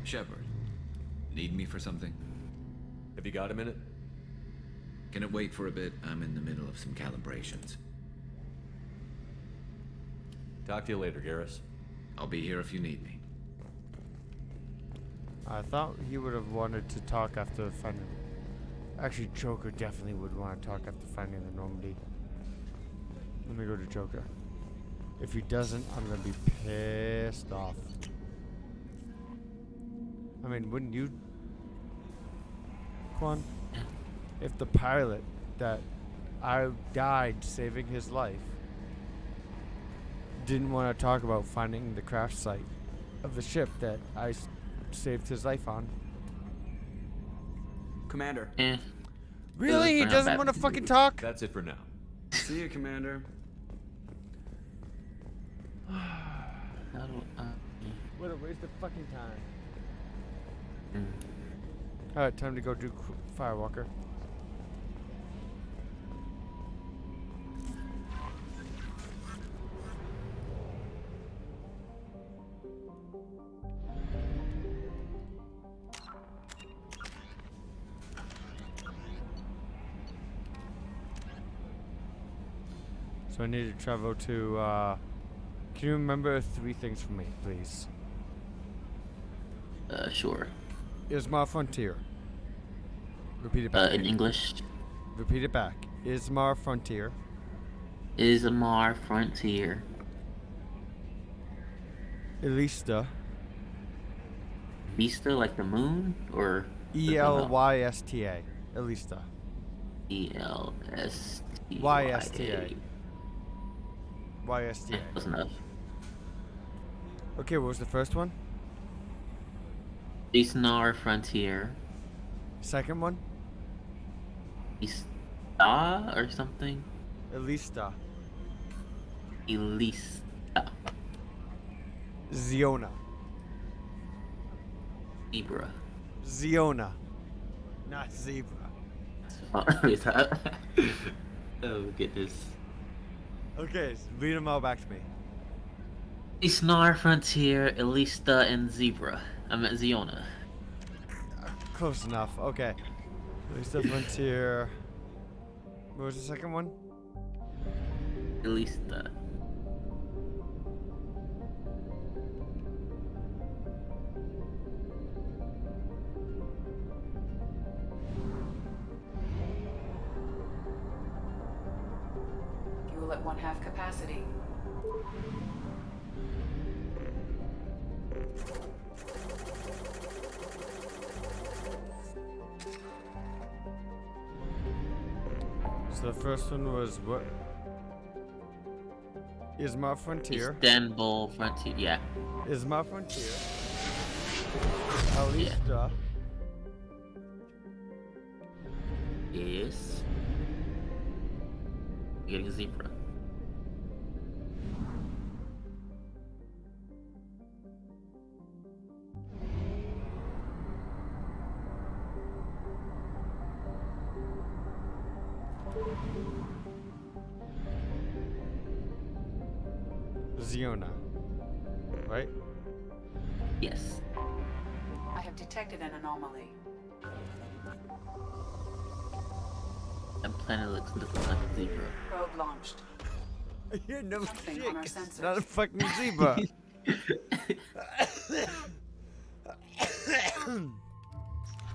Shepard, need me for something? Have you got a minute? Can it wait for a bit? I'm in the middle of some calibrations. Talk to you later, Garrus. I'll be here if you need me. I thought he would have wanted to talk after finding... Actually, Joker definitely would want to talk after finding the Normandy. Let me go to Joker. If he doesn't, I'm going to be pissed off. I mean, wouldn't you, Quan? If the pilot that I died saving his life didn't want to talk about finding the crash site of the ship that I saved his life on. Commander. Really? He doesn't want to fucking talk? That's it for now. See you, Commander. What a waste of fucking time. Alright, time to go do Firewalker. So I need to travel to, can you remember 3 things for me, please? Sure. Ismar Frontier. Repeat it back. In English? Repeat it back. Ismar Frontier. Ismar Frontier. Elista. Vista, like the moon? Or? E-L-Y-S-T-A. Elista. E-L-S-T-Y-A. Y-S-T-A. Y-S-T-A. Close enough. Okay, what was the first one? Ismar Frontier. Second one? Ista or something? Elista. Elista. Ziona. Zebra. Ziona. Not zebra. Is that? Oh goodness. Okay, read them all back to me. Ismar Frontier, Elista, and Zebra. I'm at Ziona. Close enough. Okay. Elista Frontier. What was the second one? Elista. Fuel at 1/2 capacity. So the first one was what? Ismar Frontier. Istanbul Frontier, yeah. Ismar Frontier. Elista. Yes. You're getting a zebra. Ziona. Right? Yes. I have detected an anomaly. That planet looks like a zebra. Probe launched. Yeah, no Something shit. on our It's sensors. not a fucking zebra.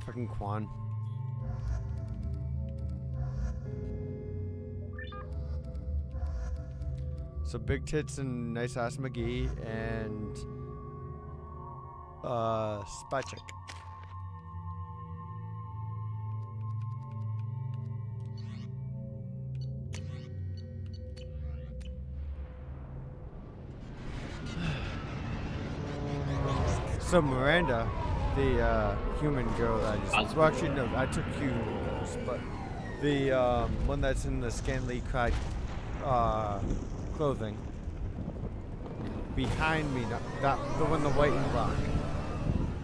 Fucking Quan. So big tits and nice ass McGee and spy chick. So Miranda, the human girl that I just well actually no, I took human girls, but the one that's in the scantily clad clothing behind me, not the one the white and black,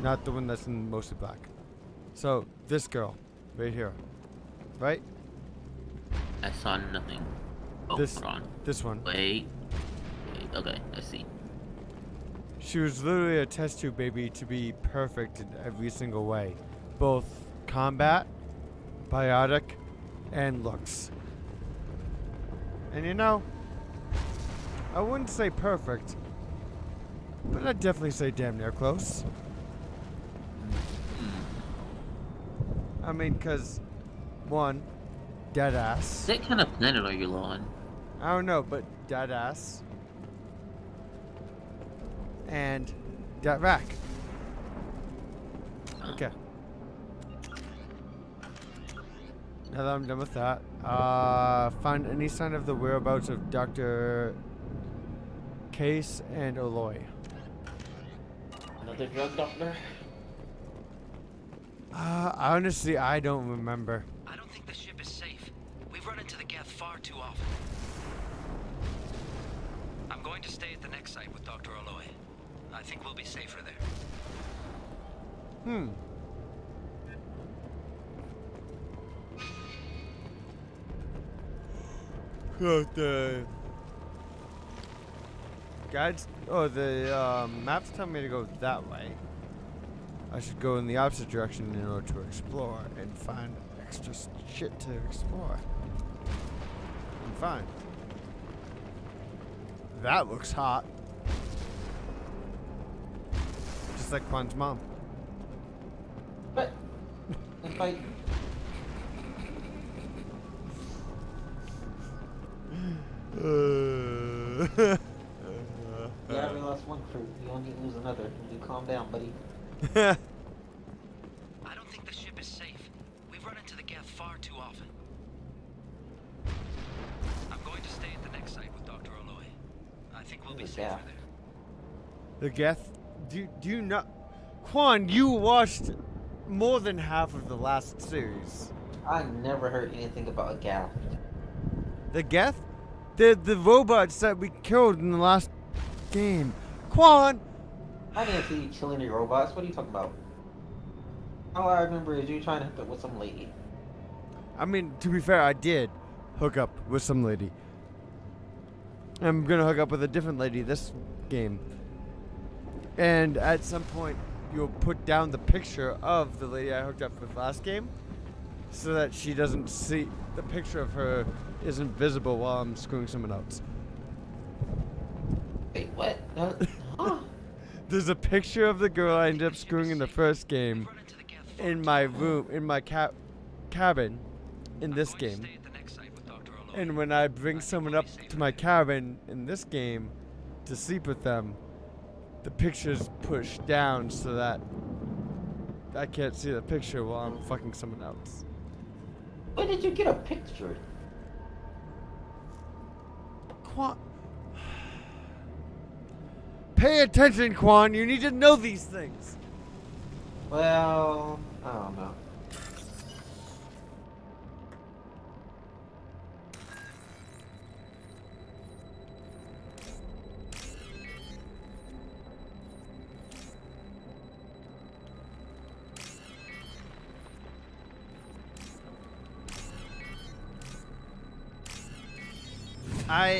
not the one that's in mostly black. So this girl, right here, right? I saw nothing. Oh, This- hold on. this one. Wait. Okay, I see. She was literally a test tube baby to be perfect in every single way, both combat, biotic, and looks. And you know, I wouldn't say perfect, but I'd definitely say damn near close. I mean, cause one, dead ass. What kind of planet are you on? I don't know, but dead ass. And dead rack. Okay. Now that I'm done with that, find any sign of the whereabouts of Dr. Case and Aloy. Another drug doctor? Honestly, I don't remember. I don't think the ship is safe. We've run into the Geth far too often. I'm going to stay at the next site with Dr. Aloy. I think we'll be safer there. The guides. Oh, the maps tell me to go that way. I should go in the opposite direction in order to explore and find extra shit to explore. And find. That looks hot. Just like Quan's mom. What? If I... Yeah, we lost one crew. You only lose another. You calm down, buddy. I don't think the ship is safe. We've run into the Geth far too often. I'm going to stay at the next site with Dr. Aloy. I think we'll be safer there. The Geth? Do you not... Quan, you watched more than half of the last series. I never heard anything about a gal. The Geth? The robots that we killed in the last game. Quan! I didn't see you kill any robots. What are you talking about? All I remember is you trying to hook up with some lady. I mean, to be fair, I did hook up with some lady. I'm gonna hook up with a different lady this game. And at some point, you'll put down the picture of the lady I hooked up with last game, so that she doesn't see the picture of her isn't visible while I'm screwing someone else. Wait, what? Huh? There's a picture of the girl I ended up screwing in the first game in my room, in my cabin in this game. And when I bring someone up to my cabin in this game to sleep with them, the picture's pushed down so that I can't see the picture while I'm fucking someone else. Where did you get a picture? Quan. Pay attention, Quan. You need to know these things. Well, I don't know.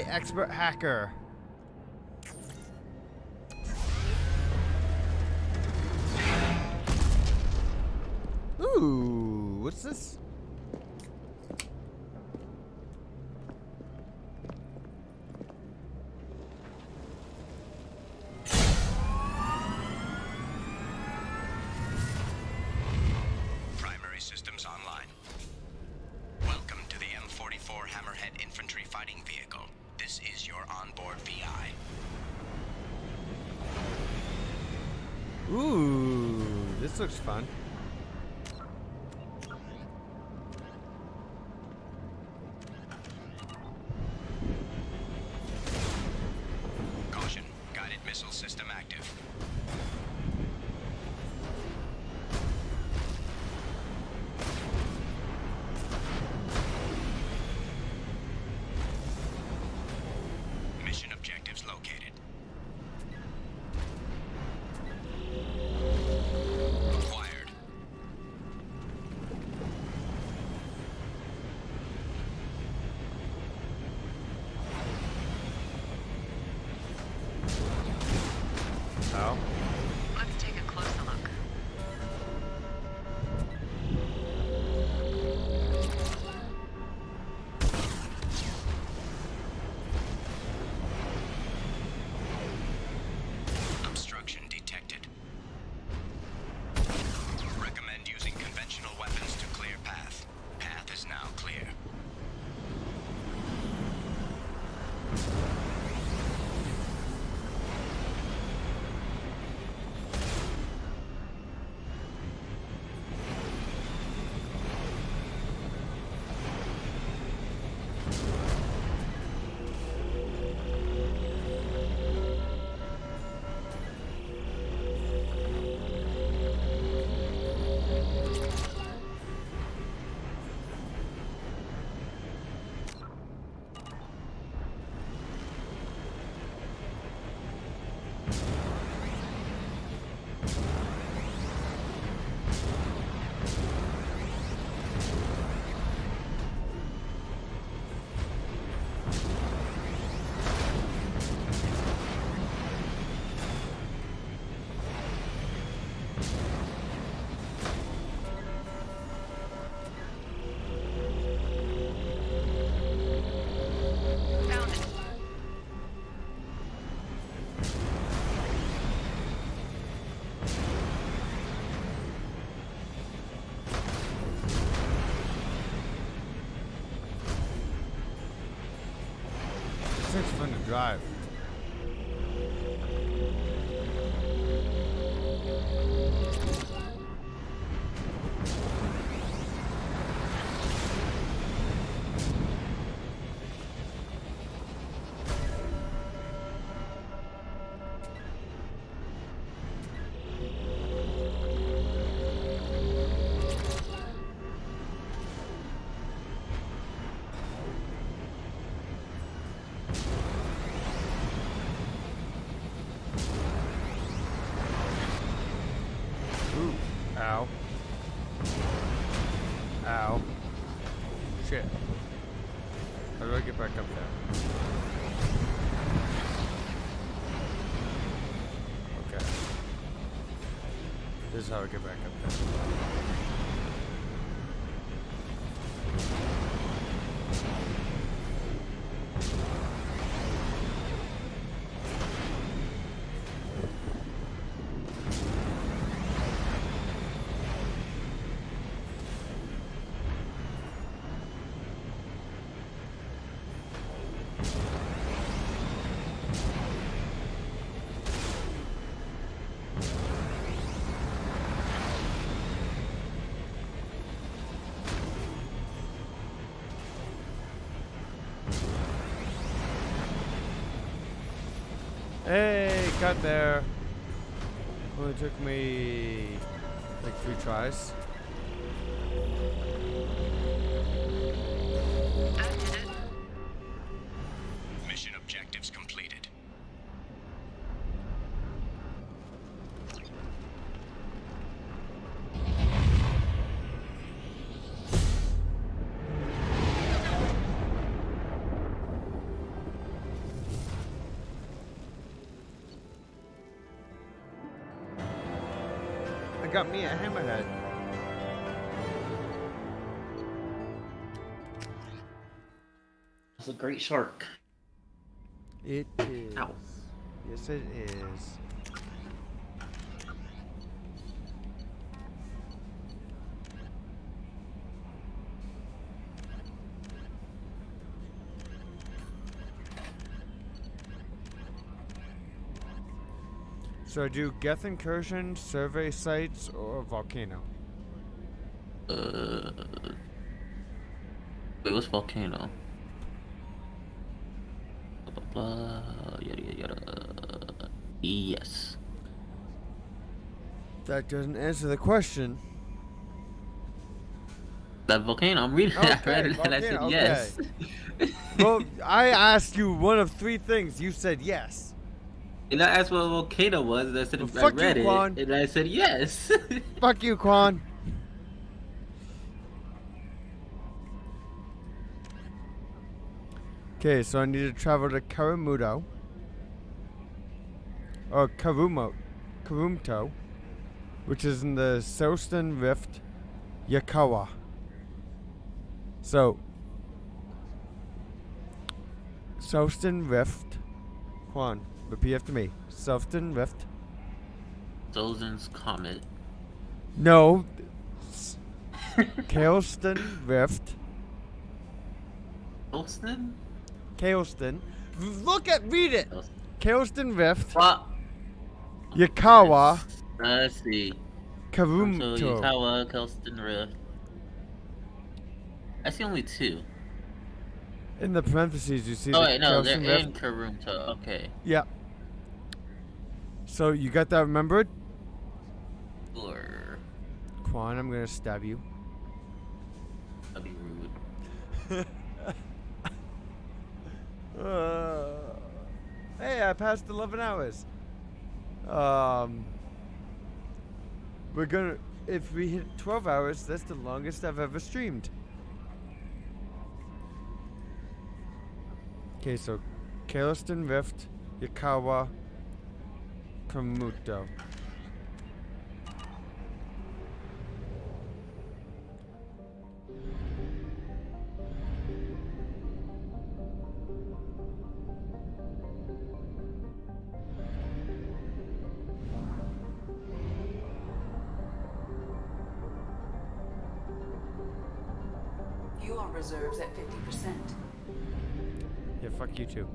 Expert hacker. Ooh, what's this? Primary systems online. Welcome to the M44 Hammerhead Infantry Fighting Vehicle. This is your onboard VI. Ooh, this looks fun. Caution, guided missile system active. Mission objectives located. Acquired. drive. Ow. Ow. Shit. How do I get back up there? Okay. This is how I get back up there. Hey, got there. Only took me like 3 tries. Mission objectives completed. I got me a hammerhead. It's a great shark. It is. Ow. Yes, it is. So I do Geth incursion, survey sites, or volcano. Wait, what's volcano? Blah blah blah. Yada yada yada. Yes. That doesn't answer the question. That volcano. I'm reading. Okay, I read it and I said volcano, yes. Well, I asked you one of 3 things. You said yes. And I asked what a volcano was, and I said Well, I fuck read you, it, Quan. and I said yes. Fuck you, Quan. Okay, so I need to travel to Karumuto. Or Karumto, which is in the Southern Rift, Yakawa. So, Southern Rift, Quan, repeat after me. Southern Rift. Sozin's Comet. No. Kaelston Rift. Kaelston? Kaelston. Read it. Kaelston Rift. What? Yakawa. Let's see. Karumto. So Yakawa, Kaelston Rift. I see only 2. In the parentheses, you see Oh the wait, no, they're Kaelston Rift. in Karumto. Okay. Yeah. So you got that remembered? Sure. Quan, I'm gonna stab you. That'd be rude. Hey, I passed 11 hours. We're gonna, if we hit 12 hours, that's the longest I've ever streamed. Okay, so Kaelston Rift, Yakawa, Kamuto. Fuel reserves at 50%. Yeah, fuck you too.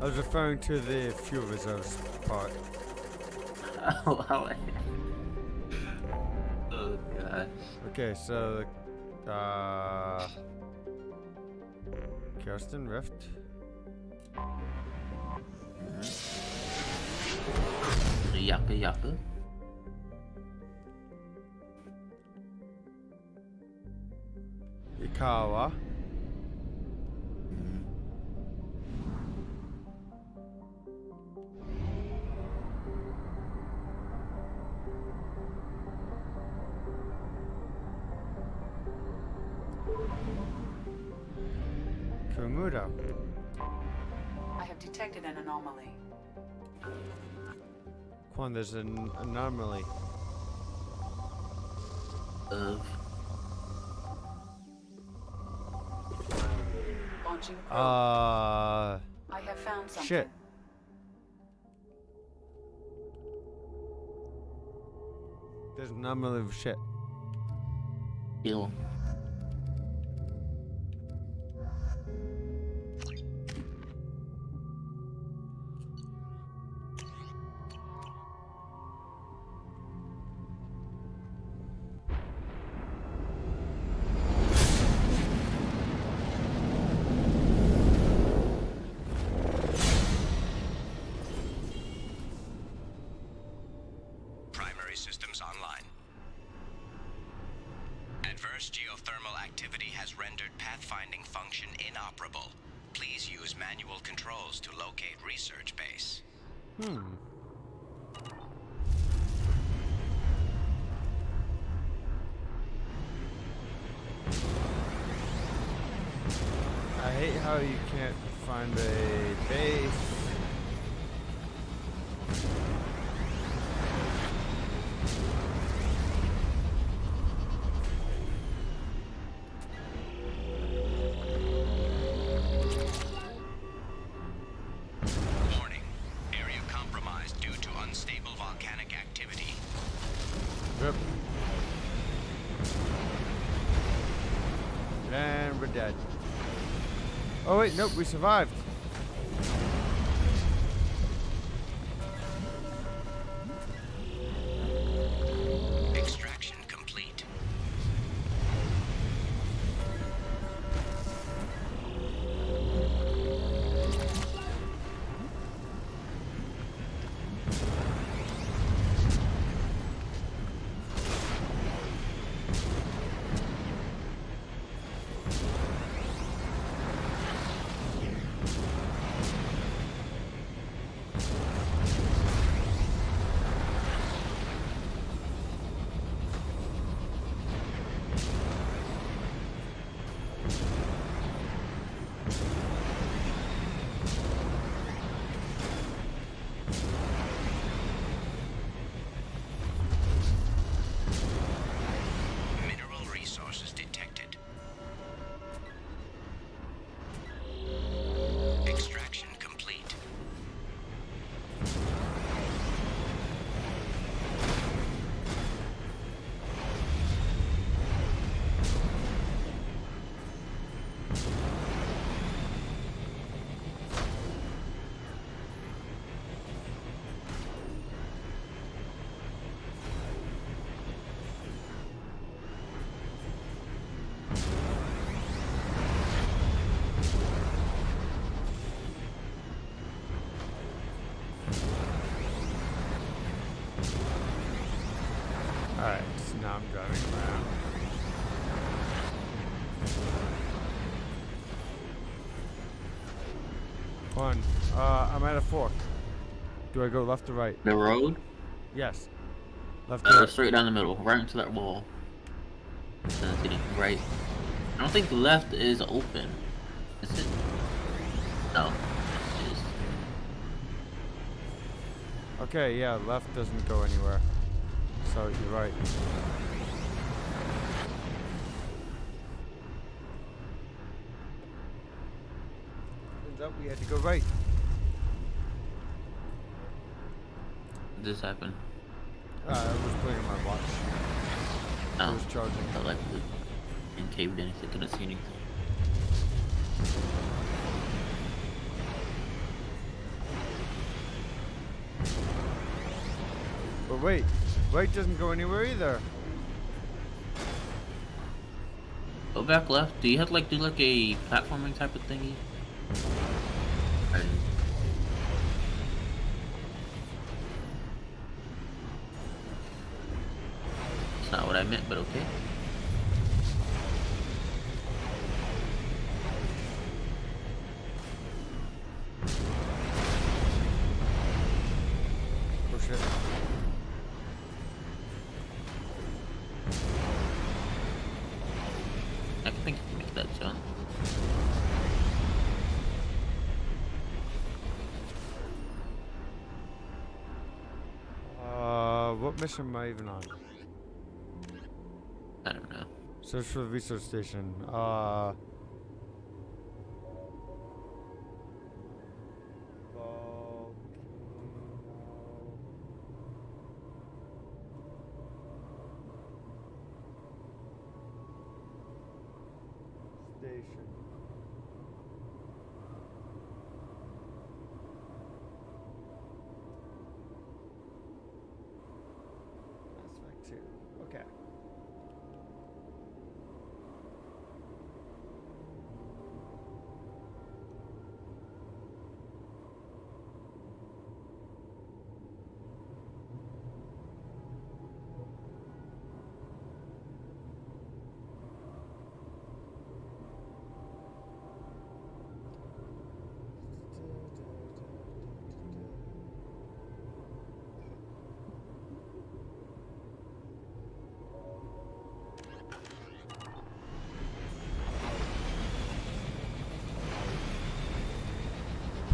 I was referring to the fuel reserves part. Oh, oh gosh. Okay, so Kirsten Rift. Yaka yaka. Ikawa. Komuda. I have detected an anomaly. Quan, there's an anomaly. Launching probe. I have found something. Shit. There's an anomaly of shit. Ew. Primary systems online. Adverse geothermal activity has rendered pathfinding function inoperable. Please use manual controls to locate research base. I hate how you can't find a base. Warning. Area compromised due to unstable volcanic activity. Yep. And we're dead. Oh wait, nope, we survived. Extraction complete. Mineral resources detected. Extraction complete. Alright, so now I'm driving around. One. I'm at a fork. Do I go left or right? The road? Yes. Left or right? Straight down the middle, right into that wall. Right. I don't think left is open. Is it? No. It is. Okay, yeah, left doesn't go anywhere. So you're right. Turns out we had to go right. This happened. I was putting on my watch. Oh. It was charging. I like the and caved in, so I couldn't see anything. But wait, right doesn't go anywhere either. Go back left. Do you have to like do like a platforming type of thingy? That's not what I meant, but okay. Oh shit. I think you can make that jump. What mission am I even on? I don't know. Search for the research station. Station. Aspect 2. Okay.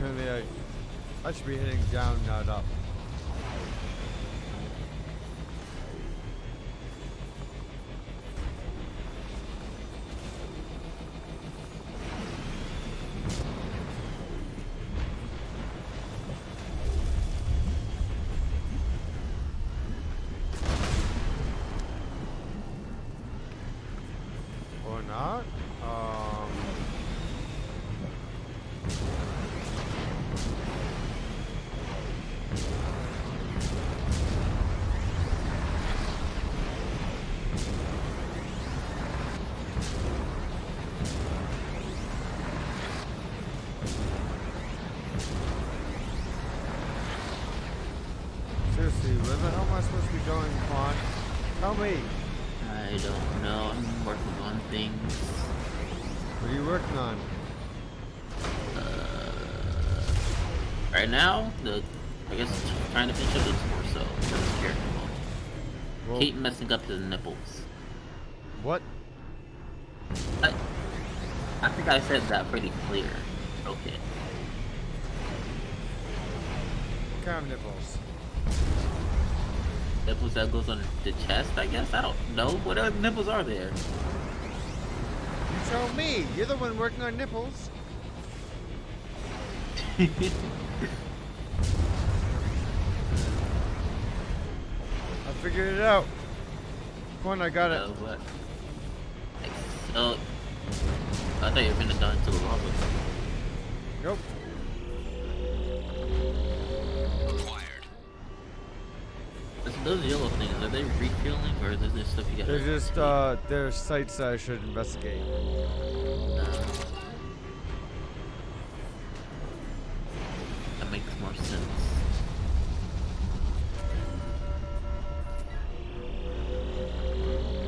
Apparently I should be hitting down, not up. Or not? Seriously, where the hell am I supposed to be going, Quan? Tell me. I don't know. I'm working on things. What are you working on? Right now, I guess trying to finish up the torso. That's character mode. Well, Keep messing up his nipples. What? I think I said that pretty clear. Okay. What kind of nipples? Nipples that goes on the chest, I guess? I don't know. What other nipples are there? You tell me. You're the one working on nipples. I figured it out. Come on, I got it. What? Oh, I thought you were finna die into the lava. Nope. Those yellow things, are they refueling or is there stuff you gotta... They're just, they're sites that I should investigate. That makes more sense.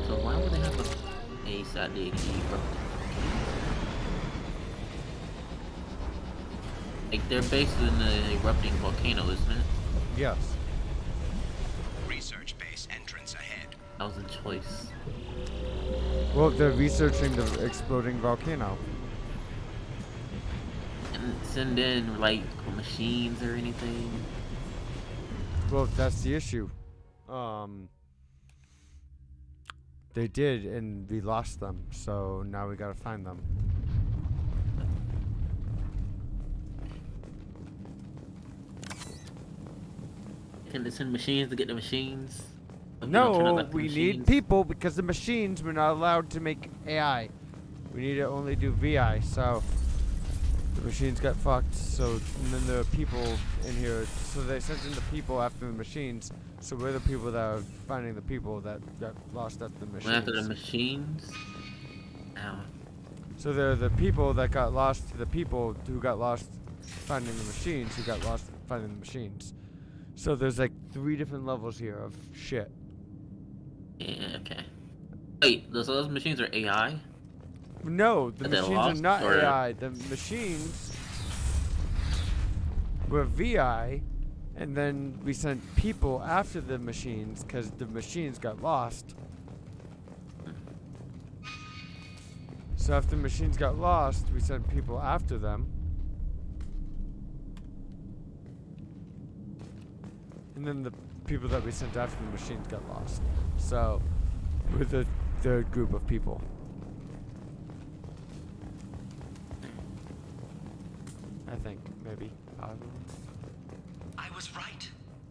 So why would they have a side AD broken? Like they're based in an erupting volcano, isn't it? Yes. Research base entrance ahead. That was a choice. Well, they're researching the exploding volcano. And send in like machines or anything. Well, that's the issue. They did, and we lost them. So now we gotta find them. Can they send machines to get the machines? No, we need people because the machines we're not allowed to make AI. We need to only do VI. So the machines got fucked. So and then there are people in here. So they sent in the people after the machines. So we're the people that are finding the people that got lost after the machines. Went after the machines? Ow. So they're the people that got lost to the people who got lost finding the machines who got lost finding the machines. So there's like 3 different levels here of shit. Yeah, okay. Wait, so those machines are AI? No, the machines are not or... AI. The machines were VI, and then we sent people after the machines because the machines got lost. So after the machines got lost, we sent people after them. And then the people that we sent after the machines got lost. So we're the third group of people. I think, maybe. I was right.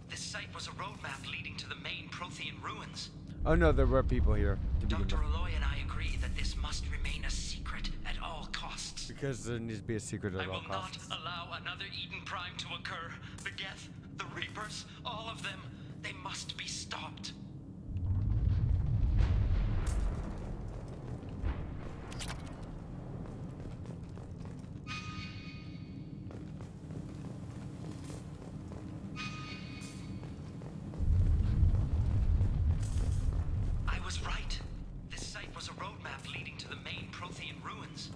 This site was a roadmap leading to the main Prothean ruins. Oh no, there were people here to begin Dr. with. Aloy and I agree that this must remain a secret at all costs. Because there needs to be a secret at all costs. I will not allow another Eden Prime to occur. The Geth, the Reapers, all of them, they must be stopped. I was right. This site was a roadmap leading to the main Prothean ruins.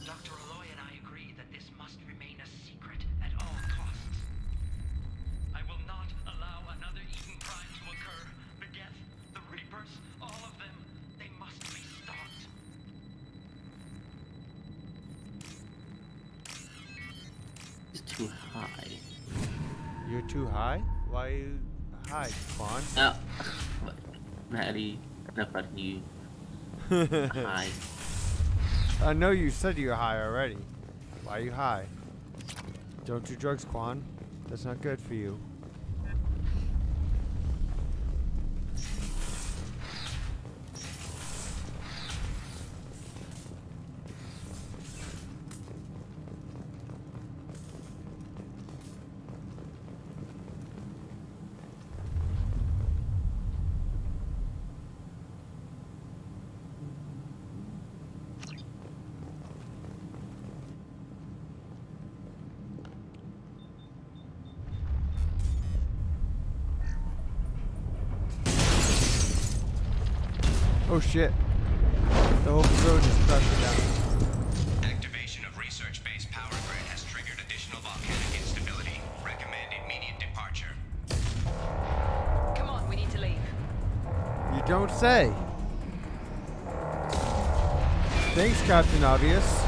Dr. Aloy and I agree that this must remain a secret at all costs. I will not allow another Eden Prime to occur. The Geth, the Reapers, all of them, they must be stopped. It's too high. You're too high? Why are you high, Quan? No. Maddie, enough about you. High. I know you said you're high already. Why are you high? Don't do drugs, Quan. That's not good for you. Oh shit. The whole road is crashing down. Activation of research-based power grid has triggered additional volcanic instability. Recommend immediate departure. Come on, we need to leave. You don't say. Thanks, Captain Obvious.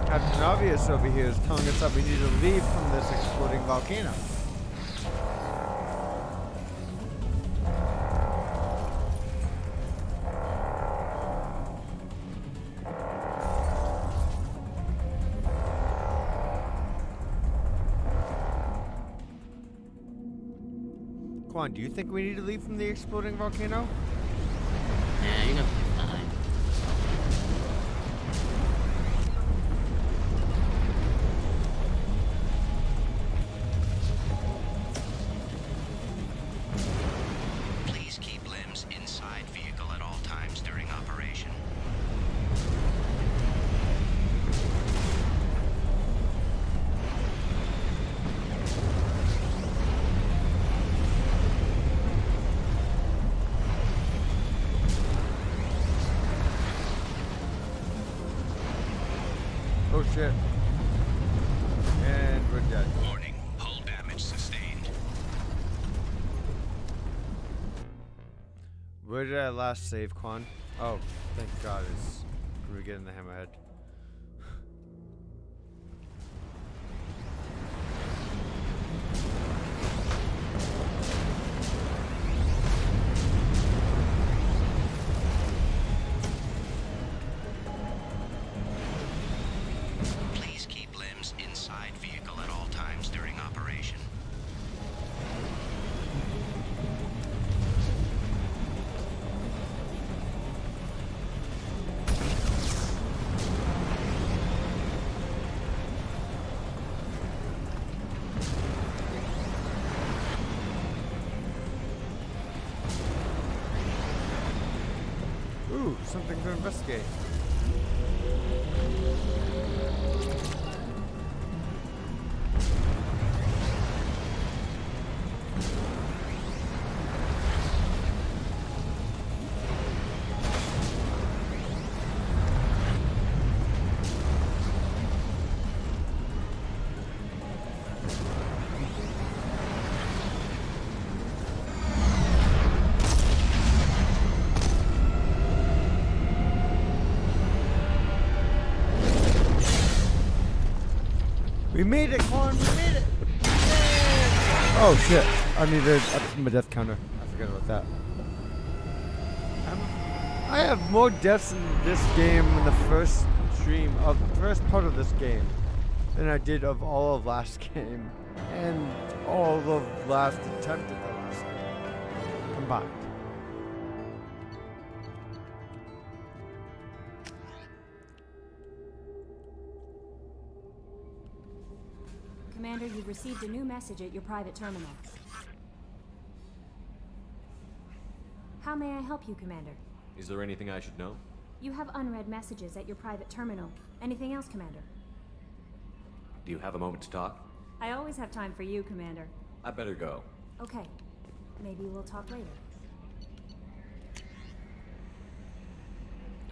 Captain Obvious over here is telling us that we need to leave from this exploding volcano. Quan, do you think we need to leave from the exploding volcano? Yeah, you're gonna be fine. Please keep limbs inside vehicle at all times during operation. Oh shit. And we're dead. Warning, hull damage sustained. Where did I last save, Quan? Oh, thank God, it's when we get in the Hammerhead. Please Ooh, something to investigate. We made it, Quan! We made it! Yeah! Oh shit! I need to up my death counter. I forgot about that. I have more deaths in this game in the first stream of the first part of this game than I did of all of last game and all of last attempt at the last game combined. Commander, you've received a new message at your private terminal. How may I help you, Commander? Is there anything I should know? You have unread messages at your private terminal. Anything else, Commander? Do you have a moment to talk? I always have time for you, Commander. I better go. Okay. Maybe we'll talk later.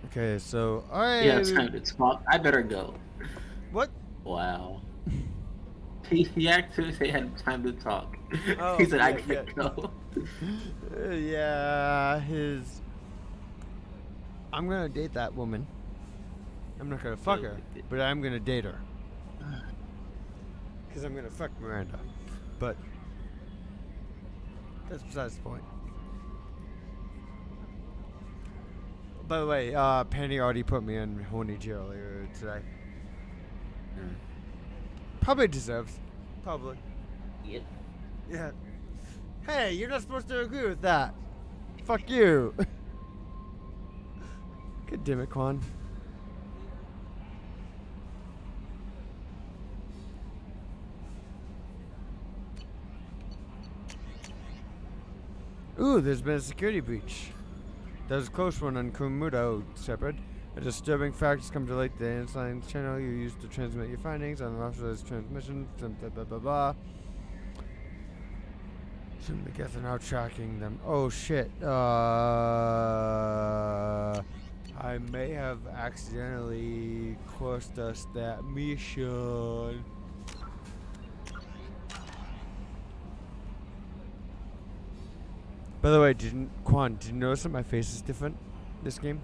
Okay, so Yeah, it's time to talk. I better go. What? Wow. He actually said he had time to talk. Oh, he said, yeah, I can't go. Yeah, I'm gonna date that woman. I'm not gonna fuck her, but I'm gonna date her. Because I'm gonna fuck Miranda. But that's besides the point. By the way, Penny already put me in horny jail earlier today. Probably deserves. Probably. Yep. Yeah. Hey, you're not supposed to agree with that. Fuck you. God damn it, Quan. Ooh, there's been a security breach. That was a close one on Komodo, Shepard. A disturbing fact has come to light. The Einstein channel you used to transmit your findings on the officer's transmission, blah, blah, blah, blah. Shouldn't be guessing out tracking them. Oh shit. I may have accidentally cost us that mission. By the way, Quan, did you notice that my face is different this game?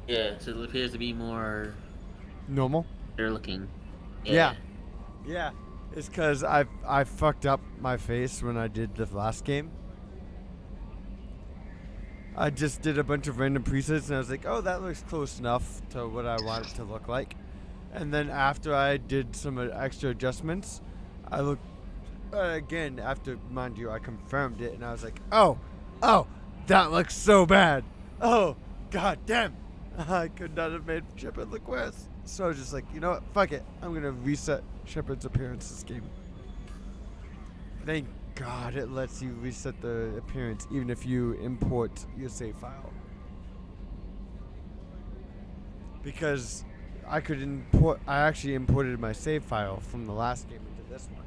Yeah, so it appears to be more normal. They're looking. Yeah. Yeah. It's because I fucked up my face when I did the last game. I just did a bunch of random presets and I was like, oh, that looks close enough to what I want it to look like. And then after I did some extra adjustments, I looked again after, mind you, I confirmed it and I was like, oh, that looks so bad. Oh, god damn. I could not have made Shepard look worse. So I was just like, you know what? Fuck it. I'm going to reset Shepard's appearance this game. Thank God it lets you reset the appearance even if you import your save file. Because I actually imported my save file from the last game into this one.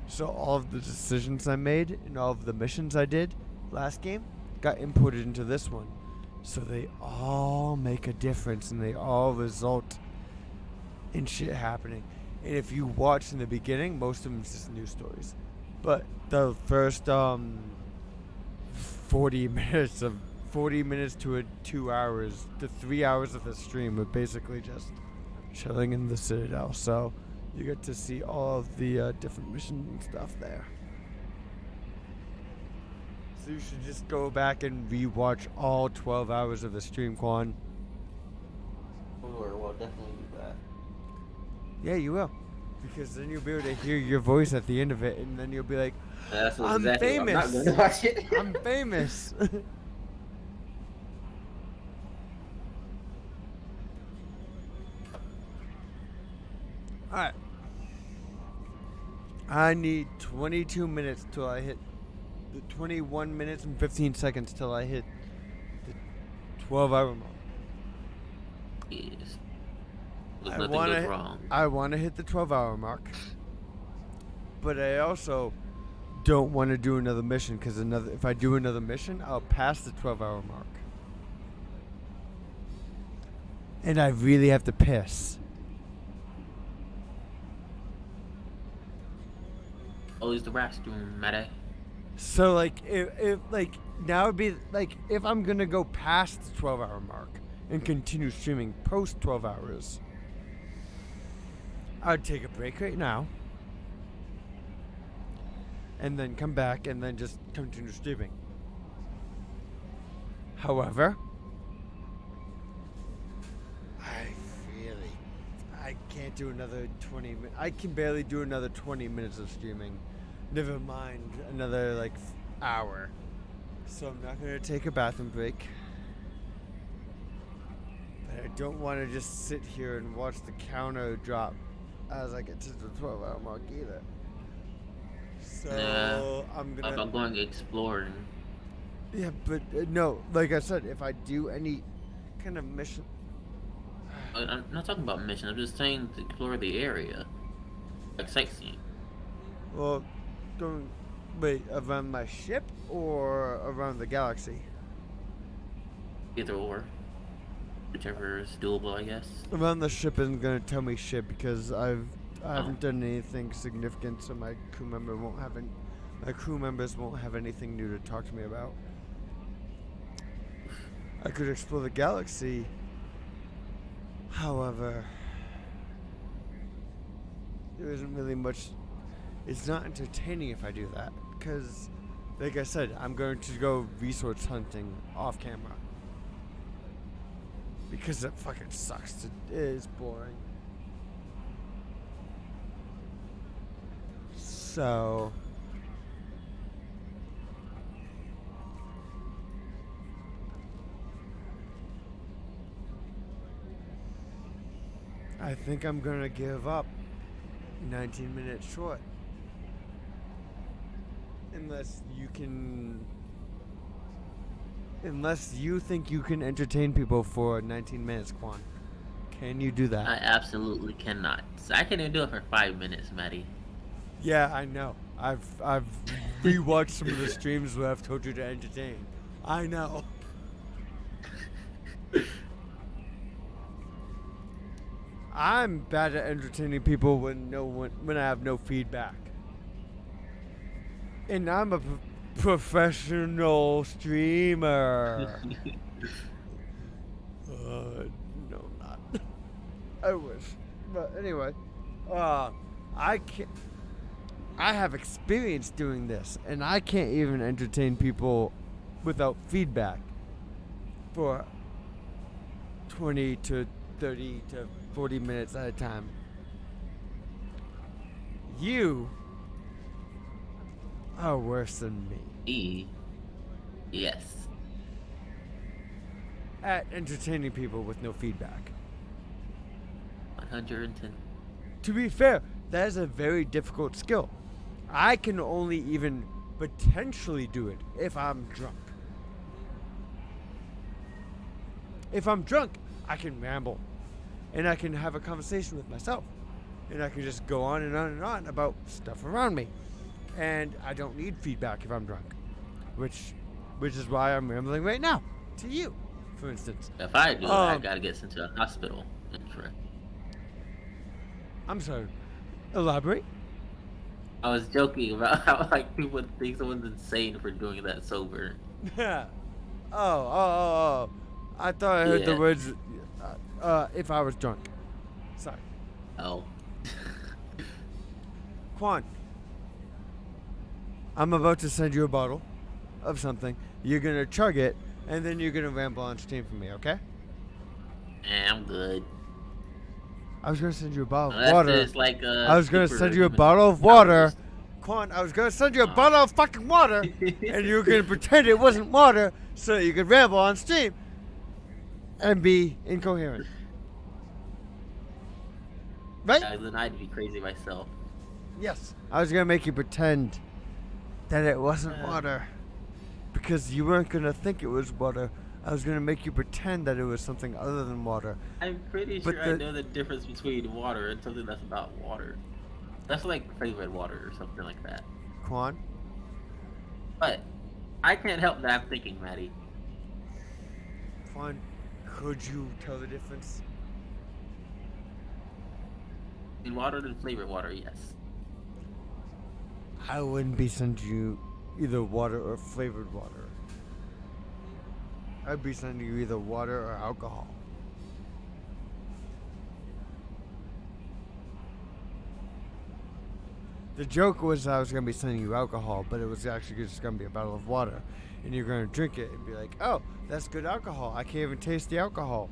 So all of the decisions I made and all of the missions I did last game got imported into this one. So they all make a difference and they all result in shit happening. And if you watch in the beginning, most of them is just news stories. But the first 40 minutes to 2 hours to 3 hours of the stream were basically just chilling in the Citadel. So you get to see all of the different missions and stuff there. So you should just go back and rewatch all 12 hours of the stream, Quan. Sure, we'll definitely do that. Yeah, you will. Because then you'll be able to hear your voice at the end of it, and then you'll be like, I'm famous. I'm not going to watch it. I'm famous. Alright. I need 22 minutes till I hit the 21 minutes and 15 seconds till I hit the 12-hour mark. Yes. Nothing goes wrong. I want to hit the 12-hour mark, but I also don't want to do another mission because if I do another mission, I'll pass the 12-hour mark, and I really have to piss. Always the restroom, Maddie. So like if like now would be like if I'm gonna go past the 12-hour mark and continue streaming post 12 hours, I'd take a break right now and then come back and then just continue streaming. However, I can't do another 20 minutes. I can barely do another 20 minutes of streaming. Never mind another like hour. So I'm not going to take a bathroom break. But I don't want to just sit here and watch the counter drop as I get to the 12-hour mark either. So I'm going exploring. Yeah, but no, like I said, if I do any kind of mission. I'm not talking about mission. I'm just saying to explore the area, like sightseeing. Well, wait, around my ship or around the galaxy? Either or, whichever is doable, I guess. Around the ship isn't gonna tell me shit because I haven't done anything significant, so my crew members won't have anything new to talk to me about. I could explore the galaxy. However, there isn't really much. It's not entertaining if I do that, because, like I said, I'm going to go resource hunting off camera. Because it fucking sucks. It is boring. So. I think I'm gonna give up 19 minutes short. Unless you think you can entertain people for 19 minutes, Quan. Can you do that? I absolutely cannot. So I can't even do it for 5 minutes, Maddie. Yeah, I know. I've rewatched some of the streams where I've told you to entertain. I know. I'm bad at entertaining people when I have no feedback. And I'm a professional streamer. No, I'm not. I wish. But anyway, I have experience doing this, and I can't even entertain people without feedback for 20 to 30 to 40 minutes at a time. You are worse than me. Yes. At entertaining people with no feedback. 110. To be fair, that is a very difficult skill. I can only even potentially do it if I'm drunk. If I'm drunk, I can ramble. And I can have a conversation with myself. And I can just go on and on and on about stuff around me. And I don't need feedback if I'm drunk. Which is why I'm rambling right now. To you, for instance. If I do it, I gotta get sent to a hospital. I'm sorry. Elaborate? I was joking about how like people would think someone's insane for doing that sober. Oh. I thought I heard the words, if I was drunk. Sorry. Oh. Quan, I'm about to send you a bottle of something. You're going to chug it, and then you're going to ramble on stream for me, okay? I'm good. I was going to send you a bottle of water. Like I was going to send you a bottle of water. Quan, I was going to send you a bottle of fucking water, and you were going to pretend it wasn't water so you could ramble on stream and be incoherent. Right? Then I'd be crazy myself. Yes. I was going to make you pretend that it wasn't water. Because you weren't going to think it was water I was gonna make you pretend that it was something other than water. I'm pretty But sure I know the difference between water and something that's about water. That's like flavored water or something like that. Quan? But I can't help that I'm thinking, Maddie. Quan, could you tell the difference? In water and flavored water, yes. I wouldn't be sending you either water or flavored water. I'd be sending you either water or alcohol. The joke was I was going to be sending you alcohol, but it was actually just going to be a bottle of water. And you're going to drink it and be like, oh, that's good alcohol. I can't even taste the alcohol.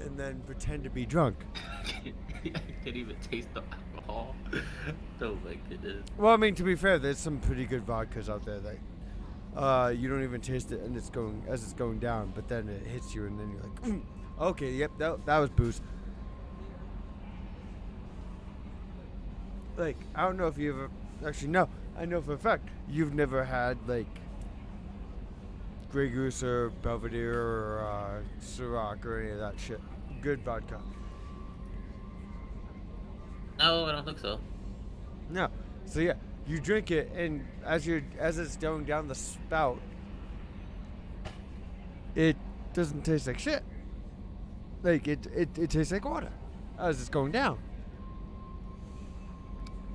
And then pretend to be drunk. I can't even taste the alcohol. Oh my goodness. Well, I mean, to be fair, there's some pretty good vodkas out there that you don't even taste it, and it's going down, but then it hits you, and then you're like, okay, yep, that was booze. Like, I don't know if you ever actually no, I know for a fact you've never had like Grey Goose or Belvedere or Ciroc or any of that shit. Good vodka. No, I don't think so. No. So yeah, you drink it, and as it's going down the spout, it doesn't taste like shit. Like it tastes like water as it's going down.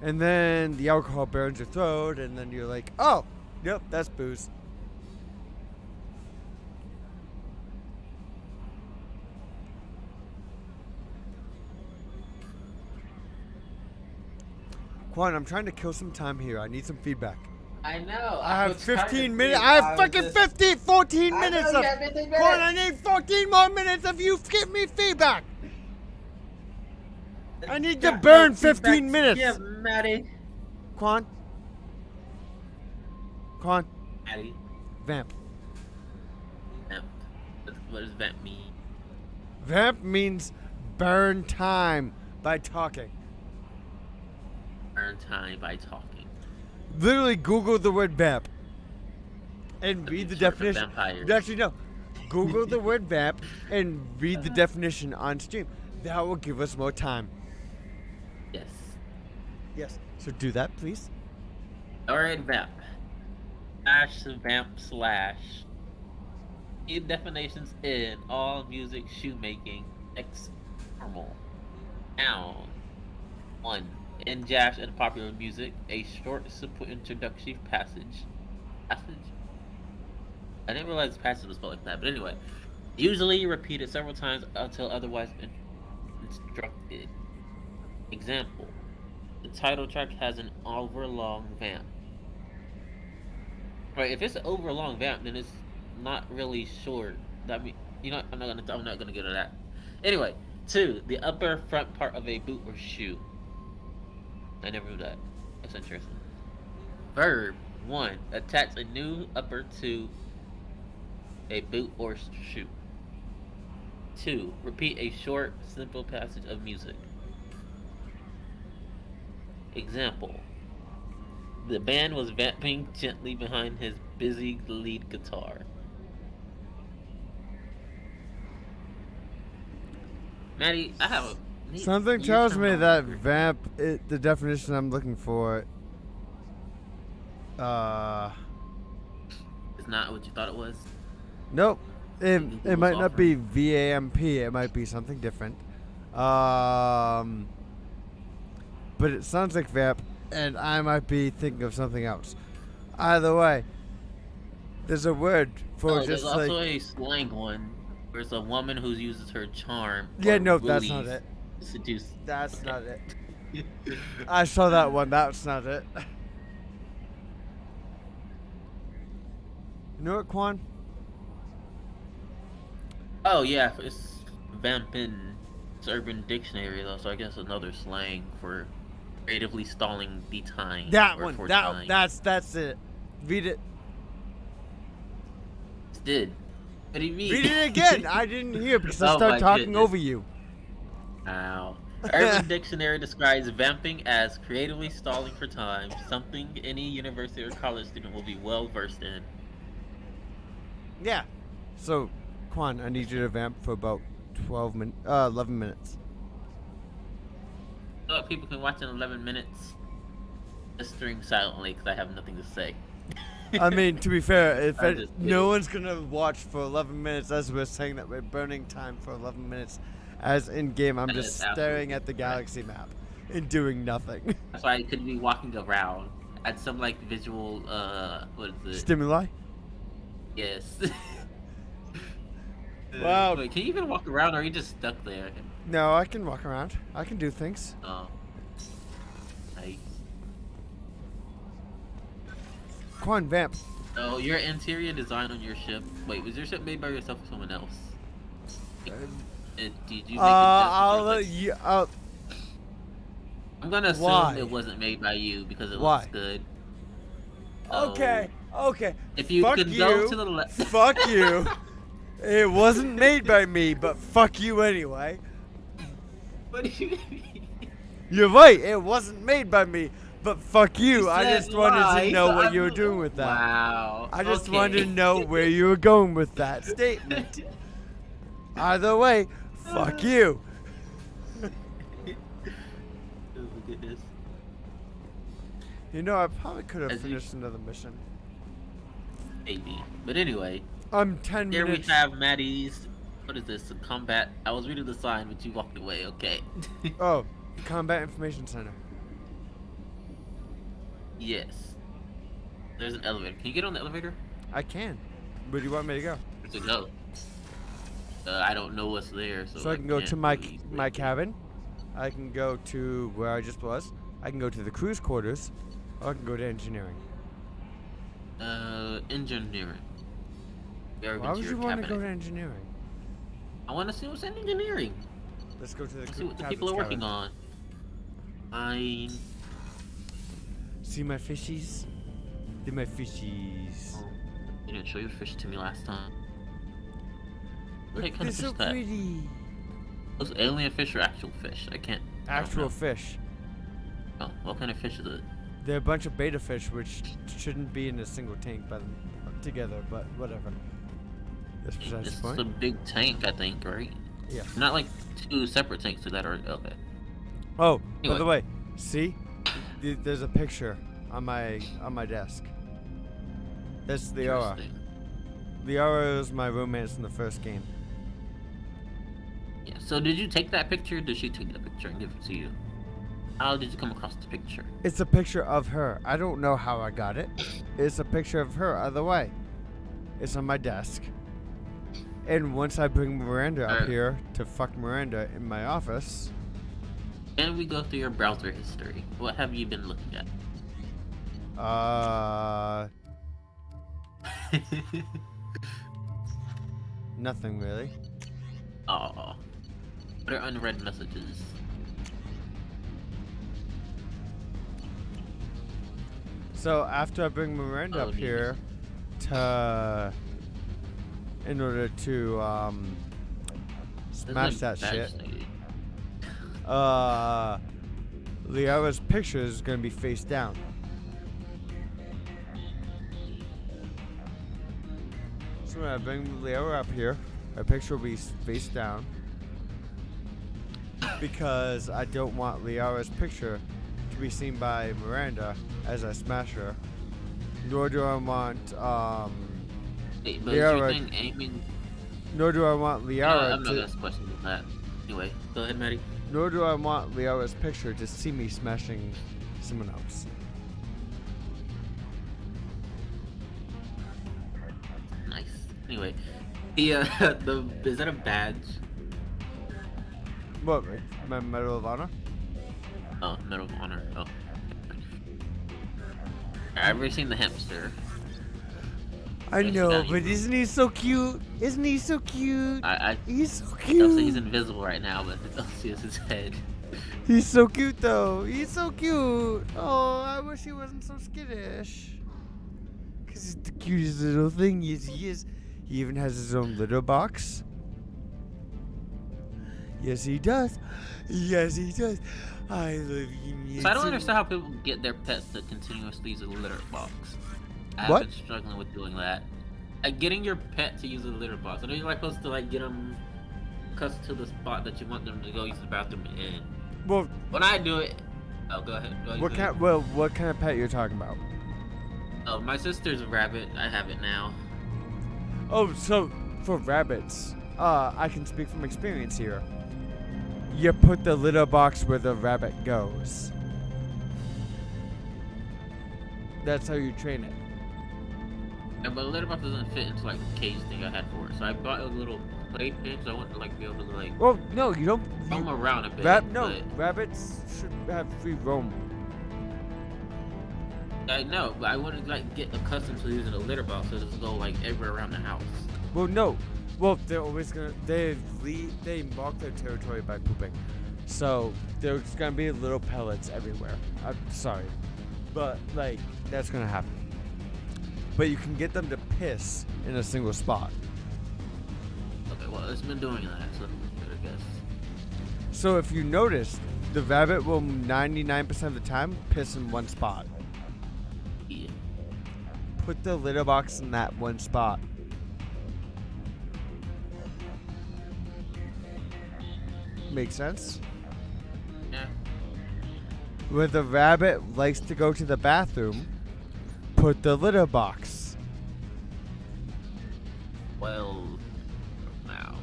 And then the alcohol burns your throat, and then you're like, oh, yep, that's booze. Quan, I'm trying to kill some time here. I need some feedback. I know. I have 15 minutes. I have fucking 14 minutes of. Quan, I need 14 more minutes of you give me feedback. I need to burn 15 minutes. Yeah, Maddie. Quan. Maddie. Vamp. What does vamp mean? Vamp means burn time by talking. Burn time by talking. Literally Google the word vamp and read the definition. Actually, no. Google the word vamp and read the definition on stream. That will give us more time. Yes. Yes. So do that, please. Alright, vamp. Vamp/. In definitions in all music shoemaking normal. Noun. 1. In jazz and popular music, a short, simple introductory passage. I didn't realize passage was spelled like that, but anyway. Usually repeated several times until otherwise instructed. Example. The title track has an overlong vamp. Right, if it's an overlong vamp, then it's not really short. That mean, you know, I'm not gonna get to that. Anyway, 2. The upper front part of a boot or shoe. I never knew that. That's interesting. Verb 1. Attach a new upper to a boot or shoe. 2. Repeat a short, simple passage of music. Example. The band was vamping gently behind his busy lead guitar. Maddie, I have a... Something tells me that vamp, the definition I'm looking for, it's not what you thought it was? Nope. It might not be VAMP. It might be something different. But it sounds like vamp, and I might be thinking of something else. Either way, there's a word for just like... There's also a slang one, where it's a woman who uses her charm. Yeah, no, that's not it. Seduce. That's not it. I saw that one. That's not it. You know what, Quan? Oh yeah, it's vampin'. It's Urban Dictionary though, so I guess another slang for creatively stalling the time. That one. That's it. Read it. It did. What do you mean? Read it again. I didn't hear because I started talking over you. Ow. Urban Dictionary describes vamping as creatively stalling for time, something any university or college student will be well versed in. Yeah. So, Quan, I need you to vamp for about 11 minutes. So people can watch in 11 minutes. Just stream silently because I have nothing to say. I mean, to be fair, if I'm just no one's gonna watch for 11 minutes, as we're saying that we're burning time for 11 minutes, as in game, I'm That just is staring at the galaxy map and doing nothing. That's why I could be walking around at some like visual what is it? Stimuli? Yes. Wow. Wait, can you even walk around or are you just stuck there? No, I can walk around. I can do things. Oh. Nice. Quan, vamp. So your interior design on your ship. Wait, was your ship made by yourself or someone else? Did you make I'm gonna assume Why? it wasn't made by you because it Why? looks good. Okay, okay. If you fuck could you, go to the left. fuck you. It wasn't made by me, but fuck you anyway. What do you mean? You're right. It wasn't made by me, but fuck you. You I said just wanted lie, to know so what you were I'm- doing with that. Wow. I just okay. wanted to know where you were going with that statement. Either way, fuck you. Oh my goodness. You know, I probably could have As you- finished another mission. Maybe. But anyway. I'm 10 Here minutes. we have Maddie's. What is this? Combat. I was reading the sign, but you walked away. Okay. Oh, Combat Information Center. Yes. There's an elevator. Can you get on the elevator? I can. Where do you want me to go? Where's it go? I don't know what's there, so I can go can't to my really- my cabin. I can go to where I just was. I can go to the crew's quarters. Or I can go to engineering. Engineering. Why would you want to go to engineering? I want to see what's in engineering. Let's go to the Let's see what the captain's people are working cabin. on. Fine. See my fishies? See my fishies. Oh, you didn't show your fish to me last time. Look, What kind they're of fish so is that? pretty. Those alien fish or actual fish? I don't Actual know. fish. Oh, what kind of fish is it? They're a bunch of beta fish which shouldn't be in a single tank by them together, but whatever. That's besides It's the point. a big tank, I think, right? Yeah. Not like two separate tanks that are okay. Oh, by Anyway. the way, see? There's a picture on my desk. That's Liara. Interesting. Liara was my romance in the first game. Yeah. So did you take that picture? Or did she take that picture and give it to you? How did you come across the picture? It's a picture of her. I don't know how I got it. It's a picture of her either way. It's on my desk. And once I bring Miranda up here to fuck Miranda in my office. Can we go through your browser history? What have you been looking at? Nothing really. Oh. What are unread messages? So after I bring Miranda up here to in order to smash that shit. Liara's picture is gonna be face down. So when I bring Liara up here, her picture will be face down. Because I don't want Liara's picture to be seen by Miranda as I smash her. Nor do I want Hey, but Liara. you think aiming... Nor do I want Liara I'm not to. gonna question that. Anyway, go ahead, Maddie. Nor do I want Liara's picture to see me smashing someone else. Nice. Anyway, the is that a badge? What? My Medal of Honor? Oh, Medal of Honor. Oh. I've already seen the hamster. I Yes, know, Daddy. but isn't he so cute? Isn't he so cute? He's so Elsa, cute. he's invisible right now, but Elsa is his head. He's so cute though. He's so cute. Oh, I wish he wasn't so skittish. Cause he's the cutest little thing. Yes, he is. He even has his own litter box. Yes, he does. Yes, he does. I love you. So I don't understand how people get their pets to continuously use a litter box. I've What? been struggling with doing that. Like getting your pet to use a litter box. I know you're like supposed to like get them accustomed to the spot that you want them to go use the bathroom in. Well, when I do it, oh, go ahead. What kind of pet you're talking about? Oh, my sister's a rabbit. I have it now. Oh, so for rabbits, I can speak from experience here. You put the litter box where the rabbit goes. That's how you train it. Yeah, but the litter box doesn't fit into like the cage thing I had for it. So I bought a little playpen so I want to like be able to like. Well, no, you don't. Roam around a bit. Rabbits should have free roam. I know, but I want to like get accustomed to using a litter box so it doesn't go like everywhere around the house. Well, no. Well, they're always gonna. They mark their territory by pooping, so there's gonna be little pellets everywhere. I'm sorry, but like that's gonna happen. But you can get them to piss in a single spot. Okay, well, it's been doing that, so I guess. So if you notice, the rabbit will 99% of the time piss in one spot. Yeah. Put the litter box in that one spot. Make sense? Yeah. Where the rabbit likes to go to the bathroom, put the litter box. Well, now.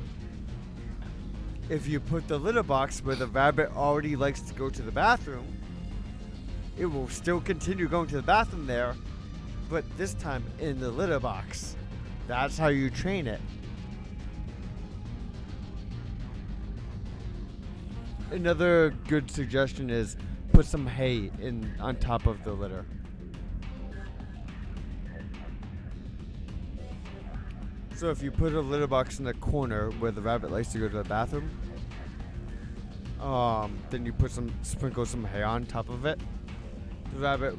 If you put the litter box where the rabbit already likes to go to the bathroom, it will still continue going to the bathroom there, but this time in the litter box. That's how you train it. Another good suggestion is put some hay in on top of the litter. So if you put a litter box in the corner where the rabbit likes to go to the bathroom, then you sprinkle some hay on top of it. The rabbit